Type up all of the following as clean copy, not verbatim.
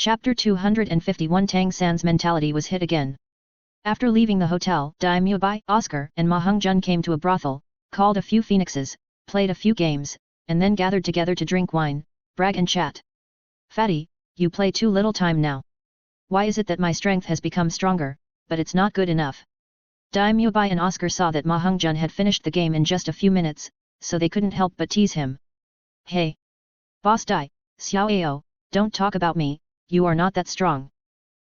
Chapter 251 Tang San's mentality was hit again. After leaving the hotel, Daimyo Bai, Oscar, and Ma Heng-jun came to a brothel, called a few phoenixes, played a few games, and then gathered together to drink wine, brag and chat. Fatty, you play too little time now. Why is it that my strength has become stronger, but it's not good enough? Daimyo Bai and Oscar saw that Ma Heng-jun had finished the game in just a few minutes, so they couldn't help but tease him. Hey! Boss Dai, Xiao Ao, don't talk about me, you are not that strong.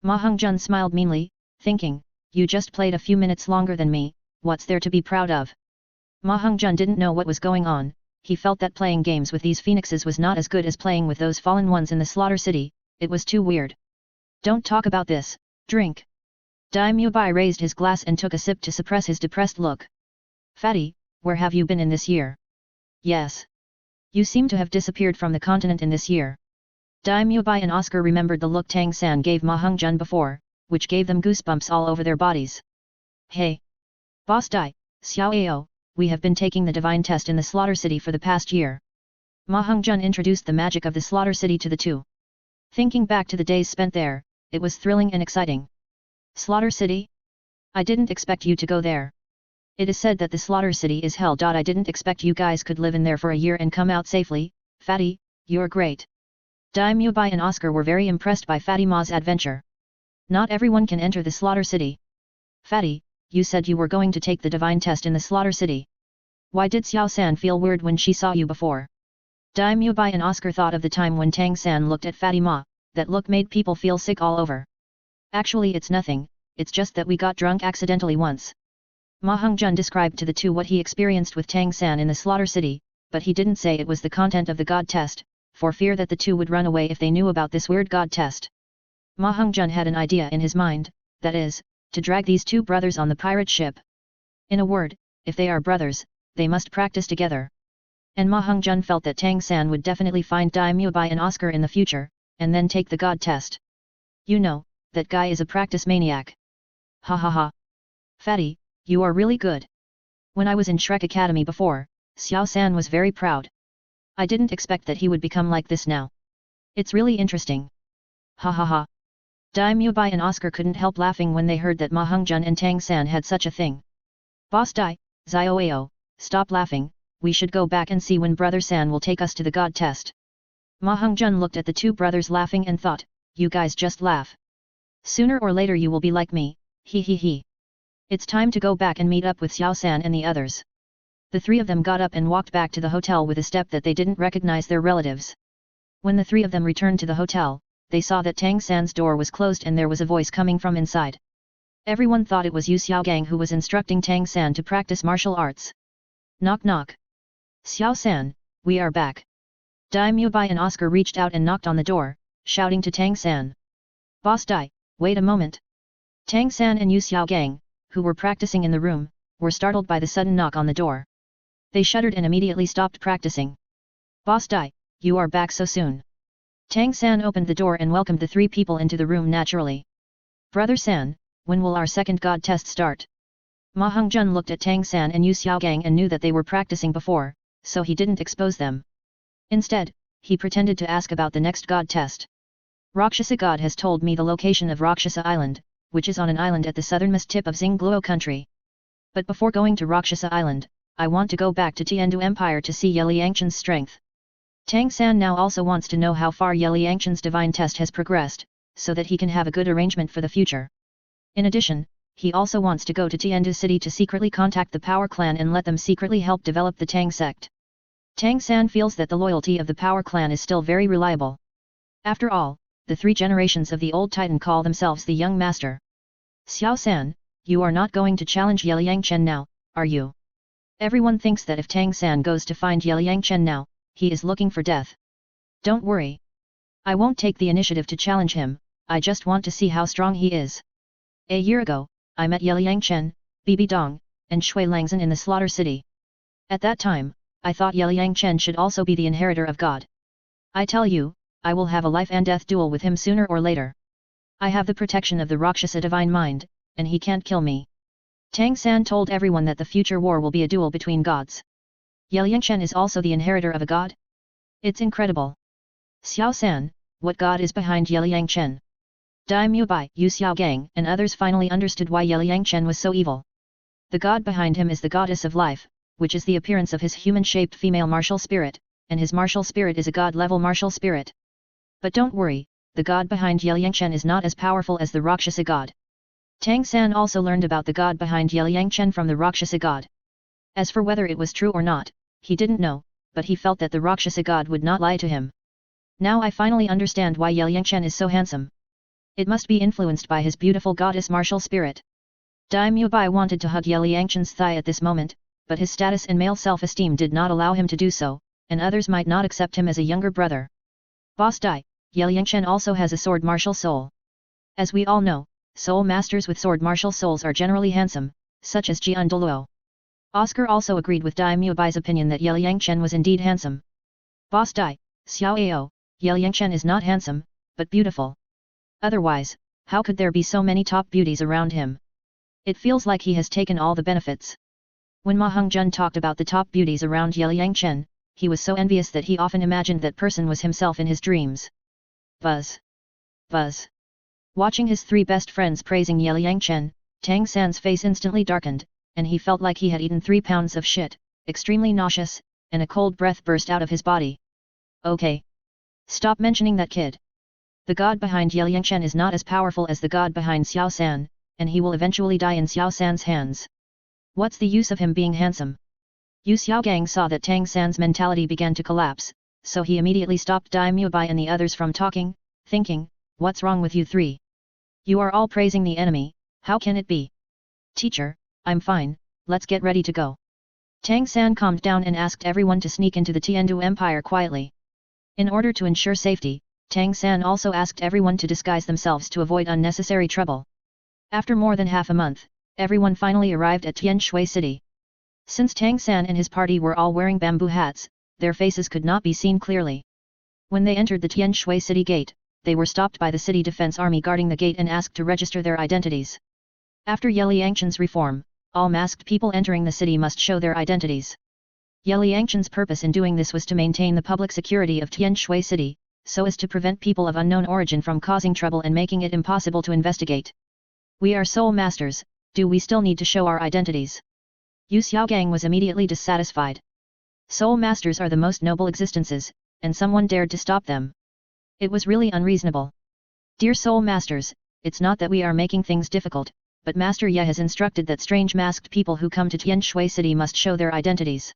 Ma Heng-jun smiled meanly, thinking, you just played a few minutes longer than me, what's there to be proud of? Ma Heng-jun didn't know what was going on, he felt that playing games with these phoenixes was not as good as playing with those fallen ones in the slaughter city, it was too weird. Don't talk about this, drink. Daimyo Bai raised his glass and took a sip to suppress his depressed look. Fatty, where have you been in this year? Yes. You seem to have disappeared from the continent in this year. Daimyo Bai and Oscar remembered the look Tang San gave Ma Heng-jun before, which gave them goosebumps all over their bodies. Hey! Boss Dai, Xiao Ao, we have been taking the divine test in the slaughter city for the past year. Ma Heng-jun introduced the magic of the slaughter city to the two. Thinking back to the days spent there, it was thrilling and exciting. Slaughter city? I didn't expect you to go there. It is said that the slaughter city is hell. I didn't expect you guys could live in there for a year and come out safely. Fatty, you're great. Daimyo Bai and Oscar were very impressed by Fatty Ma's adventure. Not everyone can enter the slaughter city. Fatty, you said you were going to take the divine test in the slaughter city. Why did Xiao San feel weird when she saw you before? Daimyo Bai and Oscar thought of the time when Tang San looked at Fatty Ma, that look made people feel sick all over. Actually it's nothing, it's just that we got drunk accidentally once. Ma Heng-jun described to the two what he experienced with Tang San in the slaughter city, but he didn't say it was the content of the god test, for fear that the two would run away if they knew about this weird god test. Ma Heng-jun had an idea in his mind, that is, to drag these two brothers on the pirate ship. In a word, if they are brothers, they must practice together. And Ma Heng-jun felt that Tang San would definitely find Daimyo Bai and Oscar in the future, and then take the god test. You know, that guy is a practice maniac. Ha ha ha. Fatty, you are really good. When I was in Shrek Academy before, Xiao San was very proud. I didn't expect that he would become like this now. It's really interesting. Ha ha ha. Daimyo Bai and Oscar couldn't help laughing when they heard that Ma Heng-jun and Tang San had such a thing. Boss Dai, Xiao Ao, stop laughing, we should go back and see when Brother San will take us to the god test. Ma Heng-jun looked at the two brothers laughing and thought, you guys just laugh. Sooner or later you will be like me, he he he. It's time to go back and meet up with Xiao San and the others. The three of them got up and walked back to the hotel with a step that they didn't recognize their relatives. When the three of them returned to the hotel, they saw that Tang San's door was closed and there was a voice coming from inside. Everyone thought it was Yu Xiaogang who was instructing Tang San to practice martial arts. Knock knock. Xiao San, we are back. Daimyo Bai and Oscar reached out and knocked on the door, shouting to Tang San. Boss Dai, wait a moment. Tang San and Yu Xiaogang, who were practicing in the room, were startled by the sudden knock on the door. They shuddered and immediately stopped practicing. Boss Dai, you are back so soon. Tang San opened the door and welcomed the three people into the room naturally. Brother San, when will our second god test start? Ma Heng-jun looked at Tang San and Yu Xiaogang and knew that they were practicing before, so he didn't expose them. Instead, he pretended to ask about the next god test. Roxhasa God has told me the location of Roxhasa Island, which is on an island at the southernmost tip of Xingluo country. But before going to Roxhasa Island, I want to go back to Tiandu Empire to see Yelangen's strength. Tang San now also wants to know how far Yelangen's divine test has progressed, so that he can have a good arrangement for the future. In addition, he also wants to go to Tiandu City to secretly contact the Power Clan and let them secretly help develop the Tang Sect. Tang San feels that the loyalty of the Power Clan is still very reliable. After all, the three generations of the old Titan call themselves the Young Master. Xiao San, you are not going to challenge Yelangen now, are you? Everyone thinks that if Tang San goes to find Yelangen now, he is looking for death. Don't worry. I won't take the initiative to challenge him, I just want to see how strong he is. A year ago, I met Yelangen, Bibi Dong, and Shui Langzhen in the slaughter city. At that time, I thought Yelangen should also be the inheritor of God. I tell you, I will have a life and death duel with him sooner or later. I have the protection of the Roxhasa divine mind, and he can't kill me. Tang San told everyone that the future war will be a duel between gods. Yelangen is also the inheritor of a god? It's incredible. Xiao San, what god is behind Yelang Chen? Daimyo Bai, Yu Xiaogang, and others finally understood why Yelang Chen was so evil. The god behind him is the goddess of life, which is the appearance of his human-shaped female martial spirit, and his martial spirit is a god-level martial spirit. But don't worry, the god behind Yelang Chen is not as powerful as the Roxhasa God. Tang San also learned about the god behind Yelang Chen from the Roxhasa God. As for whether it was true or not, he didn't know, but he felt that the Roxhasa God would not lie to him. Now I finally understand why Yelang Chen is so handsome. It must be influenced by his beautiful goddess martial spirit. Daimyo Bai wanted to hug Yelang Chen's thigh at this moment, but his status and male self-esteem did not allow him to do so, and others might not accept him as a younger brother. Boss Dai, Yelang Chen also has a sword martial soul. As we all know, soul masters with sword martial souls are generally handsome, such as Jian Douluo. Oscar also agreed with Daimyo Bai's opinion that Yelang Chen was indeed handsome. Boss Dai, Xiao Ao, Yelang Chen is not handsome, but beautiful. Otherwise, how could there be so many top beauties around him? It feels like he has taken all the benefits. When Ma Hongjun talked about the top beauties around Yelang Chen, he was so envious that he often imagined that person was himself in his dreams. Buzz. Buzz. Watching his three best friends praising Yelang Chen, Tang San's face instantly darkened, and he felt like he had eaten 3 pounds of shit, extremely nauseous, and a cold breath burst out of his body. Okay. Stop mentioning that kid. The god behind Yelang Chen is not as powerful as the god behind Xiao San, and he will eventually die in Xiao San's hands. What's the use of him being handsome? Yu Xiaogang saw that Tang San's mentality began to collapse, so he immediately stopped Daimyo Bai and the others from talking, thinking, what's wrong with you three? You are all praising the enemy, how can it be? Teacher, I'm fine, let's get ready to go. Tang San calmed down and asked everyone to sneak into the Tiandu Empire quietly. In order to ensure safety, Tang San also asked everyone to disguise themselves to avoid unnecessary trouble. After more than half a month, everyone finally arrived at Tianshui city. Since Tang San and his party were all wearing bamboo hats, their faces could not be seen clearly. When they entered the Tianshui city gate, they were stopped by the city defense army guarding the gate and asked to register their identities. After Yelang Chen's reform, all masked people entering the city must show their identities. Yelang Chen's purpose in doing this was to maintain the public security of Tianshui city, so as to prevent people of unknown origin from causing trouble and making it impossible to investigate. We are soul masters, do we still need to show our identities? Yu Xiaogang was immediately dissatisfied. Soul masters are the most noble existences, and someone dared to stop them. It was really unreasonable. Dear soul masters, it's not that we are making things difficult, but Master Ye has instructed that strange masked people who come to Tianshui city must show their identities.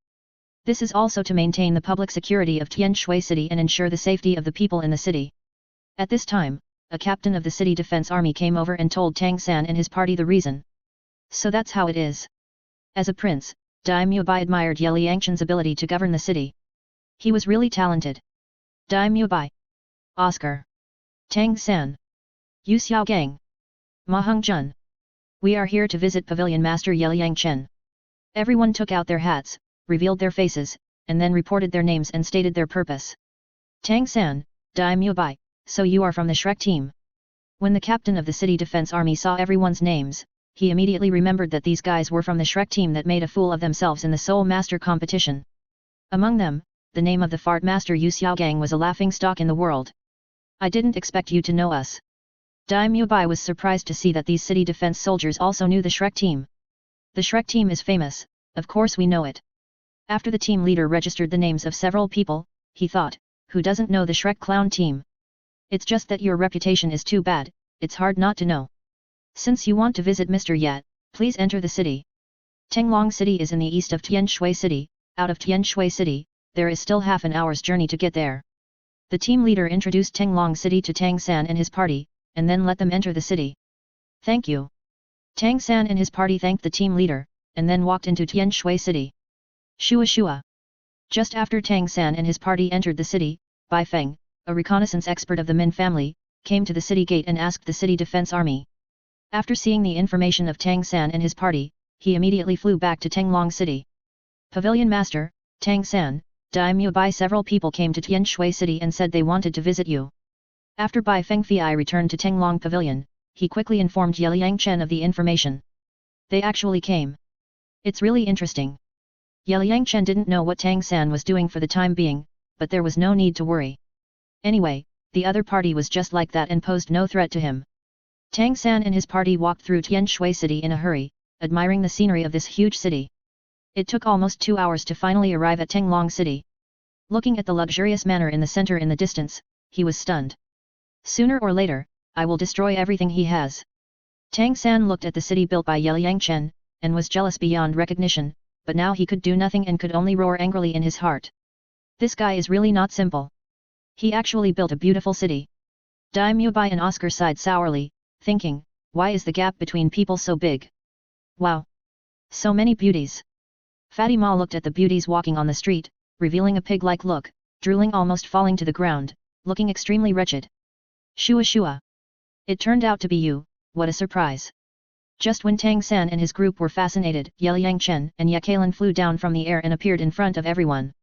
This is also to maintain the public security of Tianshui city and ensure the safety of the people in the city. At this time, a captain of the city defense army came over and told Tang San and his party the reason. So that's how it is. As a prince, Daimyo Bai admired Yelang Chen's ability to govern the city. He was really talented. Daimyo Bai. Oscar. Tang San. Yu Xiaogang. Ma Hongjun. We are here to visit Pavilion Master Yelang Chen. Everyone took out their hats, revealed their faces, and then reported their names and stated their purpose. Tang San, Daimyo Bai, so you are from the Shrek team. When the captain of the city defense army saw everyone's names, he immediately remembered that these guys were from the Shrek team that made a fool of themselves in the Soul Master competition. Among them, the name of the Fart Master Yu Xiaogang was a laughing stock in the world. I didn't expect you to know us. Daimyo Bai was surprised to see that these city defense soldiers also knew the Shrek team. The Shrek team is famous, of course we know it. After the team leader registered the names of several people, he thought, who doesn't know the Shrek clown team? It's just that your reputation is too bad, it's hard not to know. Since you want to visit Mr. Ye, please enter the city. Tenglong City is in the east of Tianshui City, out of Tianshui City, there is still half an hour's journey to get there. The team leader introduced Tenglong City to Tang San and his party, and then let them enter the city. Thank you. Tang San and his party thanked the team leader, and then walked into Tianshui City. Shua. Just after Tang San and his party entered the city, Bai Feng, a reconnaissance expert of the Min family, came to the city gate and asked the city defense army. After seeing the information of Tang San and his party, he immediately flew back to Tenglong City. Pavilion Master, Tang San, Daimyo Bai, several people came to Tianshui City and said they wanted to visit you. After Bai Fengfei returned to Tenglong Pavilion, he quickly informed Yelang Chen of the information. They actually came. It's really interesting. Yelang Chen didn't know what Tang San was doing for the time being, but there was no need to worry. Anyway, the other party was just like that and posed no threat to him. Tang San and his party walked through Tianshui city in a hurry, admiring the scenery of this huge city. It took almost 2 hours to finally arrive at Tenglong city. Looking at the luxurious manor in the center in the distance, he was stunned. Sooner or later, I will destroy everything he has. Tang San looked at the city built by Yelang Chen, and was jealous beyond recognition, but now he could do nothing and could only roar angrily in his heart. This guy is really not simple. He actually built a beautiful city. Dai Mubai and Oscar sighed sourly, thinking, why is the gap between people so big? Wow! So many beauties. Fatima looked at the beauties walking on the street, revealing a pig-like look, drooling almost falling to the ground, looking extremely wretched. Shua Shua! It turned out to be you, what a surprise! Just when Tang San and his group were fascinated, Yelang Chen and Yelang flew down from the air and appeared in front of everyone.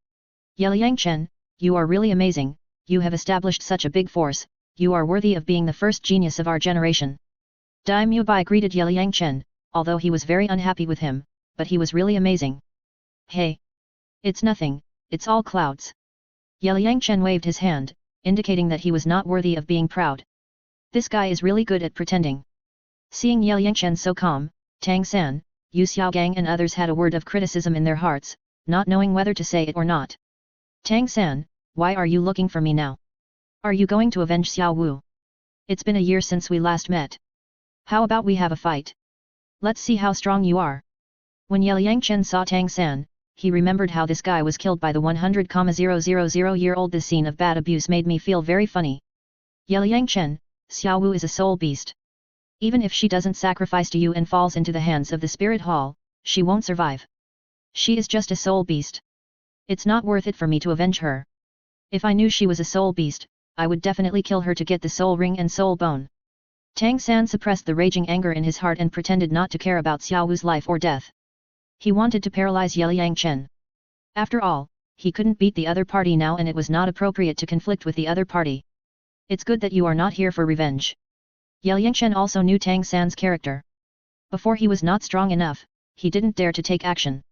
Yelang Chen, you are really amazing, you have established such a big force, you are worthy of being the first genius of our generation. Dai Mubai greeted Yelang Chen, although he was very unhappy with him, but he was really amazing. Hey! It's nothing, it's all clouds. Yelang Chen waved his hand, indicating that he was not worthy of being proud. This guy is really good at pretending. Seeing Yelang Chen so calm, Tang San, Yu Xiaogang and others had a word of criticism in their hearts, not knowing whether to say it or not. Tang San, why are you looking for me now? Are you going to avenge Xiao Wu? It's been a year since we last met. How about we have a fight? Let's see how strong you are. When Yelang Chen saw Tang San, he remembered how this guy was killed by the 100,000-year-old. The scene of bad abuse made me feel very funny. Yelang Chen, Xiao Wu is a soul beast. Even if she doesn't sacrifice to you and falls into the hands of the spirit hall, she won't survive. She is just a soul beast. It's not worth it for me to avenge her. If I knew she was a soul beast, I would definitely kill her to get the soul ring and soul bone. Tang San suppressed the raging anger in his heart and pretended not to care about Xiao Wu's life or death. He wanted to paralyze Yelang Chen. After all, he couldn't beat the other party now and it was not appropriate to conflict with the other party. It's good that you are not here for revenge. Yelang Chen also knew Tang San's character. Before he was not strong enough, he didn't dare to take action.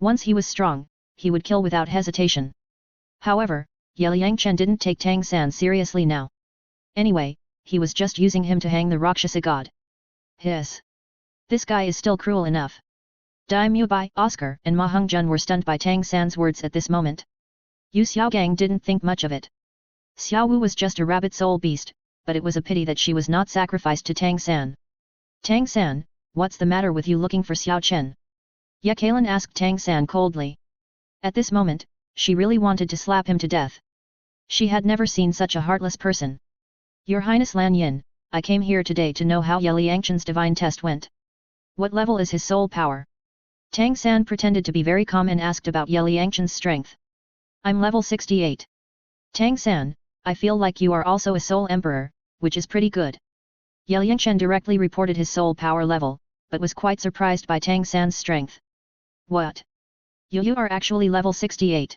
Once he was strong, he would kill without hesitation. However, Yelang Chen didn't take Tang San seriously now. Anyway, he was just using him to hang the Roxhasa God. Hiss! This guy is still cruel enough. Dai Mubai, Oscar and Ma Hongjun were stunned by Tang San's words at this moment. Yu Xiaogang didn't think much of it. Xiao Wu was just a rabbit soul beast, but it was a pity that she was not sacrificed to Tang San. Tang San, what's the matter with you looking for Xiao Chen? Yelang asked Tang San coldly. At this moment, she really wanted to slap him to death. She had never seen such a heartless person. Your Highness Lan Yin, I came here today to know how Yelang Chen's divine test went. What level is his soul power? Tang San pretended to be very calm and asked about Yelang Chen's strength. I'm level 68. Tang San, I feel like you are also a soul emperor, which is pretty good. Yelang Chen directly reported his soul power level, but was quite surprised by Tang San's strength. What? You are actually level 68.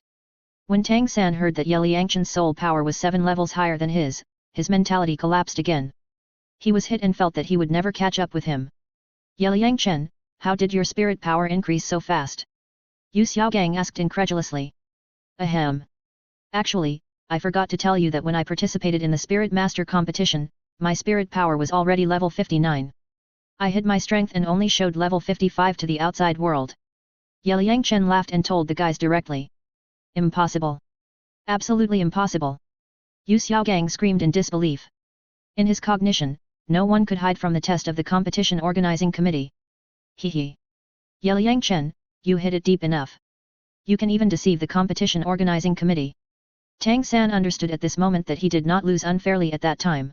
When Tang San heard that Yelang Chen's soul power was 7 levels higher than his mentality collapsed again. He was hit and felt that he would never catch up with him. Yelang Chen, how did your spirit power increase so fast? Yu Xiaogang asked incredulously. Ahem. Actually, I forgot to tell you that when I participated in the Spirit Master competition, my spirit power was already level 59. I hid my strength and only showed level 55 to the outside world. Yelang Chen laughed and told the guys directly. Impossible. Absolutely impossible. Yu Xiaogang screamed in disbelief. In his cognition, no one could hide from the test of the competition organizing committee. Hehe. Yelang Chen, you hit it deep enough. You can even deceive the competition organizing committee. Tang San understood at this moment that he did not lose unfairly at that time.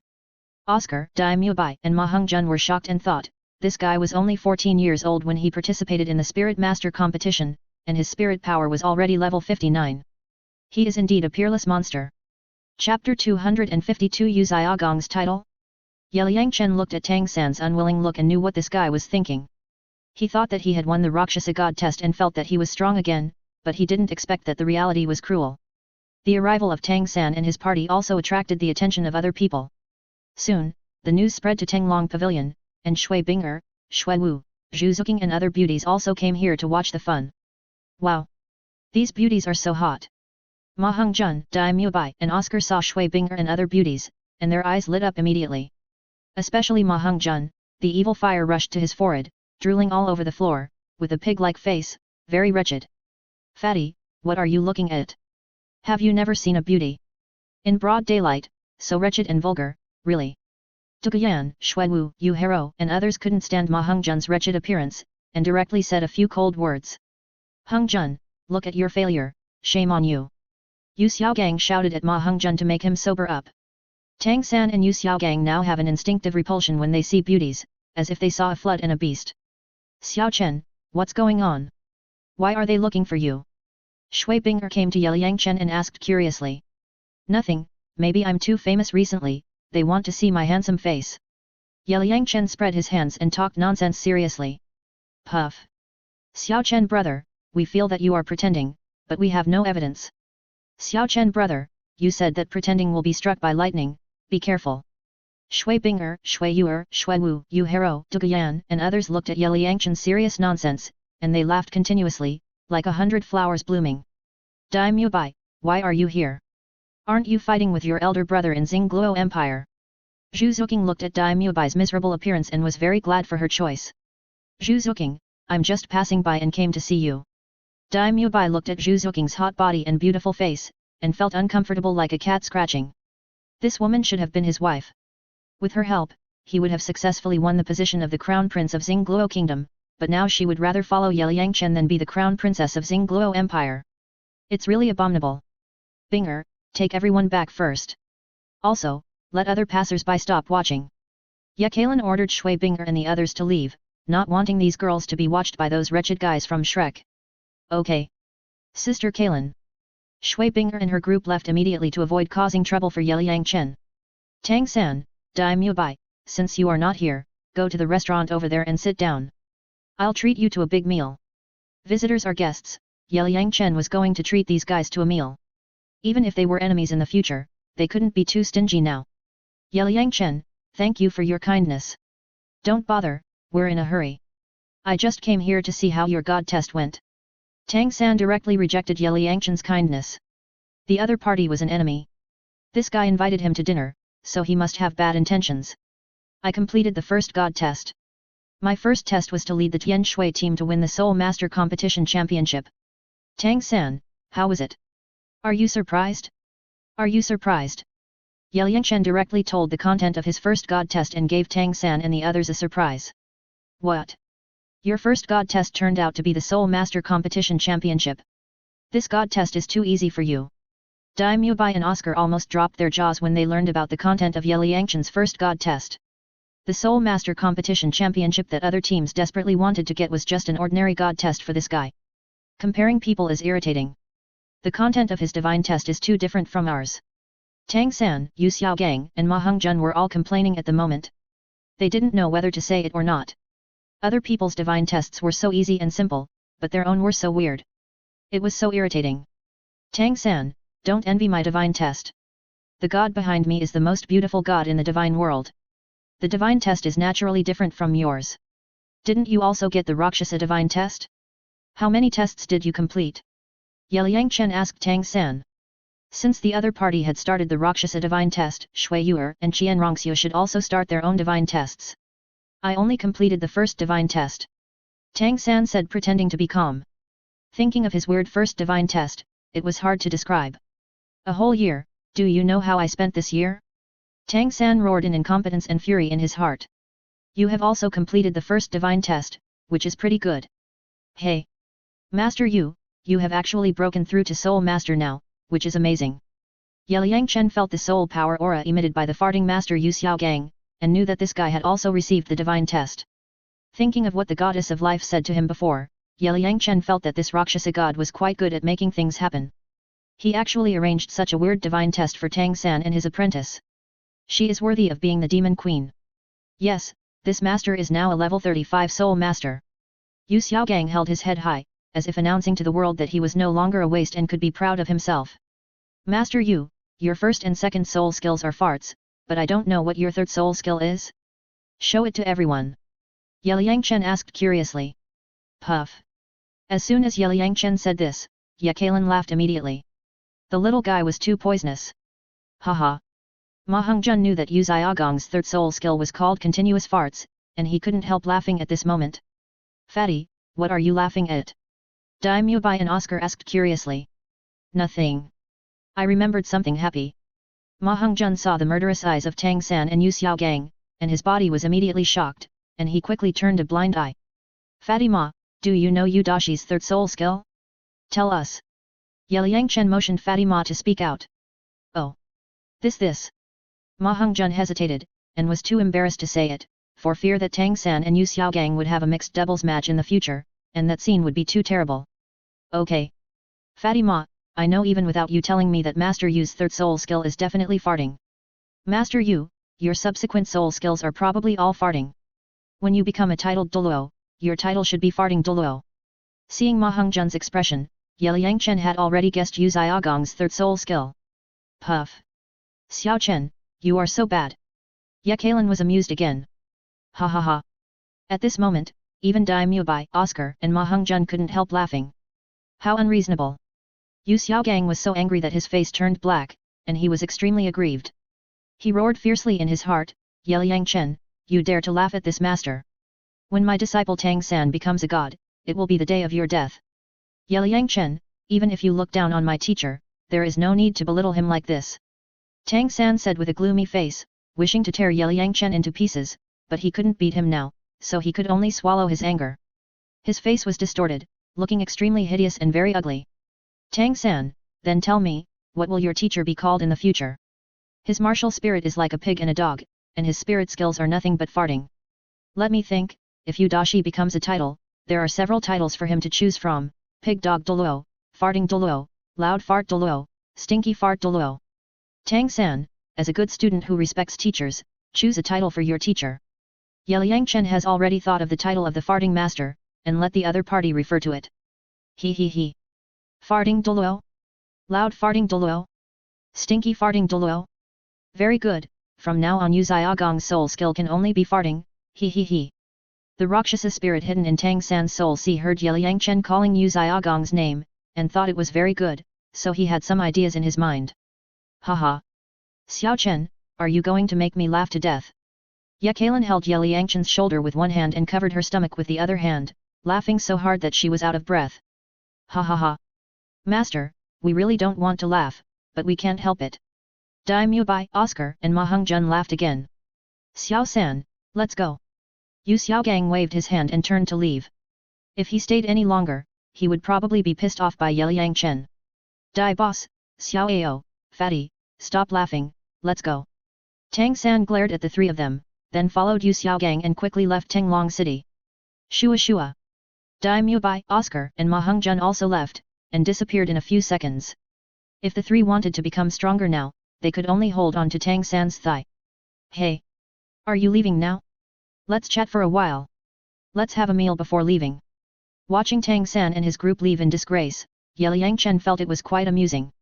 Oscar, Dai Mubai and Ma Hongjun were shocked and thought, this guy was only 14 years old when he participated in the Spirit Master competition, and his spirit power was already level 59. He is indeed a peerless monster. Chapter 252 Yu Xiaogang's title? Yelang Chen looked at Tang San's unwilling look and knew what this guy was thinking. He thought that he had won the Roxhasa God test and felt that he was strong again, but he didn't expect that the reality was cruel. The arrival of Tang San and his party also attracted the attention of other people. Soon, the news spread to Tenglong Pavilion, and Shui Binger, Shui Wu, Zhu Zuqing and other beauties also came here to watch the fun. Wow! These beauties are so hot. Ma Hongjun, Dai Mubai and Oscar saw Shui Binger and other beauties, and their eyes lit up immediately. Especially Ma Hongjun, the evil fire rushed to his forehead, drooling all over the floor, with a pig-like face, very wretched. Fatty, what are you looking at? Have you never seen a beauty? In broad daylight, so wretched and vulgar, really. Duguyan, Shuiwu, Yu Hero and others couldn't stand Ma Hongjun's wretched appearance, and directly said a few cold words. Hongjun, look at your failure, shame on you. Yu Xiaogang shouted at Ma Hongjun to make him sober up. Tang San and Yu Xiaogang now have an instinctive repulsion when they see beauties, as if they saw a flood and a beast. Xiao Chen, what's going on? Why are they looking for you? Shui Binger came to Yelang Chen and asked curiously. Nothing, maybe I'm too famous recently, they want to see my handsome face. Yelang Chen spread his hands and talked nonsense seriously. Puff. Xiao Chen brother, we feel that you are pretending, but we have no evidence. Xiao Chen brother, you said that pretending will be struck by lightning, be careful. Shui Binger, Shui Yuer, Shui Wu, Yu Hero, Duguyan and others looked at Yelang Chen's serious nonsense, and they laughed continuously, like 100 flowers blooming. Dai Mubai, why are you here? Aren't you fighting with your elder brother in Xingluo Empire? Zhu Zuqing looked at Dai Mubai's miserable appearance and was very glad for her choice. Zhu Zuqing, I'm just passing by and came to see you. Dai Mubai looked at Zhu Zuqing's hot body and beautiful face, and felt uncomfortable like a cat scratching. This woman should have been his wife. With her help, he would have successfully won the position of the Crown Prince of Xingluo Kingdom, but now she would rather follow Yelang Chen than be the Crown Princess of Xingluo Empire. It's really abominable. Binger, take everyone back first. Also, let other passers-by stop watching. Yelang ordered Shui Binger and the others to leave, not wanting these girls to be watched by those wretched guys from Shrek. Okay. Sister Kaylin. Shui Binger and her group left immediately to avoid causing trouble for Yelang Chen. Tang San, Dai Mubai, since you are not here, go to the restaurant over there and sit down. I'll treat you to a big meal. Visitors are guests, Yelang Chen was going to treat these guys to a meal. Even if they were enemies in the future, they couldn't be too stingy now. Yelang Chen, thank you for your kindness. Don't bother, we're in a hurry. I just came here to see how your god test went. Tang San directly rejected Yelang Chen's kindness. The other party was an enemy. This guy invited him to dinner, so he must have bad intentions. I completed the first god test. My first test was to lead the Tianshui team to win the Soul Master Competition Championship. Tang San, how was it? Are you surprised? Are you surprised? Yelang Chen directly told the content of his first god test and gave Tang San and the others a surprise. What? Your first god test turned out to be the Soul Master Competition Championship. This god test is too easy for you. Dai Mubai and Oscar almost dropped their jaws when they learned about the content of Yelang Chen's first god test. The Soul Master Competition Championship that other teams desperately wanted to get was just an ordinary god test for this guy. Comparing people is irritating. The content of his divine test is too different from ours. Tang San, Yu Xiaogang and Ma Hongjun were all complaining at the moment. They didn't know whether to say it or not. Other people's divine tests were so easy and simple, but their own were so weird. It was so irritating. Tang San, don't envy my divine test. The god behind me is the most beautiful god in the divine world. The divine test is naturally different from yours. Didn't you also get the Roxhasa divine test? How many tests did you complete? Yelang Chen asked Tang San. Since the other party had started the Roxhasa divine test, Shui Yuer and Qian Rongxiu should also start their own divine tests. I only completed the first divine test. Tang San said, pretending to be calm. Thinking of his weird first divine test, it was hard to describe. A whole year, do you know how I spent this year? Tang San roared in incompetence and fury in his heart. You have also completed the first divine test, which is pretty good. Hey! Master you have actually broken through to Soul Master now, which is amazing. Yelang Chen felt the soul power aura emitted by the farting Master Yu Xiaogang, and knew that this guy had also received the divine test. Thinking of what the goddess of life said to him before, Yelang Chen felt that this Roxhasa God was quite good at making things happen. He actually arranged such a weird divine test for Tang San and his apprentice. She is worthy of being the demon queen. Yes, this master is now a level 35 soul master. Yu Xiaogang held his head high, as if announcing to the world that he was no longer a waste and could be proud of himself. Master Yu, your first and second soul skills are farts, but I don't know what your third soul skill is. Show it to everyone. Yelang Chen asked curiously. Puff. As soon as Yelang Chen said this, Yelang laughed immediately. The little guy was too poisonous. Haha. Ma Hongzhen knew that Yu Xiaogong's third soul skill was called continuous farts, and he couldn't help laughing at this moment. Fatty, what are you laughing at? Dai Mubai and Oscar asked curiously. Nothing. I remembered something happy. Ma Hongzhen saw the murderous eyes of Tang San and Yu Xiaogang, and his body was immediately shocked, and he quickly turned a blind eye. Fatty Ma, do you know Yu Dashi's third soul skill? Tell us. Yelang Chen motioned Fatty Ma to speak out. Oh. This. Ma Hongzhen hesitated, and was too embarrassed to say it, for fear that Tang San and Yu Xiaogang would have a mixed doubles match in the future, and that scene would be too terrible. Okay. Fatty Ma, I know even without you telling me that Master Yu's third soul skill is definitely farting. Master Yu, your subsequent soul skills are probably all farting. When you become a titled Douluo, your title should be Farting Douluo. Seeing Ma Hongzhen's expression, Yelang Chen had already guessed Yu Xiaogong's third soul skill. Puff. Xiao Chen, you are so bad. Yelang was amused again. Ha ha ha. At this moment, even Dai Mubai, Oscar and Ma Hongzhen couldn't help laughing. How unreasonable. Yu Xiaogang was so angry that his face turned black, and he was extremely aggrieved. He roared fiercely in his heart, Yelang Chen, you dare to laugh at this master. When my disciple Tang San becomes a god, it will be the day of your death. Yelang Chen, even if you look down on my teacher, there is no need to belittle him like this. Tang San said with a gloomy face, wishing to tear Yelang Chen into pieces, but he couldn't beat him now, so he could only swallow his anger. His face was distorted, looking extremely hideous and very ugly. Tang San, then tell me, what will your teacher be called in the future? His martial spirit is like a pig and a dog, and his spirit skills are nothing but farting. Let me think, if Yu Dashi becomes a title, there are several titles for him to choose from: Pig Dog Douluo, Farting Douluo, Loud Fart Douluo, Stinky Fart Douluo. Tang San, as a good student who respects teachers, choose a title for your teacher. Yelang Chen has already thought of the title of the farting master, and let the other party refer to it. He. Farting Douluo? Loud Farting Douluo? Stinky Farting Douluo? Very good, from now on Yu Xiaogong's soul skill can only be farting, he. The Roxhasa spirit hidden in Tang San's soul heard Yelang Chen calling Yu Xiaogong's name, and thought it was very good, so he had some ideas in his mind. Haha. Xiao Chen, are you going to make me laugh to death? Yelang held Yelang Chen's shoulder with one hand and covered her stomach with the other hand, laughing so hard that she was out of breath. Ha ha ha. Master, we really don't want to laugh, but we can't help it. Dai Mubai, Oscar and Ma Hongzhen laughed again. Xiao San, let's go. Yu Xiaogang waved his hand and turned to leave. If he stayed any longer, he would probably be pissed off by Yelang Chen. Dai boss, Xiao Ao, Fatty, stop laughing, let's go. Tang San glared at the three of them, then followed Yu Xiaogang and quickly left Tenglong City. Shua. Dai Mubai, Oscar and Ma Hongzhen also left, and disappeared in a few seconds. If the three wanted to become stronger now, they could only hold on to Tang San's thigh. Hey! Are you leaving now? Let's chat for a while. Let's have a meal before leaving. Watching Tang San and his group leave in disgrace, Yelang Chen felt it was quite amusing.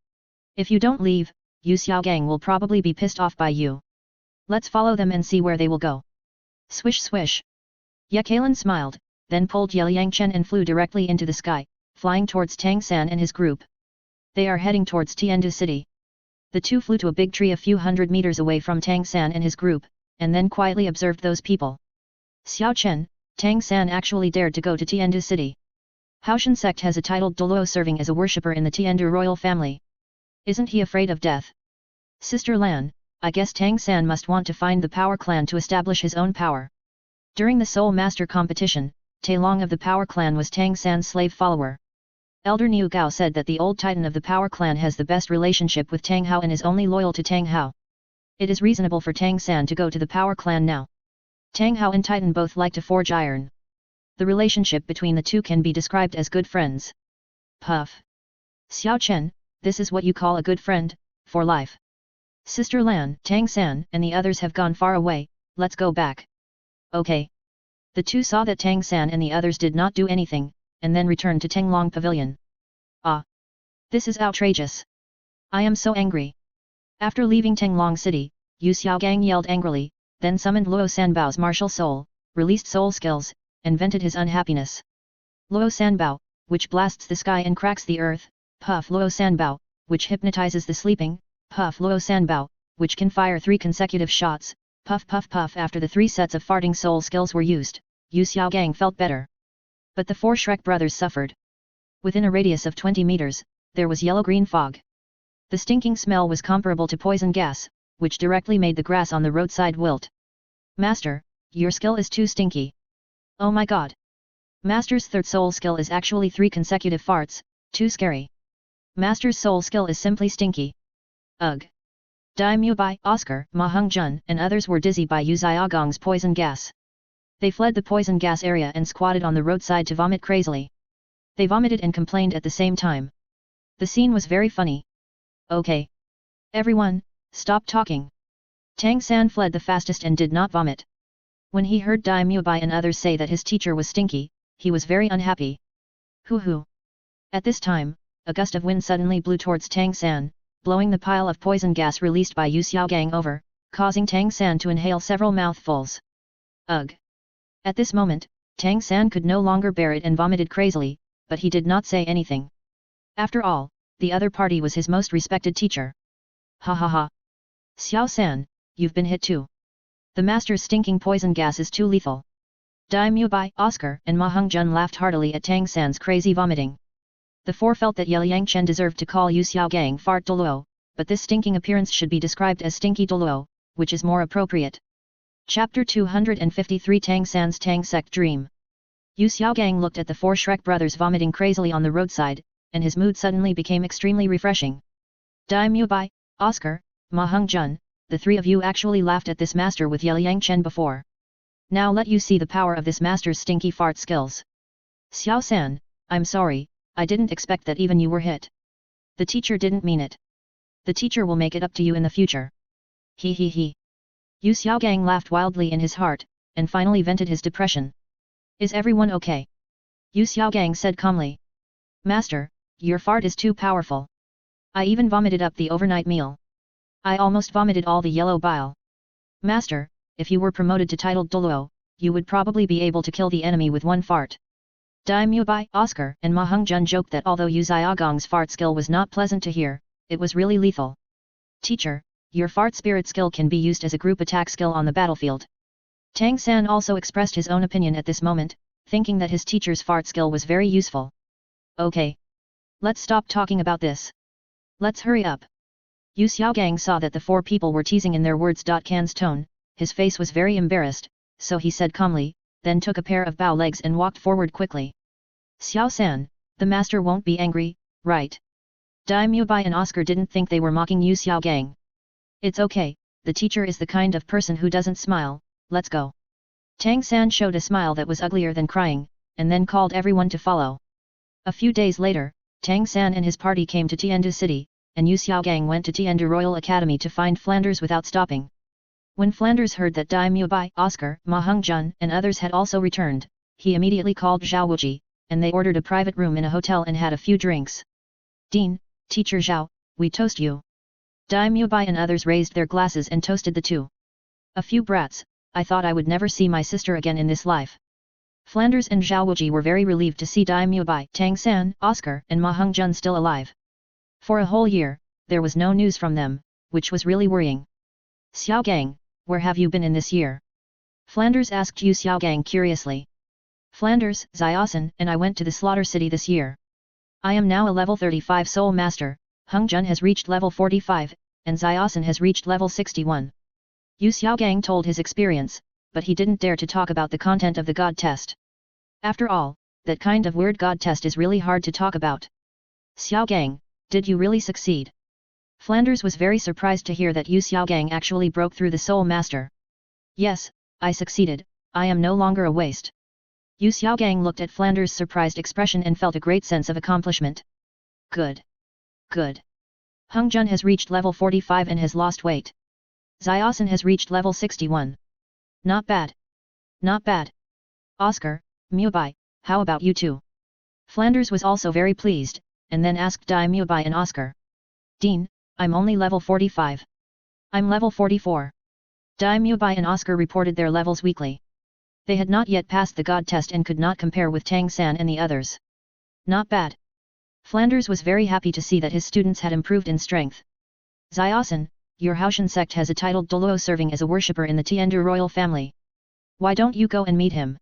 If you don't leave, Yu Xiaogang will probably be pissed off by you. Let's follow them and see where they will go. Swish swish. Yelang smiled, then pulled Yelang Chen and flew directly into the sky, flying towards Tang San and his group. They are heading towards Tiandu City. The two flew to a big tree a few hundred meters away from Tang San and his group, and then quietly observed those people. Xiao Chen, Tang San actually dared to go to Tiandu City. Haoshan Sect has a titled Douluo serving as a worshipper in the Tiandu royal family. Isn't he afraid of death? Sister Lan, I guess Tang San must want to find the power clan to establish his own power. During the Soul Master competition, Tailong of the Power Clan was Tang San's slave follower. Elder Niu Gao said that the old titan of the Power Clan has the best relationship with Tang Hao and is only loyal to Tang Hao. It is reasonable for Tang San to go to the Power Clan now. Tang Hao and Titan both like to forge iron. The relationship between the two can be described as good friends. Puff. Xiao Chen, this is what you call a good friend, for life. Sister Lan, Tang San and the others have gone far away, let's go back. Okay. The two saw that Tang San and the others did not do anything, and then returned to Tenglong Pavilion. Ah! This is outrageous. I am so angry. After leaving Tenglong City, Yu Xiaogang yelled angrily, then summoned Luo Sanbao's martial soul, released soul skills, and vented his unhappiness. Luo Sanbao, which blasts the sky and cracks the earth, puff Luo Sanbao, which hypnotizes the sleeping, puff Luo Sanbao, which can fire 3 consecutive shots, puff puff puff. After the 3 sets of farting soul skills were used, Yu Xiaogang felt better. But the 4 Shrek brothers suffered. Within a radius of 20 meters, there was yellow-green fog. The stinking smell was comparable to poison gas, which directly made the grass on the roadside wilt. Master, your skill is too stinky. Oh my god. Master's 3rd soul skill is actually 3 consecutive farts, too scary. Master's soul skill is simply stinky. Ugh. Dai Mubai, Oscar, Ma Hongjun and others were dizzy by Yu Xiaogang's poison gas. They fled the poison gas area and squatted on the roadside to vomit crazily. They vomited and complained at the same time. The scene was very funny. Okay. Everyone, stop talking. Tang San fled the fastest and did not vomit. When he heard Dai Mubai and others say that his teacher was stinky, he was very unhappy. Hoo. At this time, a gust of wind suddenly blew towards Tang San, blowing the pile of poison gas released by Yu Xiaogang over, causing Tang San to inhale several mouthfuls. Ugh. At this moment, Tang San could no longer bear it and vomited crazily, but he did not say anything. After all, the other party was his most respected teacher. Ha ha ha. Xiao San, you've been hit too. The master's stinking poison gas is too lethal. Dai Mubai, Oscar and Ma Hongjun laughed heartily at Tang San's crazy vomiting. The 4 felt that Yelang Chen deserved to call Yu Xiaogang fart Douluo, but this stinking appearance should be described as stinky Douluo, which is more appropriate. Chapter 253 Tang San's Tang Sect Dream. Yu Xiaogang looked at the 4 Shrek brothers vomiting crazily on the roadside, and his mood suddenly became extremely refreshing. Dai Mubai, Oscar, Ma Hongjun, the 3 of you actually laughed at this master with Yelang Chen before. Now let you see the power of this master's stinky fart skills. Xiao San, I'm sorry, I didn't expect that even you were hit. The teacher didn't mean it. The teacher will make it up to you in the future. He. Yu Xiaogang laughed wildly in his heart, and finally vented his depression. Is everyone okay? Yu Xiaogang said calmly. Master, your fart is too powerful. I even vomited up the overnight meal. I almost vomited all the yellow bile. Master, if you were promoted to titled Douluo, you would probably be able to kill the enemy with 1 fart. Dai Mubai, Oscar and Ma Hongjun joked that although Yu Xiaogang's fart skill was not pleasant to hear, it was really lethal. Teacher, your fart spirit skill can be used as a group attack skill on the battlefield. Tang San also expressed his own opinion at this moment, thinking that his teacher's fart skill was very useful. Okay. Let's stop talking about this. Let's hurry up. Yu Xiaogang saw that the 4 people were teasing in their words. Can's tone, his face was very embarrassed, so he said calmly, then took a pair of bow legs and walked forward quickly. Xiao San, the master won't be angry, right? Dai Mubai and Oscar didn't think they were mocking Yu Xiaogang. It's okay, the teacher is the kind of person who doesn't smile, let's go. Tang San showed a smile that was uglier than crying, and then called everyone to follow. A few days later, Tang San and his party came to Tiandu City, and Yu Xiaogang went to Tiandu Royal Academy to find Flanders without stopping. When Flanders heard that Dai Mubai, Oscar, Ma Hongjun and others had also returned, he immediately called Zhao Wuji, and they ordered a private room in a hotel and had a few drinks. Dean, Teacher Zhao, we toast you. Dai Mubai and others raised their glasses and toasted the 2. A few brats, I thought I would never see my sister again in this life. Flanders and Zhao Wuji were very relieved to see Dai Mubai, Tang San, Oscar and Ma Hongjun still alive. For a whole year, there was no news from them, which was really worrying. Xiaogang, where have you been in this year? Flanders asked Yu Xiaogang curiously. Flanders, Xiaosan and I went to the Slaughter City this year. I am now a level 35 Soul Master, Hongjun has reached level 45, and Xiaosan has reached level 61. Yu Xiaogang told his experience, but he didn't dare to talk about the content of the God test. After all, that kind of weird God test is really hard to talk about. Xiaogang, did you really succeed? Flanders was very surprised to hear that Yu Xiaogang actually broke through the Soul Master. Yes, I succeeded, I am no longer a waste. Yu Xiaogang looked at Flanders' surprised expression and felt a great sense of accomplishment. Good. Good. Hongjun has reached level 45 and has lost weight. Xiaosan has reached level 61. Not bad. Not bad. Oscar, Mubai, how about you two? Flanders was also very pleased, and then asked Dai Mubai and Oscar. Dean, I'm only level 45. I'm level 44. Dai Mubai and Oscar reported their levels weekly. They had not yet passed the God test and could not compare with Tang San and the others. Not bad. Flanders was very happy to see that his students had improved in strength. Xiaosan, your Haoshan sect has a titled Douluo serving as a worshipper in the Tiandu royal family. Why don't you go and meet him?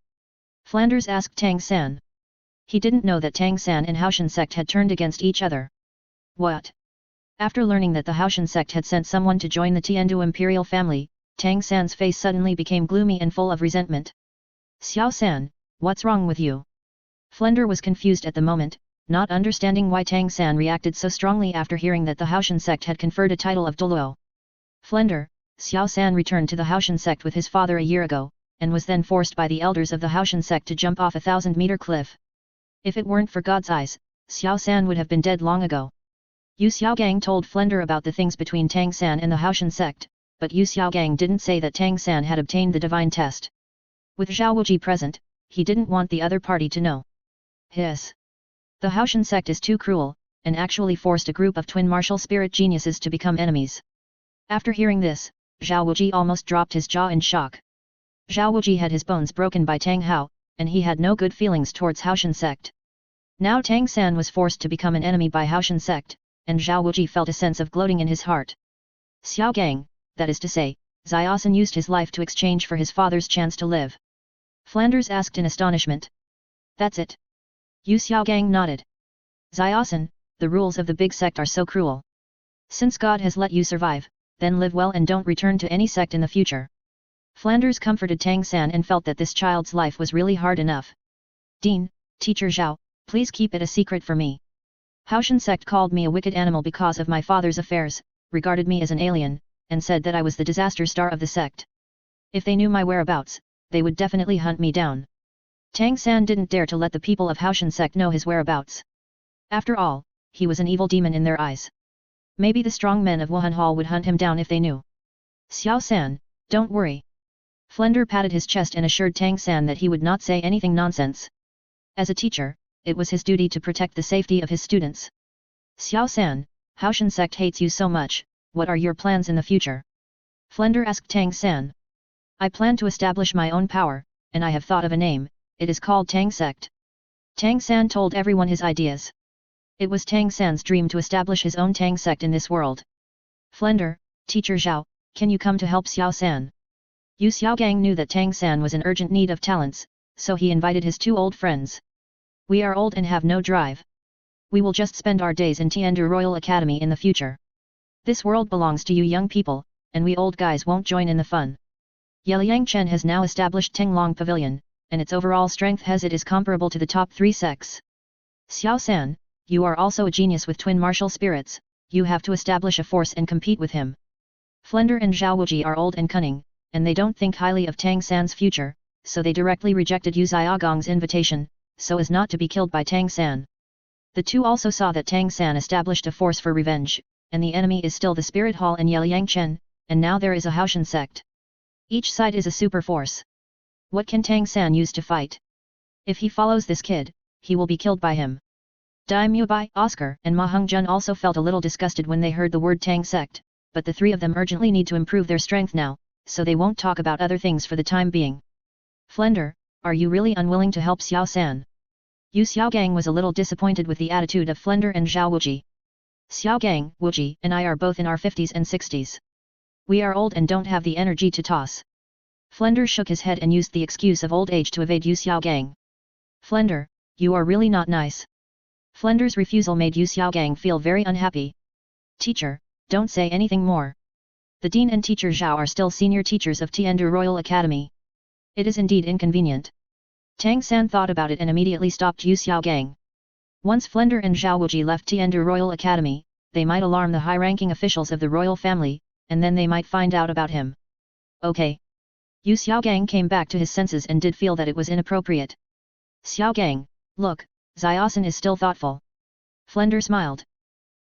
Flanders asked Tang San. He didn't know that Tang San and Haoshan sect had turned against each other. What? After learning that the Haoshan sect had sent someone to join the Tiandu imperial family, Tang San's face suddenly became gloomy and full of resentment. Xiao San, what's wrong with you? Flender was confused at the moment, not understanding why Tang San reacted so strongly after hearing that the Haoshan sect had conferred a title of Douluo. Flender, Xiao San returned to the Haoshan sect with his father a year ago, and was then forced by the elders of the Haoshan sect to jump off a 1,000-meter cliff. If it weren't for God's eyes, Xiao San would have been dead long ago. Yu Xiaogang told Flender about the things between Tang San and the Haoshan sect, but Yu Xiaogang didn't say that Tang San had obtained the divine test. With Zhao Wuji present, he didn't want the other party to know. Hiss. The Haoshan sect is too cruel, and actually forced a group of twin martial spirit geniuses to become enemies. After hearing this, Zhao Wuji almost dropped his jaw in shock. Zhao Wuji had his bones broken by Tang Hao, and he had no good feelings towards Haoshan sect. Now Tang San was forced to become an enemy by Haoshan sect, and Zhao Wuji felt a sense of gloating in his heart. Xiao Gang, that is to say, Xiaosan used his life to exchange for his father's chance to live. Flanders asked in astonishment. That's it. Yu Xiaogang nodded. Xiaosan, the rules of the big sect are so cruel. Since God has let you survive, then live well and don't return to any sect in the future. Flanders comforted Tang San and felt that this child's life was really hard enough. Dean, Teacher Zhao, please keep it a secret for me. Haoshan sect called me a wicked animal because of my father's affairs, regarded me as an alien, and said that I was the disaster star of the sect. If they knew my whereabouts, they would definitely hunt me down. Tang San didn't dare to let the people of Haoshan sect know his whereabouts. After all, he was an evil demon in their eyes. Maybe the strong men of Wuhan Hall would hunt him down if they knew. Xiao San, don't worry. Flender patted his chest and assured Tang San that he would not say anything nonsense. As a teacher, it was his duty to protect the safety of his students. Xiao San, Haoshan sect hates you so much, what are your plans in the future? Flender asked Tang San. I plan to establish my own power, and I have thought of a name. It is called Tang Sect. Tang San told everyone his ideas. It was Tang San's dream to establish his own Tang Sect in this world. Flender, Teacher Zhao, can you come to help Xiao San? Yu Xiaogang knew that Tang San was in urgent need of talents, so he invited his two old friends. We are old and have no drive. We will just spend our days in Tiandu Royal Academy in the future. This world belongs to you young people, and we old guys won't join in the fun. Yelang Chen has now established Tenglong Pavilion, and its overall strength is comparable to the top 3 sects. Xiao San, you are also a genius with twin martial spirits, you have to establish a force and compete with him. Flender and Zhao Wuji are old and cunning, and they don't think highly of Tang San's future, so they directly rejected Yu Xiaogang's invitation, so as not to be killed by Tang San. The two also saw that Tang San established a force for revenge, and the enemy is still the Spirit Hall and Yelang Chen, and now there is a Haoshan sect. Each side is a super force. What can Tang San use to fight? If he follows this kid, he will be killed by him. Dai Mubai, Oscar and Ma Heng Jun also felt a little disgusted when they heard the word Tang sect, but the three of them urgently need to improve their strength now, so they won't talk about other things for the time being. Flender, are you really unwilling to help Xiao San? Yu Xiaogang was a little disappointed with the attitude of Flender and Zhao Wuji. Xiaogang, Wuji and I are both in our 50s and 60s. We are old and don't have the energy to toss. Flender shook his head and used the excuse of old age to evade Yu Xiaogang. Flender, you are really not nice. Flender's refusal made Yu Xiaogang feel very unhappy. Teacher, don't say anything more. The Dean and Teacher Zhao are still senior teachers of Tiandu Royal Academy. It is indeed inconvenient. Tang San thought about it and immediately stopped Yu Xiaogang. Once Flender and Zhao Wuji left Tiandu Royal Academy, they might alarm the high-ranking officials of the royal family, and then they might find out about him. Okay. Yu Xiaogang came back to his senses and did feel that it was inappropriate. Xiaogang, look, Xiaosan is still thoughtful. Flender smiled.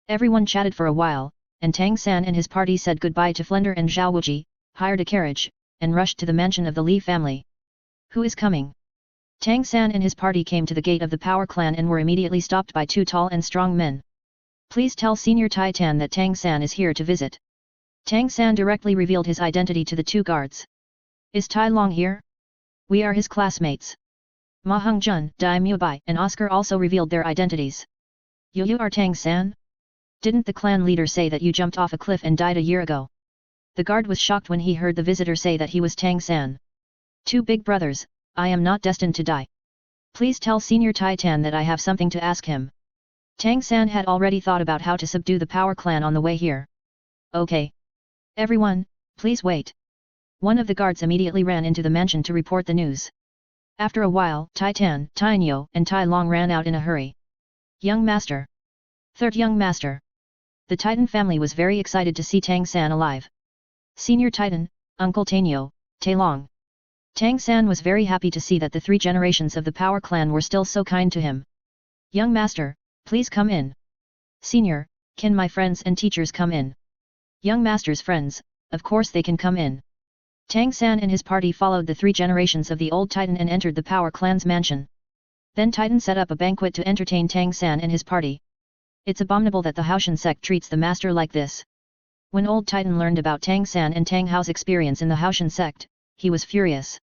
Everyone chatted for a while, and Tang San and his party said goodbye to Flender and Zhao Wuji, hired a carriage, and rushed to the mansion of the Li family. Who is coming? Tang San and his party came to the gate of the Power Clan and were immediately stopped by two tall and strong men. Please tell Senior Titan that Tang San is here to visit. Tang San directly revealed his identity to the two guards. Is Tai Long here? We are his classmates. Ma Heng Jun, Dai Mubai and Oscar also revealed their identities. You are Tang-san? Didn't the clan leader say that you jumped off a cliff and died a year ago? The guard was shocked when he heard the visitor say that he was Tang-san. Two big brothers, I am not destined to die. Please tell Senior Titan that I have something to ask him. Tang-san had already thought about how to subdue the Power Clan on the way here. Okay. Everyone, please wait. One of the guards immediately ran into the mansion to report the news. After a while, Titan, Tianu, and Tai Long ran out in a hurry. Young Master. Third Young Master. The Titan family was very excited to see Tang-san alive. Senior Titan, Uncle Tianu, Tai Long. Tang-san was very happy to see that the three generations of the Power Clan were still so kind to him. Young Master, please come in. Senior, can my friends and teachers come in? Young Master's friends, of course they can come in. Tang-san and his party followed the three generations of the old Titan and entered the Power Clan's mansion. Then Titan set up a banquet to entertain Tang-san and his party. It's abominable that the Haoshan sect treats the master like this. When old Titan learned about Tang-san and Tang Hao's experience in the Haoshan sect, he was furious.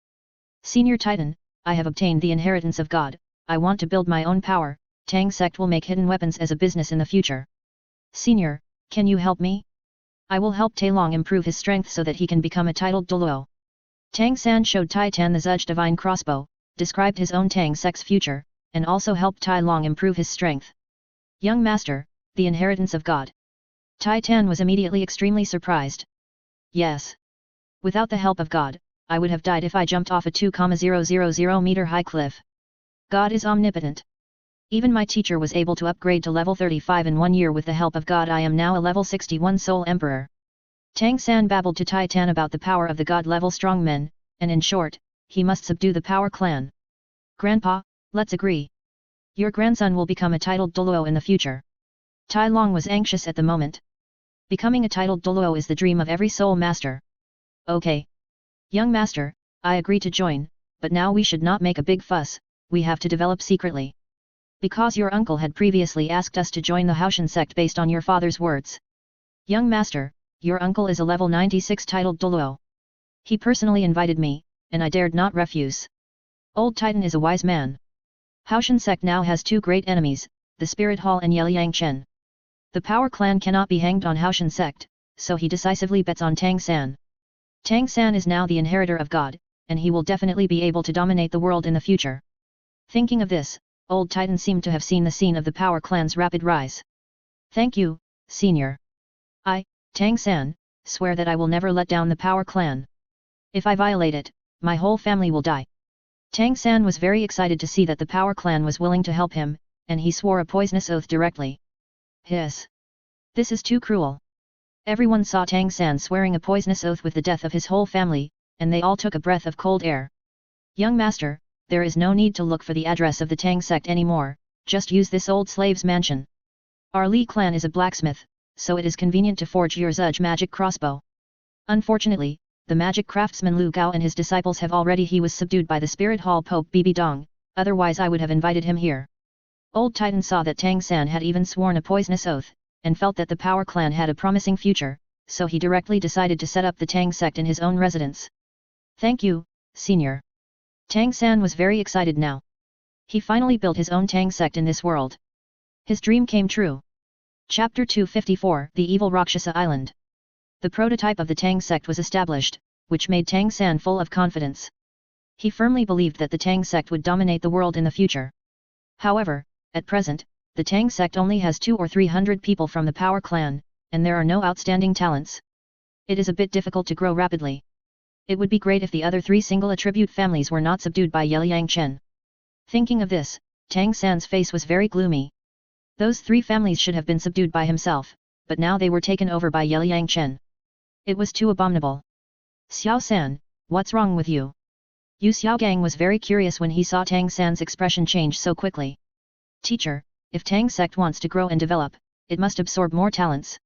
Senior Titan, I have obtained the inheritance of God, I want to build my own power, Tang sect will make hidden weapons as a business in the future. Senior, can you help me? I will help Tai Long improve his strength so that he can become a titled Douluo. Tang-san showed Titan the Zudge divine crossbow, described his own Tang sect's future, and also helped Tai Long improve his strength. Young Master, the inheritance of God. Titan was immediately extremely surprised. Yes. Without the help of God, I would have died if I jumped off a 2,000 meter high cliff. God is omnipotent. Even my teacher was able to upgrade to level 35 in 1 year with the help of God. I am now a level 61 Soul Emperor. Tang-san babbled to Titan about the power of the God level strongmen, and in short, he must subdue the Power Clan. Grandpa, let's agree. Your grandson will become a titled Douluo in the future. Tai Long was anxious at the moment. Becoming a titled Douluo is the dream of every soul master. Okay. Young Master, I agree to join, but now we should not make a big fuss, we have to develop secretly. Because your uncle had previously asked us to join the Haoshan sect based on your father's words. Young Master, your uncle is a level 96 titled Douluo. He personally invited me, and I dared not refuse. Old Titan is a wise man. Haoshan sect now has two great enemies, the Spirit Hall and Yelang. The Power Clan cannot be hanged on Haoshan sect, so he decisively bets on Tang-san. Tang-san is now the inheritor of God, and he will definitely be able to dominate the world in the future. Thinking of this, old Titan seemed to have seen the scene of the Power Clan's rapid rise. Thank you, Senior. I, Tang-san, swear that I will never let down the Power Clan. If I violate it, my whole family will die. Tang-san was very excited to see that the Power Clan was willing to help him, and he swore a poisonous oath directly. Hiss. This is too cruel. Everyone saw Tang-san swearing a poisonous oath with the death of his whole family, and they all took a breath of cold air. Young Master, there is no need to look for the address of the Tang sect anymore, just use this old slave's mansion. Our Li clan is a blacksmith, so it is convenient to forge your Zudge magic crossbow. Unfortunately, the magic craftsman Lu Gao and his disciples have already. He was subdued by the Spirit Hall Pope Bibi Dong, otherwise I would have invited him here. Old Titan saw that Tang-san had even sworn a poisonous oath, and felt that the Power Clan had a promising future, so he directly decided to set up the Tang sect in his own residence. Thank you, Senior. Tang-san was very excited now. He finally built his own Tang sect in this world. His dream came true. Chapter 254 The Evil Roxhasa Island. The prototype of the Tang sect was established, which made Tang-san full of confidence. He firmly believed that the Tang sect would dominate the world in the future. However, at present, the Tang sect only has 200 or 300 people from the Power Clan, and there are no outstanding talents. It is a bit difficult to grow rapidly. It would be great if the other 3 single attribute families were not subdued by Yelang. Thinking of this, Tang-san's face was very gloomy. Those 3 families should have been subdued by himself, but now they were taken over by Yelang. It was too abominable. Xiao-san, what's wrong with you? Yu Xiaogang was very curious when he saw Tang-san's expression change so quickly. Teacher, if Tang sect wants to grow and develop, it must absorb more talents.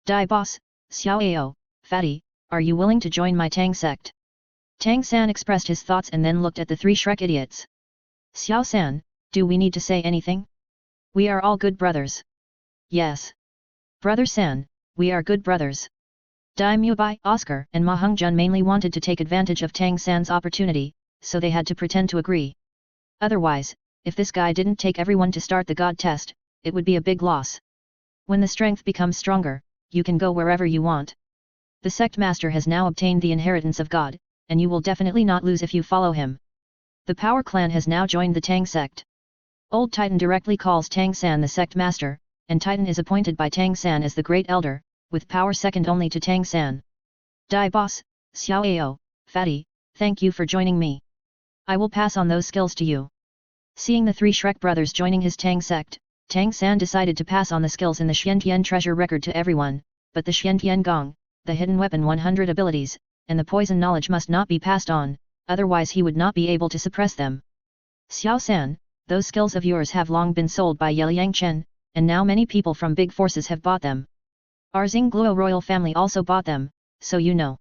Dai boss, Xiao Ao, Fatty, are you willing to join my Tang sect? Tang-san expressed his thoughts and then looked at the 3 Shrek idiots. Xiao-san, do we need to say anything? We are all good brothers. Yes. Brother-san, we are good brothers. Dai Mubai, Oscar and Ma Hongjun mainly wanted to take advantage of Tang-san's opportunity, so they had to pretend to agree. Otherwise, if this guy didn't take everyone to start the God test, it would be a big loss. When the strength becomes stronger, you can go wherever you want. The sect master has now obtained the inheritance of God, and you will definitely not lose if you follow him. The Power Clan has now joined the Tang sect. Old Titan directly calls Tang San the sect master, and Titan is appointed by Tang San as the Great Elder, with power second only to Tang San. Dai boss, Xiao Ao, Fatty, thank you for joining me. I will pass on those skills to you. Seeing the three Shrek brothers joining his Tang sect, Tang San decided to pass on the skills in the Xiantian treasure record to everyone, but the Xiantian Gong, the hidden weapon 100 abilities, and the poison knowledge must not be passed on, otherwise he would not be able to suppress them. Xiao San, those skills of yours have long been sold by Yelang Chen, and now many people from big forces have bought them. Our Xingluo royal family also bought them, so you know.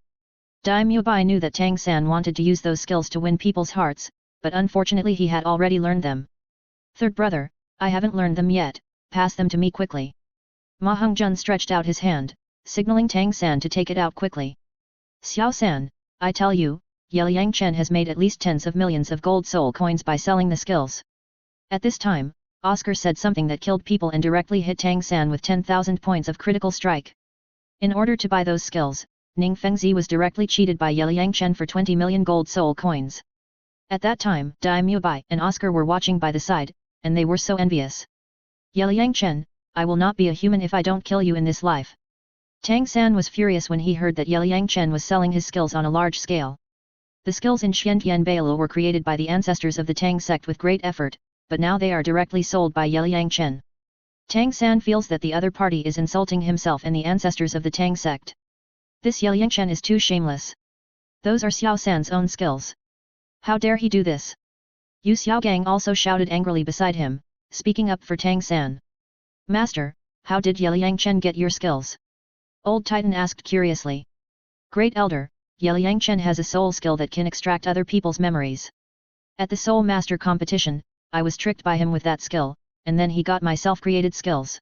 Dai Mubai knew that Tang San wanted to use those skills to win people's hearts, but unfortunately he had already learned them. Third brother, I haven't learned them yet, pass them to me quickly. Ma Hongjun stretched out his hand, signaling Tang San to take it out quickly. Xiao San, I tell you, Yelang Chen has made at least tens of millions of gold soul coins by selling the skills. At this time, Oscar said something that killed people and directly hit Tang San with 10,000 points of critical strike. In order to buy those skills, Ning Fengzi was directly cheated by Yelang Chen for 20 million gold soul coins. At that time, Dai Mubai and Oscar were watching by the side, and they were so envious. Yelang Chen, I will not be a human if I don't kill you in this life. Tang San was furious when he heard that Yelang Chen was selling his skills on a large scale. The skills in Xiantian Bailu were created by the ancestors of the Tang sect with great effort, but now they are directly sold by Yelang Chen. Tang San feels that the other party is insulting himself and the ancestors of the Tang sect. This Yelang Chen is too shameless. Those are Xiao San's own skills. How dare he do this? Yu Xiaogang also shouted angrily beside him, speaking up for Tang San. Master, how did Yelang Chen get your skills? Old Titan asked curiously. Great Elder, Yelang Chen has a soul skill that can extract other people's memories. At the Soul Master competition, I was tricked by him with that skill, and then he got my self-created skills.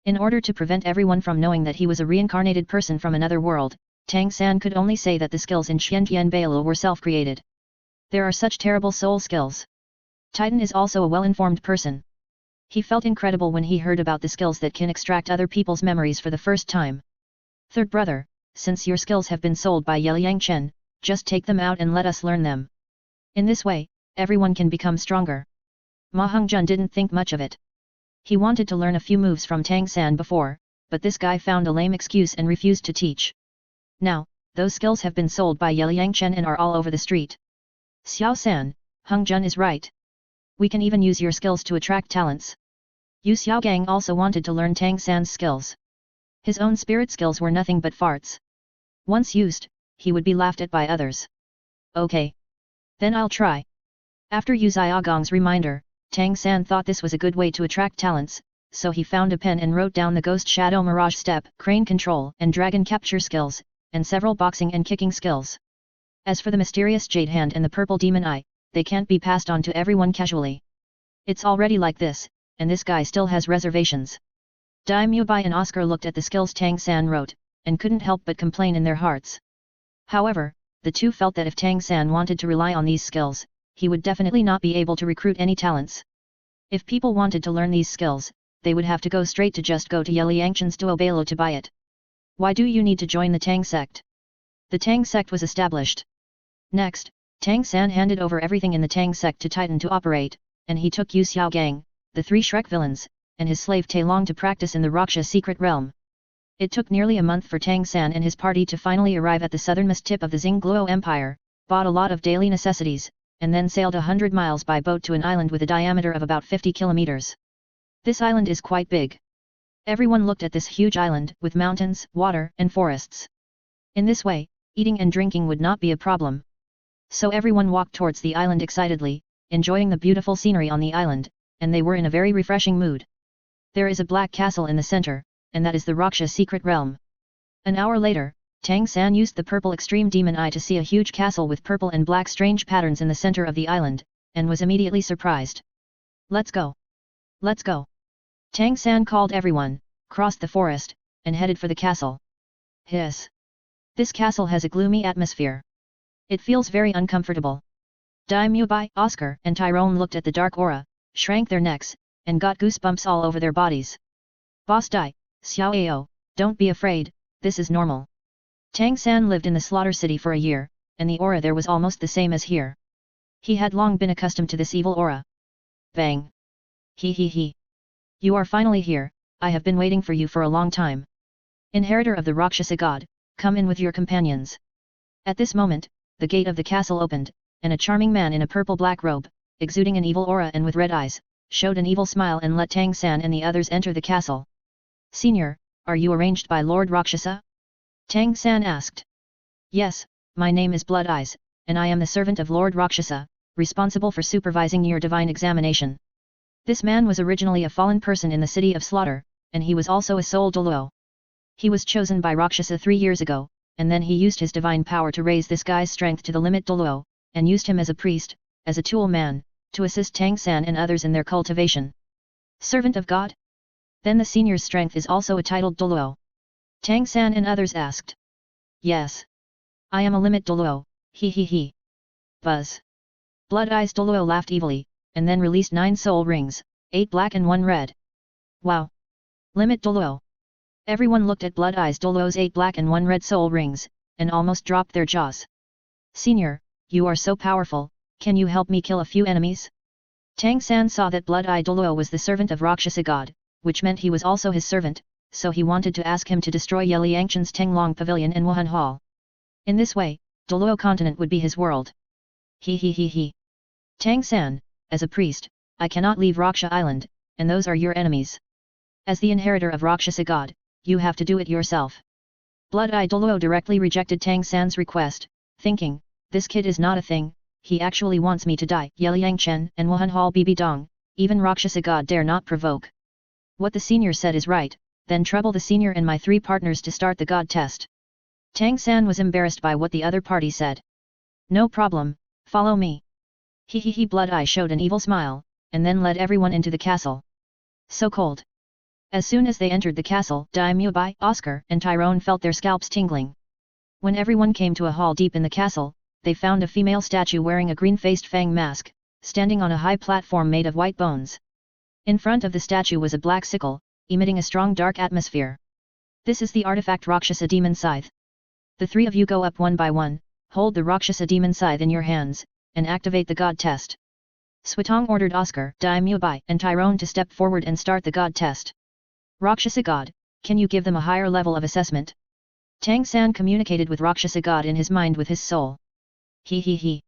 In order to prevent everyone from knowing that he was a reincarnated person from another world, Tang San could only say that the skills in Xiantian Bailu were self-created. There are such terrible soul skills. Titan is also a well-informed person. He felt incredible when he heard about the skills that can extract other people's memories for the first time. Third brother, since your skills have been sold by Yelang Chen, just take them out and let us learn them. In this way, everyone can become stronger. Ma Hongjun didn't think much of it. He wanted to learn a few moves from Tang San before, but this guy found a lame excuse and refused to teach. Now, those skills have been sold by Yelang Chen and are all over the street. Xiao San, Hongjun is right. We can even use your skills to attract talents. Yu Xiaogang also wanted to learn Tang San's skills. His own spirit skills were nothing but farts. Once used, he would be laughed at by others. Okay. Then I'll try. After Yu Xiaogang's reminder, Tang San thought this was a good way to attract talents, so he found a pen and wrote down the Ghost Shadow Mirage Step, Crane Control and Dragon Capture skills, and several boxing and kicking skills. As for the mysterious Jade Hand and the Purple Demon Eye, they can't be passed on to everyone casually. It's already like this, and this guy still has reservations. Dai Mubai and Oscar looked at the skills Tang San wrote, and couldn't help but complain in their hearts. However, the two felt that if Tang San wanted to rely on these skills, he would definitely not be able to recruit any talents. If people wanted to learn these skills, they would have to go straight to Yelang Chen's Duolo to buy it. Why do you need to join the Tang sect? The Tang sect was established. Next, Tang San handed over everything in the Tang sect to Titan to operate, and he took Yu Xiaogang, the three Shrek villains, and his slave Tai Long to practice in the Roxhasa secret realm. It took nearly a month for Tang San and his party to finally arrive at the southernmost tip of the Xingluo Empire, bought a lot of daily necessities, and then sailed 100 miles by boat to an island with a diameter of about 50 kilometers. This island is quite big. Everyone looked at this huge island with mountains, water, and forests. In this way, eating and drinking would not be a problem. So everyone walked towards the island excitedly, enjoying the beautiful scenery on the island, and they were in a very refreshing mood. There is a black castle in the center, and that is the Roxhasa secret realm. An hour later, Tang San used the purple extreme demon eye to see a huge castle with purple and black strange patterns in the center of the island, and was immediately surprised. Let's go! Let's go! Tang San called everyone, crossed the forest, and headed for the castle. Hiss! This castle has a gloomy atmosphere. It feels very uncomfortable. Dai Mubai, Oscar, and Tyrone looked at the dark aura, shrank their necks, and got goosebumps all over their bodies. Boss Dai, Xiao Ao, don't be afraid, this is normal. Tang San lived in the slaughter city for a year, and the aura there was almost the same as here. He had long been accustomed to this evil aura. Bang! He. You are finally here, I have been waiting for you for a long time. Inheritor of the Roxhasa God, come in with your companions. At this moment, the gate of the castle opened, and a charming man in a purple-black robe, exuding an evil aura and with red eyes, showed an evil smile and let Tang San and the others enter the castle. Senior, are you arranged by Lord Roxhasa? Tang San asked. Yes, my name is Blood Eyes, and I am the servant of Lord Roxhasa, responsible for supervising your divine examination. This man was originally a fallen person in the city of Slaughter, and he was also a soul Douluo. He was chosen by Roxhasa 3 years ago, and then he used his divine power to raise this guy's strength to the limit Douluo, and used him as a priest, as a tool man, to assist Tang San and others in their cultivation. Servant of God? Then the senior's strength is also a titled Douluo. Tang San and others asked. Yes. I am a limit Douluo, he. Buzz. Blood Eyes Douluo laughed evilly, and then released 9 soul rings, 8 black and 1 red. Wow! Limit Douluo. Everyone looked at Blood Eyes Douluo's 8 black and 1 red soul rings, and almost dropped their jaws. Senior, you are so powerful, can you help me kill a few enemies? Tang San saw that Blood Eye Douluo was the servant of Roxhasa God, which meant he was also his servant, so he wanted to ask him to destroy Yeliangchen's Tenglong Pavilion and Wuhan Hall. In this way, Douluo continent would be his world. He. Tang San, as a priest, I cannot leave Roxhasa Island, and those are your enemies. As the inheritor of Roxhasa God, you have to do it yourself. Blood Eye Douluo directly rejected Tang San's request, thinking, this kid is not a thing, he actually wants me to die. Yeliangchen and Wuhan Hall Bibi Dong, even Roxhasa God dare not provoke. What the senior said is right, then trouble the senior and my 3 partners to start the God test. Tang San was embarrassed by what the other party said. No problem, follow me. He Blood Eye showed an evil smile, and then led everyone into the castle. So cold. As soon as they entered the castle, Daimyo Bai, Oscar and Tyrone felt their scalps tingling. When everyone came to a hall deep in the castle, they found a female statue wearing a green-faced fang mask, standing on a high platform made of white bones. In front of the statue was a black sickle, emitting a strong dark atmosphere. This is the artifact Roxhasa Demon Scythe. The 3 of you go up one by one, hold the Roxhasa Demon Scythe in your hands, and activate the God test. Swatong ordered Oscar, Daimyo Bai and Tyrone to step forward and start the God test. Roxhasa God, can you give them a higher level of assessment? Tang San communicated with Roxhasa God in his mind with his soul. He.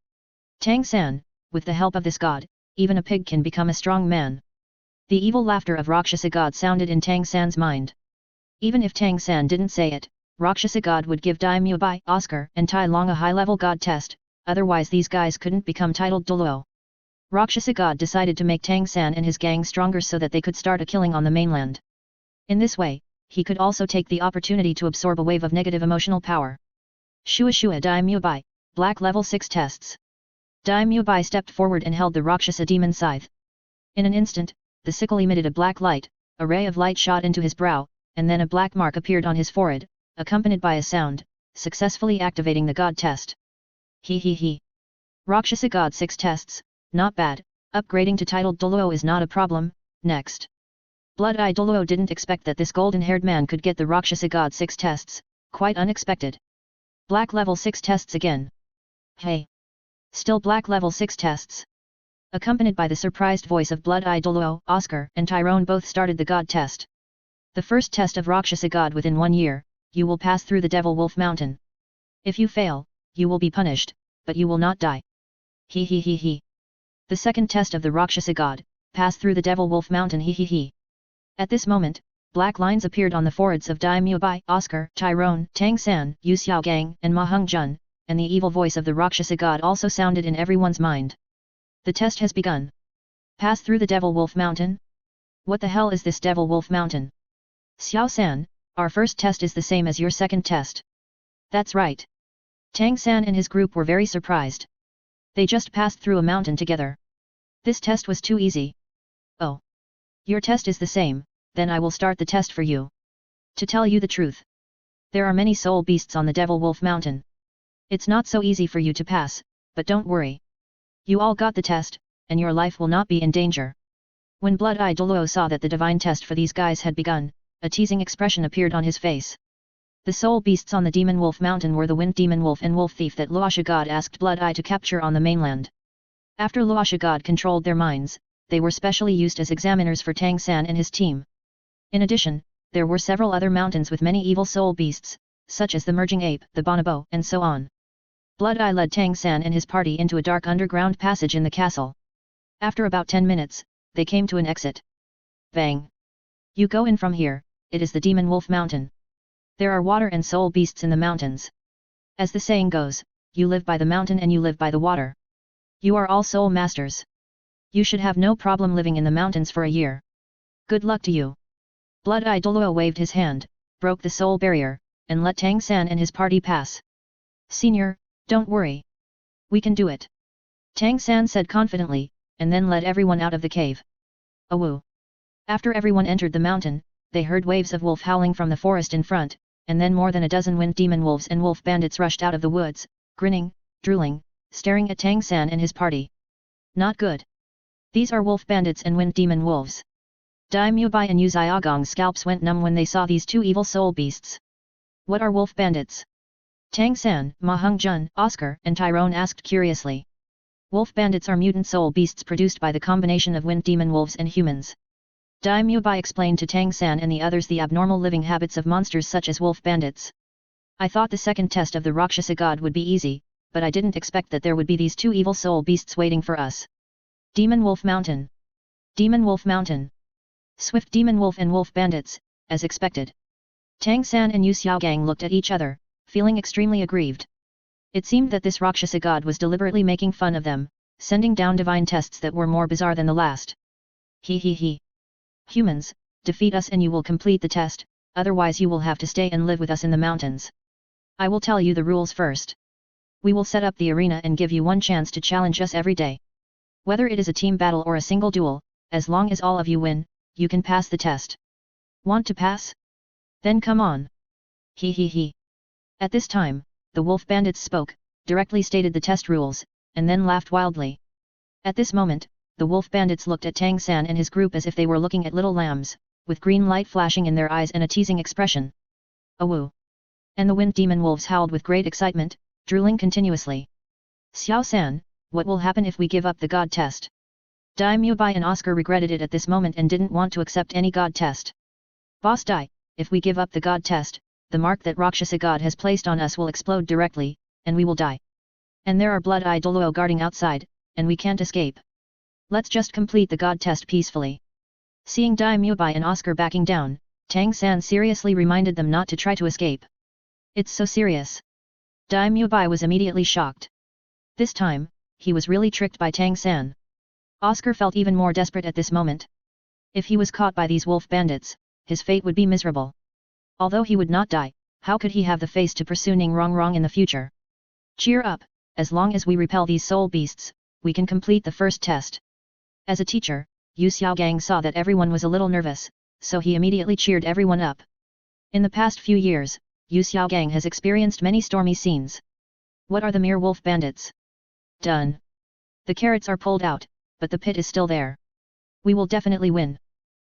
Tang San, with the help of this God, even a pig can become a strong man. The evil laughter of Roxhasa God sounded in Tang San's mind. Even if Tang San didn't say it, Roxhasa God would give Daimyo Bai, Oscar and Tai Long a high-level God test, otherwise these guys couldn't become titled Douluo. Roxhasa God decided to make Tang San and his gang stronger so that they could start a killing on the mainland. In this way, he could also take the opportunity to absorb a wave of negative emotional power. Shua Daimyo Bai, Black Level 6 Tests. Daimyo Bai stepped forward and held the Roxhasa Demon Scythe. In an instant, the sickle emitted a black light, a ray of light shot into his brow, and then a black mark appeared on his forehead, accompanied by a sound, successfully activating the God test. He. Roxhasa God 6 tests, not bad, upgrading to titled Douluo is not a problem, next. Blood Eye Douluo didn't expect that this golden-haired man could get the Roxhasa God 6 tests, quite unexpected. Black Level 6 tests again. Hey! Still Black Level 6 tests. Accompanied by the surprised voice of Blood Eye Douluo, Oscar and Tyrone both started the God test. The first test of Roxhasa God within 1 year, you will pass through the Devil Wolf Mountain. If you fail, you will be punished, but you will not die. He. The second test of the Roxhasa God, pass through the Devil Wolf Mountain. He. At this moment, black lines appeared on the foreheads of Daimyo Bai, Oscar, Tyrone, Tang San, Yu Xiao Gang and Ma Hung Jun, and the evil voice of the Roxhasa God also sounded in everyone's mind. The test has begun. Pass through the Devil Wolf Mountain? What the hell is this Devil Wolf Mountain? Xiao San, our first test is the same as your second test. That's right. Tang San and his group were very surprised. They just passed through a mountain together. This test was too easy. Oh. Your test is the same, then I will start the test for you. To tell you the truth. There are many soul beasts on the Devil Wolf Mountain. It's not so easy for you to pass, but don't worry. You all got the test, and your life will not be in danger. When Blood-Eye Douluo saw that the divine test for these guys had begun, a teasing expression appeared on his face. The soul beasts on the Demon Wolf Mountain were the Wind Demon Wolf and Wolf Thief that Roxhasa God asked Blood-Eye to capture on the mainland. After Roxhasa God controlled their minds, they were specially used as examiners for Tang San and his team. In addition, there were several other mountains with many evil soul beasts, such as the Merging Ape, the Bonobo, and so on. Blood-Eye led Tang San and his party into a dark underground passage in the castle. After about 10 minutes, they came to an exit. Bang! You go in from here, it is the Demon Wolf Mountain. There are water and soul beasts in the mountains. As the saying goes, you live by the mountain and you live by the water. You are all soul masters. You should have no problem living in the mountains for a year. Good luck to you. Blood-Eye Douluo waved his hand, broke the soul barrier, and let Tang San and his party pass. Senior, don't worry. We can do it. Tang San said confidently, and then led everyone out of the cave. Awoo. After everyone entered the mountain, they heard waves of wolf howling from the forest in front, and then more than a dozen wind demon wolves and wolf bandits rushed out of the woods, grinning, drooling, staring at Tang San and his party. Not good. These are wolf bandits and wind demon wolves. Dai Mubai and Yu Xiaogong's scalps went numb when they saw these two evil soul beasts. What are wolf bandits? Tang San, Ma Hongjun, Oscar, and Tyrone asked curiously. Wolf bandits are mutant soul beasts produced by the combination of wind demon wolves and humans. Dai Mubai explained to Tang San and the others the abnormal living habits of monsters such as wolf bandits. I thought the second test of the Roxhasa God would be easy, but I didn't expect that there would be these two evil soul beasts waiting for us. Demon Wolf Mountain. Demon Wolf Mountain. Swift Demon Wolf and Wolf Bandits, as expected. Tang San and Yu Xiaogang looked at each other, feeling extremely aggrieved. It seemed that this Roxhasa God was deliberately making fun of them, sending down divine tests that were more bizarre than the last. He. Humans, defeat us and you will complete the test, otherwise you will have to stay and live with us in the mountains. I will tell you the rules first. We will set up the arena and give you one chance to challenge us every day. Whether it is a team battle or a single duel, as long as all of you win, you can pass the test. Want to pass? Then come on. He. At this time, the wolf bandits spoke, directly stated the test rules, and then laughed wildly. At this moment, the wolf bandits looked at Tang San and his group as if they were looking at little lambs, with green light flashing in their eyes and a teasing expression. Awoo! And the wind demon wolves howled with great excitement, drooling continuously. Xiao San, what will happen if we give up the God test? Dai Mubai and Oscar regretted it at this moment and didn't want to accept any God test. Boss Dai, if we give up the God test, the mark that Roxhasa God has placed on us will explode directly, and we will die. And there are Blood-Eye Douluo guarding outside, and we can't escape. Let's just complete the God test peacefully. Seeing Dai Mubai and Oscar backing down, Tang San seriously reminded them not to try to escape. It's so serious. Dai Mubai was immediately shocked. This time, he was really tricked by Tang San. Oscar felt even more desperate at this moment. If he was caught by these wolf bandits, his fate would be miserable. Although he would not die, how could he have the face to pursue Ning Rong in the future? Cheer up, as long as we repel these soul beasts, we can complete the first test. As a teacher, Yu Xiaogang saw that everyone was a little nervous, so he immediately cheered everyone up. In the past few years, Yu Xiaogang has experienced many stormy scenes. What are the mere wolf bandits? Done. The carrots are pulled out, but the pit is still there. We will definitely win.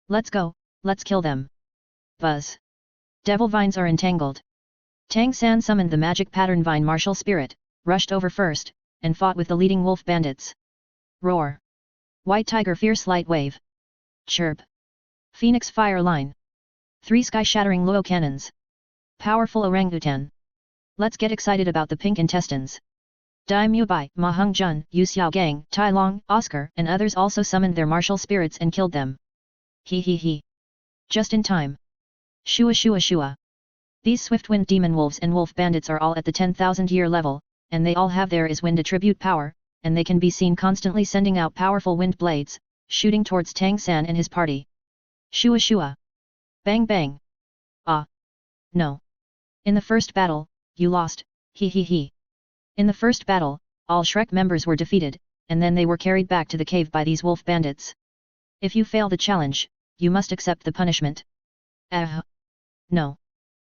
Let's go, let's kill them. Buzz. Devil vines are entangled. Tang San summoned the magic pattern vine martial spirit, rushed over first, and fought with the leading wolf bandits. Roar. White tiger fierce light wave. Chirp. Phoenix fire line. 3 sky-shattering Luo cannons. Powerful orangutan. Let's get excited about the pink intestines. Dai Mubai, Ma Hongjun, Yu Xiaogang, Tai Long, Oscar, and others also summoned their martial spirits and killed them. He. Just in time. Shua. These swift wind demon wolves and wolf bandits are all at the 10,000-year level, and they all have their is wind attribute power, and they can be seen constantly sending out powerful wind blades, shooting towards Tang San and his party. Shua. Bang bang. Ah. No. In the first battle, you lost, he. In the first battle, all Shrek members were defeated, and then they were carried back to the cave by these wolf bandits. If you fail the challenge, you must accept the punishment. No.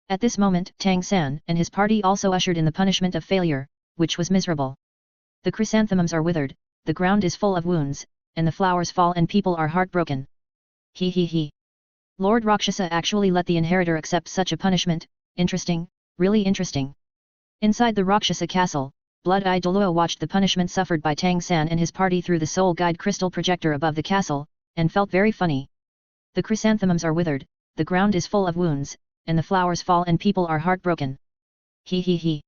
At this moment, Tang San and his party also ushered in the punishment of failure, which was miserable. The chrysanthemums are withered, the ground is full of wounds, and the flowers fall and people are heartbroken. He he he. Lord Roxhasa actually let the inheritor accept such a punishment, interesting, really interesting. Inside the Roxhasa castle, Blood-eyed Douluo watched the punishment suffered by Tang San and his party through the soul guide crystal projector above the castle, and felt very funny. The chrysanthemums are withered, the ground is full of wounds, and the flowers fall and people are heartbroken. He he he.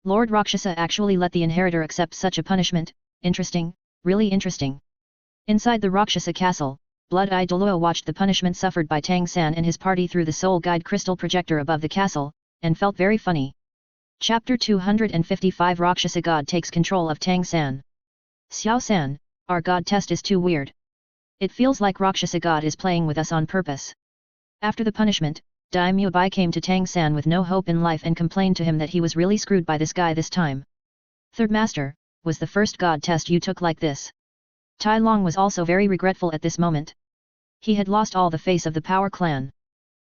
Lord Roxhasa actually let the inheritor accept such a punishment, interesting, really interesting. Inside the Roxhasa castle, Blood-eyed Douluo watched the punishment suffered by Tang San and his party through the soul guide crystal projector above the castle, and felt very funny. Chapter 255 Roxhasa God takes control of Tang San. Xiao San, our God test is too weird. It feels like Roxhasa God is playing with us on purpose. After the punishment, Daimyo Bai came to Tang San with no hope in life and complained to him that he was really screwed by this guy this time. Third Master, was the first God test you took like this? Tai Long was also very regretful at this moment. He had lost all the face of the Power Clan.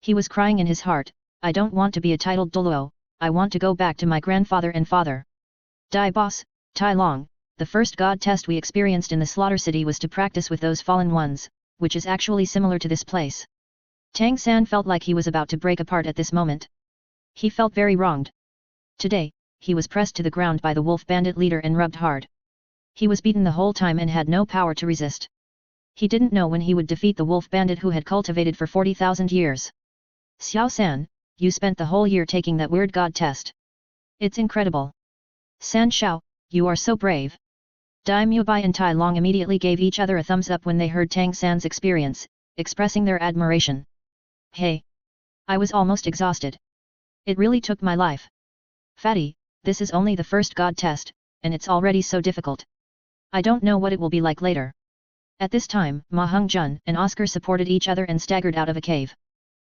He was crying in his heart, I don't want to be a titled Douluo, I want to go back to my grandfather and father. Dai Boss, Tai Long, the first God test we experienced in the Slaughter City was to practice with those fallen ones, which is actually similar to this place. Tang San felt like he was about to break apart at this moment. He felt very wronged. Today, he was pressed to the ground by the wolf bandit leader and rubbed hard. He was beaten the whole time and had no power to resist. He didn't know when he would defeat the wolf bandit who had cultivated for 40,000 years. Xiao San, you spent the whole year taking that weird God test. It's incredible. San Shao, you are so brave. Daimyo Bai and Tai Long immediately gave each other a thumbs up when they heard Tang San's experience, expressing their admiration. Hey! I was almost exhausted. It really took my life. Fatty, this is only the first God test, and it's already so difficult. I don't know what it will be like later. At this time, Ma Hong-jun and Oscar supported each other and staggered out of a cave.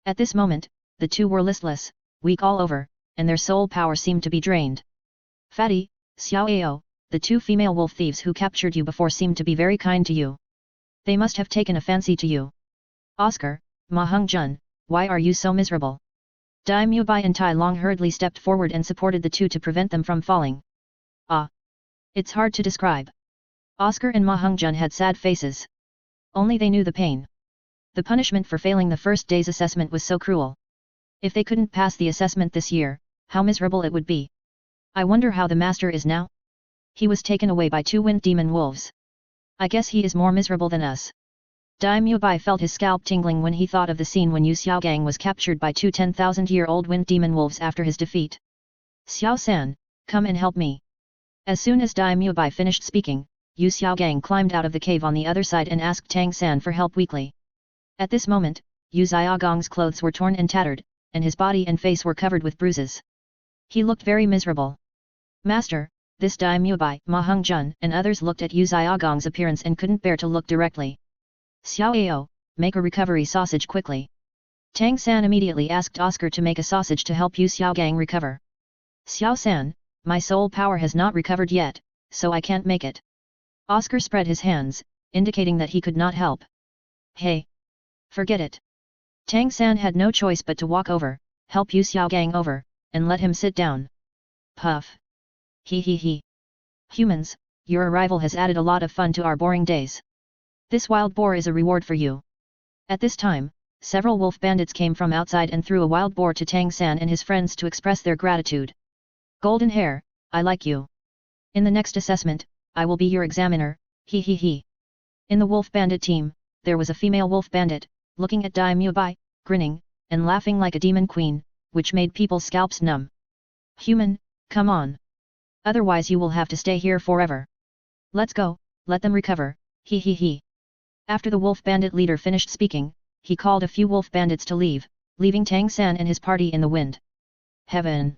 At this moment, the two were listless, weak all over, and their soul power seemed to be drained. Fatty, Xiao Ao, the two female wolf thieves who captured you before seemed to be very kind to you. They must have taken a fancy to you. Oscar, Ma Hong-jun, why are you so miserable? Daimyo Bai and Tai Long hurriedly stepped forward and supported the two to prevent them from falling. Ah! It's hard to describe. Oscar and Ma Hong-jun had sad faces. Only they knew the pain. The punishment for failing the first day's assessment was so cruel. If they couldn't pass the assessment this year, how miserable it would be. I wonder how the master is now? He was taken away by two wind demon wolves. I guess he is more miserable than us. Daimyo Bai felt his scalp tingling when he thought of the scene when Yu Xiaogang was captured by two 10,000-year-old wind demon wolves after his defeat. Xiao San, come and help me. As soon as Daimyo Bai finished speaking, Yu Xiaogang climbed out of the cave on the other side and asked Tang San for help weakly. At this moment, Yu Xiaogang's clothes were torn and tattered, and his body and face were covered with bruises. He looked very miserable. Master, this Daimyo Bai, Ma Hong-jun and others looked at Yu Xiaogang's appearance and couldn't bear to look directly. Xiao Ao, make a recovery sausage quickly. Tang San immediately asked Oscar to make a sausage to help Yu Xiaogang recover. Xiao San, my soul power has not recovered yet, so I can't make it. Oscar spread his hands, indicating that he could not help. Hey! Forget it. Tang San had no choice but to walk over, help Yu Xiaogang over, and let him sit down. Puff. He he he. Humans, your arrival has added a lot of fun to our boring days. This wild boar is a reward for you. At this time, several wolf bandits came from outside and threw a wild boar to Tang San and his friends to express their gratitude. Golden hair, I like you. In the next assessment, I will be your examiner, he he he. In the wolf bandit team, there was a female wolf bandit, looking at Daimyo Bai, grinning, and laughing like a demon queen, which made people's scalps numb. Human, come on. Otherwise you will have to stay here forever. Let's go, let them recover, he he he. After the wolf bandit leader finished speaking, he called a few wolf bandits to leave, leaving Tang San and his party in the wind. Heaven!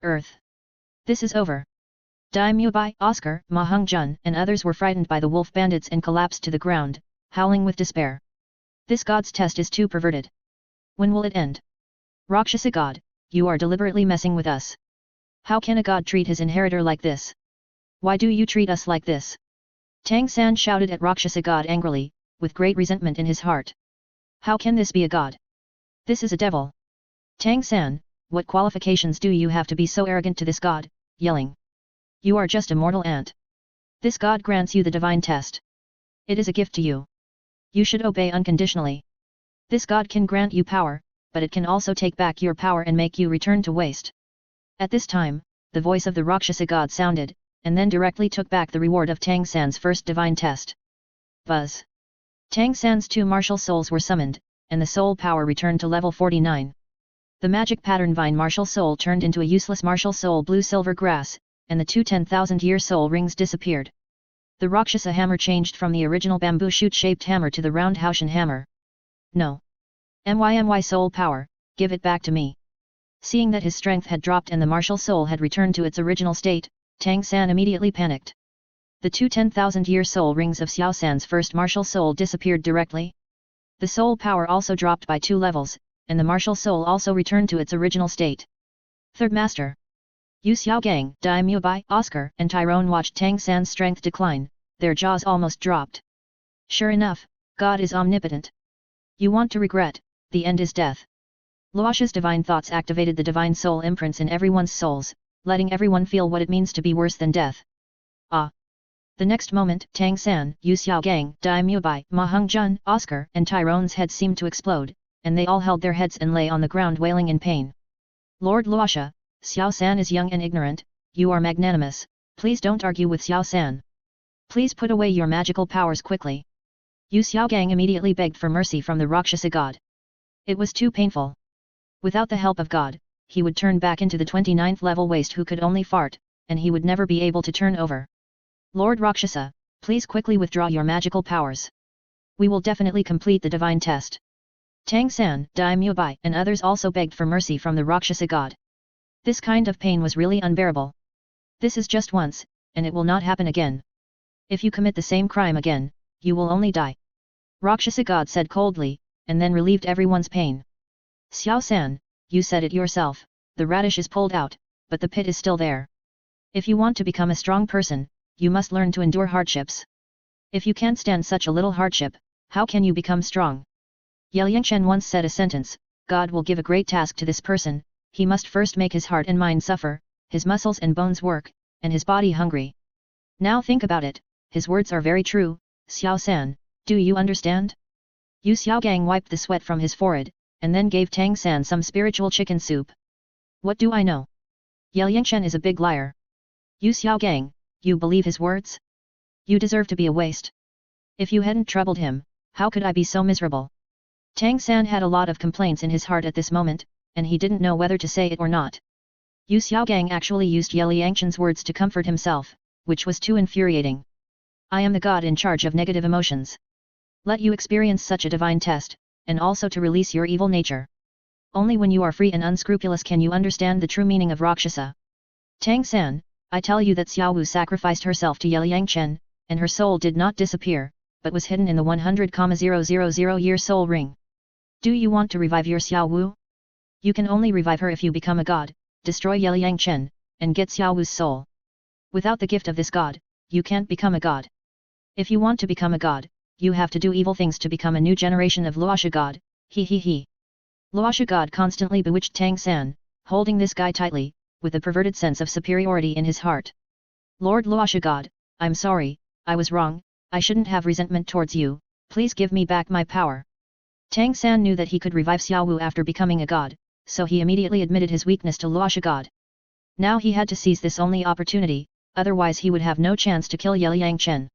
Earth! This is over. Daimyo Bai, Oscar, Ma Hong-jun and others were frightened by the wolf bandits and collapsed to the ground, howling with despair. This god's test is too perverted. When will it end? Roxhasa God, you are deliberately messing with us. How can a god treat his inheritor like this? Why do you treat us like this? Tang San shouted at Roxhasa God angrily, with great resentment in his heart. How can this be a god? This is a devil. Tang San, what qualifications do you have to be so arrogant to this god, Yelang? You are just a mortal ant. This god grants you the divine test. It is a gift to you. You should obey unconditionally. This God can grant you power, but it can also take back your power and make you return to waste. At this time, the voice of the Roxhasa God sounded, and then directly took back the reward of Tang San's first divine test. Buzz. Tang San's 2 martial souls were summoned, and the soul power returned to level 49. The magic pattern vine martial soul turned into a useless martial soul blue silver grass, and the 2 10,000-year soul rings disappeared. The Roxhasa hammer changed from the original bamboo shoot-shaped hammer to the round Haoshan hammer. No. My soul power, give it back to me. Seeing that his strength had dropped and the martial soul had returned to its original state, Tang San immediately panicked. The 2 10,000-year soul rings of Xiao San's first martial soul disappeared directly. The soul power also dropped by 2 levels, and the martial soul also returned to its original state. Third Master. Yu Xiaogang, Dai Mubai, Oscar, and Tyrone watched Tang San's strength decline, their jaws almost dropped. Sure enough, God is omnipotent. You want to regret, the end is death. Luoxia's divine thoughts activated the divine soul imprints in everyone's souls, letting everyone feel what it means to be worse than death. Ah! The next moment, Tang San, Yu Xiaogang, Dai Mubai, Ma Hongjun, Oscar, and Tyrone's heads seemed to explode, and they all held their heads and lay on the ground wailing in pain. Lord Luoxia, Xiao San is young and ignorant, you are magnanimous, please don't argue with Xiao San. Please put away your magical powers quickly. Yu Xiaogang immediately begged for mercy from the Roxhasa God. It was too painful. Without the help of God, he would turn back into the 29th level waste who could only fart, and he would never be able to turn over. Lord Roxhasa, please quickly withdraw your magical powers. We will definitely complete the divine test. Tang San, Dai Mubai, and others also begged for mercy from the Roxhasa God. This kind of pain was really unbearable. This is just once, and it will not happen again. If you commit the same crime again, you will only die. Roxhasa God said coldly, and then relieved everyone's pain. Xiao San, you said it yourself, the radish is pulled out, but the pit is still there. If you want to become a strong person, you must learn to endure hardships. If you can't stand such a little hardship, how can you become strong? Yelang once said a sentence, God will give a great task to this person, he must first make his heart and mind suffer, his muscles and bones work, and his body hungry. Now think about it, his words are very true, Xiao San, do you understand? Yu Xiaogang wiped the sweat from his forehead, and then gave Tang San some spiritual chicken soup. What do I know? Yelang is a big liar. Yu Xiaogang, you believe his words? You deserve to be a waste. If you hadn't troubled him, how could I be so miserable? Tang San had a lot of complaints in his heart at this moment, and he didn't know whether to say it or not. Yu Xiaogang actually used Yeliangchen's words to comfort himself, which was too infuriating. I am the God in charge of negative emotions. Let you experience such a divine test, and also to release your evil nature. Only when you are free and unscrupulous can you understand the true meaning of Roxhasa. Tang San, I tell you that Xiao Wu sacrificed herself to Yelang, and her soul did not disappear, but was hidden in the 100,000-year soul ring. Do you want to revive your Xiao Wu? You can only revive her if you become a god, destroy Yelang, and get Xiao Wu's soul. Without the gift of this god, you can't become a god. If you want to become a god, you have to do evil things to become a new generation of Luoxia God, he. Luoxia God constantly bewitched Tang San, holding this guy tightly, with a perverted sense of superiority in his heart. Lord Luoxia God, I'm sorry, I was wrong, I shouldn't have resentment towards you, please give me back my power. Tang San knew that he could revive Xiao Wu after becoming a god, so he immediately admitted his weakness to Luoxia God. Now he had to seize this only opportunity, otherwise he would have no chance to kill Yelang.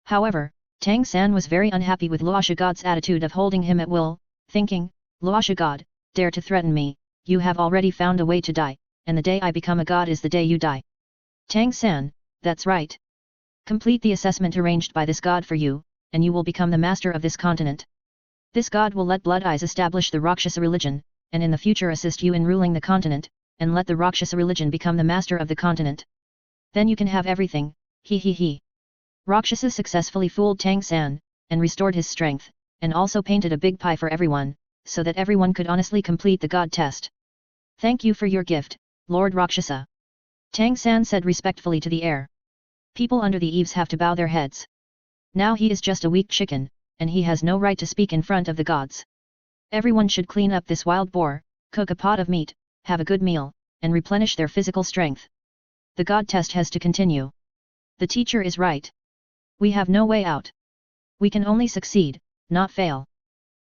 However, Tang San was very unhappy with Luoxia God's attitude of holding him at will, thinking, Luoxia God, dare to threaten me, you have already found a way to die, and the day I become a god is the day you die. Tang San, that's right. Complete the assessment arranged by this god for you, and you will become the master of this continent. This god will let Blood Eyes establish the Roxhasa religion, and in the future assist you in ruling the continent, and let the Roxhasa religion become the master of the continent. Then you can have everything, he. Roxhasa successfully fooled Tang San, and restored his strength, and also painted a big pie for everyone, so that everyone could honestly complete the god test. Thank you for your gift, Lord Roxhasa. Tang San said respectfully to the air. People under the eaves have to bow their heads. Now he is just a weak chicken, and he has no right to speak in front of the gods. Everyone should clean up this wild boar, cook a pot of meat, have a good meal, and replenish their physical strength. The god test has to continue. The teacher is right. We have no way out. We can only succeed, not fail.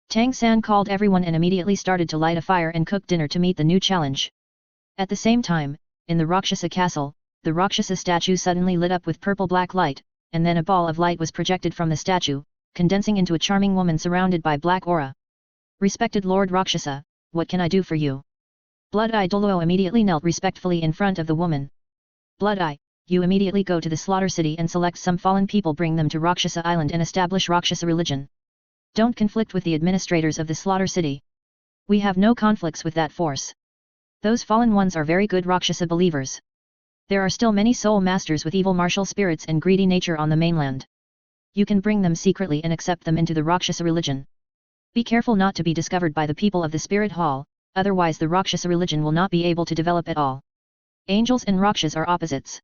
Tang San called everyone and immediately started to light a fire and cook dinner to meet the new challenge. At the same time, in the Roxhasa castle, the Roxhasa statue suddenly lit up with purple-black light, and then a ball of light was projected from the statue, condensing into a charming woman surrounded by black aura. Respected Lord Roxhasa, what can I do for you? Blood-Eye Douluo immediately knelt respectfully in front of the woman. Blood-Eye, you immediately go to the slaughter city and select some fallen people, bring them to Roxhasa Island and establish Roxhasa religion. Don't conflict with the administrators of the slaughter city. We have no conflicts with that force. Those fallen ones are very good Roxhasa believers. There are still many soul masters with evil martial spirits and greedy nature on the mainland. You can bring them secretly and accept them into the Roxhasa religion. Be careful not to be discovered by the people of the Spirit Hall, otherwise the Roxhasa religion will not be able to develop at all. Angels and Rakshas are opposites.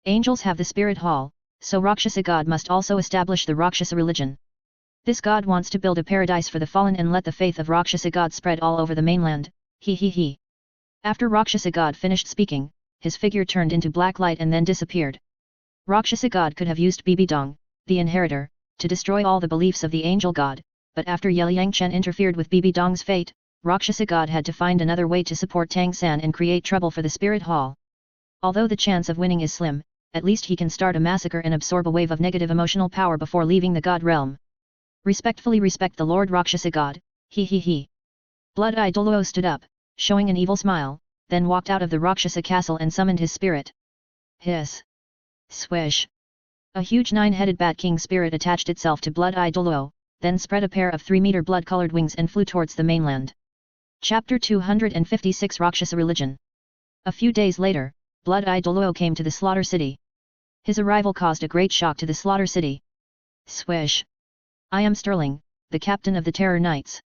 Angels have the Spirit Hall, so Roxhasa God must also establish the Roxhasa religion. This God wants to build a paradise for the fallen and let the faith of Roxhasa God spread all over the mainland, he. After Roxhasa God finished speaking, his figure turned into black light and then disappeared. Roxhasa God could have used Bibi Dong, the inheritor, to destroy all the beliefs of the angel god, but after Yelang Chen interfered with Bibi Dong's fate, Roxhasa God had to find another way to support Tang San and create trouble for the Spirit Hall. Although the chance of winning is slim, at least he can start a massacre and absorb a wave of negative emotional power before leaving the god realm. Respectfully respect the Lord Roxhasa God, he. Blood-Eye Douluo stood up, showing an evil smile, then walked out of the Roxhasa castle and summoned his spirit. Hiss. Swish. A huge 9-headed bat king spirit attached itself to Blood-Eye Douluo, then spread a pair of 3-meter blood-colored wings and flew towards the mainland. Chapter 256 Roxhasa Religion. A few days later, Blood-Eye Douluo came to the slaughter city. His arrival caused a great shock to the slaughter city. Swish. I am Sterling, the captain of the Terror Knights.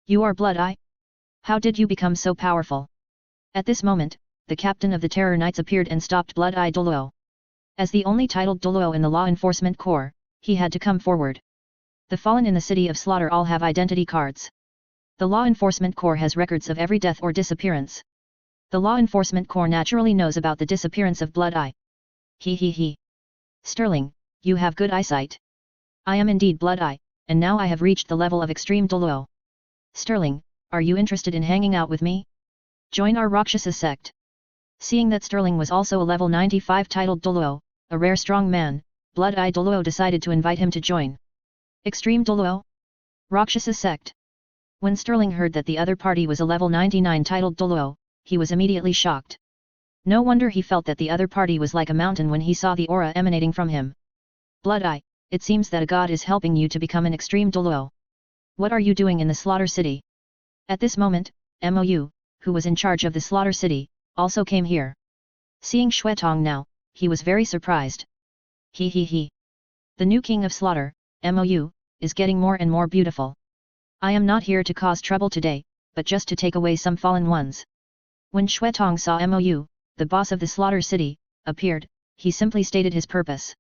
You are Blood-Eye? How did you become so powerful? At this moment, the captain of the Terror Knights appeared and stopped Blood-Eye Douluo. As the only titled Douluo in the law enforcement corps, he had to come forward. The fallen in the city of Slaughter all have identity cards. The law enforcement corps has records of every death or disappearance. The law enforcement corps naturally knows about the disappearance of Blood-Eye. He. Sterling, you have good eyesight. I am indeed Blood-Eye, and now I have reached the level of extreme Douluo. Sterling, are you interested in hanging out with me? Join our Roxhasa sect. Seeing that Sterling was also a level 95 titled Douluo, a rare strong man, Blood-Eye Douluo decided to invite him to join. Extreme Douluo? Roxhasa sect. When Sterling heard that the other party was a level 99 titled Douluo, he was immediately shocked. No wonder he felt that the other party was like a mountain when he saw the aura emanating from him. Blood-Eye, it seems that a god is helping you to become an extreme Douluo. What are you doing in the slaughter city? At this moment, Mou, who was in charge of the slaughter city, also came here. Seeing Xuetong now, he was very surprised. He. The new king of slaughter, Mou, is getting more and more beautiful. I am not here to cause trouble today, but just to take away some fallen ones. When Xuetong saw Mou, the boss of the slaughter city, appeared, he simply stated his purpose.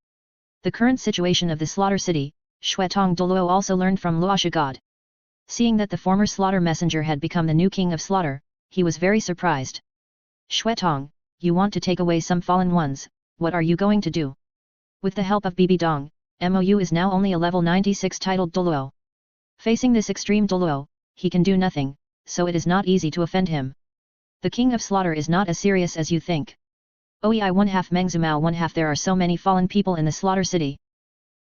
The current situation of the slaughter city, Xuetong Douluo also learned from Roxhasa God. Seeing that the former slaughter messenger had become the new king of slaughter, he was very surprised. Xuetong, you want to take away some fallen ones, what are you going to do? With the help of Bibi Dong, Mou is now only a level 96 titled Douluo. Facing this extreme Douluo, he can do nothing, so it is not easy to offend him. The king of slaughter is not as serious as you think. OEI 1/2 Mengzumao 1/2 There are so many fallen people in the slaughter city.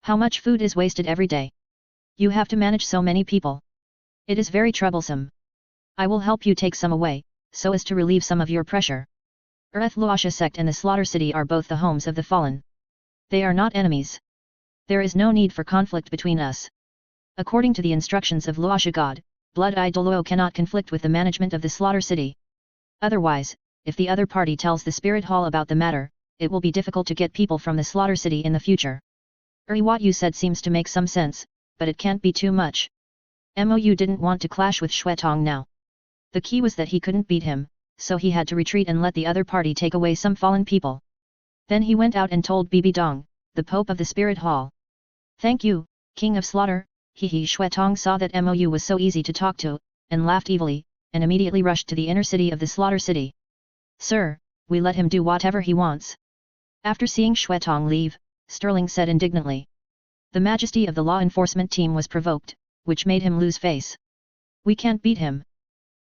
How much food is wasted every day? You have to manage so many people. It is very troublesome. I will help you take some away, so as to relieve some of your pressure. Luosha sect and the slaughter city are both the homes of the fallen. They are not enemies. There is no need for conflict between us. According to the instructions of Luosha God, Blood-Eye Douluo cannot conflict with the management of the slaughter city. Otherwise, if the other party tells the Spirit Hall about the matter, it will be difficult to get people from the slaughter city in the future. What you said seems to make some sense, but it can't be too much. Mou didn't want to clash with Xuetong now. The key was that he couldn't beat him, so he had to retreat and let the other party take away some fallen people. Then he went out and told Bibi Dong, the Pope of the Spirit Hall. Thank you, King of Slaughter. Xuetong saw that Mou was so easy to talk to, and laughed evilly, and immediately rushed to the inner city of the slaughter city. Sir, we let him do whatever he wants. After seeing Xuetong leave, Sterling said indignantly. The majesty of the law enforcement team was provoked, which made him lose face. We can't beat him.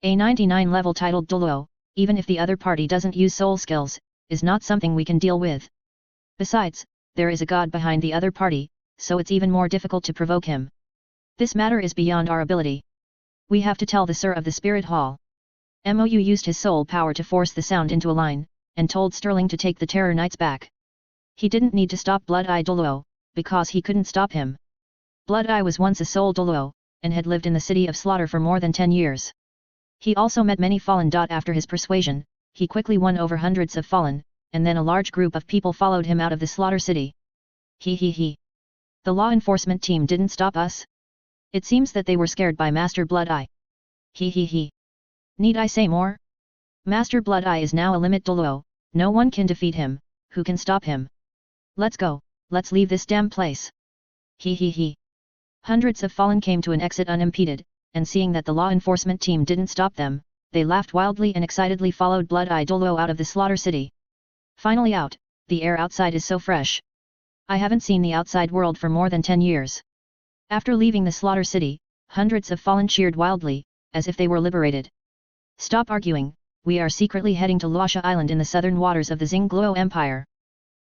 A 99 level titled Douluo, even if the other party doesn't use soul skills, is not something we can deal with. Besides, there is a god behind the other party, so it's even more difficult to provoke him. This matter is beyond our ability. We have to tell the Sir of the Spirit Hall. Mou used his soul power to force the sound into a line, and told Sterling to take the Terror Knights back. He didn't need to stop Blood-Eye Douluo, because he couldn't stop him. Blood-Eye was once a soul Douluo, and had lived in the City of Slaughter for more than 10 years. He also met many fallen. After his persuasion, he quickly won over hundreds of fallen, and then a large group of people followed him out of the Slaughter City. He. The law enforcement team didn't stop us? It seems that they were scared by Master Blood-Eye. He. Need I say more? Master Blood-Eye is now a limit Douluo, no one can defeat him, who can stop him? Let's go, let's leave this damn place. He. Hundreds of fallen came to an exit unimpeded, and seeing that the law enforcement team didn't stop them, they laughed wildly and excitedly followed Blood-Eye Douluo out of the Slaughter City. Finally out, the air outside is so fresh. I haven't seen the outside world for more than 10 years. After leaving the Slaughter City, hundreds of fallen cheered wildly, as if they were liberated. Stop arguing, we are secretly heading to Roxhasa Island in the southern waters of the Xingluo Empire.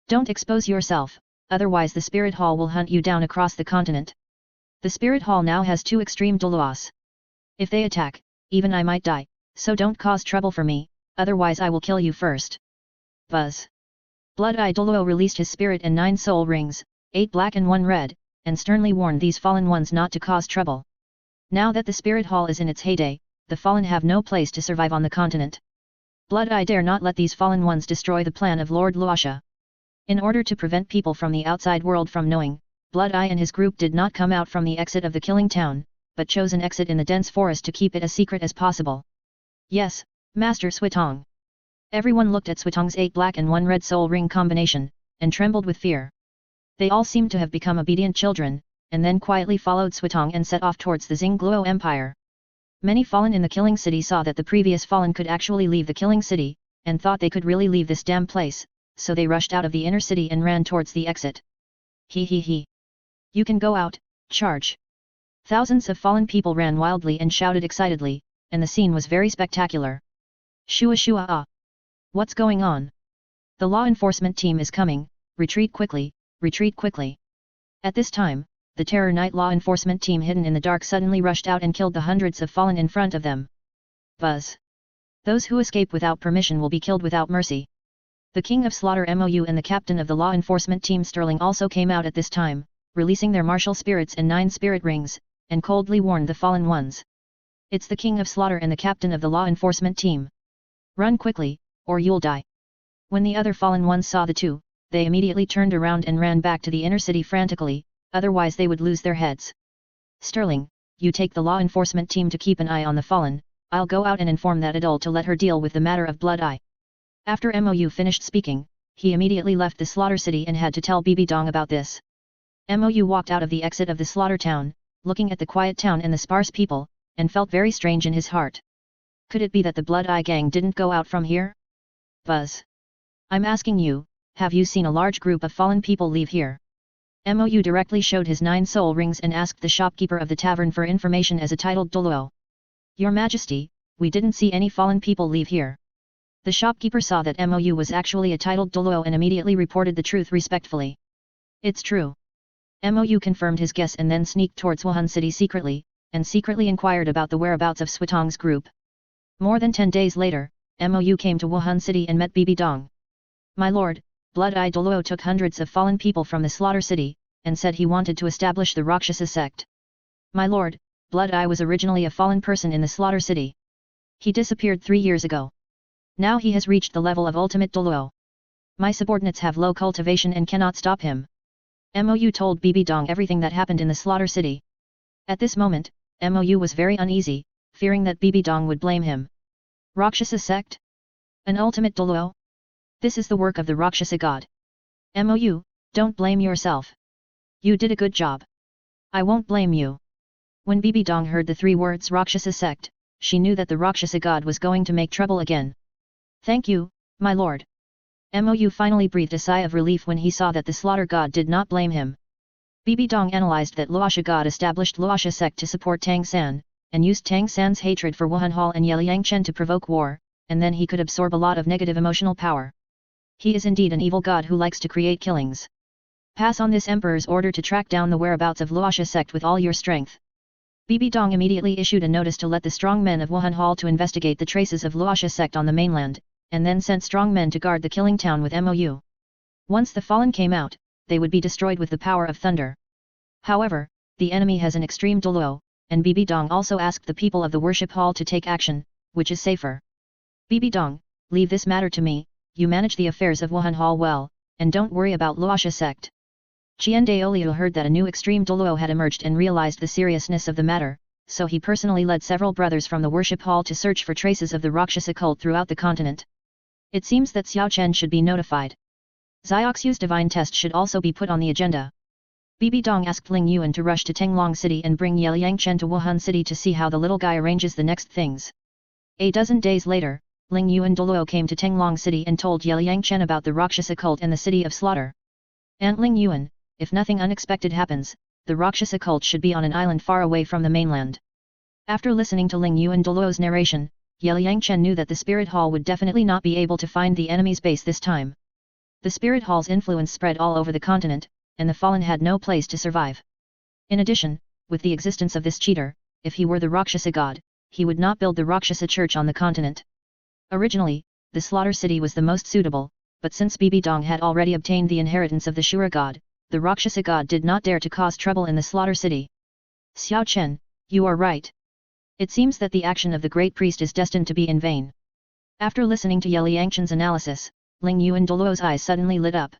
Don't expose yourself, otherwise the Spirit Hall will hunt you down across the continent. The Spirit Hall now has 2 extreme Doulos. If they attack, even I might die, so don't cause trouble for me, otherwise I will kill you first. Buzz. Blood-Eye Douluo released his spirit and 9 soul rings, 8 black and 1 red, and sternly warned these fallen ones not to cause trouble. Now that the Spirit Hall is in its heyday, the fallen have no place to survive on the continent. Blood-Eye dare not let these fallen ones destroy the plan of Lord Luosha. In order to prevent people from the outside world from knowing, Blood-Eye and his group did not come out from the exit of the killing town, but chose an exit in the dense forest to keep it as secret as possible. Yes, Master Switong. Everyone looked at Switong's 8 black and 1 red soul ring combination, and trembled with fear. They all seemed to have become obedient children, and then quietly followed Switong and set off towards the Xingluo Empire. Many fallen in the killing city saw that the previous fallen could actually leave the killing city, and thought they could really leave this damn place, so they rushed out of the inner city and ran towards the exit. He. You can go out, charge. Thousands of fallen people ran wildly and shouted excitedly, and the scene was very spectacular. Shua. What's going on? The law enforcement team is coming, retreat quickly, retreat quickly. At this time, the Terror Knight law enforcement team hidden in the dark suddenly rushed out and killed the hundreds of fallen in front of them. Buzz. Those who escape without permission will be killed without mercy. The King of Slaughter Mou and the captain of the law enforcement team Sterling also came out at this time, releasing their martial spirits and 9 spirit rings, and coldly warned the fallen ones. It's the King of Slaughter and the captain of the law enforcement team. Run quickly, or you'll die. When the other fallen ones saw the two, they immediately turned around and ran back to the inner city frantically, otherwise they would lose their heads. Sterling, you take the law enforcement team to keep an eye on the fallen, I'll go out and inform that adult to let her deal with the matter of Blood-Eye. After Mou finished speaking, he immediately left the Slaughter City and had to tell Bibi Dong about this. Mou walked out of the exit of the Slaughter Town, looking at the quiet town and the sparse people, and felt very strange in his heart. Could it be that the Blood-Eye gang didn't go out from here? Buzz. I'm asking you, have you seen a large group of fallen people leave here? Mou directly showed his 9 soul rings and asked the shopkeeper of the tavern for information as a titled Douluo. Your Majesty, we didn't see any fallen people leave here. The shopkeeper saw that Mou was actually a titled Douluo and immediately reported the truth respectfully. It's true. Mou confirmed his guess and then sneaked towards Wuhan City secretly, and secretly inquired about the whereabouts of Switong's group. More than 10 days later, Mou came to Wuhan City and met Bibi Dong. My lord, Blood-Eye Douluo took hundreds of fallen people from the Slaughter City, and said he wanted to establish the Roxhasa Sect. My lord, Blood-Eye was originally a fallen person in the Slaughter City. He disappeared 3 years ago. Now he has reached the level of ultimate Douluo. My subordinates have low cultivation and cannot stop him. Mou told Bibi Dong everything that happened in the Slaughter City. At this moment, Mou was very uneasy, fearing that Bibi Dong would blame him. Roxhasa Sect? An ultimate Douluo? This is the work of the Roxhasa God. Mou, don't blame yourself. You did a good job. I won't blame you. When Bibi Dong heard the 3 words Roxhasa Sect, she knew that the Roxhasa God was going to make trouble again. Thank you, my lord. Mou finally breathed a sigh of relief when he saw that the Slaughter God did not blame him. Bibi Dong analyzed that Roxhasa God established Roxhasa Sect to support Tang San, and used Tang San's hatred for Wuhan Hall and Yelang Chen to provoke war, and then he could absorb a lot of negative emotional power. He is indeed an evil god who likes to create killings. Pass on this emperor's order to track down the whereabouts of Roxhasa Sect with all your strength. Bibi Dong immediately issued a notice to let the strong men of Wuhan Hall to investigate the traces of Roxhasa Sect on the mainland, and then sent strong men to guard the killing town with MOU. Once the fallen came out, they would be destroyed with the power of thunder. However, the enemy has an extreme Douluo, and Bibi Dong also asked the people of the worship hall to take action, which is safer. Bibi Dong, leave this matter to me, you manage the affairs of Wuhan Hall well, and don't worry about Roxhasa Sect. Qian Daoliu heard that a new extreme Douluo had emerged and realized the seriousness of the matter, so he personally led several brothers from the worship hall to search for traces of the Roxhasa cult throughout the continent. It seems that Xiao Chen should be notified. Zioxu's divine test should also be put on the agenda. Bibi Dong asked Ling Yuan to rush to Tenglong City and bring Yelang Chen to Wuhan City to see how the little guy arranges the next things. A dozen days later, Ling Yuan Douluo came to Tenglong City and told Yelang Chen about the Roxhasa cult and the city of slaughter. Aunt Ling Yuan, if nothing unexpected happens, the Roxhasa cult should be on an island far away from the mainland. After listening to Ling Yuan Douluo's narration, Yelang Chen knew that the Spirit Hall would definitely not be able to find the enemy's base this time. The Spirit Hall's influence spread all over the continent, and the fallen had no place to survive. In addition, with the existence of this cheater, if he were the Roxhasa God, he would not build the Roxhasa church on the continent. Originally, the slaughter city was the most suitable, but since Bibi Dong had already obtained the inheritance of the Shu Yuer God, the Roxhasa God did not dare to cause trouble in the slaughter city. Xiao Chen, you are right. It seems that the action of the great priest is destined to be in vain. After listening to Yelang Chen's analysis, Ling Yuan Douluo's eyes suddenly lit up.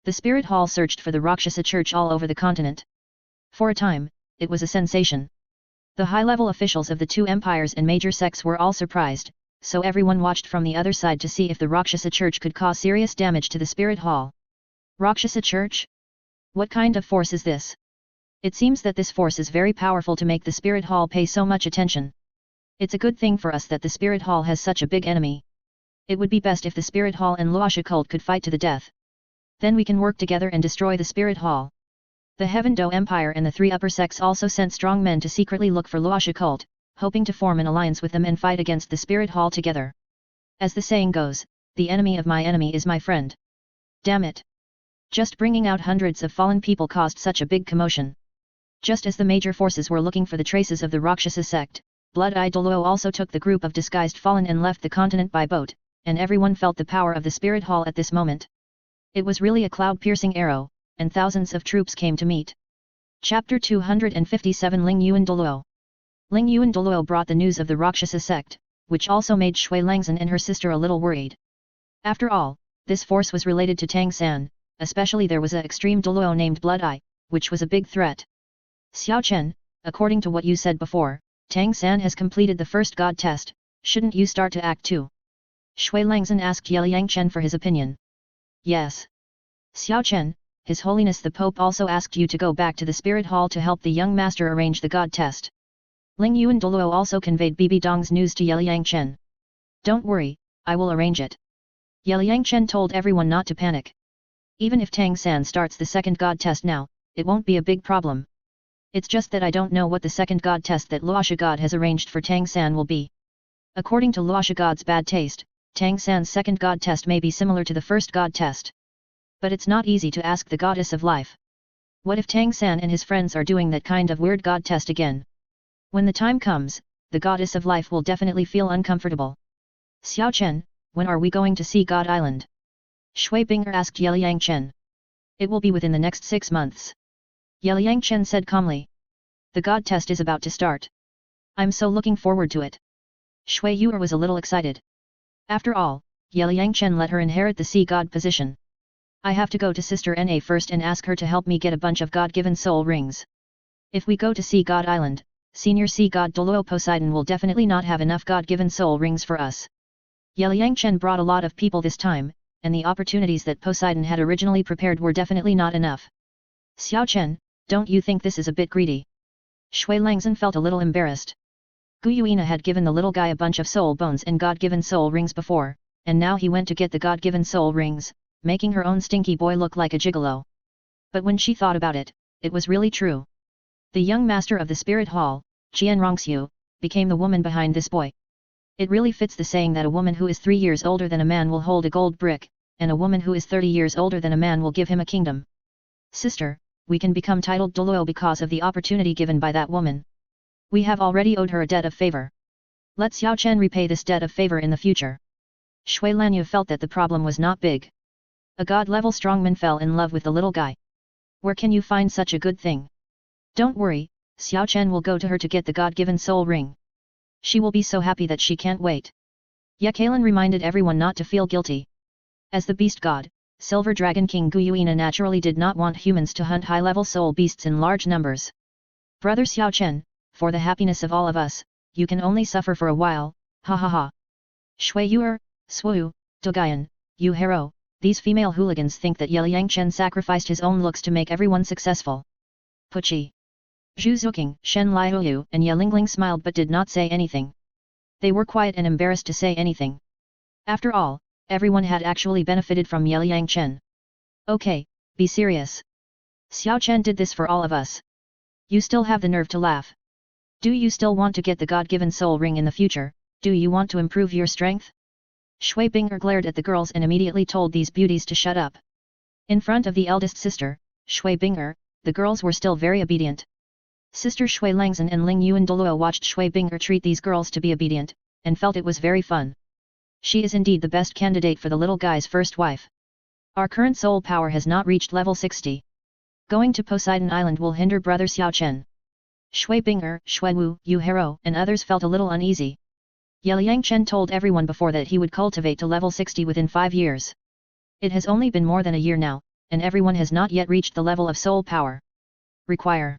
The Spirit Hall searched for the Roxhasa church all over the continent. For a time, it was a sensation. The high-level officials of the two empires and major sects were all surprised, so everyone watched from the other side to see if the Roxhasa church could cause serious damage to the Spirit Hall. Roxhasa church? What kind of force is this? It seems that this force is very powerful to make the Spirit Hall pay so much attention. It's a good thing for us that the Spirit Hall has such a big enemy. It would be best if the Spirit Hall and Roxhasa cult could fight to the death. Then we can work together and destroy the Spirit Hall. The Heaven Do Empire and the three upper sects also sent strong men to secretly look for Roxhasa cult, hoping to form an alliance with them and fight against the Spirit Hall together. As the saying goes, the enemy of my enemy is my friend. Damn it! Just bringing out hundreds of fallen people caused such a big commotion. Just as the major forces were looking for the traces of the Roxhasa sect, Blood-Eye Douluo also took the group of disguised fallen and left the continent by boat, and everyone felt the power of the Spirit Hall at this moment. It was really a cloud-piercing arrow, and thousands of troops came to meet. Chapter 257 Ling Yuan Douluo. Ling Yuan Douluo brought the news of the Roxhasa sect, which also made Shui Langzhen and her sister a little worried. After all, this force was related to Tang San, especially there was a extreme Douluo named Blood-Eye, which was a big threat. Xiao Chen, according to what you said before, Tang San has completed the first god test, shouldn't you start to act too? Shui Langzhen asked Yelang Chen for his opinion. Yes. Xiao Chen, His Holiness the Pope also asked you to go back to the Spirit Hall to help the young master arrange the god test. Ling Yuan Douluo also conveyed Bibi Dong's news to Yelang Chen. Don't worry, I will arrange it. Yelang Chen told everyone not to panic. Even if Tang San starts the second god test now, it won't be a big problem. It's just that I don't know what the second god test that Roxhasa God has arranged for Tang San will be. According to Roxhasa God's bad taste, Tang San's second god test may be similar to the first god test. But it's not easy to ask the goddess of life. What if Tang San and his friends are doing that kind of weird god test again? When the time comes, the goddess of life will definitely feel uncomfortable. Xiao Chen, when are we going to see God Island? Shui Binger asked Yelang Chen. It will be within the next 6 months. Yelang Chen said calmly. The god test is about to start. I'm so looking forward to it. Shui Yuer was a little excited. After all, Yelang Chen let her inherit the sea god position. I have to go to Sister Na first and ask her to help me get a bunch of god-given soul rings. If we go to Sea God Island, Senior Sea God Douluo Poseidon will definitely not have enough god-given soul rings for us. Yelang Chen brought a lot of people this time, and the opportunities that Poseidon had originally prepared were definitely not enough. Xiao Chen, don't you think this is a bit greedy? Shui Langzhen felt a little embarrassed. Gu Yuina had given the little guy a bunch of soul bones and god-given soul rings before, and now he went to get the god-given soul rings, making her own stinky boy look like a gigolo. But when she thought about it, it was really true. The young master of the spirit hall, Qian Rongxiu, became the woman behind this boy. It really fits the saying that a woman who is 3 years older than a man will hold a gold brick, and a woman who is 30 years older than a man will give him a kingdom. Sister, we can become titled Douluo because of the opportunity given by that woman. We have already owed her a debt of favor. Let Xiao Chen repay this debt of favor in the future. Shui Lanyu felt that the problem was not big. A god-level strongman fell in love with the little guy. Where can you find such a good thing? Don't worry, Xiao Chen will go to her to get the god-given soul ring. She will be so happy that she can't wait. Yelang reminded everyone not to feel guilty. As the beast god, Silver Dragon King Guyuina naturally did not want humans to hunt high-level soul beasts in large numbers. Brother Xiao Chen, for the happiness of all of us, you can only suffer for a while, ha ha ha. Shu Yuer, Swu, Dogayan, Yu Hero, these female hooligans think that Yelang Chen sacrificed his own looks to make everyone successful. Puchi. Zhu Zuking, Shen Liuyu and Yeling smiled but did not say anything. They were quiet and embarrassed to say anything. After all, everyone had actually benefited from Yelang Chen. Okay, be serious. Xiao Chen did this for all of us. You still have the nerve to laugh. Do you still want to get the God-given soul ring in the future? Do you want to improve your strength? Shui Binger glared at the girls and immediately told these beauties to shut up. In front of the eldest sister, Shui Binger, the girls were still very obedient. Sister Shui Langzhen and Ling Yuan Douluo watched Shui Binger treat these girls to be obedient, and felt it was very fun. She is indeed the best candidate for the little guy's first wife. Our current soul power has not reached level 60. Going to Poseidon Island will hinder brother Xiao Chen. Shui Binger, Shui Wu, Yu Hero and others felt a little uneasy. Yelang Chen told everyone before that he would cultivate to level 60 within 5 years. It has only been more than a year now, and everyone has not yet reached the level of soul power. Require.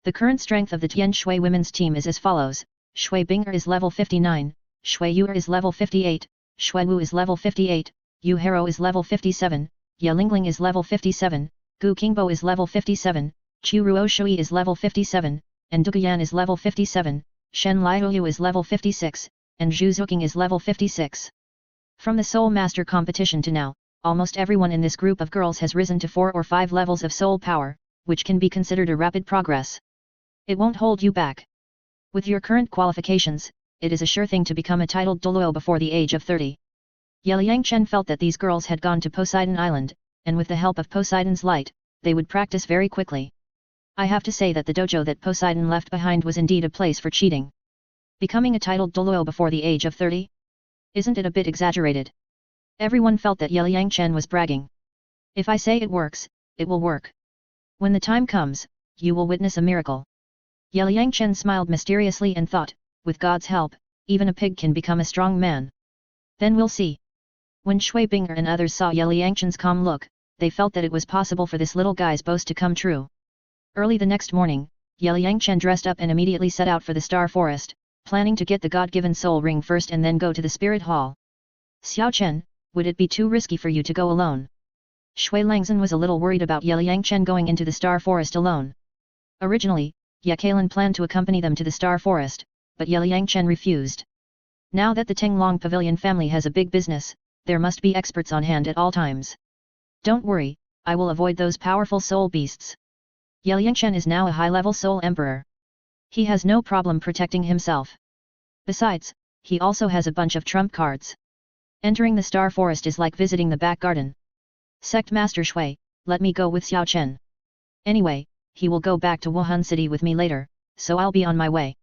The current strength of the Tianshui women's team is as follows: Shui Binger is level 59, Shui Yuer is level 58, Shui Wu is level 58, Yu Hero is level 57, Yeling is level 57, Gu Qingbo is level 57, Chu Ruo Shui is level 57, and Duguyan is level 57, Shen Liuyu is level 56, and Zhu Zuking is level 56. From the Soul Master competition to now, almost everyone in this group of girls has risen to 4 or 5 levels of soul power, which can be considered a rapid progress. It won't hold you back. With your current qualifications, it is a sure thing to become a titled Douluo before the age of 30. Yelang Chen felt that these girls had gone to Poseidon Island, and with the help of Poseidon's light, they would practice very quickly. I have to say that the dojo that Poseidon left behind was indeed a place for cheating. Becoming a titled Douluo before the age of 30? Isn't it a bit exaggerated? Everyone felt that Yelang Chen was bragging. If I say it works, it will work. When the time comes, you will witness a miracle. Yelang Chen smiled mysteriously and thought, with God's help, even a pig can become a strong man. Then we'll see. When Shui Binger and others saw Yelang Chen's calm look, they felt that it was possible for this little guy's boast to come true. Early the next morning, Yelang Chen dressed up and immediately set out for the Star Forest, planning to get the God-given soul ring first and then go to the Spirit Hall. Xiao Chen, would it be too risky for you to go alone? Shui Langzhen was a little worried about Yelang Chen going into the Star Forest alone. Originally, Yelang planned to accompany them to the Star Forest, but Yelang Chen refused. Now that the Tenglong Pavilion family has a big business, there must be experts on hand at all times. Don't worry, I will avoid those powerful soul beasts. Yelang Chen is now a high-level soul emperor. He has no problem protecting himself. Besides, he also has a bunch of trump cards. Entering the Star Forest is like visiting the back garden. Sect Master Shui, let me go with Xiao Chen. Anyway, he will go back to Wuhan City with me later, so I'll be on my way.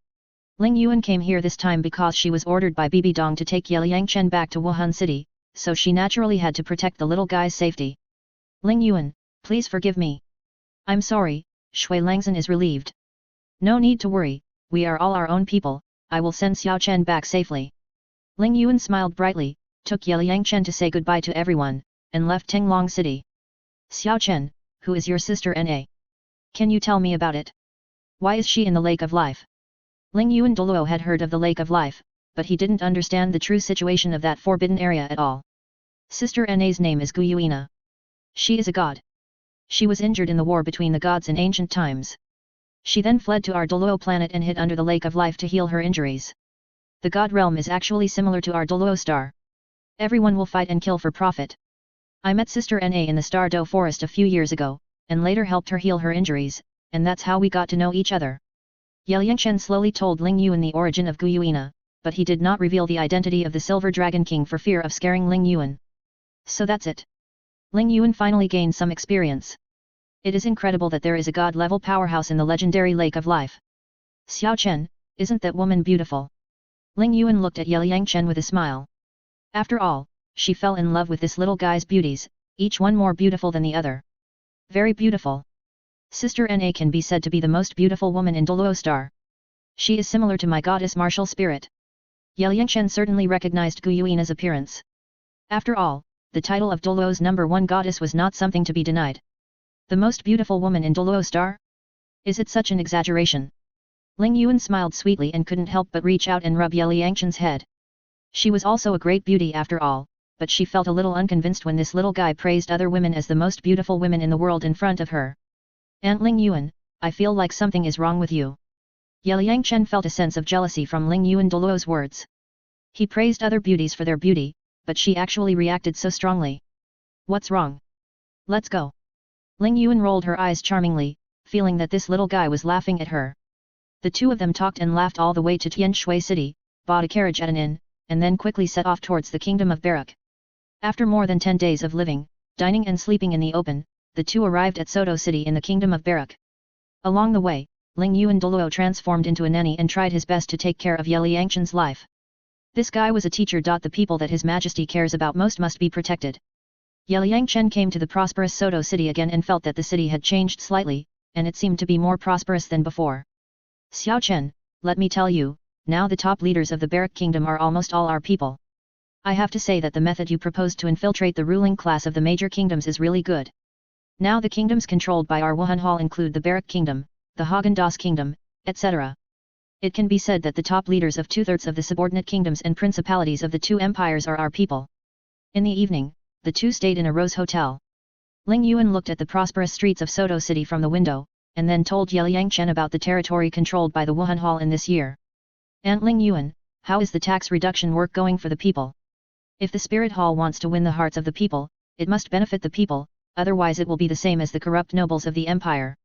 Ling Yuan came here this time because she was ordered by Bibi Dong to take Yelang Chen back to Wuhan City, so she naturally had to protect the little guy's safety. Ling Yuan, please forgive me. I'm sorry, Shui Langzhen is relieved. No need to worry, we are all our own people, I will send Xiao Chen back safely. Ling Yuan smiled brightly, took Yelang Chen to say goodbye to everyone, and left Tenglong City. Xiao Chen, who is your sister Na? Can you tell me about it? Why is she in the Lake of Life? Ling Yuan Douluo had heard of the Lake of Life, but he didn't understand the true situation of that forbidden area at all. Sister Na's name is Guyuina. She is a god. She was injured in the war between the gods in ancient times. She then fled to our Douluo planet and hid under the Lake of Life to heal her injuries. The god realm is actually similar to our Douluo star. Everyone will fight and kill for profit. I met Sister Na in the Star Do Forest a few years ago, and later helped her heal her injuries, and that's how we got to know each other. Yelang slowly told Ling Yuan the origin of Gu Yuina, but he did not reveal the identity of the Silver Dragon King for fear of scaring Ling Yuan. So that's it. Ling Yuan finally gained some experience. It is incredible that there is a god-level powerhouse in the legendary Lake of Life. Xiao Chen, isn't that woman beautiful? Ling Yuan looked at Yelang with a smile. After all, she fell in love with this little guy's beauties, each one more beautiful than the other. Very beautiful. Sister Na can be said to be the most beautiful woman in Douluo Star. She is similar to my goddess martial spirit. Yelang certainly recognized Gu Yuina's appearance. After all, the title of Douluo's #1 goddess was not something to be denied. The most beautiful woman in Douluo Star? Is it such an exaggeration? Ling Yuan smiled sweetly and couldn't help but reach out and rub Yelang head. She was also a great beauty after all, but she felt a little unconvinced when this little guy praised other women as the most beautiful women in the world in front of her. Aunt Ling Yuan, I feel like something is wrong with you. Yelang felt a sense of jealousy from Ling Yuan Douluo's words. He praised other beauties for their beauty, but she actually reacted so strongly. What's wrong? Let's go. Ling Yuan rolled her eyes charmingly, feeling that this little guy was laughing at her. The two of them talked and laughed all the way to Tianshui city, bought a carriage at an inn, and then quickly set off towards the kingdom of Barak. After more than 10 days of living, dining and sleeping in the open, the two arrived at Soto city in the kingdom of Barak. Along the way, Ling Yuan Douluo transformed into a nanny and tried his best to take care of Yelang life. This guy was a teacher. The people that His Majesty cares about most must be protected. Yelang came to the prosperous Soto city again and felt that the city had changed slightly, and it seemed to be more prosperous than before. Xiao Chen, let me tell you, now the top leaders of the Barak kingdom are almost all our people. I have to say that the method you proposed to infiltrate the ruling class of the major kingdoms is really good. Now the kingdoms controlled by our Wuhan Hall include the Barak kingdom, the Haagen-Dazs kingdom, etc. It can be said that the top leaders of 2/3 of the subordinate kingdoms and principalities of the two empires are our people. In the evening, the two stayed in a rose hotel. Ling Yuan looked at the prosperous streets of Soto city from the window, and then told Yelang about the territory controlled by the Wuhan Hall in this year. Aunt Ling Yuan, how is the tax reduction work going for the people? If the Spirit Hall wants to win the hearts of the people, it must benefit the people, otherwise it will be the same as the corrupt nobles of the empire.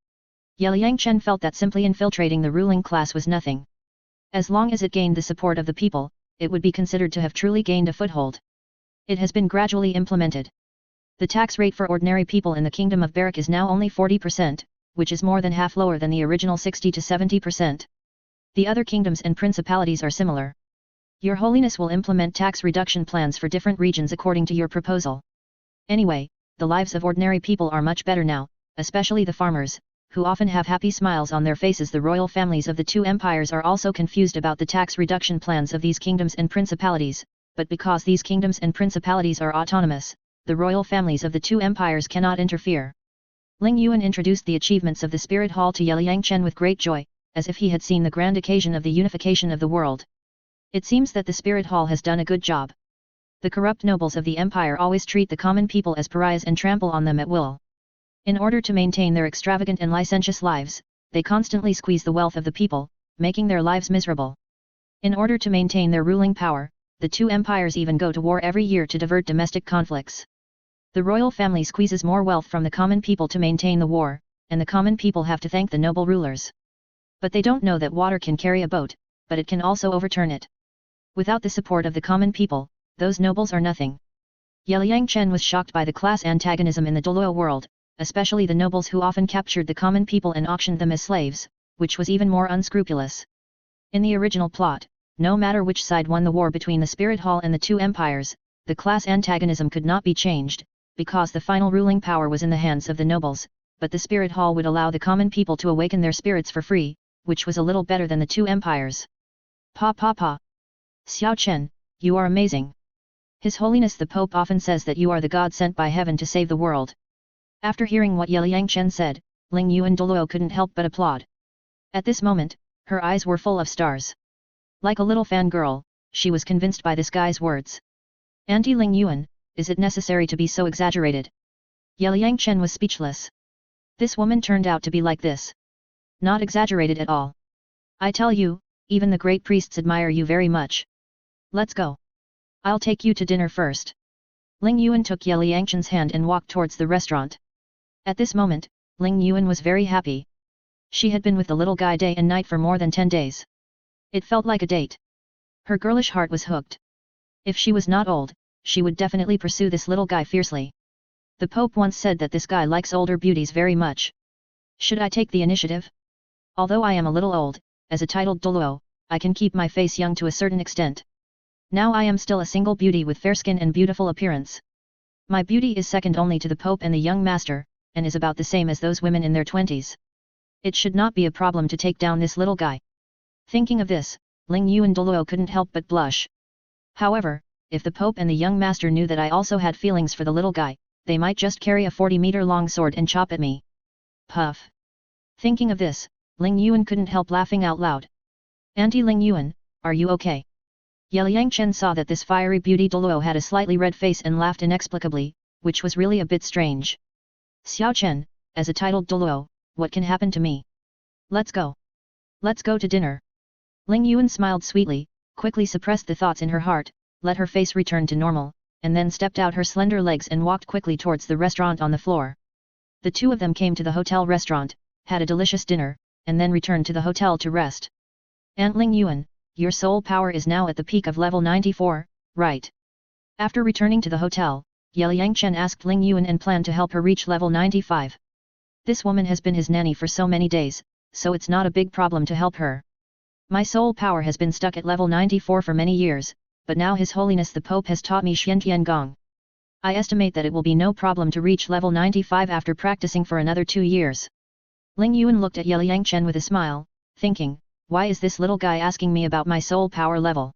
Yelang felt that simply infiltrating the ruling class was nothing. As long as it gained the support of the people, it would be considered to have truly gained a foothold. It has been gradually implemented. The tax rate for ordinary people in the Kingdom of Barak is now only 40%, which is more than half lower than the original 60 to 70%. The other kingdoms and principalities are similar. Your Holiness will implement tax reduction plans for different regions according to your proposal. Anyway, the lives of ordinary people are much better now, especially the farmers, who often have happy smiles on their faces. The royal families of the two empires are also confused about the tax reduction plans of these kingdoms and principalities, but because these kingdoms and principalities are autonomous, the royal families of the two empires cannot interfere. Ling Yuan introduced the achievements of the Spirit Hall to Yelang with great joy, as if he had seen the grand occasion of the unification of the world. It seems that the Spirit Hall has done a good job. The corrupt nobles of the empire always treat the common people as pariahs and trample on them at will. In order to maintain their extravagant and licentious lives, they constantly squeeze the wealth of the people, making their lives miserable. In order to maintain their ruling power, the two empires even go to war every year to divert domestic conflicts. The royal family squeezes more wealth from the common people to maintain the war, and the common people have to thank the noble rulers. But they don't know that water can carry a boat, but it can also overturn it. Without the support of the common people, those nobles are nothing. Yelang was shocked by the class antagonism in the Douluo world, especially the nobles who often captured the common people and auctioned them as slaves, which was even more unscrupulous. In the original plot, no matter which side won the war between the Spirit Hall and the two empires, the class antagonism could not be changed, because the final ruling power was in the hands of the nobles, but the Spirit Hall would allow the common people to awaken their spirits for free, which was a little better than the two empires. Pa. Xiao Chen, you are amazing. His Holiness the Pope often says that you are the god sent by heaven to save the world. After hearing what Yelang said, Ling Yuan Douluo couldn't help but applaud. At this moment, her eyes were full of stars. Like a little fangirl, she was convinced by this guy's words. Auntie Ling Yuan, is it necessary to be so exaggerated? Yelang was speechless. This woman turned out to be like this. Not exaggerated at all. I tell you, even the great priests admire you very much. Let's go. I'll take you to dinner first. Ling Yuan took Yelang hand and walked towards the restaurant. At this moment, Ling Yuan was very happy. She had been with the little guy day and night for more than 10 days. It felt like a date. Her girlish heart was hooked. If she was not old, she would definitely pursue this little guy fiercely. The Pope once said that this guy likes older beauties very much. Should I take the initiative? Although I am a little old, as a titled Douluo, I can keep my face young to a certain extent. Now I am still a single beauty with fair skin and beautiful appearance. My beauty is second only to the Pope and the young master, and is about the same as those women in their 20s. It should not be a problem to take down this little guy. Thinking of this, Ling Yu and Douluo couldn't help but blush. However, if the Pope and the young master knew that I also had feelings for the little guy, they might just carry a 40-meter long sword and chop at me. Puff. Thinking of this, Ling Yuan couldn't help laughing out loud. Auntie Ling Yuan, are you okay? Yelang Chen saw that this fiery beauty Douluo had a slightly red face and laughed inexplicably, which was really a bit strange. Xiao Chen, as a titled Douluo, what can happen to me? Let's go. Let's go to dinner. Ling Yuan smiled sweetly, quickly suppressed the thoughts in her heart, let her face return to normal, and then stepped out her slender legs and walked quickly towards the restaurant on the floor. The two of them came to the hotel restaurant, had a delicious dinner, and then returned to the hotel to rest. Aunt Ling Yuan, your soul power is now at the peak of level 94, right? After returning to the hotel, Yelang Chen asked Ling Yuan and planned to help her reach level 95. This woman has been his nanny for so many days, so it's not a big problem to help her. My soul power has been stuck at level 94 for many years, but now His Holiness the Pope has taught me Xiantian Gong. I estimate that it will be no problem to reach level 95 after practicing for another 2 years. Ling Yuan looked at Yelang Chen with a smile, thinking, why is this little guy asking me about my soul power level?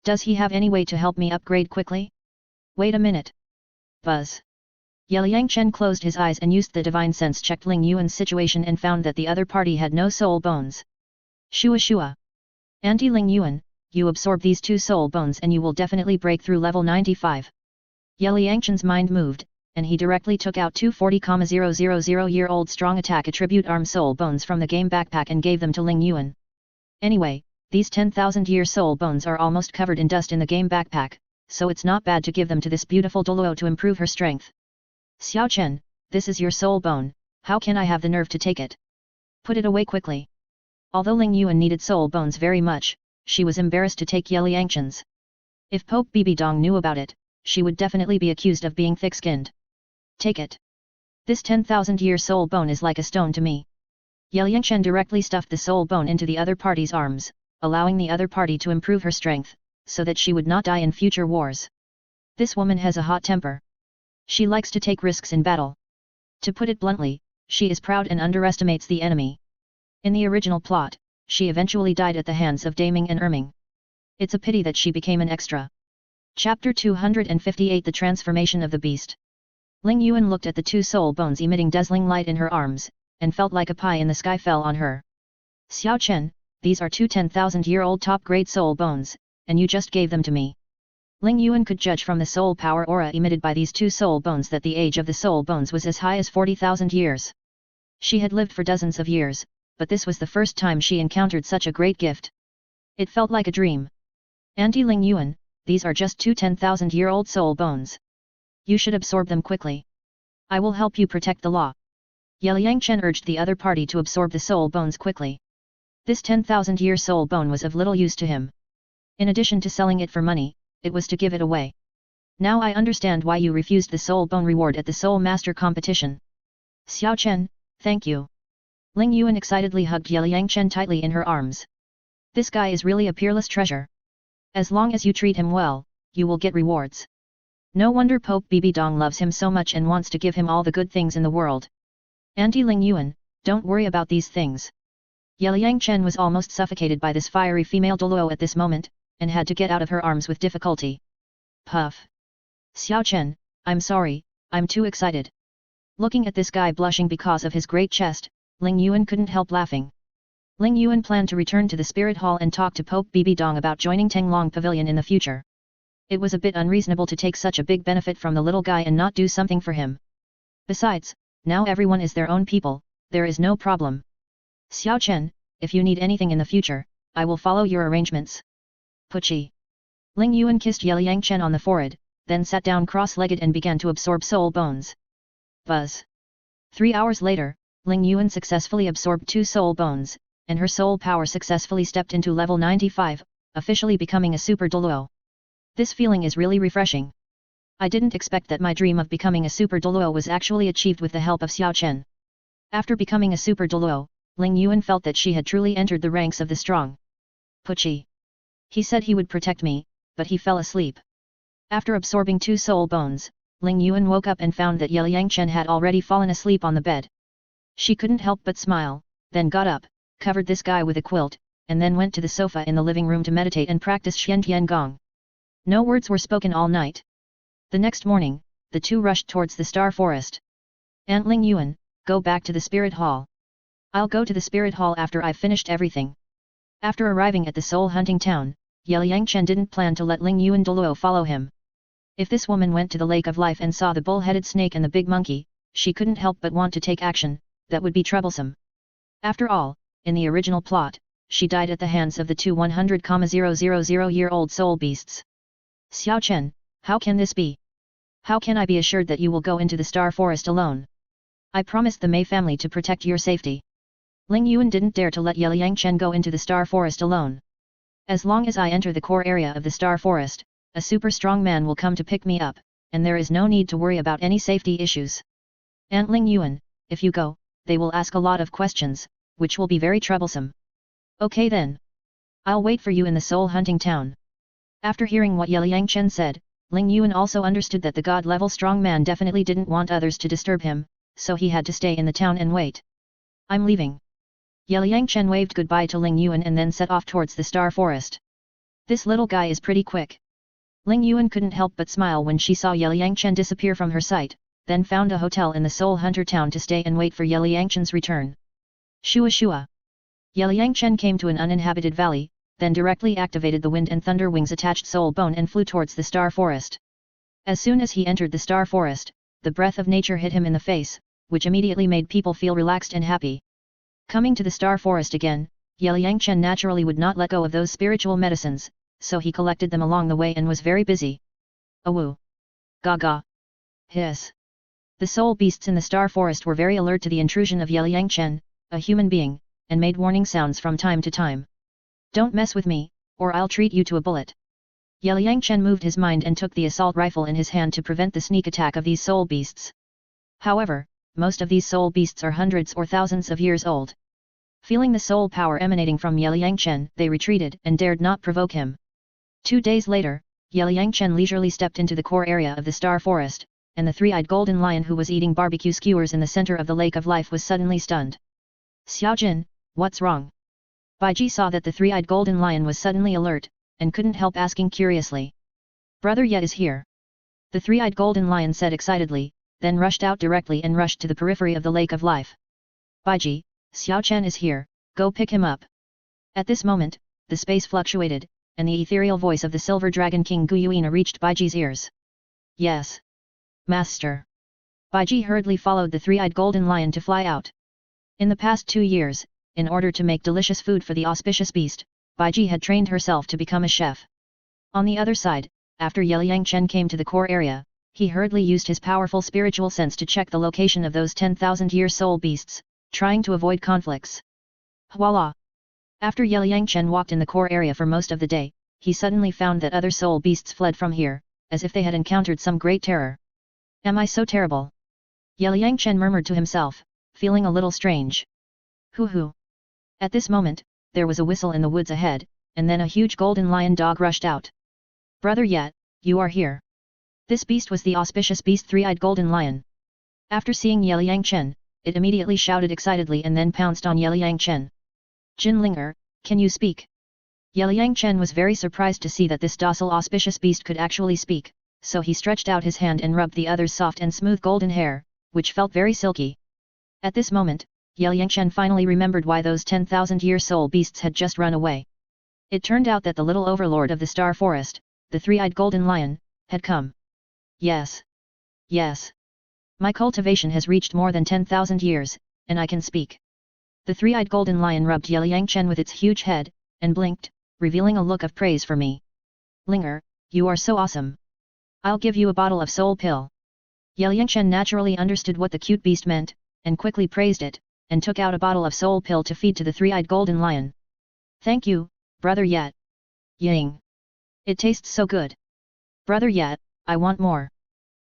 Does he have any way to help me upgrade quickly? Wait a minute. Buzz. Yelang Chen closed his eyes and used the divine sense checked Ling Yuan's situation and found that the other party had no soul bones. Shua. Auntie Ling Yuan, you absorb these 2 soul bones and you will definitely break through level 95. Yelang Chen's mind moved, and he directly took out 2 40,000-year-old strong attack attribute arm soul bones from the game backpack and gave them to Ling Yuan. Anyway, these 10,000-year soul bones are almost covered in dust in the game backpack, so it's not bad to give them to this beautiful Douluo to improve her strength. Xiao Chen, this is your soul bone, how can I have the nerve to take it? Put it away quickly. Although Ling Yuan needed soul bones very much, she was embarrassed to take Yelang Chen's. If Pope Bibidong knew about it, she would definitely be accused of being thick-skinned. Take it. This 10,000-year soul bone is like a stone to me. Yelang Chen directly stuffed the soul bone into the other party's arms, allowing the other party to improve her strength, so that she would not die in future wars. This woman has a hot temper. She likes to take risks in battle. To put it bluntly, she is proud and underestimates the enemy. In the original plot, she eventually died at the hands of Daming and Erming. It's a pity that she became an extra. Chapter 258 The Transformation of the Beast. Ling Yuan looked at the 2 soul bones emitting dazzling light in her arms, and felt like a pie in the sky fell on her. Xiao Chen, these are 2 10,000-year-old top-grade soul bones, and you just gave them to me. Ling Yuan could judge from the soul power aura emitted by these 2 soul bones that the age of the soul bones was as high as 40,000 years. She had lived for dozens of years, but this was the first time she encountered such a great gift. It felt like a dream. Auntie Ling Yuan, these are just 2 10,000-year-old soul bones. You should absorb them quickly. I will help you protect the law. Yelang Chen urged the other party to absorb the soul bones quickly. This 10,000-year soul bone was of little use to him. In addition to selling it for money, it was to give it away. Now I understand why you refused the soul bone reward at the Soul Master competition. Xiao Chen, thank you. Ling Yuan excitedly hugged Yelang Chen tightly in her arms. This guy is really a peerless treasure. As long as you treat him well, you will get rewards. No wonder Pope Bibidong loves him so much and wants to give him all the good things in the world. Auntie Ling Yuan, don't worry about these things. Yelang Chen was almost suffocated by this fiery female Douluo at this moment, and had to get out of her arms with difficulty. Puff. Xiao Chen, I'm sorry, I'm too excited. Looking at this guy blushing because of his great chest, Ling Yuan couldn't help laughing. Ling Yuan planned to return to the Spirit Hall and talk to Pope Bibidong about joining Tenglong Pavilion in the future. It was a bit unreasonable to take such a big benefit from the little guy and not do something for him. Besides, now everyone is their own people, there is no problem. Xiao Chen, if you need anything in the future, I will follow your arrangements. Puchi. Ling Yuan kissed Yelang Chen on the forehead, then sat down cross-legged and began to absorb soul bones. Buzz. 3 hours later, Ling Yuan successfully absorbed 2 soul bones, and her soul power successfully stepped into level 95, officially becoming a super Douluo. This feeling is really refreshing. I didn't expect that my dream of becoming a super Douluo was actually achieved with the help of Xiao Chen. After becoming a super Douluo, Ling Yuan felt that she had truly entered the ranks of the strong. Puchi. He said he would protect me, but he fell asleep. After absorbing 2 soul bones, Ling Yuan woke up and found that Yelang Chen had already fallen asleep on the bed. She couldn't help but smile, then got up, covered this guy with a quilt, and then went to the sofa in the living room to meditate and practice Xian Tian Gong. No words were spoken all night. The next morning, the two rushed towards the Star Forest. Aunt Ling Yuan, go back to the Spirit Hall. I'll go to the Spirit Hall after I've finished everything. After arriving at the soul hunting town, Yelang Chen didn't plan to let Ling Yuan Douluo follow him. If this woman went to the Lake of Life and saw the bull-headed snake and the big monkey, she couldn't help but want to take action. That would be troublesome. After all, in the original plot, she died at the hands of the two 100,000-year-old soul beasts. Xiao Chen, how can this be? How can I be assured that you will go into the Star Forest alone? I promised the Mei family to protect your safety. Ling Yuan didn't dare to let Yelang Chen go into the Star Forest alone. As long as I enter the core area of the Star Forest, a super strong man will come to pick me up, and there is no need to worry about any safety issues. Aunt Ling Yuan, if you go, they will ask a lot of questions, which will be very troublesome. Okay then. I'll wait for you in the soul hunting town. After hearing what Yelang Chen said, Ling Yuan also understood that the god-level strong man definitely didn't want others to disturb him, so he had to stay in the town and wait. I'm leaving. Yelang Chen waved goodbye to Ling Yuan and then set off towards the Star Forest. This little guy is pretty quick. Ling Yuan couldn't help but smile when she saw Yelang Chen disappear from her sight, then found a hotel in the Soul Hunter town to stay and wait for Yelang Chen's return. Shua Shua. Yelang Chen came to an uninhabited valley, then directly activated the wind and thunder wings attached soul bone and flew towards the Star Forest. As soon as he entered the Star Forest, the breath of nature hit him in the face, which immediately made people feel relaxed and happy. Coming to the Star Forest again, Yelang Chen naturally would not let go of those spiritual medicines, so he collected them along the way and was very busy. Awoo! Gaga! Hiss! The soul beasts in the Star Forest were very alert to the intrusion of Yelang Chen, a human being, and made warning sounds from time to time. Don't mess with me, or I'll treat you to a bullet. Yelang Chen moved his mind and took the assault rifle in his hand to prevent the sneak attack of these soul beasts. However, most of these soul beasts are hundreds or thousands of years old. Feeling the soul power emanating from Yelang Chen, they retreated and dared not provoke him. 2 days later, Yelang Chen leisurely stepped into the core area of the Star Forest, and the three-eyed golden lion who was eating barbecue skewers in the center of the Lake of Life was suddenly stunned. Xiao Jin, what's wrong? Baiji saw that the three-eyed golden lion was suddenly alert, and couldn't help asking curiously. Brother Ye is here. The three-eyed golden lion said excitedly, then rushed out directly and rushed to the periphery of the Lake of Life. Baiji, Xiao Chen is here, go pick him up. At this moment, the space fluctuated, and the ethereal voice of the Silver Dragon King Gu Yuina reached Baiji's ears. Yes. Master. Baiji hurriedly followed the three-eyed golden lion to fly out. In the past 2 years, in order to make delicious food for the auspicious beast, Baiji had trained herself to become a chef. On the other side, after Yelang Chen came to the core area, he hurriedly used his powerful spiritual sense to check the location of those 10,000-year soul beasts, trying to avoid conflicts. Voila! After Yelang Chen walked in the core area for most of the day, he suddenly found that other soul beasts fled from here, as if they had encountered some great terror. Am I so terrible? Yelang Chen murmured to himself, feeling a little strange. Hoo-hoo! At this moment, there was a whistle in the woods ahead, and then a huge golden lion dog rushed out. Brother Yet, you are here. This beast was the auspicious beast three-eyed golden lion. After seeing Yelang Chen, it immediately shouted excitedly and then pounced on Yelang Chen. Jin Linger, can you speak? Yelang Chen was very surprised to see that this docile auspicious beast could actually speak, so he stretched out his hand and rubbed the other's soft and smooth golden hair, which felt very silky. At this moment, Yelang Chen finally remembered why those 10,000-year soul beasts had just run away. It turned out that the little overlord of the Star Forest, the three-eyed golden lion, had come. Yes. Yes. My cultivation has reached more than 10,000 years, and I can speak. The three-eyed golden lion rubbed Yelang Chen with its huge head, and blinked, revealing a look of praise for me. Linger, you are so awesome. I'll give you a bottle of soul pill. Yelang Chen naturally understood what the cute beast meant, and quickly praised it, and took out a bottle of soul pill to feed to the three-eyed golden lion. Thank you, Brother Yet. Ying. It tastes so good. Brother Yet, I want more.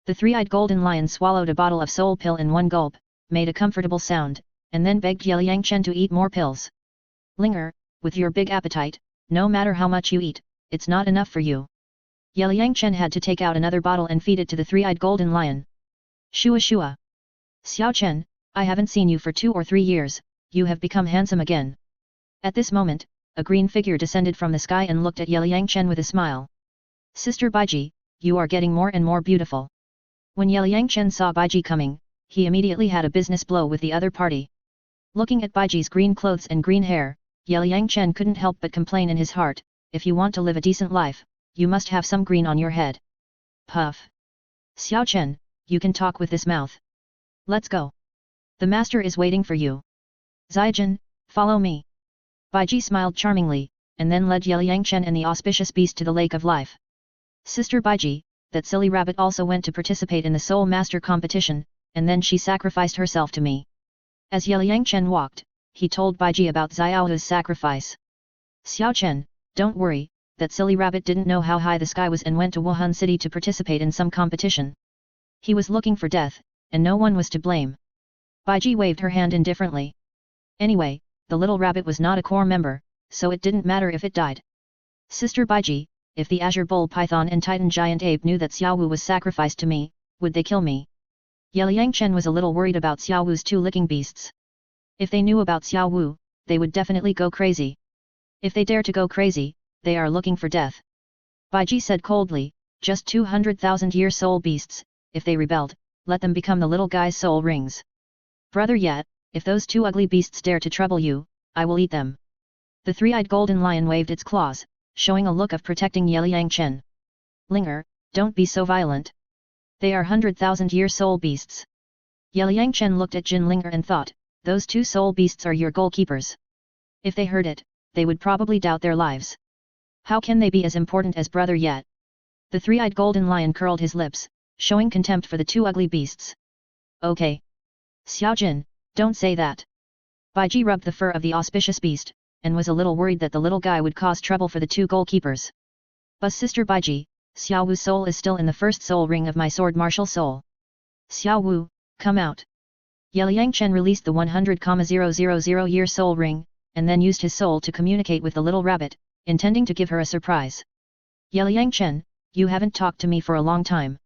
The three-eyed golden lion swallowed a bottle of soul pill in one gulp, made a comfortable sound, and then begged Yelang Chen to eat more pills. Linger, with your big appetite, no matter how much you eat, it's not enough for you. Yelang Chen had to take out another bottle and feed it to the three-eyed golden lion. Shua Shua. Xiao Chen, I haven't seen you for 2 or 3 years, you have become handsome again. At this moment, a green figure descended from the sky and looked at Yelang Chen with a smile. Sister Baiji, you are getting more and more beautiful. When Yelang Chen saw Baiji coming, he immediately had a business blow with the other party. Looking at Baiji's green clothes and green hair, Yelang Chen couldn't help but complain in his heart, if you want to live a decent life, you must have some green on your head. Puff. Xiao Chen, you can talk with this mouth. Let's go. The master is waiting for you. Zaijin, follow me. Baiji smiled charmingly, and then led Yelang Chen and the auspicious beast to the lake of life. Sister Baiji, that silly rabbit also went to participate in the Soul Master competition, and then she sacrificed herself to me. As Yelang Chen walked, he told Baiji about Xiaohu's sacrifice. Xiao Chen, don't worry, that silly rabbit didn't know how high the sky was and went to Wuhan City to participate in some competition. He was looking for death, and no one was to blame. Baiji waved her hand indifferently. Anyway, the little rabbit was not a core member, so it didn't matter if it died. Sister Baiji, if the Azure Bull Python and Titan Giant Ape knew that Xiaowu was sacrificed to me, would they kill me? Yelang Chen was a little worried about Xiaowu's 2 licking beasts. If they knew about Xiaowu, they would definitely go crazy. If they dare to go crazy, they are looking for death. Baiji said coldly, just 200,000-year soul beasts, if they rebelled, let them become the little guy's soul rings. Brother Yet, if those 2 ugly beasts dare to trouble you, I will eat them. The three-eyed golden lion waved its claws, showing a look of protecting Yelang Chen. Linger, don't be so violent. They are 100,000-year soul beasts. Yelang Chen looked at Jin Linger and thought, those 2 soul beasts are your goalkeepers. If they heard it, they would probably doubt their lives. How can they be as important as Brother Yet? The three-eyed golden lion curled his lips, showing contempt for the 2 ugly beasts. Okay. Xiao Jin, don't say that. Baiji rubbed the fur of the auspicious beast, and was a little worried that the little guy would cause trouble for the 2 goalkeepers. But Sister Baiji, Xiao Wu's soul is still in the first soul ring of my sword martial soul. Xiao Wu, come out. Yelang Chen released the 100,000-year soul ring, and then used his soul to communicate with the little rabbit, intending to give her a surprise. Yelang Chen, you haven't talked to me for a long time.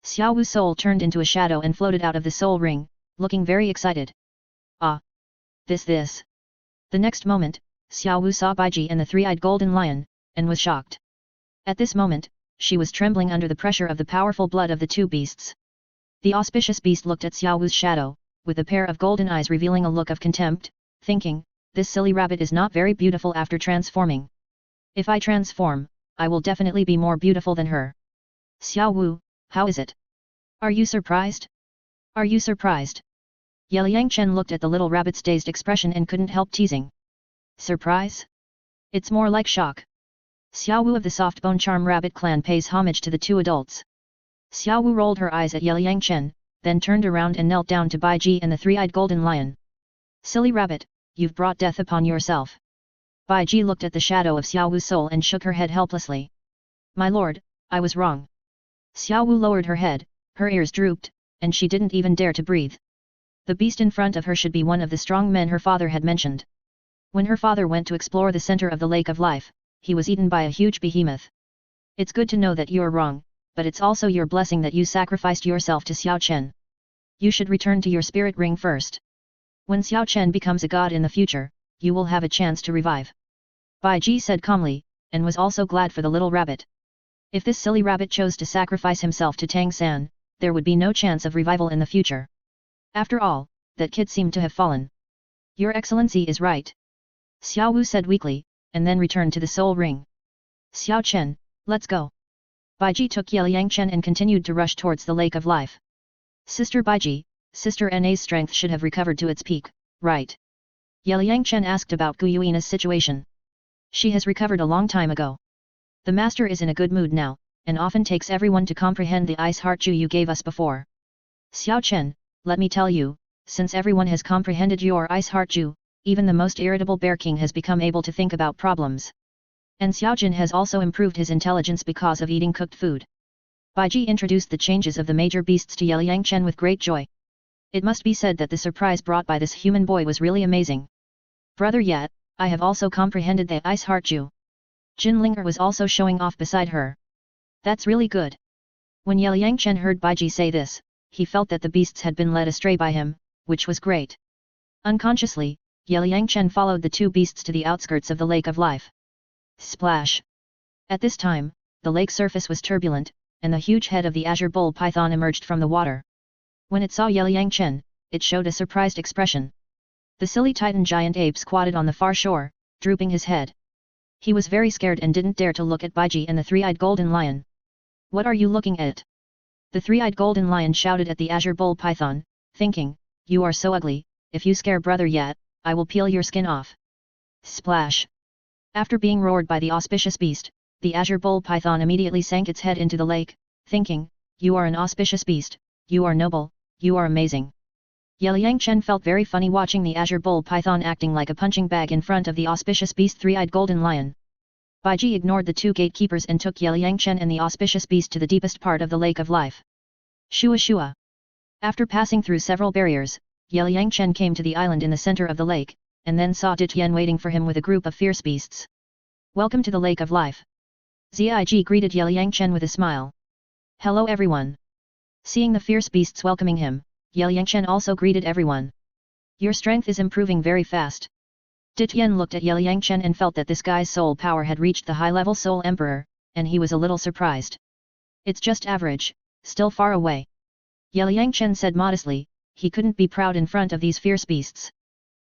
Xiao Wu's soul turned into a shadow and floated out of the soul ring, looking very excited. Ah! This. The next moment, Xiao Wu saw Baiji and the three-eyed golden lion, and was shocked. At this moment, she was trembling under the pressure of the powerful blood of the 2 beasts. The auspicious beast looked at Xiao Wu's shadow, with a pair of golden eyes revealing a look of contempt, thinking, this silly rabbit is not very beautiful after transforming. If I transform, I will definitely be more beautiful than her. Xiao Wu, how is it? Are you surprised? Are you surprised? Yelang Chen looked at the little rabbit's dazed expression and couldn't help teasing. Surprise? It's more like shock. Xiao Wu of the soft bone charm rabbit clan pays homage to the 2 adults. Xiao Wu rolled her eyes at Yelang Chen, then turned around and knelt down to Baiji and the three-eyed golden lion. Silly rabbit, you've brought death upon yourself. Baiji looked at the shadow of Xiao Wu's soul and shook her head helplessly. My lord, I was wrong. Xiao Wu lowered her head, her ears drooped, and she didn't even dare to breathe. The beast in front of her should be one of the strong men her father had mentioned. When her father went to explore the center of the Lake of Life, he was eaten by a huge behemoth. It's good to know that you're wrong, but it's also your blessing that you sacrificed yourself to Xiao Chen. You should return to your spirit ring first. When Xiao Chen becomes a god in the future, you will have a chance to revive. Baiji said calmly, and was also glad for the little rabbit. If this silly rabbit chose to sacrifice himself to Tang San, there would be no chance of revival in the future. After all, that kid seemed to have fallen. Your Excellency is right. Xiao Wu said weakly, and then returned to the soul ring. Xiao Chen, let's go. Baiji took Yelang Chen and continued to rush towards the Lake of Life. Sister Baiji, Sister Na's strength should have recovered to its peak, right? Yelang Chen asked about Gu Yuina's situation. She has recovered a long time ago. The master is in a good mood now, and often takes everyone to comprehend the ice heart Ju you gave us before. Xiao Chen, let me tell you, since everyone has comprehended your ice heart Ju, even the most irritable Bear King has become able to think about problems. And Xiaojin has also improved his intelligence because of eating cooked food. Baiji introduced the changes of the major beasts to Yelang Chen with great joy. It must be said that the surprise brought by this human boy was really amazing. Brother Yat, I have also comprehended the ice heart Ju. Jin Linger was also showing off beside her. That's really good. When Yelang Chen heard Baiji say this, he felt that the beasts had been led astray by him, which was great. Unconsciously, Yelang Chen followed the two beasts to the outskirts of the Lake of Life. Splash! At this time, the lake surface was turbulent, and the huge head of the azure bull python emerged from the water. When it saw Yelang Chen, it showed a surprised expression. The silly titan giant ape squatted on the far shore, drooping his head. He was very scared and didn't dare to look at Baiji and the three-eyed golden lion. What are you looking at? The three-eyed golden lion shouted at the azure bull python, thinking, you are so ugly, if you scare brother Yat, I will peel your skin off. Splash! After being roared by the auspicious beast, the azure bull python immediately sank its head into the lake, thinking, you are an auspicious beast, you are noble, you are amazing. Yelang Chen felt very funny watching the azure bull python acting like a punching bag in front of the auspicious beast three-eyed golden lion. Baiji ignored the two gatekeepers and took Yelang Chen and the auspicious beast to the deepest part of the Lake of Life. Shua. After passing through several barriers, Yelang Chen came to the island in the center of the lake, and then saw Tian waiting for him with a group of fierce beasts. Welcome to the Lake of Life. Zig greeted Yelang Chen with a smile. Hello everyone. Seeing the fierce beasts welcoming him, Yelang Chen also greeted everyone. Your strength is improving very fast. Tian looked at Yelang Chen and felt that this guy's soul power had reached the high-level Soul Emperor, and he was a little surprised. It's just average, still far away. Yelang Chen said modestly, he couldn't be proud in front of these fierce beasts.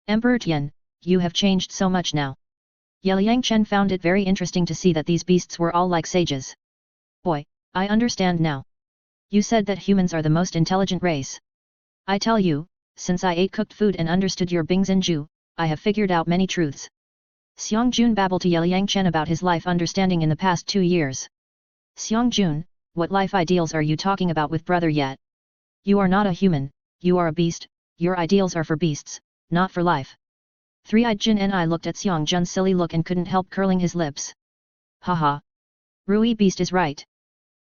Emperor Tian, you have changed so much now. Yelang Chen found it very interesting to see that these beasts were all like sages. Boy, I understand now. You said that humans are the most intelligent race. I tell you, since I ate cooked food and understood your Bings and Ju, I have figured out many truths. Xiang Jun babbled to Yelang Chen about his life understanding in the past 2 years. Xiang Jun, what life ideals are you talking about with brother Yat? You are not a human, you are a beast, your ideals are for beasts, not for life. Three-eyed Jin and I looked at Xiang Jun's silly look and couldn't help curling his lips. Haha. Rui beast is right.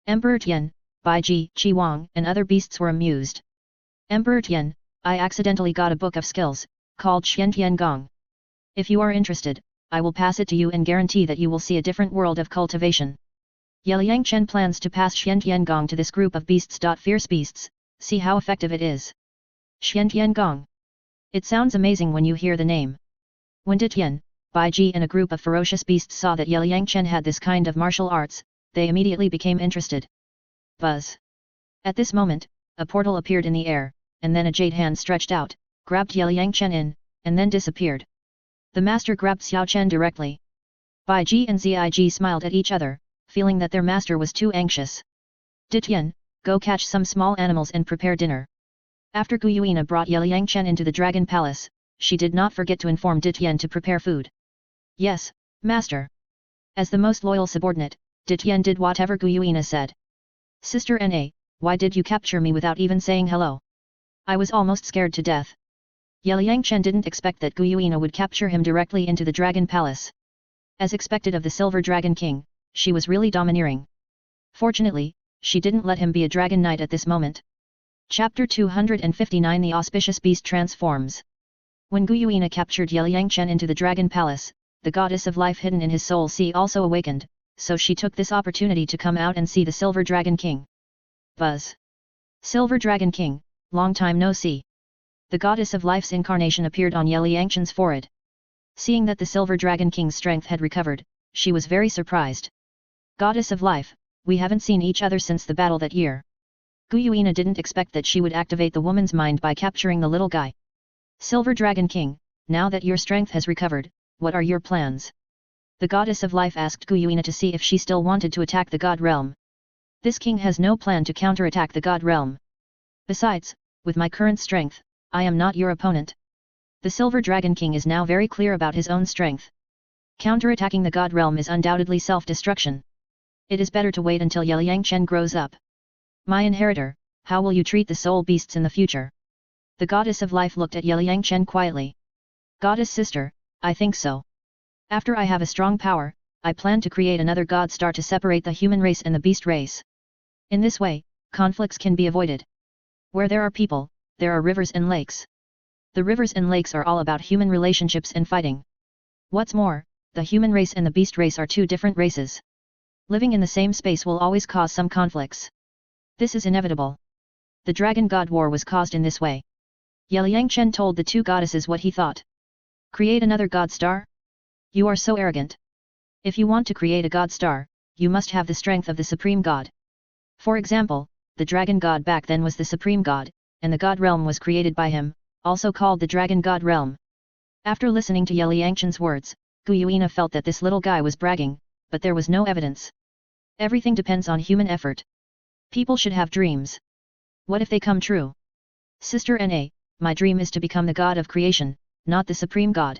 Emperor Tian, Baiji, Qi Wang and other beasts were amused. Emperor Tian, I accidentally got a book of skills, called Xian Tian Gong. If you are interested, I will pass it to you and guarantee that you will see a different world of cultivation. Yelang Chen plans to pass Xian Tian Gong to this group of beasts. Fierce beasts, see how effective it is. Xian Tian Gong. It sounds amazing when you hear the name. When Tian, Baiji and a group of ferocious beasts saw that Yelang Chen had this kind of martial arts, they immediately became interested. Buzz. At this moment, a portal appeared in the air, and then a jade hand stretched out, grabbed Yelang Chen in, and then disappeared. The master grabbed Xiao Chen directly. Baiji and Zig smiled at each other, feeling that their master was too anxious. Tian, go catch some small animals and prepare dinner. After Guyuina brought Yelang Chen into the Dragon Palace, she did not forget to inform Tian to prepare food. Yes, master. As the most loyal subordinate, Tian did whatever Guyuina said. Sister Na, why did you capture me without even saying hello? I was almost scared to death. Yelang Chen didn't expect that Guyuina would capture him directly into the Dragon Palace. As expected of the Silver Dragon King, she was really domineering. Fortunately, she didn't let him be a Dragon Knight at this moment. Chapter 259 The Auspicious Beast Transforms. When Guyuina captured Yelang Chen into the Dragon Palace, the goddess of life hidden in his soul sea also awakened, so she took this opportunity to come out and see the Silver Dragon King. Buzz. Silver Dragon King, long time no see. The goddess of life's incarnation appeared on Yelang Chen's forehead. Seeing that the Silver Dragon King's strength had recovered, she was very surprised. Goddess of life, we haven't seen each other since the battle that year. Guyuina didn't expect that she would activate the woman's mind by capturing the little guy. Silver Dragon King, now that your strength has recovered, what are your plans? The goddess of life asked Guyuina to see if she still wanted to attack the god realm. This king has no plan to counterattack the god realm. Besides, with my current strength, I am not your opponent. The Silver Dragon King is now very clear about his own strength. Counterattacking the god realm is undoubtedly self-destruction. It is better to wait until Yelang Chen grows up. My inheritor, how will you treat the soul beasts in the future? The goddess of life looked at Yelang Chen quietly. Goddess sister, I think so. After I have a strong power, I plan to create another god star to separate the human race and the beast race. In this way, conflicts can be avoided. Where there are people, there are rivers and lakes. The rivers and lakes are all about human relationships and fighting. What's more, the human race and the beast race are two different races. Living in the same space will always cause some conflicts. This is inevitable. The Dragon God War was caused in this way. Yelang Chen told the two goddesses what he thought. Create another god star? You are so arrogant. If you want to create a god star, you must have the strength of the supreme god. For example, the dragon god back then was the supreme god, and the god realm was created by him, also called the dragon god realm. After listening to Yelang Chen's words, Gu Yuina felt that this little guy was bragging, but there was no evidence. Everything depends on human effort. People should have dreams. What if they come true? Sister Na, my dream is to become the god of creation, not the supreme god.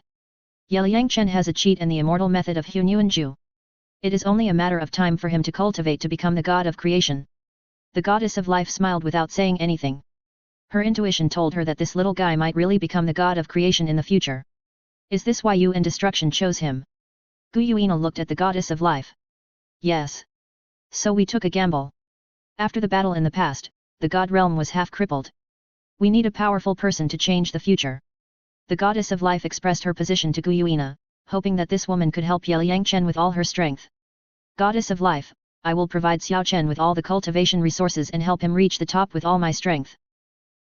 Yelang Chen has a cheat and the immortal method of Hunyuanju. It is only a matter of time for him to cultivate to become the god of creation. The goddess of life smiled without saying anything. Her intuition told her that this little guy might really become the god of creation in the future. Is this why you and destruction chose him? Gu Yuina looked at the goddess of life. Yes. So we took a gamble. After the battle in the past, the god realm was half crippled. We need a powerful person to change the future. The goddess of life expressed her position to Gu Yuina, hoping that this woman could help Yelang Chen with all her strength. Goddess of life, I will provide Xiao Chen with all the cultivation resources and help him reach the top with all my strength.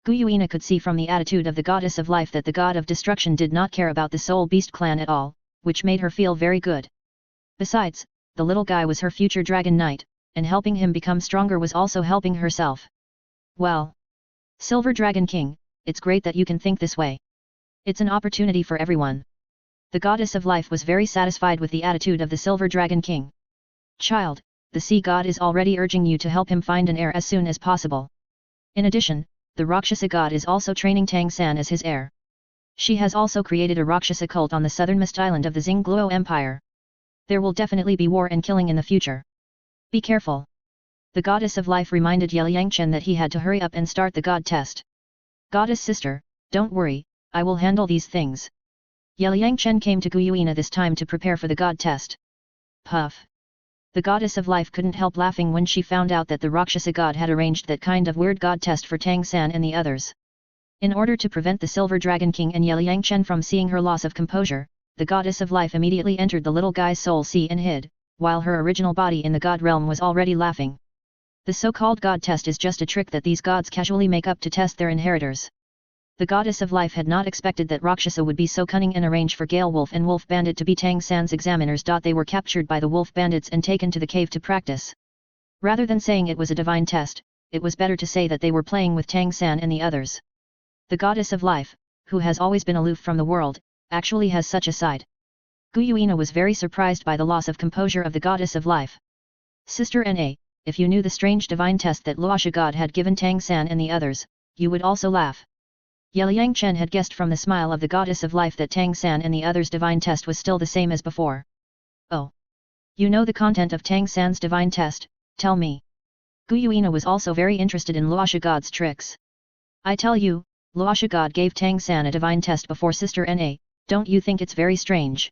Gu Yuina could see from the attitude of the goddess of life that the god of destruction did not care about the Soul Beast clan at all, which made her feel very good. Besides, the little guy was her future dragon knight, and helping him become stronger was also helping herself. Well, Silver Dragon King, it's great that you can think this way. It's an opportunity for everyone. The goddess of life was very satisfied with the attitude of the Silver Dragon King. Child, the sea god is already urging you to help him find an heir as soon as possible. In addition, the Roxhasa God is also training Tang San as his heir. She has also created a Roxhasa cult on the southernmost island of the Xingluo Empire. There will definitely be war and killing in the future. Be careful. The goddess of life reminded Yelang Chen that he had to hurry up and start the god test. Goddess sister, don't worry, I will handle these things. Yelang Chen came to Gu Yuina this time to prepare for the god test. Puff. The goddess of life couldn't help laughing when she found out that the Roxhasa God had arranged that kind of weird god test for Tang San and the others. In order to prevent the Silver Dragon King and Yelang Chen from seeing her loss of composure, the goddess of life immediately entered the little guy's soul sea and hid, while her original body in the god realm was already laughing. The so-called god test is just a trick that these gods casually make up to test their inheritors. The goddess of life had not expected that Roxhasa would be so cunning and arrange for Gale Wolf and Wolf Bandit to be Tang San's examiners. They were captured by the Wolf Bandits and taken to the cave to practice. Rather than saying it was a divine test, it was better to say that they were playing with Tang San and the others. The goddess of life, who has always been aloof from the world, actually has such a side. Gu Yuina was very surprised by the loss of composure of the goddess of life. Sister Na, if you knew the strange divine test that Roxhasa God had given Tang San and the others, you would also laugh. Yelang Chen had guessed from the smile of the goddess of life that Tang San and the others' divine test was still the same as before. Oh. You know the content of Tang San's divine test, tell me. Gu Yuina was also very interested in Roxhasa God's tricks. I tell you, Roxhasa God gave Tang San a divine test before Sister Na, don't you think it's very strange?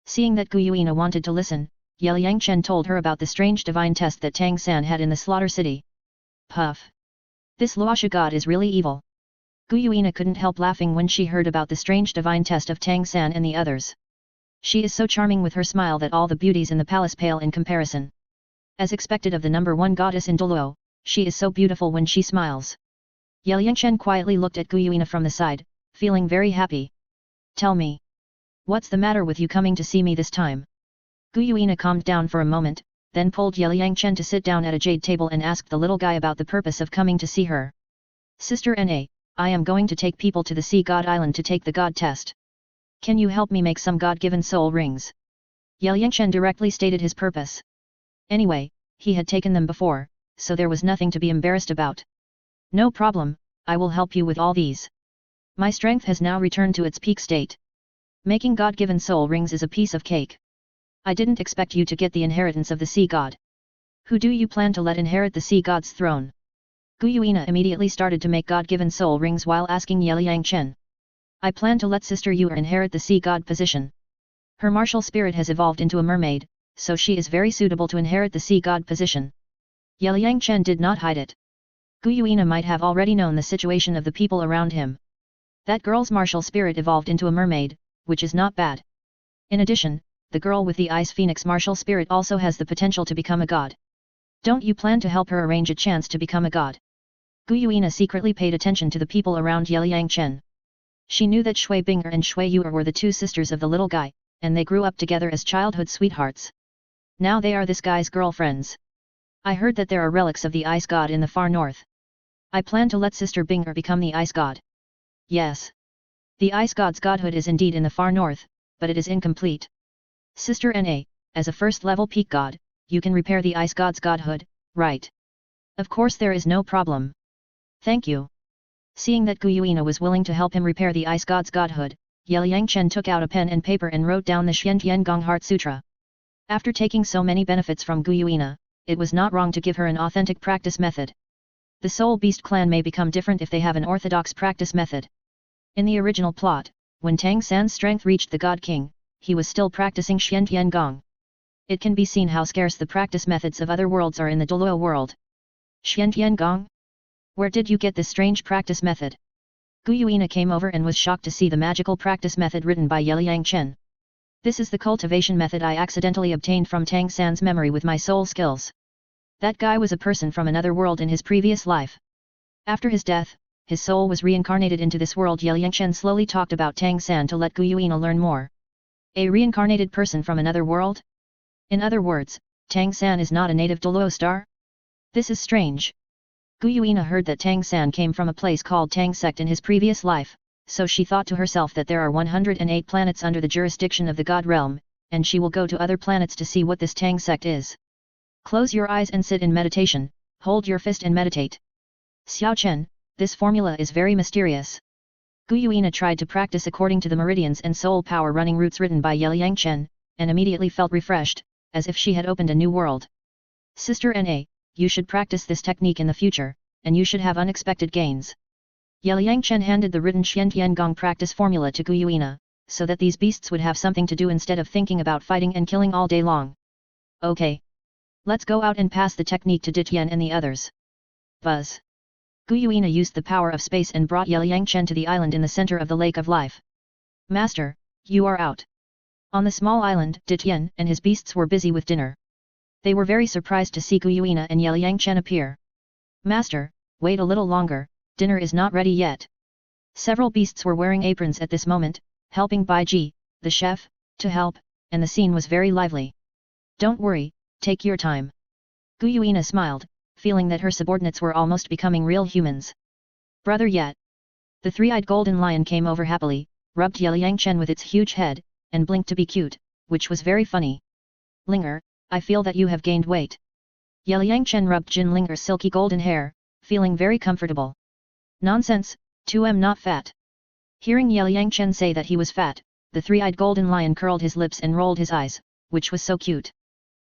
Seeing that Gu Yuina wanted to listen, Yelang Chen told her about the strange divine test that Tang San had in the slaughter city. Puff. This Roxhasa God is really evil. Gu Yuina couldn't help laughing when she heard about the strange divine test of Tang San and the others. She is so charming with her smile that all the beauties in the palace pale in comparison. As expected of the number one goddess in Douluo, she is so beautiful when she smiles. Yelang Chen quietly looked at Gu Yuina from the side, feeling very happy. Tell me. What's the matter with you coming to see me this time? Gu Yuina calmed down for a moment, then pulled Yelang Chen to sit down at a jade table and asked the little guy about the purpose of coming to see her. Sister Na, I am going to take people to the Sea God Island to take the God test. Can you help me make some God-given soul rings? Yelang Chen directly stated his purpose. Anyway, he had taken them before, so there was nothing to be embarrassed about. No problem, I will help you with all these. My strength has now returned to its peak state. Making God-given soul rings is a piece of cake. I didn't expect you to get the inheritance of the Sea God. Who do you plan to let inherit the Sea God's throne? Gu Yuina immediately started to make God-given soul rings while asking Yelang Chen. I plan to let Sister Yuer inherit the sea god position. Her martial spirit has evolved into a mermaid, so she is very suitable to inherit the sea god position. Yelang Chen did not hide it. Gu Yuina might have already known the situation of the people around him. That girl's martial spirit evolved into a mermaid, which is not bad. In addition, the girl with the Ice Phoenix martial spirit also has the potential to become a god. Don't you plan to help her arrange a chance to become a god? Gu Yuina secretly paid attention to the people around Yelang Chen. She knew that Shui Binger and Shui Yuer were the two sisters of the little guy, and they grew up together as childhood sweethearts. Now they are this guy's girlfriends. I heard that there are relics of the ice god in the far north. I plan to let Sister Binger become the ice god. Yes. The ice god's godhood is indeed in the far north, but it is incomplete. Sister Na, as a first-level peak god, you can repair the ice god's godhood, right? Of course there is no problem. Thank you. Seeing that Gu Yuina was willing to help him repair the ice god's godhood, Yelang Chen took out a pen and paper and wrote down the Xian Gong Heart Sutra. After taking so many benefits from Gu Yuina, it was not wrong to give her an authentic practice method. The Soul Beast clan may become different if they have an orthodox practice method. In the original plot, when Tang San's strength reached the God King, he was still practicing Xian Gong. It can be seen how scarce the practice methods of other worlds are in the Douluo world. Xian Gong? Where did you get this strange practice method? Gu Yuina came over and was shocked to see the magical practice method written by Yelang Chen. This is the cultivation method I accidentally obtained from Tang San's memory with my soul skills. That guy was a person from another world in his previous life. After his death, his soul was reincarnated into this world. Yelang Chen slowly talked about Tang San to let Gu Yuina learn more. A reincarnated person from another world? In other words, Tang San is not a native Douluo star? This is strange. Gu Yuina heard that Tang San came from a place called Tang Sect in his previous life, so she thought to herself that there are 108 planets under the jurisdiction of the God realm, and she will go to other planets to see what this Tang Sect is. Close your eyes and sit in meditation, hold your fist and meditate. Xiao Chen, this formula is very mysterious. Gu Yuina tried to practice according to the meridians and soul power running routes written by Yelang Chen, and immediately felt refreshed, as if she had opened a new world. Sister Na, you should practice this technique in the future, and you should have unexpected gains. Yelang Chen handed the written Xian Gong practice formula to Gu Yuina, so that these beasts would have something to do instead of thinking about fighting and killing all day long. Okay. Let's go out and pass the technique to Ditian and the others. Buzz. Gu Yuina used the power of space and brought Yelang Chen to the island in the center of the Lake of Life. Master, you are out. On the small island, Ditian and his beasts were busy with dinner. They were very surprised to see Gu Yuina and Yelang Chen appear. Master, wait a little longer, dinner is not ready yet. Several beasts were wearing aprons at this moment, helping Baiji, the chef, to help, and the scene was very lively. Don't worry, take your time. Gu Yuina smiled, feeling that her subordinates were almost becoming real humans. Brother yet. The three-eyed golden lion came over happily, rubbed Yelang Chen with its huge head, and blinked to be cute, which was very funny. Linger, I feel that you have gained weight. Yelang Chen rubbed Jin Linger's silky golden hair, feeling very comfortable. Nonsense, 2M not fat. Hearing Yelang Chen say that he was fat, the three-eyed golden lion curled his lips and rolled his eyes, which was so cute.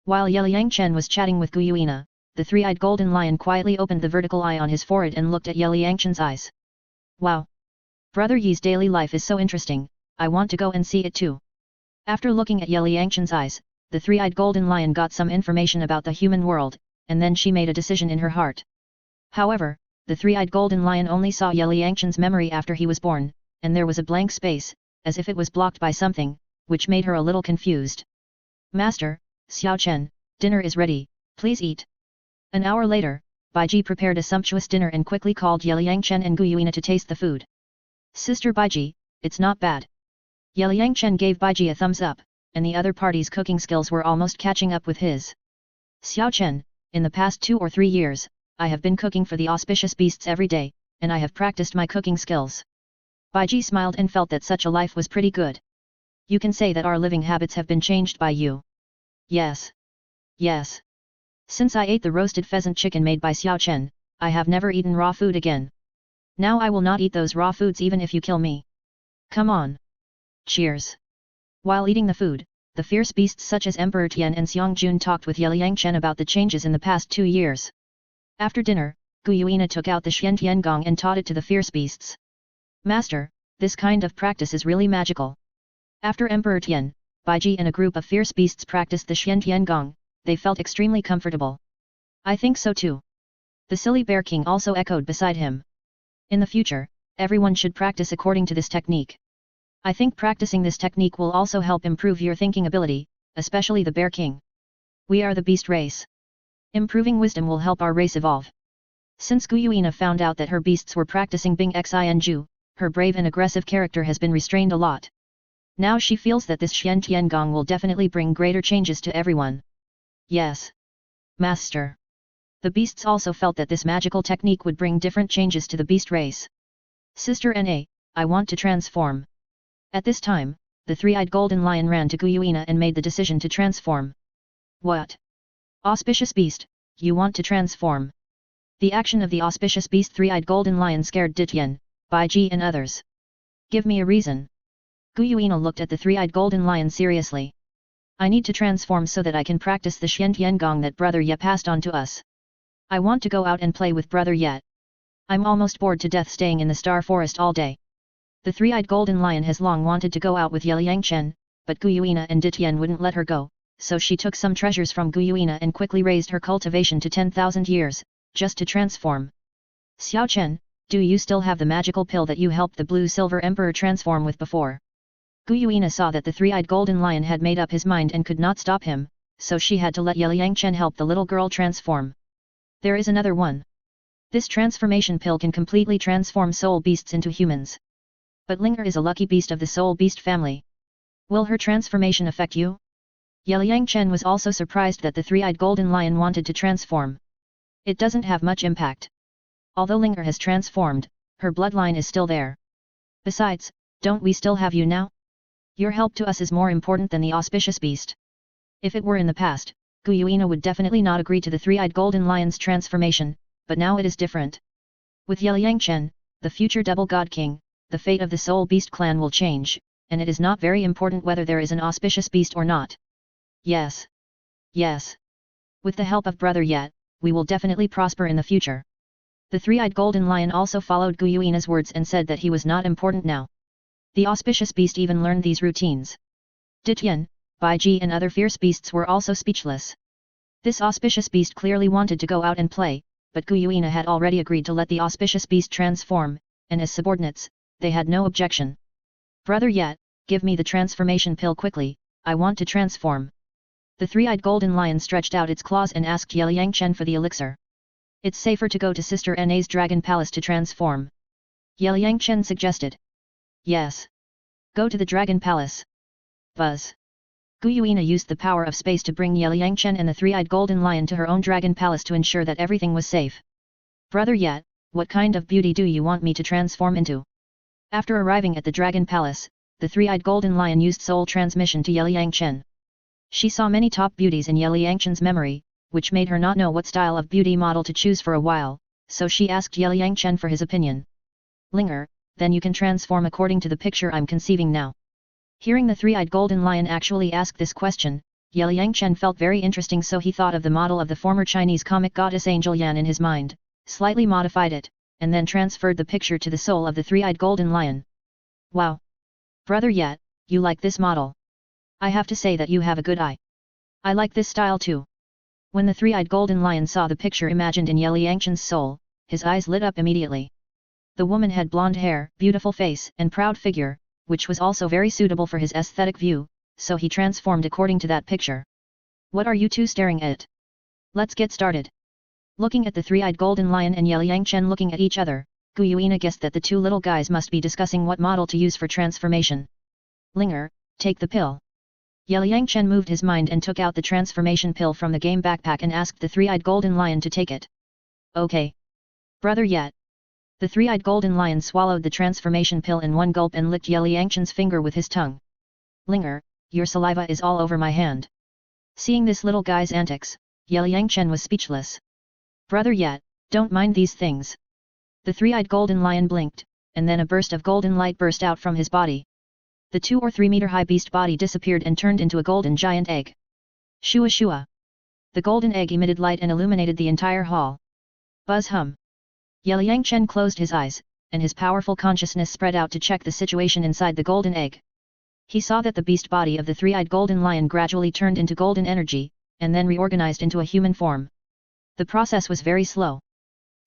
While Yelang Chen was chatting with Gu Yuina, the three-eyed golden lion quietly opened the vertical eye on his forehead and looked at Yelang Chen's eyes. Wow! Brother Yi's daily life is so interesting, I want to go and see it too. After looking at Yelang Chen's eyes, the three-eyed golden lion got some information about the human world, and then she made a decision in her heart. However, the three-eyed golden lion only saw Yelang Chen's memory after he was born, and there was a blank space, as if it was blocked by something, which made her a little confused. Master, Xiao Chen, dinner is ready, please eat. An hour later, Baiji prepared a sumptuous dinner and quickly called Yelang Chen and Gu Yuina to taste the food. Sister Baiji, it's not bad. Yelang Chen gave Baiji a thumbs up, and the other party's cooking skills were almost catching up with his. Xiao Chen, in the past 2 or 3 years, I have been cooking for the auspicious beasts every day, and I have practiced my cooking skills. Baiji smiled and felt that such a life was pretty good. You can say that our living habits have been changed by you. Yes. Yes. Since I ate the roasted pheasant chicken made by Xiao Chen, I have never eaten raw food again. Now I will not eat those raw foods even if you kill me. Come on. Cheers. While eating the food, the fierce beasts such as Emperor Tian and Xiang Jun talked with Yelang Chen about the changes in the past 2 years. After dinner, Gu Yuina took out the Xian Gong and taught it to the fierce beasts. Master, this kind of practice is really magical. After Emperor Tian, Baiji and a group of fierce beasts practiced the Xian Gong, they felt extremely comfortable. I think so too. The silly bear king also echoed beside him. In the future, everyone should practice according to this technique. I think practicing this technique will also help improve your thinking ability, especially the bear king. We are the beast race. Improving wisdom will help our race evolve. Since Gu Yuina found out that her beasts were practicing Bing Xin, her brave and aggressive character has been restrained a lot. Now she feels that this Xian Gong will definitely bring greater changes to everyone. Yes. Master. The beasts also felt that this magical technique would bring different changes to the beast race. Sister Na, I want to transform. At this time, the three-eyed golden lion ran to Gu Yuina and made the decision to transform. What? Auspicious beast, you want to transform? The action of the auspicious beast three-eyed golden lion scared Ditian, Baiji and others. Give me a reason. Gu Yuina looked at the three-eyed golden lion seriously. I need to transform so that I can practice the Xian Gong that Brother Ye passed on to us. I want to go out and play with Brother Ye. I'm almost bored to death staying in the Star Forest all day. The three-eyed golden lion has long wanted to go out with Yelang, but Gu Yuina and Ditian wouldn't let her go, so she took some treasures from Gu Yuina and quickly raised her cultivation to 10,000 years, just to transform. Xiao Chen, do you still have the magical pill that you helped the Blue-Silver Emperor transform with before? Gu Yuina saw that the three-eyed golden lion had made up his mind and could not stop him, so she had to let Yelang help the little girl transform. There is another one. This transformation pill can completely transform soul beasts into humans. But Linger is a lucky beast of the soul beast family. Will her transformation affect you? Yelang was also surprised that the three-eyed golden lion wanted to transform. It doesn't have much impact. Although Linger has transformed, her bloodline is still there. Besides, don't we still have you now? Your help to us is more important than the auspicious beast. If it were in the past, Gu Yuina would definitely not agree to the three-eyed golden lion's transformation, but now it is different. With Yelang, the future double god king, the fate of the soul beast clan will change, and it is not very important whether there is an auspicious beast or not. Yes. Yes. With the help of Brother Ye, we will definitely prosper in the future. The three-eyed golden lion also followed Gu Yuina's words and said that he was not important now. The auspicious beast even learned these routines. Ditian, Baiji and other fierce beasts were also speechless. This auspicious beast clearly wanted to go out and play, but Gu Yuina had already agreed to let the auspicious beast transform, and as subordinates, they had no objection. Brother Ye, give me the transformation pill quickly, I want to transform. The three-eyed golden lion stretched out its claws and asked Yelang for the elixir. It's safer to go to Sister Na's dragon palace to transform. Yelang suggested. Yes. Go to the dragon palace. Buzz. Gu Yuina used the power of space to bring Yelang and the three-eyed golden lion to her own dragon palace to ensure that everything was safe. Brother Ye, what kind of beauty do you want me to transform into? After arriving at the dragon palace, the three-eyed golden lion used soul transmission to Yelang. She saw many top beauties in Yelang memory, which made her not know what style of beauty model to choose for a while, so she asked Yelang for his opinion. Linger, then you can transform according to the picture I'm conceiving now. Hearing the three-eyed golden lion actually ask this question, Yelang felt very interesting, so he thought of the model of the former Chinese comic goddess Angel Yan in his mind, slightly modified it, and then transferred the picture to the soul of the three-eyed golden lion. Wow! Brother Ye, you like this model? I have to say that you have a good eye. I like this style too. When the three-eyed golden lion saw the picture imagined in Yelang soul, his eyes lit up immediately. The woman had blonde hair, beautiful face and proud figure, which was also very suitable for his aesthetic view, so he transformed according to that picture. What are you two staring at? Let's get started. Looking at the three-eyed golden lion and Yelang looking at each other, Gu Yuina guessed that the two little guys must be discussing what model to use for transformation. Linger, take the pill. Yelang moved his mind and took out the transformation pill from the game backpack and asked the three-eyed golden lion to take it. Okay. Brother Ye. The three-eyed golden lion swallowed the transformation pill in one gulp and licked Yelang finger with his tongue. Linger, your saliva is all over my hand. Seeing this little guy's antics, Yelang was speechless. Brother Ye, don't mind these things. The three-eyed golden lion blinked, and then a burst of golden light burst out from his body. The 2 or 3 meter high beast body disappeared and turned into a golden giant egg. Shua Shua. The golden egg emitted light and illuminated the entire hall. Buzz hum. Yelang Chen closed his eyes, and his powerful consciousness spread out to check the situation inside the golden egg. He saw that the beast body of the three-eyed golden lion gradually turned into golden energy, and then reorganized into a human form. The process was very slow.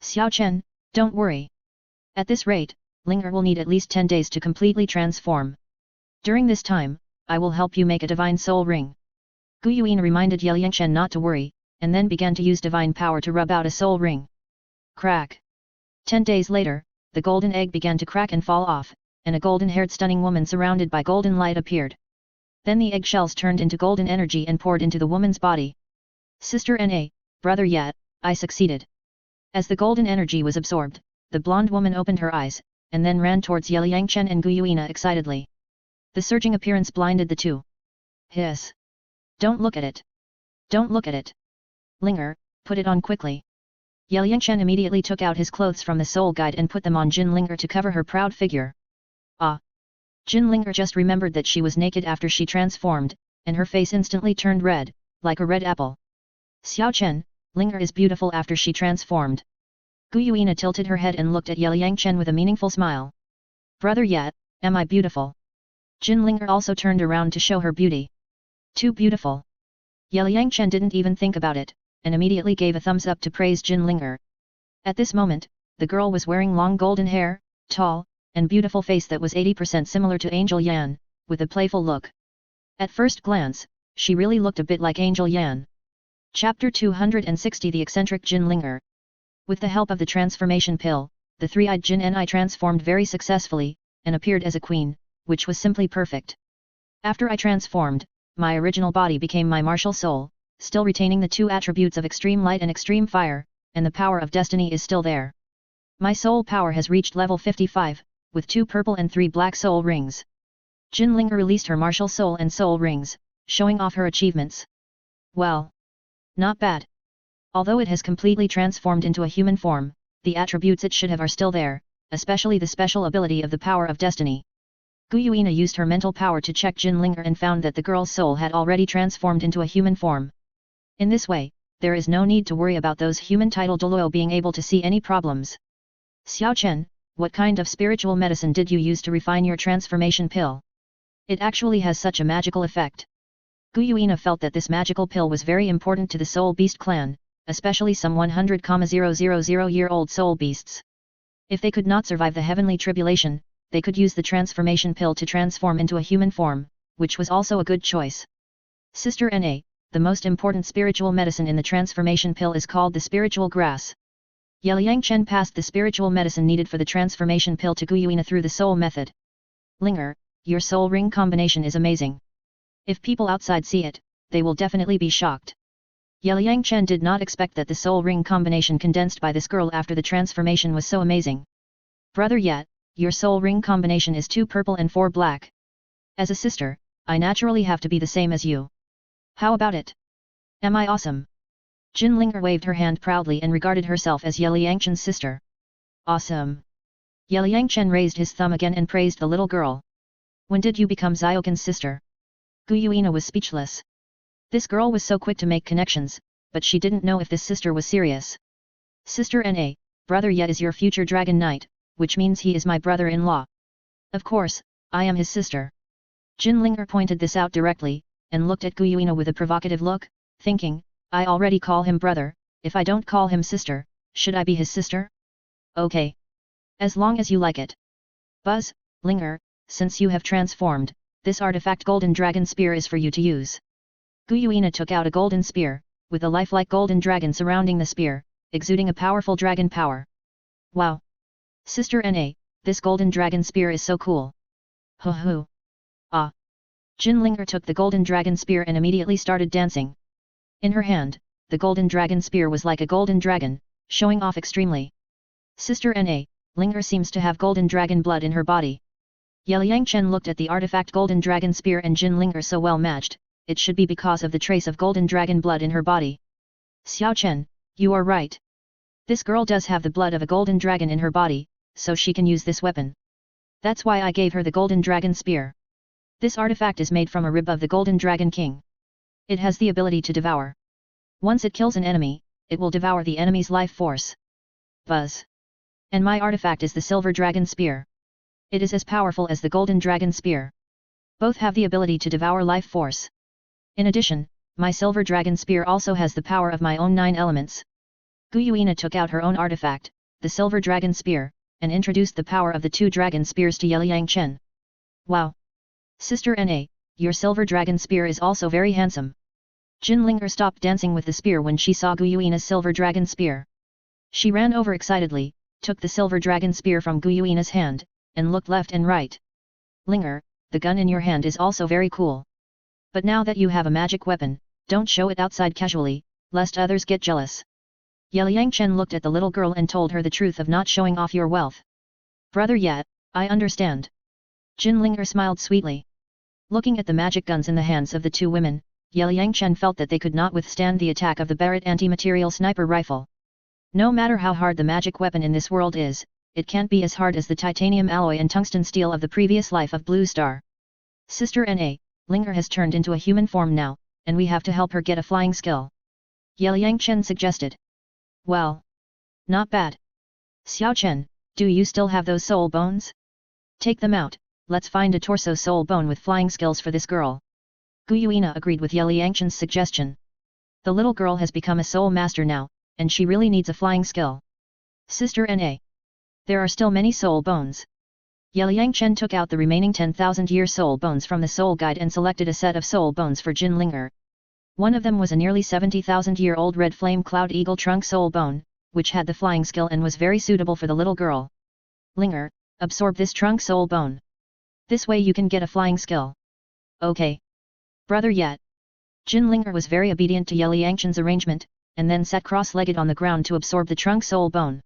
Xiao Chen, don't worry. At this rate, Linger will need at least 10 days to completely transform. During this time, I will help you make a divine soul ring. Gu Yuan reminded Yelang Chen not to worry, and then began to use divine power to rub out a soul ring. Crack! 10 days later, the golden egg began to crack and fall off, and a golden-haired stunning woman surrounded by golden light appeared. Then the eggshells turned into golden energy and poured into the woman's body. Sister Na, brother Yat, I succeeded. As the golden energy was absorbed, the blonde woman opened her eyes, and then ran towards Yelang Chen and Gu Yuina excitedly. The surging appearance blinded the two. Hiss! Don't look at it! Don't look at it! Linger, put it on quickly. Yelang Chen immediately took out his clothes from the soul guide and put them on Jin Linger to cover her proud figure. Ah! Jin Linger just remembered that she was naked after she transformed, and her face instantly turned red, like a red apple. Xiao Chen, Linger is beautiful after she transformed. Gu Yuina tilted her head and looked at Yelang Chen with a meaningful smile. Brother Yat, am I beautiful? Jin Linger also turned around to show her beauty. Too beautiful. Yelang Chen didn't even think about it, and immediately gave a thumbs up to praise Jin Linger. At this moment, the girl was wearing long golden hair, tall, and beautiful face that was 80% similar to Angel Yan, with a playful look. At first glance, she really looked a bit like Angel Yan. Chapter 260 The Eccentric Jin Linger. With the help of the transformation pill, the three-eyed Jin Ni transformed very successfully, and appeared as a queen, which was simply perfect. After I transformed, my original body became my martial soul, still retaining the two attributes of extreme light and extreme fire, and the power of destiny is still there. My soul power has reached level 55, with 2 purple and 3 black soul rings. Jin Linger released her martial soul and soul rings, showing off her achievements. Well, not bad. Although it has completely transformed into a human form, the attributes it should have are still there, especially the special ability of the power of destiny. Gu Yuina used her mental power to check Jin Linger and found that the girl's soul had already transformed into a human form. In this way, there is no need to worry about those human title Douluo being able to see any problems. Xiao Chen, what kind of spiritual medicine did you use to refine your transformation pill? It actually has such a magical effect. Gu Yuina felt that this magical pill was very important to the Soul Beast clan, especially some 100,000-year-old soul beasts. If they could not survive the heavenly tribulation, they could use the transformation pill to transform into a human form, which was also a good choice. Sister Na, the most important spiritual medicine in the transformation pill is called the spiritual grass. Yelang Chen passed the spiritual medicine needed for the transformation pill to Gu Yuina through the soul method. Linger, your soul ring combination is amazing. If people outside see it, they will definitely be shocked. Yelang Chen did not expect that the soul ring combination condensed by this girl after the transformation was so amazing. Brother Yat, your soul ring combination is 2 purple and 4 black. As a sister, I naturally have to be the same as you. How about it? Am I awesome? Jin Linger waved her hand proudly and regarded herself as Yelang Chen's sister. Awesome! Yelang Chen raised his thumb again and praised the little girl. When did you become Xiaogan's sister? Gu Yuina was speechless. This girl was so quick to make connections, but she didn't know if this sister was serious. Sister Na, brother Yet is your future Dragon Knight, which means he is my brother-in-law. Of course, I am his sister. Jin Linger pointed this out directly, and looked at Gu Yuina with a provocative look, thinking, I already call him brother, if I don't call him sister, should I be his sister? Okay. As long as you like it. Buzz, Linger, since you have transformed, this artifact Golden Dragon Spear is for you to use. Gu Yuina took out a golden spear, with a lifelike golden dragon surrounding the spear, exuding a powerful dragon power. Wow! Sister Na, this golden dragon spear is so cool. Ho ho! Ah! Jin Linger took the golden dragon spear and immediately started dancing. In her hand, the golden dragon spear was like a golden dragon, showing off extremely. Sister Na, Linger seems to have golden dragon blood in her body. Yelang Chen looked at the artifact golden dragon spear and Jin Linger so well matched, it should be because of the trace of golden dragon blood in her body. Xiao Chen, you are right. This girl does have the blood of a golden dragon in her body, so she can use this weapon. That's why I gave her the golden dragon spear. This artifact is made from a rib of the golden dragon king. It has the ability to devour. Once it kills an enemy, it will devour the enemy's life force. Buzz. And my artifact is the Silver Dragon Spear. It is as powerful as the Golden Dragon Spear. Both have the ability to devour life force. In addition, my Silver Dragon Spear also has the power of my own 9 elements. Gu Yuina took out her own artifact, the Silver Dragon Spear, and introduced the power of the 2 dragon spears to Yelang Chen. Wow! Sister Na, your Silver Dragon Spear is also very handsome. Jin Linger stopped dancing with the spear when she saw Gu Yuina's Silver Dragon Spear. She ran over excitedly, took the Silver Dragon Spear from Gu Yuina's hand, and looked left and right. Linger, the gun in your hand is also very cool. But now that you have a magic weapon, don't show it outside casually, lest others get jealous. Yelang Chen looked at the little girl and told her the truth of not showing off your wealth. Brother Yat, I understand. Jin Linger smiled sweetly. Looking at the magic guns in the hands of the 2 women, Yelang Chen felt that they could not withstand the attack of the Barrett anti-material sniper rifle. No matter how hard the magic weapon in this world is, it can't be as hard as the titanium alloy and tungsten steel of the previous life of Blue Star. Sister Na, Linger has turned into a human form now, and we have to help her get a flying skill. Yelang Chen suggested. Well, not bad. Xiao Chen, do you still have those soul bones? Take them out, let's find a torso soul bone with flying skills for this girl. Gu Yuina agreed with Yelang Chen's suggestion. The little girl has become a soul master now, and she really needs a flying skill. Sister Na. There are still many soul bones. Yelang Chen took out the remaining 10,000-year soul bones from the soul guide and selected a set of soul bones for Jin Linger. One of them was a nearly 70,000-year-old red flame cloud eagle trunk soul bone, which had the flying skill and was very suitable for the little girl. Linger, absorb this trunk soul bone. This way you can get a flying skill. Okay. Brother Yat. Jin Linger was very obedient to Yelang Chen's arrangement, and then sat cross-legged on the ground to absorb the trunk soul bone.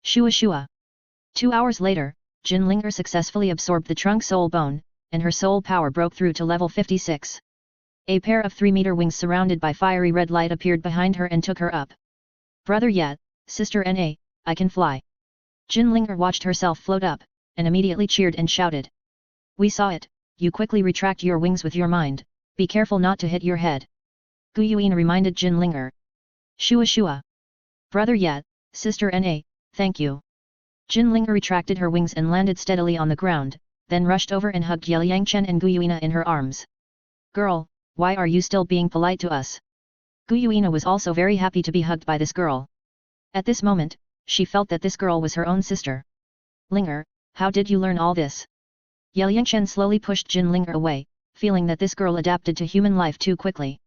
Shua Shua. 2 hours later, Jin Linger successfully absorbed the trunk soul bone, and her soul power broke through to level 56. A pair of 3-meter wings surrounded by fiery red light appeared behind her and took her up. Brother Yat, Sister Na, I can fly. Jin Linger watched herself float up, and immediately cheered and shouted. We saw it, you quickly retract your wings with your mind, be careful not to hit your head. Gu Yuina reminded Jin Linger. Shua Shua. Brother Yat, Sister Na, thank you. Jin Linger retracted her wings and landed steadily on the ground, then rushed over and hugged Yelang Chen and Gu Yuina in her arms. Girl, why are you still being polite to us? Gu Yuina was also very happy to be hugged by this girl. At this moment, she felt that this girl was her own sister. Linger, how did you learn all this? Yelang Chen slowly pushed Jin Linger away, feeling that this girl adapted to human life too quickly.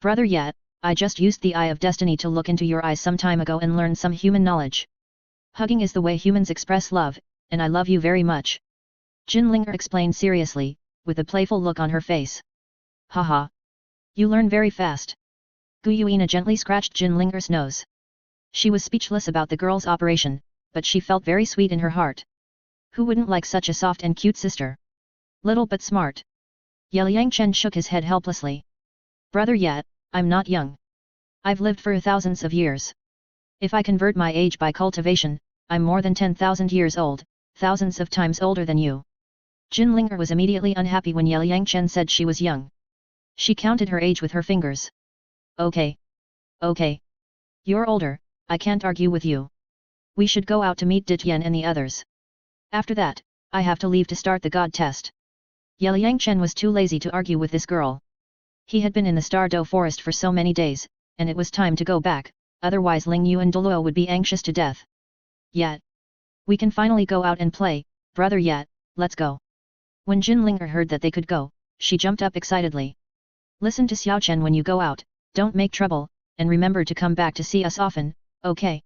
Brother Yat, I just used the Eye of Destiny to look into your eyes some time ago and learn some human knowledge. Hugging is the way humans express love, and I love you very much. Jin Linger explained seriously, with a playful look on her face. Haha. You learn very fast. Gu Yuina gently scratched Jin Linger's nose. She was speechless about the girl's operation, but she felt very sweet in her heart. Who wouldn't like such a soft and cute sister? Little but smart. Yelang Chen shook his head helplessly. Brother Yat, I'm not young. I've lived for thousands of years. If I convert my age by cultivation, I'm more than 10,000 years old, thousands of times older than you. Jin Linger was immediately unhappy when Yelang Chen said she was young. She counted her age with her fingers. Okay. Okay. You're older, I can't argue with you. We should go out to meet Tian and the others. After that, I have to leave to start the god test. Yelang Chen was too lazy to argue with this girl. He had been in the Stardow forest for so many days, and it was time to go back, otherwise Ling Yu and Douluo would be anxious to death. Yat. We can finally go out and play, brother Yat, let's go. When Jin Linger heard that they could go, she jumped up excitedly. Listen to Xiao Chen when you go out, don't make trouble, and remember to come back to see us often, okay?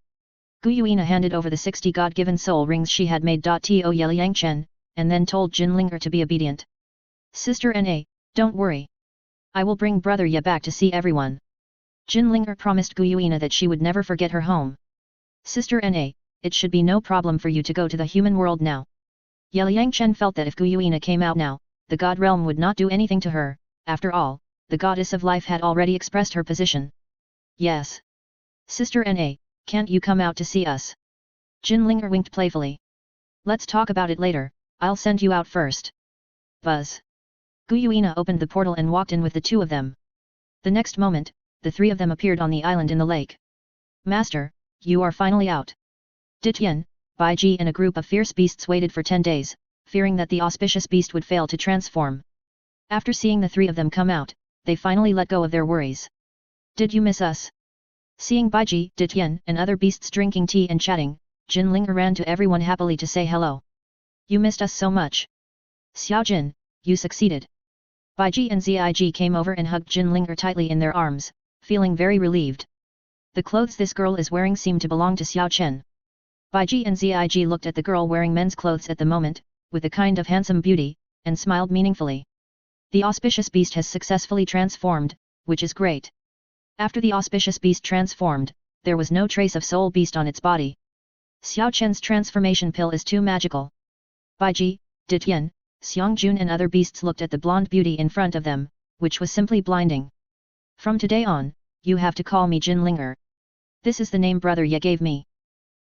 Gu Yuina handed over the 60 God-given soul rings she had made. To Yelang Chen, and then told Jin Linger to be obedient. Sister Na, don't worry. I will bring brother Ya back to see everyone. Jin Linger promised Gu Yuina that she would never forget her home. Sister Na, it should be no problem for you to go to the human world now. Yelang Chen felt that if Gu Yuina came out now, the God realm would not do anything to her. After all, the goddess of life had already expressed her position. Yes. Sister Na, can't you come out to see us? Jin Linger winked playfully. Let's talk about it later, I'll send you out first. Buzz. Gu Yuina opened the portal and walked in with the two of them. The next moment, the three of them appeared on the island in the lake. Master, you are finally out. Tian, Bai Ji and a group of fierce beasts waited for 10 days, fearing that the auspicious beast would fail to transform. After seeing the three of them come out, they finally let go of their worries. Did you miss us? Seeing Bai Ji, Tian, and other beasts drinking tea and chatting, Jin Linger ran to everyone happily to say hello. You missed us so much. Xiao Jin, you succeeded. Bai Ji and Zig came over and hugged Jin Linger tightly in their arms, feeling very relieved. The clothes this girl is wearing seem to belong to Xiao Chen. Bai Ji and Zig looked at the girl wearing men's clothes at the moment, with a kind of handsome beauty, and smiled meaningfully. The auspicious beast has successfully transformed, which is great. After the auspicious beast transformed, there was no trace of soul beast on its body. Xiao Chen's transformation pill is too magical. Bai Ji, Tian, Xiang Jun and other beasts looked at the blonde beauty in front of them, which was simply blinding. From today on, you have to call me Jin Linger. This is the name brother Ye gave me.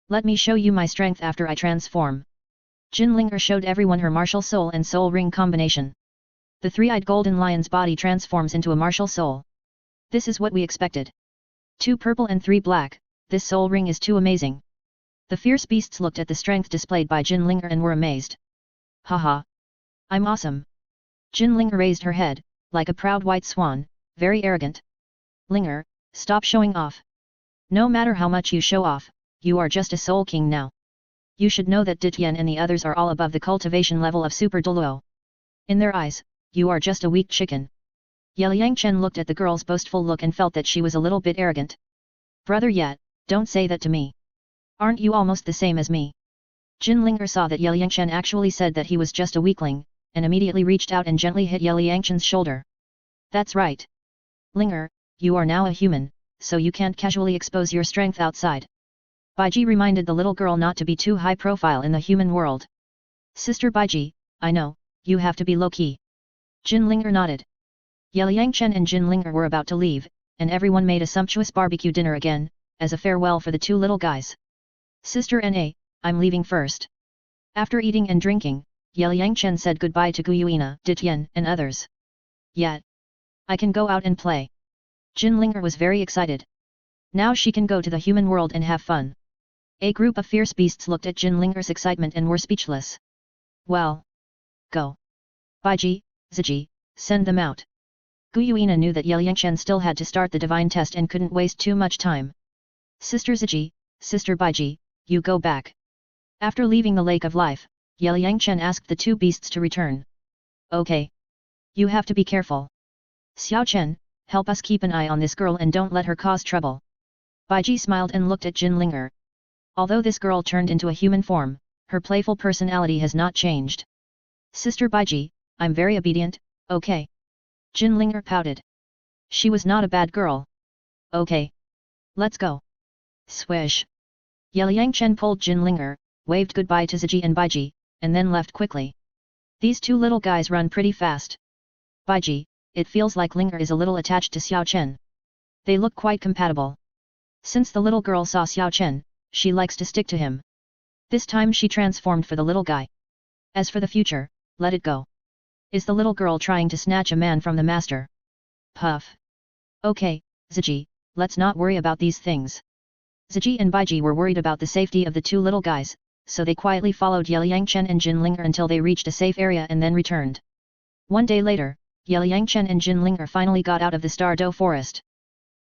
Let me show you my strength after I transform. Jin Linger showed everyone her martial soul and soul ring combination. The three-eyed golden lion's body transforms into a martial soul. This is what we expected. 2 purple and 3 black, this soul ring is too amazing. The fierce beasts looked at the strength displayed by Jin Linger and were amazed. Haha. I'm awesome. Jin Linger raised her head, like a proud white swan, very arrogant. Linger, stop showing off. No matter how much you show off, you are just a soul king now. You should know that Tian and the others are all above the cultivation level of Super Douluo. In their eyes, you are just a weak chicken. Yelang Chen looked at the girl's boastful look and felt that she was a little bit arrogant. Brother Yet, don't say that to me. Aren't you almost the same as me? Jin Linger saw that Yelang Chen actually said that he was just a weakling, and immediately reached out and gently hit Yelang Chen's shoulder. That's right. Linger, you are now a human, so you can't casually expose your strength outside. Bai Ji reminded the little girl not to be too high profile in the human world. Sister Bai Ji, I know, you have to be low-key. Jin Linger nodded. Yelang Chen and Jin Linger were about to leave, and everyone made a sumptuous barbecue dinner again, as a farewell for the 2 little guys. Sister Na, I'm leaving first. After eating and drinking, Yelang Chen said goodbye to Guyuina, Tian, and others. Yet, I can go out and play. Jin Linger was very excited. Now she can go to the human world and have fun. A group of fierce beasts looked at Jin Linger's excitement and were speechless. Well. Go. Bai Ji, Ziji, send them out. Guyuina knew that Yelang Chen still had to start the divine test and couldn't waste too much time. Sister Ziji, Sister Bai Ji, you go back. After leaving the Lake of Life, Yelang Chen asked the 2 beasts to return. Okay. You have to be careful. Xiao Chen, help us keep an eye on this girl and don't let her cause trouble. Bai Ji smiled and looked at Jin Linger. Although this girl turned into a human form, her playful personality has not changed. Sister Bai Ji, I'm very obedient, okay. Jin Linger pouted. She was not a bad girl. Okay. Let's go. Swish. Yelang Chen pulled Jin Linger, waved goodbye to Ziji and Bai Ji, and then left quickly. These 2 little guys run pretty fast. Bai Ji, it feels like Linger is a little attached to Xiao Chen. They look quite compatible. Since the little girl saw Xiao Chen, she likes to stick to him. This time she transformed for the little guy. As for the future, let it go. Is the little girl trying to snatch a man from the master? Puff. Okay, Ziji, let's not worry about these things. Ziji and Bai Ji were worried about the safety of the 2 little guys, so they quietly followed Yelang Chen and Jin Linger until they reached a safe area and then returned. 1 day later, Yelang Chen and Jin Linger finally got out of the Stardo forest.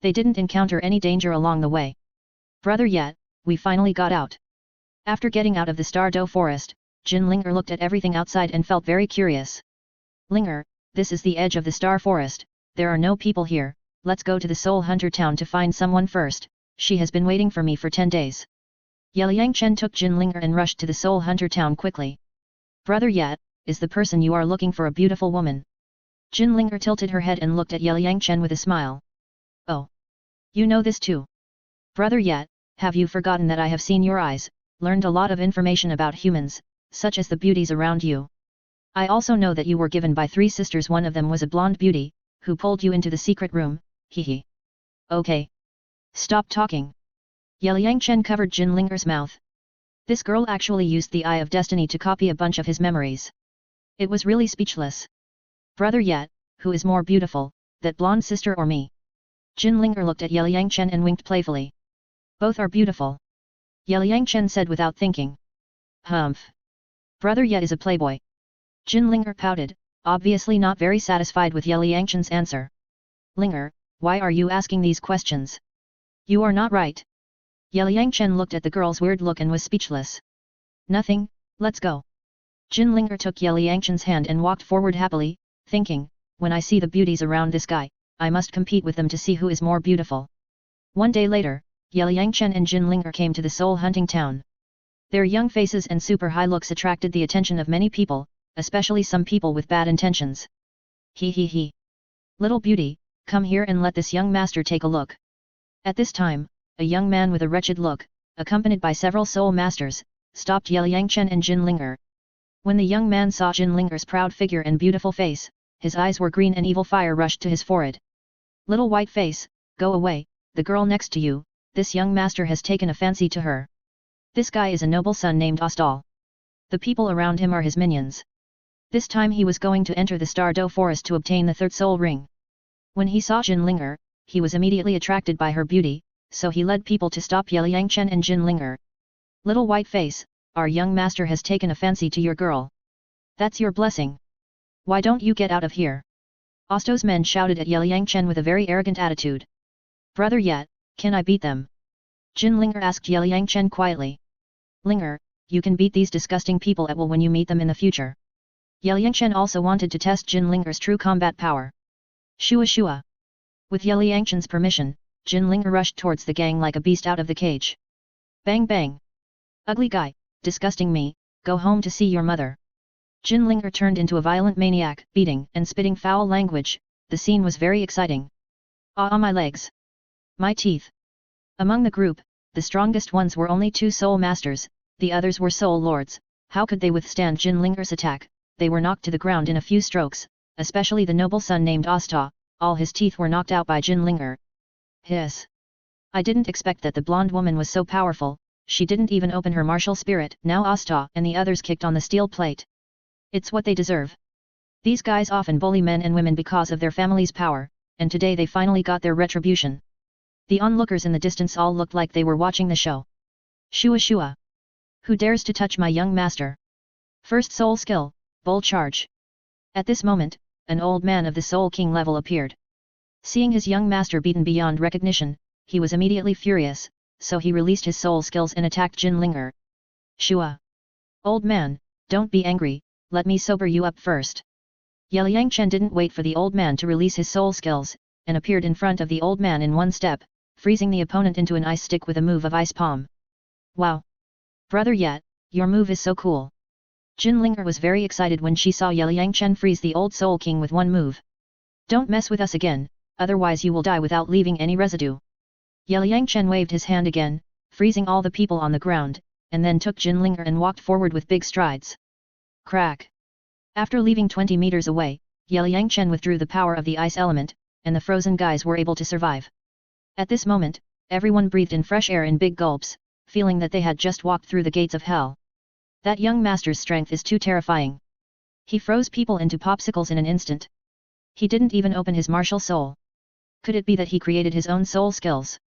They didn't encounter any danger along the way. Brother Yet, we finally got out. After getting out of the Stardo forest, Jin Linger looked at everything outside and felt very curious. Linger, this is the edge of the Star Forest, there are no people here, let's go to the Soul Hunter town to find someone first, she has been waiting for me for 10 days. Yelang Chen took Jin Linger and rushed to the Soul Hunter town quickly. Brother Yet, is the person you are looking for a beautiful woman? Jin Linger tilted her head and looked at Yelang Chen with a smile. Oh. You know this too. Brother Yet, have you forgotten that I have seen your eyes, learned a lot of information about humans, such as the beauties around you. I also know that you were given by 3 sisters, one of them was a blonde beauty, who pulled you into the secret room, hehe. Okay. Stop talking. Yelang Chen covered Jin Linger's mouth. This girl actually used the Eye of Destiny to copy a bunch of his memories. It was really speechless. Brother Yet, who is more beautiful, that blonde sister or me? Jin Linger looked at Yelang Chen and winked playfully. Both are beautiful. Yelang Chen said without thinking. Humph. Brother Ye is a playboy. Jin Linger pouted, obviously not very satisfied with Ye Liangchen's answer. Linger, why are you asking these questions? You are not right. Ye Liangchen looked at the girl's weird look and was speechless. Nothing, let's go. Jin Linger took Ye Liangchen's hand and walked forward happily, thinking, when I see the beauties around this guy, I must compete with them to see who is more beautiful. One day later, Ye Liangchen and Jin Linger came to the soul hunting town. Their young faces and super high looks attracted the attention of many people, especially some people with bad intentions. He. Little beauty, come here and let this young master take a look. At this time, a young man with a wretched look, accompanied by several soul masters, stopped Ye Liangchen and Jin Linger. When the young man saw Jin Linger's proud figure and beautiful face, his eyes were green and evil fire rushed to his forehead. Little white face, go away, the girl next to you, this young master has taken a fancy to her. This guy is a noble son named Ostal. The people around him are his minions. This time he was going to enter the Stardo forest to obtain the third soul ring. When he saw Jin Linger, he was immediately attracted by her beauty, so he led people to stop Ye Liangchen and Jin Linger. Little white face, our young master has taken a fancy to your girl. That's your blessing. Why don't you get out of here? Osto's men shouted at Ye Liangchen with a very arrogant attitude. Brother Yet, can I beat them? Jin Linger asked Ye Liangchen quietly. Linger, you can beat these disgusting people at will when you meet them in the future. Ye Liangchen also wanted to test Jin Linger's true combat power. Shua. With Ye Liangchen's permission, Jin Linger rushed towards the gang like a beast out of the cage. Bang bang! Ugly guy, disgusting me, go home to see your mother. Jin Linger turned into a violent maniac, beating and spitting foul language. The scene was very exciting. Ah, my legs! My teeth! Among the group, the strongest ones were only 2 soul masters, the others were soul lords. How could they withstand Jin Linger's attack? They were knocked to the ground in a few strokes, especially the noble son named Asta, all his teeth were knocked out by Jin Linger. Hiss! I didn't expect that the blonde woman was so powerful, she didn't even open her martial spirit. Now Asta and the others kicked on the steel plate. It's what they deserve. These guys often bully men and women because of their family's power, and today they finally got their retribution. The onlookers in the distance all looked like they were watching the show. Shua. Who dares to touch my young master? First soul skill, bull charge. At this moment, an old man of the Soul King level appeared. Seeing his young master beaten beyond recognition, he was immediately furious, so he released his soul skills and attacked Jin Linger. Shua. Old man, don't be angry, let me sober you up first. Ye Liangchen didn't wait for the old man to release his soul skills, and appeared in front of the old man in one step, freezing the opponent into an ice stick with a move of ice palm. Wow! Brother Yet, your move is so cool. Jin Linger was very excited when she saw Ye Liangchen freeze the old Soul King with one move. Don't mess with us again, otherwise you will die without leaving any residue. Ye Liangchen waved his hand again, freezing all the people on the ground, and then took Jin Linger and walked forward with big strides. Crack! After leaving 20 meters away, Ye Liangchen withdrew the power of the ice element, and the frozen guys were able to survive. At this moment, everyone breathed in fresh air in big gulps, feeling that they had just walked through the gates of hell. That young master's strength is too terrifying. He froze people into popsicles in an instant. He didn't even open his martial soul. Could it be that he created his own soul skills?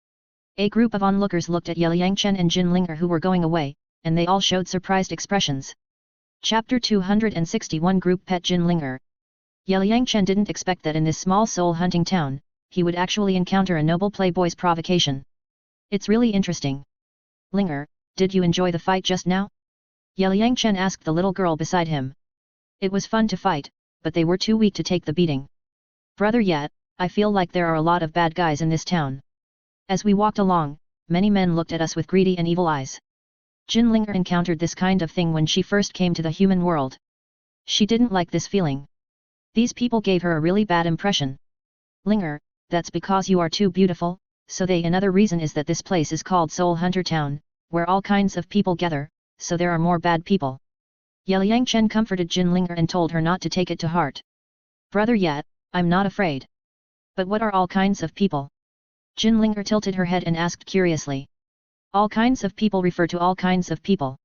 A group of onlookers looked at Ye Liangchen and Jin Linger who were going away, and they all showed surprised expressions. Chapter 261 Group Pet Jin Linger. Ye Liangchen didn't expect that in this small soul hunting town, he would actually encounter a noble playboy's provocation. It's really interesting. Linger, did you enjoy the fight just now? Ye Liangchen asked the little girl beside him. It was fun to fight, but they were too weak to take the beating. Brother Yet, I feel like there are a lot of bad guys in this town. As we walked along, many men looked at us with greedy and evil eyes. Jin Linger encountered this kind of thing when she first came to the human world. She didn't like this feeling. These people gave her a really bad impression. Linger, that's because you are too beautiful, so another reason is that this place is called Soul Hunter Town, where all kinds of people gather, so there are more bad people. Ye Liangchen comforted Jin Linger and told her not to take it to heart. Brother Yet, I'm not afraid. But what are all kinds of people? Jin Linger tilted her head and asked curiously. All kinds of people refer to all kinds of people.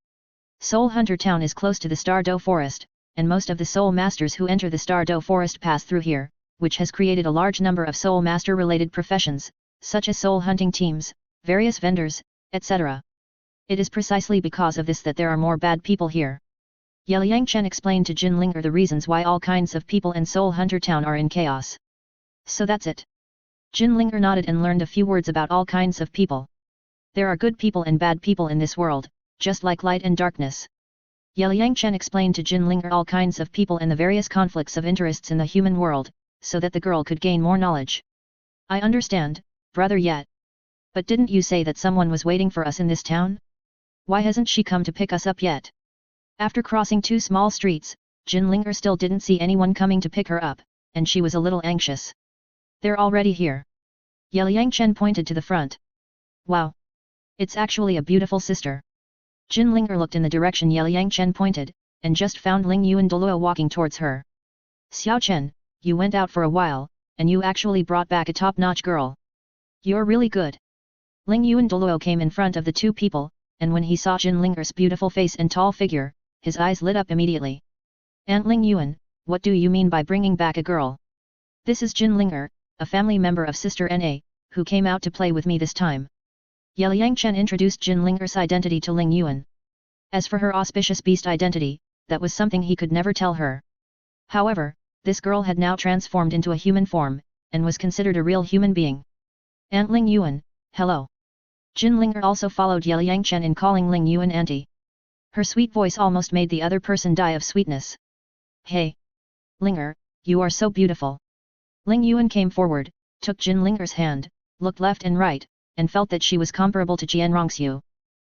Soul Hunter Town is close to the Stardo Forest, and most of the Soul Masters who enter the Stardo Forest pass through here, which has created a large number of Soul Master related professions, such as soul hunting teams, various vendors, etc. It is precisely because of this that there are more bad people here. Yelang Chen explained to Jin Linger the reasons why all kinds of people in Soul Hunter Town are in chaos. So that's it. Jin Linger nodded and learned a few words about all kinds of people. There are good people and bad people in this world, just like light and darkness. Yelang Chen explained to Jin Linger all kinds of people and the various conflicts of interests in the human world, so that the girl could gain more knowledge. I understand, brother yet. But didn't you say that someone was waiting for us in this town? Why hasn't she come to pick us up yet? After crossing 2 small streets, Jin Linger still didn't see anyone coming to pick her up, and she was a little anxious. They're already here. Yelang Chen pointed to the front. Wow! It's actually a beautiful sister. Jin Linger looked in the direction Yelang Chen pointed, and just found Ling Yu and Douluo walking towards her. Xiao Chen, you went out for a while, and you actually brought back a top-notch girl. You're really good. Ling Yu and Douluo came in front of the 2 people, and when he saw Jin Linger's beautiful face and tall figure, his eyes lit up immediately. Aunt Ling Yuan, what do you mean by bringing back a girl? This is Jin Linger, a family member of Sister Na, who came out to play with me this time. Yelang Chen introduced Jin Linger's identity to Ling Yuan. As for her auspicious beast identity, that was something he could never tell her. However, this girl had now transformed into a human form, and was considered a real human being. Aunt Ling Yuan, hello. Jin Linger also followed Yelang Chen in calling Ling Yuan auntie. Her sweet voice almost made the other person die of sweetness. Hey! Linger, you are so beautiful. Ling Yuan came forward, took Jin Linger's hand, looked left and right, and felt that she was comparable to Jianrongxiu.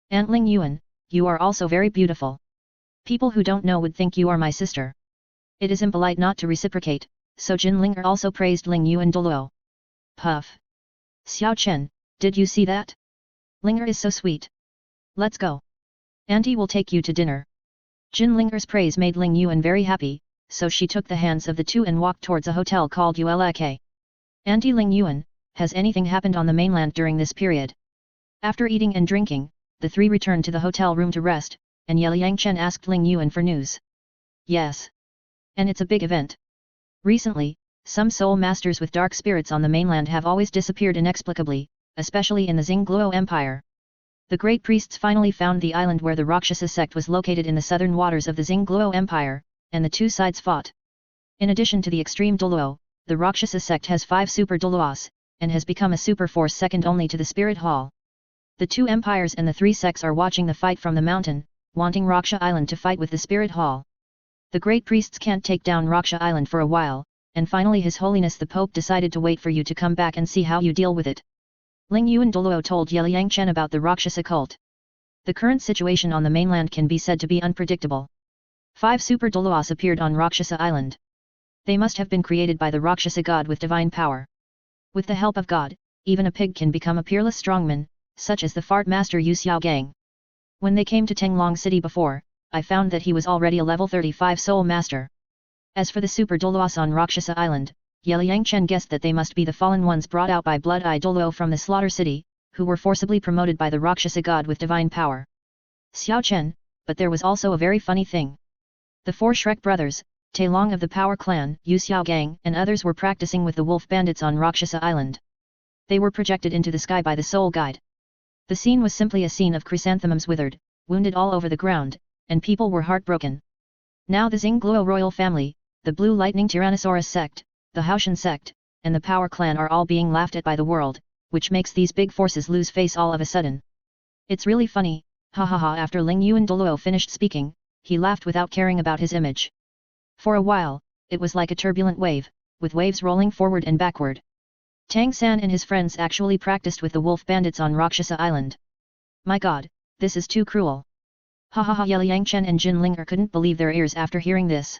Aunt Ling Yuan, you are also very beautiful. People who don't know would think you are my sister. It is impolite not to reciprocate, so Jin Linger also praised Ling Yuan Douluo. Puff! Xiao Chen, did you see that? Linger is so sweet. Let's go. Auntie will take you to dinner. Jin Linger's praise made Ling Yuan very happy, so she took the hands of the 2 and walked towards a hotel called Yuelak. Auntie Ling Yuan, has anything happened on the mainland during this period? After eating and drinking, the 3 returned to the hotel room to rest, and Yelang Chen asked Ling Yuan for news. Yes. And it's a big event. Recently, some soul masters with dark spirits on the mainland have always disappeared inexplicably, especially in the Xingluo Empire. The great priests finally found the island where the Roxhasa Sect was located in the southern waters of the Xingluo Empire, and the 2 sides fought. In addition to the extreme Douluo, the Roxhasa Sect has 5 super Doulos, and has become a super force second only to the Spirit Hall. The 2 empires and the 3 sects are watching the fight from the mountain, wanting Roxhasa Island to fight with the Spirit Hall. The great priests can't take down Roxhasa Island for a while, and finally His Holiness the Pope decided to wait for you to come back and see how you deal with it. Ling Yuan Douluo told Yelang Chen about the Roxhasa cult. The current situation on the mainland can be said to be unpredictable. 5 super Doulos appeared on Roxhasa Island. They must have been created by the Roxhasa God with divine power. With the help of God, even a pig can become a peerless strongman, such as the fart master Yu Xiaogang. When they came to Tenglong City before, I found that he was already a level 35 soul master. As for the super Doulos on Roxhasa Island, Yelang Chen guessed that they must be the fallen ones brought out by Blood Eye Douluo from the Slaughter City, who were forcibly promoted by the Roxhasa God with divine power. Xiao Chen, but there was also a very funny thing. The 4 Shrek brothers, Tai Long of the Power Clan, Yu Xiaogang and others were practicing with the wolf bandits on Roxhasa Island. They were projected into the sky by the Soul Guide. The scene was simply a scene of chrysanthemums withered, wounded all over the ground, and people were heartbroken. Now the Xingluo royal family, the Blue Lightning Tyrannosaurus sect, the Haoshan sect, and the Power Clan are all being laughed at by the world, which makes these big forces lose face all of a sudden. It's really funny, ha ha ha. After Ling Yuan Douluo finished speaking, he laughed without caring about his image. For a while, it was like a turbulent wave, with waves rolling forward and backward. Tang San and his friends actually practiced with the wolf bandits on Roxhasa Island. My god, this is too cruel. Ha ha ha. Yelang Chen and Jin Linger couldn't believe their ears after hearing this.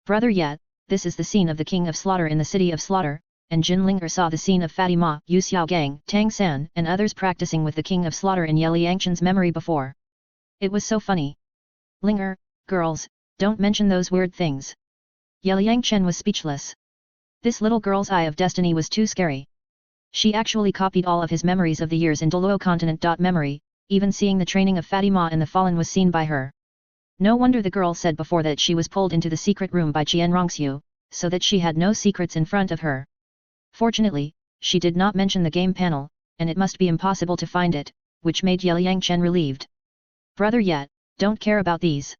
Brother Yat, this is the scene of the King of Slaughter in the City of Slaughter, and Jin Linger saw the scene of Fatima, Yu Xiaogang, Tang San and others practicing with the King of Slaughter in Yelang Chen's memory before. It was so funny. Linger, girls, don't mention those weird things. Yelang Chen was speechless. This little girl's eye of destiny was too scary. She actually copied all of his memories of the years in Douluo continent. Memory, even seeing the training of Fatima and the Fallen was seen by her. No wonder the girl said before that she was pulled into the secret room by Jianrongxiu, so that she had no secrets in front of her. Fortunately, she did not mention the game panel, and it must be impossible to find it, which made Yelang Chen relieved. Brother yet, don't care about these.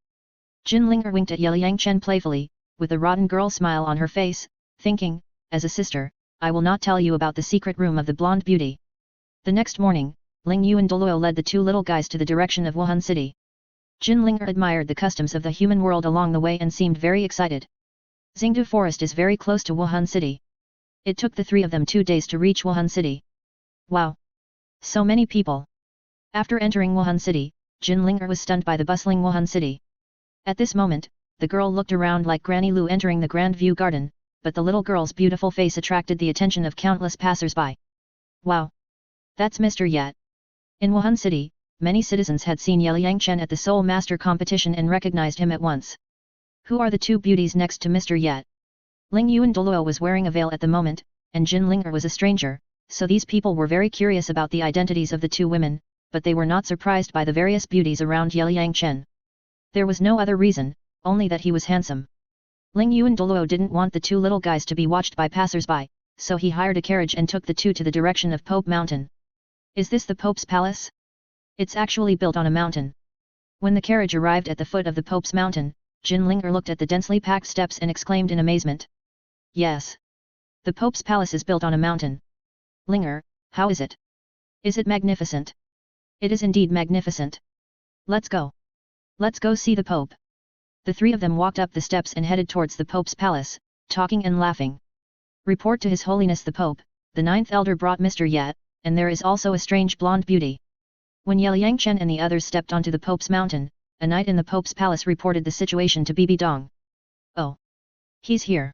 Jin Linger winked at Yelang Chen playfully, with a rotten girl smile on her face, thinking, as a sister, I will not tell you about the secret room of the blonde beauty. The next morning, Ling Yu and Douluo led the two little guys to the direction of Wuhan City. Jin Linger admired the customs of the human world along the way and seemed very excited. Xingdu Forest is very close to Wuhan City. It took the three of them 2 days to reach Wuhan City. Wow! So many people! After entering Wuhan City, Jin Linger was stunned by the bustling Wuhan City. At this moment, the girl looked around like Granny Lu entering the Grand View Garden, but the little girl's beautiful face attracted the attention of countless passers-by. Wow! That's Mr. Yat. In Wuhan City, many citizens had seen Yelang Chen at the Soul Master competition and recognized him at once. Who are the two beauties next to Mr. Yat? Ling Yu and Douluo was wearing a veil at the moment, and Jin Linger was a stranger, so these people were very curious about the identities of the two women, but they were not surprised by the various beauties around Yelang Chen. There was no other reason, only that he was handsome. Ling Yu and Douluo didn't want the two little guys to be watched by passers-by, so he hired a carriage and took the two to the direction of Pope Mountain. Is this the Pope's palace? It's actually built on a mountain. When the carriage arrived at the foot of the Pope's mountain, Jin Linger looked at the densely packed steps and exclaimed in amazement. Yes. The Pope's palace is built on a mountain. Linger, how is it? Is it magnificent? It is indeed magnificent. Let's go. Let's go see the Pope. The three of them walked up the steps and headed towards the Pope's palace, talking and laughing. Report to His Holiness the Pope, the ninth elder brought Mr. Yat, and there is also a strange blonde beauty. When Yelang Chen and the others stepped onto the Pope's mountain, a knight in the Pope's palace reported the situation to Bibi Dong. Oh. He's here.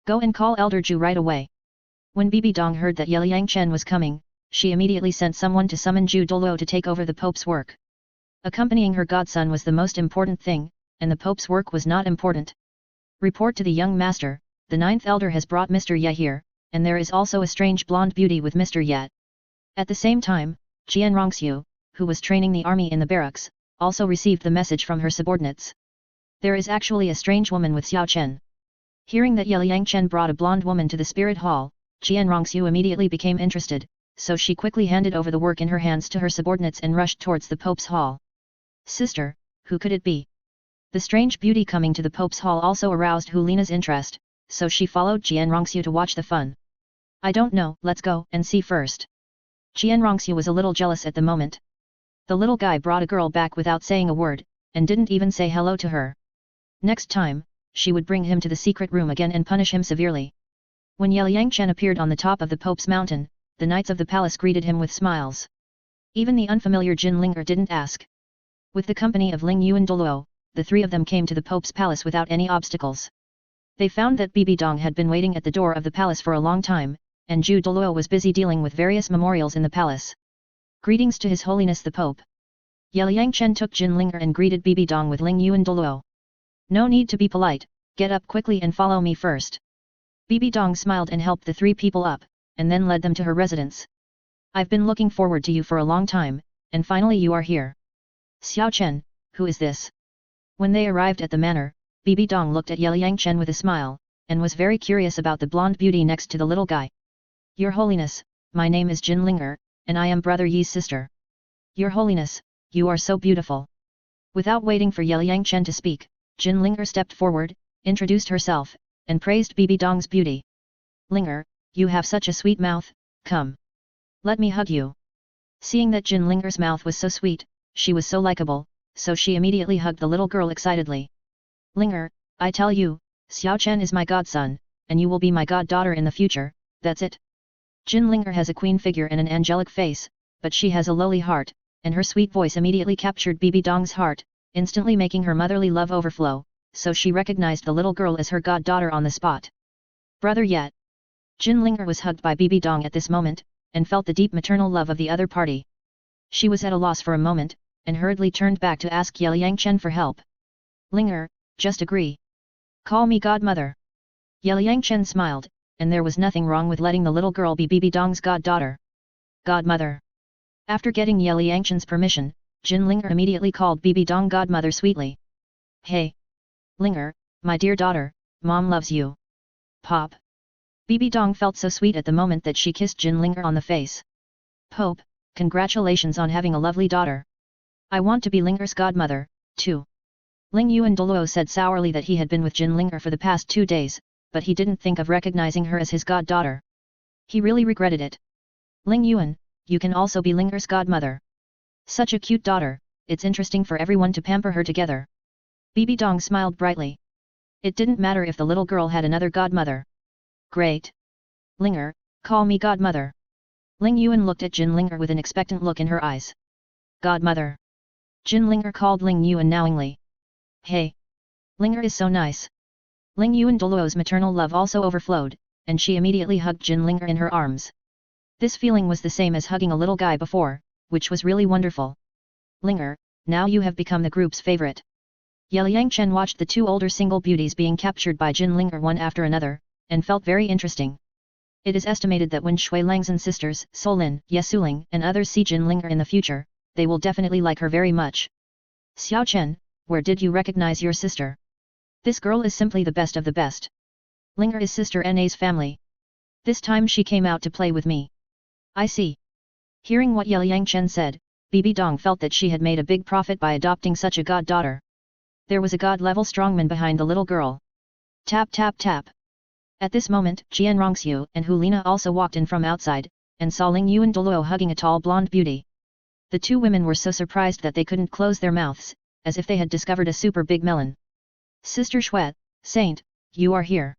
Go and call Elder Zhu right away. When Bibi Dong heard that Yelang Chen was coming, she immediately sent someone to summon Zhu Douluo to take over the Pope's work. Accompanying her godson was the most important thing, and the Pope's work was not important. Report to the young master, the ninth elder has brought Mr. Yat here, and there is also a strange blonde beauty with Mr. Yat. At the same time, Jian Rongxiu, who was training the army in the barracks, also received the message from her subordinates. There is actually a strange woman with Xiao Chen. Hearing that Yelang Chen brought a blonde woman to the spirit hall, Jian Rongxiu immediately became interested, so she quickly handed over the work in her hands to her subordinates and rushed towards the Pope's hall. Sister, who could it be? The strange beauty coming to the Pope's hall also aroused Hulina's interest, so she followed Jian Rongxiu to watch the fun. I don't know, let's go and see first. Jian Rongxiu was a little jealous at the moment. The little guy brought a girl back without saying a word, and didn't even say hello to her. Next time, she would bring him to the secret room again and punish him severely. When Yelang Chen appeared on the top of the Pope's mountain, the knights of the palace greeted him with smiles. Even the unfamiliar Jin Linger didn't ask. With the company of Ling Yu and Douluo, the three of them came to the Pope's palace without any obstacles. They found that Bibi Dong had been waiting at the door of the palace for a long time, and Zhu Douluo was busy dealing with various memorials in the palace. Greetings to His Holiness the Pope. Yelang Chen took Jin Linger and greeted Bibi Dong with Ling Yu and Douluo. No need to be polite, get up quickly and follow me first. Bibi Dong smiled and helped the three people up, and then led them to her residence. I've been looking forward to you for a long time, and finally you are here. Xiao Chen, who is this? When they arrived at the manor, Bibi Dong looked at Yelang Chen with a smile, and was very curious about the blonde beauty next to the little guy. Your Holiness, my name is Jin Linger, and I am Brother Yi's sister. Your Holiness, you are so beautiful. Without waiting for Yelang Chen to speak, Jin Linger stepped forward, introduced herself, and praised Bibi Dong's beauty. Linger, you have such a sweet mouth, come. Let me hug you. Seeing that Jin Linger's mouth was so sweet, she was so likable, so she immediately hugged the little girl excitedly. Linger, I tell you, Xiao Chen is my godson, and you will be my goddaughter in the future, that's it. Jin Linger has a queen figure and an angelic face, but she has a lowly heart, and her sweet voice immediately captured Bibi Dong's heart, instantly making her motherly love overflow, so she recognized the little girl as her goddaughter on the spot. Brother Yat. Jin Linger was hugged by Bibi Dong at this moment, and felt the deep maternal love of the other party. She was at a loss for a moment, and hurriedly turned back to ask Yelang Chen for help. Linger, just agree. Call me godmother. Yelang Chen smiled, and there was nothing wrong with letting the little girl be Bibi Dong's goddaughter. Godmother. After getting Yelang Chen's permission, Jin Linger immediately called Bibi Dong godmother sweetly. Hey! Linger, my dear daughter, Mom loves you. Pop. Bibi Dong felt so sweet at the moment that she kissed Jin Linger on the face. Pope, congratulations on having a lovely daughter. I want to be Linger's godmother, too. Ling Yuan Douluo said sourly that he had been with Jin Linger for the past 2 days, but he didn't think of recognizing her as his goddaughter. He really regretted it. Ling Yuan, you can also be Linger's godmother. Such a cute daughter, it's interesting for everyone to pamper her together. Bibi Dong smiled brightly. It didn't matter if the little girl had another godmother. Great. Linger, call me godmother. Ling Yuan looked at Jin Linger with an expectant look in her eyes. Godmother. Jin Linger called Ling Yuan knowingly. Hey. Linger is so nice. Ling Yuan Douluo's maternal love also overflowed, and she immediately hugged Jin Linger in her arms. This feeling was the same as hugging a little guy before, which was really wonderful. Linger, now you have become the group's favorite. Yelang Chen watched the 2 older single beauties being captured by Jin Linger one after another, and felt very interesting. It is estimated that when Shui Langzhen sisters, Solin, Yesuling and others see Jin Linger in the future, they will definitely like her very much. Xiao Chen, where did you recognize your sister? This girl is simply the best of the best. Linger is Sister Na's family. This time she came out to play with me. I see. Hearing what Yelang Chen said, Bibi Dong felt that she had made a big profit by adopting such a goddaughter. There was a god-level strongman behind the little girl. Tap tap tap. At this moment, Jian Rongxiu and Hu Lina also walked in from outside, and saw Ling Yuan Douluo hugging a tall blonde beauty. The 2 women were so surprised that they couldn't close their mouths, as if they had discovered a super big melon. Sister Xuet, Saint, you are here.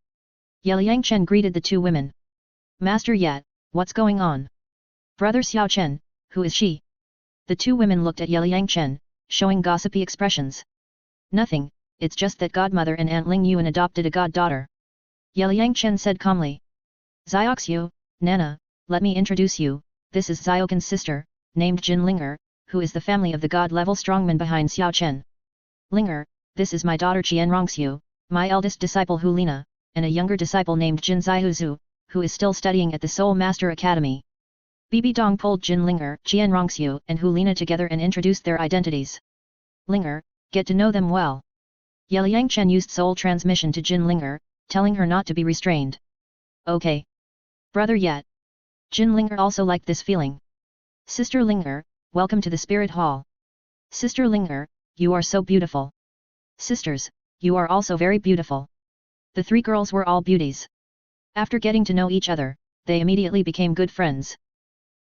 Yelang Chen greeted the 2 women. Master Yat, what's going on? Brother Xiao Chen, who is she? The 2 women looked at Yelang Chen, showing gossipy expressions. Nothing, it's just that godmother and Aunt Ling Yuan adopted a goddaughter. Yelang Chen said calmly. Zioxiu, Nana, let me introduce you, this is Ziogan's sister, named Jin Linger, who is the family of the god-level strongman behind Xiao Chen. Linger, this is my daughter Qian Rongxiu, my eldest disciple Hu Lina, and a younger disciple named Jin Zaihuzu, who is still studying at the Soul Master Academy. Bibi Dong pulled Jin Linger, Qian Rongxiu and Hu Lina together and introduced their identities. Linger, get to know them well. Yelang Chen used soul transmission to Jin Linger, telling her not to be restrained. Okay. Brother Yat. Jin Linger also liked this feeling. Sister Linger, welcome to the Spirit Hall. Sister Linger, you are so beautiful. Sisters, you are also very beautiful. The 3 girls were all beauties. After getting to know each other, they immediately became good friends.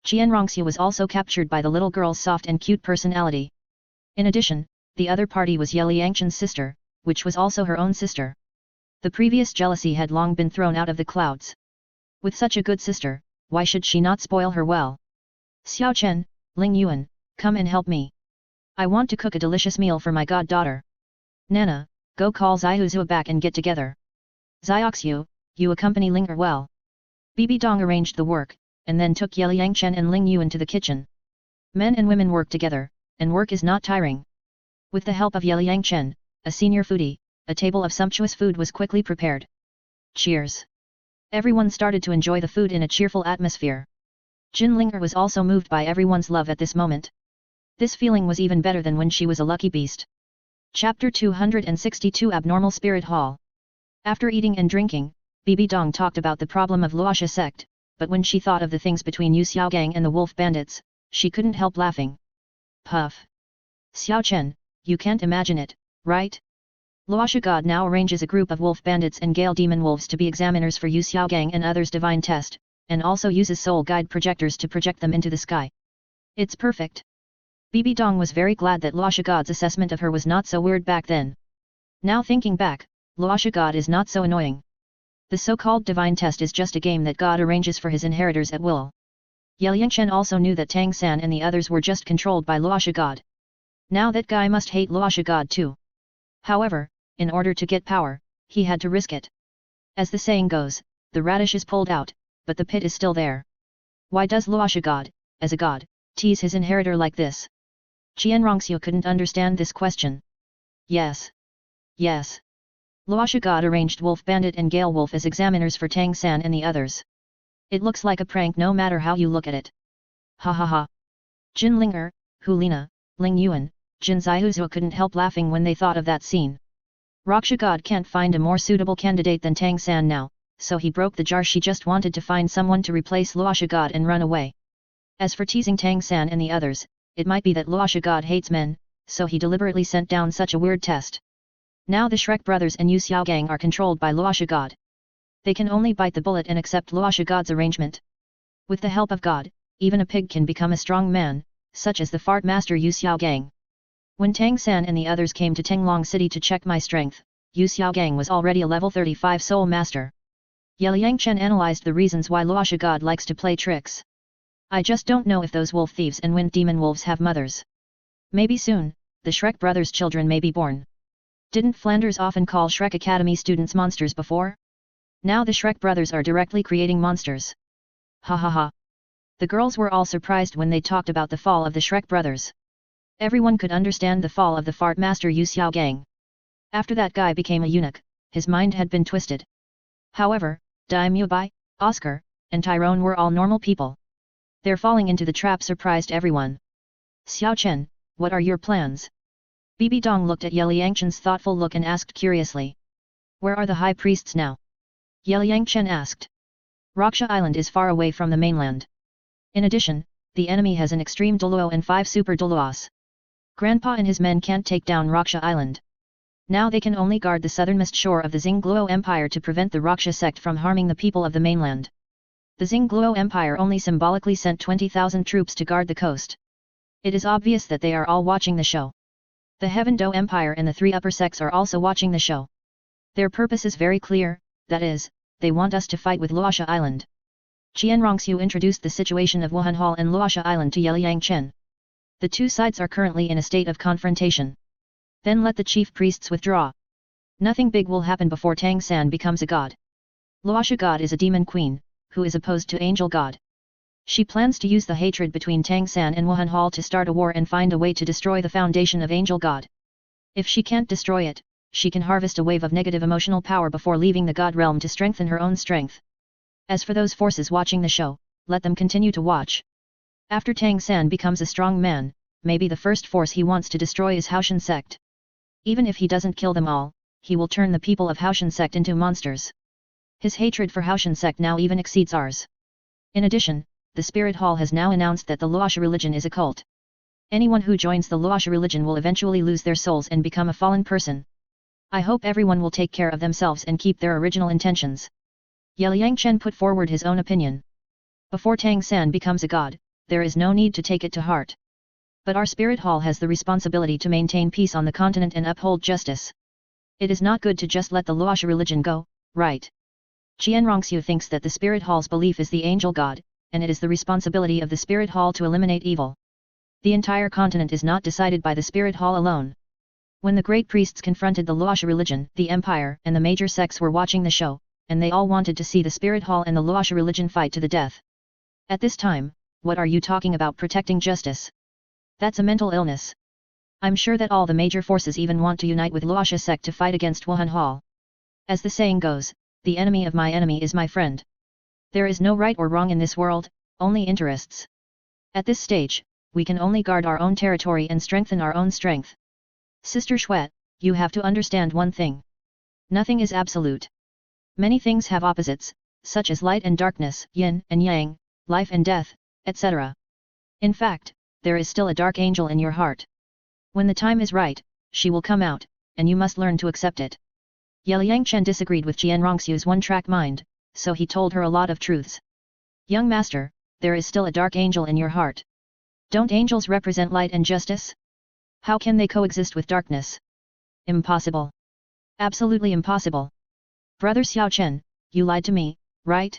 Qian Rongxiu was also captured by the little girl's soft and cute personality. In addition, the other party was Yelang Chen's sister, which was also her own sister. The previous jealousy had long been thrown out of the clouds. With such a good sister, why should she not spoil her well? Xiao Chen, Ling Yuan, come and help me. I want to cook a delicious meal for my goddaughter. Nana, go call Zaihuzu back and get together. Zioxiu, you accompany Linger well. Bibi Dong arranged the work, and then took Yelang Chen and Ling Yuan to the kitchen. Men and women work together, and work is not tiring. With the help of Yelang Chen, a senior foodie, a table of sumptuous food was quickly prepared. Cheers! Everyone started to enjoy the food in a cheerful atmosphere. Jin Linger was also moved by everyone's love at this moment. This feeling was even better than when she was a lucky beast. Chapter 262 Abnormal Spirit Hall. After eating and drinking, Bibi Dong talked about the problem of Luoxia Sect, but when she thought of the things between Yu Xiaogang and the wolf bandits, she couldn't help laughing. Puff! Xiao Chen, you can't imagine it, right? Luoxia God now arranges a group of wolf bandits and Gale demon wolves to be examiners for Yu Xiaogang and others' divine test, and also uses soul guide projectors to project them into the sky. It's perfect. Bibi Dong was very glad that Luoxia God's assessment of her was not so weird back then. Now thinking back, Luoxia God is not so annoying. The so-called divine test is just a game that God arranges for his inheritors at will. Yelang Chen also knew that Tang San and the others were just controlled by Luoxia God. Now that guy must hate Luoxia God too. However, in order to get power, he had to risk it. As the saying goes, the radish is pulled out, but the pit is still there. Why does Luoxia God, as a god, tease his inheritor like this? Qian Rongxiu couldn't understand this question. Yes. Yes. Luoxia God arranged Wolf Bandit and Gale Wolf as examiners for Tang San and the others. It looks like a prank no matter how you look at it. Ha ha ha. Jin Linger, Hu Lina, Ling Yuan, Jin Zaihuzu couldn't help laughing when they thought of that scene. Roxhasa God can't find a more suitable candidate than Tang San now, so he broke the jar. She just wanted to find someone to replace Luoxia God and run away. As for teasing Tang San and the others, it might be that Roxhasa God hates men, so he deliberately sent down such a weird test. Now the Shrek brothers and Yu Xiaogang are controlled by Roxhasa God. They can only bite the bullet and accept Roxhasa God's arrangement. With the help of God, even a pig can become a strong man, such as the fart master Yu Xiaogang. When Tang San and the others came to Tenglong City to check my strength, Yu Xiaogang was already a level 35 soul master. Yelang Chen analyzed the reasons why Roxhasa God likes to play tricks. I just don't know if those wolf thieves and wind demon wolves have mothers. Maybe soon, the Shrek brothers' children may be born. Didn't Flanders often call Shrek Academy students monsters before? Now the Shrek brothers are directly creating monsters. Ha ha ha. The girls were all surprised when they talked about the fall of the Shrek brothers. Everyone could understand the fall of the fart master Yu Xiaogang. After that guy became a eunuch, his mind had been twisted. However, Daimyo Bai, Oscar, and Tyrone were all normal people. Their falling into the trap surprised everyone. Xiao Chen, what are your plans? Bibi Dong looked at Yelang Chen's thoughtful look and asked curiously. Where are the high priests now? Yelang Chen asked. Roxhasa Island is far away from the mainland. In addition, the enemy has an extreme Douluo and 5 super Doulos. Grandpa and his men can't take down Roxhasa Island. Now they can only guard the southernmost shore of the Xingluo Empire to prevent the Roxhasa sect from harming the people of the mainland. The Xingluo Empire only symbolically sent 20,000 troops to guard the coast. It is obvious that they are all watching the show. The Heaven Do Empire and the 3 upper sects are also watching the show. Their purpose is very clear, that is, they want us to fight with Roxhasa Island. Qianrongxiu introduced the situation of Wuhan Hall and Roxhasa Island to Yelang Chen. The two sides are currently in a state of confrontation. Then let the chief priests withdraw. Nothing big will happen before Tang San becomes a god. Roxhasa God is a demon queen, who is opposed to angel god. She plans to use the hatred between Tang San and Wuhan Hall to start a war and find a way to destroy the foundation of angel god. If she can't destroy it, she can harvest a wave of negative emotional power before leaving the god realm to strengthen her own strength. As for those forces watching the show, let them continue to watch. After Tang San becomes a strong man, maybe the first force he wants to destroy is Haoshan Sect. Even if he doesn't kill them all, he will turn the people of Haoshan Sect into monsters. His hatred for Haoshan Sect now even exceeds ours. In addition, the Spirit Hall has now announced that the Roxhasa religion is a cult. Anyone who joins the Roxhasa religion will eventually lose their souls and become a fallen person. I hope everyone will take care of themselves and keep their original intentions. Yelang Chen put forward his own opinion. Before Tang San becomes a god, there is no need to take it to heart. But our Spirit Hall has the responsibility to maintain peace on the continent and uphold justice. It is not good to just let the Roxhasa religion go, right? Qianrongxiu thinks that the Spirit Hall's belief is the angel god, and it is the responsibility of the Spirit Hall to eliminate evil. The entire continent is not decided by the Spirit Hall alone. When the great priests confronted the Roxhasa religion, the empire and the major sects were watching the show, and they all wanted to see the Spirit Hall and the Roxhasa religion fight to the death. At this time, what are you talking about protecting justice? That's a mental illness. I'm sure that all the major forces even want to unite with Roxhasa sect to fight against Wuhan Hall. As the saying goes, the enemy of my enemy is my friend. There is no right or wrong in this world, only interests. At this stage, we can only guard our own territory and strengthen our own strength. Sister Xuet, you have to understand one thing. Nothing is absolute. Many things have opposites, such as light and darkness, yin and yang, life and death, etc. In fact, there is still a dark angel in your heart. When the time is right, she will come out, and you must learn to accept it. Yelang Chen disagreed with Qianrongxiu's one-track mind, so he told her a lot of truths. Young master, there is still a dark angel in your heart. Don't angels represent light and justice? How can they coexist with darkness? Impossible. Absolutely impossible. Brother Xiao Chen, you lied to me, right?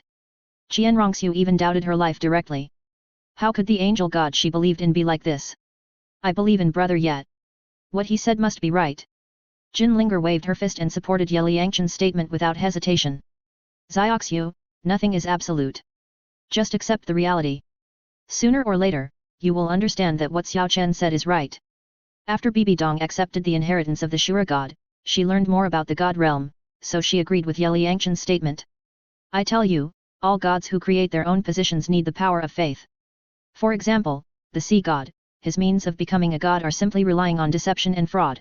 Qianrongxiu even doubted her life directly. How could the angel god she believed in be like this? I believe in brother yet. What he said must be right. Jin Linger waved her fist and supported Yelang Chen's statement without hesitation. Zioxiu, nothing is absolute. Just accept the reality. Sooner or later, you will understand that what Xiao Chen said is right. After Bibi Dong accepted the inheritance of the Shura god, she learned more about the god realm, so she agreed with Yelang Chen's statement. I tell you, all gods who create their own positions need the power of faith. For example, the sea god, his means of becoming a god are simply relying on deception and fraud.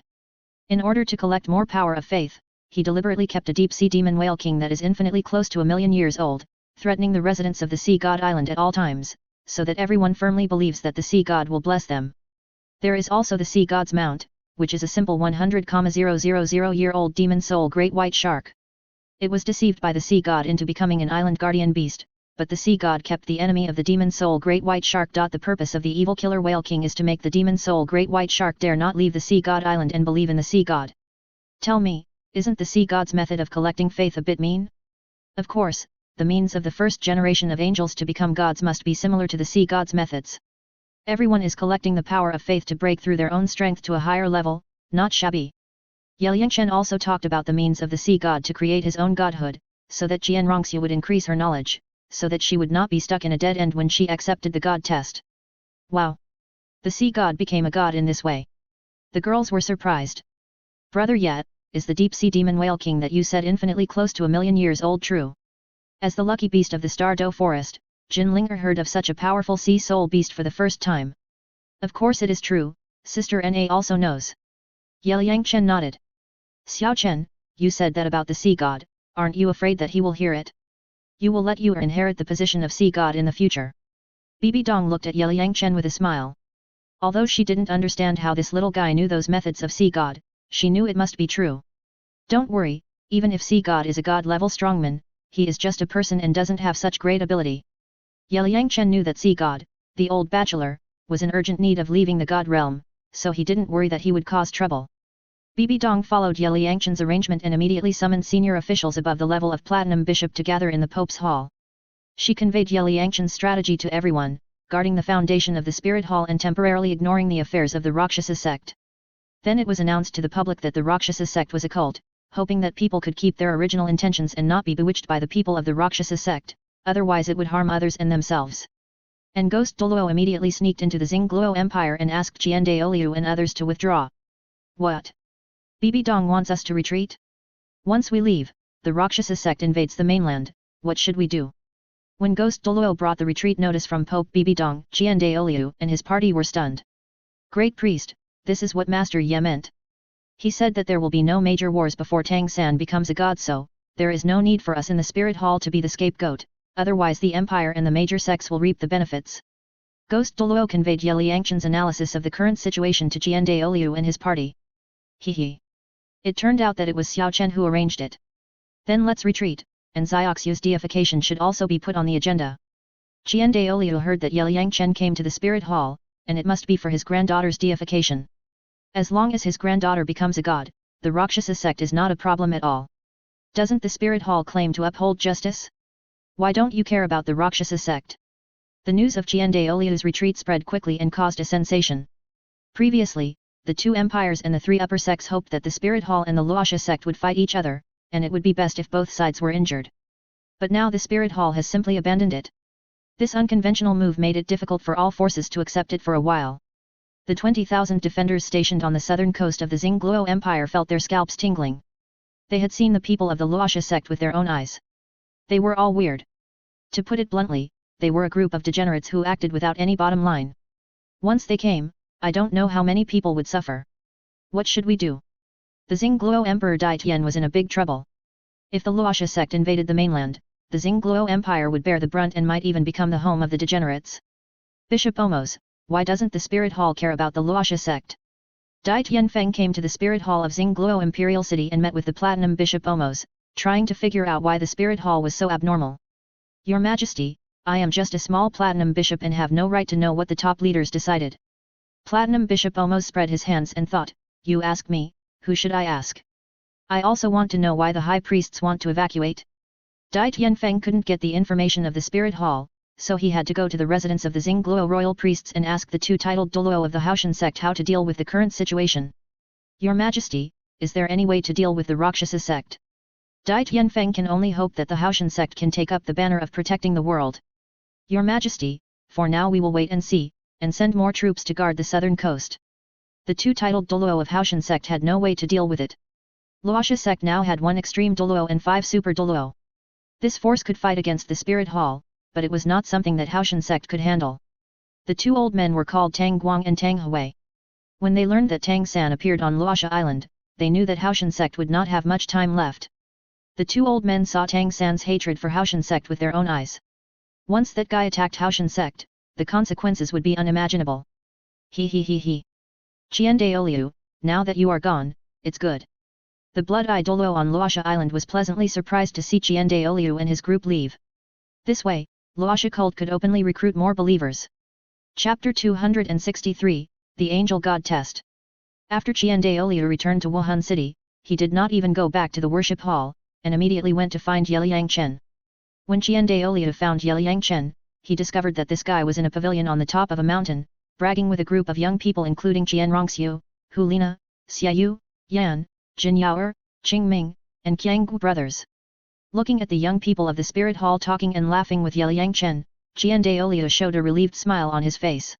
In order to collect more power of faith, he deliberately kept a deep-sea demon whale king that is infinitely close to 1,000,000 years old, threatening the residents of the sea god island at all times, so that everyone firmly believes that the sea god will bless them. There is also the Sea God's Mount, which is a simple 100,000-year-old demon soul great white shark. It was deceived by the Sea God into becoming an island guardian beast, but the Sea God kept the enemy of the demon soul great white shark. The purpose of the evil killer whale king is to make the demon soul great white shark dare not leave the Sea God Island and believe in the Sea God. Tell me, isn't the Sea God's method of collecting faith a bit mean? Of course, the means of the first generation of angels to become gods must be similar to the Sea God's methods. Everyone is collecting the power of faith to break through their own strength to a higher level, not shabby. Yelang also talked about the means of the Sea God to create his own godhood, so that Jian Rongxue would increase her knowledge, so that she would not be stuck in a dead end when she accepted the God test. Wow! The Sea God became a god in this way. The girls were surprised. Brother Yet, is the deep sea demon whale king that you said infinitely close to 1,000,000 years old true? As the lucky beast of the Star Do Forest, Jin Linger heard of such a powerful sea soul beast for the first time. Of course it is true, Sister Na also knows. Yelang nodded. Xiao Chen, you said that about the Sea God, aren't you afraid that he will hear it? You will let Yuer inherit the position of Sea God in the future. Bibi Dong looked at Yelang with a smile. Although she didn't understand how this little guy knew those methods of Sea God, she knew it must be true. Don't worry, even if Sea God is a god-level strongman, he is just a person and doesn't have such great ability. Yelang knew that Sea God, the old bachelor, was in urgent need of leaving the god realm, so he didn't worry that he would cause trouble. Bibi Dong followed Yelang arrangement and immediately summoned senior officials above the level of Platinum Bishop to gather in the Pope's Hall. She conveyed Yelang strategy to everyone, guarding the foundation of the Spirit Hall and temporarily ignoring the affairs of the Roxhasa Sect. Then it was announced to the public that the Roxhasa Sect was a cult, hoping that people could keep their original intentions and not be bewitched by the people of the Roxhasa Sect, otherwise it would harm others and themselves. And Ghost Douluo immediately sneaked into the Xingluo Empire and asked Jian Daoliu and others to withdraw. What? Bibi Dong wants us to retreat? Once we leave, the Roxhasa Sect invades the mainland, what should we do? When Ghost Douluo brought the retreat notice from Pope Bibi Dong, Jian Daoliu and his party were stunned. Great priest, this is what Master Ye meant. He said that there will be no major wars before Tang San becomes a god, so there is no need for us in the Spirit Hall to be the scapegoat, otherwise the Empire and the major sects will reap the benefits. Ghost Douluo conveyed Yelang analysis of the current situation to Jian Daoliu and his party. Hehe. It turned out that it was Xiao Chen who arranged it. Then let's retreat, and Xioxu's deification should also be put on the agenda. Jian Daoliu heard that Yelang came to the Spirit Hall, and it must be for his granddaughter's deification. As long as his granddaughter becomes a god, the Roxhasa Sect is not a problem at all. Doesn't the Spirit Hall claim to uphold justice? Why don't you care about the Roxhasa Sect? The news of Jian Daoliu's retreat spread quickly and caused a sensation. Previously, the two empires and the three upper sects hoped that the Spirit Hall and the Luoxia sect would fight each other, and it would be best if both sides were injured. But now the Spirit Hall has simply abandoned it. This unconventional move made it difficult for all forces to accept it for a while. The 20,000 defenders stationed on the southern coast of the Xingluo Empire felt their scalps tingling. They had seen the people of the Luoxia sect with their own eyes. They were all weird. To put it bluntly, they were a group of degenerates who acted without any bottom line. Once they came, I don't know how many people would suffer. What should we do? The Xingluo Emperor Dai Tian was in a big trouble. If the Luoxia sect invaded the mainland, the Xingluo Empire would bear the brunt and might even become the home of the degenerates. Bishop Omos, why doesn't the Spirit Hall care about the Luoxia sect? Dai Tianfeng came to the Spirit Hall of Xingluo Imperial City and met with the Platinum Bishop Omos, trying to figure out why the Spirit Hall was so abnormal. Your Majesty, I am just a small Platinum Bishop and have no right to know what the top leaders decided. Platinum Bishop Omos spread his hands and thought, you ask me, who should I ask? I also want to know why the high priests want to evacuate. Dai Tianfeng couldn't get the information of the Spirit Hall, so he had to go to the residence of the Xingluo royal priests and ask the two titled Douluo of the Haoshan sect how to deal with the current situation. Your Majesty, is there any way to deal with the Roxhasa sect? Dai Tianfeng can only hope that the Haoshan sect can take up the banner of protecting the world. Your Majesty, for now we will wait and see, and send more troops to guard the southern coast. The two titled Douluo of Haoshan sect had no way to deal with it. Luoxia sect now had one extreme Douluo and 5 super Douluo. This force could fight against the Spirit Hall, but it was not something that Haoshan sect could handle. The two old men were called Tang Guang and Tang Hui. When they learned that Tang San appeared on Luoxia Island, they knew that Haoshan sect would not have much time left. The two old men saw Tang San's hatred for Haoshan sect with their own eyes. Once that guy attacked Haoshan sect, the consequences would be unimaginable. He. Qian Daoliu, now that you are gone, it's good. The blood-eye Douluo on Roxhasa Island was pleasantly surprised to see Qian Daoliu and his group leave. This way, Roxhasa cult could openly recruit more believers. Chapter 263, The Angel God Test. After Qian Daoliu returned to Wuhan City, he did not even go back to the worship hall, and immediately went to find Yelang Chen. When Qian Daoliu found Yelang Chen, he discovered that this guy was in a pavilion on the top of a mountain, bragging with a group of young people including Qian Rongxiu, Hu Lina, Xiaoyu, Yan, Jin Yuer, Qing Ming, and Qiang Gu brothers. Looking at the young people of the spirit hall talking and laughing with Yelang Chen, Qian Daoliu showed a relieved smile on his face.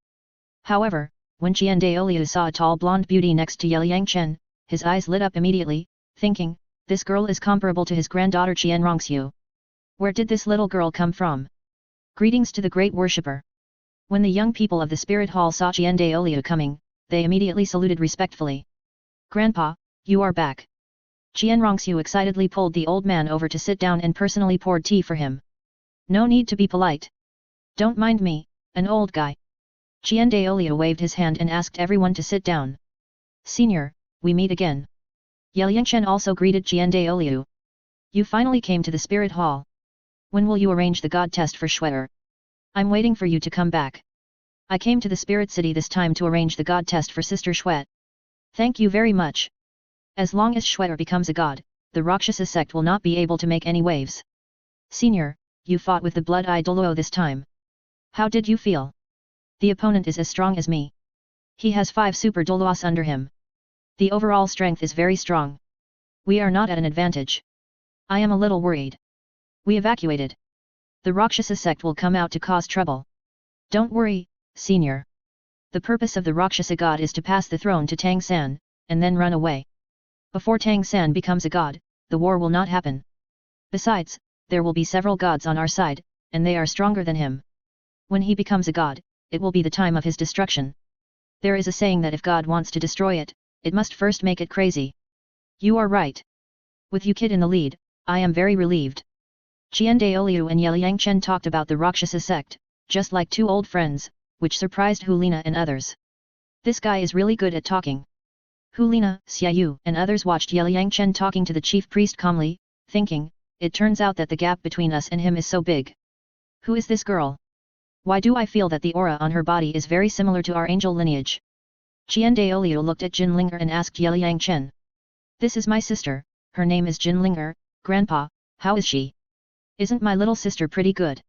However, when Qian Daoliu saw a tall blonde beauty next to Yelang Chen, his eyes lit up immediately, thinking, this girl is comparable to his granddaughter Qian Rongxiu. Where did this little girl come from? Greetings to the great worshipper. When the young people of the spirit hall saw Qian Daoliu coming, they immediately saluted respectfully. Grandpa, you are back. Qian Rongxiu excitedly pulled the old man over to sit down and personally poured tea for him. No need to be polite. Don't mind me, an old guy. Qian Daoliu waved his hand and asked everyone to sit down. Senior, we meet again. Yelang Chen also greeted Qian Daoliu. You finally came to the spirit hall. When will you arrange the god test for Shu Yuer? I'm waiting for you to come back. I came to the spirit city this time to arrange the god test for Sister Shu Yuer. Thank you very much. As long as Shu Yuer becomes a god, the Roxhasa sect will not be able to make any waves. Senior, you fought with the blood-eye Douluo this time. How did you feel? The opponent is as strong as me. He has 5 super Doulos under him. The overall strength is very strong. We are not at an advantage. I am a little worried. We evacuated. The Roxhasa sect will come out to cause trouble. Don't worry, Senior. The purpose of the Roxhasa God is to pass the throne to Tang San, and then run away. Before Tang San becomes a god, the war will not happen. Besides, there will be several gods on our side, and they are stronger than him. When he becomes a god, it will be the time of his destruction. There is a saying that if God wants to destroy it, it must first make it crazy. You are right. With you kid in the lead, I am very relieved. Qian Daoliu and Yelang Chen talked about the Roxhasa sect, just like two old friends, which surprised Hu Lina and others. This guy is really good at talking. Hu Lina, Xiaoyu and others watched Yelang Chen talking to the chief priest calmly, thinking, it turns out that the gap between us and him is so big. Who is this girl? Why do I feel that the aura on her body is very similar to our angel lineage? Qian Daoliu looked at Jin Linger and asked Yelang Chen. This is my sister, her name is Jin Linger, Grandpa, how is she? Isn't my little sister pretty good?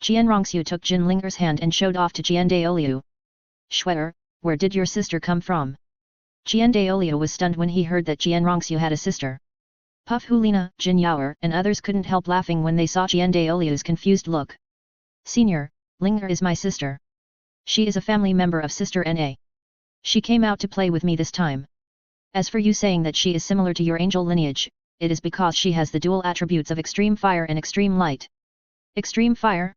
Qian Rongxiu took Jin Linger's hand and showed off to Qian Daoliu. Shu Yuer, where did your sister come from? Qian Daoliu was stunned when he heard that Qian Rongxiu had a sister. Puff Hu Lina, Jin Yuer and others couldn't help laughing when they saw Qian Daoliu's confused look. Senior, Linger is my sister. She is a family member of Sister Na. She came out to play with me this time. As for you saying that she is similar to your angel lineage, it is because she has the dual attributes of extreme fire and extreme light. Extreme fire?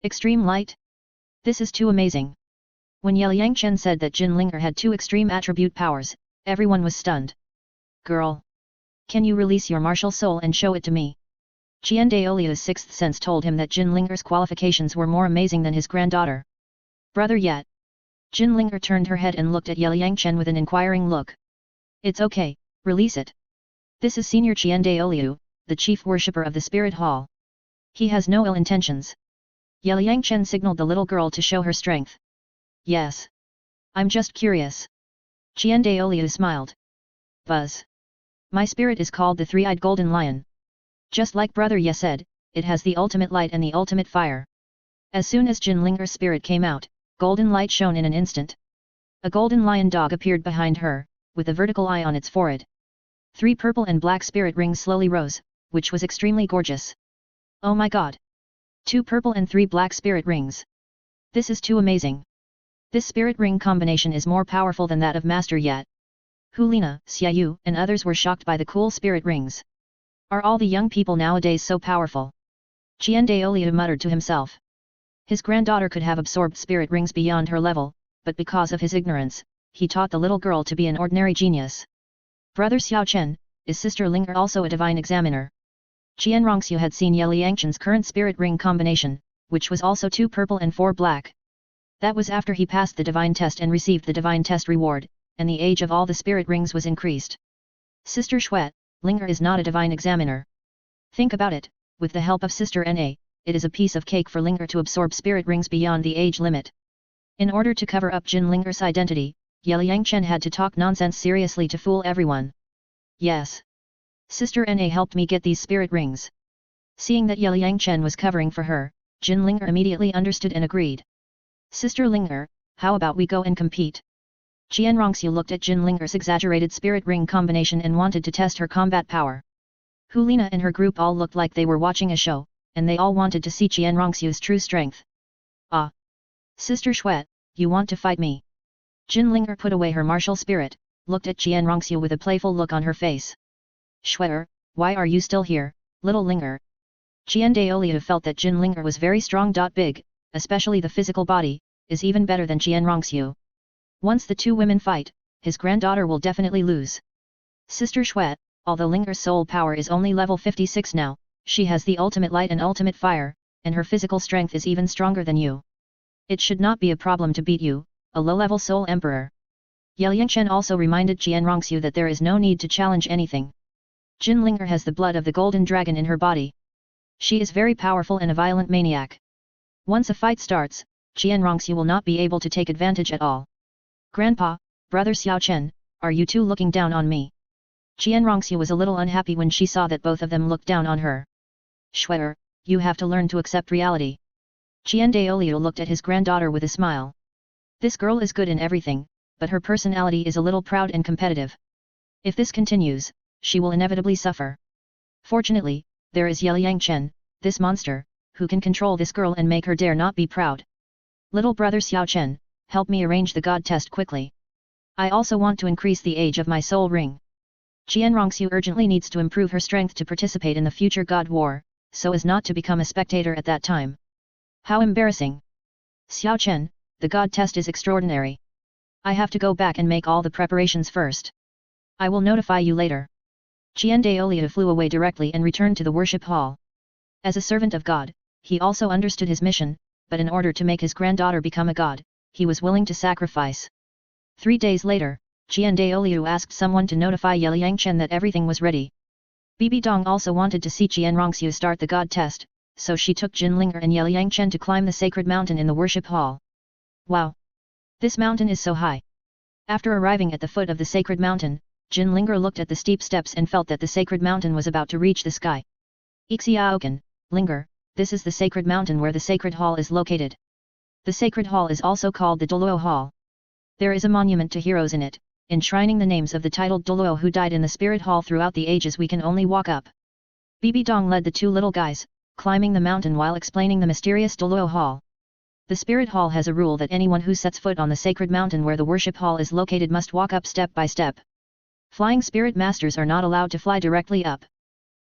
Extreme light? This is too amazing. When Yelang Chen said that Jin Linger had 2 extreme attribute powers, everyone was stunned. Girl! Can you release your martial soul and show it to me? Qian Daoliu's sixth sense told him that Jin Linger's qualifications were more amazing than his granddaughter. Brother yet? Jin Linger turned her head and looked at Yelang Chen with an inquiring look. It's okay, release it. This is Senior Qian Daoliu, the chief worshipper of the spirit hall. He has no ill intentions. Yelang Chen signaled the little girl to show her strength. Yes. I'm just curious. Qian Daoliu smiled. Buzz. My spirit is called the Three-Eyed Golden Lion. Just like Brother Ye said, it has the ultimate light and the ultimate fire. As soon as Jin Linger's spirit came out, golden light shone in an instant. A golden lion dog appeared behind her, with a vertical eye on its forehead. 3 purple and black spirit rings slowly rose, which was extremely gorgeous. Oh my god! 2 purple and 3 black spirit rings. This is too amazing. This spirit ring combination is more powerful than that of Master yet. Hu Lina, Xiaoyu and others were shocked by the cool spirit rings. Are all the young people nowadays so powerful? Qian Daoliu muttered to himself. His granddaughter could have absorbed spirit rings beyond her level, but because of his ignorance, he taught the little girl to be an ordinary genius. Brother Xiao Chen, is Sister Linger also a divine examiner? Qian Rongxiu had seen Yelang Chen's current spirit ring combination, which was also 2 purple and 4 black. That was after he passed the divine test and received the divine test reward, and the age of all the spirit rings was increased. Sister Shuet, Linger is not a divine examiner. Think about it, with the help of Sister Na, it is a piece of cake for Linger to absorb spirit rings beyond the age limit. In order to cover up Jin Linger's identity, Yelang Chen had to talk nonsense seriously to fool everyone. Yes. Sister Na helped me get these spirit rings. Seeing that Yelang Chen was covering for her, Jin Linger immediately understood and agreed. Sister Linger, how about we go and compete? Qian Rongxiu looked at Jin Linger's exaggerated spirit ring combination and wanted to test her combat power. Hulina and her group all looked like they were watching a show, and they all wanted to see Qian Rongxiu's true strength. Ah! Sister Shuet, you want to fight me? Jin Linger put away her martial spirit, looked at Qian Rongxiu with a playful look on her face. Shue'er, why are you still here, little Linger? Qian Daoliu felt that Jin Linger was very strong. Big, especially the physical body, is even better than Qian Rongxiu. Once the two women fight, his granddaughter will definitely lose. Sister Shuet, although Linger's soul power is only level 56 now, she has the ultimate light and ultimate fire, and her physical strength is even stronger than you. It should not be a problem to beat you, a low-level soul emperor. Yelang Chen also reminded Qian Rongxiu that there is no need to challenge anything. Jin Linger has the blood of the golden dragon in her body. She is very powerful and a violent maniac. Once a fight starts, Qian Rongxiu will not be able to take advantage at all. Grandpa, brother Xiao Chen, are you two looking down on me? Qian Rongxiu was a little unhappy when she saw that both of them looked down on her. Shue'er, you have to learn to accept reality. Qian Daoliu looked at his granddaughter with a smile. This girl is good in everything, but her personality is a little proud and competitive. If this continues, she will inevitably suffer. Fortunately, there is Yelang Chen, this monster, who can control this girl and make her dare not be proud. Little brother Xiao Chen, help me arrange the god test quickly. I also want to increase the age of my soul ring. Qian Rongxiu urgently needs to improve her strength to participate in the future god war, so as not to become a spectator at that time. How embarrassing! Xiao Chen, the god test is extraordinary. I have to go back and make all the preparations first. I will notify you later. Qian Daoliu flew away directly and returned to the worship hall. As a servant of God, he also understood his mission, but in order to make his granddaughter become a god, he was willing to sacrifice. 3 days later, Qian Daoliu asked someone to notify Yelang Chen that everything was ready. Bibi Dong also wanted to see Qian Rongxiu start the god test, so she took Jin Linger and Yelang Chen to climb the sacred mountain in the worship hall. Wow! This mountain is so high. After arriving at the foot of the sacred mountain, Jin Linger looked at the steep steps and felt that the sacred mountain was about to reach the sky. Ixiaokan, Linger, this is the sacred mountain where the sacred hall is located. The sacred hall is also called the Douluo Hall. There is a monument to heroes in it, enshrining the names of the titled Douluo who died in the spirit hall throughout the ages. We can only walk up. Bibi Dong led the two little guys, climbing the mountain while explaining the mysterious Douluo Hall. The spirit hall has a rule that anyone who sets foot on the sacred mountain where the worship hall is located must walk up step by step. Flying spirit masters are not allowed to fly directly up.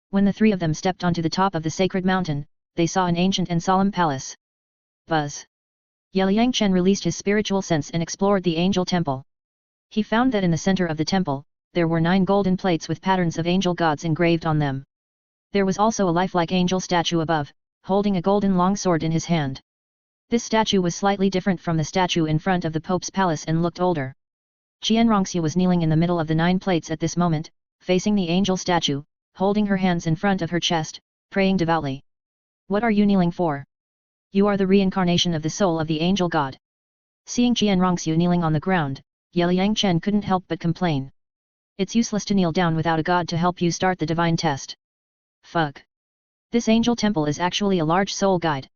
When the three of them stepped onto the top of the sacred mountain, they saw an ancient and solemn palace. Buzz! Yelang Chen released his spiritual sense and explored the angel temple. He found that in the center of the temple, there were 9 golden plates with patterns of angel gods engraved on them. There was also a lifelike angel statue above, holding a golden long sword in his hand. This statue was slightly different from the statue in front of the Pope's palace and looked older. Qian Rongxiu was kneeling in the middle of the 9 plates at this moment, facing the angel statue, holding her hands in front of her chest, praying devoutly. What are you kneeling for? You are the reincarnation of the soul of the angel god. Seeing Qian Rongxiu kneeling on the ground, Yelang Chen couldn't help but complain. It's useless to kneel down without a god to help you start the divine test. Fuck. This angel temple is actually a large soul guide.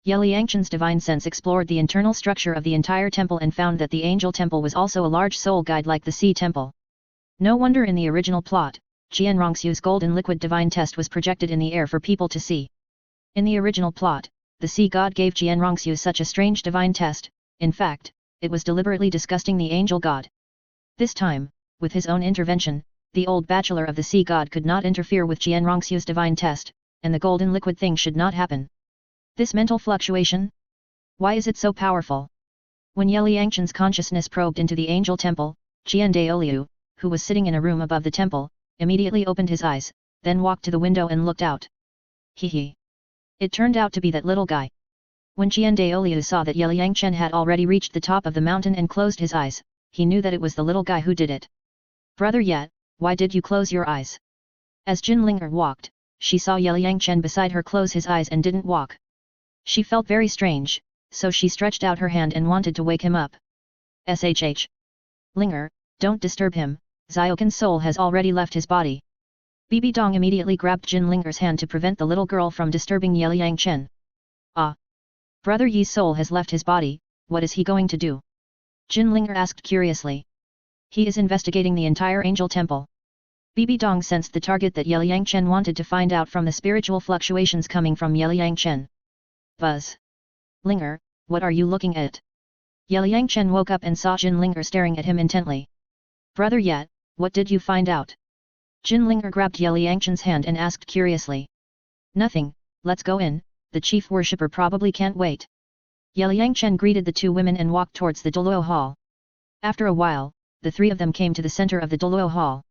Yelang Chen's divine sense explored the internal structure of the entire temple and found that the angel temple was also a large soul guide like the sea temple. No wonder in the original plot, Qian Rongxiu's golden liquid divine test was projected in the air for people to see. In the original plot, the sea god gave Qian Rongxiu such a strange divine test. In fact, it was deliberately disgusting the angel god. This time, with his own intervention, the old bachelor of the sea god could not interfere with Qian Rongxiu's divine test, and the golden liquid thing should not happen. This mental fluctuation? Why is it so powerful? When Yelang Chen's consciousness probed into the angel temple, Qian Daoliu, who was sitting in a room above the temple, immediately opened his eyes, then walked to the window and looked out. Hee. It turned out to be that little guy. When Qian Daoliu saw that Yelang Chen had already reached the top of the mountain and closed his eyes, he knew that it was the little guy who did it. Brother Yet, why did you close your eyes? As Jin Linger walked, she saw Yelang Chen beside her close his eyes and didn't walk. She felt very strange, so she stretched out her hand and wanted to wake him up. Shh. Linger, don't disturb him, Zioken's soul has already left his body. Bibi Dong immediately grabbed Jin Linger's hand to prevent the little girl from disturbing Yelang Chen. Ah! Brother Yi's soul has left his body, what is he going to do? Jin Linger asked curiously. He is investigating the entire angel temple. Bibi Dong sensed the target that Yelang Chen wanted to find out from the spiritual fluctuations coming from Yelang Chen. Buzz. Linger, what are you looking at? Yelang Chen woke up and saw Jin Linger staring at him intently. Brother Yet, what did you find out? Jin Linger grabbed Yelang Chen's hand and asked curiously. Nothing, let's go in, the chief worshipper probably can't wait. Yelang Chen greeted the two women and walked towards the Douluo hall. After a while, the three of them came to the center of the Douluo hall.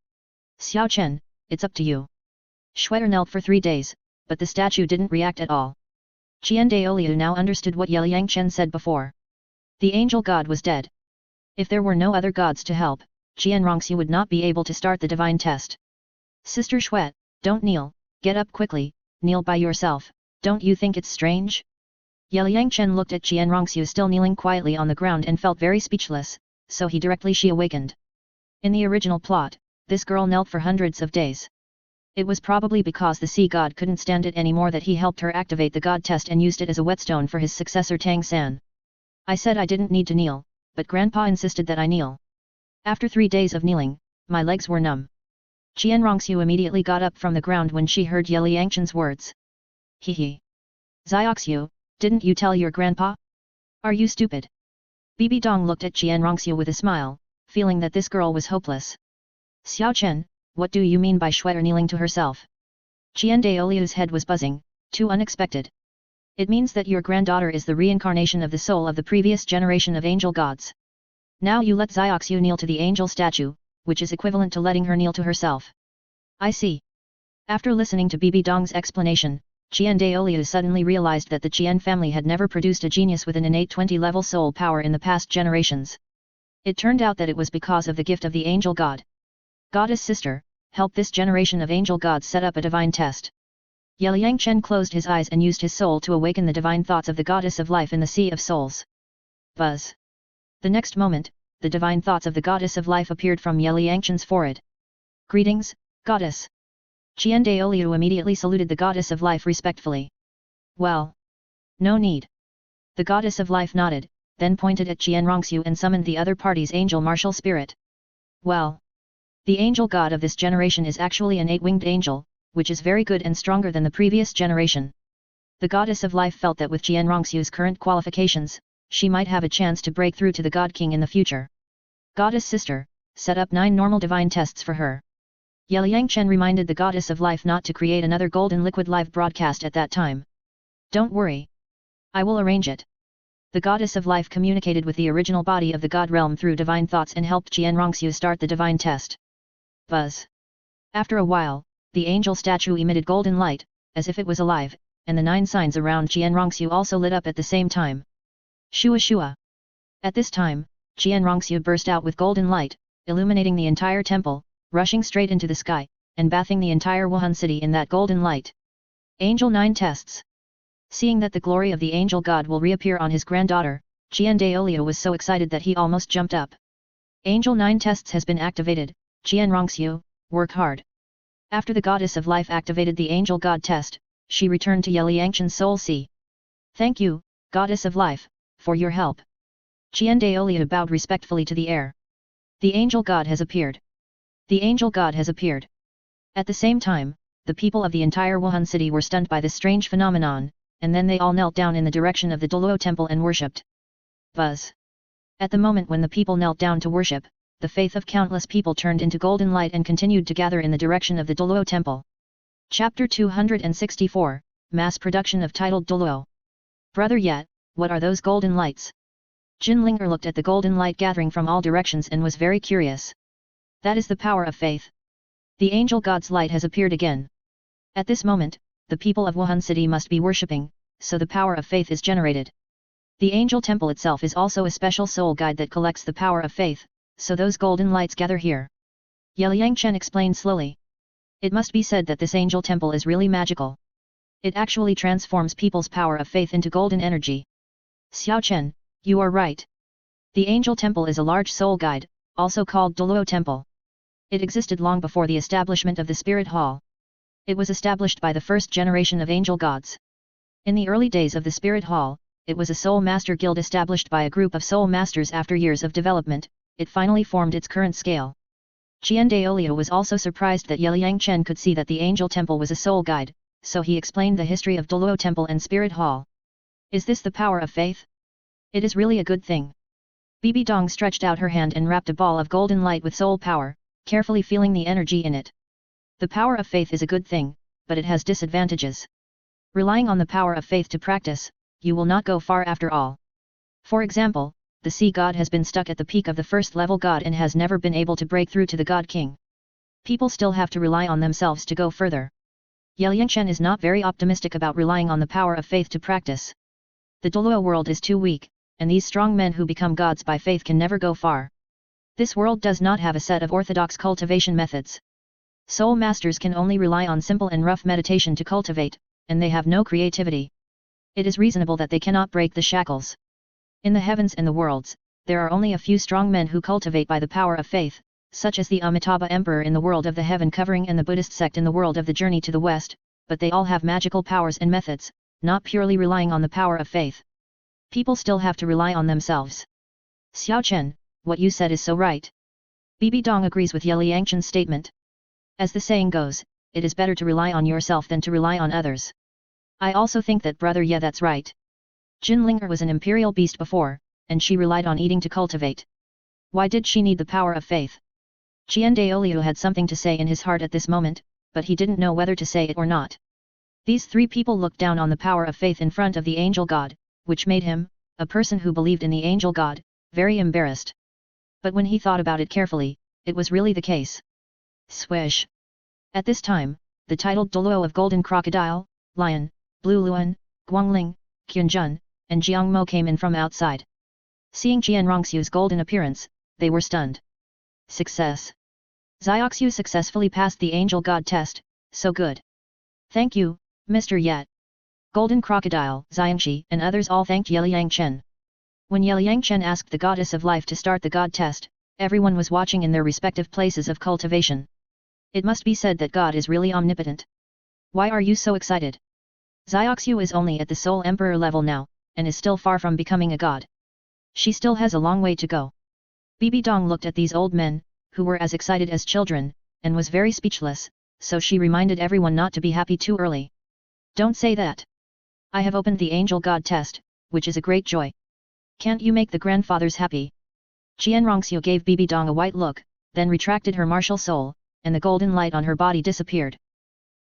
Xiao Chen, it's up to you. Shu Yuer knelt for 3 days, but the statue didn't react at all. Qian Daoliu now understood what Yelang Chen said before. The angel god was dead. If there were no other gods to help, Qian Rongxiu would not be able to start the divine test. Sister Shuet, don't kneel, get up quickly, kneel by yourself, don't you think it's strange? Yelang Chen looked at Qian Rongxiu still kneeling quietly on the ground and felt very speechless, so he directly she awakened. In the original plot, this girl knelt for hundreds of days. It was probably because the sea god couldn't stand it anymore that he helped her activate the god test and used it as a whetstone for his successor Tang San. I said I didn't need to kneel, but Grandpa insisted that I kneel. After 3 days of kneeling, my legs were numb. Qian Rongxiu immediately got up from the ground when she heard Yelang Chen's words. Hehe. Zioxiu, didn't you tell your grandpa? Are you stupid? Bibi Dong looked at Qian Rongxiu with a smile, feeling that this girl was hopeless. Xiao Chen, what do you mean by Shu Yuer kneeling to herself? Qian Daoliu's head was buzzing, too unexpected. It means that your granddaughter is the reincarnation of the soul of the previous generation of angel gods. Now you let Zioxiu kneel to the angel statue, which is equivalent to letting her kneel to herself. I see. After listening to Bibi Dong's explanation, Qian Daoliu suddenly realized that the Qian family had never produced a genius with an innate 20-level soul power in the past generations. It turned out that it was because of the gift of the angel god. Goddess sister, help this generation of angel gods set up a divine test. Yelang Chen closed his eyes and used his soul to awaken the divine thoughts of the goddess of life in the sea of souls. Buzz. The next moment, the divine thoughts of the goddess of life appeared from Yelang Chen's forehead. Greetings, goddess. Qian Daoliu immediately saluted the goddess of life respectfully. Well. No need. The goddess of life nodded, then pointed at Qian Rongxiu and summoned the other party's angel martial spirit. Well. The angel god of this generation is actually an 8-winged angel, which is very good and stronger than the previous generation. The goddess of life felt that with Qian Rongxiu's current qualifications, she might have a chance to break through to the God King in the future. Goddess sister, set up 9 normal divine tests for her. Yelang Chen reminded the goddess of life not to create another golden liquid live broadcast at that time. Don't worry. I will arrange it. The goddess of life communicated with the original body of the god realm through divine thoughts and helped Qian Rongxiu start the divine test. Buzz. After a while, the angel statue emitted golden light, as if it was alive, and the 9 signs around Qian Rongxiu also lit up at the same time. Shua Shua. At this time, Qian Rongxiu burst out with golden light, illuminating the entire temple, rushing straight into the sky, and bathing the entire Wuhan city in that golden light. Angel 9 tests. Seeing that the glory of the angel god will reappear on his granddaughter, Qian Daoliu was so excited that he almost jumped up. Angel 9 tests has been activated, Qian Rongxiu, work hard. After the goddess of life activated the angel god test, she returned to Yelang Chen's soul sea. Thank you, goddess of life, for your help. Qian Daoliu bowed respectfully to the air. The angel god has appeared. The angel god has appeared. At the same time, the people of the entire Wuhan city were stunned by this strange phenomenon, and then they all knelt down in the direction of the Douluo temple and worshipped. Buzz. At the moment when the people knelt down to worship, the faith of countless people turned into golden light and continued to gather in the direction of the Douluo temple. Chapter 264, Mass Production of Titled Douluo. Brother Yet, what are those golden lights? Jin Linger looked at the golden light gathering from all directions and was very curious. That is the power of faith. The angel god's light has appeared again. At this moment, the people of Wuhan city must be worshipping, so the power of faith is generated. The angel temple itself is also a special soul guide that collects the power of faith, so those golden lights gather here. Yelang Chen explained slowly. It must be said that this angel temple is really magical. It actually transforms people's power of faith into golden energy. Xiao Chen, you are right. The angel temple is a large soul guide, also called Douluo temple. It existed long before the establishment of the spirit hall. It was established by the first generation of angel gods. In the early days of the spirit hall, it was a soul master guild established by a group of soul masters. After years of development, it finally formed its current scale. Qian Daolio was also surprised that Yelang Chen could see that the angel temple was a soul guide, so he explained the history of Douluo temple and spirit hall. Is this the power of faith? It is really a good thing. Bibi Dong stretched out her hand and wrapped a ball of golden light with soul power, carefully feeling the energy in it. The power of faith is a good thing, but it has disadvantages. Relying on the power of faith to practice, you will not go far after all. For example, the sea god has been stuck at the peak of the first level god and has never been able to break through to the god king. People still have to rely on themselves to go further. Yelang Chen is not very optimistic about relying on the power of faith to practice. The Douluo world is too weak, and these strong men who become gods by faith can never go far. This world does not have a set of orthodox cultivation methods. Soul masters can only rely on simple and rough meditation to cultivate, and they have no creativity. It is reasonable that they cannot break the shackles. In the heavens and the worlds, there are only a few strong men who cultivate by the power of faith, such as the Amitabha Emperor in the world of the heaven covering and the Buddhist sect in the world of the journey to the west, but they all have magical powers and methods, not purely relying on the power of faith. People still have to rely on themselves. Xiao Chen, what you said is so right. Bibi Dong agrees with Yelang Chen's statement. As the saying goes, it is better to rely on yourself than to rely on others. I also think that brother yeah that's right. Jin Linger was an imperial beast before, and she relied on eating to cultivate. Why did she need the power of faith? Qian Daolio had something to say in his heart at this moment, but he didn't know whether to say it or not. These three people looked down on the power of faith in front of the angel god, which made him, a person who believed in the angel god, very embarrassed. But when he thought about it carefully, it was really the case. Swish! At this time, the titled Douluo of Golden Crocodile, Lion, Blue Luan, Guangling, Qianjun, and Jiangmo came in from outside. Seeing Qianrongxiu's golden appearance, they were stunned. Success! Zioxiu successfully passed the angel god test, so good. Thank you, Mr. Yet. Golden Crocodile, Xiangxi and others all thanked Yelang Chen. When Yelang Chen asked the goddess of life to start the god test, everyone was watching in their respective places of cultivation. It must be said that God is really omnipotent. Why are you so excited? Zioxiu is only at the Soul Emperor level now, and is still far from becoming a god. She still has a long way to go. Bibi Dong looked at these old men, who were as excited as children, and was very speechless, so she reminded everyone not to be happy too early. Don't say that. I have opened the angel god test, which is a great joy. Can't you make the grandfathers happy? Qianrongxiu gave Bibi Dong a white look, then retracted her martial soul, and the golden light on her body disappeared.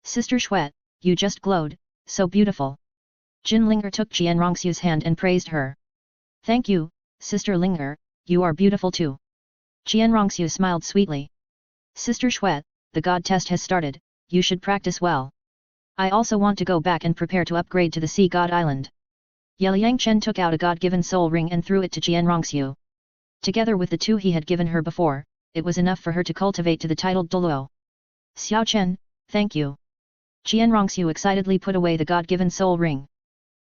Sister Xuet, you just glowed, so beautiful. Jin Linger took Qianrongxiu's hand and praised her. Thank you, Sister Linger, you are beautiful too. Qianrongxiu smiled sweetly. Sister Xuet, the god test has started, you should practice well. I also want to go back and prepare to upgrade to the Sea God Island. Yelang Chen took out a god-given soul ring and threw it to Qianrongxiu. Together with the two he had given her before, it was enough for her to cultivate to the titled Douluo. Xiao Chen, thank you. Qianrongxiu excitedly put away the god-given soul ring.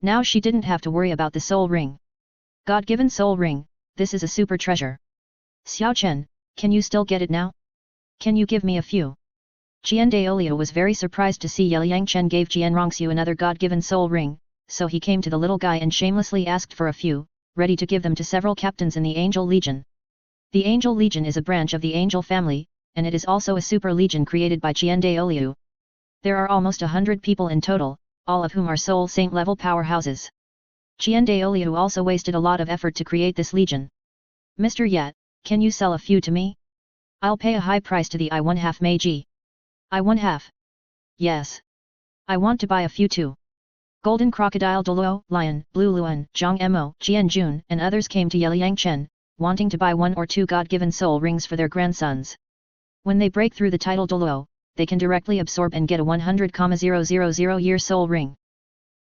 Now she didn't have to worry about the soul ring. God-given soul ring, this is a super treasure. Xiao Chen, can you still get it now? Can you give me a few? Qian Daolio was very surprised to see Yelang Chen gave Qianrongxiu another god-given soul ring, so he came to the little guy and shamelessly asked for a few, ready to give them to several captains in the Angel Legion. The Angel Legion is a branch of the Angel family, and it is also a super legion created by Qian Daolio. There are almost 100 people in total, all of whom are soul saint level powerhouses. Qian Daolio also wasted a lot of effort to create this legion. Mr. Yet, can you sell a few to me? I'll pay a high price to the I1/2 Meiji. I1/2? Yes. I want to buy a few too. Golden Crocodile Douluo, Lion, Blue Luan, Zhang Mo, Jianjun and others came to Yelang Chen, wanting to buy 1 or 2 god-given soul rings for their grandsons. When they break through the title Douluo, they can directly absorb and get a 100,000 year soul ring.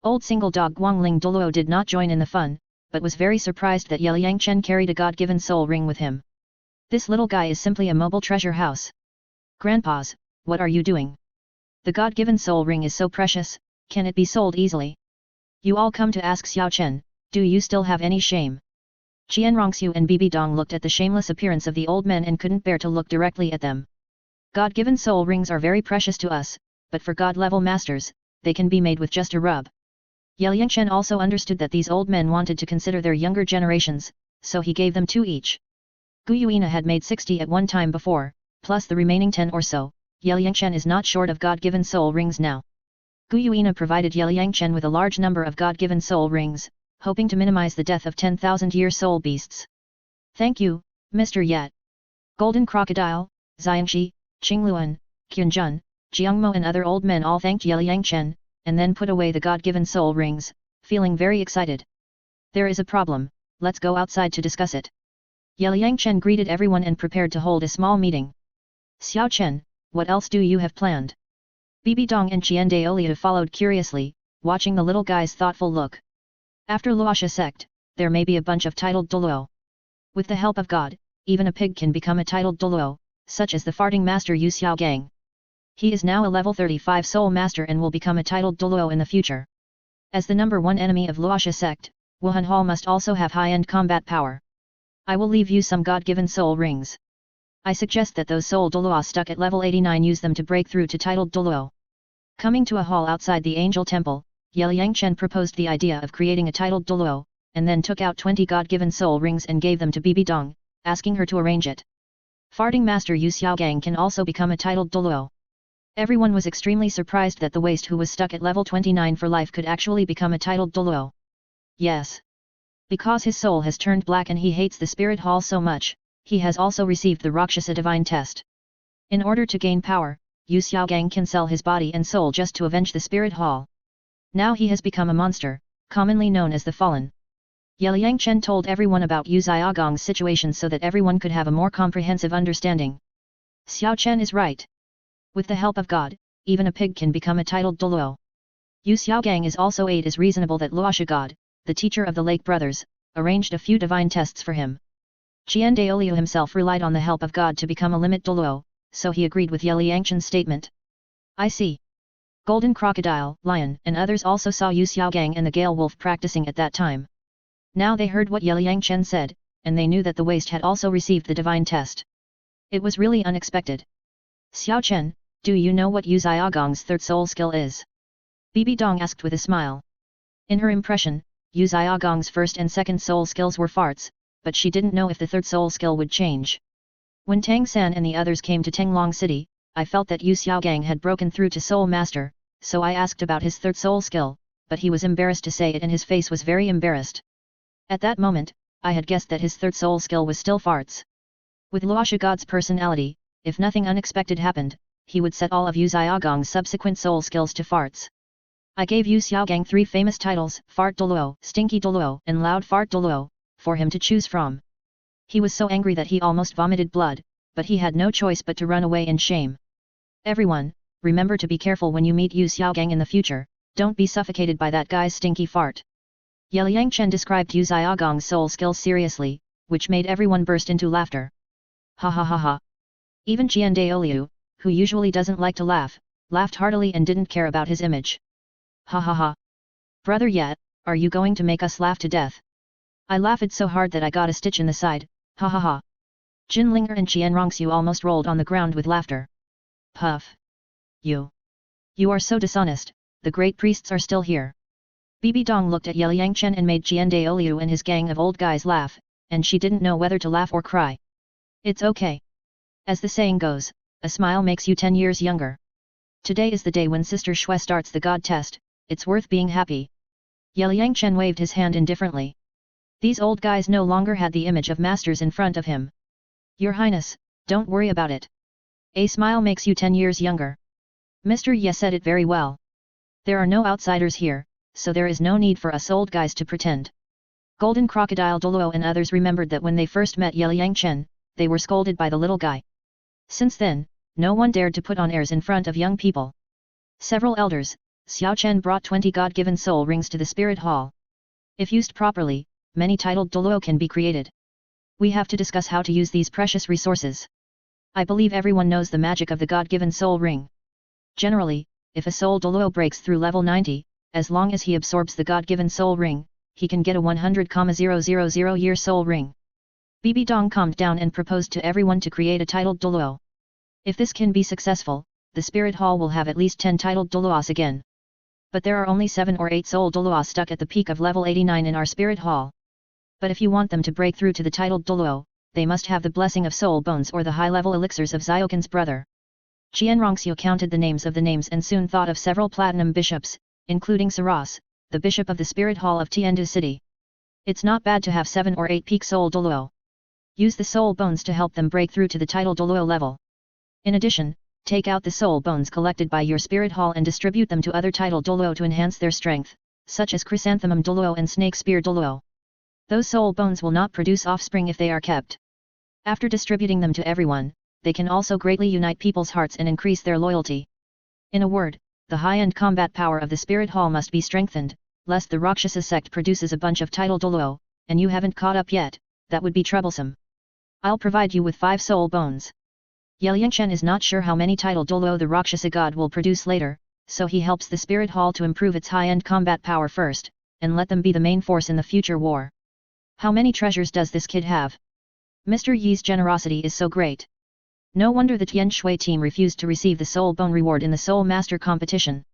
Old single dog Guangling Douluo did not join in the fun, but was very surprised that Yelang Chen carried a god-given soul ring with him. This little guy is simply a mobile treasure house. Grandpas, what are you doing? The God-given soul ring is so precious, can it be sold easily? You all come to ask Xiao Chen, do you still have any shame? Qianrongxiu and Bibi Dong looked at the shameless appearance of the old men and couldn't bear to look directly at them. God-given soul rings are very precious to us, but for God-level masters, they can be made with just a rub. Yelang Chen also understood that these old men wanted to consider their younger generations, so he gave them 2 each. Gu Yuina had made 60 at one time before, plus the remaining 10 or so. Yelang Chen is not short of God-given soul rings now. Gu Yuina provided Yelang Chen with a large number of God-given soul rings, hoping to minimize the death of 10,000-year soul beasts. Thank you, Mr. Yet. Golden Crocodile, Xiangxi, Qingluan, Qianjun, Jiangmo and other old men all thanked Yelang Chen, and then put away the God-given soul rings, feeling very excited. There is a problem, let's go outside to discuss it. Yelang Chen greeted everyone and prepared to hold a small meeting. Xiao Chen, what else do you have planned? Bibi Dong and Qian Daoliu followed curiously, watching the little guy's thoughtful look. After Luosha Sect, there may be a bunch of titled Douluo. With the help of God, even a pig can become a titled Douluo, such as the farting master Yu Xiaogang. He is now a level 35 soul master and will become a titled Douluo in the future. As the number 1 enemy of Luosha Sect, Wuhan Hall must also have high-end combat power. I will leave you some God-given soul rings. I suggest that those soul Douluo stuck at level 89 use them to break through to titled Douluo. Coming to a hall outside the Angel Temple, Yelang Chen proposed the idea of creating a titled Douluo, and then took out 20 God-given soul rings and gave them to Bibi Dong, asking her to arrange it. Farting Master Yu Xiaogang can also become a titled Douluo. Everyone was extremely surprised that the waste who was stuck at level 29 for life could actually become a titled Douluo. Yes. Because his soul has turned black and he hates the spirit hall so much, he has also received the Roxhasa divine test. In order to gain power, Yu Xiaogang can sell his body and soul just to avenge the spirit hall. Now he has become a monster, commonly known as the Fallen. Yelang Chen told everyone about Yu Xiaogang's situation so that everyone could have a more comprehensive understanding. Xiao Chen is right. With the help of God, even a pig can become a titled Douluo. Yu Xiaogang is also aid is reasonable that Luosha God, the teacher of the Lake Brothers, arranged a few divine tests for him. Qian Daoliu himself relied on the help of God to become a limit Douluo, so he agreed with Yelang Chen's statement. I see. Golden Crocodile, Lion and others also saw Yu Xiaogang and the Gale Wolf practicing at that time. Now they heard what Yelang Chen said, and they knew that the waste had also received the divine test. It was really unexpected. Xiao Chen, do you know what Yu Xiaogang's third soul skill is? Bibi Dong asked with a smile. In her impression, Yu Xiaogang's first and second soul skills were farts, but she didn't know if the third soul skill would change. When Tang San and the others came to Tenglong City, I felt that Yu Xiaogang had broken through to Soul Master, so I asked about his third soul skill, but he was embarrassed to say it and his face was very embarrassed. At that moment, I had guessed that his third soul skill was still farts. With Luosha God's personality, if nothing unexpected happened, he would set all of Yu Xiaogang's subsequent soul skills to farts. I gave Yu Xiaogang 3 famous titles, Fart Douluo, Stinky Douluo and Loud Fart Douluo, for him to choose from. He was so angry that he almost vomited blood, but he had no choice but to run away in shame. Everyone, remember to be careful when you meet Yu Xiaogang in the future, don't be suffocated by that guy's stinky fart. Yelang Chen described Yu Xiaogang's soul skills seriously, which made everyone burst into laughter. Ha ha ha ha. Even Qian Daoliu, who usually doesn't like to laugh, laughed heartily and didn't care about his image. Ha ha ha. Brother Yet, are you going to make us laugh to death? I laughed so hard that I got a stitch in the side, ha ha ha. Jin Linger and Qianrongxiu almost rolled on the ground with laughter. Puff. You are so dishonest, the great priests are still here. Bibi Dong looked at Yelang Chen and made Qian Daoliu and his gang of old guys laugh, and she didn't know whether to laugh or cry. It's okay. As the saying goes, a smile makes you 10 years younger. Today is the day when Sister Shui starts the God test, it's worth being happy. Yelang Chen waved his hand indifferently. These old guys no longer had the image of masters in front of him. Your Highness, don't worry about it. A smile makes you 10 years younger. Mr. Ye said it very well. There are no outsiders here, so there is no need for us old guys to pretend. Golden Crocodile Douluo and others remembered that when they first met Yelang Chen, they were scolded by the little guy. Since then, no one dared to put on airs in front of young people. Several elders, Xiao Chen brought 20 God-given soul rings to the Spirit Hall. If used properly, many titled Douluo can be created. We have to discuss how to use these precious resources. I believe everyone knows the magic of the God-given soul ring. Generally, if a soul Douluo breaks through level 90, as long as he absorbs the God-given soul ring, he can get a 100,000-year soul ring. Bibi Dong calmed down and proposed to everyone to create a titled Douluo. If this can be successful, the spirit hall will have at least 10 titled Douluos again. But there are only 7 or 8 soul Douluos stuck at the peak of level 89 in our spirit hall. But if you want them to break through to the titled Douluo, they must have the blessing of soul bones or the high-level elixirs of Ziokin's brother. Qianrongxiu counted the names and soon thought of several platinum bishops, including Saras, the bishop of the spirit hall of Tiandu city. It's not bad to have 7 or 8 peak soul Douluo. Use the soul bones to help them break through to the title Douluo level. In addition, take out the soul bones collected by your spirit hall and distribute them to other title Douluo to enhance their strength, such as Chrysanthemum Douluo and Snake Spear Douluo. Those soul bones will not produce offspring if they are kept. After distributing them to everyone, they can also greatly unite people's hearts and increase their loyalty. In a word, the high-end combat power of the spirit hall must be strengthened, lest the Roxhasa sect produces a bunch of title Douluo, and you haven't caught up yet. That would be troublesome. I'll provide you with 5 soul bones. Yelang is not sure how many title Douluo the Roxhasa God will produce later, so he helps the spirit hall to improve its high-end combat power first, and let them be the main force in the future war. How many treasures does this kid have? Mr. Yi's generosity is so great. No wonder the Tianshui team refused to receive the soul bone reward in the Soul Master competition.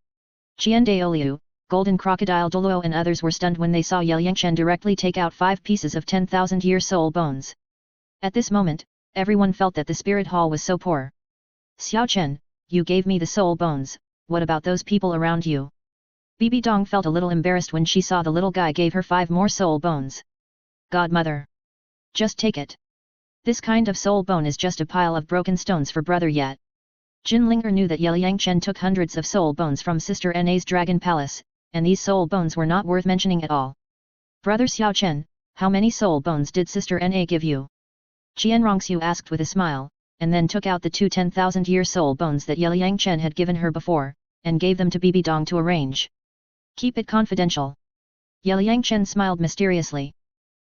Qian Daoliu, Golden Crocodile Douluo and others were stunned when they saw Yelang directly take out 5 pieces of 10,000-year soul bones. At this moment, everyone felt that the spirit hall was so poor. Xiao Chen, you gave me the soul bones, what about those people around you? Bibi Dong felt a little embarrassed when she saw the little guy gave her 5 more soul bones. Godmother. Just take it. This kind of soul bone is just a pile of broken stones for brother yet. Jin Linger knew that Yelang took hundreds of soul bones from Sister Na's Dragon Palace, and these soul bones were not worth mentioning at all. Brother Xiao Chen, how many soul bones did Sister Na give you? Qianrongxiu asked with a smile, and then took out the 2 10,000-year soul bones that Yelang had given her before, and gave them to Bibi Dong to arrange. Keep it confidential. Yelang smiled mysteriously.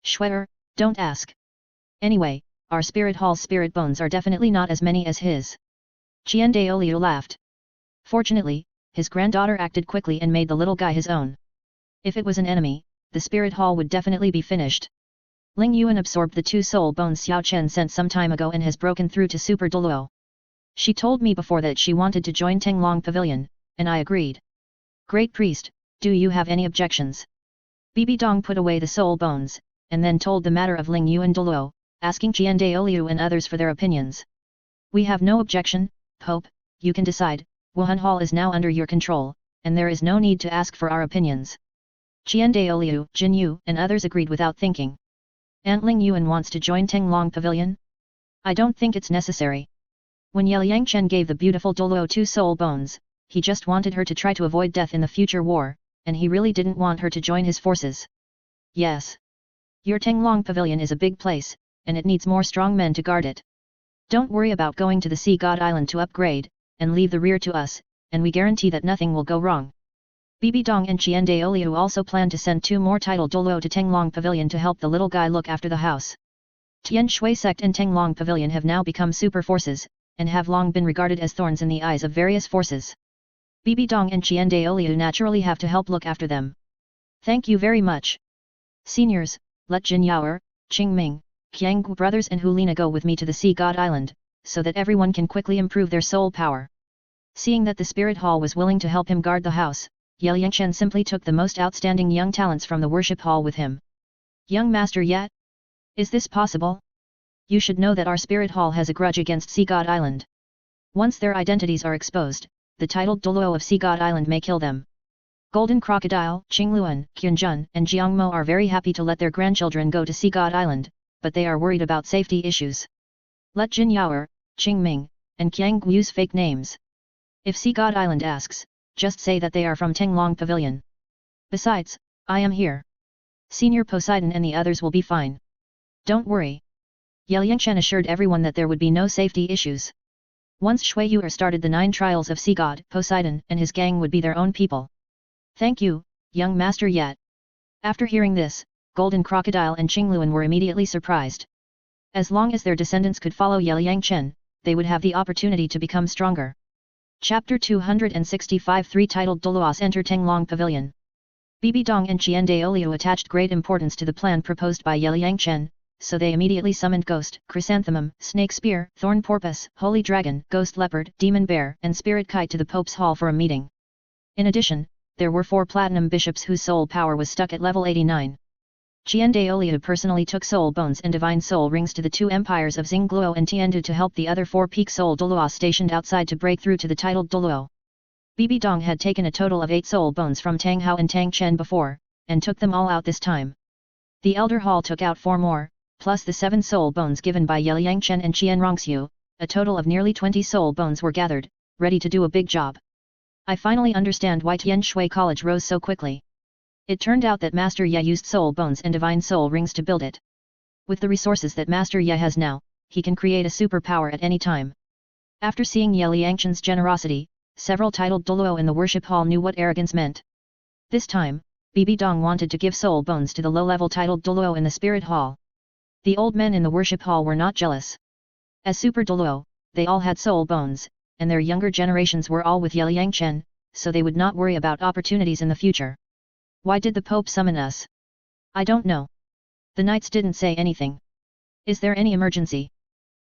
Shuer, don't ask. Anyway, our spirit hall's spirit bones are definitely not as many as his. Qian Daoliu laughed. Fortunately, his granddaughter acted quickly and made the little guy his own. If it was an enemy, the spirit hall would definitely be finished. Ling Yuan absorbed the 2 soul bones Xiao Chen sent some time ago and has broken through to Super Douluo. She told me before that she wanted to join Tenglong Pavilion, and I agreed. Great Priest, do you have any objections? Bibi Dong put away the soul bones, and then told the matter of Ling Yuan Douluo, asking Qian Daoliu and others for their opinions. We have no objection, Pope, you can decide. Wuhan Hall is now under your control, and there is no need to ask for our opinions. Qian Daoliu, Jin Yu, and others agreed without thinking. Aunt Ling Yuan wants to join Tenglong Pavilion? I don't think it's necessary. When Yelang gave the beautiful Douluo 2 soul bones, he just wanted her to try to avoid death in the future war, and he really didn't want her to join his forces. Yes. Your Tenglong Pavilion is a big place, and it needs more strong men to guard it. Don't worry about going to the Sea God Island to upgrade, and leave the rear to us, and we guarantee that nothing will go wrong. Bibi Dong and Qian Daoliu also plan to send 2 more title Douluo to Tenglong Pavilion to help the little guy look after the house. Tianshui Sect and Tenglong Pavilion have now become super forces, and have long been regarded as thorns in the eyes of various forces. Bibi Dong and Qian Daoliu naturally have to help look after them. Thank you very much. Seniors, let Jin Yuer, Qingming, Qianggu brothers and Hulina go with me to the Sea God Island, so that everyone can quickly improve their soul power. Seeing that the spirit hall was willing to help him guard the house, Yelang simply took the most outstanding young talents from the worship hall with him. Young master yet? Is this possible? You should know that our spirit hall has a grudge against Sea God Island. Once their identities are exposed, the titled Douluo of Sea God Island may kill them. Golden Crocodile, Qingluan, Qianjun, and Jiangmo are very happy to let their grandchildren go to Sea God Island, but they are worried about safety issues. Let Jin Yuer, Qingming, and Qianggu use fake names. If Sea God Island asks, just say that they are from Tenglong Pavilion. Besides, I am here. Senior Poseidon and the others will be fine. Don't worry. Yelang assured everyone that there would be no safety issues. Once Shu Yuer started the 9 trials of Sea God, Poseidon and his gang would be their own people. Thank you, young master Yat. After hearing this, Golden Crocodile and Qingluan were immediately surprised. As long as their descendants could follow Yelang Chen, they would have the opportunity to become stronger. Chapter 265 3 titled Dulos enter Tenglong Pavilion. Bibi Dong and Qian Daoliu attached great importance to the plan proposed by Yelang Chen, so they immediately summoned Ghost, Chrysanthemum, Snake Spear, Thorn Porpoise, Holy Dragon, Ghost Leopard, Demon Bear, and Spirit Kite to the Pope's Hall for a meeting. In addition, there were 4 platinum bishops whose soul power was stuck at level 89. Qian Daoliu personally took soul bones and divine soul rings to the 2 empires of Xingluo and Tiandu to help the other 4 peak soul Douluo stationed outside to break through to the titled Douluo. Bibi Dong had taken a total of 8 soul bones from Tang Hao and Tang Chen before, and took them all out this time. The Elder Hall took out 4 more, plus the 7 soul bones given by Yelang Chen and Qian Rongxiu, a total of nearly 20 soul bones were gathered, ready to do a big job. I finally understand why Tianshui College rose so quickly. It turned out that Master Ye used soul bones and divine soul rings to build it. With the resources that Master Ye has now, he can create a superpower at any time. After seeing Yelang Chen's generosity, several titled Douluo in the worship hall knew what arrogance meant. This time, Bibi Dong wanted to give soul bones to the low-level titled Douluo in the spirit hall. The old men in the worship hall were not jealous. As super Douluo, they all had soul bones, and their younger generations were all with Yelang Chen, so they would not worry about opportunities in the future. Why did the Pope summon us? I don't know. The knights didn't say anything. Is there any emergency?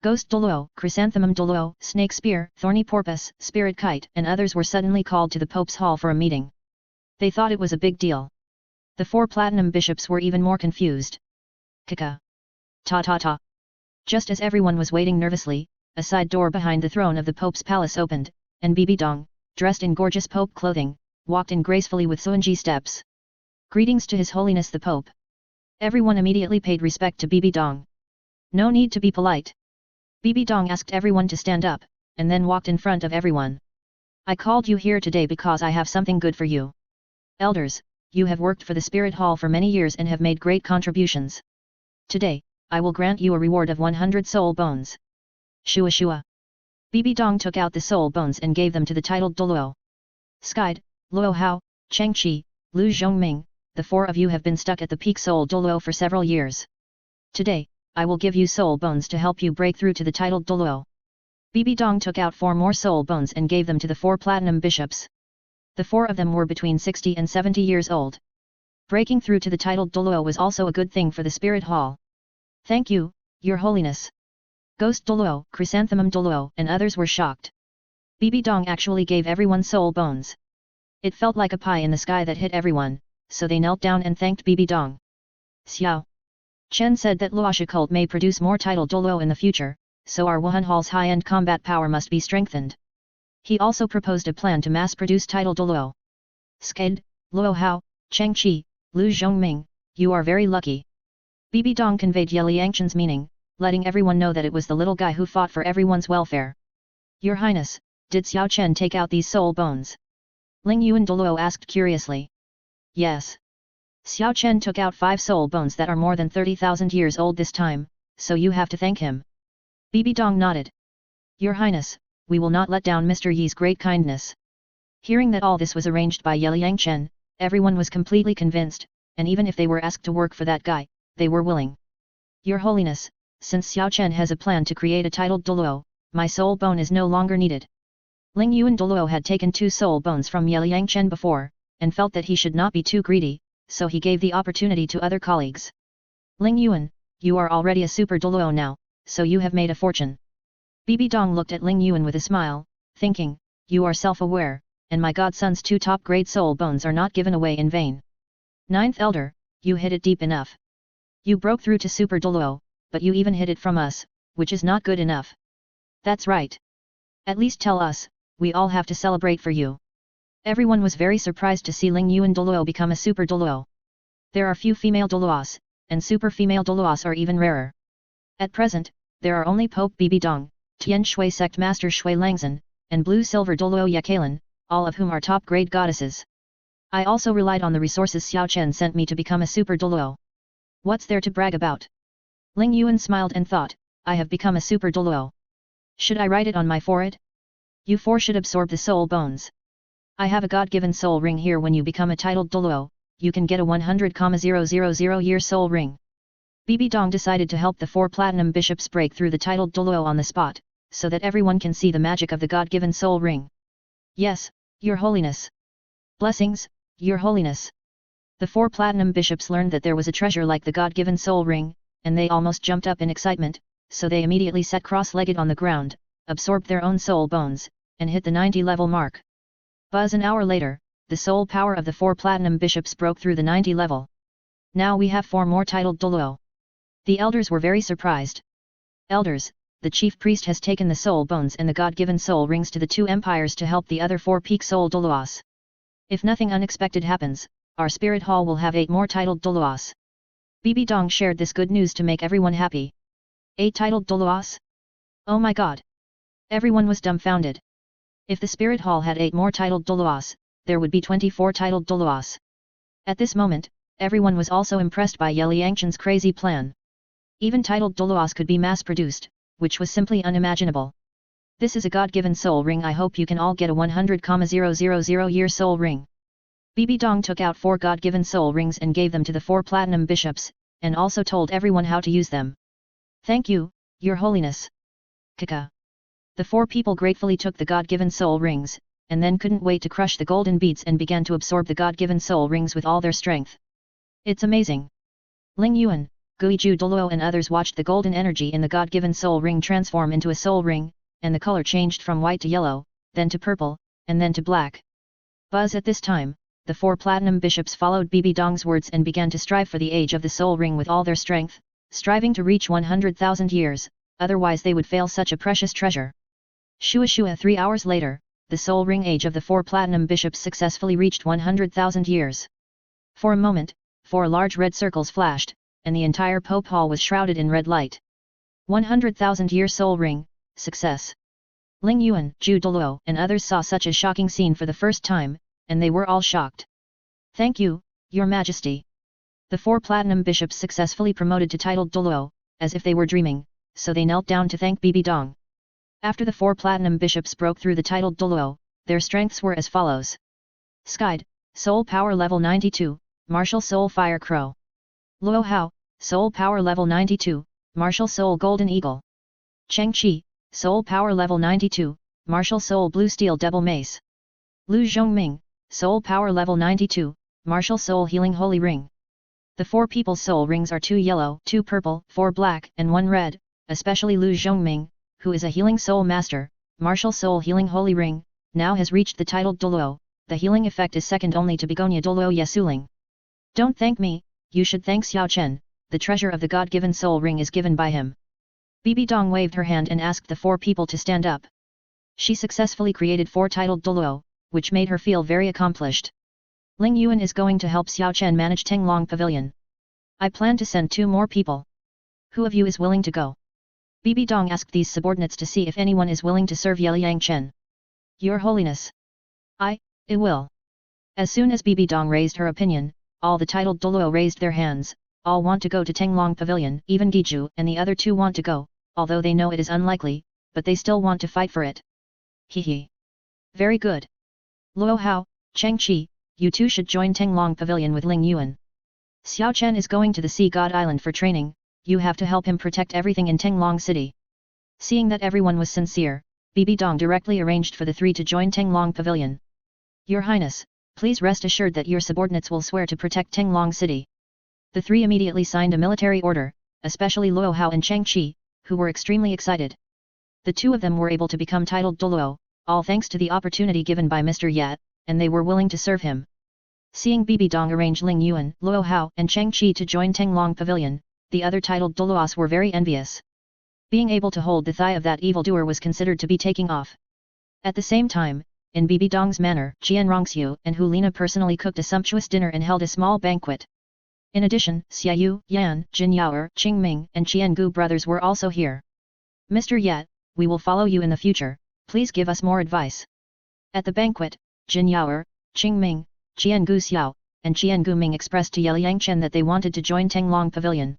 Ghost Douluo, Chrysanthemum Douluo, Snake Spear, Thorny Porpoise, Spirit Kite, and others were suddenly called to the Pope's hall for a meeting. They thought it was a big deal. The 4 platinum bishops were even more confused. Kaka. Ta ta ta. Just as everyone was waiting nervously, a side door behind the throne of the Pope's palace opened, and Bibi Dong, dressed in gorgeous Pope clothing, walked in gracefully with Suanji steps. Greetings to His Holiness the Pope. Everyone immediately paid respect to Bibi Dong. No need to be polite. Bibi Dong asked everyone to stand up, and then walked in front of everyone. I called you here today because I have something good for you. Elders, you have worked for the Spirit Hall for many years and have made great contributions. Today, I will grant you a reward of 100 soul bones. Shua Shua. Bibi Dong took out the soul bones and gave them to the titled Douluo. Skide, Luo Hao, Cheng Qi, Lu Zhongming, the 4 of you have been stuck at the peak soul Douluo for several years. Today, I will give you soul bones to help you break through to the titled Douluo. Bibi Dong took out 4 more soul bones and gave them to the 4 platinum bishops. The 4 of them were between 60 and 70 years old. Breaking through to the titled Douluo was also a good thing for the Spirit Hall. Thank you, Your Holiness. Ghost Douluo, Chrysanthemum Douluo, and others were shocked. Bibi Dong actually gave everyone soul bones. It felt like a pie in the sky that hit everyone, so they knelt down and thanked Bibi Dong. Xiao Chen said that Luoxia cult may produce more titled Douluo in the future, so our Wuhan Hall's high-end combat power must be strengthened. He also proposed a plan to mass-produce titled Douluo. Sked, Luo Hao, Cheng Qi, Lu Zhongming, you are very lucky. Bibi Dong conveyed Yelang Chen's meaning, letting everyone know that it was the little guy who fought for everyone's welfare. Your Highness, did Xiao Chen take out these soul bones? Ling Yuan Douluo asked curiously. Yes. Xiao Chen took out 5 soul bones that are more than 30,000 years old this time, so you have to thank him. Bibi Dong nodded. Your Highness, we will not let down Mr. Yi's great kindness. Hearing that all this was arranged by Yelang Chen, everyone was completely convinced, and even if they were asked to work for that guy, they were willing. Your Holiness, since Xiao Chen has a plan to create a titled Douluo, my soul bone is no longer needed. Ling Yuan Douluo had taken 2 soul bones from Yelang Chen before, and felt that he should not be too greedy, so he gave the opportunity to other colleagues. Ling Yuan, you are already a super Douluo now, so you have made a fortune. Bibi Dong looked at Ling Yuan with a smile, thinking, you are self-aware, and my godson's 2 top-grade soul bones are not given away in vain. 9th Elder, you hit it deep enough. You broke through to super Douluo, but you even hid it from us, which is not good enough. That's right. At least tell us, we all have to celebrate for you. Everyone was very surprised to see Ling Yuan Douluo become a super Douluo. There are few female Douluos, and super female Douluos are even rarer. At present, there are only Pope Bibi Dong, Tianshui Sect Master Shui Langzhen, and Blue Silver Douluo Yakalan, all of whom are top-grade goddesses. I also relied on the resources Xiao Chen sent me to become a super Douluo. What's there to brag about? Ling Yuan smiled and thought, I have become a super Douluo. Should I write it on my forehead? You 4 should absorb the soul bones. I have a God-given soul ring here. When you become a titled Douluo, you can get a 100,000 year soul ring. Bibi Dong decided to help the 4 platinum bishops break through the titled Douluo on the spot, so that everyone can see the magic of the God-given soul ring. Yes, Your Holiness. Blessings, Your Holiness. The 4 platinum bishops learned that there was a treasure like the God-given soul ring, and they almost jumped up in excitement, so they immediately sat cross-legged on the ground, absorbed their own soul bones, and hit the 90 level mark. Buzz an hour later, the soul power of the 4 platinum bishops broke through the 90 level. Now we have 4 more titled Douluo. The elders were very surprised. Elders, the chief priest has taken the soul bones and the God-given soul rings to the 2 empires to help the other 4 peak soul Douluos. If nothing unexpected happens, our spirit hall will have 8 more titled Douluos. Bibi Dong shared this good news to make everyone happy. 8 titled Douluos? Oh my god! Everyone was dumbfounded. If the spirit hall had 8 more titled Douluos, there would be 24 titled Douluos. At this moment, everyone was also impressed by Yelang crazy plan. Even titled Douluos could be mass-produced, which was simply unimaginable. This is a God-given soul ring. I hope you can all get a 100,000 year soul ring. Bibi Dong took out 4 God-given soul rings and gave them to the 4 platinum bishops, and also told everyone how to use them. Thank you, Your Holiness. Kaka. The 4 people gratefully took the God-given soul rings, and then couldn't wait to crush the golden beads and began to absorb the God-given soul rings with all their strength. It's amazing. Ling Yuan, Guiju Douluo and others watched the golden energy in the God-given soul ring transform into a soul ring, and the color changed from white to yellow, then to purple, and then to black. Buzz at this time, the 4 platinum bishops followed Bibi Dong's words and began to strive for the age of the soul ring with all their strength, striving to reach 100,000 years, otherwise they would fail such a precious treasure. Shua 3 hours later, the soul ring age of the 4 platinum bishops successfully reached 100,000 years. For a moment, 4 large red circles flashed, and the entire Pope Hall was shrouded in red light. 100,000 year soul ring, success. Ling Yuan, Ju Douluo and others saw such a shocking scene for the first time, and they were all shocked. Thank you, Your Majesty. The 4 platinum bishops successfully promoted to titled Douluo, as if they were dreaming, so they knelt down to thank Bibi Dong. After the 4 platinum bishops broke through the titled Douluo, their strengths were as follows. Skyd, Soul Power Level 92, Martial Soul Fire Crow. Luo Hao, Soul Power Level 92, Martial Soul Golden Eagle. Cheng Qi, Soul Power Level 92, Martial Soul Blue Steel Double Mace. Lu Zhongming, Soul Power Level 92, Martial Soul Healing Holy Ring. The 4 people's soul rings are 2 yellow, 2 purple, 4 black, and 1 red, especially Lu Zhongming, who is a healing soul master. Martial Soul Healing Holy Ring, now has reached the titled Douluo. The healing effect is second only to Begonia Douluo Yesuling. Don't thank me, you should thank Xiao Chen, the treasure of the God-given soul ring is given by him. Bibi Dong waved her hand and asked the 4 people to stand up. She successfully created 4 titled Douluo, which made her feel very accomplished. Ling Yuan is going to help Xiao Chen manage Tenglong Pavilion. I plan to send 2 more people. Who of you is willing to go? Bibi Dong asked these subordinates to see if anyone is willing to serve Yelang Chen. Your Holiness. It will. As soon as Bibi Dong raised her opinion, all the titled Douluo raised their hands. All want to go to Tenglong Pavilion, even Guiju and the other 2 want to go, although they know it is unlikely, but they still want to fight for it. Hehe. Very good. Luo Hao, Cheng Qi, you 2 should join Tenglong Pavilion with Ling Yuan. Xiao Chen is going to the Sea God Island for training, you have to help him protect everything in Tenglong City. Seeing that everyone was sincere, Bibi Dong directly arranged for the 3 to join Tenglong Pavilion. Your Highness, please rest assured that your subordinates will swear to protect Tenglong City. The 3 immediately signed a military order, especially Luo Hao and Cheng Qi, who were extremely excited. The 2 of them were able to become titled Douluo, all thanks to the opportunity given by Mr. Yat, and they were willing to serve him. Seeing Bibi Dong arrange Ling Yuan, Luo Hao and Cheng Qi to join Tenglong Pavilion, the other titled Douluos were very envious. Being able to hold the thigh of that evildoer was considered to be taking off. At the same time, in Bibi Dong's manor, Jian Rongxiu and Hu Lina personally cooked a sumptuous dinner and held a small banquet. In addition, Xiaoyu, Yan, Jin Yuer, Qingming and Qiangu brothers were also here. Mr. Yat, we will follow you in the future, please give us more advice. At the banquet, Jin Yuer, Qingming, Qiangu Xiao, and Qiangu Ming expressed to Yelang Chen that they wanted to join Tenglong Pavilion.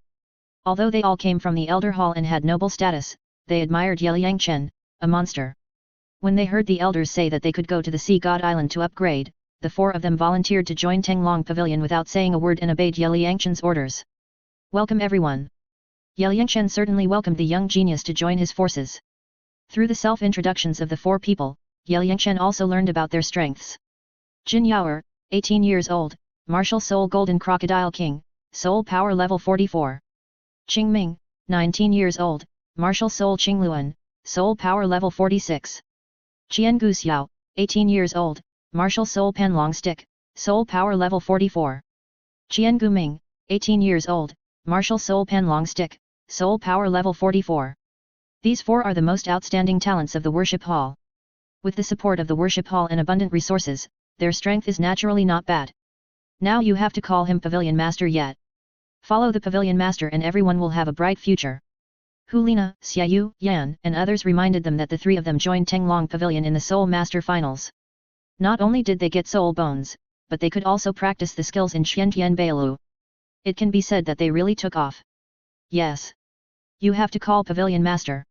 Although they all came from the Elder Hall and had noble status, they admired Yelang Chen, a monster. When they heard the elders say that they could go to the Sea God Island to upgrade, the 4 of them volunteered to join Tenglong Pavilion without saying a word and obeyed Yelang Chen's orders. Welcome everyone, Yelang certainly welcomed the young genius to join his forces. Through the self-introductions of the four people, Yelang also learned about their strengths. Jin Yuer, 18 years old, Martial Soul Golden Crocodile King, Soul Power Level 44. Qingming, 19 years old, Martial Soul Qingluan, Soul Power Level 46. Qiangu Xiao, 18 years old, Martial Soul Panlong Stick, Soul Power Level 44. Qiangu Ming, 18 years old, Martial Soul Panlong Stick, Soul Power Level 44. These four are the most outstanding talents of the worship hall. With the support of the worship hall and abundant resources, their strength is naturally not bad. Now you have to call him Pavilion Master yet. Follow the Pavilion Master and everyone will have a bright future. Hulina, Xiaoyu, Yan, and others reminded them that the three of them joined Tenglong Pavilion in the Soul Master Finals. Not only did they get soul bones, but they could also practice the skills in Xiantian Bailu. It can be said that they really took off. Yes. You have to call Pavilion Master.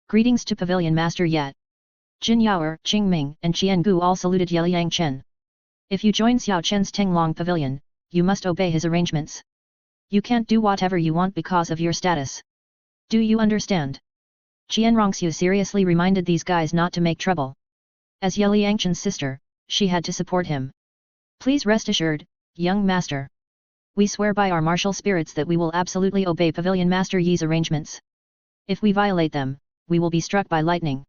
Greetings to Pavilion Master yet. Jin Yuer, Qingming, and Qiangu all saluted Yelang. If you join Xiao Chen's Tenglong Pavilion, you must obey his arrangements. You can't do whatever you want because of your status. Do you understand? Qianrongxiu seriously reminded these guys not to make trouble. As Yelang sister, she had to support him. Please rest assured, young master. We swear by our martial spirits that we will absolutely obey Pavilion Master Yi's arrangements. If we violate them, we will be struck by lightning.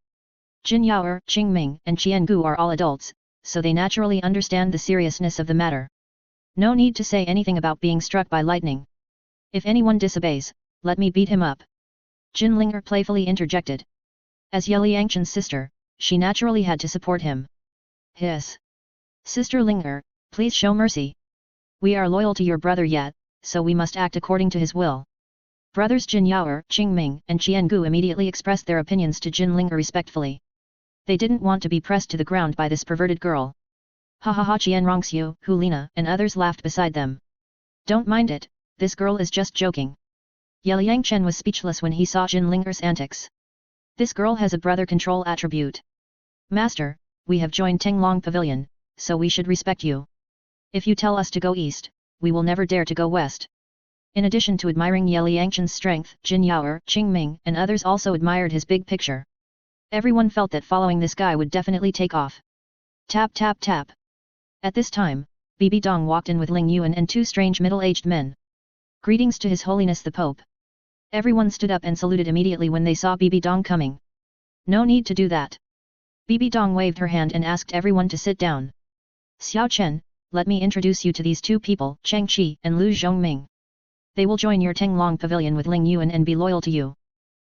Jin Yuer, Qingming, and Qiangu are all adults, so they naturally understand the seriousness of the matter. No need to say anything about being struck by lightning. If anyone disobeys, let me beat him up. Jin Linger playfully interjected. As Yelang sister, she naturally had to support him. Hiss. Sister Linger, please show mercy. We are loyal to your brother yet, so we must act according to his will. Brothers Jin Yuer, Qingming, and Qiangu immediately expressed their opinions to Jin Linger respectfully. They didn't want to be pressed to the ground by this perverted girl. Ha ha ha! Qianrongxiu, Hulina, and others laughed beside them. Don't mind it, this girl is just joking. Yelang was speechless when he saw Jin Linger's antics. This girl has a brother control attribute. Master, we have joined Tenglong Pavilion, so we should respect you. If you tell us to go east, we will never dare to go west. In addition to admiring Yelang strength, Jin Yuer, Qingming, and others also admired his big picture. Everyone felt that following this guy would definitely take off. Tap tap tap. At this time, Bibi Dong walked in with Ling Yuan and two strange middle-aged men. Greetings to His Holiness the Pope. Everyone stood up and saluted immediately when they saw Bibi Dong coming. No need to do that. Bibi Dong waved her hand and asked everyone to sit down. Xiao Chen, let me introduce you to these two people, Cheng Qi and Lu Zhongming. They will join your Tenglong Pavilion with Ling Yuan and be loyal to you.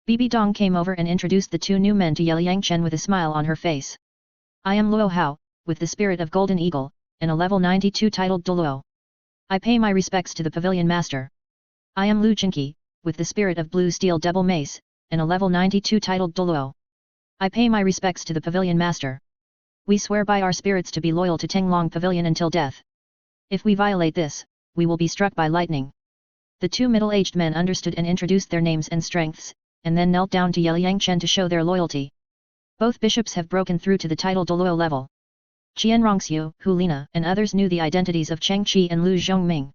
Bibi Dong came over and introduced the two new men to Yelang with a smile on her face. I am Luo Hao, with the spirit of Golden Eagle, and a level 92 titled Douluo. I pay my respects to the Pavilion Master. I am Lu Jinqi, with the spirit of Blue Steel Double Mace, and a level 92 titled Douluo. I pay my respects to the Pavilion Master. We swear by our spirits to be loyal to Tenglong Pavilion until death. If we violate this, we will be struck by lightning. The two middle-aged men understood and introduced their names and strengths, and then knelt down to Yelang to show their loyalty. Both bishops have broken through to the title Douluo level. Qianrongxiu, Hulina, and others knew the identities of Cheng Qi and Lu Zhongming.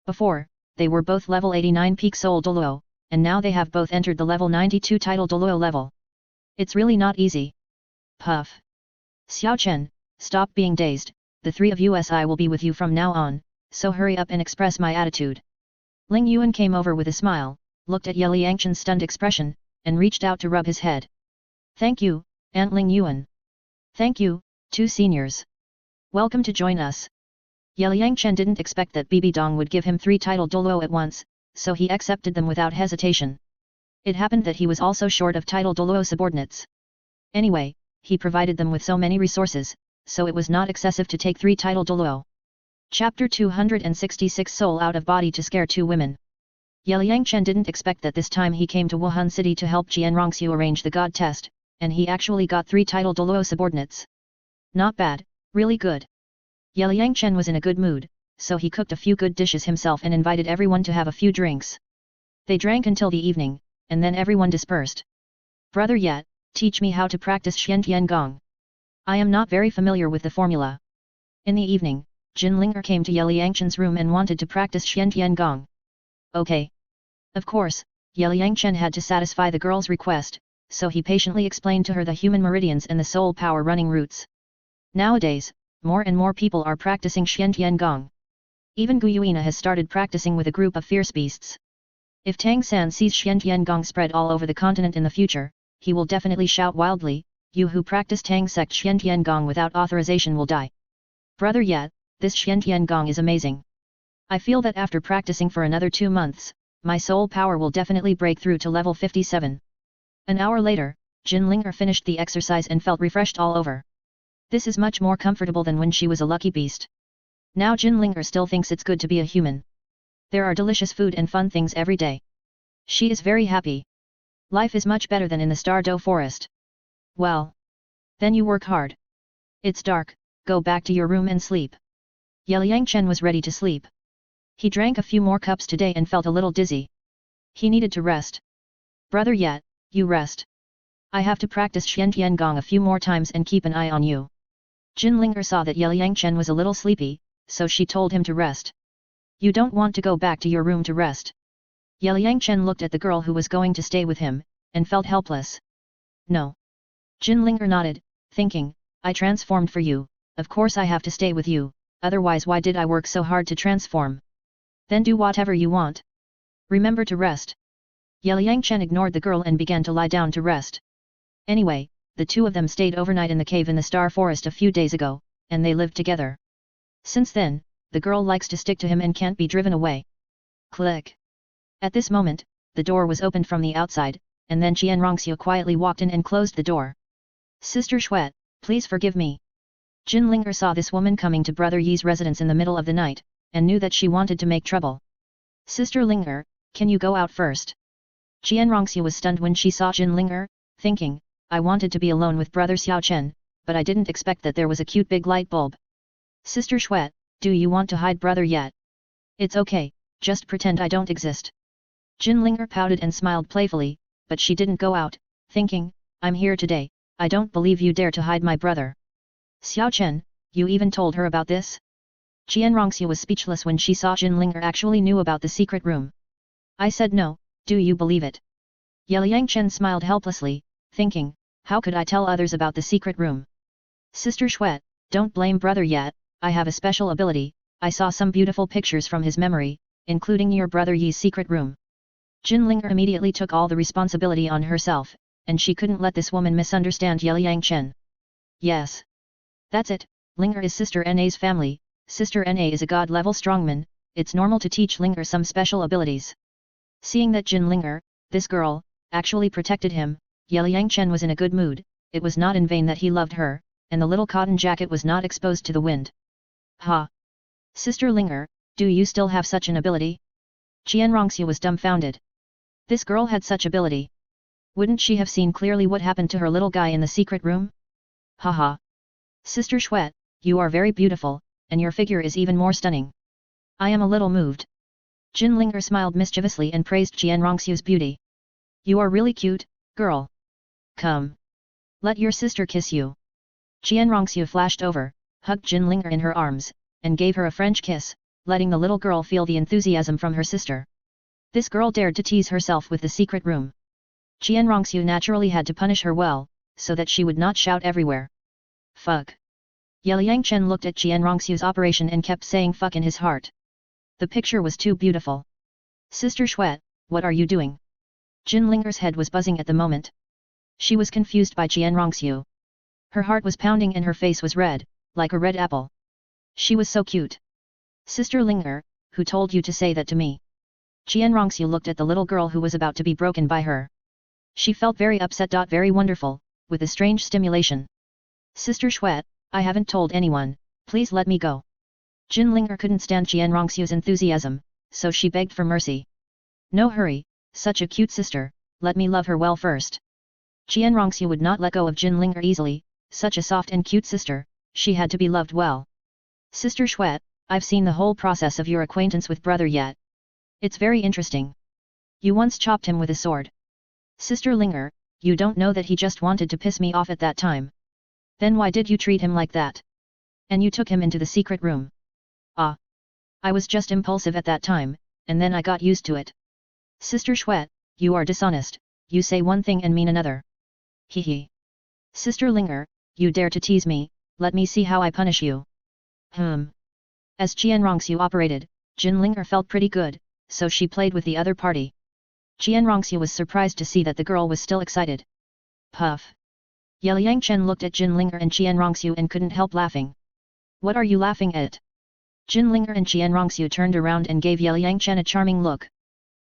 Before, they were both level 89 peak soul Douluo, and now they have both entered the level 92 title Douluo level. It's really not easy. Puff. Xiao Chen, stop being dazed, the three of us I will be with you from now on, so hurry up and express my attitude. Ling Yuan came over with a smile, looked at Yelang stunned expression, and reached out to rub his head. Thank you, Aunt Ling Yuan. Thank you, two seniors. Welcome to join us. Yelang didn't expect that Bibi Dong would give him 3 title Douluo at once, so he accepted them without hesitation. It happened that he was also short of title Douluo subordinates. Anyway, he provided them with so many resources, so it was not excessive to take 3 title Douluo. Chapter 266 Soul Out of Body to Scare 2 Women. Yelang didn't expect that this time he came to Wuhan City to help Qianrongxiu arrange the God test, and he actually got 3 title Douluo subordinates. Not bad, really good. Yelang was in a good mood, so he cooked a few good dishes himself and invited everyone to have a few drinks. They drank until the evening, and then everyone dispersed. Brother Yet, teach me how to practice Xiantian Gong. I am not very familiar with the formula. In the evening, Jin Linger came to Yelang room and wanted to practice Xiantian Gong. Okay. Of course, Yelang Chen had to satisfy the girl's request, so he patiently explained to her the human meridians and the soul power running routes. Nowadays, more and more people are practicing Xian Gong. Even Gu Yuina has started practicing with a group of fierce beasts. If Tang San sees Xian Gong spread all over the continent in the future, he will definitely shout wildly, "You who practice Tang sect Xian Gong without authorization will die." Brother Yat, this Xian Gong is amazing. I feel that after practicing for another 2 months, my soul power will definitely break through to level 57. An hour later, Jin Linger finished the exercise and felt refreshed all over. This is much more comfortable than when she was a lucky beast. Now Jin Linger still thinks it's good to be a human. There are delicious food and fun things every day. She is very happy. Life is much better than in the Stardew forest. Well. Then you work hard. It's dark, go back to your room and sleep. Yelang Chen was ready to sleep. He drank a few more cups today and felt a little dizzy. He needed to rest. Brother Yat, you rest. I have to practice Xian Gong a few more times and keep an eye on you. Jin Linger saw that Yelang Chen was a little sleepy, so she told him to rest. You don't want to go back to your room to rest. Yelang Chen looked at the girl who was going to stay with him, and felt helpless. No. Jin Linger nodded, thinking, I transformed for you, of course I have to stay with you, otherwise why did I work so hard to transform? Then do whatever you want. Remember to rest. Yelang Chen ignored the girl and began to lie down to rest. Anyway, the two of them stayed overnight in the cave in the Star Forest a few days ago, and they lived together. Since then, the girl likes to stick to him and can't be driven away. Click. At this moment, the door was opened from the outside, and then Qian Rongxiu quietly walked in and closed the door. Sister Shuet, please forgive me. Jin Linger saw this woman coming to Brother Yi's residence in the middle of the night, and knew that she wanted to make trouble. Sister Linger, can you go out first? Qian Rongxiu was stunned when she saw Jin Linger, thinking, I wanted to be alone with Brother Xiao Chen, but I didn't expect that there was a cute big light bulb. Sister Shuet, do you want to hide Brother yet? It's okay, just pretend I don't exist. Jin Linger pouted and smiled playfully, but she didn't go out, thinking, I'm here today, I don't believe you dare to hide my brother. Xiao Chen, you even told her about this? Qian Rongxiu was speechless when she saw Jin Linger actually knew about the secret room. I said no, do you believe it? Yelang Chen smiled helplessly, thinking, how could I tell others about the secret room? Sister Shuet, don't blame brother yet, I have a special ability, I saw some beautiful pictures from his memory, including your brother Yi's secret room. Jin Linger immediately took all the responsibility on herself, and she couldn't let this woman misunderstand Yelang Chen. Yes. That's it, Linger is Sister Na's family, Sister Na is a god-level strongman, it's normal to teach Linger some special abilities. Seeing that Jin Linger, this girl, actually protected him, Yelang Chen was in a good mood, it was not in vain that he loved her, and the little cotton jacket was not exposed to the wind. Ha! Sister Linger, do you still have such an ability? Qian Rongxiu was dumbfounded. This girl had such ability. Wouldn't she have seen clearly what happened to her little guy in the secret room? Haha! Sister Shuet, you are very beautiful, and your figure is even more stunning. I am a little moved. Jin Linger smiled mischievously and praised Qian Rongxiu's beauty. You are really cute, girl. Come. Let your sister kiss you. Qian Rongxiu flashed over, hugged Jin Linger in her arms, and gave her a French kiss, letting the little girl feel the enthusiasm from her sister. This girl dared to tease herself with the secret room. Qian Rongxiu naturally had to punish her well, so that she would not shout everywhere. Fuck. Yelang Chen looked at Qian Rongxiu's operation and kept saying fuck in his heart. The picture was too beautiful. Sister Shuet, what are you doing? Jin Linger's head was buzzing at the moment. She was confused by Qian Rongxiu. Her heart was pounding and her face was red, like a red apple. She was so cute. Sister Linger, who told you to say that to me? Qian Rongxiu looked at the little girl who was about to be broken by her. She felt very upset. Very wonderful, with a strange stimulation. Sister Shuet, I haven't told anyone, please let me go. Jin Linger couldn't stand Qian Rongxiu's enthusiasm, so she begged for mercy. No hurry, such a cute sister, let me love her well first. Qian Rongxiu would not let go of Jin Linger easily, such a soft and cute sister, she had to be loved well. Sister Shuet, I've seen the whole process of your acquaintance with brother Yat. It's very interesting. You once chopped him with a sword. Sister Linger, you don't know that he just wanted to piss me off at that time. Then why did you treat him like that? And you took him into the secret room. Ah. I was just impulsive at that time, and then I got used to it. Sister Shuet, you are dishonest, you say one thing and mean another. Hee. Sister Linger, you dare to tease me, let me see how I punish you. As Qianrongxiu operated, Jin Linger felt pretty good, so she played with the other party. Qianrongxiu was surprised to see that the girl was still excited. Puff. Yelang Chen looked at Jin Linger and Qianrongxiu and couldn't help laughing. What are you laughing at? Jin Linger and Qianrongxiu turned around and gave Yelang Chen a charming look.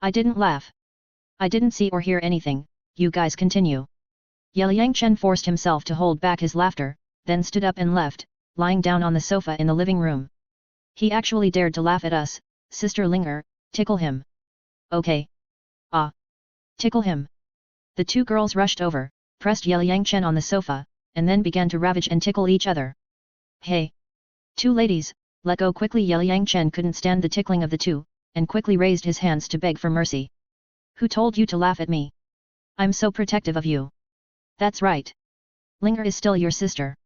I didn't laugh. I didn't see or hear anything, you guys continue. Yelang Chen forced himself to hold back his laughter, then stood up and left, lying down on the sofa in the living room. He actually dared to laugh at us, Sister Linger, tickle him. Okay. Ah. Tickle him. The two girls rushed over, pressed Yelang Chen on the sofa, and then began to ravage and tickle each other. Hey! Two ladies, let go quickly. Yelang Chen couldn't stand the tickling of the two, and quickly raised his hands to beg for mercy. Who told you to laugh at me? I'm so protective of you. That's right. Linger is still your sister.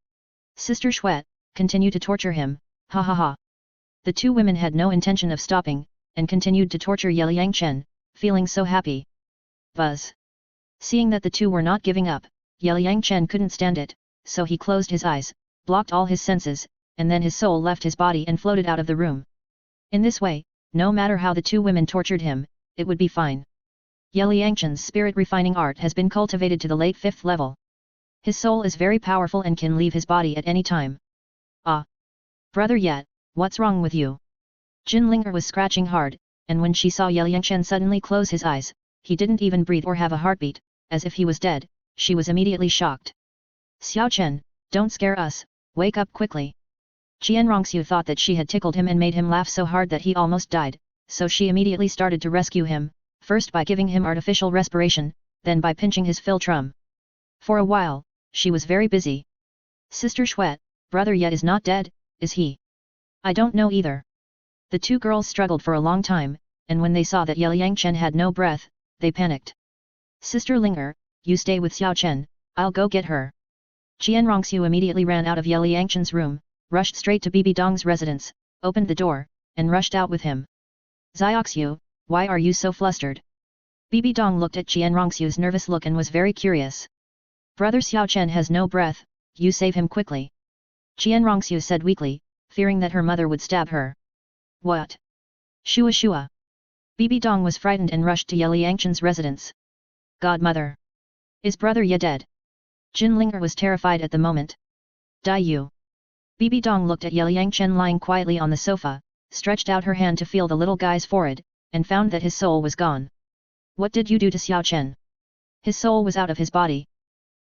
Sister Shuet, continue to torture him, ha ha ha. The two women had no intention of stopping, and continued to torture Yelang Chen, feeling so happy. Buzz. Seeing that the two were not giving up, Yelang Chen couldn't stand it, so he closed his eyes, blocked all his senses, and then his soul left his body and floated out of the room. In this way, no matter how the two women tortured him, it would be fine. Yelang Chen's spirit refining art has been cultivated to the late 5th level. His soul is very powerful and can leave his body at any time. Ah! Brother Yet, what's wrong with you? Jin Linger was scratching hard, and when she saw Yelang Chen suddenly close his eyes, he didn't even breathe or have a heartbeat, as if he was dead, she was immediately shocked. Xiao Chen, don't scare us, wake up quickly. Qianrongxiu thought that she had tickled him and made him laugh so hard that he almost died, so she immediately started to rescue him, first by giving him artificial respiration, then by pinching his philtrum. For a while, she was very busy. Sister Shuet, brother Yet is not dead, is he? I don't know either. The two girls struggled for a long time, and when they saw that Yelang Chen had no breath, they panicked. Sister Linger, you stay with Xiao Chen, I'll go get her. Qianrongxiu immediately ran out of Yelang Chen's room, rushed straight to Bibi Dong's residence, opened the door, and rushed out with him. Xiaoxiu, why are you so flustered? Bibi Dong looked at Qianrongxiu's nervous look and was very curious. Brother Xiao Chen has no breath, you save him quickly. Qianrongxiu said weakly, fearing that her mother would stab her. What? Shua. Bibi Dong was frightened and rushed to Yelang Chen's residence. Godmother. Is brother Ye dead? Jin Linger was terrified at the moment. Die you. Bibi Dong looked at Yelang Chen lying quietly on the sofa, stretched out her hand to feel the little guy's forehead, and found that his soul was gone. What did you do to Xiao Chen? His soul was out of his body.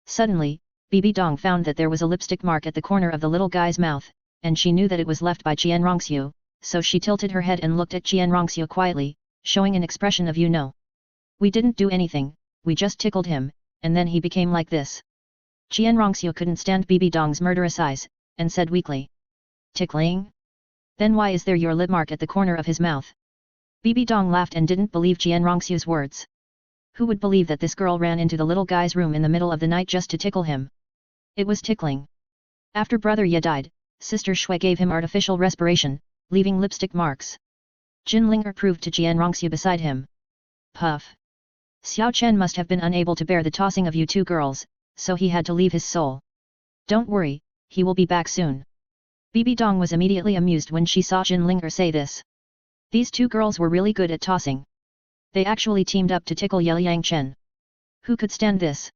Suddenly, Bibi Dong found that there was a lipstick mark at the corner of the little guy's mouth, and she knew that it was left by Qianrongxiu, so she tilted her head and looked at Qianrongxiu quietly, showing an expression of you know. We didn't do anything, we just tickled him, and then he became like this. Qianrongxiu couldn't stand Bibi Dong's murderous eyes, and said weakly. Tickling? Then why is there your lip mark at the corner of his mouth? Bibi Dong laughed and didn't believe Qianrongxiu's words. Who would believe that this girl ran into the little guy's room in the middle of the night just to tickle him? It was tickling. After brother Ye died, Sister Shui gave him artificial respiration, leaving lipstick marks. Jin Linger proved to Qianrongxiu beside him. Puff. Xiao Chen must have been unable to bear the tossing of you two girls, so he had to leave his soul. Don't worry, he will be back soon. Bibi Dong was immediately amused when she saw Jin Linger say this. These two girls were really good at tossing. They actually teamed up to tickle Yelang Chen. Who could stand this?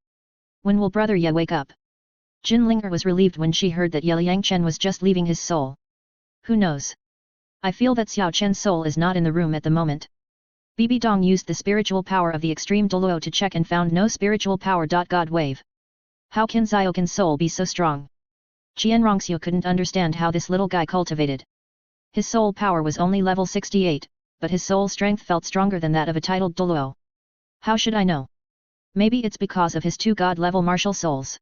When will brother Ye wake up? Jin Linger was relieved when she heard that Yelang Chen was just leaving his soul. Who knows? I feel that Xiao Chen's soul is not in the room at the moment. Bibi Dong used the spiritual power of the extreme Douluo to check and found no spiritual power. God wave. How can Xiaoqin's soul be so strong? Qianrongxiu couldn't understand how this little guy cultivated. His soul power was only level 68, but his soul strength felt stronger than that of a titled Douluo. How should I know? Maybe it's because of his two god-level martial souls.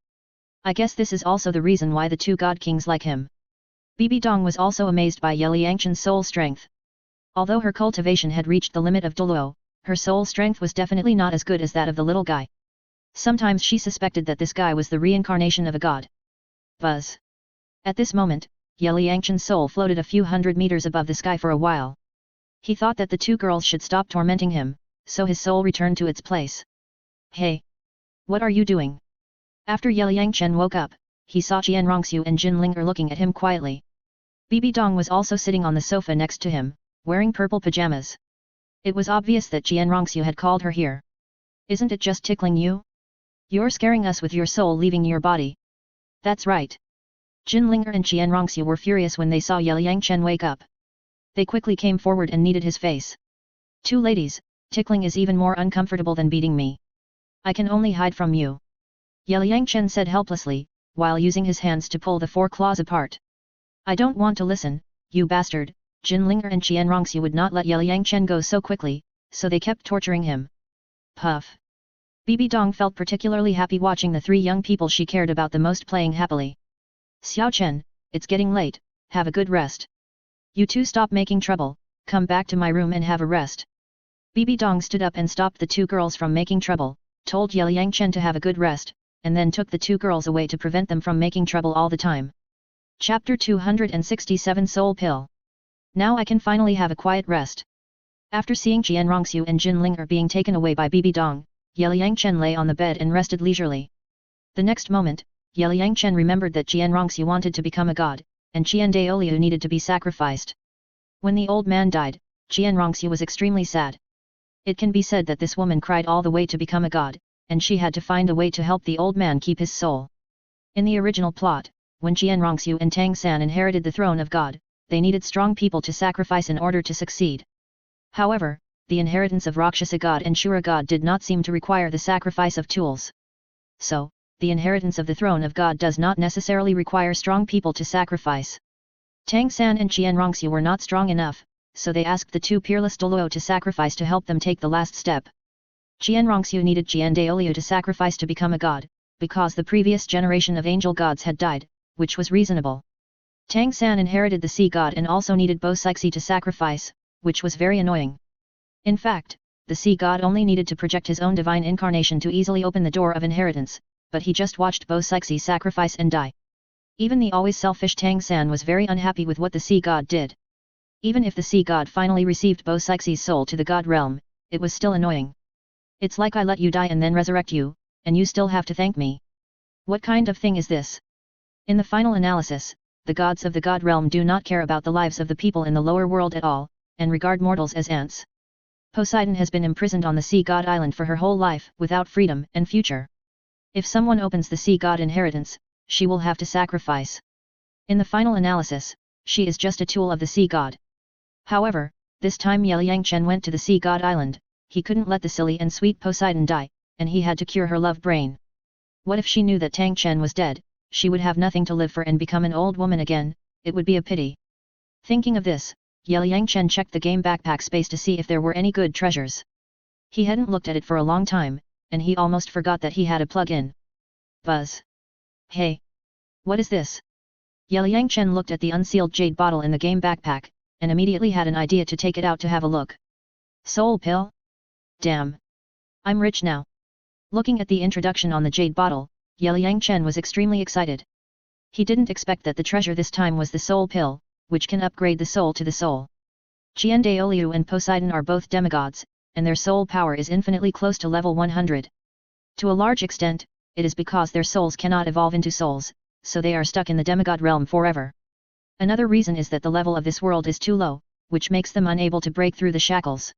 I guess this is also the reason why the two god kings like him. Bibi Dong was also amazed by Yelang Chen's soul strength. Although her cultivation had reached the limit of Douluo, her soul strength was definitely not as good as that of the little guy. Sometimes she suspected that this guy was the reincarnation of a god. Buzz. At this moment, Yelang Chen's soul floated a few hundred meters above the sky for a while. He thought that the two girls should stop tormenting him, so his soul returned to its place. Hey! What are you doing? After Yelang Chen woke up, he saw Jian Rongxiu and Jin Linger looking at him quietly. Bibi Dong was also sitting on the sofa next to him, wearing purple pajamas. It was obvious that Jian Rongxiu had called her here. Isn't it just tickling you? You're scaring us with your soul leaving your body. That's right. Jin Linger and Jian Rongxiu were furious when they saw Yelang Chen wake up. They quickly came forward and kneaded his face. Two ladies, tickling is even more uncomfortable than beating me. I can only hide from you. Yelang Chen said helplessly, while using his hands to pull the four claws apart. I don't want to listen, you bastard. Jin Linger and Jian Rongxiu would not let Yelang Chen go so quickly, so they kept torturing him. Puff. Bibi Dong felt particularly happy watching the three young people she cared about the most playing happily. Xiao Chen, it's getting late, have a good rest. You two stop making trouble, come back to my room and have a rest. Bibi Dong stood up and stopped the two girls from making trouble, told Yelang Chen to have a good rest, and then took the two girls away to prevent them from making trouble all the time. Chapter 267 Soul Pill. Now I can finally have a quiet rest. After seeing Jian Rongxiu and Jin Linger being taken away by Bibi Dong, Yelang Chen lay on the bed and rested leisurely. The next moment, Yelang Chen remembered that Jian Rongxiu wanted to become a god, and Qian Daoliu needed to be sacrificed. When the old man died, Jian Rongxiu was extremely sad. It can be said that this woman cried all the way to become a god, and she had to find a way to help the old man keep his soul. In the original plot, when Jian Rongxiu and Tang San inherited the throne of God, they needed strong people to sacrifice in order to succeed. However, the inheritance of Roxhasa God and Shu Yuer God did not seem to require the sacrifice of tools. So, the inheritance of the throne of God does not necessarily require strong people to sacrifice. Tang San and Jian Rongxiu were not strong enough, so they asked the two peerless Douluo to sacrifice to help them take the last step. Jian Rongxiu needed Qian Daoliu to sacrifice to become a god, because the previous generation of angel gods had died, which was reasonable. Tang San inherited the sea god and also needed Bo Sixi to sacrifice, which was very annoying. In fact, the sea god only needed to project his own divine incarnation to easily open the door of inheritance, but he just watched Bo Sixi sacrifice and die. Even the always selfish Tang San was very unhappy with what the sea god did. Even if the sea god finally received Bo Sixi's soul to the god realm, it was still annoying. It's like I let you die and then resurrect you, and you still have to thank me. What kind of thing is this? In the final analysis, the gods of the god realm do not care about the lives of the people in the lower world at all, and regard mortals as ants. Poseidon has been imprisoned on the Sea God Island for her whole life, without freedom and future. If someone opens the Sea God inheritance, she will have to sacrifice. In the final analysis, she is just a tool of the Sea God. However, this time Yelang Chen went to the Sea God Island, he couldn't let the silly and sweet Poseidon die, and he had to cure her love brain. What if she knew that Tang Chen was dead? She would have nothing to live for and become an old woman again, it would be a pity. Thinking of this, Yelang Chen checked the game backpack space to see if there were any good treasures. He hadn't looked at it for a long time, and he almost forgot that he had a plug-in. Buzz. Hey! What is this? Yelang Chen looked at the unsealed jade bottle in the game backpack, and immediately had an idea to take it out to have a look. Soul pill? Damn! I'm rich now. Looking at the introduction on the jade bottle, Yelang Chen was extremely excited. He didn't expect that the treasure this time was the soul pill, which can upgrade the soul to the soul. Qian Daoliu and Poseidon are both demigods, and their soul power is infinitely close to level 100. To a large extent, it is because their souls cannot evolve into souls, so they are stuck in the demigod realm forever. Another reason is that the level of this world is too low, which makes them unable to break through the shackles.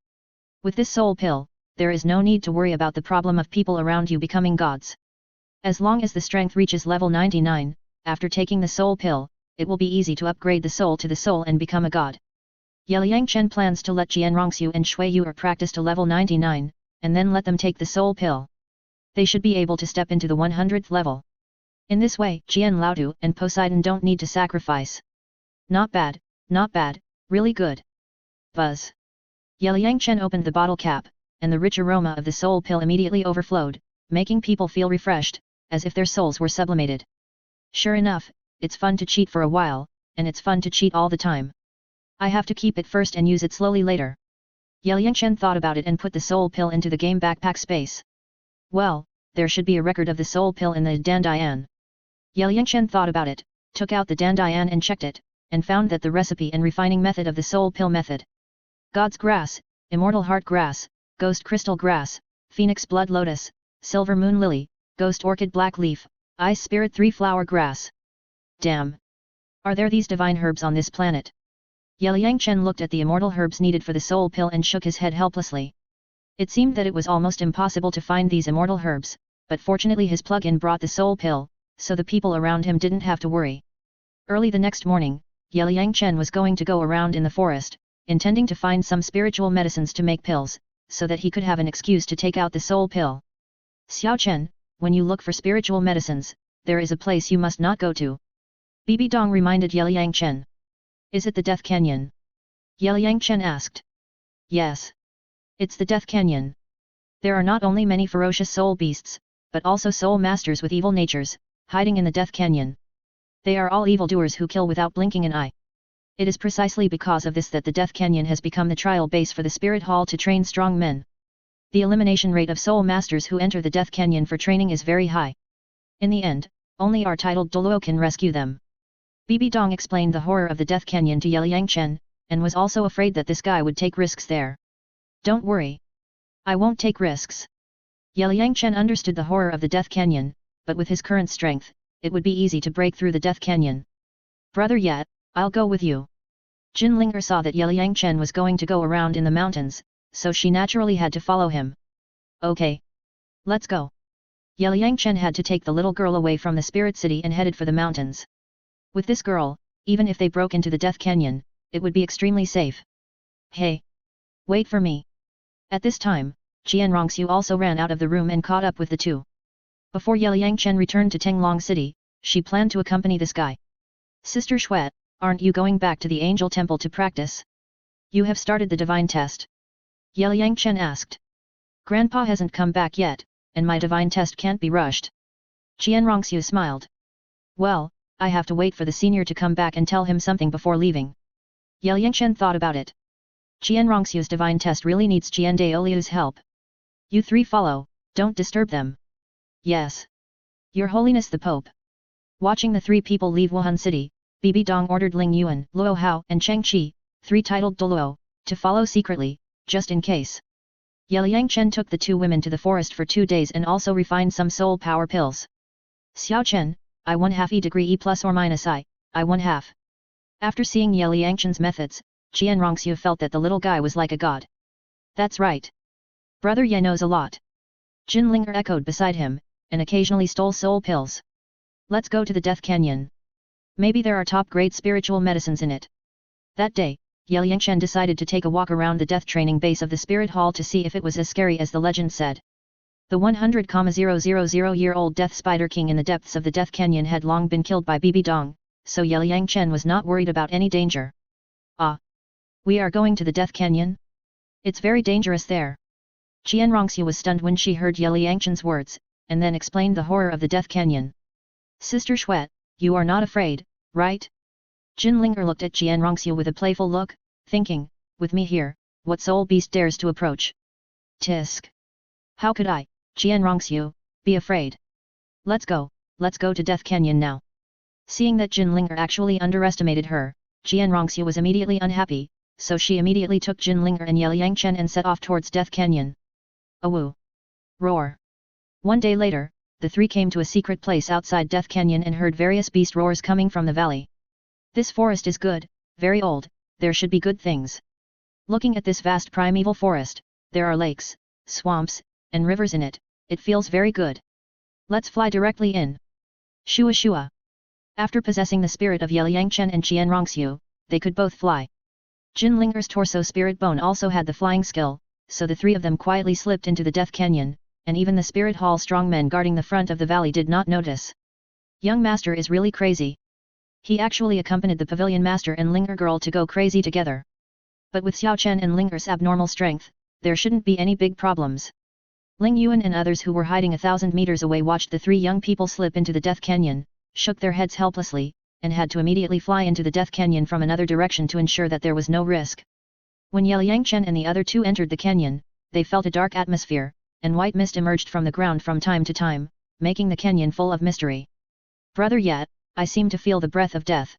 With this soul pill, there is no need to worry about the problem of people around you becoming gods. As long as the strength reaches level 99, after taking the soul pill, it will be easy to upgrade the soul to the soul and become a god. Yelang Chen plans to let Jian Rongxiu and Shu Yuer practice to level 99, and then let them take the soul pill. They should be able to step into the 100th level. In this way, Jian Laodu and Poseidon don't need to sacrifice. Not bad, really good. Buzz. Yelang Chen opened the bottle cap, and the rich aroma of the soul pill immediately overflowed, making people feel refreshed, as if their souls were sublimated. Sure enough, it's fun to cheat for a while, and it's fun to cheat all the time. I have to keep it first and use it slowly later. Yelang Chen thought about it and put the soul pill into the game backpack space. Well, there should be a record of the soul pill in the Dandian. Yelang Chen thought about it, took out the Dandian and checked it, and found that the recipe and refining method of the soul pill method. God's grass, immortal heart grass, ghost crystal grass, phoenix blood lotus, silver moon lily, ghost orchid black leaf, ice spirit 3-flower grass. Damn! Are there these divine herbs on this planet? Yelang Chen looked at the immortal herbs needed for the soul pill and shook his head helplessly. It seemed that it was almost impossible to find these immortal herbs, but fortunately his plug-in brought the soul pill, so the people around him didn't have to worry. Early the next morning, Yelang Chen was going to go around in the forest, intending to find some spiritual medicines to make pills, so that he could have an excuse to take out the soul pill. Xiao Chen, when you look for spiritual medicines, there is a place you must not go to. Bibi Dong reminded Yelang Chen. Is it the Death Canyon? Yelang Chen asked. Yes. It's the Death Canyon. There are not only many ferocious soul beasts, but also soul masters with evil natures, hiding in the Death Canyon. They are all evildoers who kill without blinking an eye. It is precisely because of this that the Death Canyon has become the trial base for the Spirit Hall to train strong men. The elimination rate of soul masters who enter the Death Canyon for training is very high. In the end, only our titled Douluo can rescue them. Bibi Dong explained the horror of the Death Canyon to Yelang Chen, and was also afraid that this guy would take risks there. Don't worry. I won't take risks. Yelang Chen understood the horror of the Death Canyon, but with his current strength, it would be easy to break through the Death Canyon. Brother Yat, I'll go with you. Jin Linger saw that Yelang Chen was going to go around in the mountains, so she naturally had to follow him. Okay. Let's go. Yelang Chen had to take the little girl away from the Spirit City and headed for the mountains. With this girl, even if they broke into the Death Canyon, it would be extremely safe. Hey! Wait for me. At this time, Qianrongxiu also ran out of the room and caught up with the two. Before Yelang Chen returned to Tenglong City, she planned to accompany this guy. Sister Xuet, aren't you going back to the Angel Temple to practice? You have started the divine test? Yelang Chen asked. Grandpa hasn't come back yet, and my divine test can't be rushed. Qianrongxiu smiled. Well, I have to wait for the senior to come back and tell him something before leaving. Yelang Chen thought about it. Qianrongxiu's divine test really needs Qian Daoliu's help. You three follow, don't disturb them. Yes. Your Holiness the Pope. Watching the three people leave Wuhan City, Bibi Dong ordered Ling Yuan, Luo Hao and Cheng Qi, 3 titled Douluo, to follow secretly, just in case. Yelang Chen took the 2 women to the forest for 2 days and also refined some soul power pills. Xiao Chen, I 1/2 degree E plus or minus I 1/2. After seeing Yelang Chen's methods, Qianrongxiu felt that the little guy was like a god. That's right. Brother Ye knows a lot. Jin Linger echoed beside him, and occasionally stole soul pills. Let's go to the Death Canyon. Maybe there are top-grade spiritual medicines in it. That day, Yelang Chen decided to take a walk around the death training base of the Spirit Hall to see if it was as scary as the legend said. The 100,000-year-old Death Spider King in the depths of the Death Canyon had long been killed by Bibi Dong, so Yelang Chen was not worried about any danger. Ah! We are going to the Death Canyon? It's very dangerous there. Qianrongxiu was stunned when she heard Yelang Chen's words, and then explained the horror of the Death Canyon. Sister Xuet, you are not afraid, right? Jin Linger looked at Qianrongxiu with a playful look, thinking, with me here, what soul beast dares to approach? Tisk! How could I, Qianrongxiu, be afraid? Let's go to Death Canyon now. Seeing that Jin Linger actually underestimated her, Qianrongxiu was immediately unhappy, so she immediately took Jin Linger and Yelang Chen and set off towards Death Canyon. Awoo! Roar! One day later, the 3 came to a secret place outside Death Canyon and heard various beast roars coming from the valley. This forest is good, very old, there should be good things. Looking at this vast primeval forest, there are lakes, swamps, and rivers in it, it feels very good. Let's fly directly in. Shua Shua. After possessing the spirit of Yelang Chen and Qianrongxiu, they could both fly. Jin Linger's torso spirit bone also had the flying skill, so the 3 of them quietly slipped into the Death Canyon, and even the Spirit Hall strongmen guarding the front of the valley did not notice. Young master is really crazy. He actually accompanied the pavilion master and Linger girl to go crazy together. But with Xiao Chen and Linger's abnormal strength, there shouldn't be any big problems. Ling Yuan and others who were hiding 1,000 meters away watched the 3 young people slip into the Death Canyon, shook their heads helplessly, and had to immediately fly into the Death Canyon from another direction to ensure that there was no risk. When Yelang Chen and the other 2 entered the canyon, they felt a dark atmosphere, and white mist emerged from the ground from time to time, making the canyon full of mystery. Brother Yat, I seem to feel the breath of death.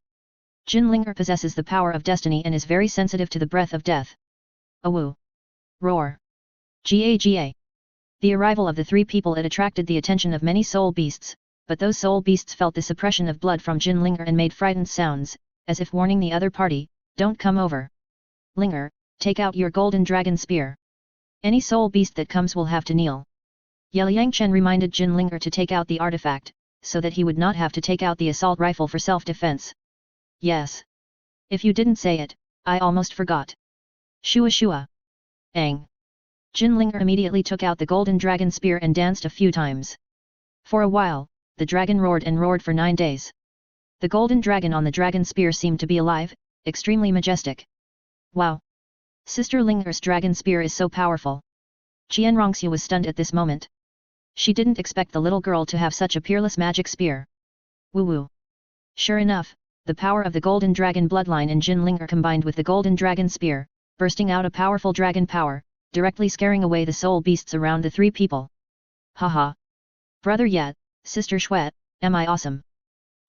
Jin Linger possesses the power of destiny and is very sensitive to the breath of death. Awoo! Roar! Ga. The arrival of the three people had attracted the attention of many soul beasts, but those soul beasts felt the suppression of blood from Jin Linger and made frightened sounds, as if warning the other party, "Don't come over. Linger, take out your golden dragon spear. Any soul beast that comes will have to kneel." Yelang Chen reminded Jin Linger to take out the artifact, so that he would not have to take out the assault rifle for self-defense. "Yes. If you didn't say it, I almost forgot. Shua Shua. Ang." Jin Linger immediately took out the golden dragon spear and danced a few times. For a while, the dragon roared and roared for 9 days. The golden dragon on the dragon spear seemed to be alive, extremely majestic. "Wow! Sister Linger's dragon spear is so powerful." Qianrongxue was stunned at this moment. She didn't expect the little girl to have such a peerless magic spear. Woo woo. Sure enough, the power of the golden dragon bloodline in Jin Linger combined with the golden dragon spear, bursting out a powerful dragon power, directly scaring away the soul beasts around the three people. "Haha! Brother Yat, Sister Shuet, am I awesome?"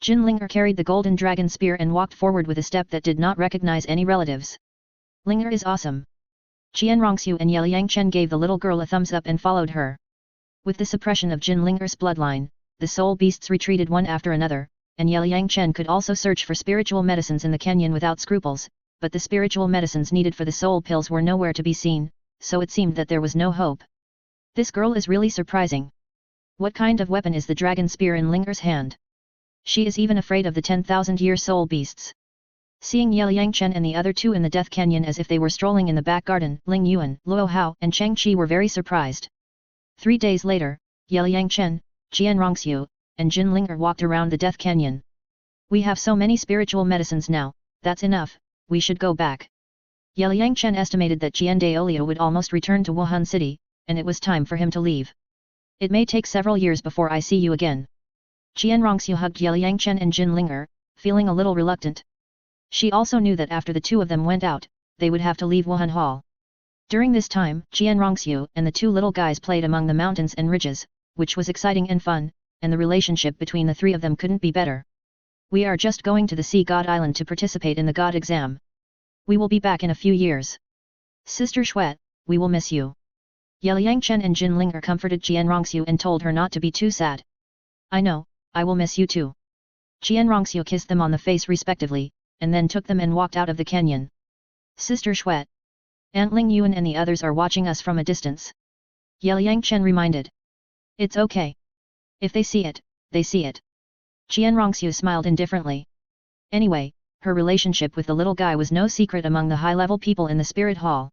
Jin Linger carried the golden dragon spear and walked forward with a step that did not recognize any relatives. "Linger is awesome." Qianrongxue and Yelang Chen gave the little girl a thumbs up and followed her. With the suppression of Jin Linger's bloodline, the soul beasts retreated one after another, and Yelang Chen could also search for spiritual medicines in the canyon without scruples, but the spiritual medicines needed for the soul pills were nowhere to be seen, so it seemed that there was no hope. This girl is really surprising. What kind of weapon is the dragon spear in Linger's hand? She is even afraid of the 10,000-year soul beasts. Seeing Yelang Chen and the other two in the Death Canyon as if they were strolling in the back garden, Ling Yuan, Luo Hao and Cheng Qi were very surprised. 3 days later, Yelang Chen, Qianrongxue, and Jin Linger walked around the Death Canyon. "We have so many spiritual medicines now, that's enough, we should go back." Yelang Chen estimated that Jian Daolio would almost return to Wuhan City, and it was time for him to leave. "It may take several years before I see you again." Qianrongxue hugged Yelang Chen and Jin Linger, feeling a little reluctant. She also knew that after the two of them went out, they would have to leave Wuhan Hall. During this time, Qianrongxue and the two little guys played among the mountains and ridges, which was exciting and fun, and the relationship between the three of them couldn't be better. "We are just going to the Sea God Island to participate in the God exam. We will be back in a few years. Sister Shuet, we will miss you." Yelang Chen and Jin Linger comforted Qianrongxue and told her not to be too sad. "I know, I will miss you too." Qianrongxue kissed them on the face respectively, and then took them and walked out of the canyon. "Sister Shuet, Aunt Ling Yuan and the others are watching us from a distance," Yelang Chen reminded. "It's okay. If they see it, they see it." Qianrongxue smiled indifferently. Anyway, her relationship with the little guy was no secret among the high-level people in the spirit hall.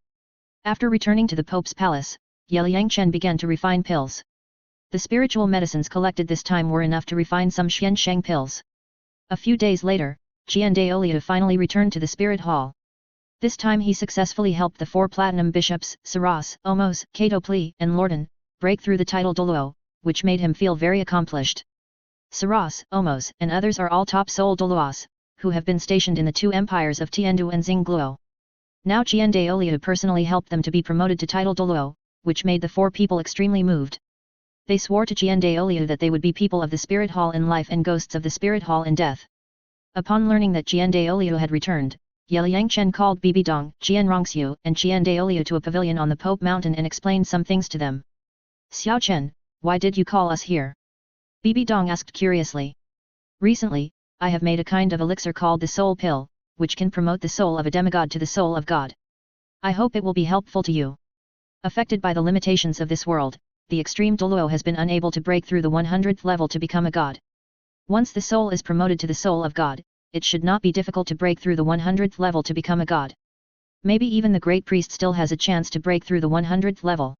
After returning to the Pope's palace, Yelang Chen began to refine pills. The spiritual medicines collected this time were enough to refine some Xiansheng pills. A few days later, Jian Daolio finally returned to the spirit hall. This time he successfully helped the 4 platinum bishops, Saras, Omos, Kato Pli, and Lorden, break through the title Douluo, which made him feel very accomplished. Saras, Omos, and others are all top soul Douluos, who have been stationed in the 2 empires of Tiandu and Xingluo. Now Jian Daolio personally helped them to be promoted to title Douluo, which made the 4 people extremely moved. They swore to Jian Daolio that they would be people of the spirit hall in life and ghosts of the spirit hall in death. Upon learning that Jian Daolio had returned, Yelang Chen called Bibi Dong, Qianrongxue, and Jian Daolio to a pavilion on the Pope Mountain and explained some things to them. "Xiao Chen, why did you call us here?" Bibi Dong asked curiously. "Recently, I have made a kind of elixir called the Soul Pill, which can promote the soul of a demigod to the soul of God. I hope it will be helpful to you." Affected by the limitations of this world, the extreme Douluo has been unable to break through the 100th level to become a god. Once the soul is promoted to the soul of God, it should not be difficult to break through the 100th level to become a god. Maybe even the great priest still has a chance to break through the 100th level.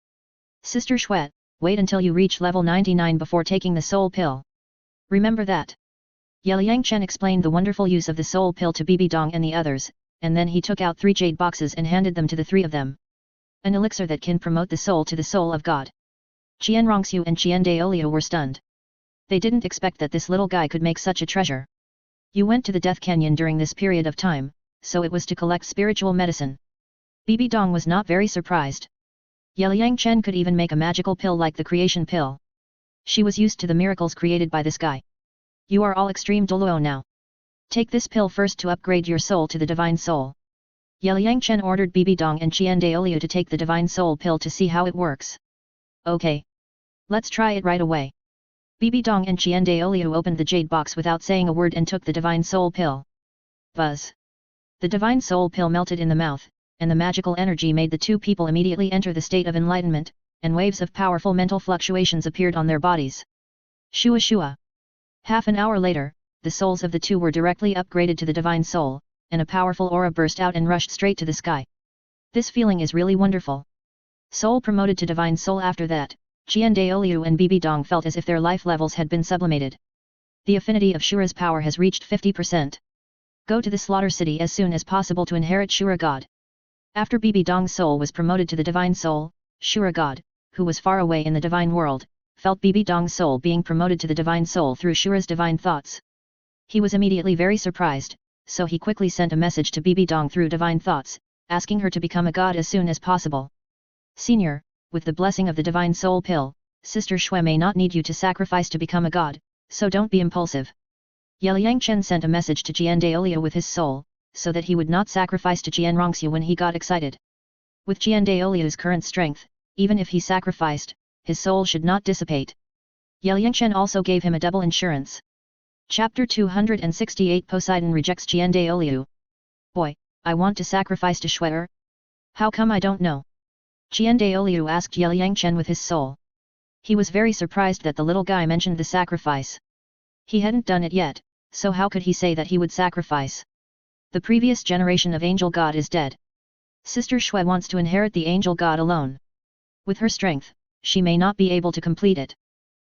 Sister Shuet, wait until you reach level 99 before taking the soul pill. Remember that. Yelang Chen explained the wonderful use of the soul pill to Bibi Dong and the others, and then he took out 3 jade boxes and handed them to the 3 of them. An elixir that can promote the soul to the soul of God. Qianrongxue and Jian Daolio were stunned. They didn't expect that this little guy could make such a treasure. "You went to the Death Canyon during this period of time, so it was to collect spiritual medicine." Bibi Dong was not very surprised. Yelang Chen could even make a magical pill like the creation pill. She was used to the miracles created by this guy. "You are all extreme Douluo now. Take this pill first to upgrade your soul to the divine soul." Yelang Chen ordered Bibi Dong and Qian Daoliu to take the Divine Soul Pill to see how it works. Okay. Let's try it right away. Bibi Dong and Qian Daoliu opened the jade box without saying a word and took the Divine Soul Pill. Buzz. The Divine Soul Pill melted in the mouth, and the magical energy made the two people immediately enter the state of enlightenment, and waves of powerful mental fluctuations appeared on their bodies. Shua Shua. Half an hour later, the souls of the two were directly upgraded to the Divine Soul, and a powerful aura burst out and rushed straight to the sky. This feeling is really wonderful. Soul promoted to Divine Soul after that, Qian Daoliu and Bibi Dong felt as if their life levels had been sublimated. The affinity of Shura's power has reached 50%. Go to the Slaughter City as soon as possible to inherit Shura God. After Bibi Dong's soul was promoted to the Divine Soul, Shura God, who was far away in the Divine World, felt Bibi Dong's soul being promoted to the Divine Soul through Shura's divine thoughts. He was immediately very surprised, so he quickly sent a message to Bibi Dong through divine thoughts, asking her to become a god as soon as possible. Senior, with the blessing of the Divine Soul Pill, Sister Shui may not need you to sacrifice to become a god, so don't be impulsive. Yelang Chen sent a message to Qian Daoliu with his soul, so that he would not sacrifice to Qian Rongxiu when he got excited. With Qian Daoliu's current strength, even if he sacrificed, his soul should not dissipate. Yelang Chen also gave him a double insurance. Chapter 268 Poseidon rejects Qian Daoliu. Boy, I want to sacrifice to Shuer. How come I don't know? Qian Daoliu asked Yelang Chen with his soul. He was very surprised that the little guy mentioned the sacrifice. He hadn't done it yet, so how could he say that he would sacrifice? The previous generation of Angel God is dead. Sister Shui wants to inherit the Angel God alone. With her strength, she may not be able to complete it.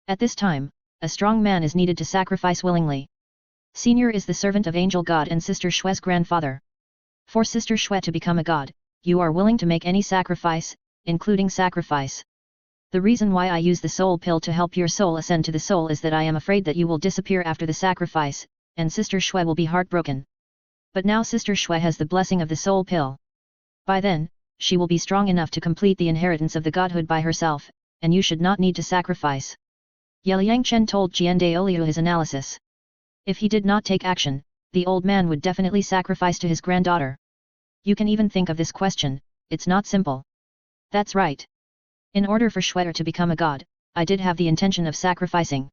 At this time, a strong man is needed to sacrifice willingly. Senior is the servant of Angel God and Sister Shui's grandfather. For Sister Shui to become a god, you are willing to make any sacrifice, including sacrifice. The reason why I use the soul pill to help your soul ascend to the soul is that I am afraid that you will disappear after the sacrifice, and Sister Shui will be heartbroken. But now Sister Shui has the blessing of the soul pill. By then, she will be strong enough to complete the inheritance of the godhood by herself, and you should not need to sacrifice. Yelang Chen told Qian Daoliu his analysis. If he did not take action, the old man would definitely sacrifice to his granddaughter. You can even think of this question, it's not simple. That's right. In order for Shuer to become a god, I did have the intention of sacrificing.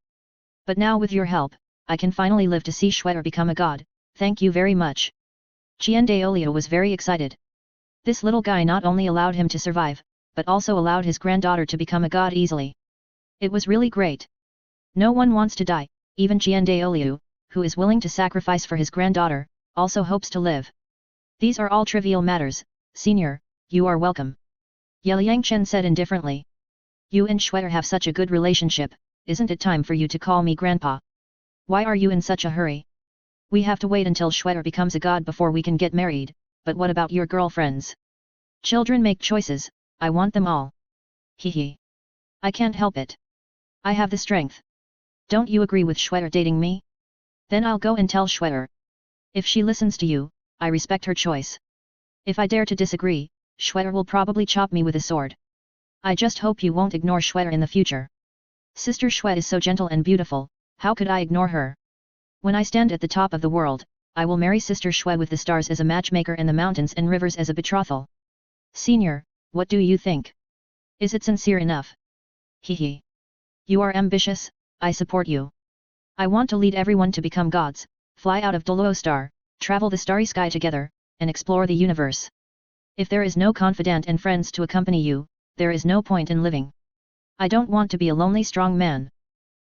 But now with your help, I can finally live to see Shuer become a god, thank you very much. Qian Daoliu was very excited. This little guy not only allowed him to survive, but also allowed his granddaughter to become a god easily. It was really great. No one wants to die, even Qian Daoliu, who is willing to sacrifice for his granddaughter, also hopes to live. These are all trivial matters, Senior, you are welcome. Yelang Chen said indifferently. You and Shuer have such a good relationship, isn't it time for you to call me grandpa? Why are you in such a hurry? We have to wait until Shuer becomes a god before we can get married, but what about your girlfriends? Children make choices, I want them all. Hee. I can't help it. I have the strength. Don't you agree with Shuer dating me? Then I'll go and tell Shuer. If she listens to you, I respect her choice. If I dare to disagree, Shuer will probably chop me with a sword. I just hope you won't ignore Shuer in the future. Sister Shui is so gentle and beautiful, how could I ignore her? When I stand at the top of the world, I will marry Sister Shui with the stars as a matchmaker and the mountains and rivers as a betrothal. Senior, what do you think? Is it sincere enough? Hee. You are ambitious, I support you. I want to lead everyone to become gods, fly out of Douluo star, travel the starry sky together, and explore the universe. If there is no confidant and friends to accompany you, there is no point in living. I don't want to be a lonely strong man.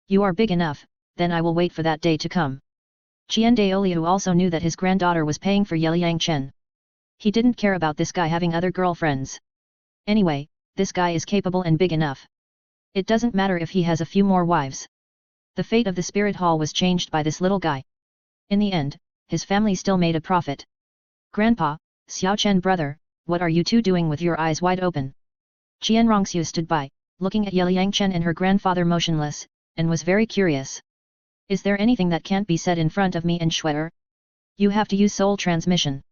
You are big enough, then I will wait for that day to come. Qian Daoliu also knew that his granddaughter was paying for Yelang Chen. He didn't care about this guy having other girlfriends. Anyway, this guy is capable and big enough. It doesn't matter if he has a few more wives. The fate of the spirit hall was changed by this little guy. In the end, his family still made a profit. Grandpa, Xiao Chen brother, what are you two doing with your eyes wide open? Qian Rongxiu stood by, looking at Yelang Chen and her grandfather motionless, and was very curious. Is there anything that can't be said in front of me and Shuer? You have to use soul transmission.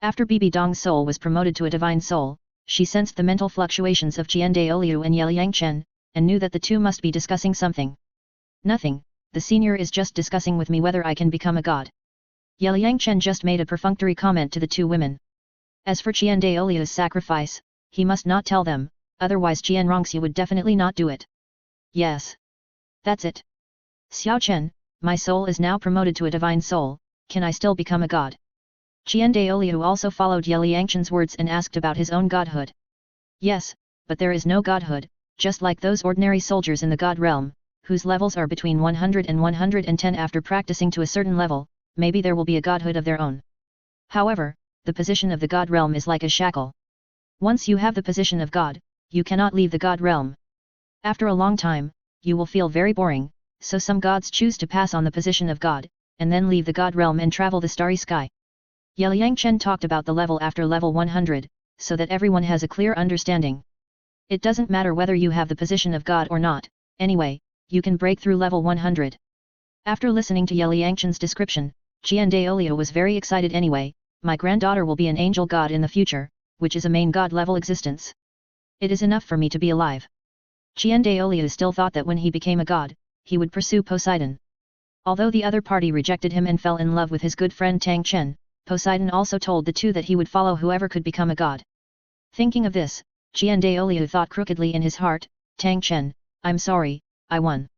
After Bibi Dong's soul was promoted to a divine soul, she sensed the mental fluctuations of Qian Daoliu and Yelang Chen, and knew that the two must be discussing something. Nothing, the senior is just discussing with me whether I can become a god. Yelang Chen just made a perfunctory comment to the two women. As for Qian Daoliu's sacrifice, he must not tell them, otherwise Qian Rongxiu would definitely not do it. Yes. That's it. Xiao Chen, my soul is now promoted to a divine soul, can I still become a god? Qian Daoliu also followed Ye Liangchen's words and asked about his own godhood. Yes, but there is no godhood, just like those ordinary soldiers in the god realm, whose levels are between 100 and 110 after practicing to a certain level, maybe there will be a godhood of their own. However, the position of the god realm is like a shackle. Once you have the position of god, you cannot leave the god realm. After a long time, you will feel very boring, so some gods choose to pass on the position of god, and then leave the god realm and travel the starry sky. Ye Liangchen talked about the level after level 100, so that everyone has a clear understanding. It doesn't matter whether you have the position of god or not, anyway, you can break through level 100. After listening to Ye Liangchen's description, Qian Daoliu was very excited anyway, my granddaughter will be an angel god in the future, which is a main god level existence. It is enough for me to be alive. Qian Daoliu still thought that when he became a god, he would pursue Poseidon. Although the other party rejected him and fell in love with his good friend Tang Chen, Poseidon also told the two that he would follow whoever could become a god. Thinking of this, Qian Daoliu thought crookedly in his heart, Tang Chen, I'm sorry, I won.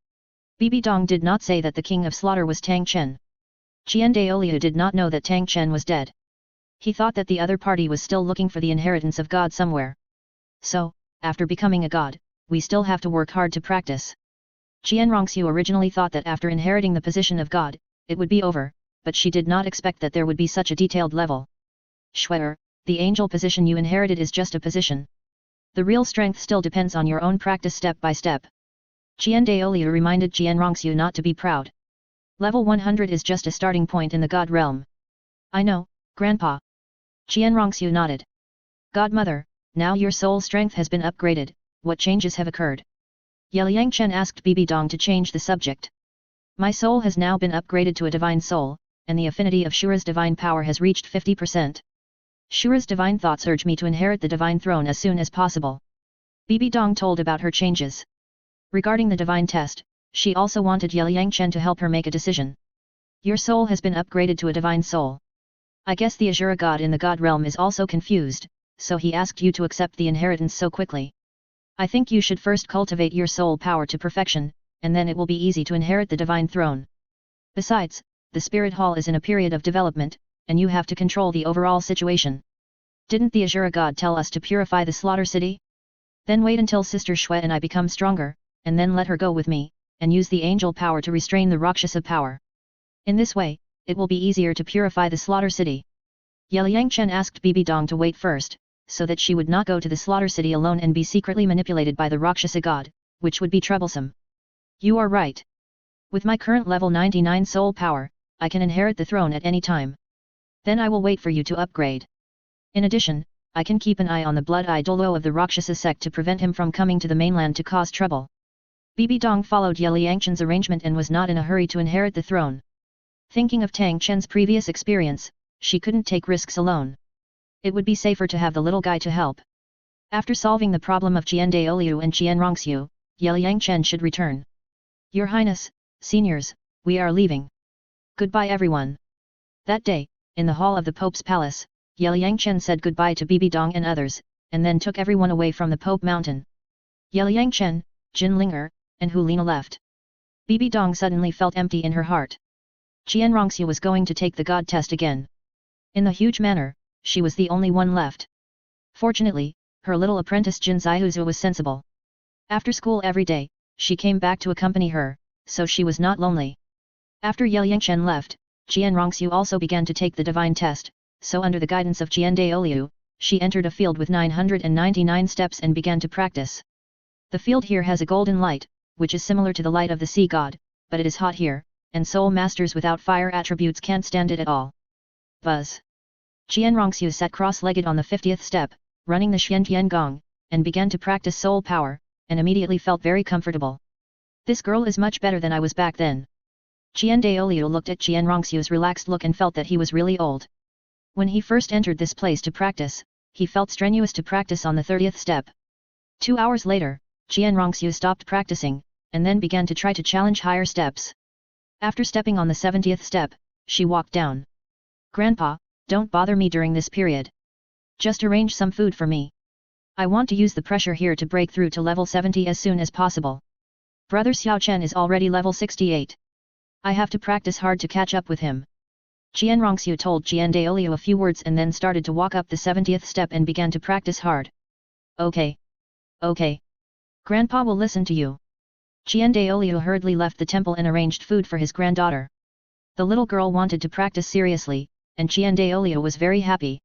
Bibi Dong did not say that the king of slaughter was Tang Chen. Qian Daoliu did not know that Tang Chen was dead. He thought that the other party was still looking for the inheritance of God somewhere. So, after becoming a god, we still have to work hard to practice. Qian Rongxiu originally thought that after inheriting the position of god, it would be over, but she did not expect that there would be such a detailed level. Shu Yuer, the angel position you inherited is just a position. The real strength still depends on your own practice step by step. Qian Daoliu reminded Qian Rongxiu not to be proud. Level 100 is just a starting point in the god realm. I know, Grandpa. Qian Rongxiu nodded. Godmother, now your soul strength has been upgraded, what changes have occurred? Ye Liangchen asked Bibi Dong to change the subject. My soul has now been upgraded to a divine soul, and the affinity of Shu Yuer's divine power has reached 50%. Shu Yuer's divine thoughts urge me to inherit the divine throne as soon as possible. Bibi Dong told about her changes. Regarding the divine test, she also wanted Ye Liangchen to help her make a decision. Your soul has been upgraded to a divine soul. I guess the Azura god in the god realm is also confused, so he asked you to accept the inheritance so quickly. I think you should first cultivate your soul power to perfection, and then it will be easy to inherit the divine throne. Besides, the spirit hall is in a period of development, and you have to control the overall situation. Didn't the Azura god tell us to purify the slaughter city? Then wait until Sister Shui and I become stronger, and then let her go with me, and use the angel power to restrain the Roxhasa power. In this way, it will be easier to purify the slaughter city. Ye Liangchen asked Bibi Dong to wait first, so that she would not go to the slaughter city alone and be secretly manipulated by the Roxhasa god, which would be troublesome. You are right. With my current level 99 soul power, I can inherit the throne at any time. Then I will wait for you to upgrade. In addition, I can keep an eye on the blood-eye Douluo of the Roxhasa sect to prevent him from coming to the mainland to cause trouble. Bibi Dong followed Ye Liangchen's arrangement and was not in a hurry to inherit the throne. Thinking of Tang Chen's previous experience, she couldn't take risks alone. It would be safer to have the little guy to help. After solving the problem of Qian Daoliu and Qian Rongxiu, Ye Liangchen should return. Your Highness, seniors, we are leaving. Goodbye everyone. That day, in the hall of the Pope's palace, Ye Liangchen said goodbye to Bibi Dong and others, and then took everyone away from the Pope Mountain. Ye Liangchen, Jin Linger, and Hu Lina left. Bibi Dong suddenly felt empty in her heart. Qian Rongxiu was going to take the god test again. In the huge manner, she was the only one left. Fortunately, her little apprentice Jin Zihuzu was sensible. After school every day, she came back to accompany her, so she was not lonely. After Ye Liangchen left, Qian Rongxiu also began to take the divine test, so under the guidance of Qian Daoliu, she entered a field with 999 steps and began to practice. The field here has a golden light, which is similar to the light of the sea god, but it is hot here, and soul masters without fire attributes can't stand it at all. Buzz. Qian Rongxiu sat cross-legged on the 50th step, running the Xiantian Gong, and began to practice soul power, and immediately felt very comfortable. This girl is much better than I was back then. Qian Daoliu looked at Qian Rongxiu's relaxed look and felt that he was really old. When he first entered this place to practice, he felt strenuous to practice on the 30th step. 2 hours later, Qian Rongxiu stopped practicing, and then began to try to challenge higher steps. After stepping on the 70th step, she walked down. Grandpa, don't bother me during this period. Just arrange some food for me. I want to use the pressure here to break through to level 70 as soon as possible. Brother Xiao Chen is already level 68. I have to practice hard to catch up with him. Qian Rongxiu told Qian Daoliu a few words and then started to walk up the 70th step and began to practice hard. Okay. Okay. Grandpa will listen to you. Qian Daoliu hurriedly left the temple and arranged food for his granddaughter. The little girl wanted to practice seriously, and Qian Daoliu was very happy.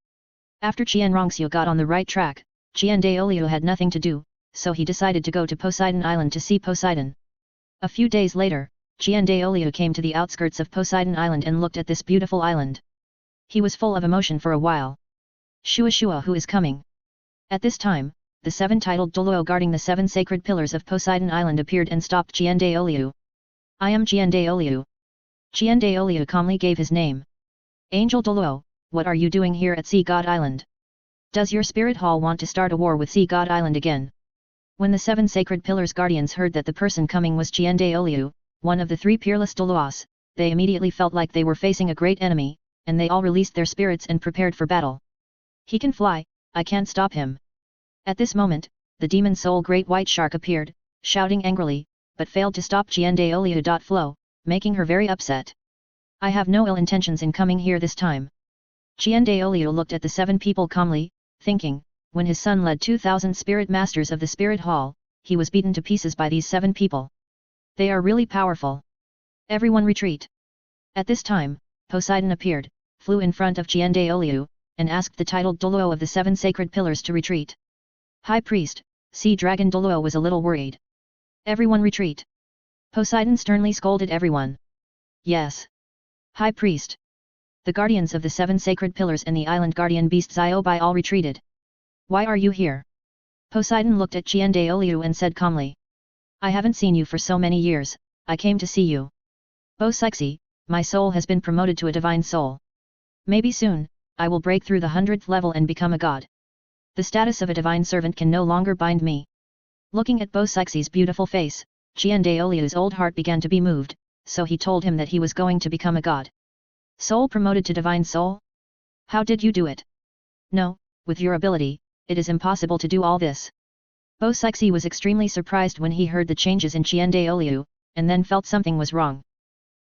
After Qian Rongxiu got on the right track, Qian Daoliu had nothing to do, so he decided to go to Poseidon Island to see Poseidon. A few days later, Qian Daoliu came to the outskirts of Poseidon Island and looked at this beautiful island. He was full of emotion for a while. Shua, who is coming? At this time, the 7 titled Douluo guarding the 7 sacred pillars of Poseidon Island appeared and stopped Qian Daoliu. I am Qian Daoliu. Qian Daoliu calmly gave his name. Angel Douluo, what are you doing here at Sea God Island? Does your spirit hall want to start a war with Sea God Island again? When the 7 sacred pillars guardians heard that the person coming was Qian Daoliu, one of the 3 peerless Doulos, they immediately felt like they were facing a great enemy, and they all released their spirits and prepared for battle. He can fly, I can't stop him. At this moment, the demon soul Great White Shark appeared, shouting angrily, but failed to stop Qian Daoliu. Flow, making her very upset. I have no ill intentions in coming here this time. Qian Daoliu looked at the 7 people calmly, thinking, when his son led 2,000 spirit masters of the spirit hall, he was beaten to pieces by these 7 people. They are really powerful. Everyone retreat. At this time, Poseidon appeared, flew in front of Qian Daoliu, and asked the titled Douluo of the 7 sacred pillars to retreat. High Priest, Sea Dragon Douluo was a little worried. Everyone retreat. Poseidon sternly scolded everyone. Yes. High Priest. The guardians of the 7 sacred pillars and the island guardian beast Ziobai all retreated. Why are you here? Poseidon looked at Qian Daoliu and said calmly. I haven't seen you for so many years, I came to see you. Bo-Sixi, my soul has been promoted to a divine soul. Maybe soon, I will break through the 100th level and become a god. The status of a divine servant can no longer bind me. Looking at Bo-Sixi's beautiful face, Qian Daoliu's old heart began to be moved, so he told him that he was going to become a god. Soul promoted to divine soul? How did you do it? No, with your ability, it is impossible to do all this. Bo-Sixi was extremely surprised when he heard the changes in Qian Daoliu, and then felt something was wrong.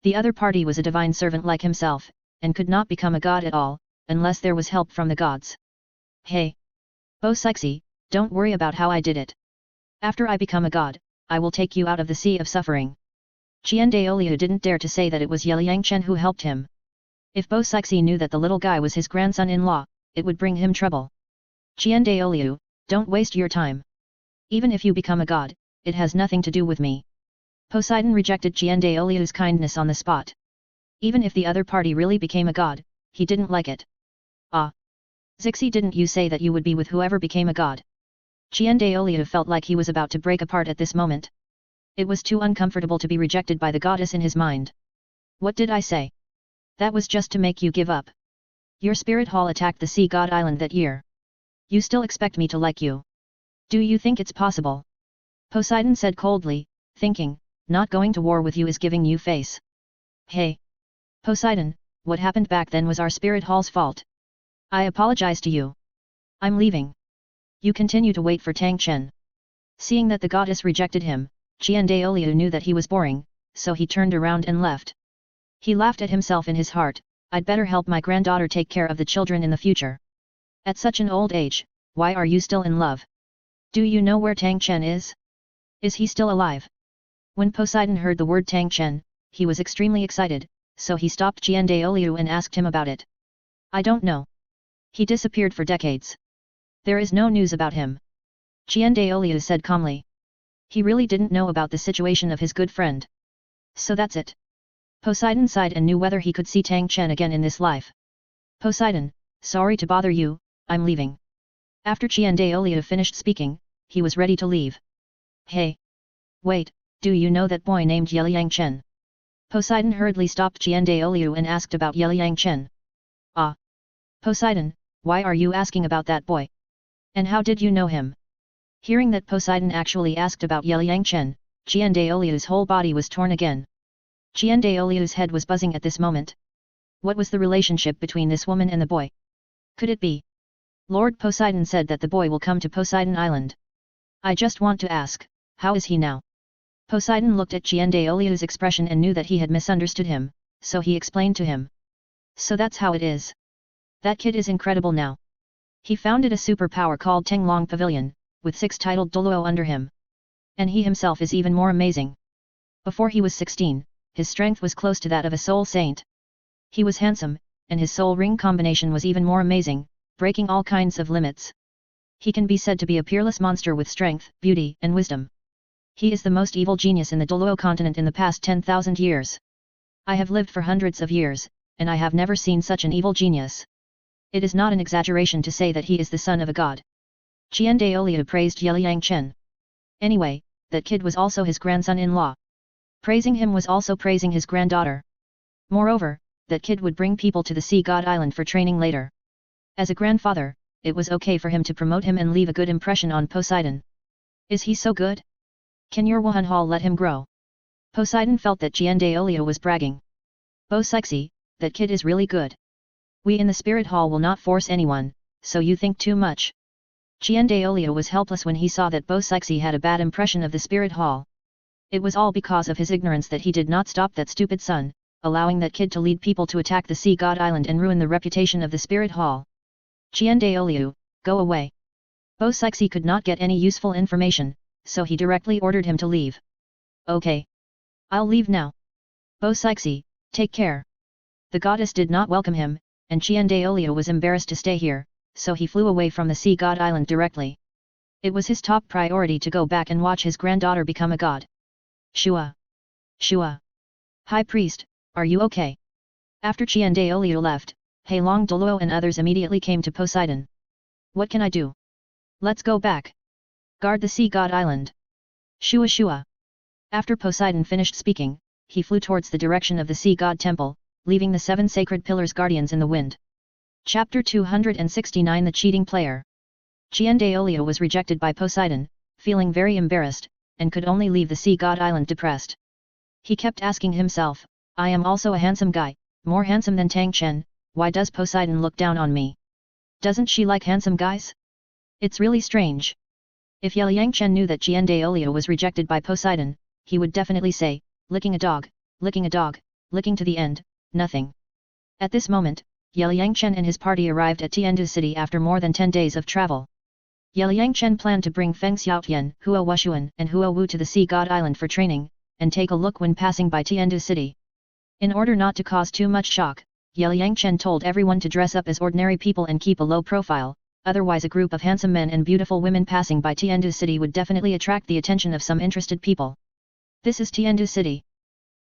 The other party was a divine servant like himself, and could not become a god at all, unless there was help from the gods. Hey! Bo-Sixi, don't worry about how I did it. After I become a god, I will take you out of the sea of suffering. Qian Daoliu didn't dare to say that it was Yelang Chen who helped him. If Bo-Sixi knew that the little guy was his grandson-in-law, it would bring him trouble. Qian Daoliu, don't waste your time. Even if you become a god, it has nothing to do with me. Poseidon rejected Qian Daoliu's kindness on the spot. Even if the other party really became a god, he didn't like it. Ah! Zixi, didn't you say that you would be with whoever became a god? Qian Daoliu felt like he was about to break apart at this moment. It was too uncomfortable to be rejected by the goddess in his mind. What did I say? That was just to make you give up. Your spirit hall attacked the Sea God Island that year. You still expect me to like you? Do you think it's possible? Poseidon said coldly, thinking, not going to war with you is giving you face. Hey! Poseidon, what happened back then was our spirit hall's fault. I apologize to you. I'm leaving. You continue to wait for Tang Chen. Seeing that the goddess rejected him, Qian Daoliu knew that he was boring, so he turned around and left. He laughed at himself in his heart, I'd better help my granddaughter take care of the children in the future. At such an old age, why are you still in love? Do you know where Tang Chen is? Is he still alive? When Poseidon heard the word Tang Chen, he was extremely excited, so he stopped Qian Daoliu and asked him about it. I don't know. He disappeared for decades. There is no news about him. Qian Daoliu said calmly. He really didn't know about the situation of his good friend. So that's it. Poseidon sighed and knew whether he could see Tang Chen again in this life. Poseidon, sorry to bother you, I'm leaving. After Qian Daoliu finished speaking, he was ready to leave. Hey! Wait, do you know that boy named Yelang Chen? Poseidon hurriedly stopped Qian Daoliu and asked about Yelang Chen. Ah! Poseidon, why are you asking about that boy? And how did you know him? Hearing that Poseidon actually asked about Yelang Chen, Qian Daoliu's whole body was torn again. Qian Daoliu's head was buzzing at this moment. What was the relationship between this woman and the boy? Could it be? Lord Poseidon said that the boy will come to Poseidon Island. I just want to ask, how is he now? Poseidon looked at Jian Daoliu's expression and knew that he had misunderstood him, so he explained to him. So that's how it is. That kid is incredible now. He founded a superpower called Tang Long Pavilion, with 6 titled Douluo under him. And he himself is even more amazing. Before he was 16, his strength was close to that of a soul saint. He was handsome, and his soul ring combination was even more amazing, breaking all kinds of limits. He can be said to be a peerless monster with strength, beauty, and wisdom. He is the most evil genius in the Douluo continent in the past 10,000 years. I have lived for hundreds of years, and I have never seen such an evil genius. It is not an exaggeration to say that he is the son of a god. Jian Daoliu praised Yelang Chen. Anyway, that kid was also his grandson-in-law. Praising him was also praising his granddaughter. Moreover, that kid would bring people to the Sea God Island for training later. As a grandfather, it was okay for him to promote him and leave a good impression on Poseidon. Is he so good? Can your Wuhan Hall let him grow? Poseidon felt that Jian Daoliu was bragging. Bo Sexy, that kid is really good. We in the Spirit Hall will not force anyone, so you think too much. Jian Daoliu was helpless when he saw that Bo Sexy had a bad impression of the Spirit Hall. It was all because of his ignorance that he did not stop that stupid son, allowing that kid to lead people to attack the Sea God Island and ruin the reputation of the Spirit Hall. Jian Daoliu, go away. Bo Sexy could not get any useful information, so he directly ordered him to leave. Okay. I'll leave now. Bo Sexy, take care. The goddess did not welcome him, and Jian Daoliu was embarrassed to stay here, so he flew away from the Sea God Island directly. It was his top priority to go back and watch his granddaughter become a god. Shua. Shua. High Priest, are you okay? After Jian Daoliu left, Yelang, Douluo and others immediately came to Poseidon. What can I do? Let's go back. Guard the Sea God Island. Shua Shua. After Poseidon finished speaking, he flew towards the direction of the Sea God Temple, leaving the 7 sacred pillars guardians in the wind. Chapter 269 The Cheating Player. Jian Daoliu was rejected by Poseidon, feeling very embarrassed, and could only leave the Sea God Island depressed. He kept asking himself, I am also a handsome guy, more handsome than Tang Chen, why does Poseidon look down on me? Doesn't she like handsome guys? It's really strange. If Yelang Chen knew that Jian Daoliu was rejected by Poseidon, he would definitely say, licking a dog, licking to the end, nothing. At this moment, Yelang Chen and his party arrived at Tiandu city after more than 10 days of travel. Yelang Chen planned to bring Feng Xiaotian, Huo Wushuan and Huo Wu to the Sea God Island for training, and take a look when passing by Tiandu city. In order not to cause too much shock, Yelang Chen told everyone to dress up as ordinary people and keep a low profile, otherwise a group of handsome men and beautiful women passing by Tiandu city would definitely attract the attention of some interested people. This is Tiandu city.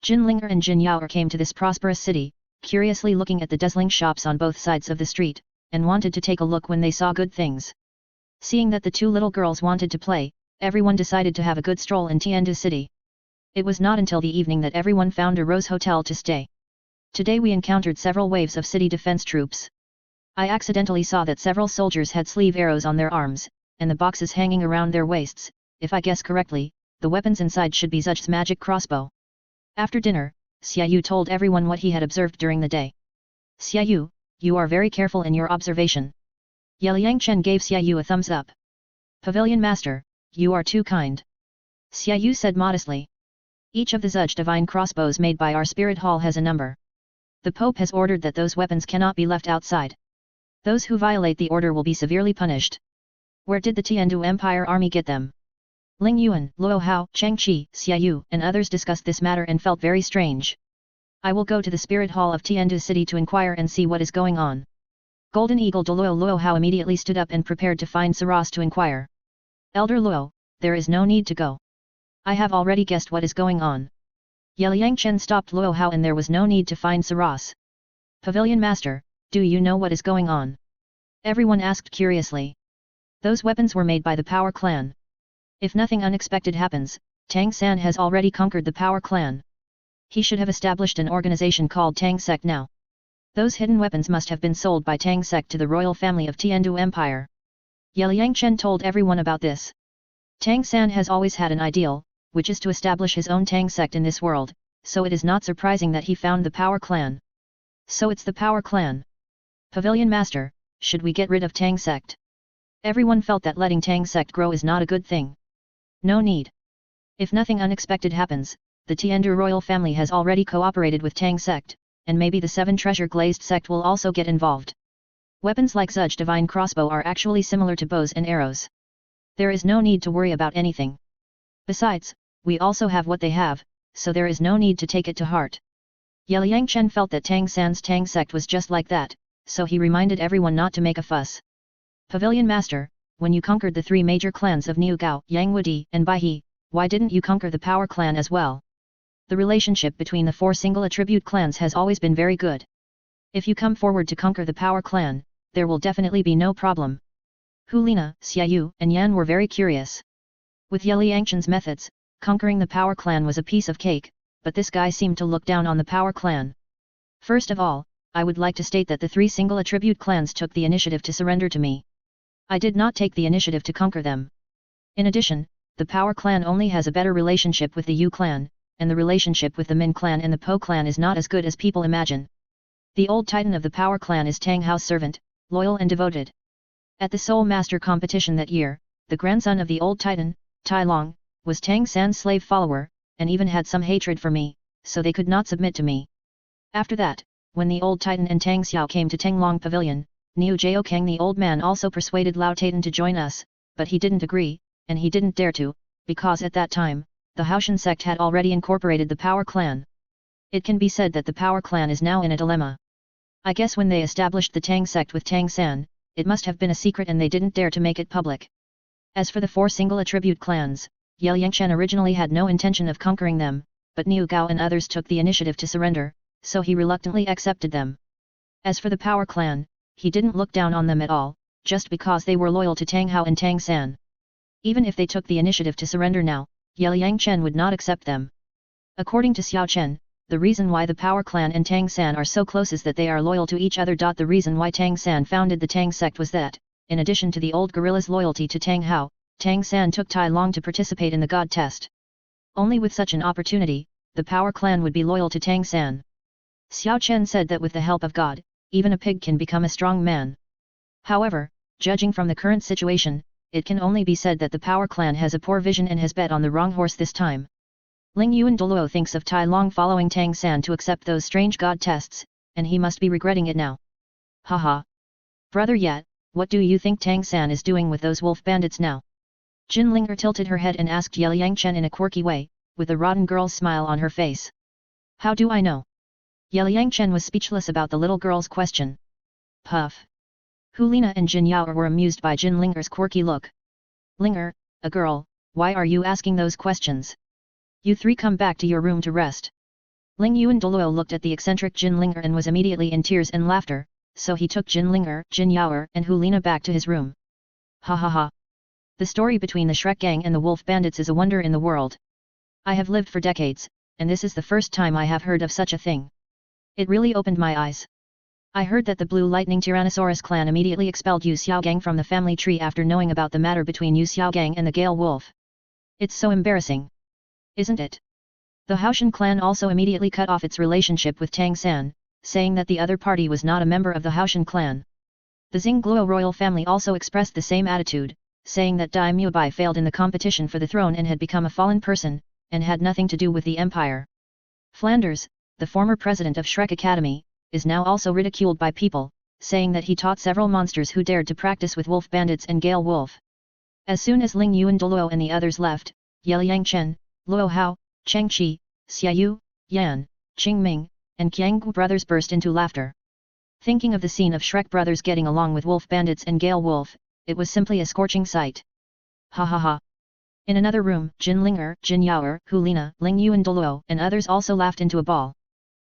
Jin Linger and Jin Yuer came to this prosperous city, curiously looking at the dazzling shops on both sides of the street, and wanted to take a look when they saw good things. Seeing that the 2 little girls wanted to play, everyone decided to have a good stroll in Tiandu city. It was not until the evening that everyone found a rose hotel to stay. Today we encountered several waves of city defense troops. I accidentally saw that several soldiers had sleeve arrows on their arms, and the boxes hanging around their waists. If I guess correctly, the weapons inside should be Zhuzh's magic crossbow. After dinner, Xiaoyu told everyone what he had observed during the day. Xiaoyu, you are very careful in your observation. Yelang Chen gave Xiaoyu a thumbs up. Pavilion Master, you are too kind. Xiaoyu said modestly. Each of the Zhuzh divine crossbows made by our Spirit Hall has a number. The Pope has ordered that those weapons cannot be left outside. Those who violate the order will be severely punished. Where did the Tiandu Empire army get them? Ling Yuan, Luo Hao, Cheng Qi, Xiaoyu and others discussed this matter and felt very strange. I will go to the Spirit Hall of Tiandu city to inquire and see what is going on. Golden Eagle Douluo Luo Hao immediately stood up and prepared to find Saras to inquire. Elder Luo, there is no need to go. I have already guessed what is going on. Yelang Chen stopped Luo Hao and there was no need to find Saras. Pavilion Master, do you know what is going on? Everyone asked curiously. Those weapons were made by the Power Clan. If nothing unexpected happens, Tang San has already conquered the Power Clan. He should have established an organization called Tang Sect now. Those hidden weapons must have been sold by Tang Sect to the royal family of Tiandu Empire. Yelang Chen told everyone about this. Tang San has always had an ideal, which is to establish his own Tang Sect in this world, so it is not surprising that he found the Power Clan. So it's the Power Clan. Pavilion Master, should we get rid of Tang Sect? Everyone felt that letting Tang Sect grow is not a good thing. No need. If nothing unexpected happens, the Tiandu royal family has already cooperated with Tang Sect, and maybe the 7 treasure glazed sect will also get involved. Weapons like Zudge divine crossbow are actually similar to bows and arrows. There is no need to worry about anything. Besides, we also have what they have, so there is no need to take it to heart. Yelang Chen felt that Tang San's Tang Sect was just like that, so he reminded everyone not to make a fuss. Pavilion Master, when you conquered the 3 major clans of Niu Gao, Yang Wudi, and Baihe, why didn't you conquer the Power Clan as well? The relationship between the 4 single attribute clans has always been very good. If you come forward to conquer the Power Clan, there will definitely be no problem. Hulina, Xiaoyu, and Yan were very curious. With Yelang Chen's methods, conquering the Power Clan was a piece of cake, but this guy seemed to look down on the Power Clan. First of all, I would like to state that the 3 single attribute clans took the initiative to surrender to me. I did not take the initiative to conquer them. In addition, the Power Clan only has a better relationship with the Yu Clan, and the relationship with the Min Clan and the Po Clan is not as good as people imagine. The old titan of the Power Clan is Tang Hao's servant, loyal and devoted. At the Soul Master competition that year, the grandson of the old titan, Tai Long, was Tang San's slave follower, and even had some hatred for me, so they could not submit to me. After that, when the old titan and Tang Xiao came to Tenglong Pavilion, Niu Jiao Kang the old man also persuaded Lao Taitan to join us, but he didn't agree, and he didn't dare to, because at that time, the Haoshan sect had already incorporated the Power Clan. It can be said that the Power Clan is now in a dilemma. I guess when they established the Tang sect with Tang San, it must have been a secret and they didn't dare to make it public. As for the 4 single attribute clans, Yelang Chen originally had no intention of conquering them, but Niu Gao and others took the initiative to surrender, so he reluctantly accepted them. As for the Power Clan, he didn't look down on them at all, just because they were loyal to Tang Hao and Tang San. Even if they took the initiative to surrender now, Yelang Chen would not accept them. According to Xiao Chen, the reason why the Power Clan and Tang San are so close is that they are loyal to each other. The reason why Tang San founded the Tang sect was that, in addition to the old guerrilla's loyalty to Tang Hao, Tang San took Tai Long to participate in the God test. Only with such an opportunity, the Power Clan would be loyal to Tang San. Xiao Chen said that with the help of God, even a pig can become a strong man. However, judging from the current situation, it can only be said that the Power Clan has a poor vision and has bet on the wrong horse this time. Ling Yuan Douluo thinks of Tai Long following Tang San to accept those strange God tests, and he must be regretting it now. Haha. Brother Yat, what do you think Tang San is doing with those wolf bandits now? Jin Linger tilted her head and asked Yelang Chen in a quirky way, with a rotten girl's smile on her face. How do I know? Yelang Chen was speechless about the little girl's question. Puff. Hulina and Jin Yuer were amused by Jin Linger's quirky look. Linger, a girl, why are you asking those questions? You 3 come back to your room to rest. Ling Yuan Douluo looked at the eccentric Jin Linger and was immediately in tears and laughter, so he took Jin Linger, Jin Yuer and Hulina back to his room. Ha ha ha. The story between the Shrek gang and the wolf bandits is a wonder in the world. I have lived for decades, and this is the first time I have heard of such a thing. It really opened my eyes. I heard that the Blue Lightning Tyrannosaurus clan immediately expelled Yu Xiao Gang from the family tree after knowing about the matter between Yu Xiao Gang and the Gale Wolf. It's so embarrassing. Isn't it? The Haoshan clan also immediately cut off its relationship with Tang San, saying that the other party was not a member of the Haoshan clan. The Xingluo royal family also expressed the same attitude, saying that Dai Mubai failed in the competition for the throne and had become a fallen person, and had nothing to do with the empire. Flanders, the former president of Shrek Academy, is now also ridiculed by people, saying that he taught several monsters who dared to practice with wolf bandits and Gale Wolf. As soon as Ling Yuan Douluo and the others left, Yelang Chen, Luo Hao, Cheng Qi, Xiaoyu, Yan, Qingming, and Qianggu brothers burst into laughter. Thinking of the scene of Shrek brothers getting along with wolf bandits and Gale Wolf, it was simply a scorching sight. Ha ha ha. In another room, Jin Linger, Jin Yuer, Hulina, Ling Yuan Douluo and others also laughed into a ball.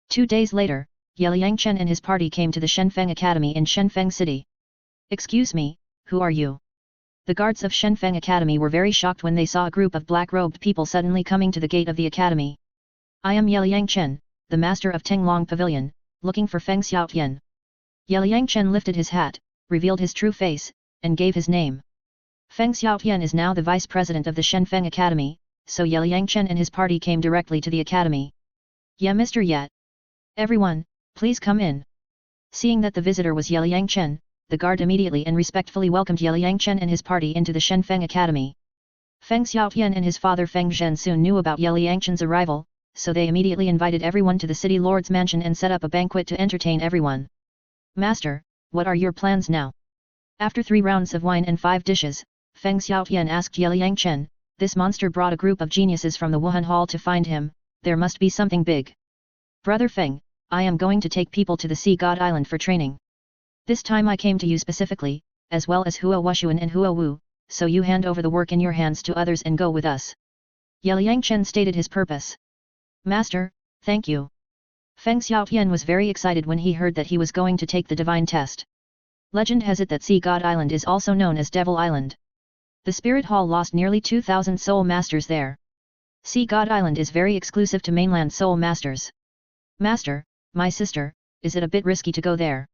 2 days later, Yelang Chen and his party came to the Shenfeng Academy in Shenfeng City. Excuse me, who are you? The guards of Shenfeng Academy were very shocked when they saw a group of black-robed people suddenly coming to the gate of the academy. I am Yelang Chen, the master of Tenglong Pavilion, looking for Feng Xiaotian. Yelang Chen lifted his hat, revealed his true face, and gave his name. Feng Xiaotian is now the vice president of the Shenfeng Academy, so Yelang Chen and his party came directly to the academy. Yeah, Mr. Yat. Everyone, please come in. Seeing that the visitor was Yelang Chen, the guard immediately and respectfully welcomed Yelang Chen and his party into the Shenfeng Academy. Feng Xiaotian and his father Feng Zhen soon knew about Yelang Chen's arrival, so they immediately invited everyone to the city lord's mansion and set up a banquet to entertain everyone. Master, what are your plans now? After 3 rounds of wine and 5 dishes, Feng Xiaotian asked Yelang Chen, this monster brought a group of geniuses from the Wuhan Hall to find him, there must be something big. Brother Feng, I am going to take people to the Sea God Island for training. This time I came to you specifically, as well as Hua Wushuan and Hua Wu, so you hand over the work in your hands to others and go with us. Yelang Chen stated his purpose. Master, thank you. Feng Xiaotian was very excited when he heard that he was going to take the divine test. Legend has it that Sea God Island is also known as Devil Island. The Spirit Hall lost nearly 2,000 soul masters there. Sea God Island is very exclusive to mainland soul masters. Master, my sister, is it a bit risky to go there?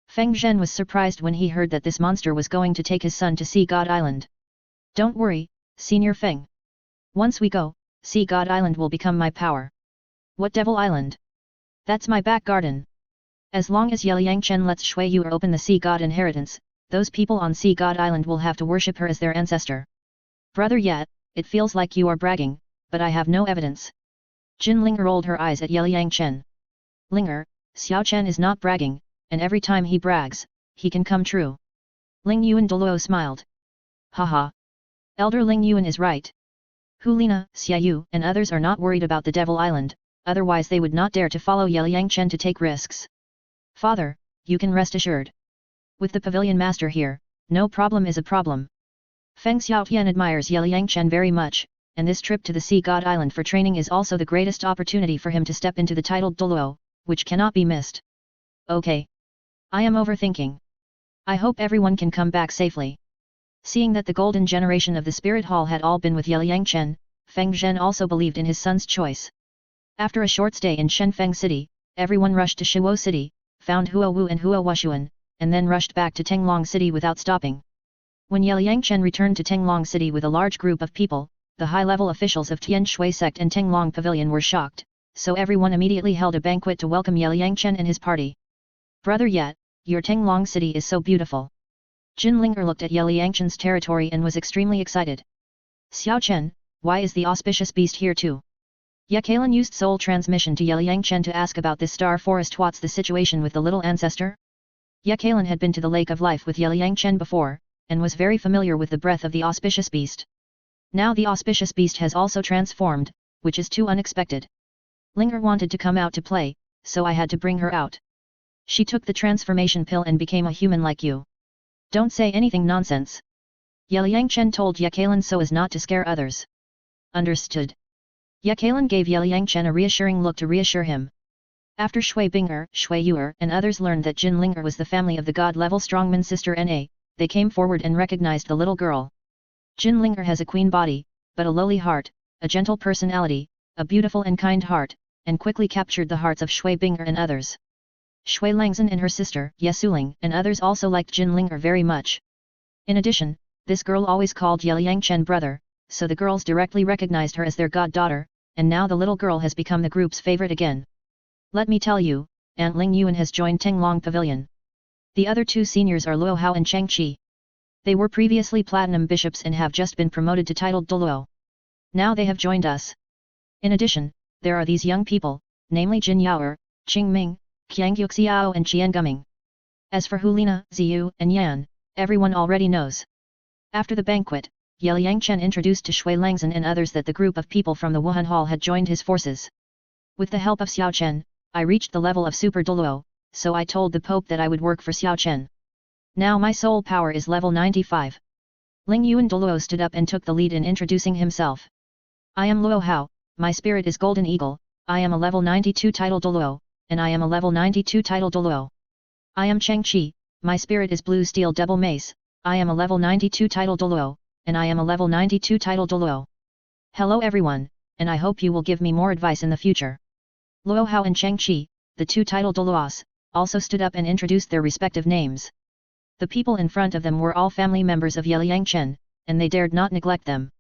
Feng Zhen was surprised when he heard that this monster was going to take his son to Sea God Island. Don't worry, Senior Feng. Once we go, Sea God Island will become my power. What Devil Island? That's my back garden. As long as Yelang Chen lets Shu Yuer open the Sea God inheritance, those people on Sea God Island will have to worship her as their ancestor. Brother Yat, it feels like you are bragging, but I have no evidence. Jin Linger rolled her eyes at Yelang Chen. Linger, Xiao Chen is not bragging, and every time he brags, he can come true. Ling Yuan Douluo smiled. Haha. Elder Ling Yuan is right. Hulina, Xiaoyu and others are not worried about the Devil Island, otherwise they would not dare to follow Yelang Chen to take risks. Father, you can rest assured. With the pavilion master here, no problem is a problem. Feng Xiaotian admires Yelang Chen very much, and this trip to the Sea God Island for training is also the greatest opportunity for him to step into the titled Douluo, which cannot be missed. Okay. I am overthinking. I hope everyone can come back safely. Seeing that the golden generation of the Spirit Hall had all been with Yelang Chen, Feng Zhen also believed in his son's choice. After a short stay in Shenfeng City, everyone rushed to Shuo City, found Hua Wu and Hua Wushuan, and then rushed back to Tenglong City without stopping. When Yelang Chen returned to Tenglong City with a large group of people, the high-level officials of Tianshui Sect and Tenglong Pavilion were shocked, so everyone immediately held a banquet to welcome Yelang Chen and his party. Brother Yat, your Tenglong City is so beautiful. Jin Linger looked at Yelang Chen's territory and was extremely excited. Xiao Chen, why is the auspicious beast here too? Yelang used soul transmission to Yelang Chen to ask about this star forest. What's the situation with the little ancestor? Yelang had been to the Lake of Life with Yelang Chen before, and was very familiar with the breath of the auspicious beast. Now the auspicious beast has also transformed, which is too unexpected. Linger wanted to come out to play, so I had to bring her out. She took the transformation pill and became a human like you. Don't say anything nonsense. Yelang Chen told Yelang so as not to scare others. Understood. Yelang gave Yelang Chen a reassuring look to reassure him. After Shui Binger, Shu Yuer and others learned that Jin Linger was the family of the god-level strongman sister Na, they came forward and recognized the little girl. Jin Linger has a queen body, but a lowly heart, a gentle personality, a beautiful and kind heart, and quickly captured the hearts of Shui Binger and others. Shui Langzhen and her sister, Yesuling, and others also liked Jin Linger very much. In addition, this girl always called Yelang Chen brother, so the girls directly recognized her as their goddaughter, and now the little girl has become the group's favorite again. Let me tell you, Aunt Ling Yuan has joined Tenglong Pavilion. The other 2 seniors are Luo Hao and Cheng Qi. They were previously platinum bishops and have just been promoted to titled Douluo. Now they have joined us. In addition, there are these young people, namely Jin Yuer, Qing Ming, Qiang Yuxiao and Qian Guming. As for Hulina, Ziyu, and Yan, everyone already knows. After the banquet, Yelang Chen introduced to Shui Langzhen and others that the group of people from the Wuhan Hall had joined his forces. With the help of Xiao Chen, I reached the level of Super Douluo, so I told the Pope that I would work for Xiao Chen. Now my soul power is level 95. Ling Yuan Douluo stood up and took the lead in introducing himself. I am Luo Hao, my spirit is Golden Eagle, I am a level 92 title Douluo, and I am a level 92 title Douluo. I am Cheng Qi, my spirit is Blue Steel Double Mace, I am a level 92 title Douluo, and I am a level 92 title Douluo. Hello everyone, and I hope you will give me more advice in the future. Luo Hao and Cheng Qi, the 2 title Douluos, also stood up and introduced their respective names. The people in front of them were all family members of Yelang Chen, and they dared not neglect them.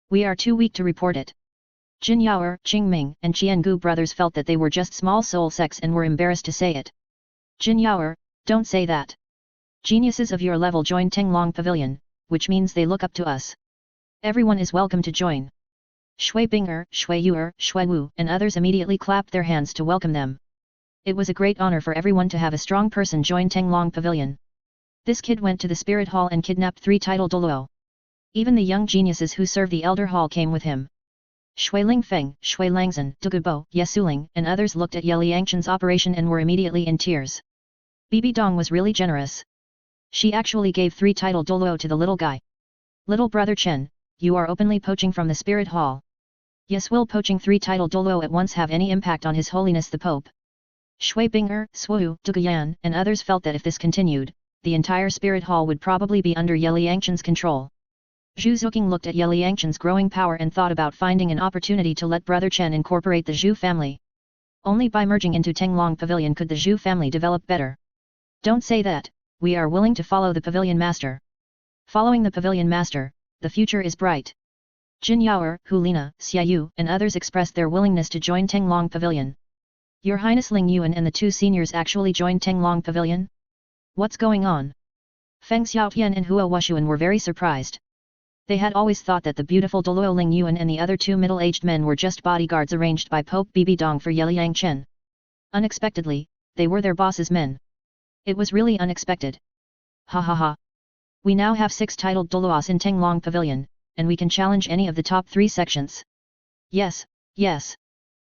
We are too weak to report it. Jin Yuer, Qing Ming, and Qian Gu brothers felt that they were just small soul sects and were embarrassed to say it. Jin Yuer, don't say that. Geniuses of your level join Tenglong Pavilion, which means they look up to us. Everyone is welcome to join. Shui Bing'er, Shui Yuer, Shui Wu, and others immediately clapped their hands to welcome them. It was a great honor for everyone to have a strong person join Tenglong Pavilion. This kid went to the Spirit Hall and kidnapped 3 titled Douluo. Even the young geniuses who serve the Elder Hall came with him. Shui Lingfeng, Shui Langzhen, Dugubo, Yesuling, and others looked at Ye Liangchen's operation and were immediately in tears. Bibi Dong was really generous. She actually gave 3 titled Douluo to the little guy. Little brother Chen, you are openly poaching from the Spirit Hall. Yes, will poaching 3 titled Douluo at once have any impact on His Holiness the Pope? Shui Bing'er, Swu, Duguyan, and others felt that if this continued, the entire Spirit Hall would probably be under Ye Liangchen's control. Zhu Zuqing looked at Ye Liangchen's growing power and thought about finding an opportunity to let Brother Chen incorporate the Zhu family. Only by merging into Tenglong Pavilion could the Zhu family develop better. Don't say that, we are willing to follow the Pavilion Master. Following the Pavilion Master, the future is bright. Jin Linger, Hulina, Xiaoyu, and others expressed their willingness to join Tenglong Pavilion. Your Highness Ling Yuan and the 2 seniors actually joined Tenglong Pavilion? What's going on? Feng Xiaotian and Hua Wushuan were very surprised. They had always thought that the beautiful Douluo Ling Yuan and the other 2 middle-aged men were just bodyguards arranged by Pope Bibi Dong for Ye Liangchen. Unexpectedly, they were their boss's men. It was really unexpected. Ha ha ha. We now have 6 titled Douluos in Tenglong Pavilion, and we can challenge any of the top 3 sections. Yes, yes.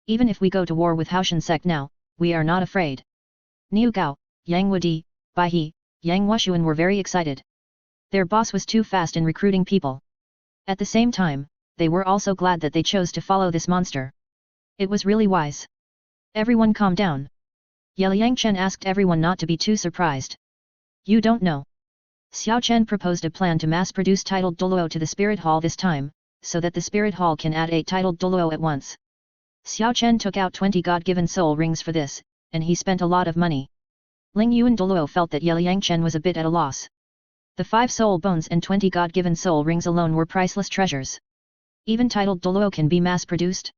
Even if we go to war with Haoshan Sect now, we are not afraid. Niu Gao, Yang Wudi, Bai He, Yang Wushuan were very excited. Their boss was too fast in recruiting people. At the same time, they were also glad that they chose to follow this monster. It was really wise. Everyone calm down. Ye Liangchen asked everyone not to be too surprised. You don't know. Xiao Chen proposed a plan to mass-produce titled Douluo to the Spirit Hall this time, so that the Spirit Hall can add 8 titled Douluo at once. Xiao Chen took out 20 God-given soul rings for this, and he spent a lot of money. Ling Yuan Douluo felt that Ye Liangchen was a bit at a loss. The 5 soul bones and 20 God-given soul rings alone were priceless treasures. Even titled Douluo can be mass-produced?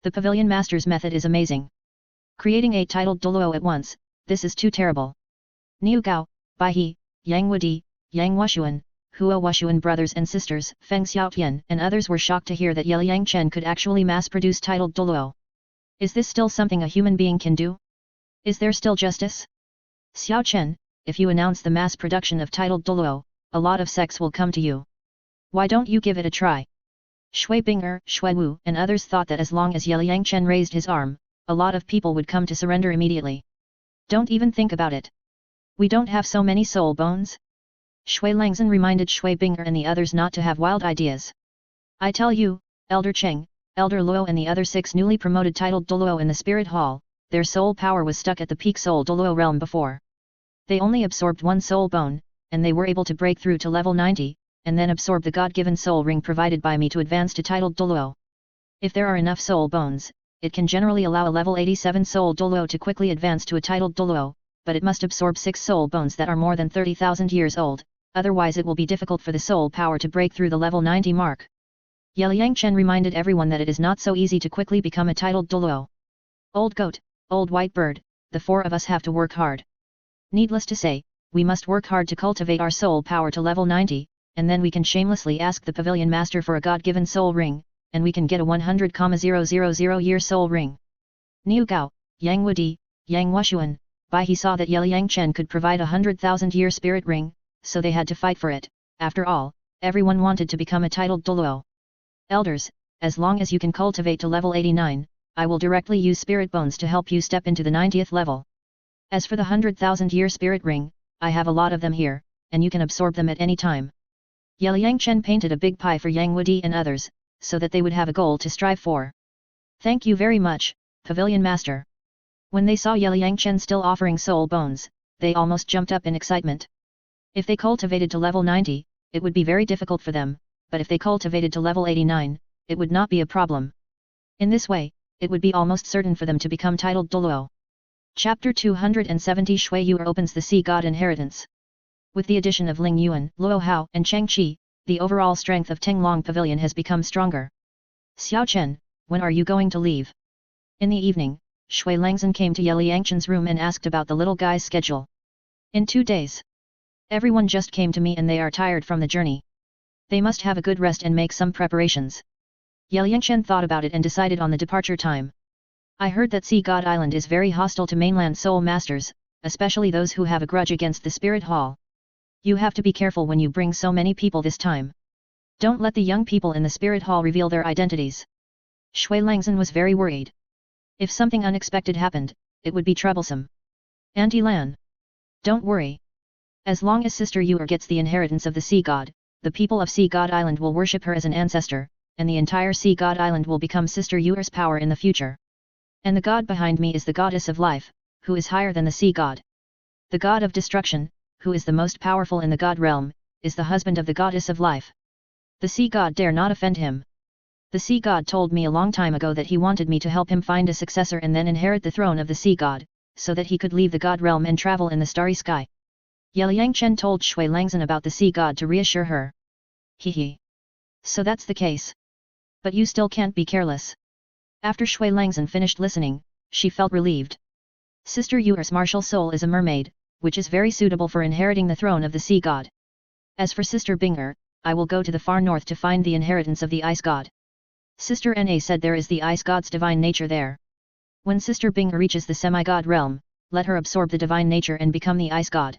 The Pavilion Master's method is amazing. Creating 8 titled Douluo at once, this is too terrible. Niu Gao, Bai He, Yang Wudi, Yang Wushuan, Hua Wushuan brothers and sisters, Feng Xiaotian and others were shocked to hear that Ye Liangchen could actually mass-produce titled Douluo. Is this still something a human being can do? Is there still justice? Xiao Chen, if you announce the mass production of titled Douluo, a lot of sects will come to you. Why don't you give it a try? Shui Bing'er, Shui Wu and others thought that as long as Ye Liangchen raised his arm, a lot of people would come to surrender immediately. Don't even think about it. We don't have so many soul bones? Shui Langzhen reminded Shui Bing'er and the others not to have wild ideas. I tell you, Elder Cheng, Elder Luo and the other 6 newly promoted titled Douluo in the Spirit Hall, their soul power was stuck at the peak soul Douluo realm before. They only absorbed 1 soul bone, and they were able to break through to level 90, and then absorb the God-given soul ring provided by me to advance to titled Douluo. If there are enough soul bones, it can generally allow a level 87 soul Douluo to quickly advance to a titled Douluo, but it must absorb 6 soul bones that are more than 30,000 years old, otherwise it will be difficult for the soul power to break through the level 90 mark. Ye Liangchen reminded everyone that it is not so easy to quickly become a titled Douluo. Old goat, old white bird, the 4 of us have to work hard. Needless to say, we must work hard to cultivate our soul power to level 90, and then we can shamelessly ask the Pavilion Master for a God-given soul ring, and we can get a 100,000 year soul ring. Niu Gao, Yang Wudi, Yang Wushuan, Bai He saw that Ye Liangchen could provide a 100,000 year spirit ring, so they had to fight for it. After all, everyone wanted to become a titled Douluo. Elders, as long as you can cultivate to level 89, I will directly use spirit bones to help you step into the 90th level. As for the 100,000 year spirit ring, I have a lot of them here, and you can absorb them at any time. Ye Liangchen painted a big pie for Yang Wudi and others, so that they would have a goal to strive for. Thank you very much, Pavilion Master. When they saw Ye Liangchen still offering soul bones, they almost jumped up in excitement. If they cultivated to level 90, it would be very difficult for them, but if they cultivated to level 89, it would not be a problem. In this way, it would be almost certain for them to become titled Douluo. Chapter 270 Shui Yuer opens the Sea God Inheritance. With the addition of Ling Yuan, Luo Hao and Cheng Qi, the overall strength of Tenglong Pavilion has become stronger. Xiao Chen, when are you going to leave? In the evening, Shui Langzhen came to Ye Liangchen's room and asked about the little guy's schedule. In 2 days. Everyone just came to me and they are tired from the journey. They must have a good rest and make some preparations. Yelang thought about it and decided on the departure time. I heard that Sea God Island is very hostile to mainland soul masters, especially those who have a grudge against the spirit hall. You have to be careful when you bring so many people this time. Don't let the young people in the spirit hall reveal their identities. Shui Langzhen was very worried. If something unexpected happened, it would be troublesome. Auntie Lan. Don't worry. As long as Sister Yuer gets the inheritance of the Sea God, the people of Sea God Island will worship her as an ancestor, and the entire Sea God Island will become Sister Yuer's power in the future. And the god behind me is the goddess of life, who is higher than the Sea God. The god of destruction, who is the most powerful in the god realm, is the husband of the goddess of life. The Sea God dare not offend him. The Sea God told me a long time ago that he wanted me to help him find a successor and then inherit the throne of the Sea God, so that he could leave the god realm and travel in the starry sky. Yelang told Shui Langzhen about the Sea God to reassure her. Hehe. So that's the case. But you still can't be careless. After Shui Langzhen finished listening, she felt relieved. Sister Yuer's martial soul is a mermaid, which is very suitable for inheriting the throne of the Sea God. As for Sister Binger, I will go to the far north to find the inheritance of the Ice God. Sister Na said there is the Ice God's divine nature there. When Sister Binger reaches the semi-god realm, let her absorb the divine nature and become the Ice God.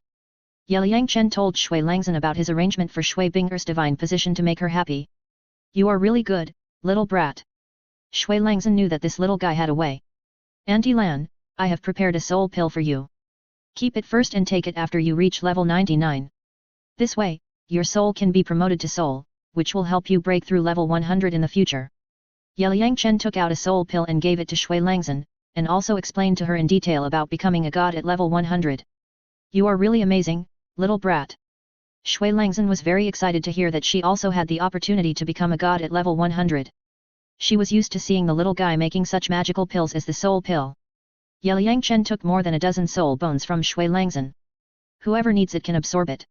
Yelang told Shui Langzhen about his arrangement for Shui Binger's divine position to make her happy. You are really good, little brat. Shui Langzhen knew that this little guy had a way. Auntie Lan, I have prepared a soul pill for you. Keep it first and take it after you reach level 99. This way, your soul can be promoted to soul, which will help you break through level 100 in the future. Yelang took out a soul pill and gave it to Shui Langzhen, and also explained to her in detail about becoming a god at level 100. You are really amazing, little brat. Shui Langzhen was very excited to hear that she also had the opportunity to become a god at level 100. She was used to seeing the little guy making such magical pills as the soul pill. Yelang took more than a dozen soul bones from Shui Langzhen. Whoever needs it can absorb it.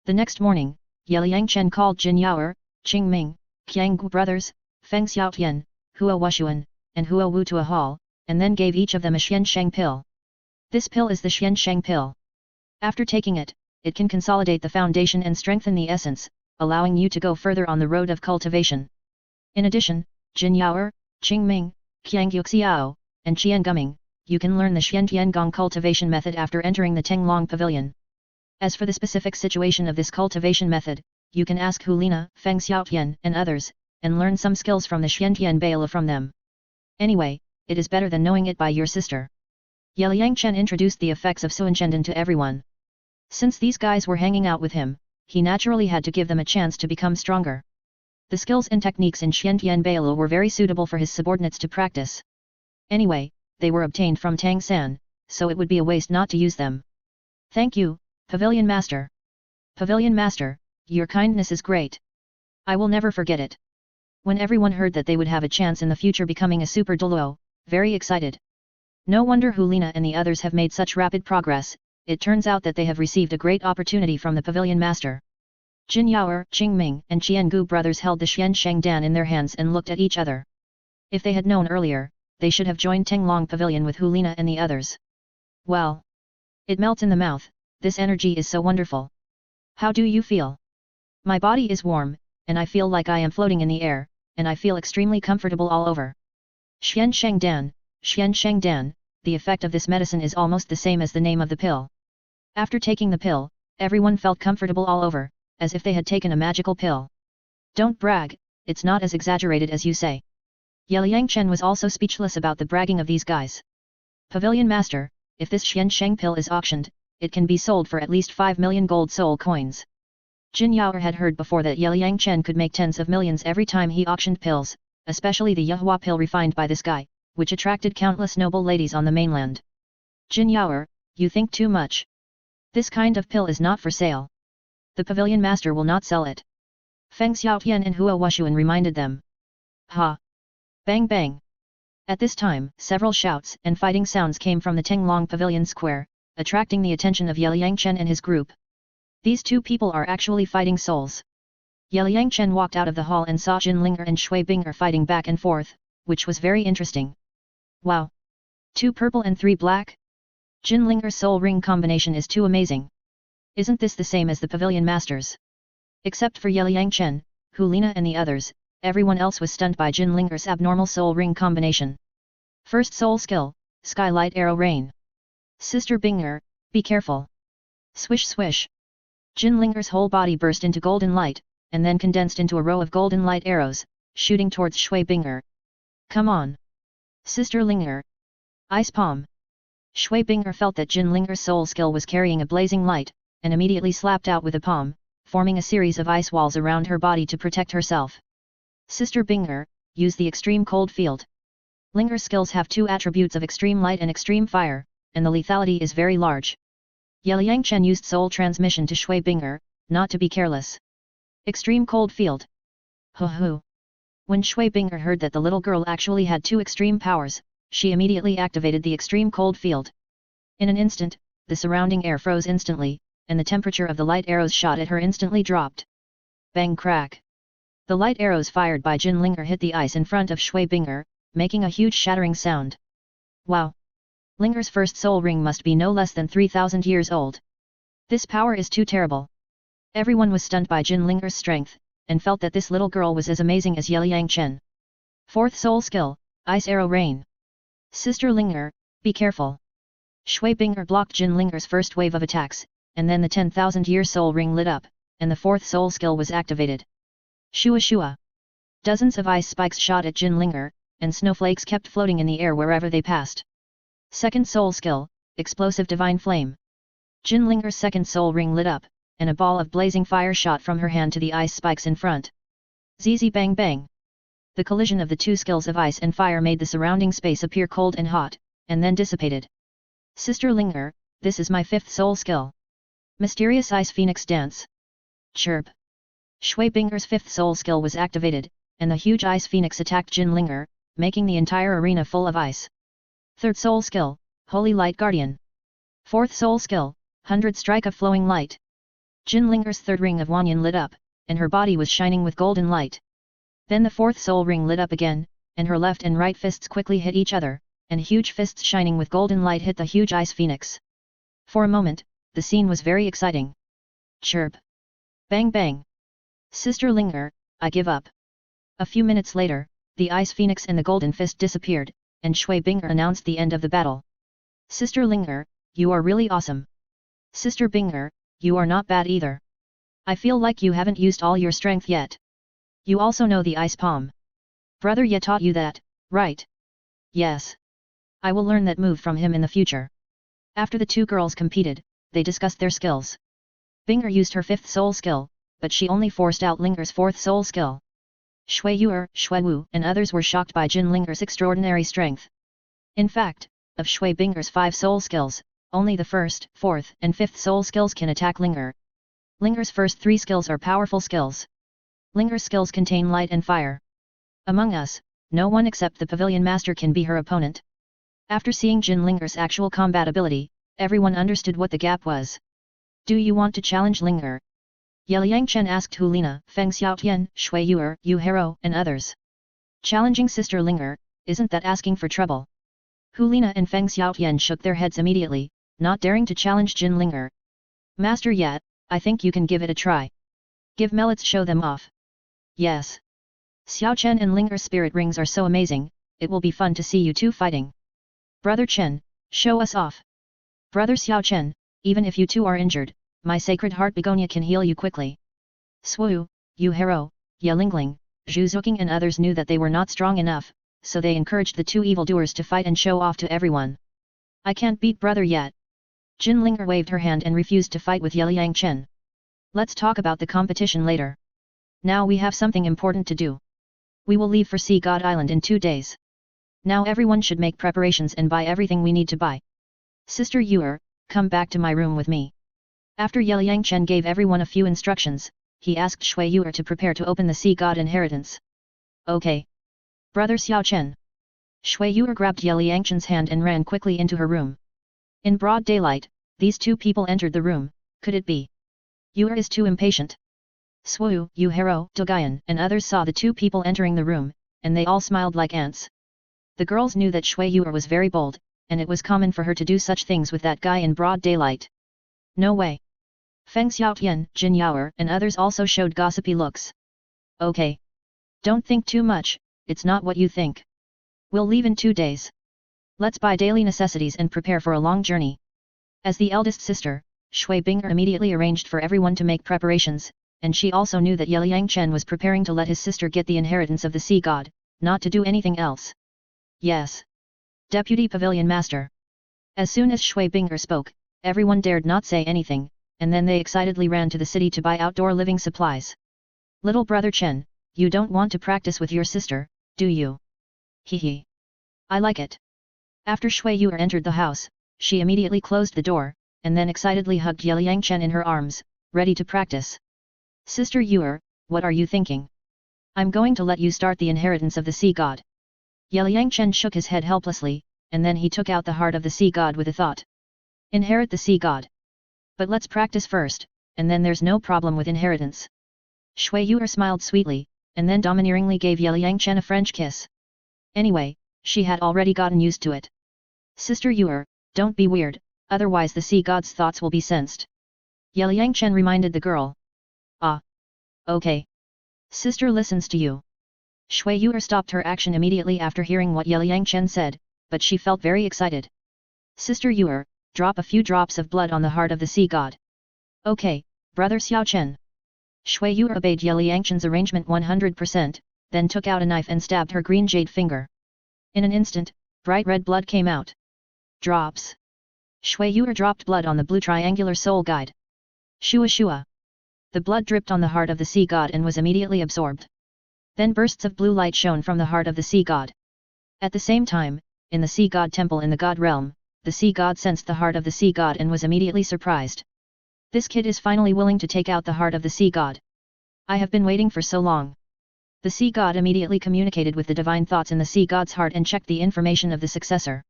The next morning, Yelang called Jin Yuer, Qing Ming, Qiang Gu brothers, Feng Xiaotian, Hua Wushuan, and Hua Wu to a hall, and then gave each of them a Xiansheng pill. This pill is the Xiansheng pill. After taking it, it can consolidate the foundation and strengthen the essence, allowing you to go further on the road of cultivation. In addition, Jin Yuer, Qing Ming, Qiang Yuxiao, and Qian Guming, you can learn the Xian Tiangong cultivation method after entering the Tenglong Pavilion. As for the specific situation of this cultivation method, you can ask Hulina, Feng Xiaotian, and others, and learn some skills from the Xiantian Baila from them. Anyway, it is better than knowing it by your sister. Yelang introduced the effects of Suanchenden to everyone. Since these guys were hanging out with him, he naturally had to give them a chance to become stronger. The skills and techniques in Xiantian Baila were very suitable for his subordinates to practice. Anyway, they were obtained from Tang San, so it would be a waste not to use them. Thank you, Pavilion Master. Pavilion Master, your kindness is great. I will never forget it. When everyone heard that they would have a chance in the future becoming a super Douluo, very excited. No wonder Hulina and the others have made such rapid progress, it turns out that they have received a great opportunity from the Pavilion Master. Jin Yuer, Qing Ming, and Qian Gu brothers held the Xiansheng Dan in their hands and looked at each other. If they had known earlier, they should have joined Tenglong Pavilion with Hulina and the others. Well. It melts in the mouth, this energy is so wonderful. How do you feel? My body is warm, and I feel like I am floating in the air, and I feel extremely comfortable all over. Xiansheng Dan, the effect of this medicine is almost the same as the name of the pill. After taking the pill, everyone felt comfortable all over, as if they had taken a magical pill. Don't brag, it's not as exaggerated as you say. Yelang was also speechless about the bragging of these guys. Pavilion Master, if this Xiansheng pill is auctioned, it can be sold for at least 5 million gold soul coins. Jin Yuer had heard before that Yelang could make tens of millions every time he auctioned pills, especially the Yuhua pill refined by this guy, which attracted countless noble ladies on the mainland. Jin Yuer, you think too much. This kind of pill is not for sale. The Pavilion Master will not sell it. Feng Xiaotian and Hua Wushuan reminded them. Ha! Bang bang! At this time, several shouts and fighting sounds came from the Tenglong Pavilion Square, attracting the attention of Yelang and his group. These two people are actually fighting souls. Yelang walked out of the hall and saw Jin Linger and Shui Binger fighting back and forth, which was very interesting. Wow! 2 purple and 3 black? Jin Linger's soul ring combination is too amazing. Isn't this the same as the pavilion masters? Except for Yelang Chen, Hulina and the others, everyone else was stunned by Jin Linger's abnormal soul ring combination. First soul skill, Skylight Arrow Rain. Sister Binger, be careful. Swish swish. Jin Linger's whole body burst into golden light, and then condensed into a row of golden light arrows, shooting towards Shui Binger. Come on. Sister Linger. Ice Palm. Shui Binger felt that Jin Linger's soul skill was carrying a blazing light, and immediately slapped out with a palm, forming a series of ice walls around her body to protect herself. Sister Binger, use the extreme cold field. Linger's skills have two attributes of extreme light and extreme fire, and the lethality is very large. Yelang Chen used soul transmission to Shui Binger, not to be careless. Extreme cold field. Hoo. When Shui Binger heard that the little girl actually had two extreme powers, she immediately activated the extreme cold field. In an instant, the surrounding air froze instantly, and the temperature of the light arrows shot at her instantly dropped. Bang crack. The light arrows fired by Jin Linger hit the ice in front of Shui Binger, making a huge shattering sound. Wow! Linger's first soul ring must be no less than 3,000 years old. This power is too terrible. Everyone was stunned by Jin Linger's strength, and felt that this little girl was as amazing as Yelang Chen. Fourth soul skill, Ice Arrow Rain. Sister Linger, be careful. Shui Binger blocked Jin Linger's first wave of attacks, and then the 10,000-year soul ring lit up, and the fourth soul skill was activated. Shua. Dozens of ice spikes shot at Jin Linger, and snowflakes kept floating in the air wherever they passed. Second soul skill, Explosive Divine Flame. Jin Linger's second soul ring lit up, and a ball of blazing fire shot from her hand to the ice spikes in front. ZZ bang bang. The collision of the two skills of ice and fire made the surrounding space appear cold and hot, and then dissipated. Sister Linger, this is my fifth soul skill. Mysterious Ice Phoenix Dance. Chirp. Shui Binger's fifth soul skill was activated, and the huge ice phoenix attacked Jin Linger, making the entire arena full of ice. Third soul skill, Holy Light Guardian. Fourth soul skill, 100 Strike of Flowing Light. Jin Linger's third ring of Wanyan lit up, and her body was shining with golden light. Then the fourth soul ring lit up again, and her left and right fists quickly hit each other, and huge fists shining with golden light hit the huge ice phoenix. For a moment, the scene was very exciting. Chirp. Bang bang. Sister Linger, I give up. A few minutes later, the ice phoenix and the golden fist disappeared, and Shui Binger announced the end of the battle. Sister Linger, you are really awesome. Sister Binger, you are not bad either. I feel like you haven't used all your strength yet. You also know the ice palm. Brother Ye taught you that, right? Yes. I will learn that move from him in the future. After the two girls competed, they discussed their skills. Binger used her fifth soul skill, but she only forced out Linger's fourth soul skill. Shu Yuer, Shui Wu and others were shocked by Jin Linger's extraordinary strength. In fact, of Shui Binger's 5 soul skills, only the first, fourth and fifth soul skills can attack Linger. Linger's first 3 skills are powerful skills. Linger's skills contain light and fire. Among us, no one except the pavilion master can be her opponent. After seeing Jin Linger's actual combat ability, everyone understood what the gap was. Do you want to challenge Linger? Yelang Chen asked Hulina, Feng Xiaotian, Shui Yuer, Yu Hero and others. Challenging Sister Linger, isn't that asking for trouble? Hulina and Feng Xiaotian shook their heads immediately, not daring to challenge Jin Linger. Master Yat, I think you can give it a try. Give me, let's show them off. Yes. Xiao Chen and Linger's spirit rings are so amazing, it will be fun to see you two fighting. Brother Chen, show us off. Brother Xiao Chen, even if you two are injured, my sacred heart begonia can heal you quickly. Swu, Yu Hero, Yeling, Zhu Zuqing and others knew that they were not strong enough, so they encouraged the two evildoers to fight and show off to everyone. I can't beat brother yet. Jin Linger waved her hand and refused to fight with Yelang Chen. Let's talk about the competition later. Now we have something important to do. We will leave for Sea God Island in 2 days. Now everyone should make preparations and buy everything we need to buy. Sister Yuer, come back to my room with me. After Yelang Chen gave everyone a few instructions, he asked Shui Yuer to prepare to open the Sea God inheritance. Okay. Brother Xiao Chen. Shui Yuer grabbed Yelang Chen's hand and ran quickly into her room. In broad daylight, these two people entered the room. Could it be? Yuer is too impatient. Swu, Yu Hero, Dogayan and others saw the two people entering the room, and they all smiled like ants. The girls knew that Shui Yuer was very bold, and it was common for her to do such things with that guy in broad daylight. No way. Feng Xiaotian, Jin Yuer, and others also showed gossipy looks. Okay. Don't think too much, it's not what you think. We'll leave in 2 days. Let's buy daily necessities and prepare for a long journey. As the eldest sister, Shui Binger immediately arranged for everyone to make preparations, and she also knew that Yelang Chen was preparing to let his sister get the inheritance of the sea god, not to do anything else. Yes. Deputy Pavilion Master. As soon as Shui Binger spoke, everyone dared not say anything, and then they excitedly ran to the city to buy outdoor living supplies. Little brother Chen, you don't want to practice with your sister, do you? Hehe. I like it. After Shui Yuer entered the house, she immediately closed the door, and then excitedly hugged Yelang Chen in her arms, ready to practice. Sister Yuer, what are you thinking? I'm going to let you start the inheritance of the sea god. Yelang Chen shook his head helplessly, and then he took out the heart of the sea god with a thought. Inherit the sea god. But let's practice first, and then there's no problem with inheritance. Shui Yuer smiled sweetly, and then domineeringly gave Yelang Chen a French kiss. Anyway, she had already gotten used to it. Sister Yuer, don't be weird, otherwise the sea god's thoughts will be sensed. Yelang Chen reminded the girl. Ah. Okay. Sister listens to you. Shui Yuer stopped her action immediately after hearing what Yelang Chen said, but she felt very excited. Sister Yuer, drop a few drops of blood on the heart of the sea god. Okay, brother Xiao Chen. Shui Yuer obeyed Yelang Chen's arrangement 100%, then took out a knife and stabbed her green jade finger. In an instant, bright red blood came out. Drops. Shui Yuer dropped blood on the blue triangular soul guide. Shua shua. The blood dripped on the heart of the sea god and was immediately absorbed. Then bursts of blue light shone from the heart of the sea god. At the same time, in the sea god temple in the god realm, the sea god sensed the heart of the sea god and was immediately surprised. This kid is finally willing to take out the heart of the sea god. I have been waiting for so long. The sea god immediately communicated with the divine thoughts in the sea god's heart and checked the information of the successor.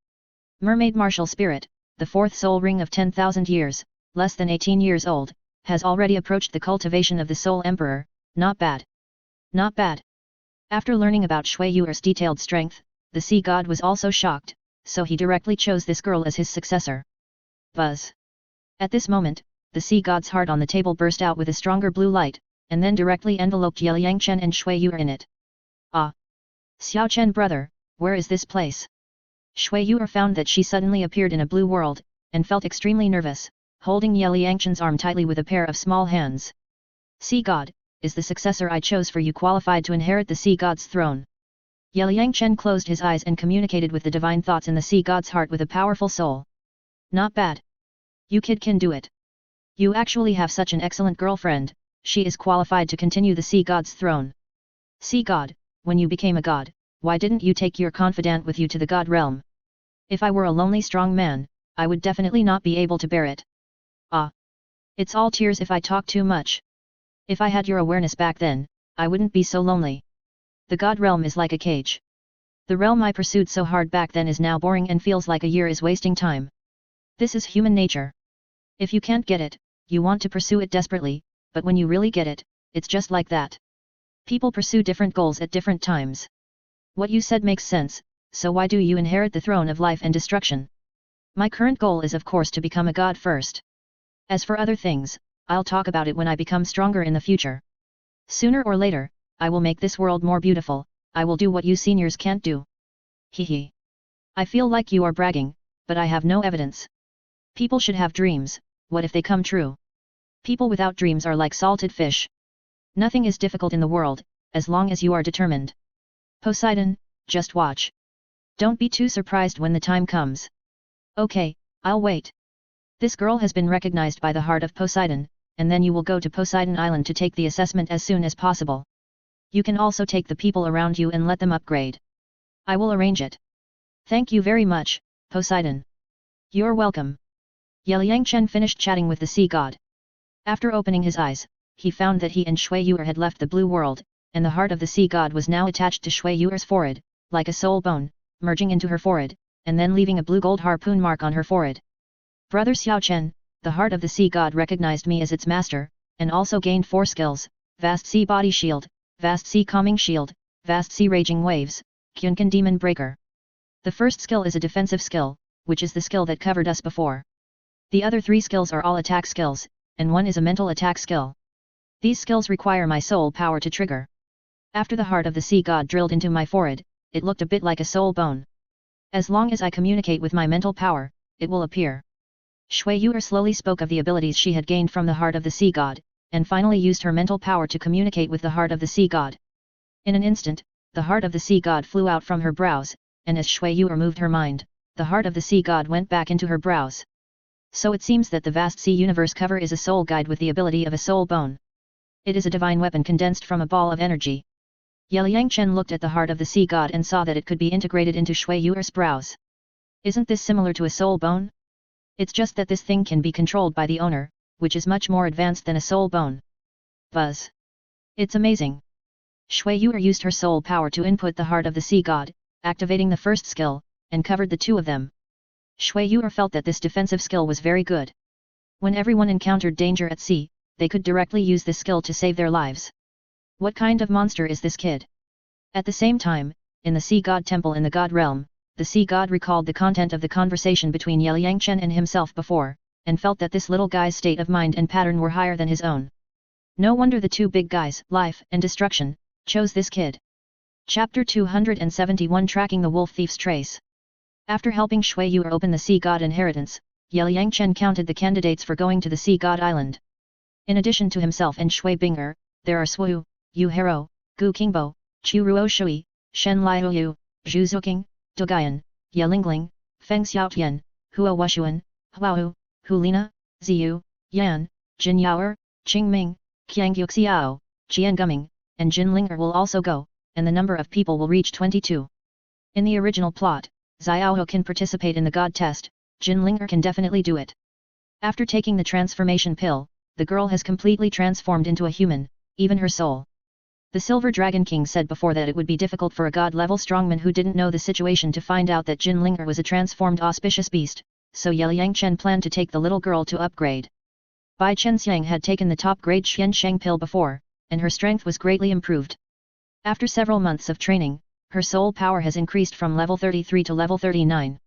Mermaid martial spirit, the fourth soul ring of 10,000 years, less than 18 years old, has already approached the cultivation of the soul emperor, not bad. Not bad. After learning about Shui Yuer's detailed strength, the sea god was also shocked, so he directly chose this girl as his successor. Buzz. At this moment, the sea god's heart on the table burst out with a stronger blue light, and then directly enveloped Yelang Chen and Shui Yuer in it. Ah! Xiao Chen brother, where is this place? Shui Yuer found that she suddenly appeared in a blue world, and felt extremely nervous, holding Yelang Chen's arm tightly with a pair of small hands. Sea god, is the successor I chose for you qualified to inherit the sea god's throne? Yelang Chen closed his eyes and communicated with the divine thoughts in the sea god's heart with a powerful soul. Not bad. You kid can do it. You actually have such an excellent girlfriend, she is qualified to continue the sea god's throne. Sea god, when you became a god, why didn't you take your confidant with you to the god realm? If I were a lonely strong man, I would definitely not be able to bear it. Ah. It's all tears if I talk too much. If I had your awareness back then, I wouldn't be so lonely. The god realm is like a cage. The realm I pursued so hard back then is now boring and feels like a year is wasting time. This is human nature. If you can't get it, you want to pursue it desperately, but when you really get it, it's just like that. People pursue different goals at different times. What you said makes sense, so why do you inherit the throne of life and destruction? My current goal is of course to become a god first. As for other things, I'll talk about it when I become stronger in the future. Sooner or later, I will make this world more beautiful, I will do what you seniors can't do. Hehe. I feel like you are bragging, but I have no evidence. People should have dreams, what if they come true? People without dreams are like salted fish. Nothing is difficult in the world, as long as you are determined. Poseidon, just watch. Don't be too surprised when the time comes. Okay, I'll wait. This girl has been recognized by the heart of Poseidon, and then you will go to Poseidon Island to take the assessment as soon as possible. You can also take the people around you and let them upgrade. I will arrange it. Thank you very much, Poseidon. You're welcome. Yelang Chen finished chatting with the sea god. After opening his eyes, he found that he and Shui Yuer had left the blue world, and the heart of the sea god was now attached to Shui Yuer's forehead, like a soul bone, merging into her forehead, and then leaving a blue gold harpoon mark on her forehead. Brother Xiao Chen, the heart of the sea god recognized me as its master, and also gained 4 skills, Vast Sea Body Shield, Vast Sea Calming Shield, Vast Sea Raging Waves, Kyunkan Demon Breaker. The first skill is a defensive skill, which is the skill that covered us before. The other 3 skills are all attack skills, and one is a mental attack skill. These skills require my soul power to trigger. After the heart of the sea god drilled into my forehead, it looked a bit like a soul bone. As long as I communicate with my mental power, it will appear. Shu Yuer slowly spoke of the abilities she had gained from the heart of the sea god, and finally used her mental power to communicate with the heart of the sea god. In an instant, the heart of the sea god flew out from her brows, and as Shu Yuer moved her mind, the heart of the sea god went back into her brows. So it seems that the vast sea universe cover is a soul guide with the ability of a soul bone. It is a divine weapon condensed from a ball of energy. Yelang looked at the heart of the sea god and saw that it could be integrated into Shu Yuer's brows. Isn't this similar to a soul bone? It's just that this thing can be controlled by the owner, which is much more advanced than a soul bone. Buzz. It's amazing. Shu Yuer used her soul power to input the heart of the sea god, activating the first skill, and covered the two of them. Shu Yuer felt that this defensive skill was very good. When everyone encountered danger at sea, they could directly use this skill to save their lives. What kind of monster is this kid? At the same time, in the sea god temple in the god realm, the sea god recalled the content of the conversation between Yelang and himself before, and felt that this little guy's state of mind and pattern were higher than his own. No wonder the two big guys, life and destruction, chose this kid. Chapter 271 Tracking the Wolf Thief's Trace. After helping Shu Yuer open the sea god inheritance, Yelang counted the candidates for going to the sea god island. In addition to himself and Shui Binger, there are Swu, Yu Hero, Gu Qingbo, Chu Ruo Shui, Shen Liu, Zhu Zuking, Dogayan, Yelingling, Feng Xiaotian, Hua Wushuan, Huahu, Hulina, Ziyu, Yan, Jin Yuer, Qingming, Qiang Yuxiao, Jian Guming, and Jin Linger will also go, and the number of people will reach 22. In the original plot, Xiaohu can participate in the god test, Jin Linger can definitely do it. After taking the transformation pill, the girl has completely transformed into a human, even her soul. The Silver Dragon King said before that it would be difficult for a god-level strongman who didn't know the situation to find out that Jin Linger was a transformed auspicious beast, so Yelang planned to take the little girl to upgrade. Bai Chenxiang had taken the top-grade Xian Sheng pill before, and her strength was greatly improved. After several months of training, her soul power has increased from level 33 to level 39.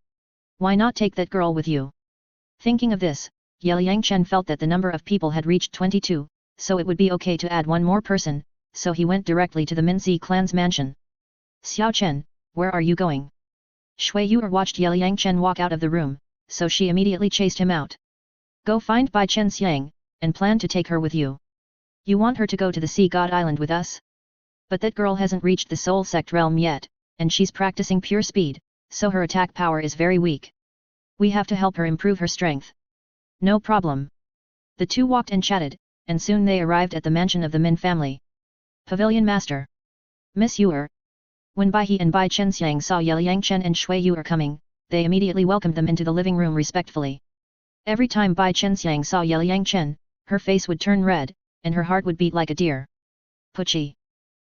Why not take that girl with you? Thinking of this, Yelang felt that the number of people had reached 22, so it would be okay to add one more person, so he went directly to the Minzi clan's mansion. Xiao Chen, where are you going? Shu Yuer watched Yelang walk out of the room, so she immediately chased him out. Go find Bai Chenxiang, and plan to take her with you. You want her to go to the Sea God Island with us? But that girl hasn't reached the Soul Sect realm yet, and she's practicing pure speed, so her attack power is very weak. We have to help her improve her strength. No problem. The two walked and chatted, and soon they arrived at the mansion of the Min family. Pavilion Master. Miss Yuer. When Bai He and Bai Chenxiang saw Yelang and Shu Yuer coming, they immediately welcomed them into the living room respectfully. Every time Bai Chenxiang saw Yelang, her face would turn red, and her heart would beat like a deer. Puchi.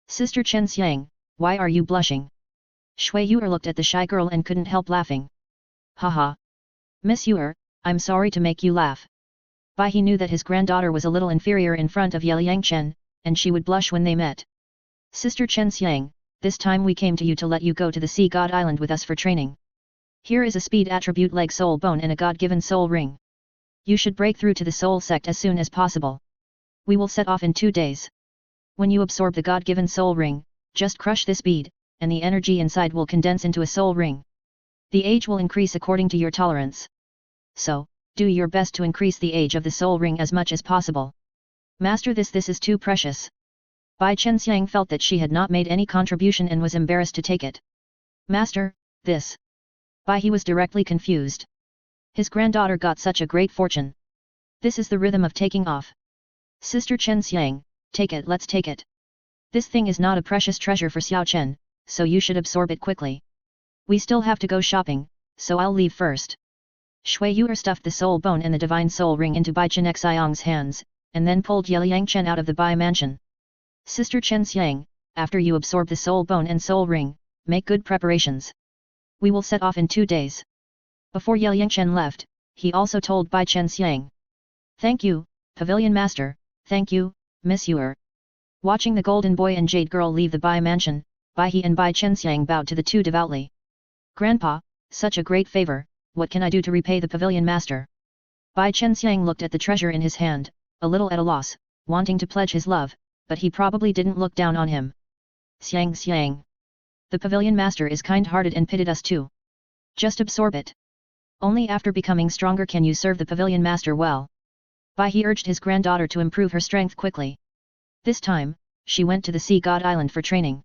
Sister Chenxiang, why are you blushing? Shu Yuer looked at the shy girl and couldn't help laughing. Haha. Miss Yuer, I'm sorry to make you laugh. Bai He knew that his granddaughter was a little inferior in front of Yelang, and she would blush when they met. Sister Chenxiang, this time we came to you to let you go to the Sea God Island with us for training. Here is a speed attribute leg soul bone and a god-given soul ring. You should break through to the soul sect as soon as possible. We will set off in 2 days. When you absorb the god-given soul ring, just crush this bead, and the energy inside will condense into a soul ring. The age will increase according to your tolerance. So, do your best to increase the age of the soul ring as much as possible. Master, this is too precious. Bai Chenxiang felt that she had not made any contribution and was embarrassed to take it. Master, this. Bai He was directly confused. His granddaughter got such a great fortune. This is the rhythm of taking off. Sister Chenxiang, take it, let's take it. This thing is not a precious treasure for Xiao Chen, so you should absorb it quickly. We still have to go shopping, so I'll leave first. Shu Yuer stuffed the soul bone and the divine soul ring into Bai Chenxiang's hands, and then pulled Yelang out of the Bai mansion. Sister Chenxiang, after you absorb the soul bone and soul ring, make good preparations. We will set off in 2 days. Before Yelang left, he also told Bai Chenxiang. Thank you, Pavilion Master, thank you, Miss Yuer. Watching the golden boy and jade girl leave the Bai mansion, Bai He and Bai Chenxiang bowed to the two devoutly. Grandpa, such a great favor, what can I do to repay the Pavilion Master? Bai Chenxiang looked at the treasure in his hand, a little at a loss, wanting to pledge his love, but he probably didn't look down on him. Xiang. The pavilion master is kind-hearted and pitied us too. Just absorb it. Only after becoming stronger can you serve the pavilion master well. He urged his granddaughter to improve her strength quickly. This time, she went to the Sea God Island for training.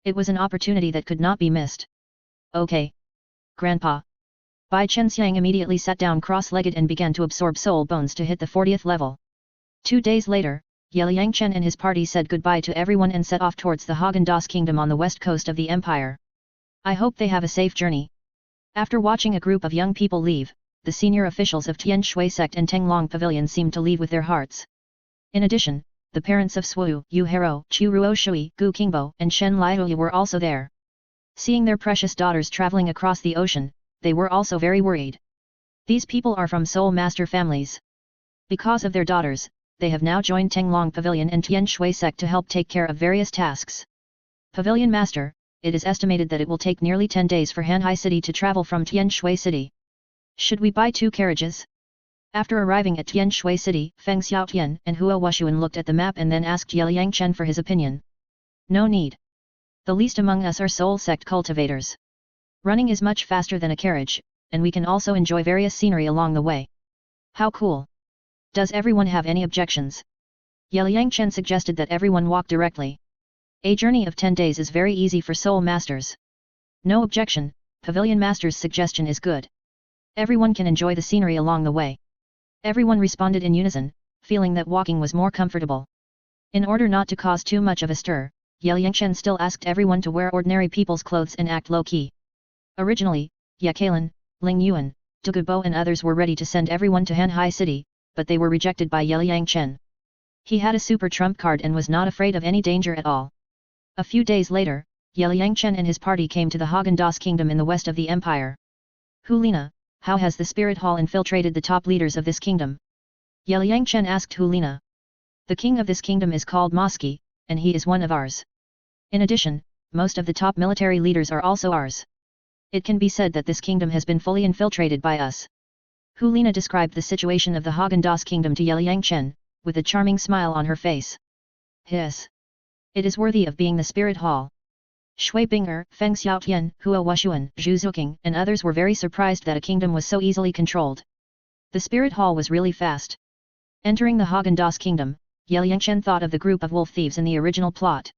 It was an opportunity that could not be missed. Okay. Grandpa. Bai Chenxiang immediately sat down cross-legged and began to absorb soul bones to hit the 40th level. 2 days later, Yelang Chen and his party said goodbye to everyone and set off towards the Haagen-Dazs kingdom on the west coast of the empire. I hope they have a safe journey. After watching a group of young people leave, the senior officials of Tianshui Sect and Tenglong Pavilion seemed to leave with their hearts. In addition, the parents of Swu, Yu Hero, Chu Ruo Shui, Gu Qingbo, and Shen Liuya were also there. Seeing their precious daughters traveling across the ocean, they were also very worried. These people are from Soul Master families. Because of their daughters, they have now joined Tenglong Pavilion and Tianshui Sect to help take care of various tasks. Pavilion Master, it is estimated that it will take nearly 10 days for Hanhai City to travel from Tianshui City. Should we buy 2 carriages? After arriving at Tianshui City, Feng Xiaotian and Hua Wushuan looked at the map and then asked Yelang Chen for his opinion. No need. The least among us are soul sect cultivators. Running is much faster than a carriage, and we can also enjoy various scenery along the way. How cool! Does everyone have any objections? Yelang Chen suggested that everyone walk directly. A journey of 10 days is very easy for soul masters. No objection, Pavilion Master's suggestion is good. Everyone can enjoy the scenery along the way. Everyone responded in unison, feeling that walking was more comfortable. In order not to cause too much of a stir, Yelang Chen still asked everyone to wear ordinary people's clothes and act low-key. Originally, Yakalan, Ling Yuan, Dugubo and others were ready to send everyone to Hanhai City, but they were rejected by Yelang Chen. He had a super trump card and was not afraid of any danger at all. A few days later, Yelang Chen and his party came to the Haagen-Dazs kingdom in the west of the empire. Hulina, how has the spirit hall infiltrated the top leaders of this kingdom? Yelang Chen asked Hulina. The king of this kingdom is called Moski, and he is one of ours. In addition, most of the top military leaders are also ours. It can be said that this kingdom has been fully infiltrated by us. Hulina described the situation of the Haagen-Dazs kingdom to Yelang Chen, with a charming smile on her face. Yes. It is worthy of being the spirit hall. Shui Binger, Feng Xiaotian, Hua Wushuan, Zhu Zuqing and others were very surprised that a kingdom was so easily controlled. The spirit hall was really fast. Entering the Haagen-Dazs kingdom, Yelang Chen thought of the group of wolf thieves in the original plot.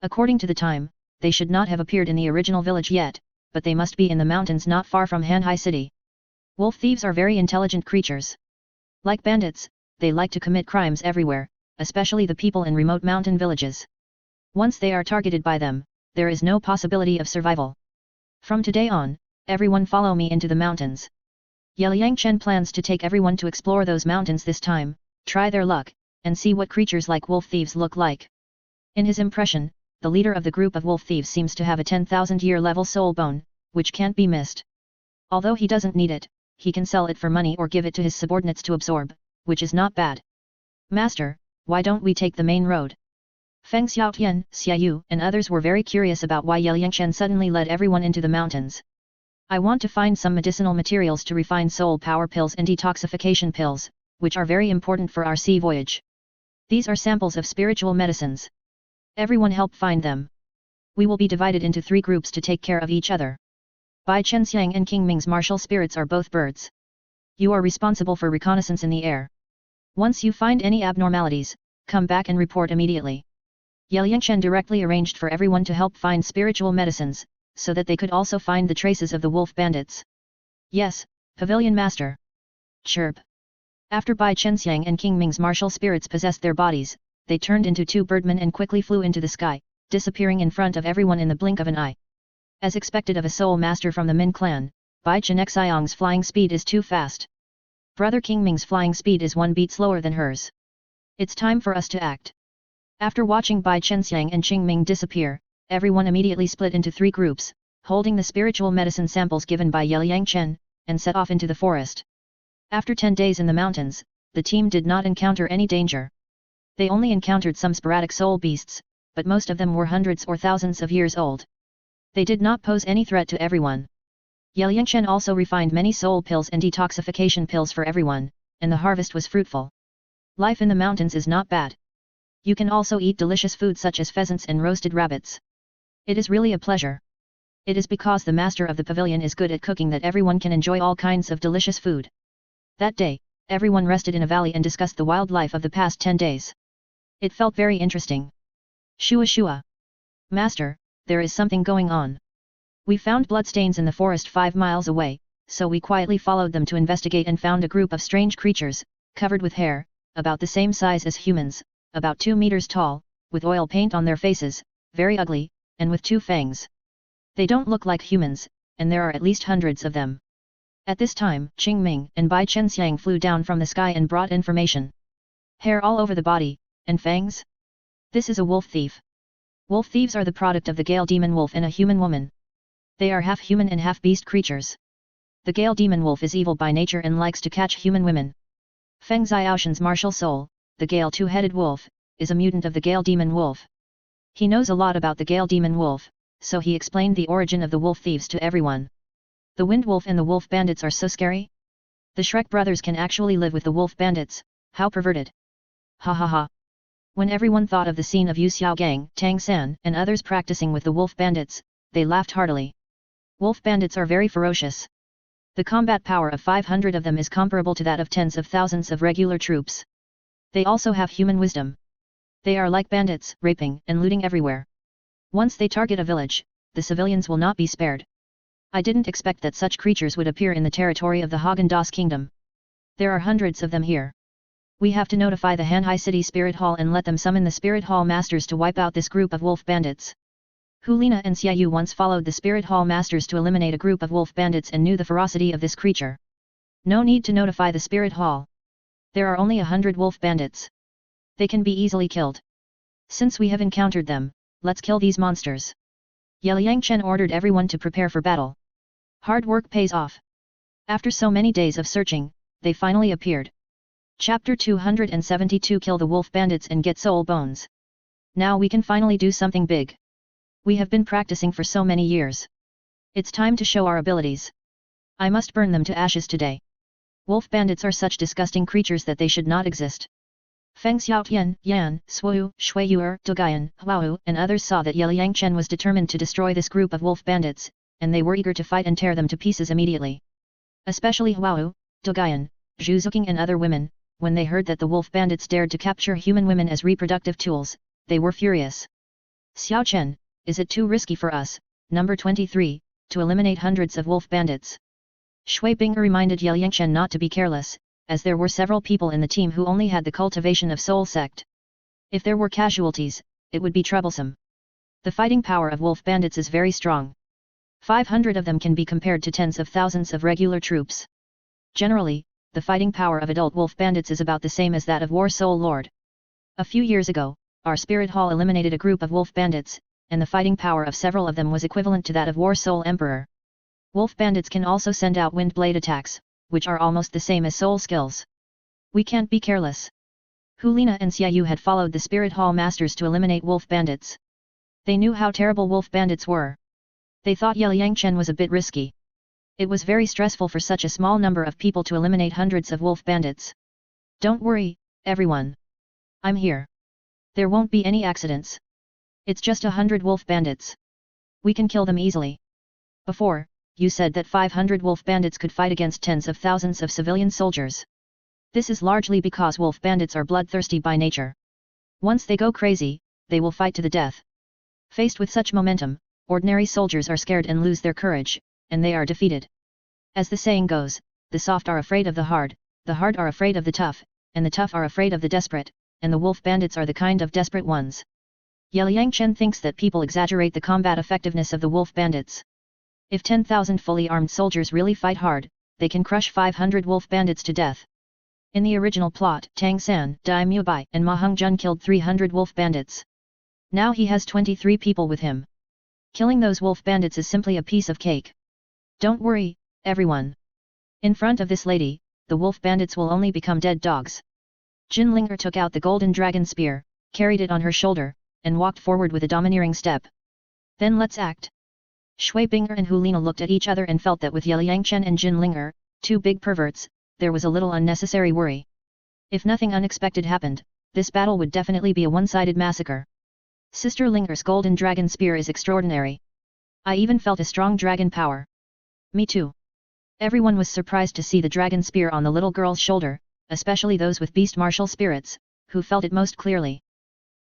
According to the time, they should not have appeared in the original village yet, but they must be in the mountains not far from Hanhai City. Wolf thieves are very intelligent creatures. Like bandits, they like to commit crimes everywhere, especially the people in remote mountain villages. Once they are targeted by them, there is no possibility of survival. From today on, everyone follow me into the mountains. Yelang Chen plans to take everyone to explore those mountains this time, try their luck, and see what creatures like wolf thieves look like. In his impression, the leader of the group of wolf thieves seems to have a 10,000-year level soul bone, which can't be missed. Although he doesn't need it, he can sell it for money or give it to his subordinates to absorb, which is not bad. Master, why don't we take the main road? Feng Xiaotian, Xiaoyu and others were very curious about why Yelang Chen suddenly led everyone into the mountains. I want to find some medicinal materials to refine soul power pills and detoxification pills, which are very important for our sea voyage. These are samples of spiritual medicines. Everyone help find them. We will be divided into 3 groups to take care of each other. Bai Chenxiang and King Ming's martial spirits are both birds. You are responsible for reconnaissance in the air. Once you find any abnormalities, come back and report immediately. Yelang Chen directly arranged for everyone to help find spiritual medicines, so that they could also find the traces of the wolf bandits. Yes, Pavilion Master. Chirp. After Bai Chenxiang and King Ming's martial spirits possessed their bodies, they turned into 2 birdmen and quickly flew into the sky, disappearing in front of everyone in the blink of an eye. As expected of a soul master from the Min clan, Bai Chenxiang's flying speed is too fast. Brother King Ming's flying speed is 1 beat slower than hers. It's time for us to act. After watching Bai Chenxiang and Qing Ming disappear, everyone immediately split into 3 groups, holding the spiritual medicine samples given by Yelang Chen, and set off into the forest. After 10 days in the mountains, the team did not encounter any danger. They only encountered some sporadic soul beasts, but most of them were hundreds or thousands of years old. They did not pose any threat to everyone. Yelang Chen also refined many soul pills and detoxification pills for everyone, and the harvest was fruitful. Life in the mountains is not bad. You can also eat delicious food such as pheasants and roasted rabbits. It is really a pleasure. It is because the master of the pavilion is good at cooking that everyone can enjoy all kinds of delicious food. That day, everyone rested in a valley and discussed the wildlife of the past 10 days. It felt very interesting. Shua. Master, there is something going on. We found bloodstains in the forest 5 miles away, so we quietly followed them to investigate and found a group of strange creatures, covered with hair, about the same size as humans, about 2 meters tall, with oil paint on their faces, very ugly, and with 2 fangs. They don't look like humans, and there are at least hundreds of them. At this time, Qing Ming and Bai Chenxiang flew down from the sky and brought information. Hair all over the body, and fangs? This is a wolf thief. Wolf thieves are the product of the Gale Demon Wolf and a human woman. They are half human and half beast creatures. The Gale Demon Wolf is evil by nature and likes to catch human women. Feng Xiaoshan's martial soul, the Gale Two-Headed Wolf, is a mutant of the Gale Demon Wolf. He knows a lot about the Gale Demon Wolf, so he explained the origin of the wolf thieves to everyone. The Wind Wolf and the Wolf Bandits are so scary? The Shrek brothers can actually live with the Wolf Bandits, how perverted. Ha ha ha. When everyone thought of the scene of Yu Xiaogang, Tang San, and others practicing with the Wolf Bandits, they laughed heartily. Wolf Bandits are very ferocious. The combat power of 500 of them is comparable to that of tens of thousands of regular troops. They also have human wisdom. They are like bandits, raping and looting everywhere. Once they target a village, the civilians will not be spared. I didn't expect that such creatures would appear in the territory of the Haagen-Dazs Kingdom. There are hundreds of them here. We have to notify the Hanhai City Spirit Hall and let them summon the Spirit Hall Masters to wipe out this group of wolf bandits. Hulina and Xiaoyu once followed the Spirit Hall Masters to eliminate a group of wolf bandits and knew the ferocity of this creature. No need to notify the Spirit Hall. There are only 100 wolf bandits. They can be easily killed. Since we have encountered them, let's kill these monsters. Yelang Chen ordered everyone to prepare for battle. Hard work pays off. After so many days of searching, they finally appeared. Chapter 272 Kill the Wolf Bandits and Get Soul Bones. Now we can finally do something big. We have been practicing for so many years. It's time to show our abilities. I must burn them to ashes today. Wolf bandits are such disgusting creatures that they should not exist. Feng Xiaotian, Yan, Shu Yuer, Dogayan, Huao, and others saw that Yelang Chen was determined to destroy this group of wolf bandits, and they were eager to fight and tear them to pieces immediately. Especially Huao, Dogayan, Zhu Zuqing and other women, when they heard that the wolf bandits dared to capture human women as reproductive tools, they were furious. Xiao Chen, is it too risky for us, number 23, to eliminate hundreds of wolf bandits? Shui Bing reminded Yelang Chen not to be careless, as there were several people in the team who only had the cultivation of soul sect. If there were casualties, it would be troublesome. The fighting power of wolf bandits is very strong. 500 of them can be compared to tens of thousands of regular troops. Generally, the fighting power of adult wolf bandits is about the same as that of War Soul Lord. A few years ago, our Spirit Hall eliminated a group of wolf bandits, and the fighting power of several of them was equivalent to that of War Soul Emperor. Wolf bandits can also send out wind blade attacks, which are almost the same as soul skills. We can't be careless. Hulina and Xiaoyu had followed the Spirit Hall Masters to eliminate wolf bandits. They knew how terrible wolf bandits were. They thought Yelang Chen was a bit risky. It was very stressful for such a small number of people to eliminate hundreds of wolf bandits. Don't worry, everyone. I'm here. There won't be any accidents. It's just 100 wolf bandits. We can kill them easily. Before, you said that 500 wolf bandits could fight against tens of thousands of civilian soldiers. This is largely because wolf bandits are bloodthirsty by nature. Once they go crazy, they will fight to the death. Faced with such momentum, ordinary soldiers are scared and lose their courage, and they are defeated. As the saying goes, the soft are afraid of the hard are afraid of the tough, and the tough are afraid of the desperate, and the wolf bandits are the kind of desperate ones. Yelang Chen thinks that people exaggerate the combat effectiveness of the wolf bandits. If 10,000 fully armed soldiers really fight hard, they can crush 500 wolf bandits to death. In the original plot, Tang San, Dai Mubai, and Ma Hongjun killed 300 wolf bandits. Now he has 23 people with him. Killing those wolf bandits is simply a piece of cake. Don't worry, everyone. In front of this lady, the wolf bandits will only become dead dogs. Jin Linger took out the golden dragon spear, carried it on her shoulder, and walked forward with a domineering step. Then let's act. Shui Binger and Hulina looked at each other and felt that with Yelang Chen and Jin Linger, two big perverts, there was a little unnecessary worry. If nothing unexpected happened, this battle would definitely be a one-sided massacre. Sister Linger's golden dragon spear is extraordinary. I even felt a strong dragon power. Me too. Everyone was surprised to see the dragon spear on the little girl's shoulder, especially those with beast martial spirits, who felt it most clearly.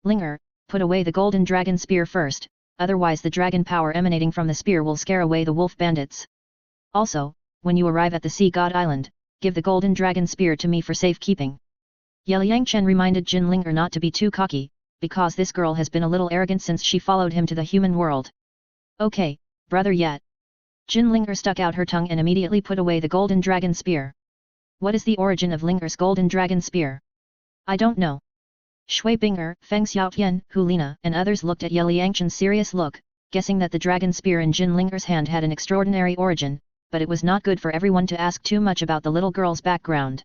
Linger, put away the golden dragon spear first, otherwise the dragon power emanating from the spear will scare away the wolf bandits. Also, when you arrive at the Sea God Island, give the golden dragon spear to me for safekeeping. Yelang reminded Jin Linger not to be too cocky, because this girl has been a little arrogant since she followed him to the human world. Okay, brother yet. Jin Linger stuck out her tongue and immediately put away the golden dragon spear. What is the origin of Linger's golden dragon spear? I don't know. Shui Binger, Feng Xiaotian, Hulina and others looked at Yelangen's serious look, guessing that the dragon spear in Jin Linger's hand had an extraordinary origin, but it was not good for everyone to ask too much about the little girl's background.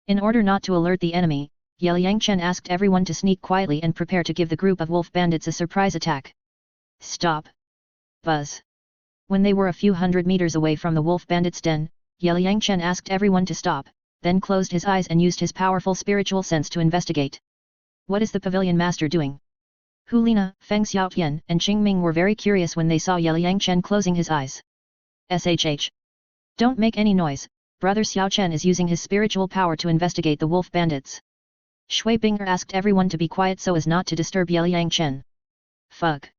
In order not to alert the enemy, Yelang asked everyone to sneak quietly and prepare to give the group of wolf bandits a surprise attack. Stop! Buzz! When they were a few hundred meters away from the wolf bandits' den, Yelang asked everyone to stop, then closed his eyes and used his powerful spiritual sense to investigate. What is the pavilion master doing? Hulina, Feng Xiaotian and Qingming were very curious when they saw Yelang closing his eyes. SHH. Don't make any noise, Brother Xiaochen is using his spiritual power to investigate the wolf bandits. Shui Binger asked everyone to be quiet so as not to disturb Yelang. Fuck.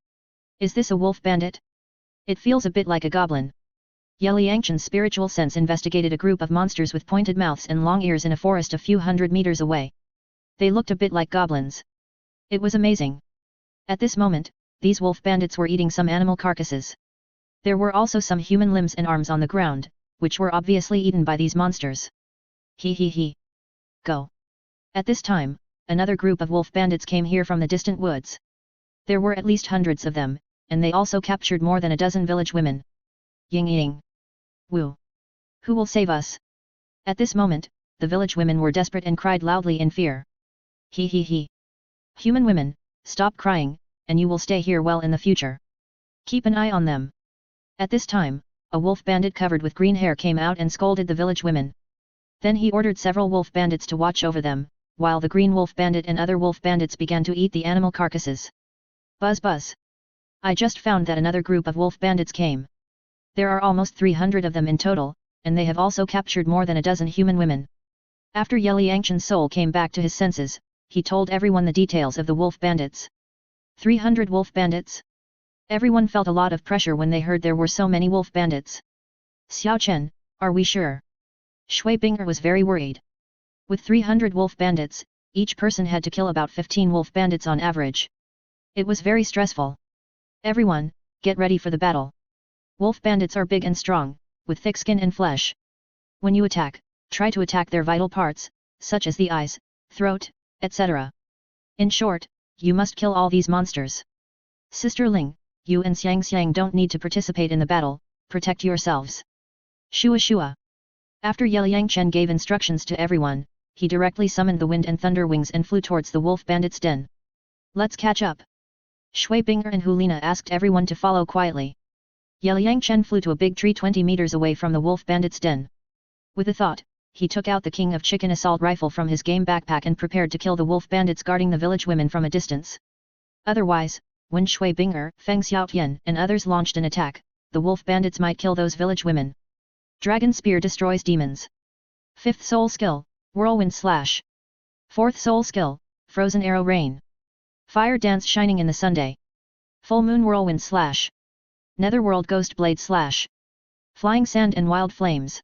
Is this a wolf bandit? It feels a bit like a goblin. Yelangen's spiritual sense investigated a group of monsters with pointed mouths and long ears in a forest a few hundred meters away. They looked a bit like goblins. It was amazing. At this moment, these wolf bandits were eating some animal carcasses. There were also some human limbs and arms on the ground, which were obviously eaten by these monsters. He. Go. At this time, another group of wolf bandits came here from the distant woods. There were at least hundreds of them, and they also captured more than a dozen village women. Ying. Woo. Who will save us? At this moment, the village women were desperate and cried loudly in fear. He. Human women, stop crying, and you will stay here well in the future. Keep an eye on them. At this time, a wolf bandit covered with green hair came out and scolded the village women. Then he ordered several wolf bandits to watch over them, while the green wolf bandit and other wolf bandits began to eat the animal carcasses. Buzz. I just found that another group of wolf bandits came. There are almost 300 of them in total, and they have also captured more than a dozen human women. After Yelangen's soul came back to his senses, he told everyone the details of the wolf bandits. 300 wolf bandits? Everyone felt a lot of pressure when they heard there were so many wolf bandits. Xiaochen, are we sure? Shui Binger was very worried. With 300 wolf bandits, each person had to kill about 15 wolf bandits on average. It was very stressful. Everyone, get ready for the battle. Wolf bandits are big and strong, with thick skin and flesh. When you attack, try to attack their vital parts, such as the eyes, throat, etc. In short, you must kill all these monsters. Sister Ling, you and Xiang don't need to participate in the battle, protect yourselves. Shua. After Yelang gave instructions to everyone, he directly summoned the wind and thunder wings and flew towards the wolf bandits' den. Let's catch up. Shui Binger and Hulina asked everyone to follow quietly. Yelang flew to a big tree 20 meters away from the wolf bandits' den. With a thought, he took out the King of Chicken assault rifle from his game backpack and prepared to kill the wolf bandits guarding the village women from a distance. Otherwise, when Shui Binger, Feng Xiaotian and others launched an attack, the wolf bandits might kill those village women. Dragon Spear destroys demons. 5th Soul Skill, Whirlwind Slash. 4th Soul Skill, Frozen Arrow Rain. Fire Dance Shining in the Sunday. Full Moon Whirlwind Slash. Netherworld Ghost Blade Slash. Flying Sand and Wild Flames.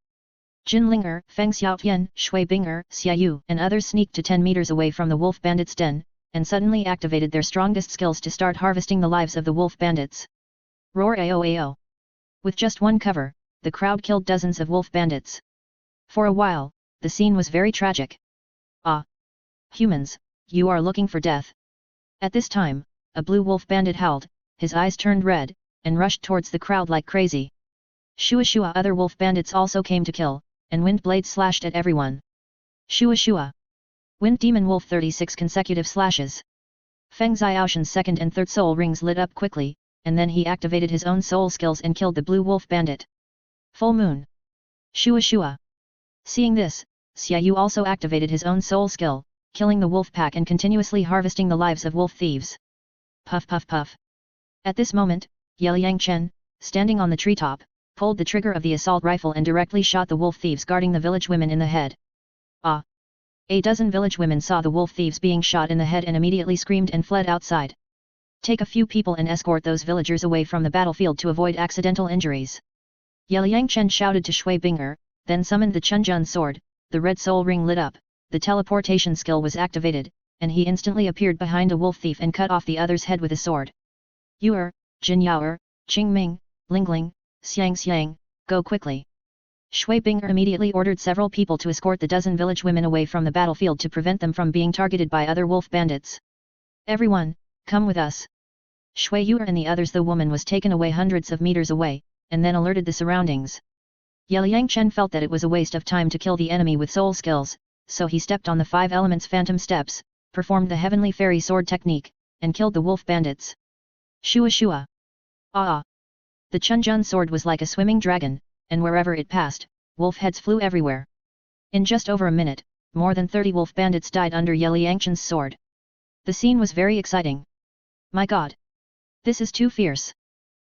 Jin Linger, Feng Xiaotian, Shui Binger, Xiaoyu and others sneaked to 10 meters away from the wolf bandits' den, and suddenly activated their strongest skills to start harvesting the lives of the wolf bandits. Roar AO. With just one cover, the crowd killed dozens of wolf bandits. For a while, the scene was very tragic. Ah! Humans, you are looking for death. At this time, a blue wolf bandit howled, his eyes turned red, and rushed towards the crowd like crazy. Shua other wolf bandits also came to kill, and wind blades slashed at everyone. Shua. Wind Demon Wolf 36 consecutive slashes. Feng Xiaoshan's second and third soul rings lit up quickly, and then he activated his own soul skills and killed the blue wolf bandit. Full Moon. Shua. Seeing this, Xiaoyu also activated his own soul skill, killing the wolf pack and continuously harvesting the lives of wolf thieves. Puff puff puff. At this moment, Yelang Chen, standing on the treetop, pulled the trigger of the assault rifle and directly shot the wolf thieves guarding the village women in the head. Ah! A dozen village women saw the wolf thieves being shot in the head and immediately screamed and fled outside. Take a few people and escort those villagers away from the battlefield to avoid accidental injuries. Yelang Chen shouted to Shui Binger, then summoned the Chunjun sword, the red soul ring lit up, the teleportation skill was activated, and he instantly appeared behind a wolf thief and cut off the other's head with a sword. Yuer, Jin Yuer, Qingming, Lingling, Xiang, go quickly. Shui Binger immediately ordered several people to escort the dozen village women away from the battlefield to prevent them from being targeted by other wolf bandits. Everyone, come with us. Shui Yuer and the others. The woman was taken away hundreds of meters away, and then alerted the surroundings. Yelang Chen felt that it was a waste of time to kill the enemy with soul skills, so he stepped on the 5 elements phantom steps, performed the heavenly fairy sword technique, and killed the wolf bandits. Shua shua. Ah! The Chunjun sword was like a swimming dragon, and wherever it passed, wolf heads flew everywhere. In just over a minute, more than 30 wolf bandits died under Yelang Chen's sword. The scene was very exciting. My god! This is too fierce.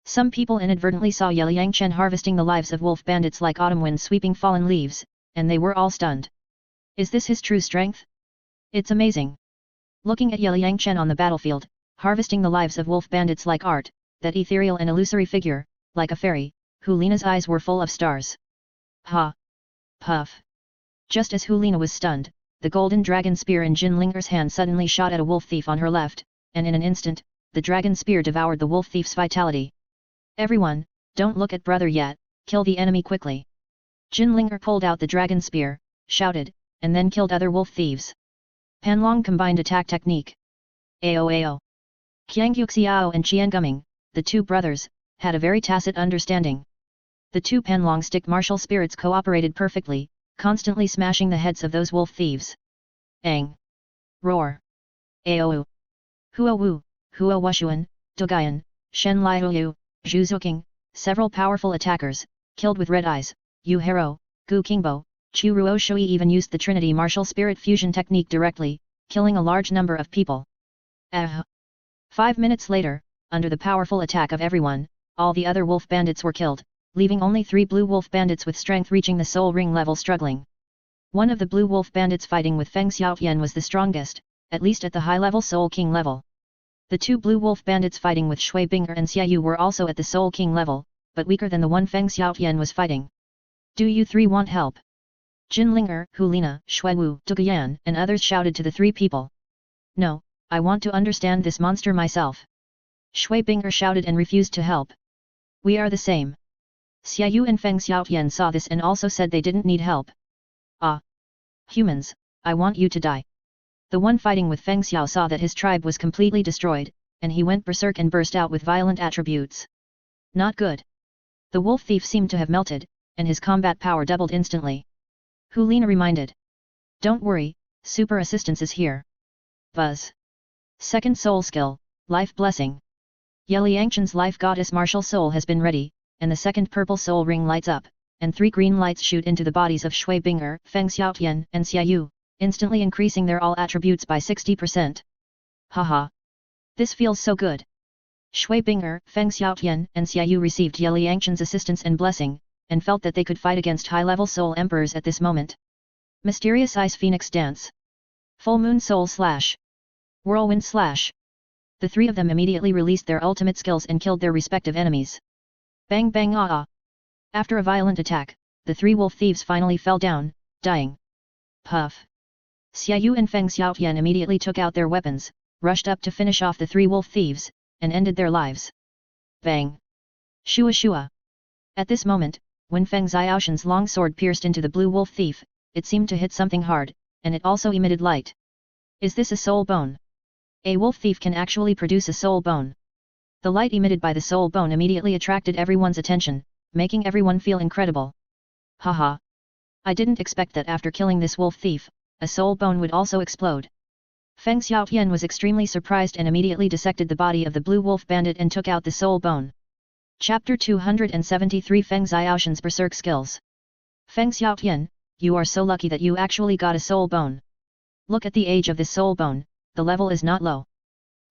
Some people inadvertently saw Yelang Chen harvesting the lives of wolf bandits like autumn wind sweeping fallen leaves, and they were all stunned. Is this his true strength? It's amazing. Looking at Yelang Chen on the battlefield, harvesting the lives of wolf bandits like art, that ethereal and illusory figure, like a fairy, Hulina's eyes were full of stars. Ha! Puff! Just as Hulina was stunned, the golden dragon spear in Jin Linger's hand suddenly shot at a wolf thief on her left, and in an instant, the dragon spear devoured the wolf thief's vitality. Everyone, don't look at brother yet, kill the enemy quickly. Jin Linger pulled out the dragon spear, shouted, and then killed other wolf thieves. Panlong combined attack technique. Ao. Qiangyuk Xiao and Qian Guming, the two brothers, had a very tacit understanding. The two Panlong stick martial spirits cooperated perfectly, constantly smashing the heads of those wolf thieves. Ang! Roar! Ao! Hua Wu, Hua Wushuan, Dogayan, Shen Liu, Zhu Zuking, several powerful attackers, killed with red eyes, Yu Hero, Gu Qingbo, Chu Ruo Shui even used the Trinity martial spirit fusion technique directly, killing a large number of people. 5 minutes later, under the powerful attack of everyone, all the other wolf bandits were killed, leaving only 3 blue wolf bandits with strength reaching the soul ring level struggling. One of the blue wolf bandits fighting with Feng Xiaotian was the strongest, at least at the high-level Soul King level. The 2 blue wolf bandits fighting with Shui Binger and Xiaoyu were also at the Soul King level, but weaker than the one Feng Xiaotian was fighting. Do you 3 want help? Jin Linger, Hulina, Shuiwu, Dugayan, and others shouted to the 3 people. No, I want to understand this monster myself. Shui Binger shouted and refused to help. We are the same. Xiaoyu and Feng Xiaotian saw this and also said they didn't need help. Ah! Humans, I want you to die. The one fighting with Feng Xiao saw that his tribe was completely destroyed, and he went berserk and burst out with violent attributes. Not good. The wolf thief seemed to have melted, and his combat power doubled instantly. Hulina reminded. Don't worry, super assistance is here. Buzz. Second soul skill, life blessing. Yelang Chen's life goddess martial soul has been ready, and the second purple soul ring lights up, and 3 green lights shoot into the bodies of Shui Binger, Feng Xiaotian, and Xiaoyu, instantly increasing their all attributes by 60%. Haha. This feels so good. Shui Binger, Feng Xiaotian, and Xiaoyu received Yelang Chen's assistance and blessing, and felt that they could fight against high-level soul emperors at this moment. Mysterious Ice Phoenix Dance. Full Moon Soul Slash. Whirlwind Slash. The 3 of them immediately released their ultimate skills and killed their respective enemies. Bang bang ah ah. After a violent attack, the 3 wolf thieves finally fell down, dying. Puff. Xiaoyu and Feng Xiaotian immediately took out their weapons, rushed up to finish off the 3 wolf thieves, and ended their lives. Bang. Shua shua. At this moment, when Feng Xiaoshan's long sword pierced into the blue wolf thief, it seemed to hit something hard, and it also emitted light. Is this a soul bone? A wolf thief can actually produce a soul bone. The light emitted by the soul bone immediately attracted everyone's attention, making everyone feel incredible. Haha. I didn't expect that after killing this wolf thief, a soul bone would also explode. Feng Xiaotian was extremely surprised and immediately dissected the body of the blue wolf bandit and took out the soul bone. Chapter 273 Feng Xiaoshan's Berserk Skills. Feng Xiaotian, you are so lucky that you actually got a soul bone. Look at the age of this soul bone, the level is not low.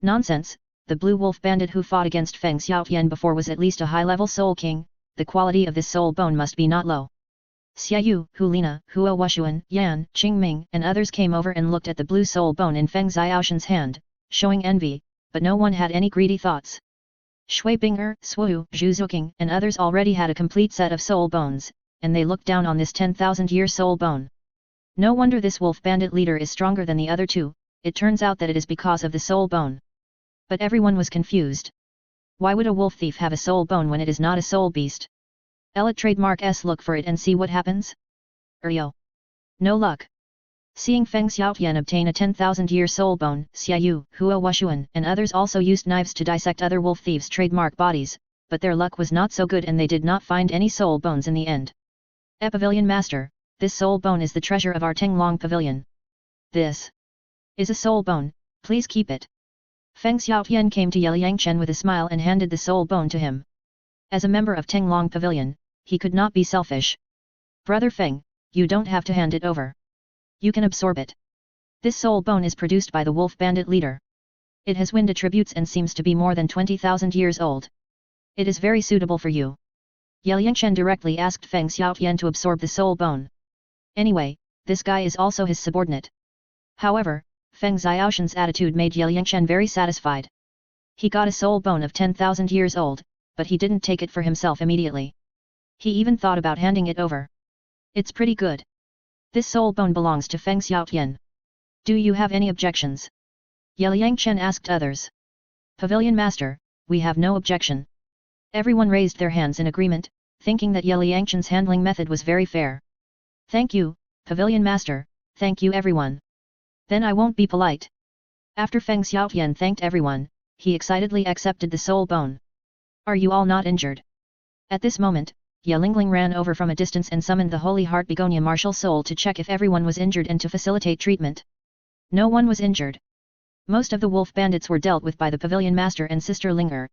Nonsense, the blue wolf bandit who fought against Feng Xiaotian before was at least a high-level soul king, the quality of this soul bone must be not low. Xiaoyu, Hulina, Hua Wushuan, Yan, Qingming, and others came over and looked at the blue soul bone in Feng Xiaoshan's hand, showing envy, but no one had any greedy thoughts. Shui Binger, Swu, Zhu Zuqing, and others already had a complete set of soul bones, and they looked down on this 10,000-year soul bone. No wonder this wolf bandit leader is stronger than the other two, it turns out that it is because of the soul bone. But everyone was confused. Why would a wolf thief have a soul bone when it is not a soul beast? Let trademark S look for it and see what happens? Yo. No luck. Seeing Feng Xiaotian obtain a 10,000-year soul bone, Xiaoyu, Hua Wushuan, and others also used knives to dissect other wolf thieves' trademark bodies, but their luck was not so good and they did not find any soul bones in the end. Pavilion Master, this soul bone is the treasure of our Tenglong Pavilion. This is a soul bone, please keep it. Feng Xiaotian came to Yelang Chen with a smile and handed the soul bone to him. As a member of Tenglong Pavilion, he could not be selfish. Brother Feng, you don't have to hand it over. You can absorb it. This soul bone is produced by the wolf bandit leader. It has wind attributes and seems to be more than 20,000 years old. It is very suitable for you. Yelang Chen directly asked Feng Xiaotian to absorb the soul bone. Anyway, this guy is also his subordinate. However, Feng Xiaoshan's attitude made Yelang Chen very satisfied. He got a soul bone of 10,000 years old, but he didn't take it for himself immediately. He even thought about handing it over. It's pretty good. This soul bone belongs to Feng Xiaotian. Do you have any objections? Yelang Chen asked others. Pavilion Master, we have no objection. Everyone raised their hands in agreement, thinking that Yelang Chen's handling method was very fair. Thank you, Pavilion Master, thank you everyone. Then I won't be polite. After Feng Xiaotian thanked everyone, he excitedly accepted the soul bone. Are you all not injured? At this moment, Yeling ran over from a distance and summoned the Holy Heart Begonia Martial Soul to check if everyone was injured and to facilitate treatment. No one was injured. Most of the wolf bandits were dealt with by the Pavilion Master and Sister Linger.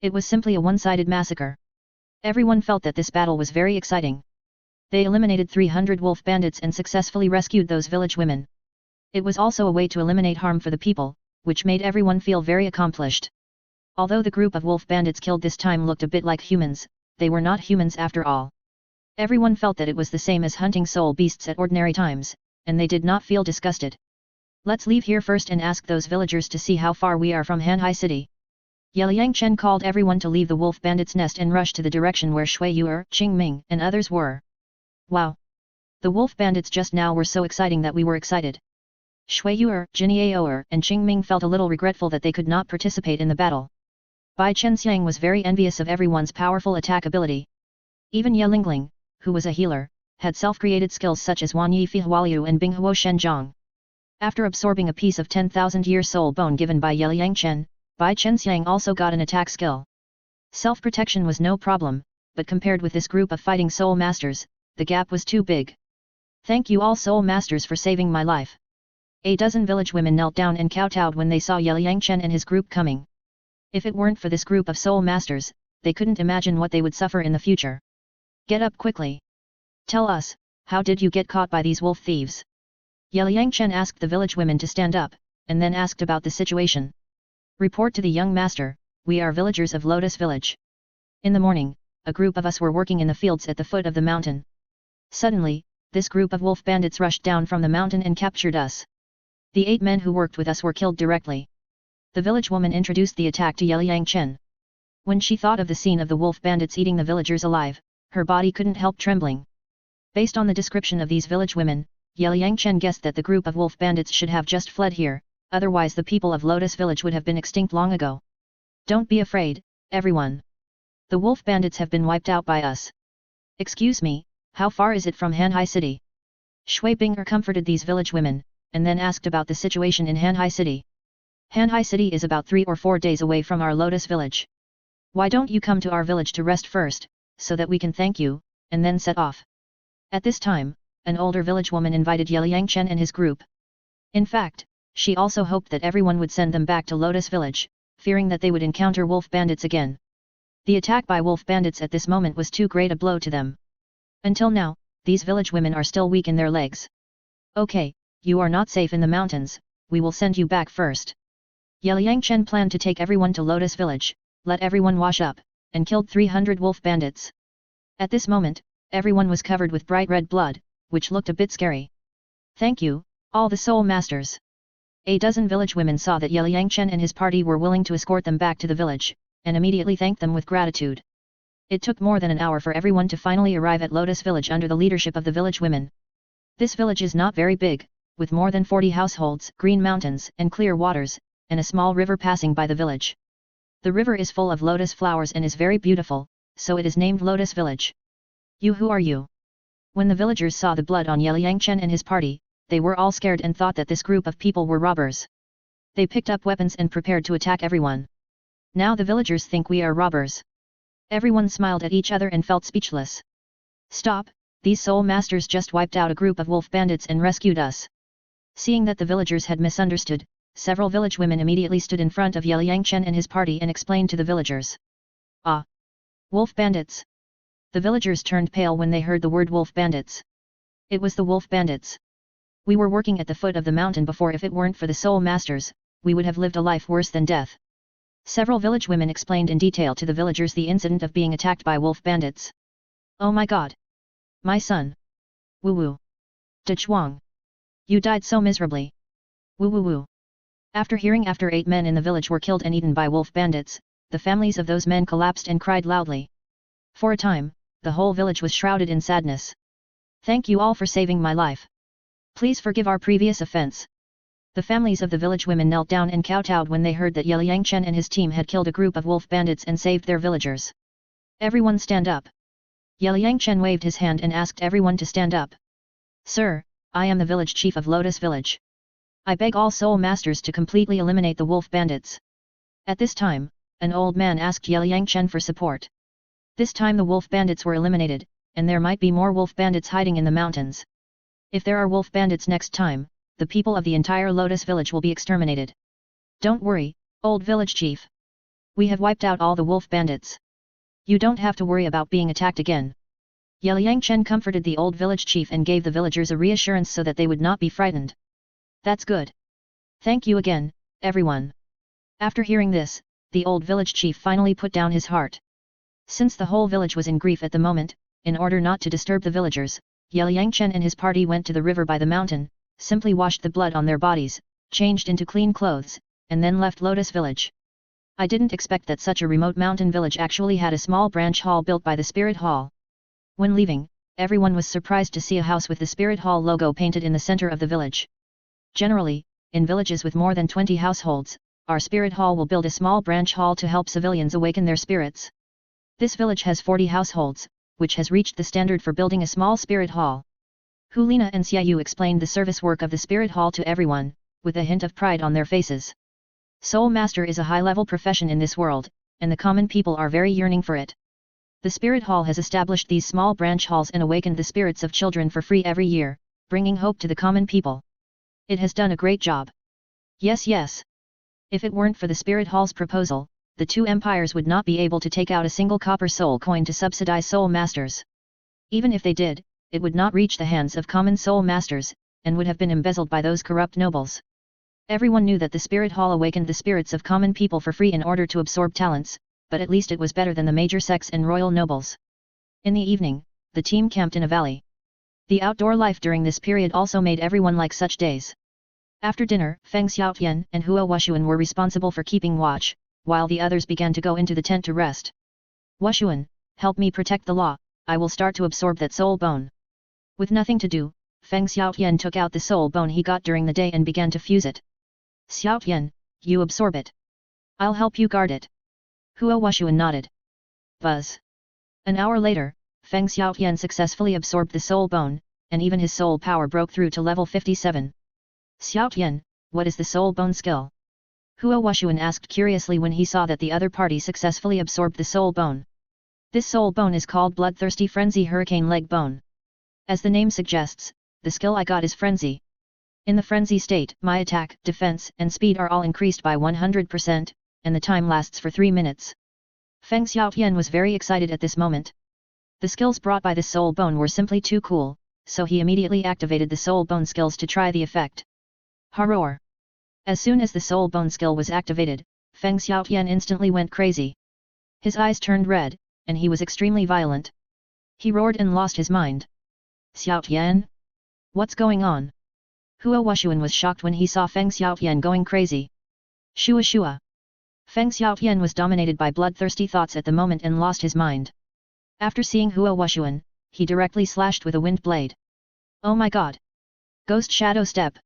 It was simply a one-sided massacre. Everyone felt that this battle was very exciting. They eliminated 300 wolf bandits and successfully rescued those village women. It was also a way to eliminate harm for the people, which made everyone feel very accomplished. Although the group of wolf bandits killed this time looked a bit like humans, they were not humans after all. Everyone felt that it was the same as hunting soul beasts at ordinary times, and they did not feel disgusted. Let's leave here first and ask those villagers to see how far we are from Hanhai City. Yelang Chen called everyone to leave the wolf bandits' nest and rush to the direction where Shu Yuer, Qingming, and others were. Wow! The wolf bandits just now were so exciting that we were excited. Shu Yuer, Jinyaoer, and Qingming felt a little regretful that they could not participate in the battle. Bai Chenxiang was very envious of everyone's powerful attack ability. Even Ye Lingling, who was a healer, had self-created skills such as Wan Yi Fi Hualiu and Bing Huo Shenjiang. After absorbing a piece of 10,000-year soul bone given by Yelang Chen, Bai Chenxiang also got an attack skill. Self-protection was no problem, but compared with this group of fighting soul masters, the gap was too big. Thank you all soul masters for saving my life. A dozen village women knelt down and kowtowed when they saw Yelang Chen and his group coming. If it weren't for this group of soul masters, they couldn't imagine what they would suffer in the future. Get up quickly. Tell us, how did you get caught by these wolf thieves? Yelang Chen asked the village women to stand up, and then asked about the situation. Report to the young master, we are villagers of Lotus Village. In the morning, a group of us were working in the fields at the foot of the mountain. Suddenly, this group of wolf bandits rushed down from the mountain and captured us. The 8 men who worked with us were killed directly. The village woman introduced the attack to Yelang Chen. When she thought of the scene of the wolf bandits eating the villagers alive, her body couldn't help trembling. Based on the description of these village women, Yelang Chen guessed that the group of wolf bandits should have just fled here, otherwise the people of Lotus Village would have been extinct long ago. Don't be afraid, everyone. The wolf bandits have been wiped out by us. Excuse me, how far is it from Hanhai City? Shui Binger comforted these village women, and then asked about the situation in Hanhai City. Hanhai City is about 3 or 4 days away from our Lotus Village. Why don't you come to our village to rest first, so that we can thank you, and then set off? At this time, an older village woman invited Yelang Chen and his group. In fact, she also hoped that everyone would send them back to Lotus Village, fearing that they would encounter wolf bandits again. The attack by wolf bandits at this moment was too great a blow to them. Until now, these village women are still weak in their legs. Okay, you are not safe in the mountains, we will send you back first. Yelang Chen planned to take everyone to Lotus Village, let everyone wash up, and killed 300 wolf bandits. At this moment, everyone was covered with bright red blood, which looked a bit scary. Thank you, all the soul masters. A dozen village women saw that Yelang Chen and his party were willing to escort them back to the village, and immediately thanked them with gratitude. It took more than an hour for everyone to finally arrive at Lotus Village under the leadership of the village women. This village is not very big, with more than 40 households, green mountains, and clear waters, and a small river passing by the village. The river is full of lotus flowers and is very beautiful, so it is named Lotus Village. You, who are you? When the villagers saw the blood on Yelang Chen and his party, they were all scared and thought that this group of people were robbers. They picked up weapons and prepared to attack everyone. Now the villagers think we are robbers. Everyone smiled at each other and felt speechless. Stop, these soul masters just wiped out a group of wolf bandits and rescued us. Seeing that the villagers had misunderstood, several village women immediately stood in front of Yelang Chen and his party and explained to the villagers. Ah! Wolf bandits! The villagers turned pale when they heard the word wolf bandits. It was the wolf bandits. We were working at the foot of the mountain before. If it weren't for the soul masters, we would have lived a life worse than death. Several village women explained in detail to the villagers the incident of being attacked by wolf bandits. Oh my god! My son! Woo woo! De Chuang! You died so miserably! Woo woo woo! After 8 men in the village were killed and eaten by wolf bandits, the families of those men collapsed and cried loudly. For a time, the whole village was shrouded in sadness. Thank you all for saving my life. Please forgive our previous offense. The families of the village women knelt down and kowtowed when they heard that Yelang Chen and his team had killed a group of wolf bandits and saved their villagers. Everyone stand up. Yelang Chen waved his hand and asked everyone to stand up. Sir, I am the village chief of Lotus Village. I beg all soul masters to completely eliminate the wolf bandits. At this time, an old man asked Yelang Chen for support. This time the wolf bandits were eliminated, and there might be more wolf bandits hiding in the mountains. If there are wolf bandits next time, the people of the entire Lotus Village will be exterminated. Don't worry, old village chief. We have wiped out all the wolf bandits. You don't have to worry about being attacked again. Yelang Chen comforted the old village chief and gave the villagers a reassurance so that they would not be frightened. That's good. Thank you again, everyone. After hearing this, the old village chief finally put down his heart. Since the whole village was in grief at the moment, in order not to disturb the villagers, Yelang Chen and his party went to the river by the mountain, simply washed the blood on their bodies, changed into clean clothes, and then left Lotus Village. I didn't expect that such a remote mountain village actually had a small branch hall built by the Spirit Hall. When leaving, everyone was surprised to see a house with the Spirit Hall logo painted in the center of the village. Generally, in villages with more than 20 households, our Spirit Hall will build a small branch hall to help civilians awaken their spirits. This village has 40 households, which has reached the standard for building a small Spirit Hall. Hulina and Xiaoyu explained the service work of the Spirit Hall to everyone, with a hint of pride on their faces. Soul Master is a high-level profession in this world, and the common people are very yearning for it. The Spirit Hall has established these small branch halls and awakened the spirits of children for free every year, bringing hope to the common people. It has done a great job. Yes, yes. If it weren't for the Spirit Hall's proposal, the two empires would not be able to take out a single copper soul coin to subsidize soul masters. Even if they did, it would not reach the hands of common soul masters, and would have been embezzled by those corrupt nobles. Everyone knew that the Spirit Hall awakened the spirits of common people for free in order to absorb talents, but at least it was better than the major sects and royal nobles. In the evening, the team camped in a valley. The outdoor life during this period also made everyone like such days. After dinner, Feng Xiaotian and Hua Wushuan were responsible for keeping watch, while the others began to go into the tent to rest. Wushuan, help me protect the law, I will start to absorb that soul bone. With nothing to do, Feng Xiaotian took out the soul bone he got during the day and began to fuse it. Xiaotian, you absorb it. I'll help you guard it. Hua Wushuan nodded. Buzz. An hour later, Feng Xiaotian successfully absorbed the soul bone, and even his soul power broke through to level 57. Xiaotian, what is the soul bone skill? Hua Wushuan asked curiously when he saw that the other party successfully absorbed the soul bone. This soul bone is called Bloodthirsty Frenzy Hurricane Leg Bone. As the name suggests, the skill I got is Frenzy. In the Frenzy state, my attack, defense, and speed are all increased by 100%, and the time lasts for 3 minutes. Feng Xiaotian was very excited at this moment. The skills brought by the soul bone were simply too cool, so he immediately activated the soul bone skills to try the effect. Horror! As soon as the soul bone skill was activated, Feng Xiaotian instantly went crazy. His eyes turned red, and he was extremely violent. He roared and lost his mind. Xiaotian? What's going on? Hua Wushuan was shocked when he saw Feng Xiaotian going crazy. Shua. Feng Xiaotian was dominated by bloodthirsty thoughts at the moment and lost his mind. After seeing Hua Wushuan, he directly slashed with a wind blade. Oh my god! Ghost Shadow Step!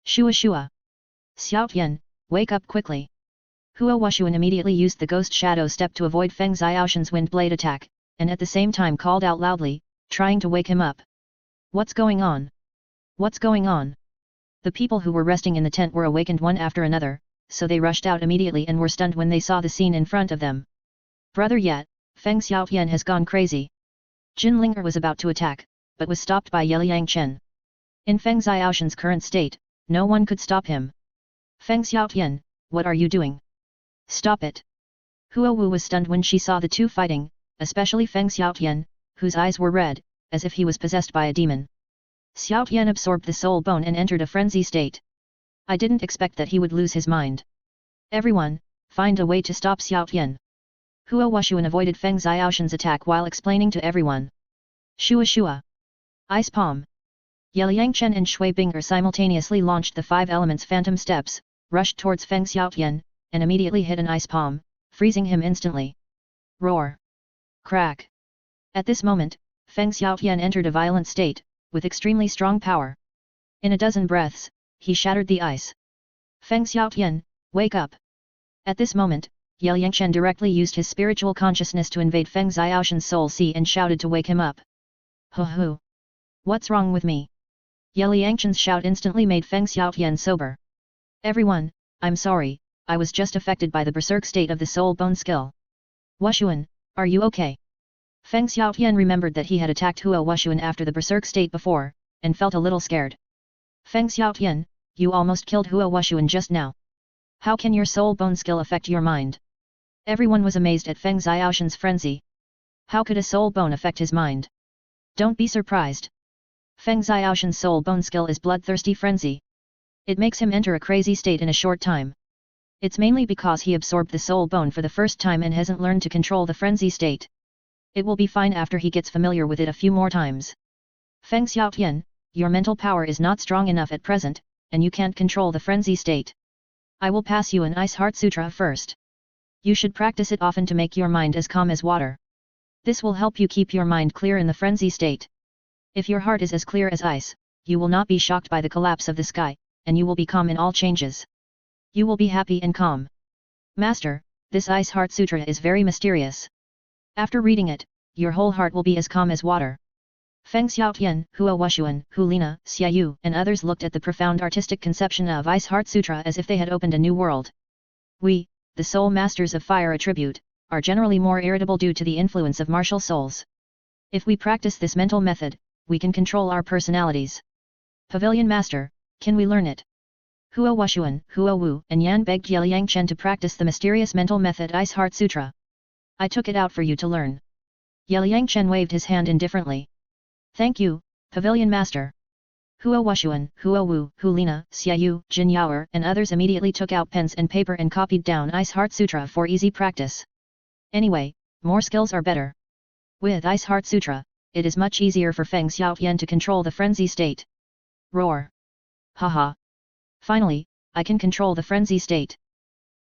Shua! Xiaotian, wake up quickly! Hua Wushuan immediately used the Ghost Shadow Step to avoid Feng Xiaoshan's wind blade attack, and at the same time called out loudly, trying to wake him up. What's going on? What's going on? The people who were resting in the tent were awakened one after another, so they rushed out immediately and were stunned when they saw the scene in front of them. Brother yet, Feng Xiaotian has gone crazy. Jin Linger was about to attack, but was stopped by Yelang Chen. In Feng Xiaoshan's current state, no one could stop him. Feng Xiaotian, what are you doing? Stop it! Hua Wu was stunned when she saw the two fighting, especially Feng Xiaotian, whose eyes were red, as if he was possessed by a demon. Xiaotian absorbed the soul bone and entered a frenzy state. I didn't expect that he would lose his mind. Everyone, find a way to stop Xiaotian. Hua Wushuan avoided Feng Xiaoshan's attack while explaining to everyone. Shua. Ice Palm. Yelang Chen and Shui Binger simultaneously launched the 5 elements phantom steps, rushed towards Feng Xiaotian, and immediately hit an ice palm, freezing him instantly. Roar! Crack! At this moment, Feng Xiaotian entered a violent state, with extremely strong power. In a dozen breaths, he shattered the ice. Feng Xiaotian, wake up! At this moment, Yelang Chen directly used his spiritual consciousness to invade Feng Xiaoshan's soul sea and shouted to wake him up. Ho! What's wrong with me? Yelang Chen's shout instantly made Feng Xiaotian sober. Everyone, I'm sorry, I was just affected by the berserk state of the soul bone skill. Wushuan, are you okay? Feng Xiaotian remembered that he had attacked Hua Wushuan after the berserk state before, and felt a little scared. Feng Xiaotian, you almost killed Hua Wushuan just now. How can your soul bone skill affect your mind? Everyone was amazed at Feng Xiaoshan's frenzy. How could a soul bone affect his mind? Don't be surprised. Feng Xiaoshan's soul bone skill is bloodthirsty frenzy. It makes him enter a crazy state in a short time. It's mainly because he absorbed the soul bone for the first time and hasn't learned to control the frenzy state. It will be fine after he gets familiar with it a few more times. Feng Xiaotian, your mental power is not strong enough at present, and you can't control the frenzy state. I will pass you an Ice Heart Sutra first. You should practice it often to make your mind as calm as water. This will help you keep your mind clear in the frenzy state. If your heart is as clear as ice, you will not be shocked by the collapse of the sky, and you will be calm in all changes. You will be happy and calm. Master, this Ice Heart Sutra is very mysterious. After reading it, your whole heart will be as calm as water. Feng Xiaotian, Hua Wushuan, Hulina, Xiaoyu, and others looked at the profound artistic conception of Ice Heart Sutra as if they had opened a new world. We, the soul masters of fire attribute, are generally more irritable due to the influence of martial souls. If we practice this mental method, we can control our personalities. Pavilion Master, can we learn it? Hua Wushuan, Hua Wu, and Yan begged Yelang Chen to practice the mysterious mental method Ice Heart Sutra. I took it out for you to learn. Yelang Chen waved his hand indifferently. Thank you, Pavilion Master. Hua Wushuan, Hua Wu, Hulina, Xiaoyu, Jin Yuer, and others immediately took out pens and paper and copied down Ice Heart Sutra for easy practice. Anyway, more skills are better. With Ice Heart Sutra, it is much easier for Feng Xiaotian to control the frenzy state. Roar! Haha! Finally, I can control the frenzy state.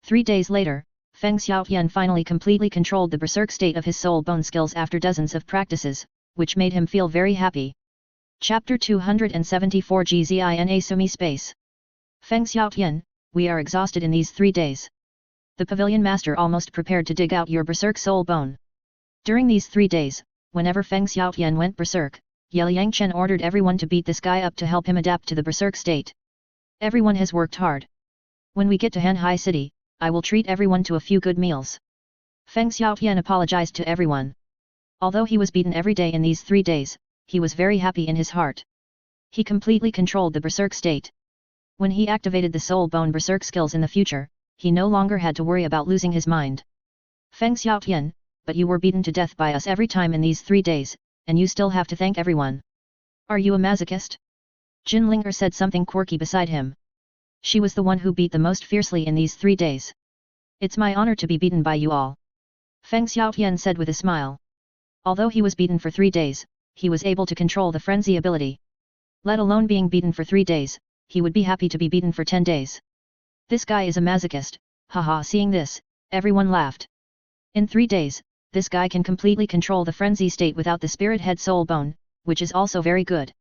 3 days later, Feng Xiaotian finally completely controlled the berserk state of his soul bone skills after dozens of practices, which made him feel very happy. Chapter 274 Gzina Sumi Space. Feng Xiaotian, we are exhausted in these 3 days. The Pavilion Master almost prepared to dig out your berserk soul bone. During these 3 days, whenever Feng Xiaotian went berserk, Yelang Chen ordered everyone to beat this guy up to help him adapt to the berserk state. Everyone has worked hard. When we get to Hanhai City, I will treat everyone to a few good meals. Feng Xiaotian apologized to everyone. Although he was beaten every day in these 3 days, he was very happy in his heart. He completely controlled the berserk state. When he activated the soul bone berserk skills in the future, he no longer had to worry about losing his mind. Feng Xiaotian, but you were beaten to death by us every time in these 3 days, and you still have to thank everyone. Are you a masochist? Jin Linger said something quirky beside him. She was the one who beat the most fiercely in these 3 days. It's my honor to be beaten by you all. Feng Xiaotian said with a smile. Although he was beaten for 3 days, he was able to control the frenzy ability. Let alone being beaten for 3 days, he would be happy to be beaten for 10 days. This guy is a masochist, haha. Seeing this, everyone laughed. In 3 days, this guy can completely control the frenzy state without the spirit head soul bone, which is also very good.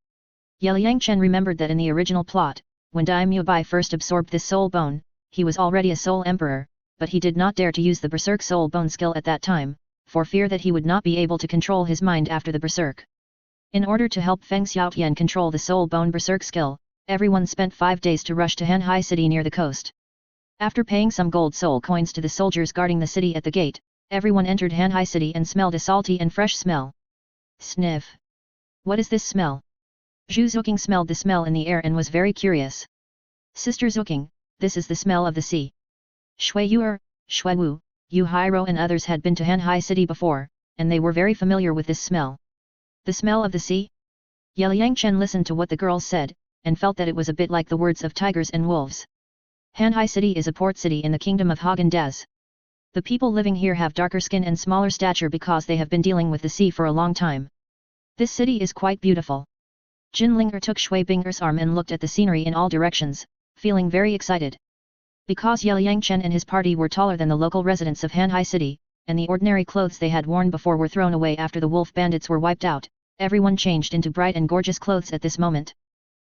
Yelang Chen remembered that in the original plot, when Daimyo Bai first absorbed this soul bone, he was already a soul emperor, but he did not dare to use the berserk soul bone skill at that time, for fear that he would not be able to control his mind after the berserk. In order to help Feng Xiaotian control the soul bone berserk skill, everyone spent 5 days to rush to Hanhai City near the coast. After paying some gold soul coins to the soldiers guarding the city at the gate, everyone entered Hanhai City and smelled a salty and fresh smell. Sniff. What is this smell? Zhu Zuking smelled the smell in the air and was very curious. Sister Zuking, this is the smell of the sea. Shu Yuer, Shui Wu, Yu Hairo and others had been to Hanhai City before, and they were very familiar with this smell. The smell of the sea? Yelang Chen listened to what the girls said, and felt that it was a bit like the words of tigers and wolves. Hanhai City is a port city in the kingdom of Haagen-Dazs. The people living here have darker skin and smaller stature because they have been dealing with the sea for a long time. This city is quite beautiful. Jin Linger took Shui Binger's arm and looked at the scenery in all directions, feeling very excited. Because Yelang Chen and his party were taller than the local residents of Hanhai City, and the ordinary clothes they had worn before were thrown away after the wolf bandits were wiped out, everyone changed into bright and gorgeous clothes at this moment.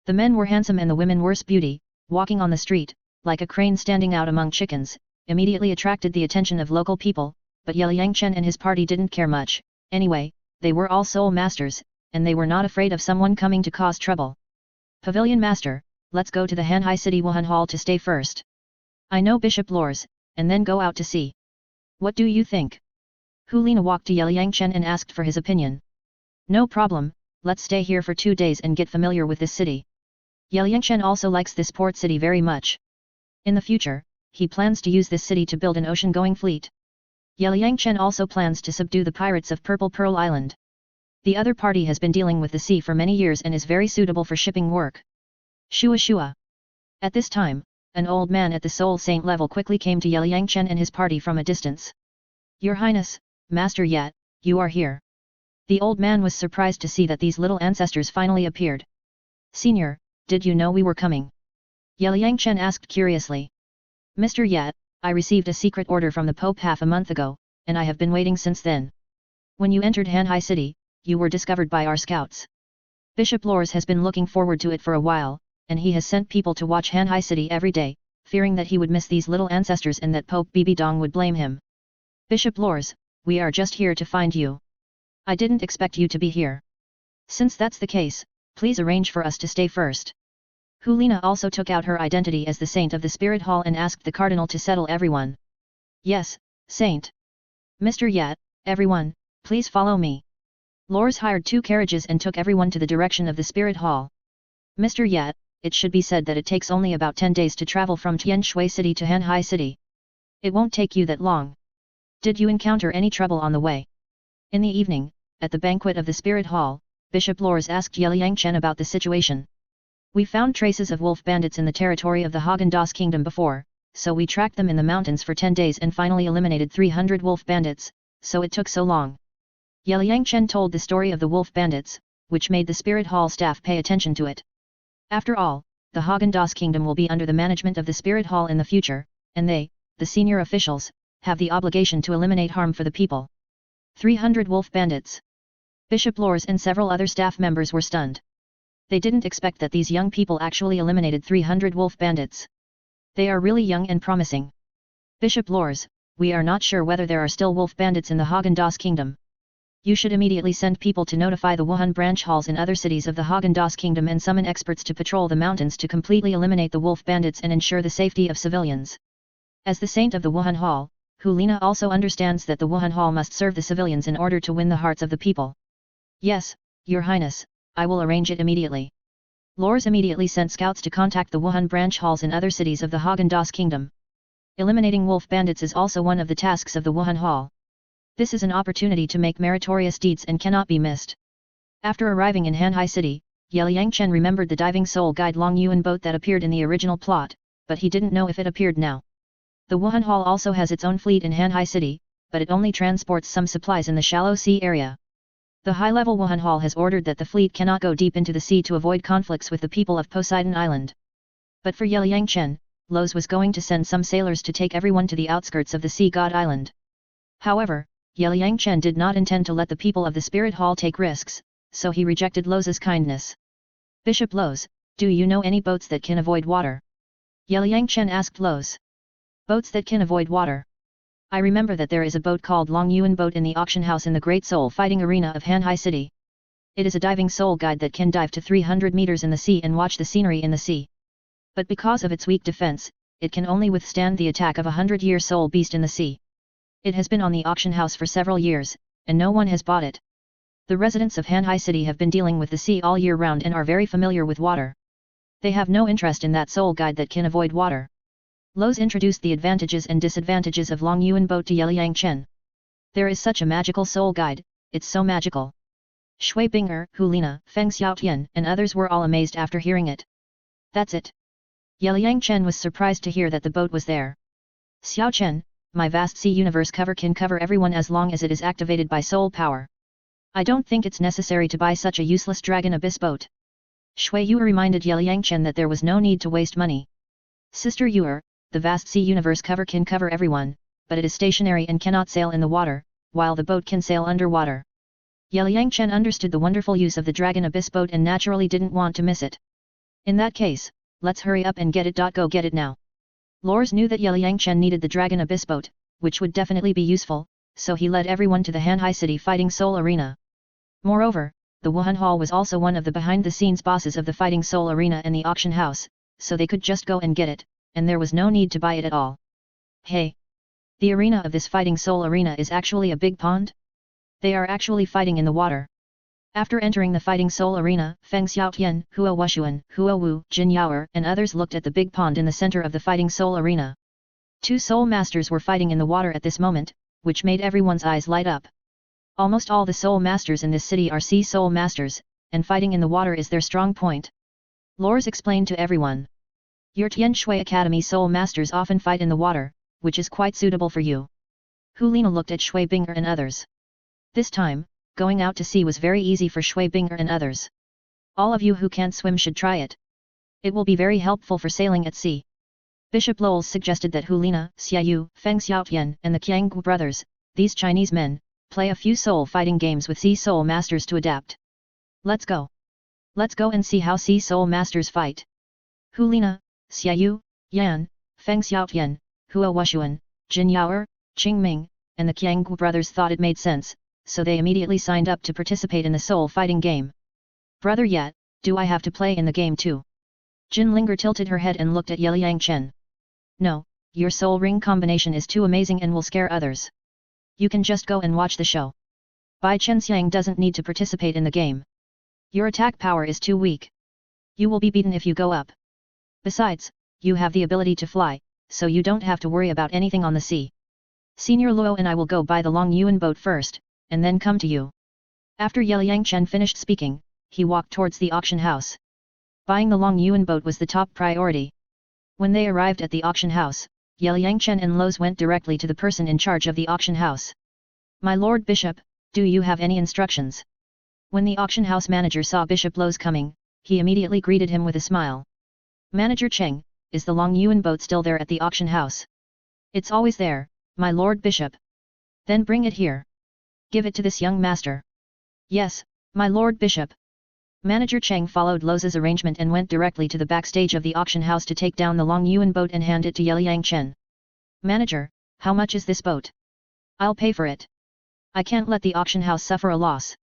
The men were handsome and the women worse beauty, walking on the street, like a crane standing out among chickens, immediately attracted the attention of local people, but Yelang Chen and his party didn't care much. Anyway, they were all soul masters, and they were not afraid of someone coming to cause trouble. Pavilion Master, let's go to the Hanhai City Wuhan Hall to stay first. I know Bishop Lors, and then go out to sea. What do you think? Hulina walked to Yelang Chen and asked for his opinion. No problem, let's stay here for 2 days and get familiar with this city. Yelang Chen also likes this port city very much. In the future, he plans to use this city to build an ocean-going fleet. Yelang Chen also plans to subdue the pirates of Purple Pearl Island. The other party has been dealing with the sea for many years and is very suitable for shipping work. Shua. At this time, an old man at the Soul Saint level quickly came to Yelang Chen and his party from a distance. Your Highness, Master Yat, you are here. The old man was surprised to see that these little ancestors finally appeared. Senior, did you know we were coming? Yelang Chen asked curiously. Mr. Yat, I received a secret order from the Pope half a month ago, and I have been waiting since then. When you entered Hanhai City, you were discovered by our scouts. Bishop Lors has been looking forward to it for a while, and he has sent people to watch Hanhai City every day, fearing that he would miss these little ancestors and that Pope Bibi Dong would blame him. Bishop Lors, we are just here to find you. I didn't expect you to be here. Since that's the case, please arrange for us to stay first. Hulina also took out her identity as the Saint of the Spirit Hall and asked the Cardinal to settle everyone. Yes, Saint. Mr. Yat, everyone, please follow me. Lors hired 2 carriages and took everyone to the direction of the Spirit Hall. Mr. Yat, it should be said that it takes only about 10 days to travel from Tianshui City to Hanhai City. It won't take you that long. Did you encounter any trouble on the way? In the evening, at the banquet of the Spirit Hall, Bishop Lors asked Yelang Chen about the situation. We found traces of wolf bandits in the territory of the Haagen-Dazs kingdom before, so we tracked them in the mountains for 10 days and finally eliminated 300 wolf bandits, so it took so long. Yelang Chen told the story of the wolf bandits, which made the Spirit Hall staff pay attention to it. After all, the Haagen-Dazs kingdom will be under the management of the Spirit Hall in the future, and they, the senior officials, have the obligation to eliminate harm for the people. 300 wolf bandits. Bishop Lors and several other staff members were stunned. They didn't expect that these young people actually eliminated 300 wolf bandits. They are really young and promising. Bishop Lors, we are not sure whether there are still wolf bandits in the Haagen-Dazs kingdom. You should immediately send people to notify the Wuhan branch halls in other cities of the Haagen-Dazs kingdom and summon experts to patrol the mountains to completely eliminate the wolf bandits and ensure the safety of civilians. As the saint of the Wuhan Hall, Hulina also understands that the Wuhan Hall must serve the civilians in order to win the hearts of the people. Yes, Your Highness, I will arrange it immediately. Lors immediately sent scouts to contact the Wuhan branch halls in other cities of the Haagen-Dazs kingdom. Eliminating wolf bandits is also one of the tasks of the Wuhan Hall. This is an opportunity to make meritorious deeds and cannot be missed. After arriving in Hanhai City, Yelang Chen remembered the diving soul guide Long Yuan boat that appeared in the original plot, but he didn't know if it appeared now. The Wuhan Hall also has its own fleet in Hanhai City, but it only transports some supplies in the shallow sea area. The high-level Wuhan Hall has ordered that the fleet cannot go deep into the sea to avoid conflicts with the people of Poseidon Island. But for Yelang Chen, Los was going to send some sailors to take everyone to the outskirts of the Sea God Island. However, Yelang Chen did not intend to let the people of the Spirit Hall take risks, so he rejected Los's kindness. Bishop Los, do you know any boats that can avoid water? Yelang Chen asked Los. Boats that can avoid water. I remember that there is a boat called Long Yuan boat in the auction house in the Great Soul Fighting Arena of Hanhai City. It is a diving soul guide that can dive to 300 meters in the sea and watch the scenery in the sea. But because of its weak defense, it can only withstand the attack of a 100-year soul beast in the sea. It has been on the auction house for several years, and no one has bought it. The residents of Hanhai City have been dealing with the sea all year round and are very familiar with water. They have no interest in that soul guide that can avoid water. Los introduced the advantages and disadvantages of Long Yuan boat to Yelang Chen. There is such a magical soul guide, it's so magical. Shui Binger, Hulina, Feng Xiaotian and others were all amazed after hearing it. That's it. Yelang Chen was surprised to hear that the boat was there. Xiao Chen, my vast sea universe cover can cover everyone as long as it is activated by soul power. I don't think it's necessary to buy such a useless dragon abyss boat. Shu Yuer reminded Yelang Chen that there was no need to waste money. Sister Yuer, the vast sea universe cover can cover everyone, but it is stationary and cannot sail in the water, while the boat can sail underwater. Yelang Chen understood the wonderful use of the dragon abyss boat and naturally didn't want to miss it. In that case, let's hurry up and get it. Go get it now. Lors knew that Yelang Chen needed the dragon abyss boat, which would definitely be useful, so he led everyone to the Hanhai City Fighting Soul Arena. Moreover, the Wuhan Hall was also one of the behind-the-scenes bosses of the Fighting Soul Arena and the auction house, so they could just go and get it, and there was no need to buy it at all. Hey! The arena of this Fighting Soul Arena is actually a big pond? They are actually fighting in the water. After entering the Fighting Soul Arena, Feng Xiaotian, Huo Wushuan, Huo Wu, Jin Yuer and others looked at the big pond in the center of the Fighting Soul Arena. Two soul masters were fighting in the water at this moment, which made everyone's eyes light up. Almost all the soul masters in this city are sea soul masters, and fighting in the water is their strong point. Lors explained to everyone. Your Tianshui Academy soul masters often fight in the water, which is quite suitable for you. Hulina looked at Shui Binger and others. This time, going out to sea was very easy for Shui Binger and others. All of you who can't swim should try it. It will be very helpful for sailing at sea. Bishop Lowell suggested that Hulina, Xiaoyu, Feng Xiaotian and the Qianggu brothers, these Chinese men, play a few soul fighting games with sea soul masters to adapt. Let's go. Let's go and see how sea soul masters fight. Hulina, Xiaoyu, Yan, Feng Xiaotian, Huo Wushuan, Jin Yuer, Qingming, and the Qianggu brothers thought it made sense, so they immediately signed up to participate in the soul fighting game. Brother Yat, do I have to play in the game too? Jin Linger tilted her head and looked at Yelang Chen. No, your soul ring combination is too amazing and will scare others. You can just go and watch the show. Bai Chenxiang doesn't need to participate in the game. Your attack power is too weak. You will be beaten if you go up. Besides, you have the ability to fly, so you don't have to worry about anything on the sea. Senior Luo and I will go buy the Long Yuan boat first, and then come to you. After Yelang Chen finished speaking, he walked towards the auction house. Buying the Long Yuan boat was the top priority. When they arrived at the auction house, Yelang Chen and Los went directly to the person in charge of the auction house. My Lord Bishop, do you have any instructions? When the auction house manager saw Bishop Los coming, he immediately greeted him with a smile. Manager Cheng, is the Long Yuan boat still there at the auction house? It's always there, my Lord Bishop. Then bring it here. Give it to this young master. Yes, my Lord Bishop. Manager Cheng followed Los's arrangement and went directly to the backstage of the auction house to take down the Long Yuan boat and hand it to Yelang Chen. Manager, how much is this boat? I'll pay for it. I can't let the auction house suffer a loss.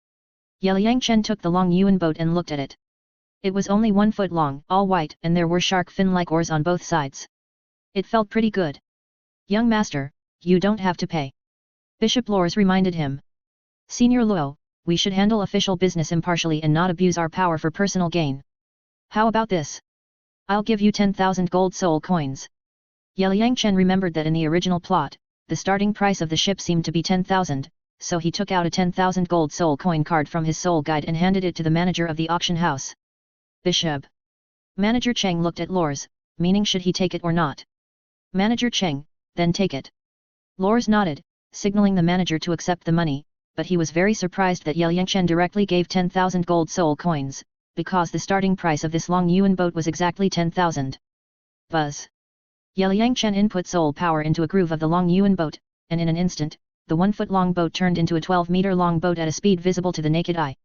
Yelang Chen took the Long Yuan boat and looked at it. It was only 1 foot long, all white, and there were shark fin-like oars on both sides. It felt pretty good. Young master, you don't have to pay. Bishop Lors reminded him. Senior Luo, we should handle official business impartially and not abuse our power for personal gain. How about this? I'll give you 10,000 gold soul coins. Yelang Chen remembered that in the original plot, the starting price of the ship seemed to be 10,000, so he took out a 10,000 gold soul coin card from his soul guide and handed it to the manager of the auction house. Bishop. Manager Cheng looked at Lors, meaning should he take it or not. Manager Cheng, then take it. Lors nodded, signaling the manager to accept the money, but he was very surprised that Yelang Chen directly gave 10,000 gold soul coins, because the starting price of this Long Yuan boat was exactly 10,000. Buzz. Yelang Chen input soul power into a groove of the Long Yuan boat, and in an instant, the 1-foot-long boat turned into a 12-meter-long boat at a speed visible to the naked eye.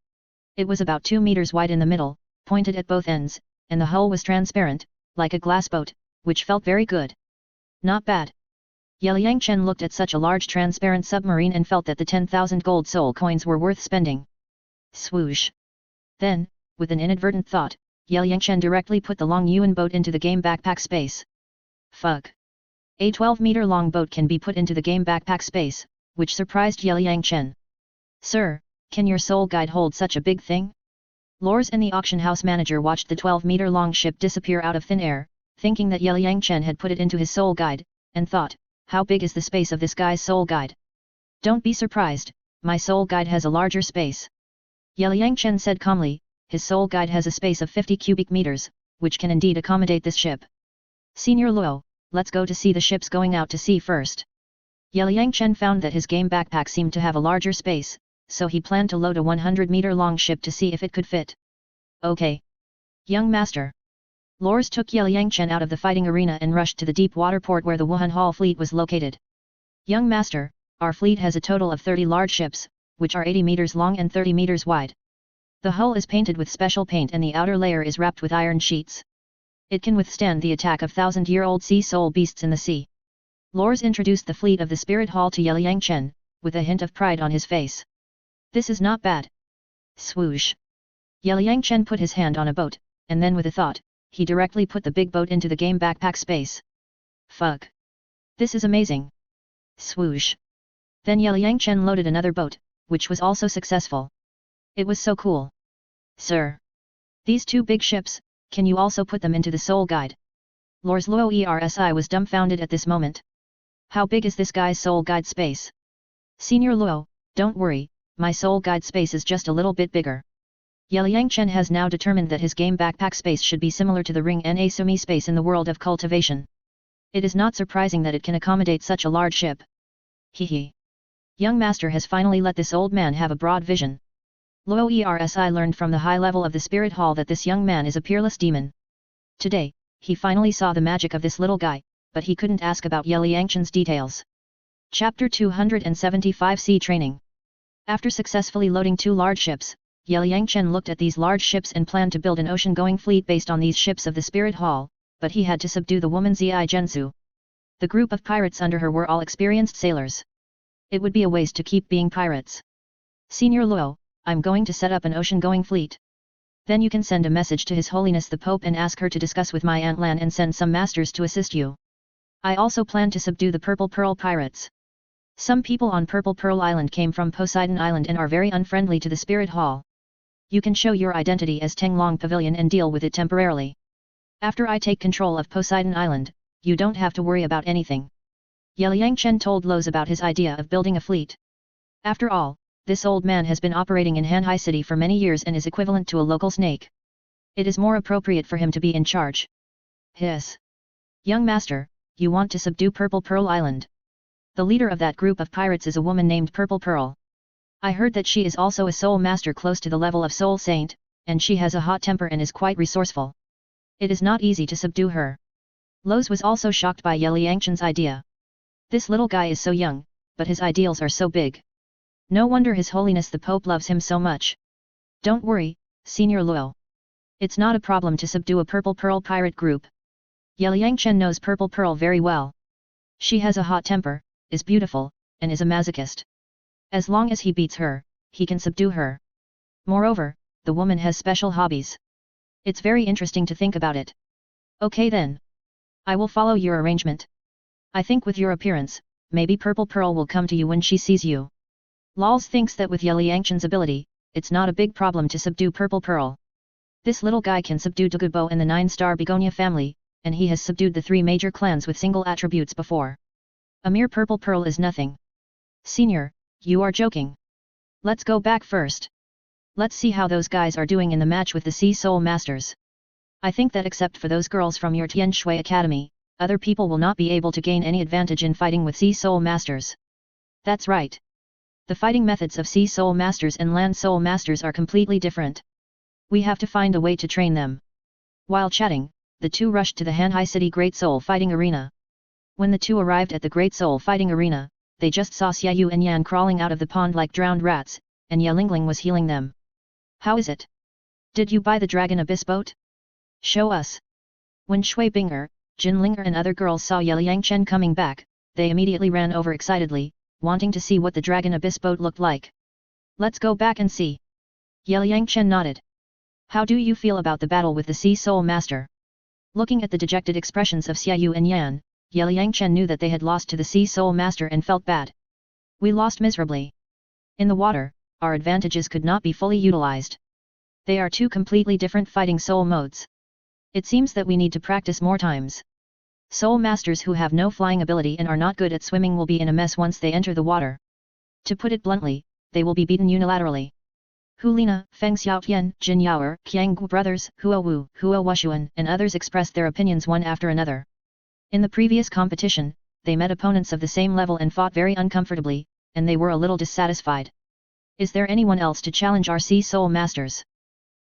It was about 2 meters wide in the middle, pointed at both ends, and the hull was transparent, like a glass boat, which felt very good. Not bad. Yelang Chen looked at such a large transparent submarine and felt that the 10,000 gold soul coins were worth spending. Swoosh. Then, with an inadvertent thought, Yelang Chen directly put the Long Yuan boat into the game backpack space. Fuck. A 12-meter-long boat can be put into the game backpack space, which surprised Yelang Chen. Sir, can your soul guide hold such a big thing? Lors and the auction house manager watched the 12-meter-long ship disappear out of thin air, thinking that Yelang Chen had put it into his soul guide, and thought, how big is the space of this guy's soul guide? Don't be surprised, my soul guide has a larger space. Yelang Chen said calmly, his soul guide has a space of 50 cubic meters, which can indeed accommodate this ship. Senior Luo, let's go to see the ships going out to sea first. Yelang Chen found that his game backpack seemed to have a larger space, so he planned to load a 100-meter-long ship to see if it could fit. Okay. Young master. Lors took Yelang Chen out of the fighting arena and rushed to the deep water port where the Wuhan Hall fleet was located. Young master, our fleet has a total of 30 large ships, which are 80 meters long and 30 meters wide. The hull is painted with special paint and the outer layer is wrapped with iron sheets. It can withstand the attack of 1,000-year-old sea soul beasts in the sea. Lors introduced the fleet of the Spirit Hall to Yelang Chen, with a hint of pride on his face. This is not bad. Swoosh. Yelang Chen put his hand on a boat, and then with a thought, he directly put the big boat into the game backpack space. Fuck. This is amazing. Swoosh. Then Yelang Chen loaded another boat, which was also successful. It was so cool. Sir. These two big ships, can you also put them into the soul guide? Lors Luo Ersi was dumbfounded at this moment. How big is this guy's soul guide space? Senior Luo, don't worry, my soul guide space is just a little bit bigger. Yelang Chen has now determined that his game backpack space should be similar to the Ring Na Sumi space in the world of cultivation. It is not surprising that it can accommodate such a large ship. Hehe. Young master has finally let this old man have a broad vision. Luo Ersi learned from the high level of the spirit hall that this young man is a peerless demon. Today, he finally saw the magic of this little guy, but he couldn't ask about Yelang Chen's details. Chapter 275 Sea Training. After successfully loading 2 large ships, Yelang Chen looked at these large ships and planned to build an ocean-going fleet based on these ships of the Spirit Hall, but he had to subdue the woman Zi Zhensu. The group of pirates under her were all experienced sailors. It would be a waste to keep being pirates. Senior Luo, I'm going to set up an ocean-going fleet. Then you can send a message to His Holiness the Pope and ask her to discuss with my Aunt Lan and send some masters to assist you. I also plan to subdue the Purple Pearl pirates. Some people on Purple Pearl Island came from Poseidon Island and are very unfriendly to the Spirit Hall. You can show your identity as Tenglong Pavilion and deal with it temporarily. After I take control of Poseidon Island, you don't have to worry about anything. Yelang Chen told Lose about his idea of building a fleet. After all, this old man has been operating in Hanhai City for many years and is equivalent to a local snake. It is more appropriate for him to be in charge. Hiss. Young master, you want to subdue Purple Pearl Island. The leader of that group of pirates is a woman named Purple Pearl. I heard that she is also a soul master close to the level of soul saint, and she has a hot temper and is quite resourceful. It is not easy to subdue her. Lose was also shocked by Yelang Chen's idea. This little guy is so young, but his ideals are so big. No wonder His Holiness the Pope loves him so much. Don't worry, Senior Luo. It's not a problem to subdue a Purple Pearl pirate group. Yelang Chen knows Purple Pearl very well. She has a hot temper, is beautiful, and is a masochist. As long as he beats her, he can subdue her. Moreover, the woman has special hobbies. It's very interesting to think about it. Okay then. I will follow your arrangement. I think with your appearance, maybe Purple Pearl will come to you when she sees you. Lols thinks that with Yelang Chen's ability, it's not a big problem to subdue Purple Pearl. This little guy can subdue Dugubo and the 9-star Begonia family, and he has subdued the 3 major clans with single attributes before. A mere Purple Pearl is nothing. Senior, You are joking. Let's go back first. Let's see how those guys are doing in the match with the Sea Soul Masters. I think that except for those girls from your Tianshui Academy, other people will not be able to gain any advantage in fighting with Sea Soul Masters. That's right. The fighting methods of Sea Soul Masters and Land Soul Masters are completely different. We have to find a way to train them. While chatting, the two rushed to the Hanhai City Great Soul Fighting Arena. When the two arrived at the Great Soul Fighting Arena, they just saw Xiaoyu and Yan crawling out of the pond like drowned rats, and Yelang was healing them. How is it? Did you buy the Dragon Abyss boat? Show us. When Shui Binger, Jin Linger and other girls saw Yelang coming back, they immediately ran over excitedly, wanting to see what the Dragon Abyss boat looked like. Let's go back and see. Yelang nodded. How do you feel about the battle with the Sea Soul Master? Looking at the dejected expressions of Xiaoyu and Yan, Yelang knew that they had lost to the Sea Soul Master and felt bad. We lost miserably. In the water, our advantages could not be fully utilized. They are two completely different fighting soul modes. It seems that we need to practice more times. Soul Masters who have no flying ability and are not good at swimming will be in a mess once they enter the water. To put it bluntly, they will be beaten unilaterally. Hu Lina, Feng Xiaotian, Jin Yuer, Qiang Gu brothers, Huo Wu, Huo Wushuan, and others expressed their opinions one after another. In the previous competition, they met opponents of the same level and fought very uncomfortably, and they were a little dissatisfied. Is there anyone else to challenge our Sea Soul Masters?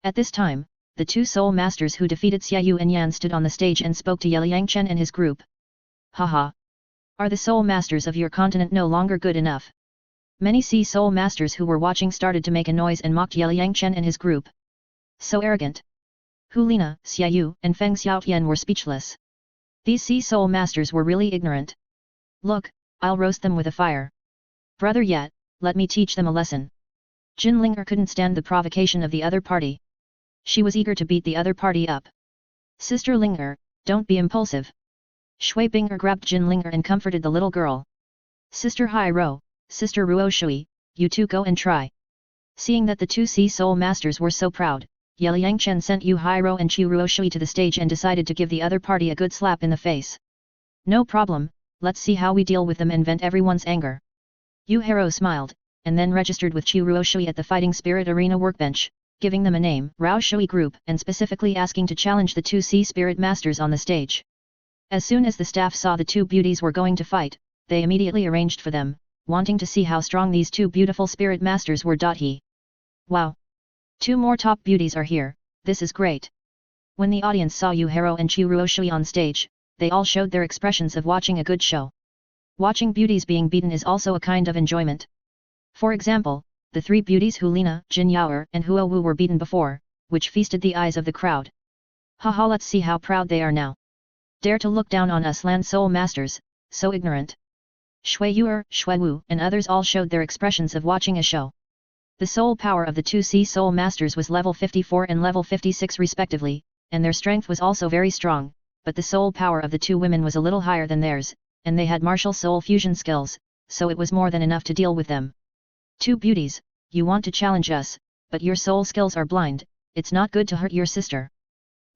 At this time, the two Soul Masters who defeated Xiaoyu and Yan stood on the stage and spoke to Yelang and his group. Haha! Are the Soul Masters of your continent no longer good enough? Many Sea Soul Masters who were watching started to make a noise and mocked Yelang and his group. So arrogant! Hu Lina, Xiaoyu, and Feng Xiaotian were speechless. These Sea Soul Masters were really ignorant. Look, I'll roast them with a fire. Brother Yat, let me teach them a lesson. Jin Linger couldn't stand the provocation of the other party. She was eager to beat the other party up. Sister Linger, don't be impulsive. Shui Binger grabbed Jin Linger and comforted the little girl. Sister Hai Ro, Sister Ruo Shui, you two go and try. Seeing that the two Sea Soul Masters were so proud, Yelang sent Yu Hairo and Chu Ruo Shui to the stage and decided to give the other party a good slap in the face. No problem, let's see how we deal with them and vent everyone's anger. Yu Hairo smiled, and then registered with Chu Ruo Shui at the Fighting Spirit Arena workbench, giving them a name, Rao Shui Group, and specifically asking to challenge the two Sea Spirit Masters on the stage. As soon as the staff saw the two beauties were going to fight, they immediately arranged for them, wanting to see how strong these two beautiful Spirit Masters were. He. Wow! 2 more top beauties are here, this is great. When the audience saw Yu Hairo and Chu Ruo Shui on stage, they all showed their expressions of watching a good show. Watching beauties being beaten is also a kind of enjoyment. For example, the 3 beauties Hu Lina, Jin Yuer, and Huo Wu were beaten before, which feasted the eyes of the crowd. Haha, let's see how proud they are now. Dare to look down on us Land Soul Masters, so ignorant. Shui Yuer, Shui Wu, and others all showed their expressions of watching a show. The soul power of the two Sea Soul Masters was level 54 and level 56 respectively, and their strength was also very strong, but the soul power of the 2 women was a little higher than theirs, and they had martial soul fusion skills, so it was more than enough to deal with them. 2 beauties, you want to challenge us, but your soul skills are blind, it's not good to hurt your sister.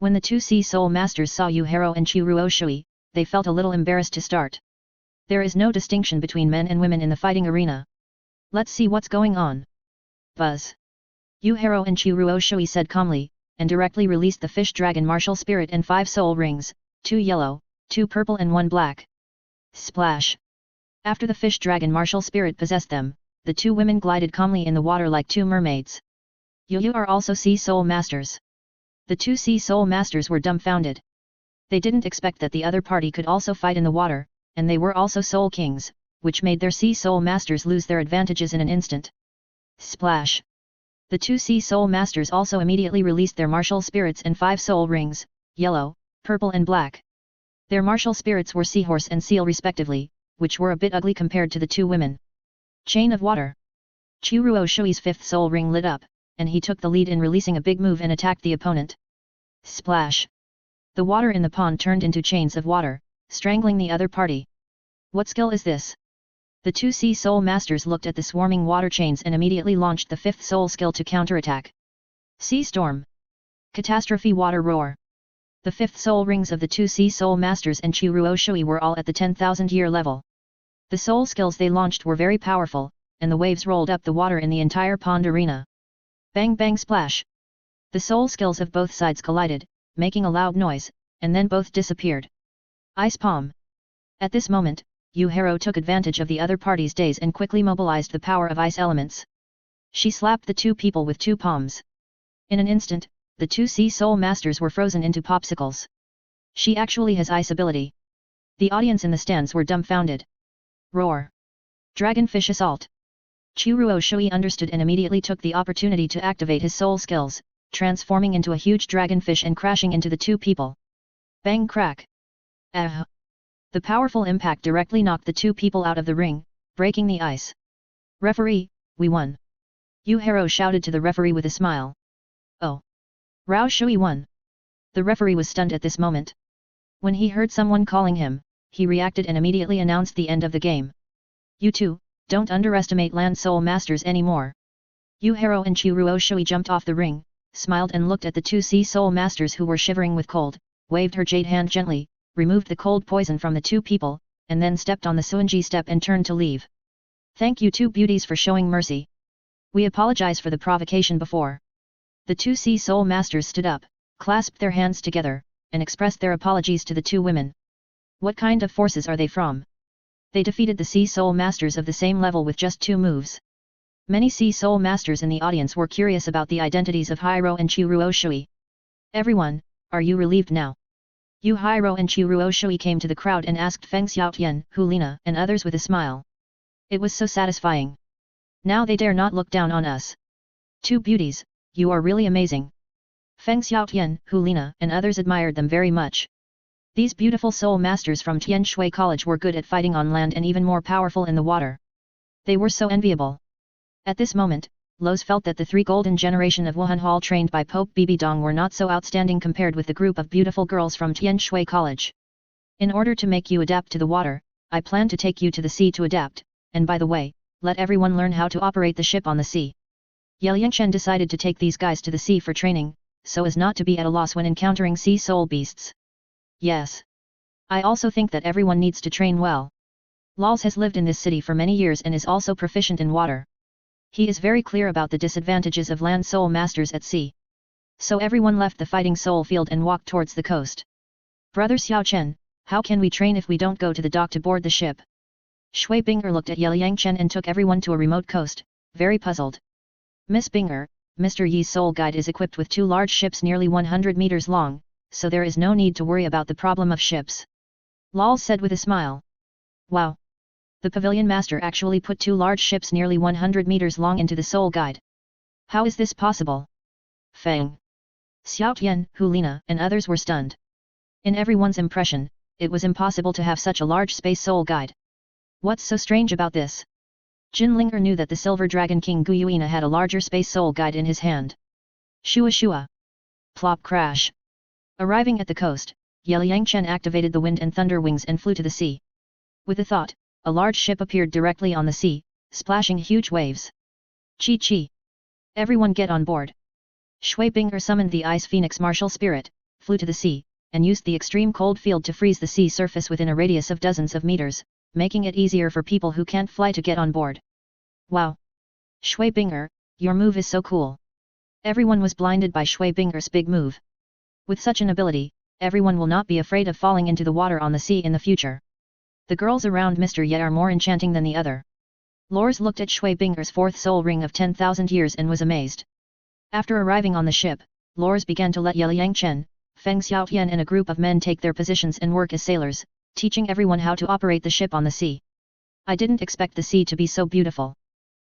When the 2 Sea Soul Masters saw Yu Hairo and Chu Ruo Shui, they felt a little embarrassed to start. There is no distinction between men and women in the fighting arena. Let's see what's going on. Buzz. Yu Hairo and Chu Ruo Shui said calmly, and directly released the Fish Dragon Martial Spirit and 5 soul rings, 2 yellow, 2 purple and 1 black. Splash! After the Fish Dragon Martial Spirit possessed them, the 2 women glided calmly in the water like 2 mermaids. You are also Sea Soul Masters. The 2 Sea Soul Masters were dumbfounded. They didn't expect that the other party could also fight in the water, and they were also Soul Kings, which made their Sea Soul Masters lose their advantages in an instant. Splash! The 2 Sea Soul Masters also immediately released their martial spirits and 5 soul rings, yellow, purple and black. Their martial spirits were Seahorse and Seal respectively, which were a bit ugly compared to the 2 women. Chain of Water. Chu Ruo Shui's 5th soul ring lit up, and he took the lead in releasing a big move and attacked the opponent. Splash! The water in the pond turned into chains of water, strangling the other party. What skill is this? The 2 Sea Soul Masters looked at the swarming water chains and immediately launched the 5th soul skill to counterattack. Sea Storm. Catastrophe Water Roar. The 5th soul rings of the 2 Sea Soul Masters and Chu Ruo Shui were all at the 10,000 year level. The soul skills they launched were very powerful, and the waves rolled up the water in the entire pond arena. Bang bang splash! The soul skills of both sides collided, making a loud noise, and then both disappeared. Ice palm. At this moment, Yuhiro took advantage of the other party's daze and quickly mobilized the power of ice elements. She slapped the two people with two palms. In an instant, the two sea soul masters were frozen into popsicles. She actually has ice ability. The audience in the stands were dumbfounded. Roar! Dragonfish assault! Churuo Shui understood and immediately took the opportunity to activate his soul skills, transforming into a huge dragonfish and crashing into the two people. Bang crack! Ah! The powerful impact directly knocked the two people out of the ring, breaking the ice. Referee, we won! Yuhiro shouted to the referee with a smile. Oh! Rao Shui won! The referee was stunned at this moment. When he heard someone calling him, he reacted and immediately announced the end of the game. You two, don't underestimate Land Soul Masters anymore. Yuhiro and Churuo Shui jumped off the ring, smiled and looked at the two Sea Soul Masters who were shivering with cold, waved her jade hand gently, removed the cold poison from the two people, and then stepped on the Suanji step and turned to leave. Thank you two beauties for showing mercy. We apologize for the provocation before. The two Sea Soul Masters stood up, clasped their hands together, and expressed their apologies to the two women. What kind of forces are they from? They defeated the Sea Soul Masters of the same level with just 2 moves. Many Sea Soul Masters in the audience were curious about the identities of Hiro and Churuo Shui. Everyone, are you relieved now? Hiro and Churuo Shui came to the crowd and asked Feng Xiaotian, Hulina, and others with a smile. It was so satisfying. Now they dare not look down on us. Two beauties, you are really amazing. Feng Xiaotian, Hulina, and others admired them very much. These beautiful soul masters from Tianshui College were good at fighting on land and even more powerful in the water. They were so enviable. At this moment, Los felt that the 3 golden generation of Wuhan Hall trained by Pope Bibidong were not so outstanding compared with the group of beautiful girls from Tianshui College. In order to make you adapt to the water, I plan to take you to the sea to adapt, and by the way, let everyone learn how to operate the ship on the sea. Yelang decided to take these guys to the sea for training, so as not to be at a loss when encountering sea soul beasts. Yes. I also think that everyone needs to train well. Lols has lived in this city for many years and is also proficient in water. He is very clear about the disadvantages of land soul masters at sea. So everyone left the fighting soul field and walked towards the coast. Brother Xiao Chen, how can we train if we don't go to the dock to board the ship? Shui Binger looked at Yelang Chen and took everyone to a remote coast, very puzzled. Miss Binger, Mr. Yi's soul guide is equipped with 2 large ships nearly 100 meters long, so there is no need to worry about the problem of ships. Lal said with a smile. Wow! The pavilion master actually put 2 large ships nearly 100 meters long into the soul guide. How is this possible? Feng, Xiaotian, Hulina, and others were stunned. In everyone's impression, it was impossible to have such a large space soul guide. What's so strange about this? Jin Linger knew that the Silver Dragon King Guyuina had a larger space soul guide in his hand. Shua Shua! Plop crash! Arriving at the coast, Yelang Chen activated the wind and thunder wings and flew to the sea. With a thought, a large ship appeared directly on the sea, splashing huge waves. Chi Chi! Everyone get on board! Shui Binger summoned the Ice Phoenix martial spirit, flew to the sea, and used the extreme cold field to freeze the sea surface within a radius of dozens of meters, making it easier for people who can't fly to get on board. Wow! Shui Binger, your move is so cool. Everyone was blinded by Shui Binger's big move. With such an ability, everyone will not be afraid of falling into the water on the sea in the future. The girls around Mr. Ye are more enchanting than the other. Lors looked at Shui Binger's 4th soul ring of 10,000 years and was amazed. After arriving on the ship, Lors began to let Yelang Chen, Feng Xiaotian and a group of men take their positions and work as sailors, teaching everyone how to operate the ship on the sea. I didn't expect the sea to be so beautiful.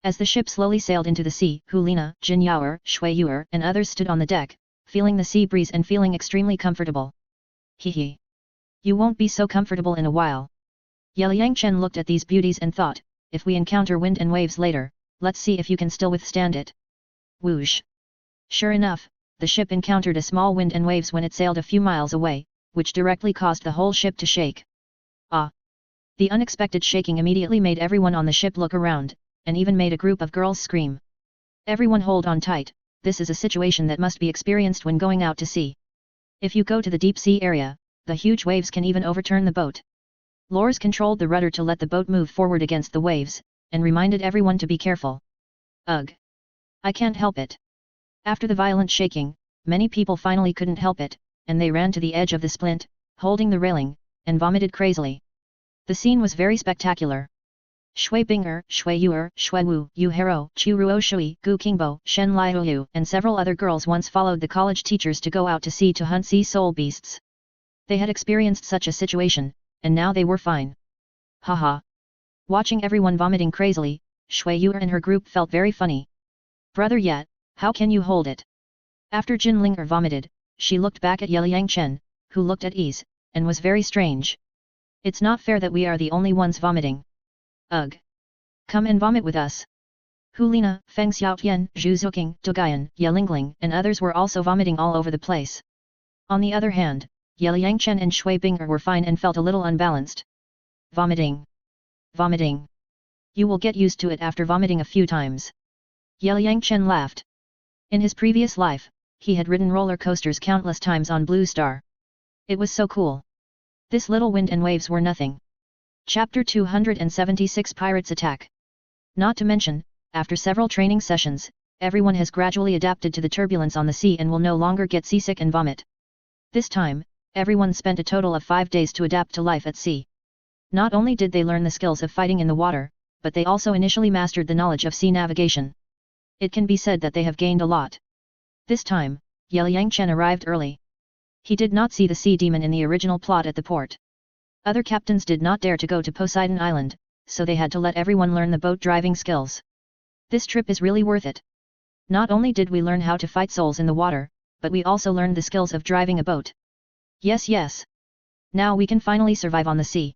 As the ship slowly sailed into the sea, Hulina, Jin Linger, Shu Yuer, and others stood on the deck, feeling the sea breeze and feeling extremely comfortable. Hee. You won't be so comfortable in a while. Yelang Chen looked at these beauties and thought, if we encounter wind and waves later, let's see if you can still withstand it. Whoosh! Sure enough, the ship encountered a small wind and waves when it sailed a few miles away, which directly caused the whole ship to shake. Ah! The unexpected shaking immediately made everyone on the ship look around, and even made a group of girls scream. Everyone hold on tight, this is a situation that must be experienced when going out to sea. If you go to the deep sea area, the huge waves can even overturn the boat. Lors controlled the rudder to let the boat move forward against the waves, and reminded everyone to be careful. Ugh! I can't help it. After the violent shaking, many people finally couldn't help it, and they ran to the edge of the splint, holding the railing, and vomited crazily. The scene was very spectacular. Shui Binger, Shui Yuer, Shui Wu, Yu Hero, Chu Ruo Shui, Gu Qingbo, Shen Liu, and several other girls once followed the college teachers to go out to sea to hunt sea soul beasts. They had experienced such a situation, and now they were fine. Haha. Watching everyone vomiting crazily, Shui Yuer and her group felt very funny. Brother Yet, how can you hold it? After Jin Linger vomited, she looked back at Yelang Chen, who looked at ease, and was very strange. It's not fair that we are the only ones vomiting. Ugh! Come and vomit with us. Hulina, Feng Xiaotian, Zhu Zuqing, Dogayan, Yelingling, and others were also vomiting all over the place. On the other hand, Yelang Chen and Shui Binger were fine and felt a little unbalanced. Vomiting. Vomiting. You will get used to it after vomiting a few times. Yelang Chen laughed. In his previous life, he had ridden roller coasters countless times on Blue Star. It was so cool. This little wind and waves were nothing. Chapter 276 Pirates Attack. Not to mention, after several training sessions, everyone has gradually adapted to the turbulence on the sea and will no longer get seasick and vomit. This time, everyone spent a total of 5 days to adapt to life at sea. Not only did they learn the skills of fighting in the water, but they also initially mastered the knowledge of sea navigation. It can be said that they have gained a lot. This time, Yelang Chen arrived early. He did not see the sea demon in the original plot at the port. Other captains did not dare to go to Poseidon Island, so they had to let everyone learn the boat driving skills. This trip is really worth it. Not only did we learn how to fight souls in the water, but we also learned the skills of driving a boat. Yes. Now we can finally survive on the sea.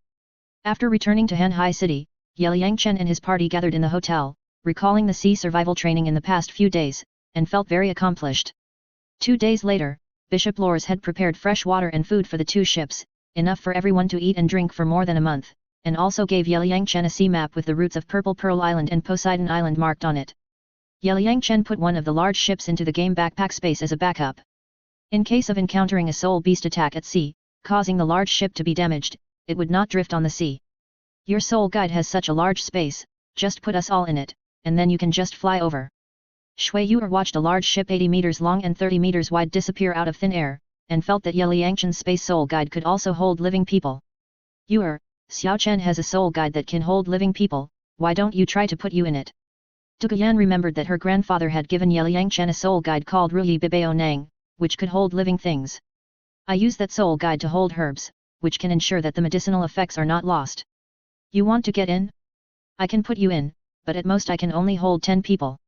After returning to Hanhai City, Yelang Chen and his party gathered in the hotel, recalling the sea survival training in the past few days, and felt very accomplished. 2 days later, Bishop Lors had prepared fresh water and food for the 2 ships, enough for everyone to eat and drink for more than a month, and also gave Yelang Chen a sea map with the routes of Purple Pearl Island and Poseidon Island marked on it. Yelang Chen put one of the large ships into the game backpack space as a backup. In case of encountering a soul beast attack at sea, causing the large ship to be damaged, it would not drift on the sea. Your soul guide has such a large space, just put us all in it, and then you can just fly over. Shui Yuer watched a large ship 80 meters long and 30 meters wide disappear out of thin air, and felt that Yelang Chen's space soul guide could also hold living people. Yuer, Xiao Chen has a soul guide that can hold living people, why don't you try to put you in it? Dugayan remembered that her grandfather had given Yelang Chen a soul guide called Ruyi Bibeo Nang, which could hold living things. I use that soul guide to hold herbs, which can ensure that the medicinal effects are not lost. You want to get in? I can put you in, but at most I can only hold 10 people.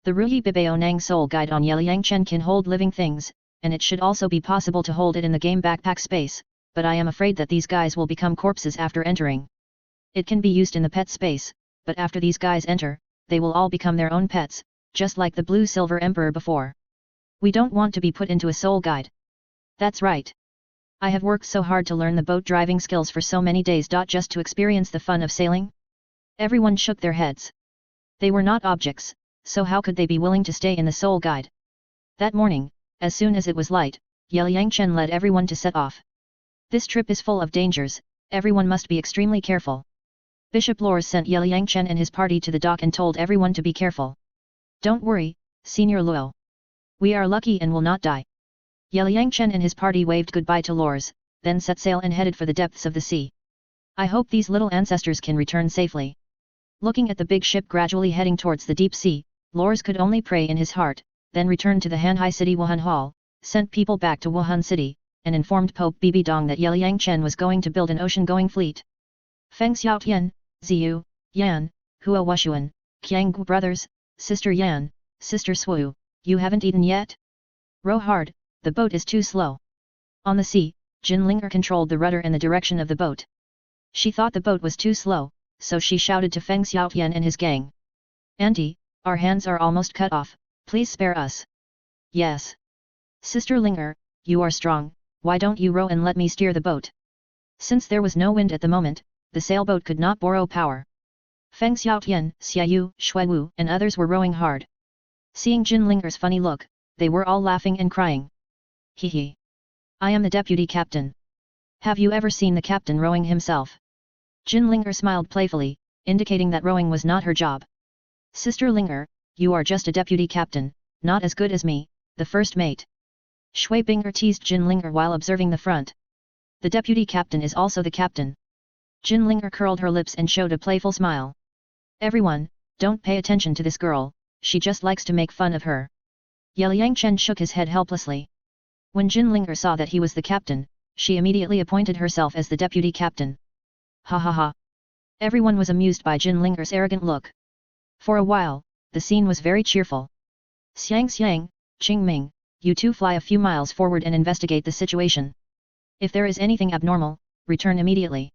The Ruyi Bibeo Nang soul guide on Yelang Chen can hold living things, and it should also be possible to hold it in the game backpack space, but I am afraid that these guys will become corpses after entering. It can be used in the pet space, but after these guys enter, they will all become their own pets, just like the Blue Silver Emperor before. We don't want to be put into a soul guide. That's right. I have worked so hard to learn the boat driving skills for so many days. Just to experience the fun of sailing? Everyone shook their heads. They were not objects, so how could they be willing to stay in the soul guide? That morning, as soon as it was light, Yelang Chen led everyone to set off. This trip is full of dangers, everyone must be extremely careful. Bishop Lors sent Yelang Chen and his party to the dock and told everyone to be careful. Don't worry, Senior Luo. We are lucky and will not die. Yelang Chen and his party waved goodbye to Lors, then set sail and headed for the depths of the sea. I hope these little ancestors can return safely. Looking at the big ship gradually heading towards the deep sea, Lors could only pray in his heart, then returned to the Hanhai City Wuhan Hall, sent people back to Wuhan City, and informed Pope Bibi Dong that Yelang Chen was going to build an ocean-going fleet. Feng Xiaotian, Ziyu, Yan, Hua Wushuan, Qianggu brothers, Sister Yan, Sister Swu, you haven't eaten yet? Row hard, the boat is too slow. On the sea, Jin Linger controlled the rudder and the direction of the boat. She thought the boat was too slow, so she shouted to Feng Xiaotian and his gang. Auntie, our hands are almost cut off, please spare us. Yes. Sister Linger, you are strong, why don't you row and let me steer the boat? Since there was no wind at the moment, the sailboat could not borrow power. Feng Xiaotian, Xiaoyu, Shuiwu, and others were rowing hard. Seeing Jin Linger's funny look, they were all laughing and crying. Hee hee. I am the deputy captain. Have you ever seen the captain rowing himself? Jin Linger smiled playfully, indicating that rowing was not her job. Sister Linger, you are just a deputy captain, not as good as me, the first mate. Shui Binger teased Jin Linger while observing the front. The deputy captain is also the captain. Jin Linger curled her lips and showed a playful smile. Everyone, don't pay attention to this girl, she just likes to make fun of her. Yelang Chen shook his head helplessly. When Jin Linger saw that he was the captain, she immediately appointed herself as the deputy captain. Ha ha ha. Everyone was amused by Jin Linger's arrogant look. For a while, the scene was very cheerful. Xiang, Qingming, you two fly a few miles forward and investigate the situation. If there is anything abnormal, return immediately.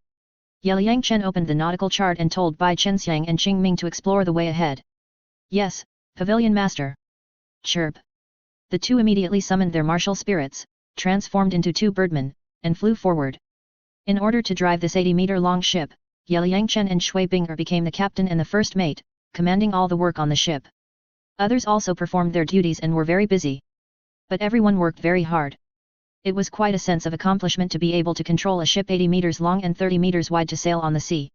Yelang Chen opened the nautical chart and told Bai Chenxiang and Qingming to explore the way ahead. Yes, Pavilion Master. Chirp. The two immediately summoned their martial spirits, transformed into two birdmen, and flew forward. In order to drive this 80-meter-long ship, Yelang Chen and Shui Binger became the captain and the first mate, commanding all the work on the ship. Others also performed their duties and were very busy. But everyone worked very hard. It was quite a sense of accomplishment to be able to control a ship 80 meters long and 30 meters wide to sail on the sea.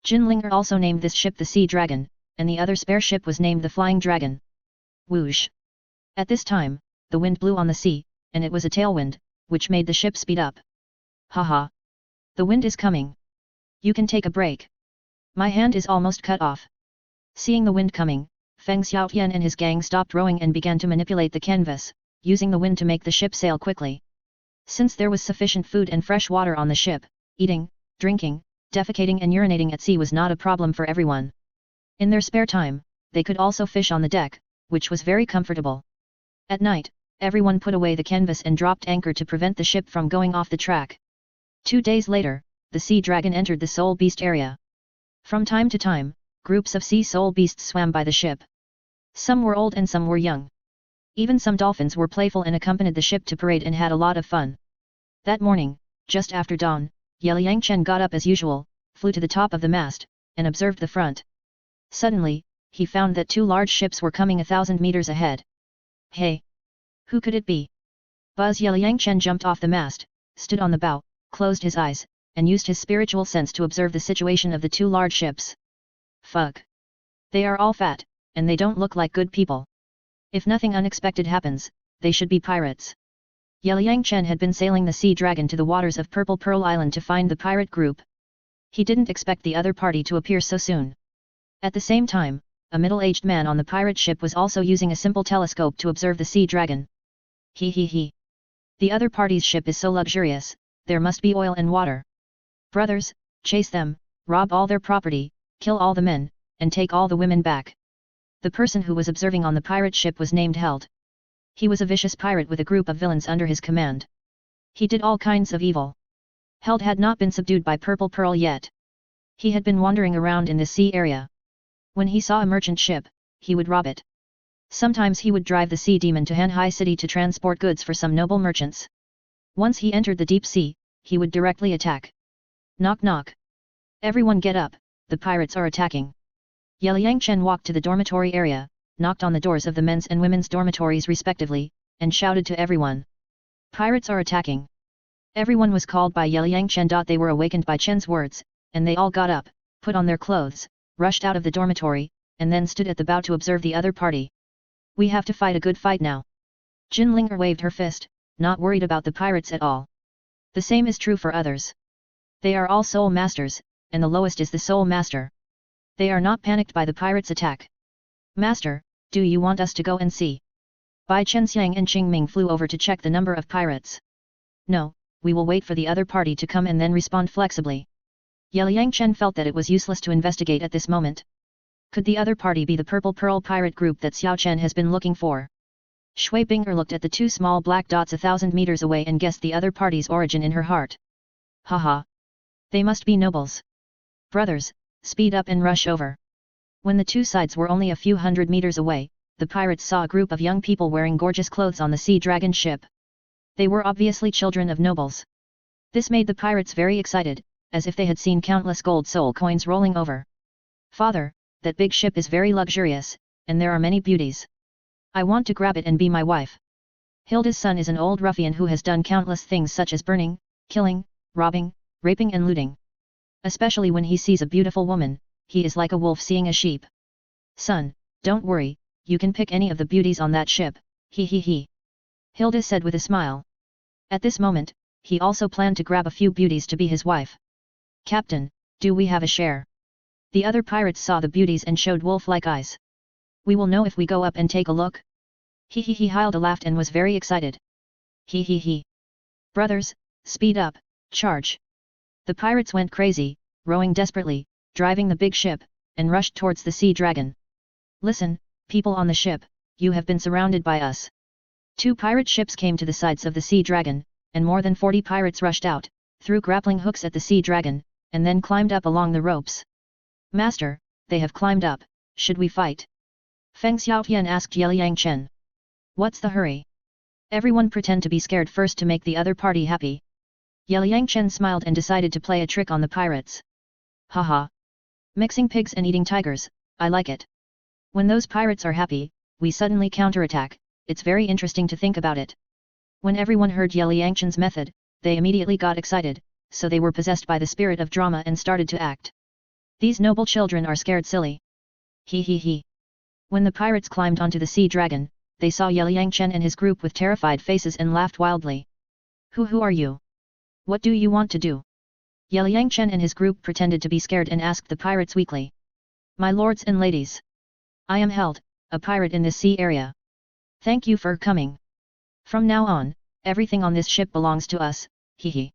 Jin Linger also named this ship the Sea Dragon, and the other spare ship was named the Flying Dragon. Whoosh! At this time, the wind blew on the sea, and it was a tailwind, which made the ship speed up. Haha! The wind is coming. You can take a break. My hand is almost cut off. Seeing the wind coming, Feng Xiaotian and his gang stopped rowing and began to manipulate the canvas, using the wind to make the ship sail quickly. Since there was sufficient food and fresh water on the ship, eating, drinking, defecating and urinating at sea was not a problem for everyone. In their spare time, they could also fish on the deck, which was very comfortable. At night, everyone put away the canvas and dropped anchor to prevent the ship from going off the track. 2 days later, the Sea Dragon entered the Soul Beast area. From time to time, groups of sea soul beasts swam by the ship. Some were old and some were young. Even some dolphins were playful and accompanied the ship to parade and had a lot of fun. That morning, just after dawn, Yelang Chen got up as usual, flew to the top of the mast, and observed the front. Suddenly, he found that 2 large ships were coming 1,000 meters ahead. Hey! Who could it be? Buzz Yelang Chen jumped off the mast, stood on the bow, closed his eyes, and used his spiritual sense to observe the situation of the 2 large ships. Fuck! They are all fat, and they don't look like good people. If nothing unexpected happens, they should be pirates. Yelang Chen had been sailing the Sea Dragon to the waters of Purple Pearl Island to find the pirate group. He didn't expect the other party to appear so soon. At the same time, a middle-aged man on the pirate ship was also using a simple telescope to observe the Sea Dragon. He. The other party's ship is so luxurious, there must be oil and water. Brothers, chase them, rob all their property, kill all the men, and take all the women back. The person who was observing on the pirate ship was named Held. He was a vicious pirate with a group of villains under his command. He did all kinds of evil. Held had not been subdued by Purple Pearl yet. He had been wandering around in the sea area. When he saw a merchant ship, he would rob it. Sometimes he would drive the sea demon to Hanhai City to transport goods for some noble merchants. Once he entered the deep sea, he would directly attack. Knock knock. Everyone get up, the pirates are attacking. Yelang Chen walked to the dormitory area, knocked on the doors of the men's and women's dormitories respectively, and shouted to everyone. Pirates are attacking. Everyone was called by Yelang Chen. They were awakened by Chen's words, and they all got up, put on their clothes, rushed out of the dormitory, and then stood at the bow to observe the other party. We have to fight a good fight now. Jin Linger waved her fist, not worried about the pirates at all. The same is true for others. They are all soul masters, and the lowest is the soul master. They are not panicked by the pirates' attack. Master, do you want us to go and see? Bai Chenxiang and Qingming flew over to check the number of pirates. No, we will wait for the other party to come and then respond flexibly. Yelang Chen felt that it was useless to investigate at this moment. Could the other party be the Purple Pearl pirate group that Xiao Chen has been looking for? Shui Binger looked at the 2 small black dots 1,000 meters away and guessed the other party's origin in her heart. Haha! They must be nobles. Brothers, speed up and rush over. When the 2 sides were only a few hundred meters away, the pirates saw a group of young people wearing gorgeous clothes on the Sea Dragon ship. They were obviously children of nobles. This made the pirates very excited, as if they had seen countless gold soul coins rolling over. Father, that big ship is very luxurious, and there are many beauties. I want to grab it and be my wife. Hilda's son is an old ruffian who has done countless things such as burning, killing, robbing, raping and looting. Especially when he sees a beautiful woman, he is like a wolf seeing a sheep. Son, don't worry, you can pick any of the beauties on that ship, he. Hilda said with a smile. At this moment, he also planned to grab a few beauties to be his wife. Captain, do we have a share? The other pirates saw the beauties and showed wolf-like eyes. We will know if we go up and take a look. He Hilda laughed and was very excited. He. Brothers, speed up, charge. The pirates went crazy, rowing desperately, driving the big ship, and rushed towards the sea dragon. Listen, people on the ship, you have been surrounded by us. 2 pirate ships came to the sides of the sea dragon, and more than 40 pirates rushed out, threw grappling hooks at the sea dragon, and then climbed up along the ropes. Master, they have climbed up, should we fight? Feng Xiaotian asked Yelang Chen. What's the hurry? Everyone pretend to be scared first to make the other party happy. Yelang Chen smiled and decided to play a trick on the pirates. Haha. Mixing pigs and eating tigers, I like it. When those pirates are happy, we suddenly counterattack, it's very interesting to think about it. When everyone heard Yelang Chen's method, they immediately got excited, so they were possessed by the spirit of drama and started to act. These noble children are scared silly. He. When the pirates climbed onto the sea dragon, they saw Yelang Chen and his group with terrified faces and laughed wildly. Who are you? What do you want to do? Yelang Chen and his group pretended to be scared and asked the pirates weakly. My lords and ladies. I am Held, a pirate in this sea area. Thank you for coming. From now on, everything on this ship belongs to us, he.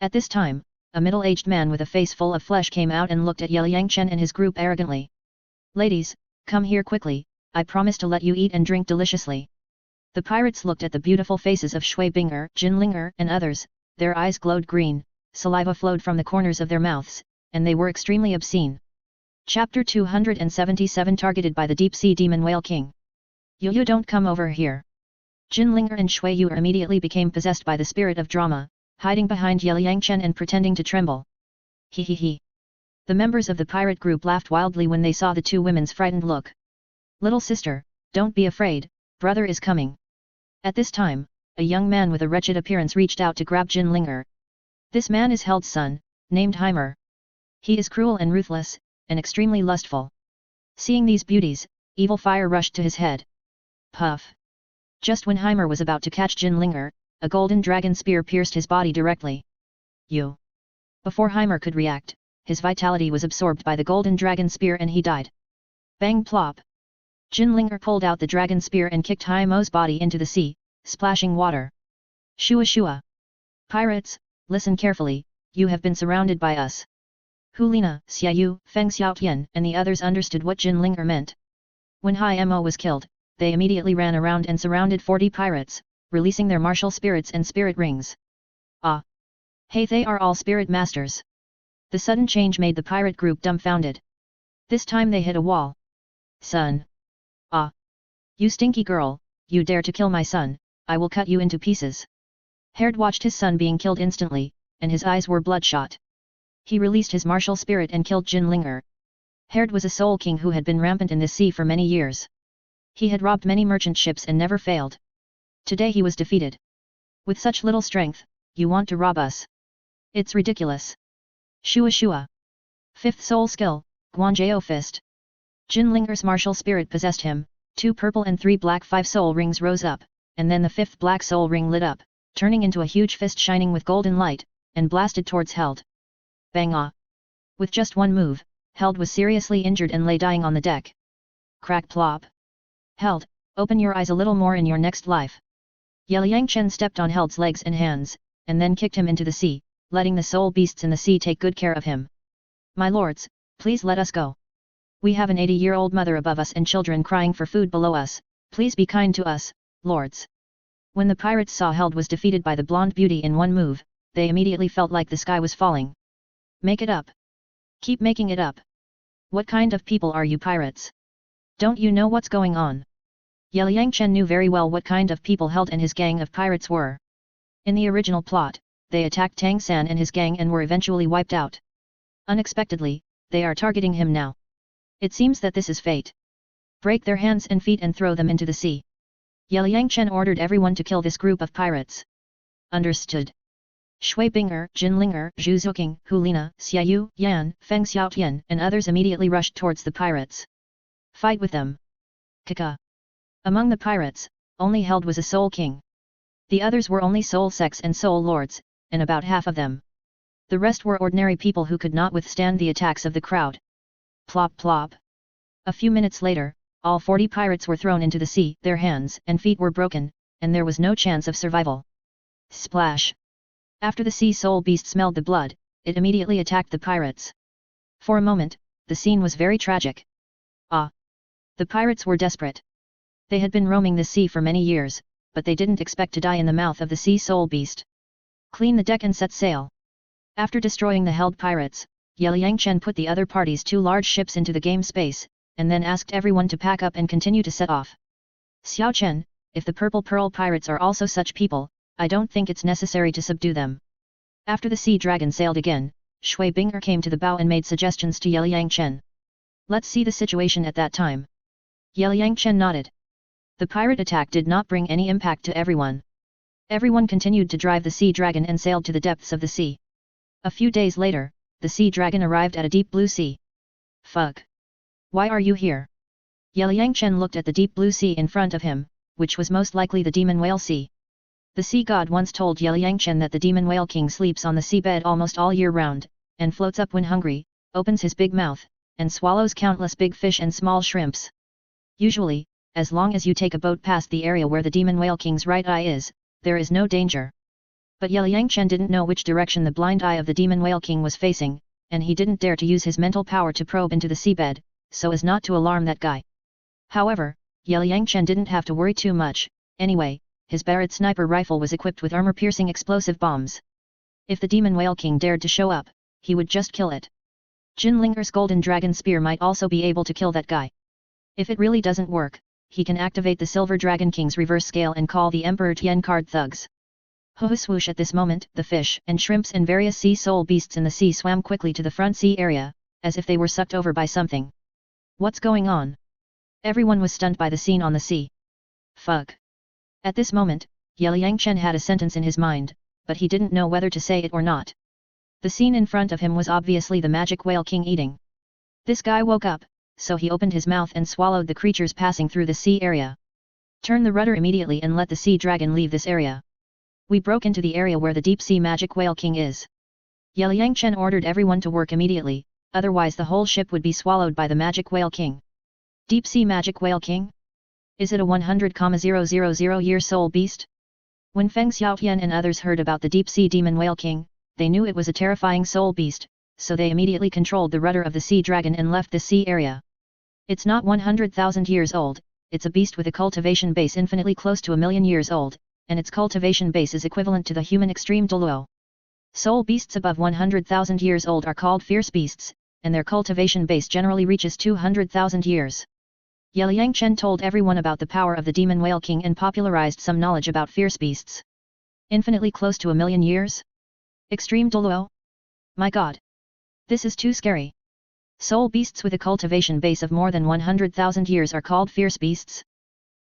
At this time, a middle-aged man with a face full of flesh came out and looked at Yelang Chen and his group arrogantly. Ladies, come here quickly, I promise to let you eat and drink deliciously. The pirates looked at the beautiful faces of Shui Binger, Jin Linger and others, their eyes glowed green, saliva flowed from the corners of their mouths, and they were extremely obscene. Chapter 277 Targeted by the Deep-Sea Demon Whale King. You don't come over here. Jin Linger and Shu Yuer immediately became possessed by the spirit of drama, hiding behind Yelang Chen and pretending to tremble. He. The members of the pirate group laughed wildly when they saw the 2 women's frightened look. Little sister, don't be afraid, brother is coming. At this time, a young man with a wretched appearance reached out to grab Jin Linger. This man is Held's son, named Heimer. He is cruel and ruthless, and extremely lustful. Seeing these beauties, evil fire rushed to his head. Puff! Just when Heimer was about to catch Jin Linger, a golden dragon spear pierced his body directly. You! Before Heimer could react, his vitality was absorbed by the golden dragon spear and he died. Bang plop! Jin Linger pulled out the dragon spear and kicked Heimer's body into the sea, splashing water. Shua! Pirates, listen carefully, you have been surrounded by us. Hulina, Xiaoyu, Feng Xiaotian and the others understood what Jin Linger meant. When Heimer was killed, they immediately ran around and surrounded 40 pirates, releasing their martial spirits and spirit rings. Ah! Hey, they are all spirit masters. The sudden change made the pirate group dumbfounded. This time they hit a wall. Son! Ah! You stinky girl, you dare to kill my son, I will cut you into pieces. Herd watched his son being killed instantly, and his eyes were bloodshot. He released his martial spirit and killed Jin Linger. Herd was a soul king who had been rampant in this sea for many years. He had robbed many merchant ships and never failed. Today he was defeated. With such little strength, you want to rob us? It's ridiculous. Shua! 5th soul skill, Guanjiao Fist. Jin Linger's martial spirit possessed him, 2 purple and 3 black 5 soul rings rose up, and then the 5th black soul ring lit up, turning into a huge fist shining with golden light, and blasted towards Held. Bang! Ah! With just one move, Held was seriously injured and lay dying on the deck. Crack plop! Held, open your eyes a little more in your next life. Yelang Chen stepped on Held's legs and hands, and then kicked him into the sea, letting the soul beasts in the sea take good care of him. My lords, please let us go. We have an 80-year-old mother above us and children crying for food below us, please be kind to us, lords. When the pirates saw Held was defeated by the blonde beauty in one move, they immediately felt like the sky was falling. Make it up. Keep making it up. What kind of people are you pirates? Don't you know what's going on? Yelang Chen knew very well what kind of people Held and his gang of pirates were. In the original plot, they attacked Tang San and his gang and were eventually wiped out. Unexpectedly, they are targeting him now. It seems that this is fate. Break their hands and feet and throw them into the sea. Yelang Chen ordered everyone to kill this group of pirates. Understood. Shui Binger, Jin Linger, Zhu Zuqing, Hu Lina, Xiaoyu, Yan, Feng Xiaotian, and others immediately rushed towards the pirates. Fight with them. Kaka. Among the pirates, only Held was a soul king. The others were only soul sects and soul lords, and about half of them. The rest were ordinary people who could not withstand the attacks of the crowd. Plop plop. A few minutes later, all 40 pirates were thrown into the sea, their hands and feet were broken, and there was no chance of survival. Splash. After the sea soul beast smelled the blood, it immediately attacked the pirates. For a moment, the scene was very tragic. Ah! The pirates were desperate. They had been roaming the sea for many years, but they didn't expect to die in the mouth of the sea soul beast. Clean the deck and set sail. After destroying the held pirates, Yelang Chen put the other party's 2 large ships into the game space, and then asked everyone to pack up and continue to set off. Xiao Chen, if the Purple Pearl pirates are also such people, I don't think it's necessary to subdue them. After the sea dragon sailed again, Shui Binger came to the bow and made suggestions to Yelang Chen. Let's see the situation at that time. Yelang Chen nodded. The pirate attack did not bring any impact to everyone. Everyone continued to drive the sea dragon and sailed to the depths of the sea. A few days later, the sea dragon arrived at a deep blue sea. Fuck. Why are you here? Yelang Chen looked at the deep blue sea in front of him, which was most likely the demon whale sea. The sea god once told Yelang Chen that the demon whale king sleeps on the seabed almost all year round, and floats up when hungry, opens his big mouth, and swallows countless big fish and small shrimps. Usually, as long as you take a boat past the area where the demon whale king's right eye is, there is no danger. But Yelang Chen didn't know which direction the blind eye of the demon whale king was facing, and he didn't dare to use his mental power to probe into the seabed, so as not to alarm that guy. However, Yelang Chen didn't have to worry too much. Anyway, his Barrett sniper rifle was equipped with armor-piercing explosive bombs. If the demon whale king dared to show up, he would just kill it. Jin Linger's golden dragon spear might also be able to kill that guy. If it really doesn't work, he can activate the silver dragon king's reverse scale and call the Emperor Tian card thugs. Ho swoosh! At this moment, the fish and shrimps and various sea soul beasts in the sea swam quickly to the front sea area, as if they were sucked over by something. What's going on? Everyone was stunned by the scene on the sea. Fuck. At this moment, Yelang Chen had a sentence in his mind, but he didn't know whether to say it or not. The scene in front of him was obviously the magic whale king eating. This guy woke up, so he opened his mouth and swallowed the creatures passing through the sea area. Turn the rudder immediately and let the sea dragon leave this area. We broke into the area where the deep sea magic whale king is. Yelang Chen ordered everyone to work immediately, otherwise the whole ship would be swallowed by the magic whale king. Deep sea magic whale king? Is it a 100,000-year soul beast? When Feng Xiaotian and others heard about the deep sea demon whale king, they knew it was a terrifying soul beast, so they immediately controlled the rudder of the sea dragon and left the sea area. It's not 100,000 years old, it's a beast with a cultivation base infinitely close to 1,000,000 years old, and its cultivation base is equivalent to the human extreme Douluo. Soul beasts above 100,000 years old are called fierce beasts, and their cultivation base generally reaches 200,000 years. Yelang Chen told everyone about the power of the demon whale king and popularized some knowledge about fierce beasts. Infinitely close to 1,000,000 years? Extreme Douluo? My god! This is too scary. Soul beasts with a cultivation base of more than 100,000 years are called fierce beasts?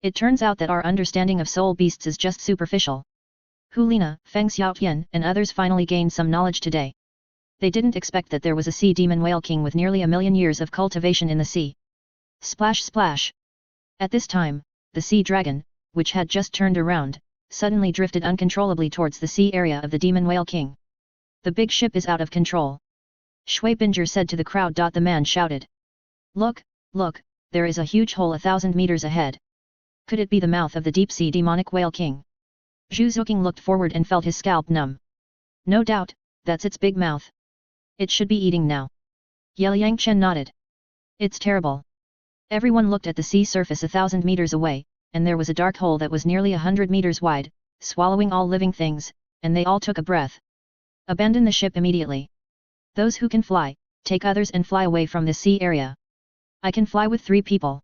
It turns out that our understanding of soul beasts is just superficial. Hu Lina, Feng Xiaotian and others finally gained some knowledge today. They didn't expect that there was a sea demon whale king with nearly 1,000,000 years of cultivation in the sea. Splash splash! At this time, the sea dragon, which had just turned around, suddenly drifted uncontrollably towards the sea area of the demon whale king. The big ship is out of control. Shui Binger said to the crowd. The man shouted. Look, look, there is a huge hole 1,000 meters ahead. Could it be the mouth of the deep sea demonic whale king? Zhu Zuqing looked forward and felt his scalp numb. No doubt, that's its big mouth. It should be eating now. Yelang Chen nodded. It's terrible. Everyone looked at the sea surface 1,000 meters away, and there was a dark hole that was nearly 100 meters wide, swallowing all living things, and they all took a breath. Abandon the ship immediately. Those who can fly, take others and fly away from this sea area. I can fly with 3 people.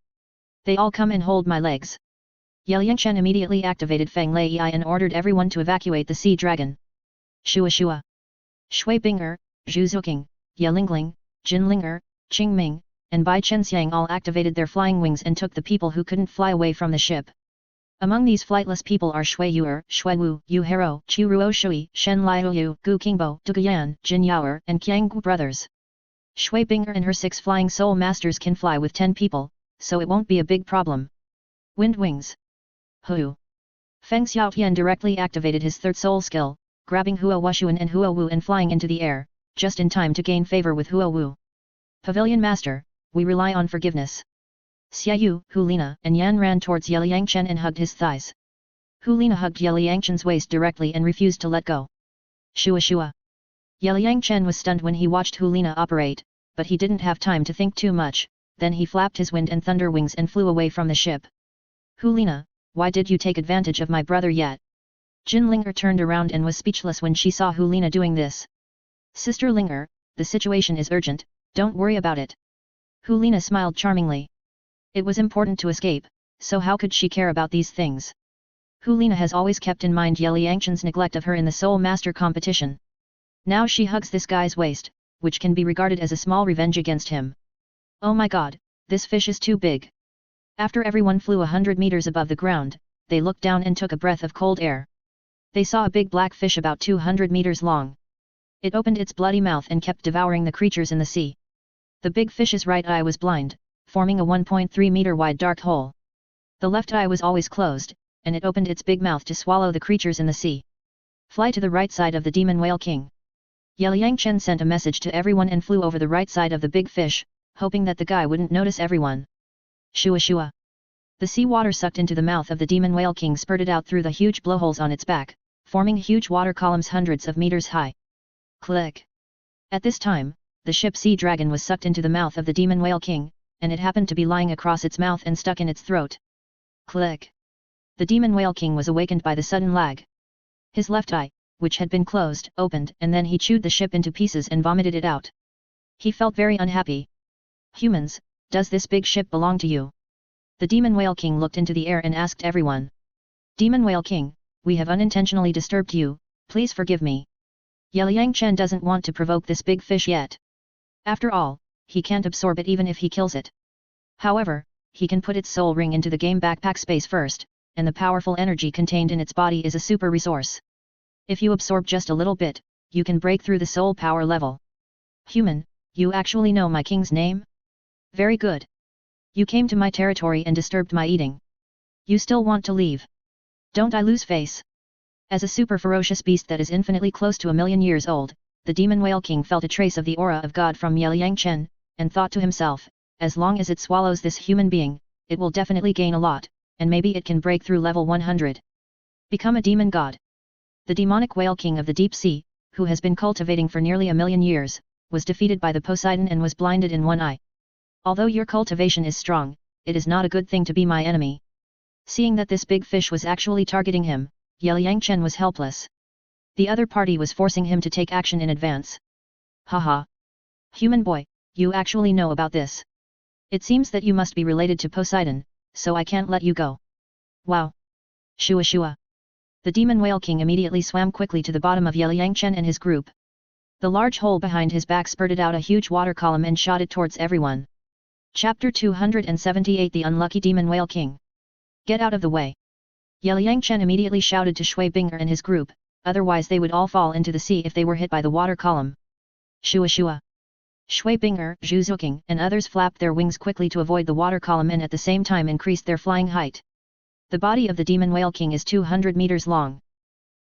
They all come and hold my legs. Yelang Chen immediately activated Feng Lei and ordered everyone to evacuate the sea dragon. Shua Shua. Shui Binger, Zhu Zuqing, Yeling, Jin Linger, Qing Ming, and Bai Chenxiang all activated their flying wings and took the people who couldn't fly away from the ship. Among these flightless people are Shu Yuer, Shui Wu, Yu Hero, Chu Ruo Shui, Shen Liu, Gu Qingbo, Du Guyan, Jin Linger, and Qiang Gu brothers. Shui Binger and her 6 flying soul masters can fly with 10 people, so it won't be a big problem. Wind wings. Hu. Feng Xiaotian directly activated his 3rd soul skill, grabbing Hua Wushuan and Hua Wu and flying into the air, just in time to gain favor with Hua Wu. Pavilion Master, we rely on forgiveness. Xiaoyu, Hulina, and Yan ran towards Yelang Chen and hugged his thighs. Hulina hugged Yelang Chen's waist directly and refused to let go. Shua Shua. Yelang Chen was stunned when he watched Hulina operate, but he didn't have time to think too much, then he flapped his wind and thunder wings and flew away from the ship. Hulina, why did you take advantage of my brother yet? Jin Linger turned around and was speechless when she saw Hulina doing this. Sister Linger, the situation is urgent, don't worry about it. Hulina smiled charmingly. It was important to escape, so how could she care about these things? Hulina has always kept in mind Yelang Chen's neglect of her in the Soul Master competition. Now she hugs this guy's waist, which can be regarded as a small revenge against him. Oh my god, this fish is too big. After everyone flew 100 meters above the ground, they looked down and took a breath of cold air. They saw a big black fish about 200 meters long. It opened its bloody mouth and kept devouring the creatures in the sea. The big fish's right eye was blind, forming a 1.3 meter wide dark hole. The left eye was always closed, and it opened its big mouth to swallow the creatures in the sea. Fly to the right side of the Demon Whale King. Yelang Chen sent a message to everyone and flew over the right side of the big fish, hoping that the guy wouldn't notice everyone. Shua Shua. The sea water sucked into the mouth of the Demon Whale King spurted out through the huge blowholes on its back, forming huge water columns hundreds of meters high. Click. At this time, the ship Sea Dragon was sucked into the mouth of the Demon Whale King, and it happened to be lying across its mouth and stuck in its throat. Click. The Demon Whale King was awakened by the sudden lag. His left eye, which had been closed, opened and then he chewed the ship into pieces and vomited it out. He felt very unhappy. Humans, does this big ship belong to you? The Demon Whale King looked into the air and asked everyone. Demon Whale King, we have unintentionally disturbed you, please forgive me. Yelang Chen doesn't want to provoke this big fish yet. After all, he can't absorb it even if he kills it. However, he can put its soul ring into the game backpack space first, and the powerful energy contained in its body is a super resource. If you absorb just a little bit, you can break through the soul power level. Human, you actually know my king's name? Very good. You came to my territory and disturbed my eating. You still want to leave? Don't I lose face? As a super ferocious beast that is infinitely close to 1,000,000 years old, the Demon Whale King felt a trace of the aura of God from Yelang Chen, and thought to himself, as long as it swallows this human being, it will definitely gain a lot, and maybe it can break through level 100. Become a demon god. The demonic Whale King of the Deep Sea, who has been cultivating for nearly 1,000,000 years, was defeated by the Poseidon and was blinded in one eye. Although your cultivation is strong, it is not a good thing to be my enemy. Seeing that this big fish was actually targeting him, Yelang Chen was helpless. The other party was forcing him to take action in advance. Haha. Human boy, you actually know about this. It seems that you must be related to Poseidon, so I can't let you go. Wow. Shua Shua. The Demon Whale King immediately swam quickly to the bottom of Yelang Chen and his group. The large hole behind his back spurted out a huge water column and shot it towards everyone. Chapter 278 The Unlucky Demon Whale King. Get out of the way. Yelang Chen immediately shouted to Shui Binger and his group, otherwise they would all fall into the sea if they were hit by the water column. Shua Shua. Shui Binger, Zhu Zuking, and others flapped their wings quickly to avoid the water column and at the same time increased their flying height. The body of the Demon Whale King is 200 meters long.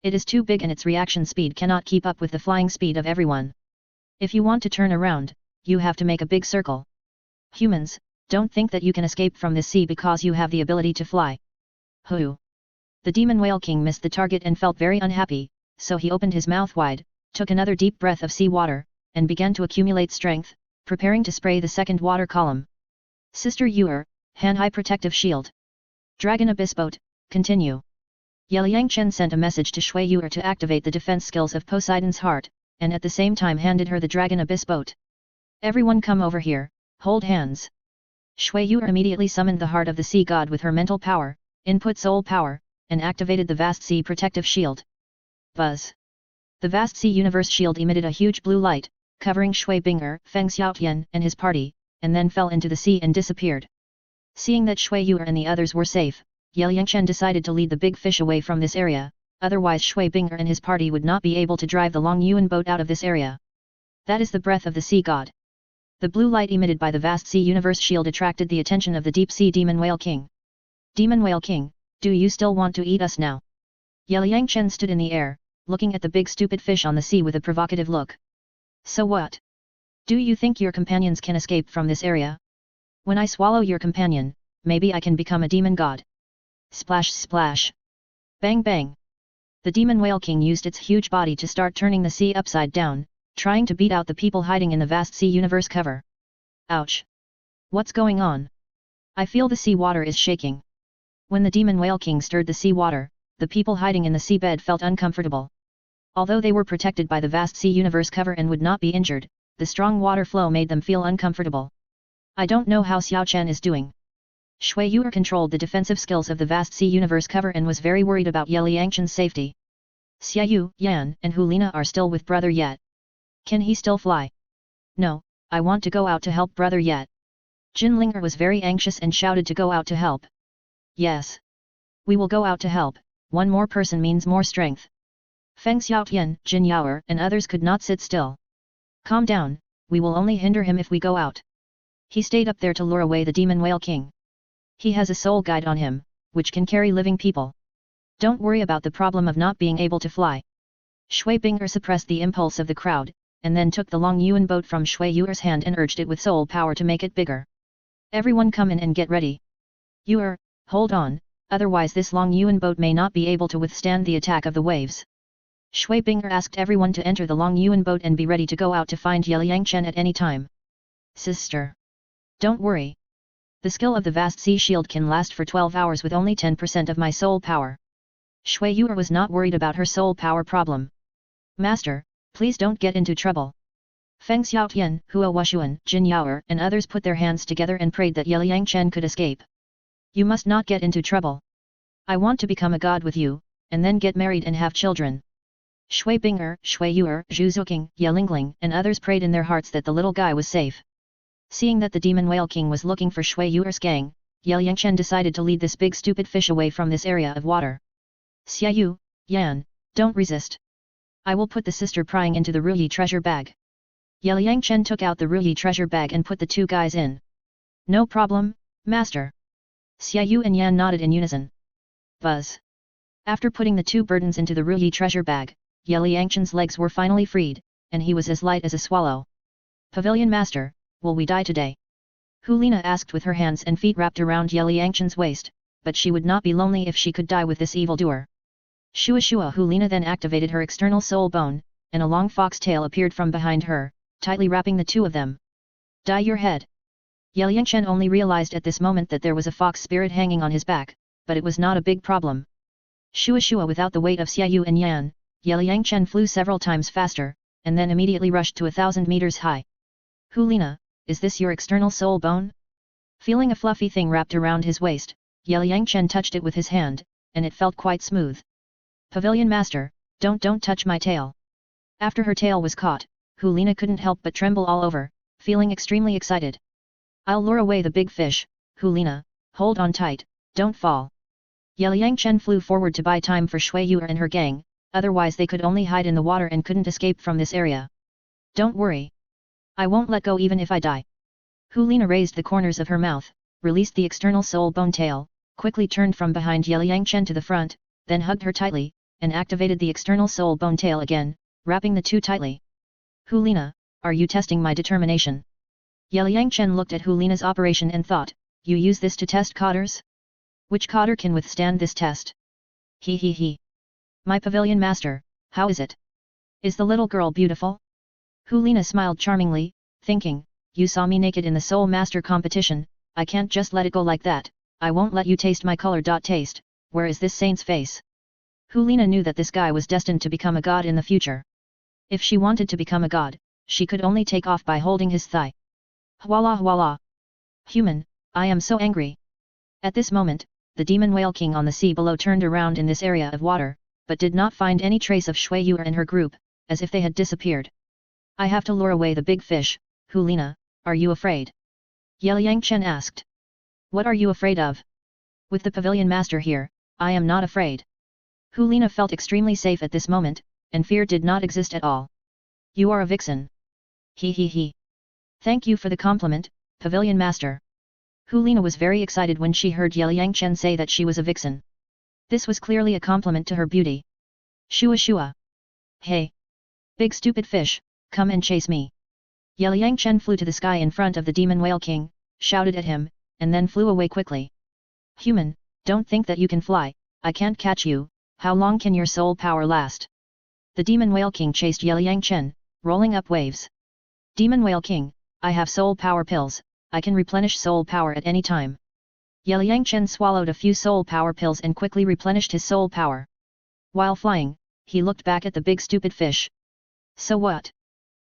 It is too big and its reaction speed cannot keep up with the flying speed of everyone. If you want to turn around, you have to make a big circle. Humans, don't think that you can escape from this sea because you have the ability to fly. Hoo! The Demon Whale King missed the target and felt very unhappy, so he opened his mouth wide, took another deep breath of sea water, and began to accumulate strength, preparing to spray the second water column. Sister Yuer, hand high protective shield. Dragon Abyss Boat, continue. Yelang Chen sent a message to Shu Yuer to activate the defense skills of Poseidon's heart, and at the same time handed her the Dragon Abyss Boat. Everyone come over here, hold hands. Shu Yuer immediately summoned the heart of the sea god with her mental power, input soul power, and activated the vast sea protective shield. Buzz. The vast sea universe shield emitted a huge blue light, covering Shui Binger, Feng Xiaotian, and his party, and then fell into the sea and disappeared. Seeing that Shu Yuer and the others were safe, Yelang Chen decided to lead the big fish away from this area, otherwise Shui Binger and his party would not be able to drive the Long Yuan boat out of this area. That is the breath of the sea god. The blue light emitted by the vast sea universe shield attracted the attention of the deep sea demon whale king. Demon whale king, do you still want to eat us now? Yelang Chen stood in the air, looking at the big stupid fish on the sea with a provocative look. So what? Do you think your companions can escape from this area? When I swallow your companion, maybe I can become a demon god. Splash splash. Bang bang. The demon whale king used its huge body to start turning the sea upside down, trying to beat out the people hiding in the vast sea universe cover. Ouch! What's going on? I feel the sea water is shaking. When the demon whale king stirred the sea water, the people hiding in the seabed felt uncomfortable. Although they were protected by the vast sea universe cover and would not be injured, the strong water flow made them feel uncomfortable. I don't know how Xiao Chen is doing. Shu Yuer controlled the defensive skills of the vast sea universe cover and was very worried about Yelang Chen's safety. Xiaoyu, Yan, and Hulina are still with brother yet. Can he still fly? No, I want to go out to help brother yet. Jin Linger was very anxious and shouted to go out to help. Yes. We will go out to help, one more person means more strength. Feng Xiaotian, Jin Yuer and others could not sit still. Calm down, we will only hinder him if we go out. He stayed up there to lure away the demon whale king. He has a soul guide on him, which can carry living people. Don't worry about the problem of not being able to fly. Shui Binger suppressed the impulse of the crowd, and then took the Long Yuan boat from Shu Yuer's hand and urged it with soul power to make it bigger. Everyone come in and get ready. Yuer, hold on, otherwise this Long Yuan boat may not be able to withstand the attack of the waves. Shui Binger asked everyone to enter the Long Yuan boat and be ready to go out to find Yelang Chen at any time. Sister. Don't worry. The skill of the vast sea shield can last for 12 hours with only 10% of my soul power. Shu Yuer was not worried about her soul power problem. Master, please don't get into trouble. Feng Xiaotian, Hua Wushuan, Jin Yuer and others put their hands together and prayed that Yelang Chen could escape. You must not get into trouble. I want to become a god with you, and then get married and have children. Shui Binger, Shu Yuer, Zhu Zuqing, Yelingling and others prayed in their hearts that the little guy was safe. Seeing that the demon whale king was looking for Shu Yuer's gang, Yelang Chen decided to lead this big stupid fish away from this area of water. Xiaoyu, Yan, don't resist. I will put the sister prying into the Ruyi treasure bag. Yelang Chen took out the Ruyi treasure bag and put the two guys in. No problem, master. Xiaoyu and Yan nodded in unison. Buzz. After putting the two burdens into the Ruyi treasure bag, Yelang Chen's legs were finally freed, and he was as light as a swallow. Pavilion master, will we die today? Hulina asked with her hands and feet wrapped around Yelang Chen's waist, but she would not be lonely if she could die with this evildoer. Shua Hulina then activated her external soul bone, and a long fox tail appeared from behind her, tightly wrapping the two of them. Dye your head. Yelang Chen only realized at this moment that there was a fox spirit hanging on his back, but it was not a big problem. Shua without the weight of Xiaoyu and Yan, Yelang Chen flew several times faster, and then immediately rushed to 1,000 meters high. Hulina, is this your external soul bone? Feeling a fluffy thing wrapped around his waist, Yelang Chen touched it with his hand, and it felt quite smooth. Pavilion master, don't touch my tail. After her tail was caught, Hulina couldn't help but tremble all over, feeling extremely excited. I'll lure away the big fish, Hulina, hold on tight, don't fall. Yelang Chen flew forward to buy time for Shu Yuer and her gang, otherwise they could only hide in the water and couldn't escape from this area. Don't worry. I won't let go even if I die. Hulina raised the corners of her mouth, released the external soul bone tail, quickly turned from behind Yelang Chen to the front, then hugged her tightly, and activated the external soul bone tail again, wrapping the two tightly. Hulina, are you testing my determination? Yelang Chen looked at Hulina's operation and thought, you use this to test cotters? Which cotter can withstand this test? He. My pavilion master, how is it? Is the little girl beautiful? Hulina smiled charmingly, thinking, you saw me naked in the Soul Master competition, I can't just let it go like that, I won't let you taste my color. Taste, where is this saint's face? Hulina knew that this guy was destined to become a god in the future. If she wanted to become a god, she could only take off by holding his thigh. Huala. Human, I am so angry. At this moment, the demon whale king on the sea below turned around in this area of water, but did not find any trace of Shu Yuer and her group, as if they had disappeared. I have to lure away the big fish, Hulina, are you afraid? Yelang Chen asked. What are you afraid of? With the pavilion master here, I am not afraid. Hulina felt extremely safe at this moment, and fear did not exist at all. You are a vixen. He. Thank you for the compliment, pavilion master. Hulina was very excited when she heard Yelang Chen say that she was a vixen. This was clearly a compliment to her beauty. Shua. Hey! Big stupid fish, come and chase me. Yelang Chen flew to the sky in front of the demon whale king, shouted at him, and then flew away quickly. Human, don't think that you can fly, I can't catch you, how long can your soul power last? The demon whale king chased Yelang Chen, rolling up waves. Demon whale king, I have soul power pills, I can replenish soul power at any time. Yelang Chen swallowed a few soul power pills and quickly replenished his soul power. While flying, he looked back at the big stupid fish. So what?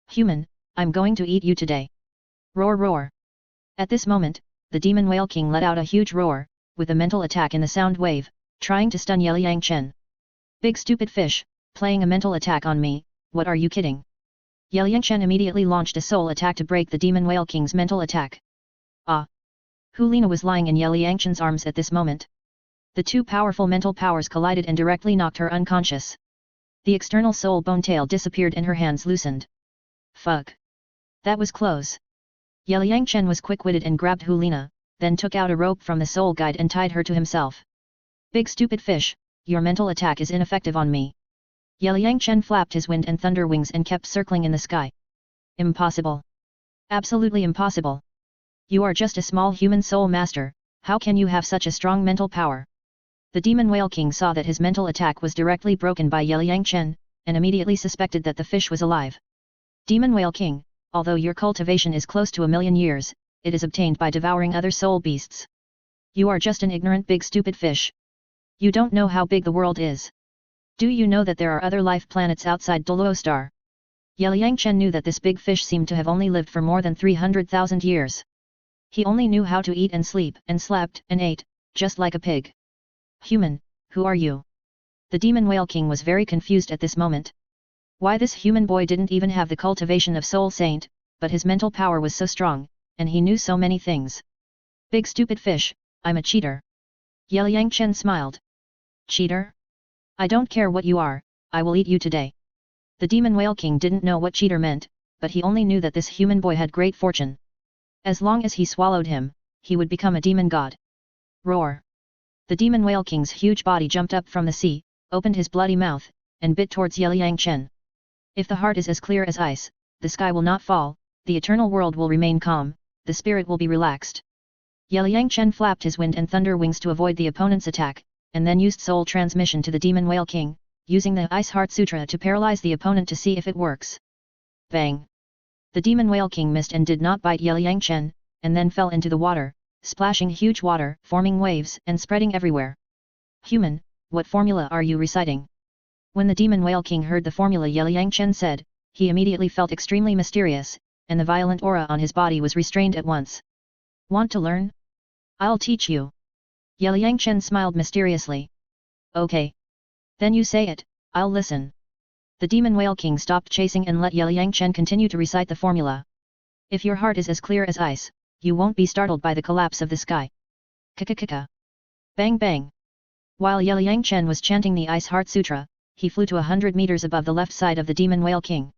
Human, I'm going to eat you today. Roar. At this moment, the demon whale king let out a huge roar, with a mental attack in the sound wave, trying to stun Yelang Chen. Big stupid fish, playing a mental attack on me, what are you kidding? Yelang Chen immediately launched a soul attack to break the demon whale king's mental attack. Ah! Hulina was lying in Yelang Chen's arms at this moment. The two powerful mental powers collided and directly knocked her unconscious. The external soul bone tail disappeared and her hands loosened. Fuck! That was close. Yelang Chen was quick-witted and grabbed Hulina, then took out a rope from the soul guide and tied her to himself. Big stupid fish, your mental attack is ineffective on me. Yelang Chen flapped his wind and thunder wings and kept circling in the sky. Impossible. Absolutely impossible. You are just a small human soul master, how can you have such a strong mental power? The demon whale king saw that his mental attack was directly broken by Yelang Chen, and immediately suspected that the fish was alive. Demon whale king, although your cultivation is close to 1,000,000 years, it is obtained by devouring other soul beasts. You are just an ignorant big stupid fish. You don't know how big the world is. Do you know that there are other life planets outside Douluo star? Yelang Chen knew that this big fish seemed to have only lived for more than 300,000 years. He only knew how to eat and sleep and slept and ate, just like a pig. Human, who are you? The demon whale king was very confused at this moment. Why this human boy didn't even have the cultivation of soul saint, but his mental power was so strong, and he knew so many things. Big stupid fish, I'm a cheater. Yelang Chen smiled. Cheater? I don't care what you are, I will eat you today. The demon whale king didn't know what cheater meant, but he only knew that this human boy had great fortune. As long as he swallowed him, he would become a demon god. Roar! The demon whale king's huge body jumped up from the sea, opened his bloody mouth, and bit towards Yelang Chen. If the heart is as clear as ice, the sky will not fall, the eternal world will remain calm, the spirit will be relaxed. Yelang Chen flapped his wind and thunder wings to avoid the opponent's attack, and then used soul transmission to the demon whale king, using the Ice Heart Sutra to paralyze the opponent to see if it works. Bang! The demon whale king missed and did not bite Yelang Chen, and then fell into the water, splashing huge water, forming waves and spreading everywhere. Human, what formula are you reciting? When the demon whale king heard the formula Yelang Chen said, he immediately felt extremely mysterious, and the violent aura on his body was restrained at once. Want to learn? I'll teach you. Yelang Chen smiled mysteriously. Okay. Then you say it, I'll listen. The demon whale king stopped chasing and let Yelang Chen continue to recite the formula. If your heart is as clear as ice, you won't be startled by the collapse of the sky. Kika. Bang bang. While Yelang Chen was chanting the Ice Heart Sutra, he flew to 100 meters above the left side of the demon whale king.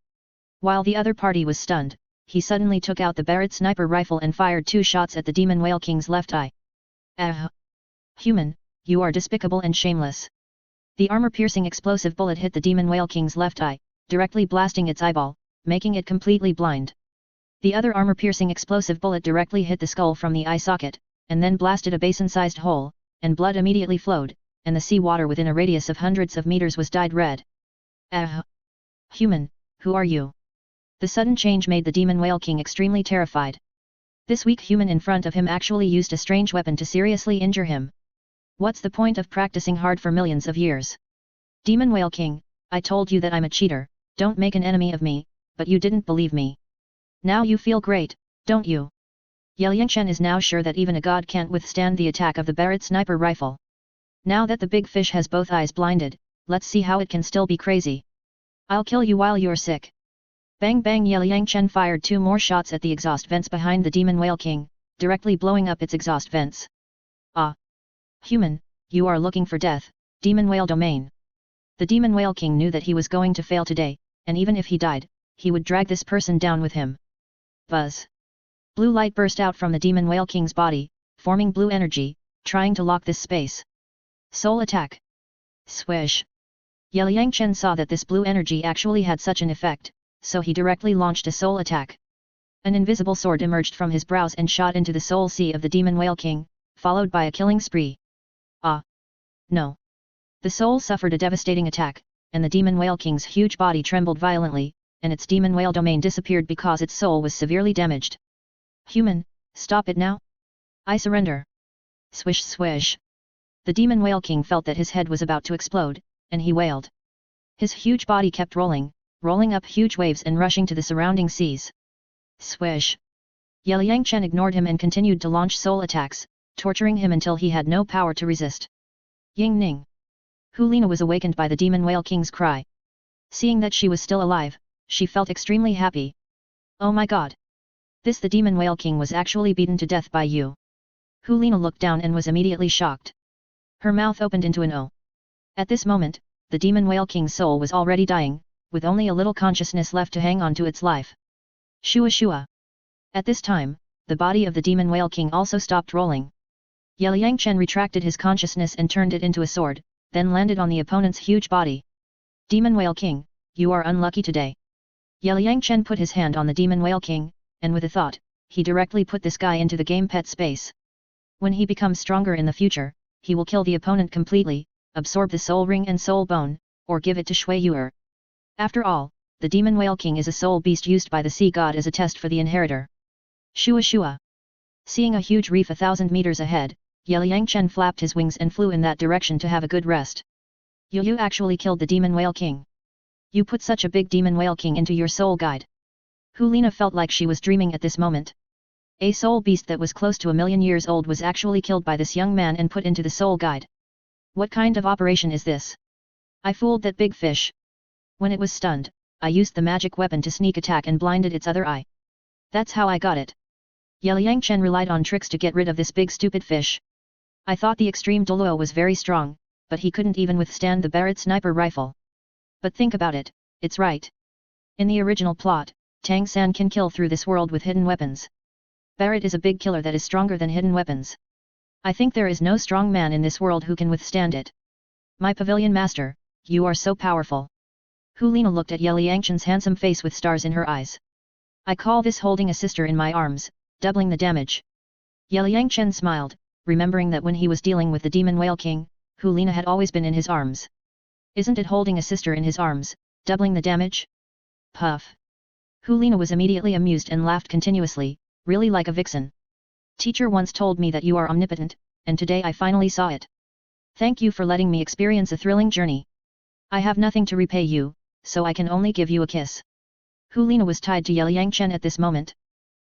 While the other party was stunned, he suddenly took out the Barrett sniper rifle and fired 2 shots at the demon whale king's left eye. Ah! Human, you are despicable and shameless. The armor-piercing explosive bullet hit the demon whale king's left eye, directly blasting its eyeball, making it completely blind. The other armor-piercing explosive bullet directly hit the skull from the eye socket, and then blasted a basin-sized hole, and blood immediately flowed, and the sea water within a radius of hundreds of meters was dyed red. Ah! Human, who are you? The sudden change made the demon whale king extremely terrified. This weak human in front of him actually used a strange weapon to seriously injure him. What's the point of practicing hard for millions of years? Demon whale king, I told you that I'm a cheater, don't make an enemy of me, but you didn't believe me. Now you feel great, don't you? Yelang Chen is now sure that even a god can't withstand the attack of the Barrett sniper rifle. Now that the big fish has both eyes blinded, let's see how it can still be crazy. I'll kill you while you're sick. Bang bang! Yelang Chen fired 2 more shots at the exhaust vents behind the demon whale king, directly blowing up its exhaust vents. Ah! Human, you are looking for death, Demon Whale Domain. The Demon Whale King knew that he was going to fail today, and even if he died, he would drag this person down with him. Buzz. Blue light burst out from the Demon Whale King's body, forming blue energy, trying to lock this space. Soul attack. Swish. Yelang Chen saw that this blue energy actually had such an effect, so he directly launched a soul attack. An invisible sword emerged from his brows and shot into the soul sea of the Demon Whale King, followed by a killing spree. Ah! No! The soul suffered a devastating attack, and the Demon Whale King's huge body trembled violently, and its Demon Whale domain disappeared because its soul was severely damaged. Human, stop it now! I surrender! Swish swish! The Demon Whale King felt that his head was about to explode, and he wailed. His huge body kept rolling up huge waves and rushing to the surrounding seas. Swish! Yelang Chen ignored him and continued to launch soul attacks, torturing him until he had no power to resist. Ying Ning! Hulina was awakened by the Demon Whale King's cry. Seeing that she was still alive, she felt extremely happy. Oh my god! The Demon Whale King was actually beaten to death by you. Hulina looked down and was immediately shocked. Her mouth opened into an O. At this moment, the Demon Whale King's soul was already dying, with only a little consciousness left to hang on to its life. Shua. At this time, the body of the Demon Whale King also stopped rolling. Yelang Chen retracted his consciousness and turned it into a sword, then landed on the opponent's huge body. Demon Whale King, you are unlucky today. Yelang Chen put his hand on the Demon Whale King, and with a thought, he directly put this guy into the game pet space. When he becomes stronger in the future, he will kill the opponent completely, absorb the soul ring and soul bone, or give it to Shu Yuer. After all, the Demon Whale King is a soul beast used by the sea god as a test for the inheritor. Shua. Seeing a huge reef 1,000 meters ahead, Yelang Chen flapped his wings and flew in that direction to have a good rest. You actually killed the Demon Whale King. You put such a big Demon Whale King into your soul guide. Hulina felt like she was dreaming at this moment. A soul beast that was close to 1,000,000 years old was actually killed by this young man and put into the soul guide. What kind of operation is this? I fooled that big fish. When it was stunned, I used the magic weapon to sneak attack and blinded its other eye. That's how I got it. Yelang Chen relied on tricks to get rid of this big stupid fish. I thought the extreme Douluo was very strong, but he couldn't even withstand the Barrett sniper rifle. But think about it, it's right. In the original plot, Tang San can kill through this world with hidden weapons. Barrett is a big killer that is stronger than hidden weapons. I think there is no strong man in this world who can withstand it. My pavilion master, you are so powerful. Hulina looked at Yelang Chen's handsome face with stars in her eyes. I call this holding a sister in my arms, doubling the damage. Yelang Chen smiled, remembering that when he was dealing with the Demon Whale King, Hulina had always been in his arms. Isn't it holding a sister in his arms, doubling the damage? Puff. Hulina was immediately amused and laughed continuously, really like a vixen. Teacher once told me that you are omnipotent, and today I finally saw it. Thank you for letting me experience a thrilling journey. I have nothing to repay you, so I can only give you a kiss. Hulina was tied to Yelang Chen at this moment.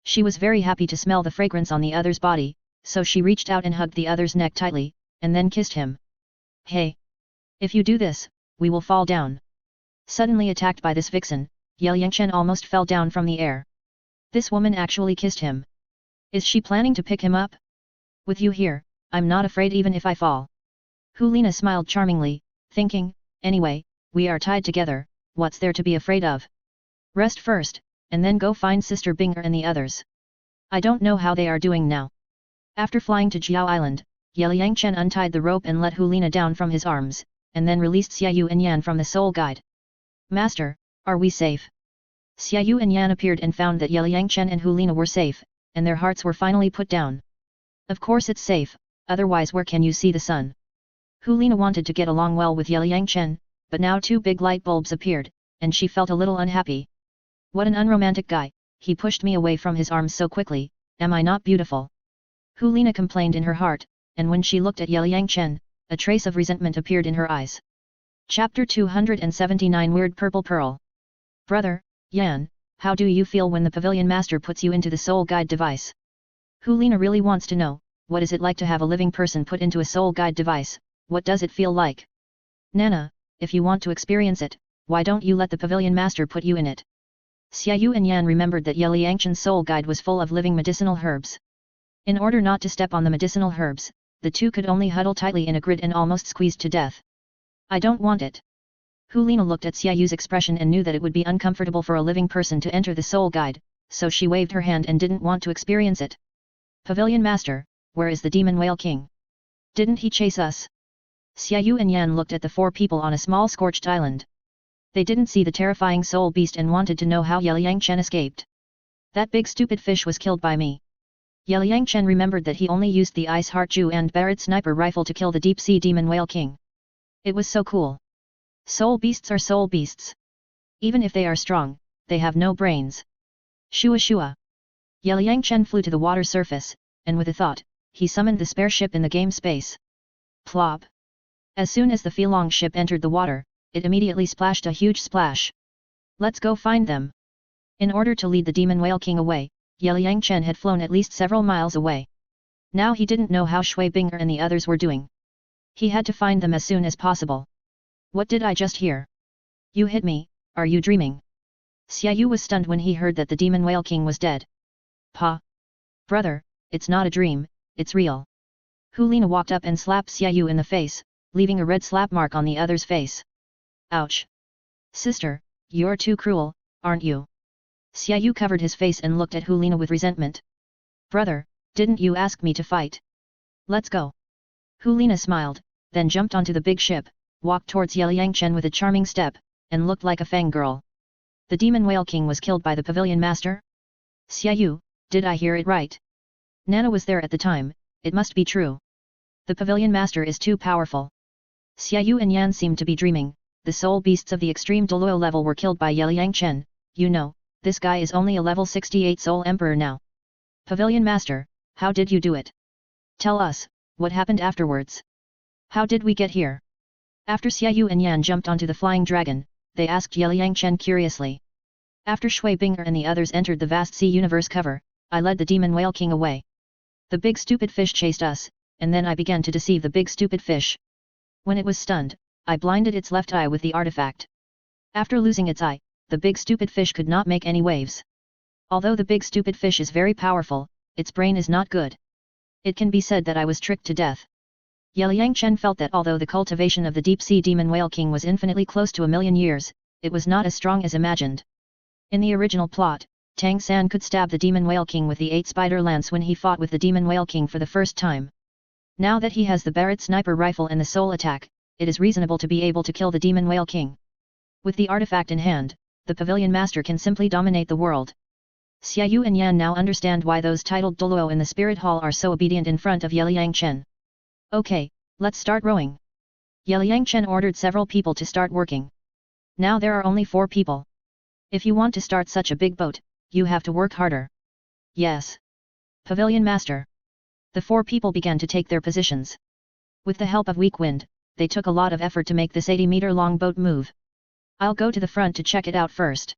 She was very happy to smell the fragrance on the other's body, so she reached out and hugged the other's neck tightly, and then kissed him. Hey! If you do this, we will fall down. Suddenly attacked by this vixen, Yelang Chen almost fell down from the air. This woman actually kissed him. Is she planning to pick him up? With you here, I'm not afraid even if I fall. Hulina smiled charmingly, thinking, anyway, we are tied together, what's there to be afraid of? Rest first, and then go find Sister Binger and the others. I don't know how they are doing now. After flying to Jiao Island, Yelang Chen untied the rope and let Hulina down from his arms, and then released Xiaoyu and Yan from the soul guide. Master, are we safe? Xiaoyu and Yan appeared and found that Yelang Chen and Hulina were safe, and their hearts were finally put down. Of course it's safe, otherwise where can you see the sun? Hulina wanted to get along well with Yelang Chen, but now two big light bulbs appeared, and she felt a little unhappy. What an unromantic guy, he pushed me away from his arms so quickly, am I not beautiful? Hulina complained in her heart, and when she looked at Yelang Chen, a trace of resentment appeared in her eyes. Chapter 279 Weird Purple Pearl. Brother, Yan, how do you feel when the pavilion master puts you into the soul guide device? Hulina really wants to know, what is it like to have a living person put into a soul guide device, what does it feel like? Nana, if you want to experience it, why don't you let the pavilion master put you in it? Xiaoyu and Yan remembered that Yelang Chen's soul guide was full of living medicinal herbs. In order not to step on the medicinal herbs, the two could only huddle tightly in a grid and almost squeezed to death. I don't want it. Hulina looked at Xiayu's expression and knew that it would be uncomfortable for a living person to enter the soul guide, so she waved her hand and didn't want to experience it. Pavilion Master, where is the Demon Whale King? Didn't he chase us? Xiaoyu and Yan looked at the four people on a small scorched island. They didn't see the terrifying soul beast and wanted to know how Yelang Chen escaped. That big stupid fish was killed by me. Yelang Chen remembered that he only used the Ice Heart Ju and Barrett sniper rifle to kill the deep-sea demon whale king. It was so cool. Soul beasts are soul beasts. Even if they are strong, they have no brains. Shua Shua. Yelang Chen flew to the water surface, and with a thought, he summoned the spare ship in the game space. Plop. As soon as the Filong ship entered the water, it immediately splashed a huge splash. Let's go find them. In order to lead the demon whale king away, Yelang Chen had flown at least several miles away. Now he didn't know how Shui Binger and the others were doing. He had to find them as soon as possible. What did I just hear? You hit me, are you dreaming? Xiaoyu was stunned when he heard that the demon whale king was dead. Pa! Brother, it's not a dream, it's real. Hulina walked up and slapped Xiaoyu in the face, leaving a red slap mark on the other's face. Ouch! Sister, you're too cruel, aren't you? Xiaoyu covered his face and looked at Hulina with resentment. Brother, didn't you ask me to fight? Let's go. Hulina smiled, then jumped onto the big ship, walked towards Yelang Chen with a charming step, and looked like a fangirl. The demon whale king was killed by the pavilion master? Xiaoyu, did I hear it right? Nana was there at the time, it must be true. The pavilion master is too powerful. Xiaoyu and Yan seemed to be dreaming. The soul beasts of the extreme Douluo level were killed by Yelang Chen. You know, this guy is only a level 68 soul emperor now. Pavilion master, how did you do it? Tell us, what happened afterwards? How did we get here? After Xiaoyu and Yan jumped onto the flying dragon, they asked Yelang Chen curiously. After Shui Binger and the others entered the vast sea universe cover, I led the demon whale king away. The big stupid fish chased us, and then I began to deceive the big stupid fish. When it was stunned, I blinded its left eye with the artifact. After losing its eye, the big stupid fish could not make any waves. Although the big stupid fish is very powerful, its brain is not good. It can be said that I was tricked to death. Yelang Chen felt that although the cultivation of the deep-sea demon whale king was infinitely close to 1,000,000 years, it was not as strong as imagined. In the original plot, Tang San could stab the demon whale king with the 8-spider lance when he fought with the demon whale king for the first time. Now that he has the Barrett sniper rifle and the soul attack, it is reasonable to be able to kill the demon whale king. With the artifact in hand, the pavilion master can simply dominate the world. Xiaoyu and Yan now understand why those titled Douluo in the spirit hall are so obedient in front of Yelang Chen. Okay, let's start rowing. Yelang Chen ordered several people to start working. Now there are only 4 people. If you want to start such a big boat, you have to work harder. Yes. Pavilion master. The 4 people began to take their positions. With the help of weak wind, they took a lot of effort to make this 80-meter-long boat move. I'll go to the front to check it out first.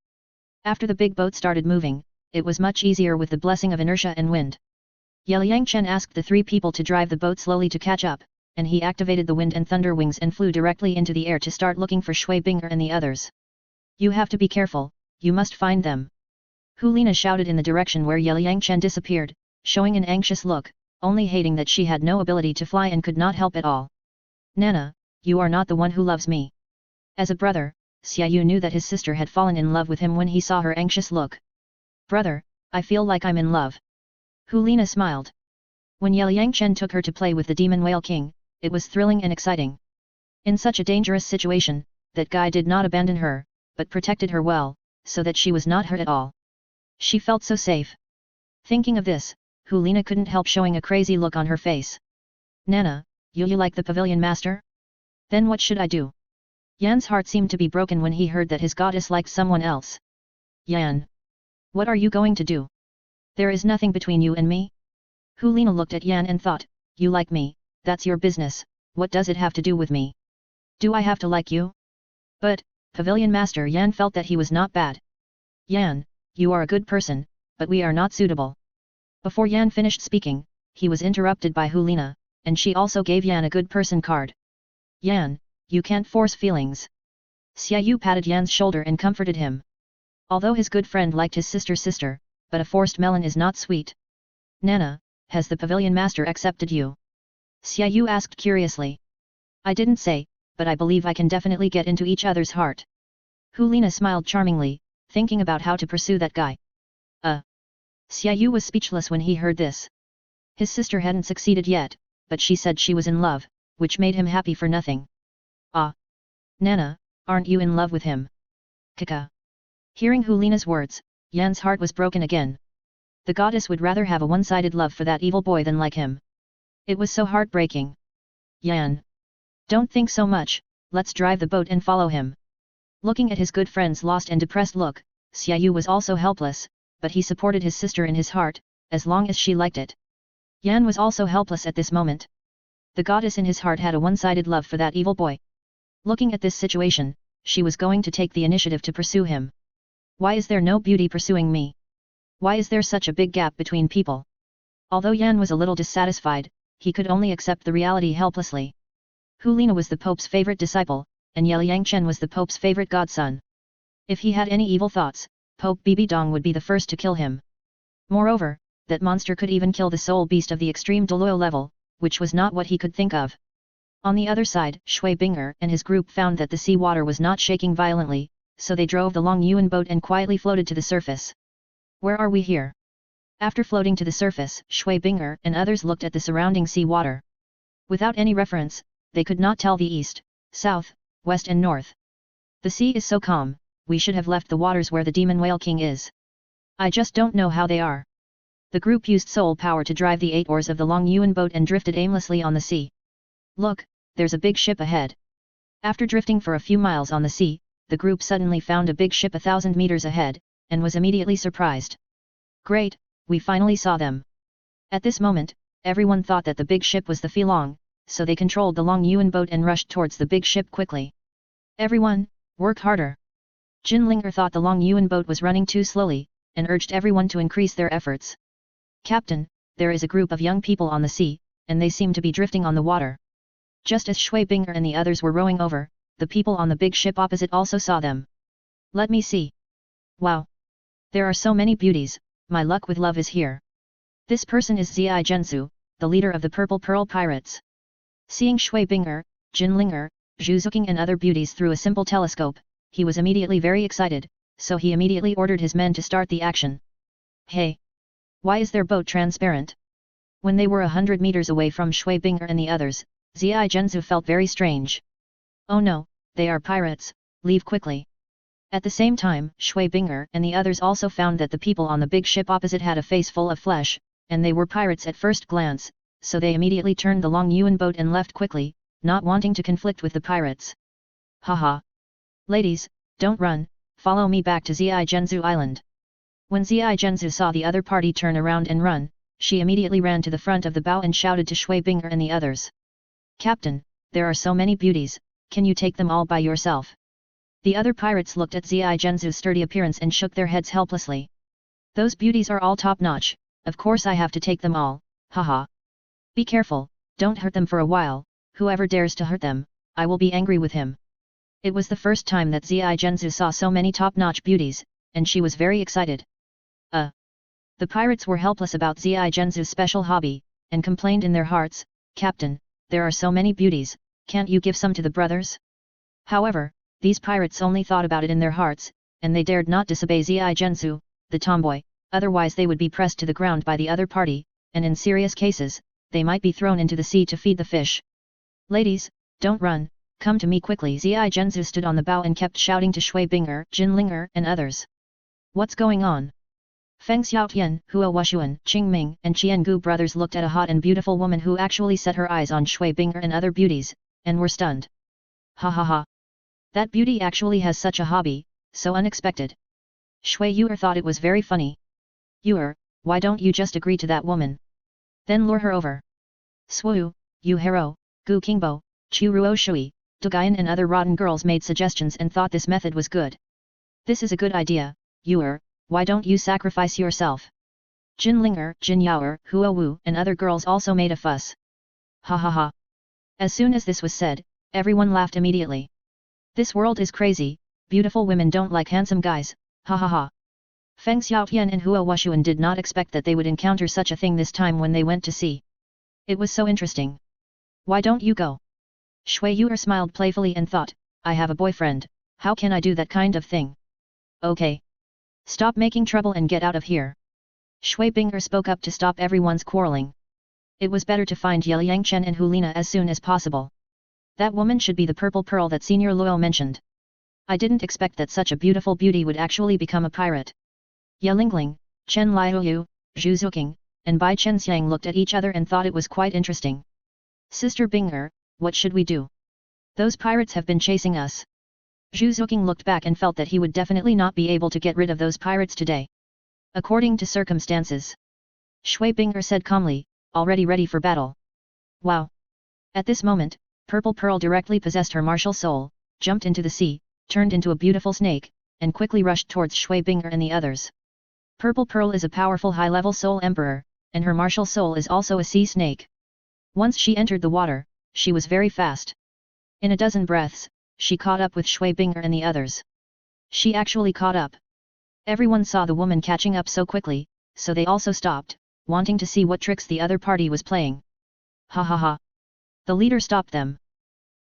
After the big boat started moving, it was much easier with the blessing of inertia and wind. Yelang Chen asked the 3 people to drive the boat slowly to catch up, and he activated the wind and thunder wings and flew directly into the air to start looking for Shui Binger and the others. You have to be careful, you must find them. Hulina shouted in the direction where Yelang Chen disappeared, showing an anxious look, only hating that she had no ability to fly and could not help at all. Nana, you are not the one who loves me. As a brother, Xiaoyu knew that his sister had fallen in love with him when he saw her anxious look. Brother, I feel like I'm in love. Hulina smiled. When Yelang Chen took her to play with the demon whale king, it was thrilling and exciting. In such a dangerous situation, that guy did not abandon her, but protected her well, so that she was not hurt at all. She felt so safe. Thinking of this, Hulina couldn't help showing a crazy look on her face. Nana, you like the pavilion master? Then what should I do? Yan's heart seemed to be broken when he heard that his goddess liked someone else. Yan. What are you going to do? There is nothing between you and me? Hulina looked at Yan and thought, you like me, that's your business, what does it have to do with me? Do I have to like you? But, pavilion master Yan felt that he was not bad. Yan, you are a good person, but we are not suitable. Before Yan finished speaking, he was interrupted by Hulina, and she also gave Yan a good person card. Yan, you can't force feelings. Xiaoyu patted Yan's shoulder and comforted him. Although his good friend liked his sister, but a forced melon is not sweet. Nana, has the pavilion master accepted you? Xiaoyu asked curiously. I didn't say, but I believe I can definitely get into each other's heart. Hulina smiled charmingly, thinking about how to pursue that guy. Xiaoyu was speechless when he heard this. His sister hadn't succeeded yet, but she said she was in love, which made him happy for nothing. Ah! Nana, aren't you in love with him? Kaka. Hearing Hulina's words, Yan's heart was broken again. The goddess would rather have a one-sided love for that evil boy than like him. It was so heartbreaking. Yan. Don't think so much, let's drive the boat and follow him. Looking at his good friend's lost and depressed look, Xiaoyu was also helpless, but he supported his sister in his heart, as long as she liked it. Yan was also helpless at this moment. The goddess in his heart had a one-sided love for that evil boy. Looking at this situation, she was going to take the initiative to pursue him. Why is there no beauty pursuing me? Why is there such a big gap between people? Although Yan was a little dissatisfied, he could only accept the reality helplessly. Hulina was the Pope's favorite disciple, and Yelang Chen was the Pope's favorite godson. If he had any evil thoughts, Pope Bibi Dong would be the first to kill him. Moreover, that monster could even kill the soul beast of the extreme Douluo level, which was not what he could think of. On the other side, Shui Binger and his group found that the sea water was not shaking violently, so they drove the Long Yuan boat and quietly floated to the surface. Where are we here? After floating to the surface, Shui Binger and others looked at the surrounding sea water. Without any reference, they could not tell the east, south, west and north. The sea is so calm, we should have left the waters where the Demon Whale King is. I just don't know how they are. The group used soul power to drive the 8 oars of the Long Yuan boat and drifted aimlessly on the sea. Look, there's a big ship ahead. After drifting for a few miles on the sea, the group suddenly found a big ship 1,000 meters ahead, and was immediately surprised. Great, we finally saw them. At this moment, everyone thought that the big ship was the Filong, so they controlled the Long Yuan boat and rushed towards the big ship quickly. Everyone, work harder. Jin Linger thought the Long Yuan boat was running too slowly, and urged everyone to increase their efforts. Captain, there is a group of young people on the sea, and they seem to be drifting on the water. Just as Shui Binger and the others were rowing over, the people on the big ship opposite also saw them. Let me see. Wow! There are so many beauties, my luck with love is here. This person is Zai Zhensu, the leader of the Purple Pearl Pirates. Seeing Shui Binger, Jin Linger, Zhu Zuqing and other beauties through a simple telescope, he was immediately very excited, so he immediately ordered his men to start the action. Hey! Why is their boat transparent? When they were 100 meters away from Shui Binger and the others, Zai Zhensu felt very strange. Oh no, they are pirates, leave quickly. At the same time, Shui Binger and the others also found that the people on the big ship opposite had a face full of flesh, and they were pirates at first glance, so they immediately turned the Long Yuan boat and left quickly, not wanting to conflict with the pirates. Haha! Ladies, don't run, follow me back to Zai Zhensu Island. When Zai Zhensu saw the other party turn around and run, she immediately ran to the front of the bow and shouted to Shui Binger and the others. Captain, there are so many beauties, can you take them all by yourself? The other pirates looked at Zai Zhensu's sturdy appearance and shook their heads helplessly. Those beauties are all top-notch, of course I have to take them all, haha. Be careful, don't hurt them for a while, whoever dares to hurt them, I will be angry with him. It was the first time that Zai Zhensu saw so many top-notch beauties, and she was very excited. The pirates were helpless about Zai Zhensu's special hobby, and complained in their hearts, Captain, there are so many beauties, can't you give some to the brothers? However, these pirates only thought about it in their hearts, and they dared not disobey Zai Zhensu, the tomboy, otherwise they would be pressed to the ground by the other party, and in serious cases, they might be thrown into the sea to feed the fish. Ladies, don't run, come to me quickly. Zai Zhensu stood on the bow and kept shouting to Shui Binger, Jin Linger and others. What's going on? Feng Xiaotian, Hua Wushuan, Qing Ming and Qian Gu brothers looked at a hot and beautiful woman who actually set her eyes on Shui Binger and other beauties, and were stunned. Ha ha ha! That beauty actually has such a hobby, so unexpected. Shu Yuer thought it was very funny. Yuer, why don't you just agree to that woman? Then lure her over. Swu, Yu Hero, Gu Qingbo, Chu Ruo Shui, Dugayan and other rotten girls made suggestions and thought this method was good. This is a good idea, Yuer, why don't you sacrifice yourself? Jin Linger, Jin Yuer, Hua Wu and other girls also made a fuss. Ha ha ha. As soon as this was said, everyone laughed immediately. This world is crazy, beautiful women don't like handsome guys, ha ha ha. Feng Xiaotian and Hua Wushuan did not expect that they would encounter such a thing this time when they went to sea. It was so interesting. Why don't you go? Shu Yuer smiled playfully and thought, I have a boyfriend, how can I do that kind of thing? Okay. Stop making trouble and get out of here. Shui Binger spoke up to stop everyone's quarreling. It was better to find Yelang Chen and Hulina as soon as possible. That woman should be the purple pearl that Senior Luo mentioned. I didn't expect that such a beautiful beauty would actually become a pirate. Yelingling, Chen Liuyu, Zhu Zuqing, and Bai Chenxiang looked at each other and thought it was quite interesting. Sister Binger, what should we do? Those pirates have been chasing us. Zhu Zuqing looked back and felt that he would definitely not be able to get rid of those pirates today. According to circumstances. Shui Binger said calmly, already ready for battle. Wow! At this moment, Purple Pearl directly possessed her martial soul, jumped into the sea, turned into a beautiful snake, and quickly rushed towards Shui Binger and the others. Purple Pearl is a powerful high-level soul emperor, and her martial soul is also a sea snake. Once she entered the water, she was very fast. In a dozen breaths, she caught up with Shui Binger and the others. She actually caught up. Everyone saw the woman catching up so quickly, so they also stopped, wanting to see what tricks the other party was playing. Ha ha ha. The leader stopped them.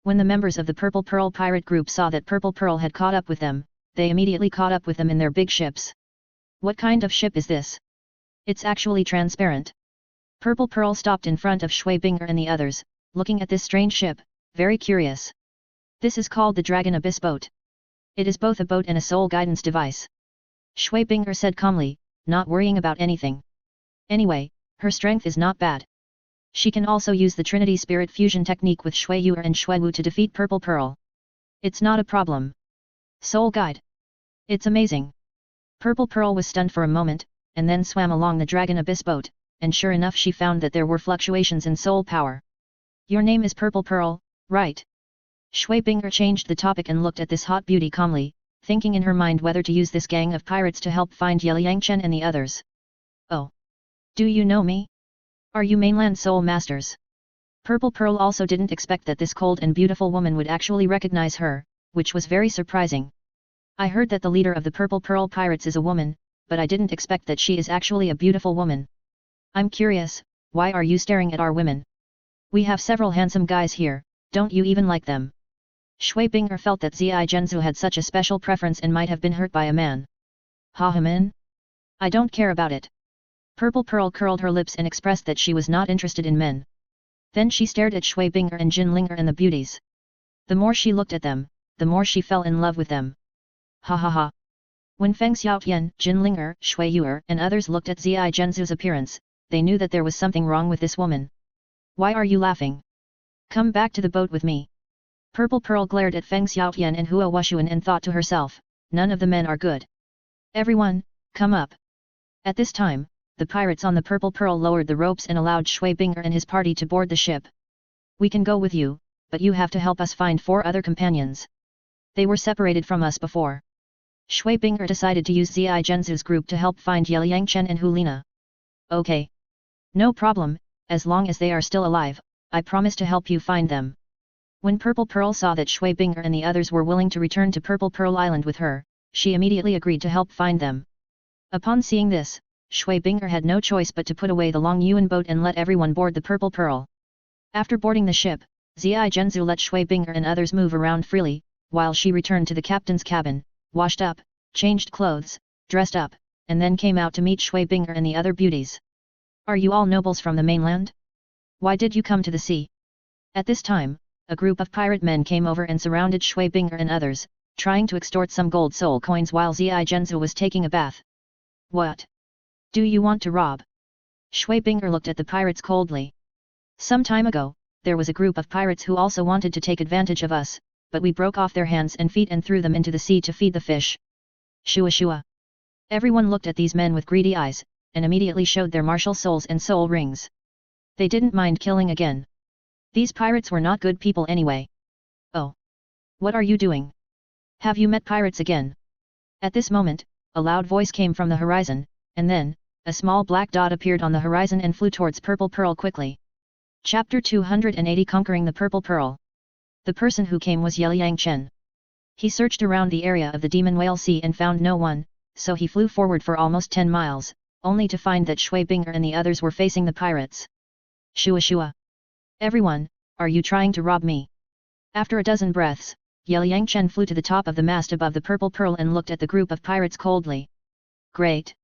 When the members of the Purple Pearl pirate group saw that Purple Pearl had caught up with them, they immediately caught up with them in their big ships. What kind of ship is this? It's actually transparent. Purple Pearl stopped in front of Shui Binger and the others, looking at this strange ship, very curious. This is called the Dragon Abyss Boat. It is both a boat and a soul guidance device. Shui Binger said calmly, not worrying about anything. Anyway, her strength is not bad. She can also use the Trinity Spirit Fusion technique with Shu Yuer and Shui Wu to defeat Purple Pearl. It's not a problem. Soul Guide. It's amazing. Purple Pearl was stunned for a moment, and then swam along the Dragon Abyss boat, and sure enough she found that there were fluctuations in soul power. Your name is Purple Pearl, right? Shui Binger changed the topic and looked at this hot beauty calmly, thinking in her mind whether to use this gang of pirates to help find Yelang Chen and the others. Oh. Do you know me? Are you mainland soul masters? Purple Pearl also didn't expect that this cold and beautiful woman would actually recognize her, which was very surprising. I heard that the leader of the Purple Pearl pirates is a woman, but I didn't expect that she is actually a beautiful woman. I'm curious, why are you staring at our women? We have several handsome guys here, don't you even like them? Shui Binger felt that Zi Zhenzu had such a special preference and might have been hurt by a man. Ha man? I don't care about it. Purple Pearl curled her lips and expressed that she was not interested in men. Then she stared at Shui Binger and Jin Linger and the beauties. The more she looked at them, the more she fell in love with them. Ha ha ha. When Feng Xiaotian, Jin Linger, Shui Yuer and others looked at Zi Zhenzu's appearance, they knew that there was something wrong with this woman. Why are you laughing? Come back to the boat with me. Purple Pearl glared at Feng Xiaotian and Hua Wushuan and thought to herself, none of the men are good. Everyone, come up. At this time, the pirates on the Purple Pearl lowered the ropes and allowed Shui Binger and his party to board the ship. We can go with you, but you have to help us find 4 other companions. They were separated from us before. Shui Binger decided to use Zi Zhenzu's group to help find Yelang Chen and Hulina. Okay. No problem, as long as they are still alive, I promise to help you find them. When Purple Pearl saw that Shui Binger and the others were willing to return to Purple Pearl Island with her, she immediately agreed to help find them. Upon seeing this, Shui Binger had no choice but to put away the Long Yuan boat and let everyone board the Purple Pearl. After boarding the ship, Zi Zhenzu let Shui Binger and others move around freely, while she returned to the captain's cabin, washed up, changed clothes, dressed up, and then came out to meet Shui Binger and the other beauties. Are you all nobles from the mainland? Why did you come to the sea? At this time, a group of pirate men came over and surrounded Shui Binger and others, trying to extort some gold soul coins while Zi Zhenzu was taking a bath. What? Do you want to rob? Shui Binger looked at the pirates coldly. Some time ago, there was a group of pirates who also wanted to take advantage of us, but we broke off their hands and feet and threw them into the sea to feed the fish. Shua shua. Everyone looked at these men with greedy eyes, and immediately showed their martial souls and soul rings. They didn't mind killing again. These pirates were not good people anyway. Oh. What are you doing? Have you met pirates again? At this moment, a loud voice came from the horizon, and then, a small black dot appeared on the horizon and flew towards Purple Pearl quickly. Chapter 280 Conquering the Purple Pearl. The person who came was Yelang Chen. He searched around the area of the Demon Whale Sea and found no one, so he flew forward for almost 10 miles, only to find that Shui Binger and the others were facing the pirates. Shua shua. Everyone, Are you trying to rob me? After a dozen breaths, Yelang Chen flew to the top of the mast above the purple pearl and looked at the group of pirates coldly. Great!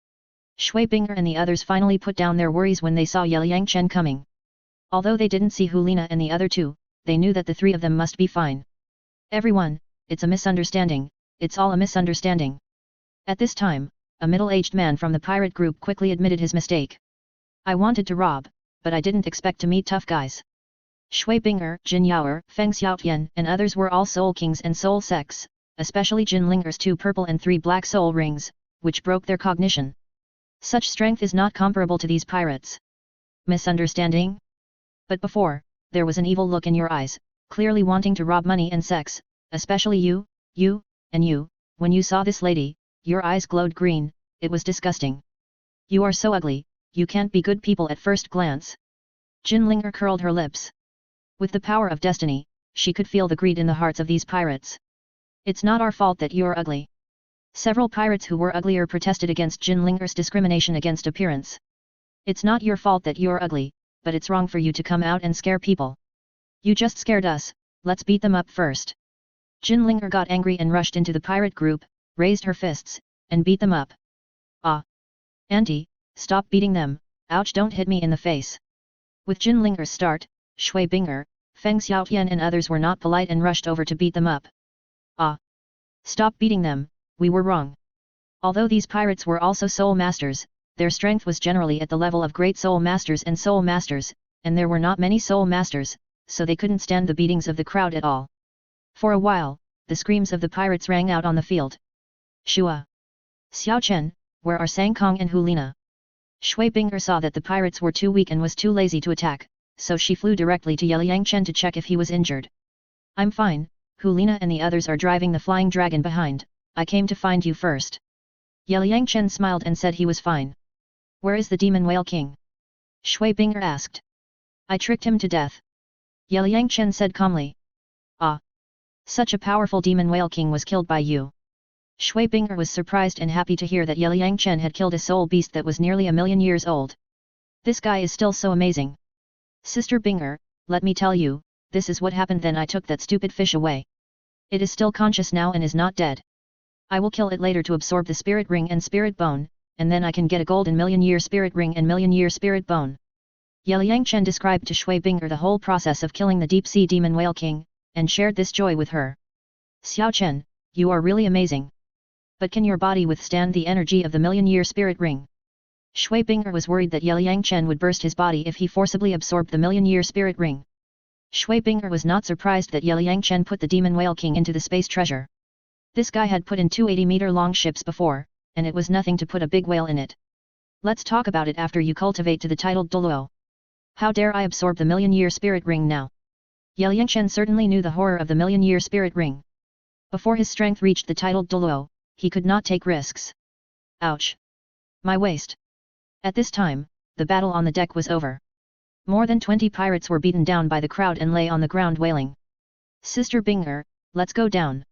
Shui Binger and the others finally put down their worries when they saw Yelang Chen coming. Although they didn't see Hulina and the other two, they knew that the three of them must be fine. Everyone, it's a misunderstanding, it's all a misunderstanding. At this time, a middle-aged man from the pirate group quickly admitted his mistake. I wanted to rob, but I didn't expect to meet tough guys. Shui Binger, Jin Yuer, Feng Xiaotian and others were all soul kings and soul sects, especially Jin Linger's 2 purple and 3 black soul rings, which broke their cognition. Such strength is not comparable to these pirates. Misunderstanding? But before, there was an evil look in your eyes, clearly wanting to rob money and sex, especially you, and you, when you saw this lady, your eyes glowed green, it was disgusting. You are so ugly, you can't be good people at first glance. Jin Linger curled her lips. With the power of destiny, she could feel the greed in the hearts of these pirates. It's not our fault that you're ugly. Several pirates who were uglier protested against Jin Linger's discrimination against appearance. It's not your fault that you're ugly, but it's wrong for you to come out and scare people. You just scared us, let's beat them up first. Jin Linger got angry and rushed into the pirate group, raised her fists, and beat them up. Ah! Auntie, stop beating them, ouch, don't hit me in the face. With Jin Linger's start, Shui Binger, Feng Xiaotian and others were not polite and rushed over to beat them up. Ah! Stop beating them, we were wrong. Although these pirates were also soul masters, their strength was generally at the level of great soul masters, and there were not many soul masters, so they couldn't stand the beatings of the crowd at all. For a while, the screams of the pirates rang out on the field. Shua! Xiao Chen, where are Sang Kong and Hulina? Shui Binger saw that the pirates were too weak and was too lazy to attack, so she flew directly to Yelang Chen to check if he was injured. I'm fine, Hulina and the others are driving the flying dragon behind, I came to find you first. Yelang Chen smiled and said he was fine. Where is the demon whale king? Shui Binger asked. I tricked him to death. Yelang Chen said calmly. Ah! Such a powerful demon whale king was killed by you. Shui Binger was surprised and happy to hear that Yelang Chen had killed a soul beast that was nearly 1,000,000 years old. This guy is still so amazing. Sister Binger, let me tell you, this is what happened then I took that stupid fish away. It is still conscious now and is not dead. I will kill it later to absorb the spirit ring and spirit bone, and then I can get a golden 1,000,000-year spirit ring and 1,000,000-year spirit bone. Yelang Chen described to Shui Binger the whole process of killing the deep-sea demon whale king, and shared this joy with her. Xiao Chen, you are really amazing. But can your body withstand the energy of the 1,000,000-year spirit ring? Shui Binger was worried that Yelang Chen would burst his body if he forcibly absorbed the 1,000,000-year spirit ring. Shui Binger was not surprised that Yelang Chen put the demon whale king into the space treasure. This guy had put in 2 80-meter-long ships before, and it was nothing to put a big whale in it. Let's talk about it after you cultivate to the titled Douluo. How dare I absorb the 1,000,000-year spirit ring now? Yelang Chen certainly knew the horror of the 1,000,000-year spirit ring. Before his strength reached the titled Douluo, he could not take risks. Ouch! My waist! At this time, the battle on the deck was over. More than 20 pirates were beaten down by the crowd and lay on the ground wailing. Sister Binger, let's go down.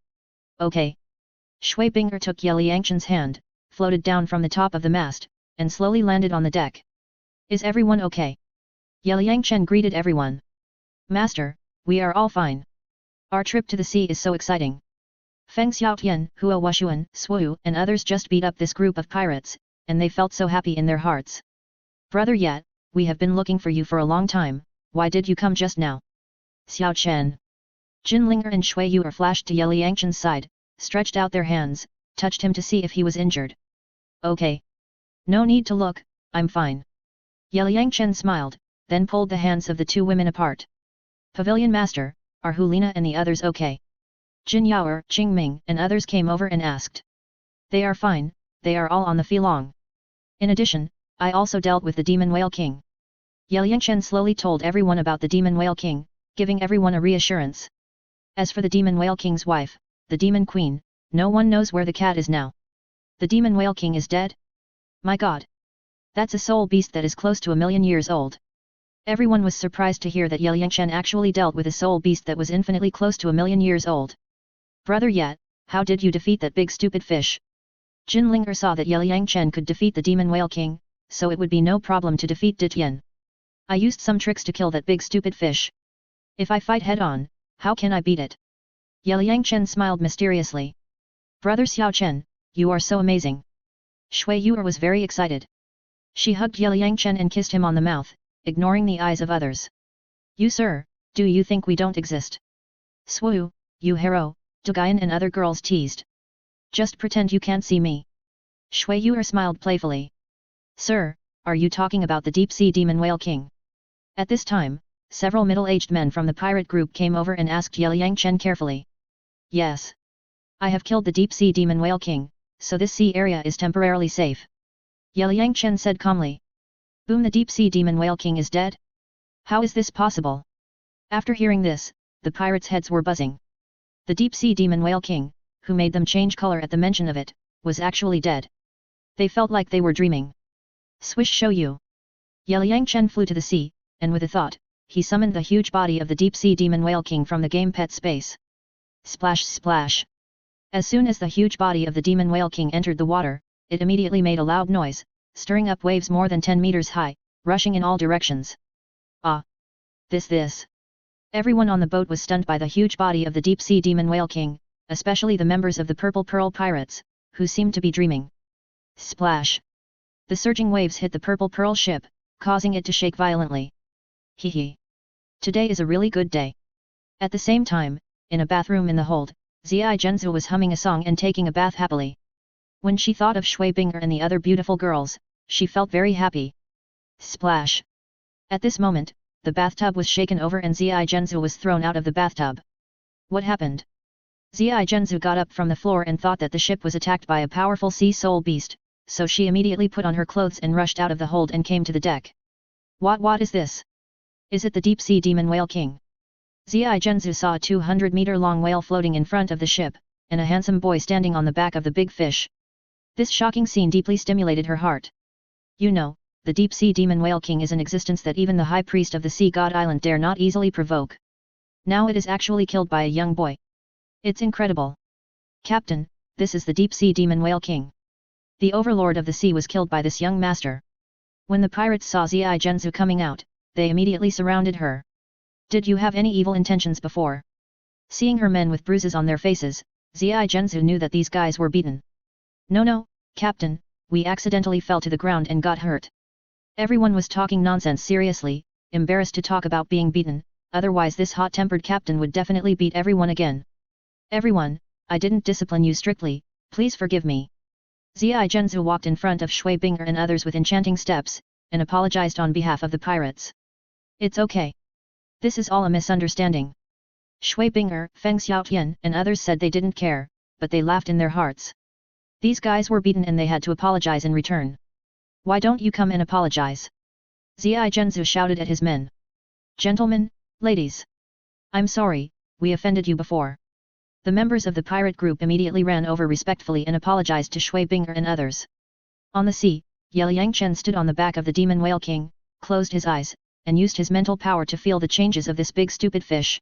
Okay. Shui Binger took Yelang Chen's hand, floated down from the top of the mast, and slowly landed on the deck. Is everyone okay? Yelang Chen greeted everyone. Master, we are all fine. Our trip to the sea is so exciting. Feng Xiaotian, Hua Wushuan, Swu, and others just beat up this group of pirates, and they felt so happy in their hearts. Brother Yat, we have been looking for you for a long time, why did you come just now? Xiao Chen. Jin Linger and Shu Yuer flashed to Yelang Chen's side, stretched out their hands, touched him to see if he was injured. Okay. No need to look, I'm fine. Yelang Chen smiled, then pulled the hands of the 2 women apart. Pavilion Master, are Hulina and the others okay? Jin Yuer, Qingming and others came over and asked. They are fine, they are all on the Filong. In addition, I also dealt with the Demon Whale King. Yelang Chen slowly told everyone about the Demon Whale King, giving everyone a reassurance. As for the Demon Whale King's wife, the Demon Queen, no one knows where the cat is now. The Demon Whale King is dead? My god! That's a soul beast that is close to 1,000,000 years old. Everyone was surprised to hear that Yelang Chen actually dealt with a soul beast that was infinitely close to 1,000,000 years old. Brother Yat, how did you defeat that big stupid fish? Jin Linger saw that Yelang Chen could defeat the Demon Whale King, so it would be no problem to defeat Dityan. I used some tricks to kill that big stupid fish. If I fight head-on, how can I beat it? Yelang Chen smiled mysteriously. Brother Xiao Chen, you are so amazing. Shu Yuer was very excited. She hugged Yelang Chen and kissed him on the mouth, ignoring the eyes of others. You sir, do you think we don't exist? Swoo, you hero, Dugayan and other girls teased. Just pretend you can't see me. Shu Yuer smiled playfully. Sir, are you talking about the deep-sea demon whale king? At this time, several middle-aged men from the pirate group came over and asked Yelang Chen carefully. Yes. I have killed the deep-sea demon whale king, so this sea area is temporarily safe. Yelang Chen said calmly. Boom, the deep-sea demon whale king is dead? How is this possible? After hearing this, the pirates' heads were buzzing. The deep-sea demon whale king, who made them change color at the mention of it, was actually dead. They felt like they were dreaming. Swish Shu Yuer. Yelang Chen flew to the sea, and with a thought, he summoned the huge body of the deep-sea demon whale king from the game pet space. Splash splash. As soon as the huge body of the demon whale king entered the water, it immediately made a loud noise, stirring up waves more than 10 meters high, rushing in all directions. Ah! This! Everyone on the boat was stunned by the huge body of the deep-sea demon whale king, especially the members of the Purple Pearl Pirates, who seemed to be dreaming. Splash! The surging waves hit the Purple Pearl ship, causing it to shake violently. Hee. Today is a really good day. At the same time, in a bathroom in the hold, Zai Zhenzu was humming a song and taking a bath happily. When she thought of Shui Binger and the other beautiful girls, she felt very happy. Splash! At this moment, the bathtub was shaken over and Zai Zhenzu was thrown out of the bathtub. What happened? Zai Zhenzu got up from the floor and thought that the ship was attacked by a powerful sea soul beast, so she immediately put on her clothes and rushed out of the hold and came to the deck. What is this? Is it the deep-sea demon whale king? Zai Zhenzu saw a 200-meter-long whale floating in front of the ship, and a handsome boy standing on the back of the big fish. This shocking scene deeply stimulated her heart. You know, the deep-sea demon whale king is an existence that even the high priest of the Sea God Island dare not easily provoke. Now it is actually killed by a young boy. It's incredible. Captain, this is the deep-sea demon whale king. The overlord of the sea was killed by this young master. When the pirates saw Zai Zhenzu coming out, they immediately surrounded her. Did you have any evil intentions before? Seeing her men with bruises on their faces, Zai Zhenzu knew that these guys were beaten. No, Captain, we accidentally fell to the ground and got hurt. Everyone was talking nonsense seriously, embarrassed to talk about being beaten, otherwise this hot-tempered captain would definitely beat everyone again. Everyone, I didn't discipline you strictly, please forgive me. Zai Zhenzu walked in front of Shui Binger and others with enchanting steps, and apologized on behalf of the pirates. It's okay. This is all a misunderstanding. Shui Binger, Feng Xiaotian and others said they didn't care, but they laughed in their hearts. These guys were beaten and they had to apologize in return. Why don't you come and apologize? Zai Zhenzu shouted at his men. Gentlemen, ladies. I'm sorry, we offended you before. The members of the pirate group immediately ran over respectfully and apologized to Shui Binger and others. On the sea, Yelang Chen stood on the back of the demon whale king, closed his eyes, and used his mental power to feel the changes of this big stupid fish.